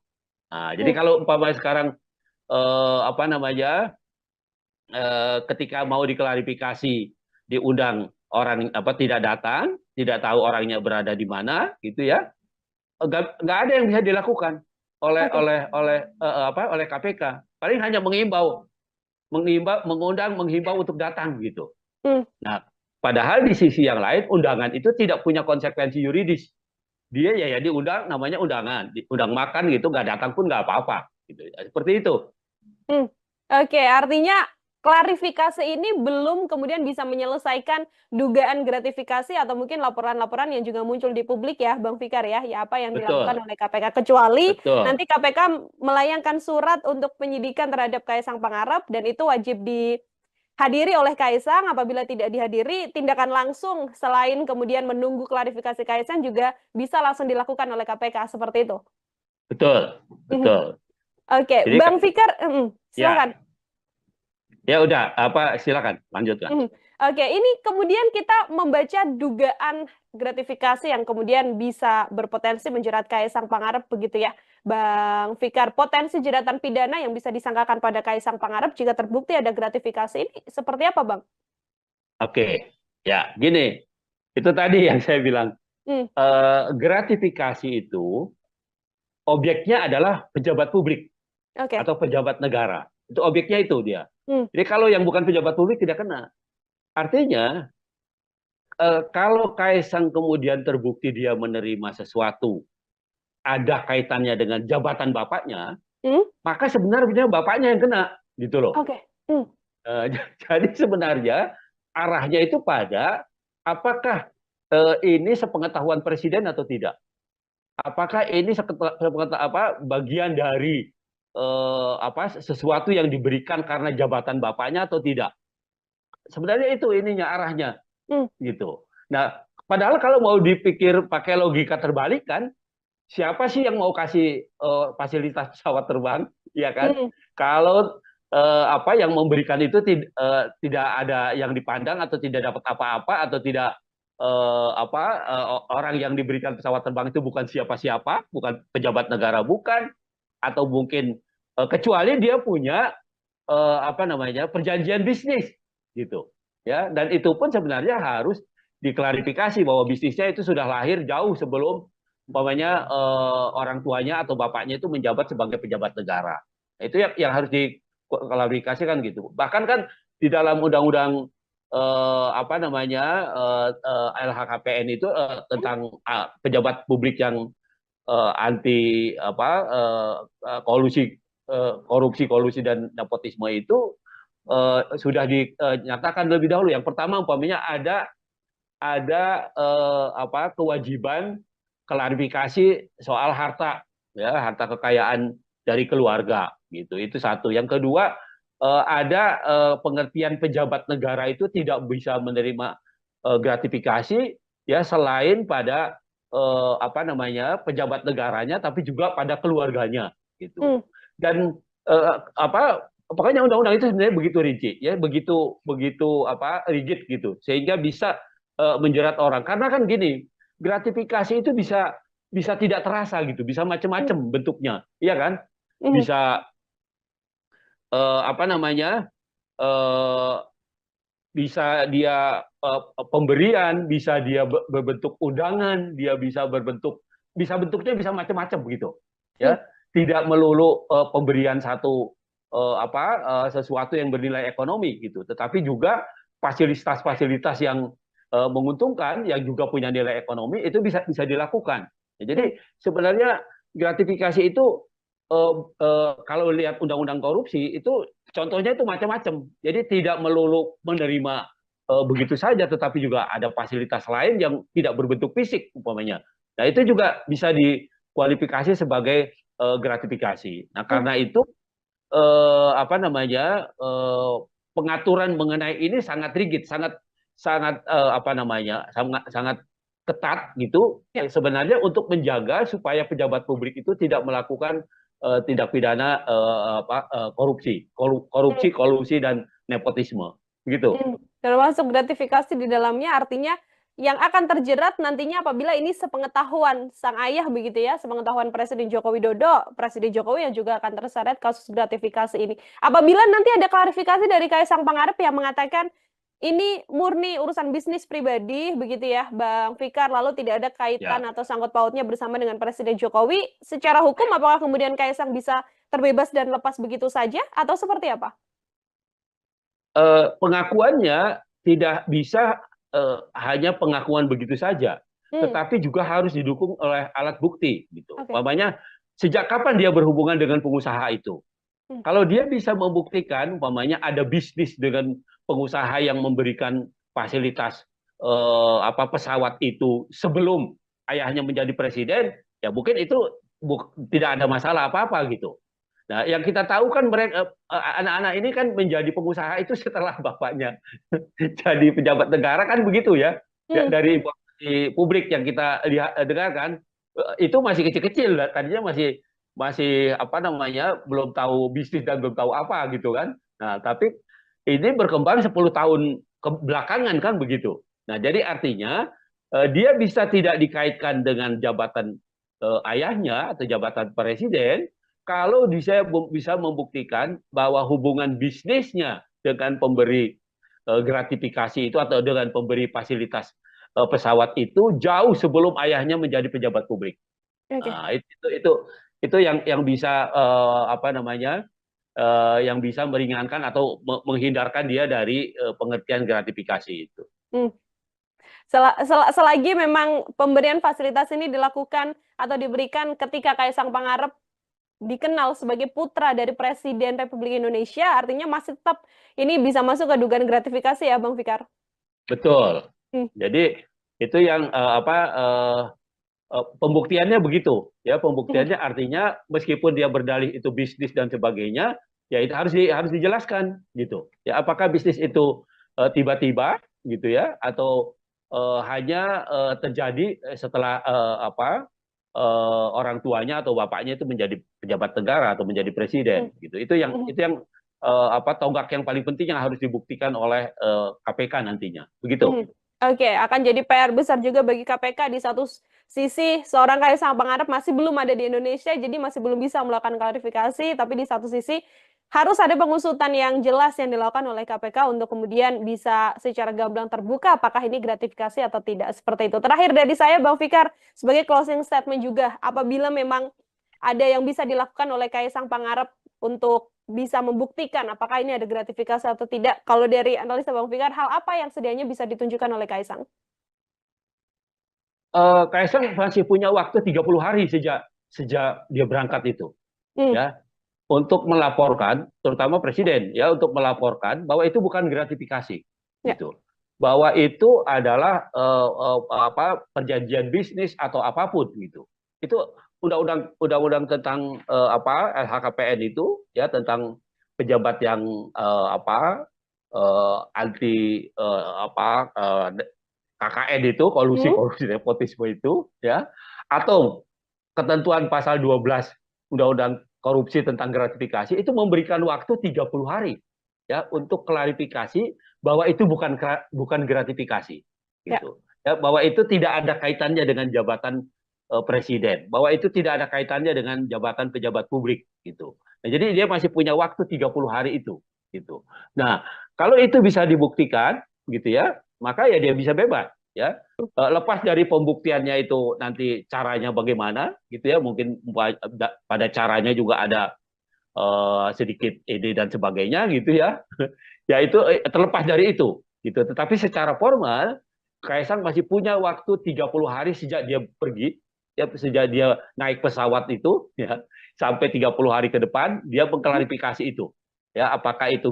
Nah, jadi Hmm. kalau umpamanya sekarang ketika mau diklarifikasi diundang, orang tidak datang, tidak tahu orangnya berada di mana, gitu ya, nggak ada yang bisa dilakukan oleh Oke. oleh KPK. Paling hanya mengundang, menghimbau untuk datang gitu. Hmm. Nah, padahal di sisi yang lain undangan itu tidak punya konsekuensi yuridis. Dia ya diundang, namanya undangan, diundang makan gitu, nggak datang pun nggak apa-apa, gitu. Seperti itu. Hmm. Oke, artinya klarifikasi ini belum kemudian bisa menyelesaikan dugaan gratifikasi atau mungkin laporan-laporan yang juga muncul di publik ya, Bang Fikar ya, ya apa yang dilakukan Betul, oleh KPK, kecuali betul. nanti KPK melayangkan surat untuk penyidikan terhadap Kaisang Pangarep dan itu wajib dihadiri oleh Kaisang. Apabila tidak dihadiri, tindakan langsung selain kemudian menunggu klarifikasi Kaisang juga bisa langsung dilakukan oleh KPK seperti itu. Betul, Mhm. betul. Oke, Jadi Bang Fikar, ya, silakan. ya udah, silakan lanjutkan. Mhm. Oke, ini kemudian kita membaca dugaan gratifikasi yang kemudian bisa berpotensi menjerat Kaisang Pangarep begitu ya, Bang Fikar. Potensi jeratan pidana yang bisa disangkakan pada Kaisang Pangarep jika terbukti ada gratifikasi ini seperti apa, Bang? Oke, ya gini, itu tadi yang saya bilang, Hmm. gratifikasi itu objeknya adalah pejabat publik Oke. atau pejabat negara. Itu objeknya itu dia. Hmm. Jadi kalau yang bukan pejabat publik tidak kena. Artinya kalau Kaisang kemudian terbukti dia menerima sesuatu ada kaitannya dengan jabatan bapaknya, Hmm. maka sebenarnya bapaknya yang kena, gitu loh. Oke. Hmm. Eh, jadi sebenarnya arahnya itu pada apakah ini sepengetahuan presiden atau tidak? Apakah ini bagian dari sesuatu yang diberikan karena jabatan bapaknya atau tidak? Sebenarnya itu ininya arahnya Hmm. gitu. Nah, padahal kalau mau dipikir pakai logika terbalik kan, siapa sih yang mau kasih fasilitas pesawat terbang, ya kan? Hmm. Kalau yang memberikan itu tidak ada yang dipandang atau tidak dapat apa-apa atau tidak orang yang diberikan pesawat terbang itu bukan siapa-siapa, bukan pejabat negara, bukan, atau mungkin kecuali dia punya perjanjian bisnis gitu, ya. Dan itu pun sebenarnya harus diklarifikasi bahwa bisnisnya itu sudah lahir jauh sebelum umpamanya orang tuanya atau bapaknya itu menjabat sebagai pejabat negara. Itu yang harus diklarifikasikan gitu. Bahkan kan di dalam undang-undang LHKPN itu tentang pejabat publik yang anti korupsi dan nepotisme itu sudah dinyatakan lebih dahulu. Yang pertama umpamanya ada kewajiban klarifikasi soal harta, ya, harta kekayaan dari keluarga gitu. Itu satu. Yang kedua, ada pengertian pejabat negara itu tidak bisa menerima gratifikasi ya selain pada pejabat negaranya, tapi juga pada keluarganya gitu. Hmm. Dan pokoknya undang-undang itu sebenarnya begitu rigid, ya, begitu begitu rigid gitu, sehingga bisa menjerat orang. Karena kan gini, gratifikasi itu bisa bisa tidak terasa gitu, bisa Hmm. macam-macam bentuknya, iya kan? Hmm. Bisa apa namanya, eh, bisa dia pemberian, bisa dia berbentuk undangan, dia bisa bentuknya bisa macam-macam begitu, Hmm. ya. Tidak melulu pemberian satu sesuatu yang bernilai ekonomi gitu, tetapi juga fasilitas-fasilitas yang menguntungkan, yang juga punya nilai ekonomi itu bisa bisa dilakukan. Ya, Hmm. jadi sebenarnya gratifikasi itu kalau lihat undang-undang korupsi itu contohnya itu macam-macam. Jadi tidak melulu menerima begitu saja, tetapi juga ada fasilitas lain yang tidak berbentuk fisik umpamanya. Nah itu juga bisa dikualifikasi sebagai gratifikasi. Nah Hmm. karena itu apa namanya pengaturan mengenai ini sangat rigid, sangat sangat apa namanya sangat sangat ketat gitu Ya. sebenarnya untuk menjaga supaya pejabat publik itu tidak melakukan tindak pidana korupsi, Hmm. korupsi, kolusi dan nepotisme, gitu. Termasuk gratifikasi di dalamnya artinya yang akan terjerat nantinya apabila ini sepengetahuan sang ayah begitu ya, sepengetahuan Presiden Joko Widodo, Presiden Jokowi yang juga akan terseret kasus gratifikasi ini. Apabila nanti ada klarifikasi dari Kaisang Pangarep yang mengatakan ini murni urusan bisnis pribadi begitu ya, Bang Fikar, lalu tidak ada kaitan Ya. atau sangkut pautnya bersama dengan Presiden Jokowi, secara hukum apakah kemudian Kaisang bisa terbebas dan lepas begitu saja atau seperti apa? Pengakuannya tidak bisa hanya pengakuan begitu saja, Hmm, tetapi juga harus didukung oleh alat bukti gitu. oke. Umpamanya sejak kapan dia berhubungan dengan pengusaha itu? Hmm, Kalau dia bisa membuktikan umpamanya ada bisnis dengan pengusaha yang memberikan fasilitas pesawat itu sebelum ayahnya menjadi presiden, ya mungkin itu tidak ada masalah apa-apa gitu. Nah, yang kita tahu kan mereka anak-anak ini kan menjadi pengusaha itu setelah bapaknya jadi pejabat negara kan begitu ya. Ya, hmm, dari informasi publik yang kita lihat dengarkan itu masih kecil-kecil, tadinya masih masih apa namanya belum tahu bisnis dan belum tahu apa gitu kan. Nah, tapi ini berkembang 10 tahun ke belakangan kan begitu. Nah, jadi artinya dia bisa tidak dikaitkan dengan jabatan ayahnya atau jabatan presiden kalau dia bisa membuktikan bahwa hubungan bisnisnya dengan pemberi gratifikasi itu atau dengan pemberi fasilitas pesawat itu jauh sebelum ayahnya menjadi pejabat publik. oke. Nah, itu yang bisa apa namanya yang bisa meringankan atau menghindarkan dia dari pengertian gratifikasi itu. Hmm. Selagi memang pemberian fasilitas ini dilakukan atau diberikan ketika Kaisang Pangarep dikenal sebagai putra dari Presiden Republik Indonesia, artinya masih tetap ini bisa masuk ke dugaan gratifikasi ya, Bang Fikar? Betul. Hmm, Jadi itu yang pembuktiannya begitu ya, hmm, pembuktiannya artinya meskipun dia berdalih itu bisnis dan sebagainya ya itu harus dijelaskan gitu ya, apakah bisnis itu tiba-tiba gitu ya atau hanya terjadi setelah orang tuanya atau bapaknya itu menjadi pejabat negara atau menjadi hmm, presiden gitu, hmm, itu yang tonggak yang paling penting yang harus dibuktikan oleh KPK nantinya begitu. hmm. Oke, akan jadi PR besar juga bagi KPK. Di satu sisi, seorang Kaisang Pangarep masih belum ada di Indonesia, jadi masih belum bisa melakukan klarifikasi. Tapi di satu sisi, harus ada pengusutan yang jelas yang dilakukan oleh KPK untuk kemudian bisa secara gamblang terbuka apakah ini gratifikasi atau tidak. Seperti itu. Terakhir dari saya, Bang Fikar, sebagai closing statement juga, apabila memang ada yang bisa dilakukan oleh Kaisang Pangarep untuk bisa membuktikan apakah ini ada gratifikasi atau tidak. Kalau dari analisa Bang Fikar, hal apa yang sedianya bisa ditunjukkan oleh Kaisang? Kaisang masih punya waktu 30 hari sejak sejak dia berangkat itu Hmm, ya untuk melaporkan terutama presiden ya untuk melaporkan bahwa itu bukan gratifikasi ya. gitu. Bahwa itu adalah perjanjian bisnis atau apapun gitu. Itu undang-undang tentang LHKPN itu ya tentang pejabat yang anti KKN itu kolusi Hmm, korupsi nepotisme itu ya atau ketentuan pasal 12 Undang-Undang Korupsi tentang gratifikasi itu memberikan waktu 30 hari ya untuk klarifikasi bahwa itu bukan gratifikasi ya. gitu. Ya, bahwa itu tidak ada kaitannya dengan jabatan presiden, bahwa itu tidak ada kaitannya dengan jabatan pejabat publik gitu. Nah, jadi dia masih punya waktu 30 hari itu, gitu. Nah, kalau itu bisa dibuktikan, gitu ya, maka ya dia bisa bebas, ya. Lepas dari pembuktiannya itu nanti caranya bagaimana, gitu ya, mungkin pada caranya juga ada sedikit ide dan sebagainya, gitu ya. Ya itu terlepas dari itu, gitu. Tetapi secara formal, Kaisang masih punya waktu 30 hari sejak dia pergi, ya, sejak dia naik pesawat itu, ya, sampai 30 hari ke depan dia mengklarifikasi itu, ya, apakah itu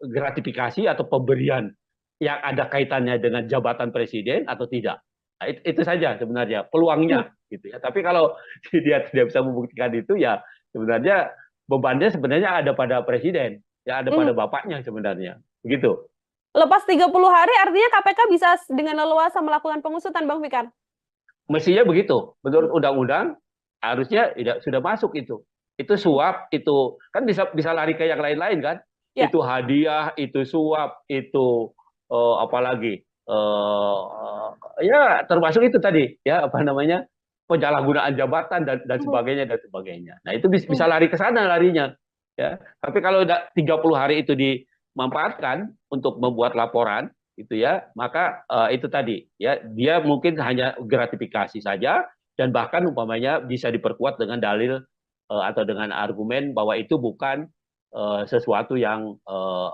gratifikasi atau pemberian yang ada kaitannya dengan jabatan presiden atau tidak. Nah, itu saja sebenarnya Hmm. peluangnya, gitu ya. Tapi kalau dia tidak bisa membuktikan itu, ya sebenarnya bebannya sebenarnya ada pada presiden, ya, ada Hmm. pada bapaknya sebenarnya, begitu. Lepas 30 hari artinya KPK bisa dengan leluasa melakukan pengusutan, Bang Fikar? Mestinya begitu. Hmm. Menurut undang-undang harusnya tidak sudah masuk itu. Itu suap, itu kan bisa lari ke yang lain-lain kan? Ya. Itu hadiah, itu suap, itu apalagi ya termasuk itu tadi ya apa namanya penyalahgunaan jabatan dan Hmm. sebagainya dan sebagainya. Nah itu bisa Hmm. lari ke sana larinya ya. Tapi kalau udah 30 hari itu dimanfaatkan untuk membuat laporan itu ya, maka itu tadi ya dia mungkin hanya gratifikasi saja dan bahkan umpamanya bisa diperkuat dengan dalil atau dengan argumen bahwa itu bukan sesuatu yang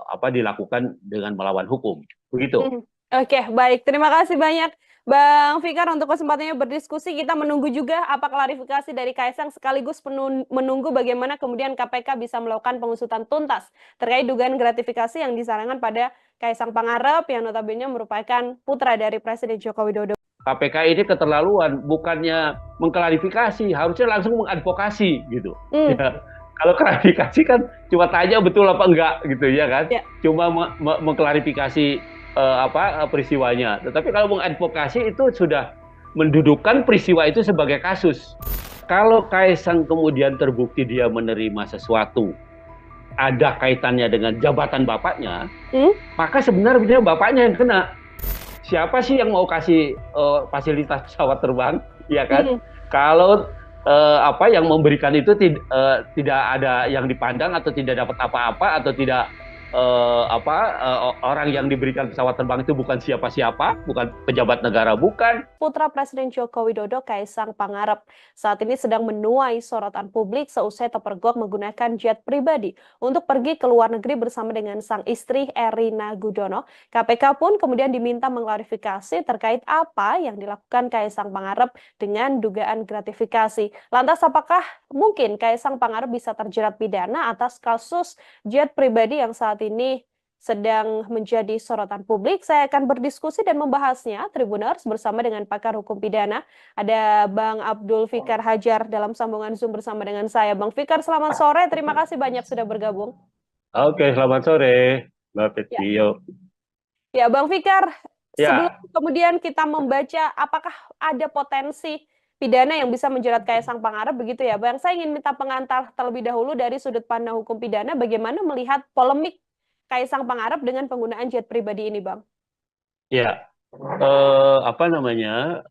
apa dilakukan dengan melawan hukum. Begitu. Hmm. Oke, baik. Terima kasih banyak Bang Fikar untuk kesempatannya berdiskusi. Kita menunggu juga apa klarifikasi dari Kaisang sekaligus menunggu bagaimana kemudian KPK bisa melakukan pengusutan tuntas terkait dugaan gratifikasi yang disarankan pada Kaisang Pangarep yang notabene merupakan putra dari Presiden Joko Widodo. KPK ini keterlaluan, bukannya mengklarifikasi, harusnya langsung mengadvokasi gitu. Hmm. Ya, kalau klarifikasi kan cuma tanya betul apa enggak gitu ya kan, Ya. cuma mengklarifikasi peristiwanya. Tetapi kalau mengadvokasi itu sudah mendudukkan peristiwa itu sebagai kasus. Kalau Kaisang kemudian terbukti dia menerima sesuatu ada kaitannya dengan jabatan bapaknya, Hmm? maka sebenarnya bapaknya yang kena. Siapa sih yang mau kasih fasilitas pesawat terbang, ya kan? Hmm. Kalau apa yang memberikan itu tidak ada yang dipandang atau tidak dapat apa-apa atau tidak orang yang diberikan pesawat terbang itu bukan siapa-siapa, bukan pejabat negara, bukan. Putra Presiden Joko Widodo Kaisang Pangarep saat ini sedang menuai sorotan publik seusai terpergok menggunakan jet pribadi untuk pergi ke luar negeri bersama dengan sang istri Erina Gudono. KPK pun kemudian diminta mengklarifikasi terkait apa yang dilakukan Kaisang Pangarep dengan dugaan gratifikasi. Lantas apakah mungkin Kaisang Pangarep bisa terjerat pidana atas kasus jet pribadi yang saat ini sedang menjadi sorotan publik? Saya akan berdiskusi dan membahasnya, Tribuners, bersama dengan pakar hukum pidana. Ada Bang Abdul Fikar Hajar dalam sambungan Zoom bersama dengan saya. Bang Fikar, selamat sore. Terima kasih banyak sudah bergabung. Oke, selamat sore, Mbak Ya, Petio. ya Bang Fikar, sebelum Ya, kemudian kita membaca apakah ada potensi pidana yang bisa menjerat Kaisang Pangarep begitu ya, Bang. Saya ingin minta pengantar terlebih dahulu dari sudut pandang hukum pidana, bagaimana melihat polemik Kaisang Pangarep dengan penggunaan jet pribadi ini, Bang? ya. Apa namanya?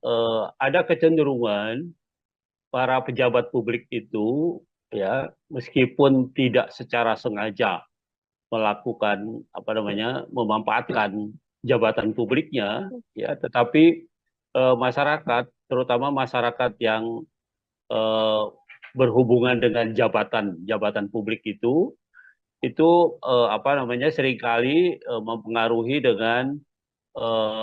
Ada kecenderungan para pejabat publik itu ya meskipun tidak secara sengaja melakukan apa namanya memanfaatkan jabatan publiknya ya tetapi masyarakat terutama masyarakat yang eh, berhubungan dengan jabatan publik itu apa namanya seringkali mempengaruhi dengan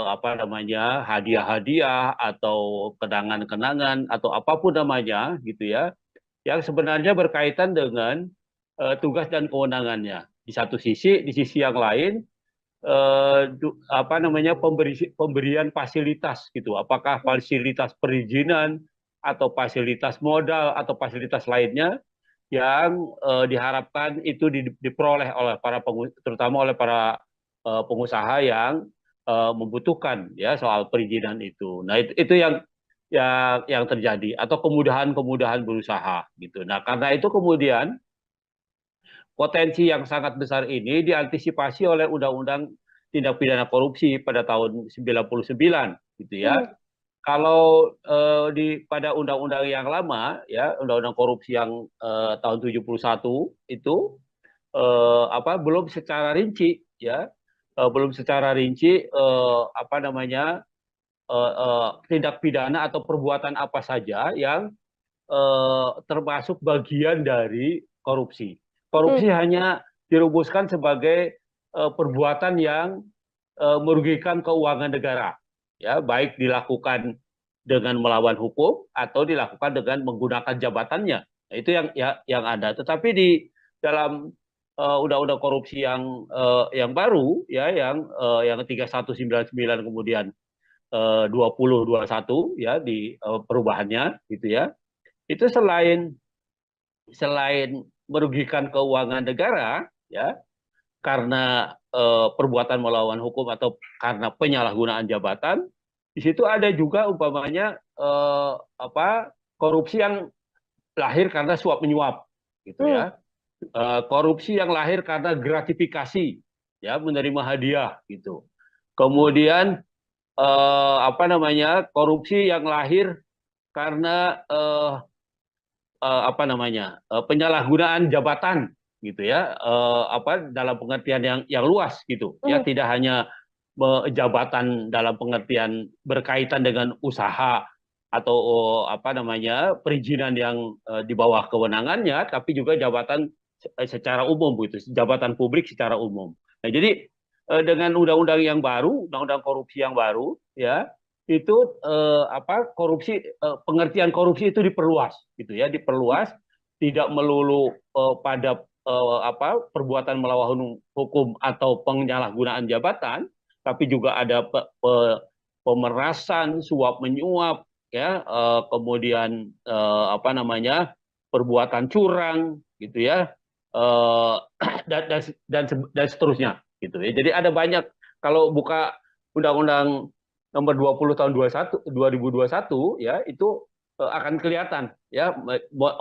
apa namanya hadiah-hadiah atau kenangan-kenangan atau apapun namanya gitu ya yang sebenarnya berkaitan dengan tugas dan kewenangannya. Di sisi yang lain, apa namanya pemberian fasilitas gitu. Apakah fasilitas perizinan atau fasilitas modal atau fasilitas lainnya yang diharapkan itu diperoleh oleh terutama oleh para pengusaha yang membutuhkan ya soal perizinan itu. Nah itu yang terjadi atau kemudahan-kemudahan berusaha gitu. Nah karena itu kemudian potensi yang sangat besar ini diantisipasi oleh Undang-Undang Tindak Pidana Korupsi pada tahun 99 gitu ya. kalau pada undang-undang yang lama ya, undang-undang korupsi yang tahun 71 itu belum secara rinci ya, belum secara rinci apa namanya tindak pidana atau perbuatan apa saja yang termasuk bagian dari korupsi. Hmm. Korupsi hanya dirumuskan sebagai perbuatan yang merugikan keuangan negara, ya baik dilakukan dengan melawan hukum atau dilakukan dengan menggunakan jabatannya. Nah, itu yang ada. Tetapi di dalam undang-undang korupsi yang baru, ya yang 3199 kemudian 2021 ya di perubahannya gitu ya. Itu selain merugikan keuangan negara ya karena perbuatan melawan hukum atau karena penyalahgunaan jabatan, di situ ada juga umpamanya korupsi yang lahir karena suap menyuap gitu Hmm. ya. Korupsi yang lahir karena gratifikasi ya, menerima hadiah gitu. Kemudian korupsi yang lahir karena penyalahgunaan jabatan gitu ya, dalam pengertian yang luas gitu ya, Hmm. tidak hanya jabatan dalam pengertian berkaitan dengan usaha atau perizinan yang di bawah kewenangannya, tapi juga jabatan secara umum gitu, jabatan publik secara umum. Nah, jadi dengan undang-undang yang baru, undang-undang korupsi yang baru ya, itu pengertian korupsi itu diperluas gitu ya, diperluas, tidak melulu pada perbuatan melawan hukum atau penyalahgunaan jabatan, tapi juga ada pemerasan, suap menyuap ya, kemudian perbuatan curang gitu ya, eh, dan seterusnya gitu ya. Jadi ada banyak, kalau buka undang-undang nomor 20 tahun 2021 ya, itu akan kelihatan ya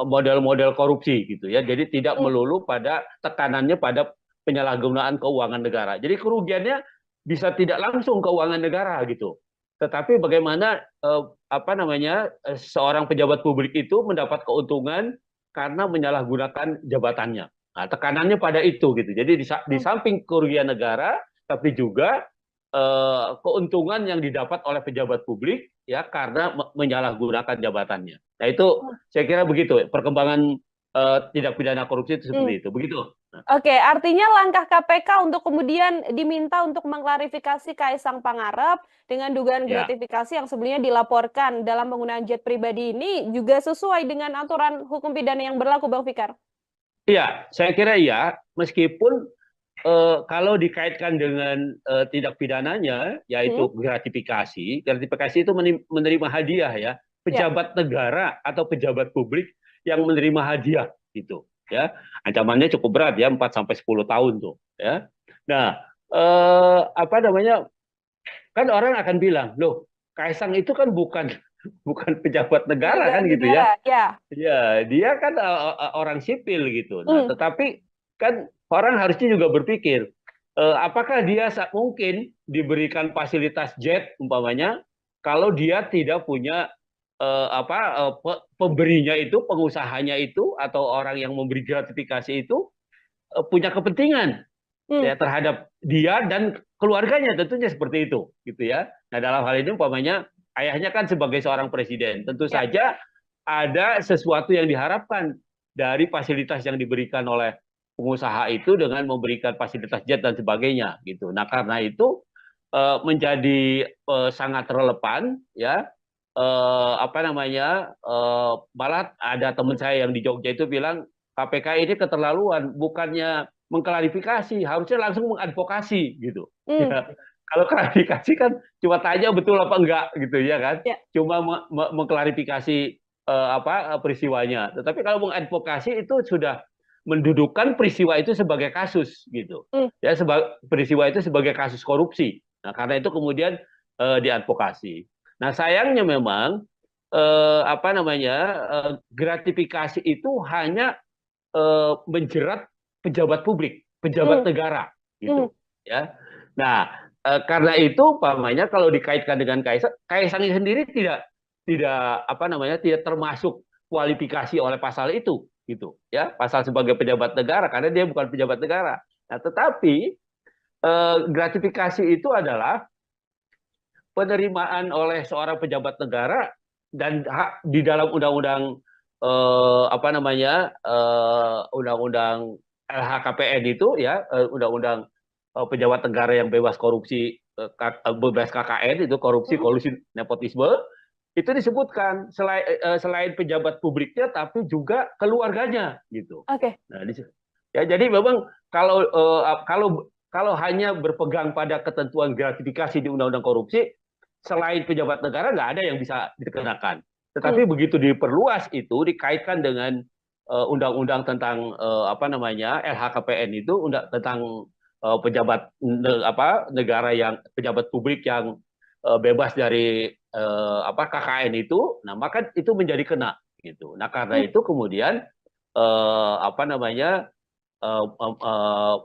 model-model korupsi gitu ya. Jadi tidak Hmm. melulu pada tekanannya pada penyalahgunaan keuangan negara. Jadi kerugiannya bisa tidak langsung keuangan negara gitu. Tetapi bagaimana seorang pejabat publik itu mendapat keuntungan karena menyalahgunakan jabatannya. Nah, tekanannya pada itu gitu. Jadi di Hmm. samping kerugian negara, tapi juga keuntungan yang didapat oleh pejabat publik ya karena menyalahgunakan jabatannya. Nah, itu saya kira begitu perkembangan tindak pidana korupsi itu Hmm. seperti itu. Begitu. Nah, Oke, artinya langkah KPK untuk kemudian diminta untuk mengklarifikasi Kaisang Pangarep dengan dugaan ya. gratifikasi yang sebelumnya dilaporkan dalam penggunaan jet pribadi ini juga sesuai dengan aturan hukum pidana yang berlaku, Bang Fikar? Iya, saya kira iya, meskipun kalau dikaitkan dengan tindak pidananya, Hmm? yaitu gratifikasi, gratifikasi itu menerima hadiah ya, Ya. pejabat negara atau pejabat publik yang menerima hadiah gitu, ya, ancamannya cukup berat ya, 4 sampai 10 tahun tuh, ya. Nah, kan orang akan bilang, loh, Kaisang itu kan bukan bukan pejabat negara Penyelenggara kan gitu ya. negara, ya. Ya, dia kan orang sipil gitu. Nah, Hmm. tetapi kan orang harusnya juga berpikir, apakah dia mungkin diberikan fasilitas jet umpamanya kalau dia tidak punya pemberinya itu, pengusahanya itu atau orang yang memberi gratifikasi itu punya kepentingan Hmm. ya terhadap dia dan keluarganya, tentunya seperti itu gitu ya. Nah, dalam hal ini umpamanya ayahnya kan sebagai seorang presiden, tentu Ya. saja ada sesuatu yang diharapkan dari fasilitas yang diberikan oleh pengusaha itu dengan memberikan fasilitas jet dan sebagainya gitu. Nah, karena itu menjadi sangat relevan ya, malah ada teman saya yang di Jogja itu bilang KPK ini keterlaluan, bukannya mengklarifikasi, harusnya langsung mengadvokasi gitu. Hmm. Ya, kalau klarifikasi kan cuma tanya betul apa enggak gitu ya kan, Ya. cuma mengklarifikasi peristiwanya. Tetapi kalau mengadvokasi itu sudah mendudukkan peristiwa itu sebagai kasus gitu, Hmm. ya, peristiwa itu sebagai kasus korupsi. Nah, karena itu kemudian diadvokasi. Nah, sayangnya memang gratifikasi itu hanya menjerat pejabat publik, pejabat Hmm. negara Hmm. gitu ya. Nah, karena itu umpamanya kalau dikaitkan dengan Kaisang sendiri tidak apa namanya tidak termasuk kualifikasi oleh pasal itu gitu ya, pasal sebagai pejabat negara karena dia bukan pejabat negara. Nah, tetapi gratifikasi itu adalah penerimaan oleh seorang pejabat negara dan hak di dalam undang-undang apa namanya undang-undang LHKPN itu ya, undang-undang pejabat negara yang bebas korupsi, bebas KKN itu korupsi, Hmm. kolusi, nepotisme itu disebutkan selain pejabat publiknya tapi juga keluarganya gitu. Oke. Nah, ya jadi memang kalau hanya berpegang pada ketentuan gratifikasi di undang-undang korupsi, selain pejabat negara nggak ada yang bisa dikenakan. Hmm. Tetapi begitu diperluas itu dikaitkan dengan undang-undang tentang apa namanya LHKPN itu tentang pejabat negara yang pejabat publik yang bebas dari apa KKN itu, nah maka itu menjadi kena gitu. Nah karena Hmm. itu kemudian apa namanya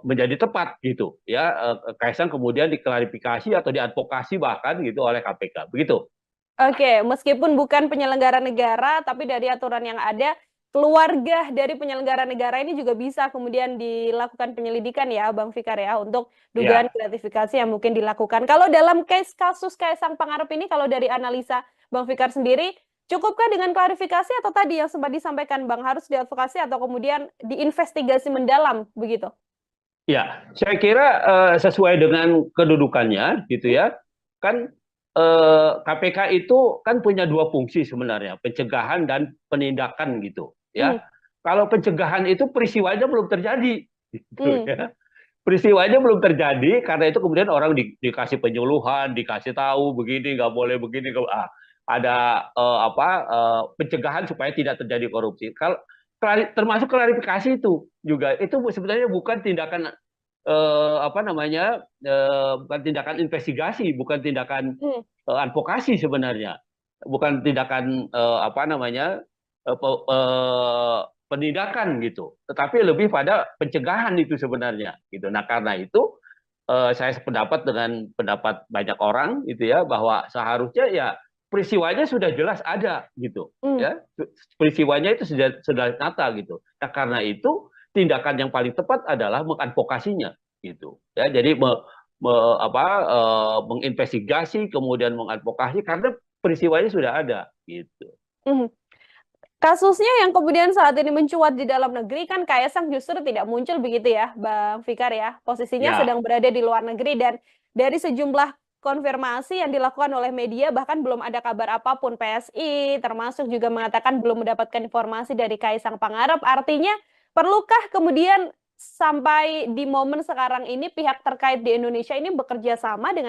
menjadi tepat gitu ya, Kaisang kemudian diklarifikasi atau diadvokasi bahkan gitu oleh KPK begitu. Oke, meskipun bukan penyelenggara negara, tapi dari aturan yang ada, keluarga dari penyelenggara negara ini juga bisa kemudian dilakukan penyelidikan ya, Bang Fikar ya, untuk dugaan Ya, gratifikasi yang mungkin dilakukan. Kalau dalam kasus Kaisang Pangarep ini, kalau dari analisa Bang Fikar sendiri, cukupkah dengan klarifikasi atau tadi yang sempat disampaikan Bang, harus diadvokasi atau kemudian diinvestigasi mendalam begitu? ya, saya kira sesuai dengan kedudukannya gitu Hmm. ya. Kan KPK itu kan punya dua fungsi sebenarnya, pencegahan dan penindakan gitu Hmm. ya. Kalau pencegahan itu peristiwanya belum terjadi gitu Hmm. ya. Peristiwanya belum terjadi karena itu kemudian orang dikasih penyuluhan, dikasih tahu begini nggak boleh begini, ada apa pencegahan supaya tidak terjadi korupsi. Kalau termasuk klarifikasi itu juga itu sebenarnya bukan tindakan apa namanya bukan tindakan investigasi, bukan tindakan Hmm. advokasi sebenarnya, bukan tindakan apa namanya penindakan gitu, tetapi lebih pada pencegahan itu sebenarnya gitu. Nah karena itu saya sependapat dengan pendapat banyak orang gitu ya, bahwa seharusnya ya peristiwanya sudah jelas ada gitu Hmm. ya, peristiwanya itu sudah nyata gitu. Nah karena itu tindakan yang paling tepat adalah mengadvokasinya gitu ya, jadi menginvestigasi kemudian mengadvokasi karena peristiwanya sudah ada gitu. Hmm. Kasusnya yang kemudian saat ini mencuat di dalam negeri kan Kaisang justru tidak muncul begitu ya, Bang Fikar ya. Posisinya Ya, sedang berada di luar negeri dan dari sejumlah konfirmasi yang dilakukan oleh media bahkan belum ada kabar apapun. PSI termasuk juga mengatakan belum mendapatkan informasi dari Kaisang Pangarep. Artinya perlukah kemudian sampai di momen sekarang ini pihak terkait di Indonesia ini bekerja sama dengan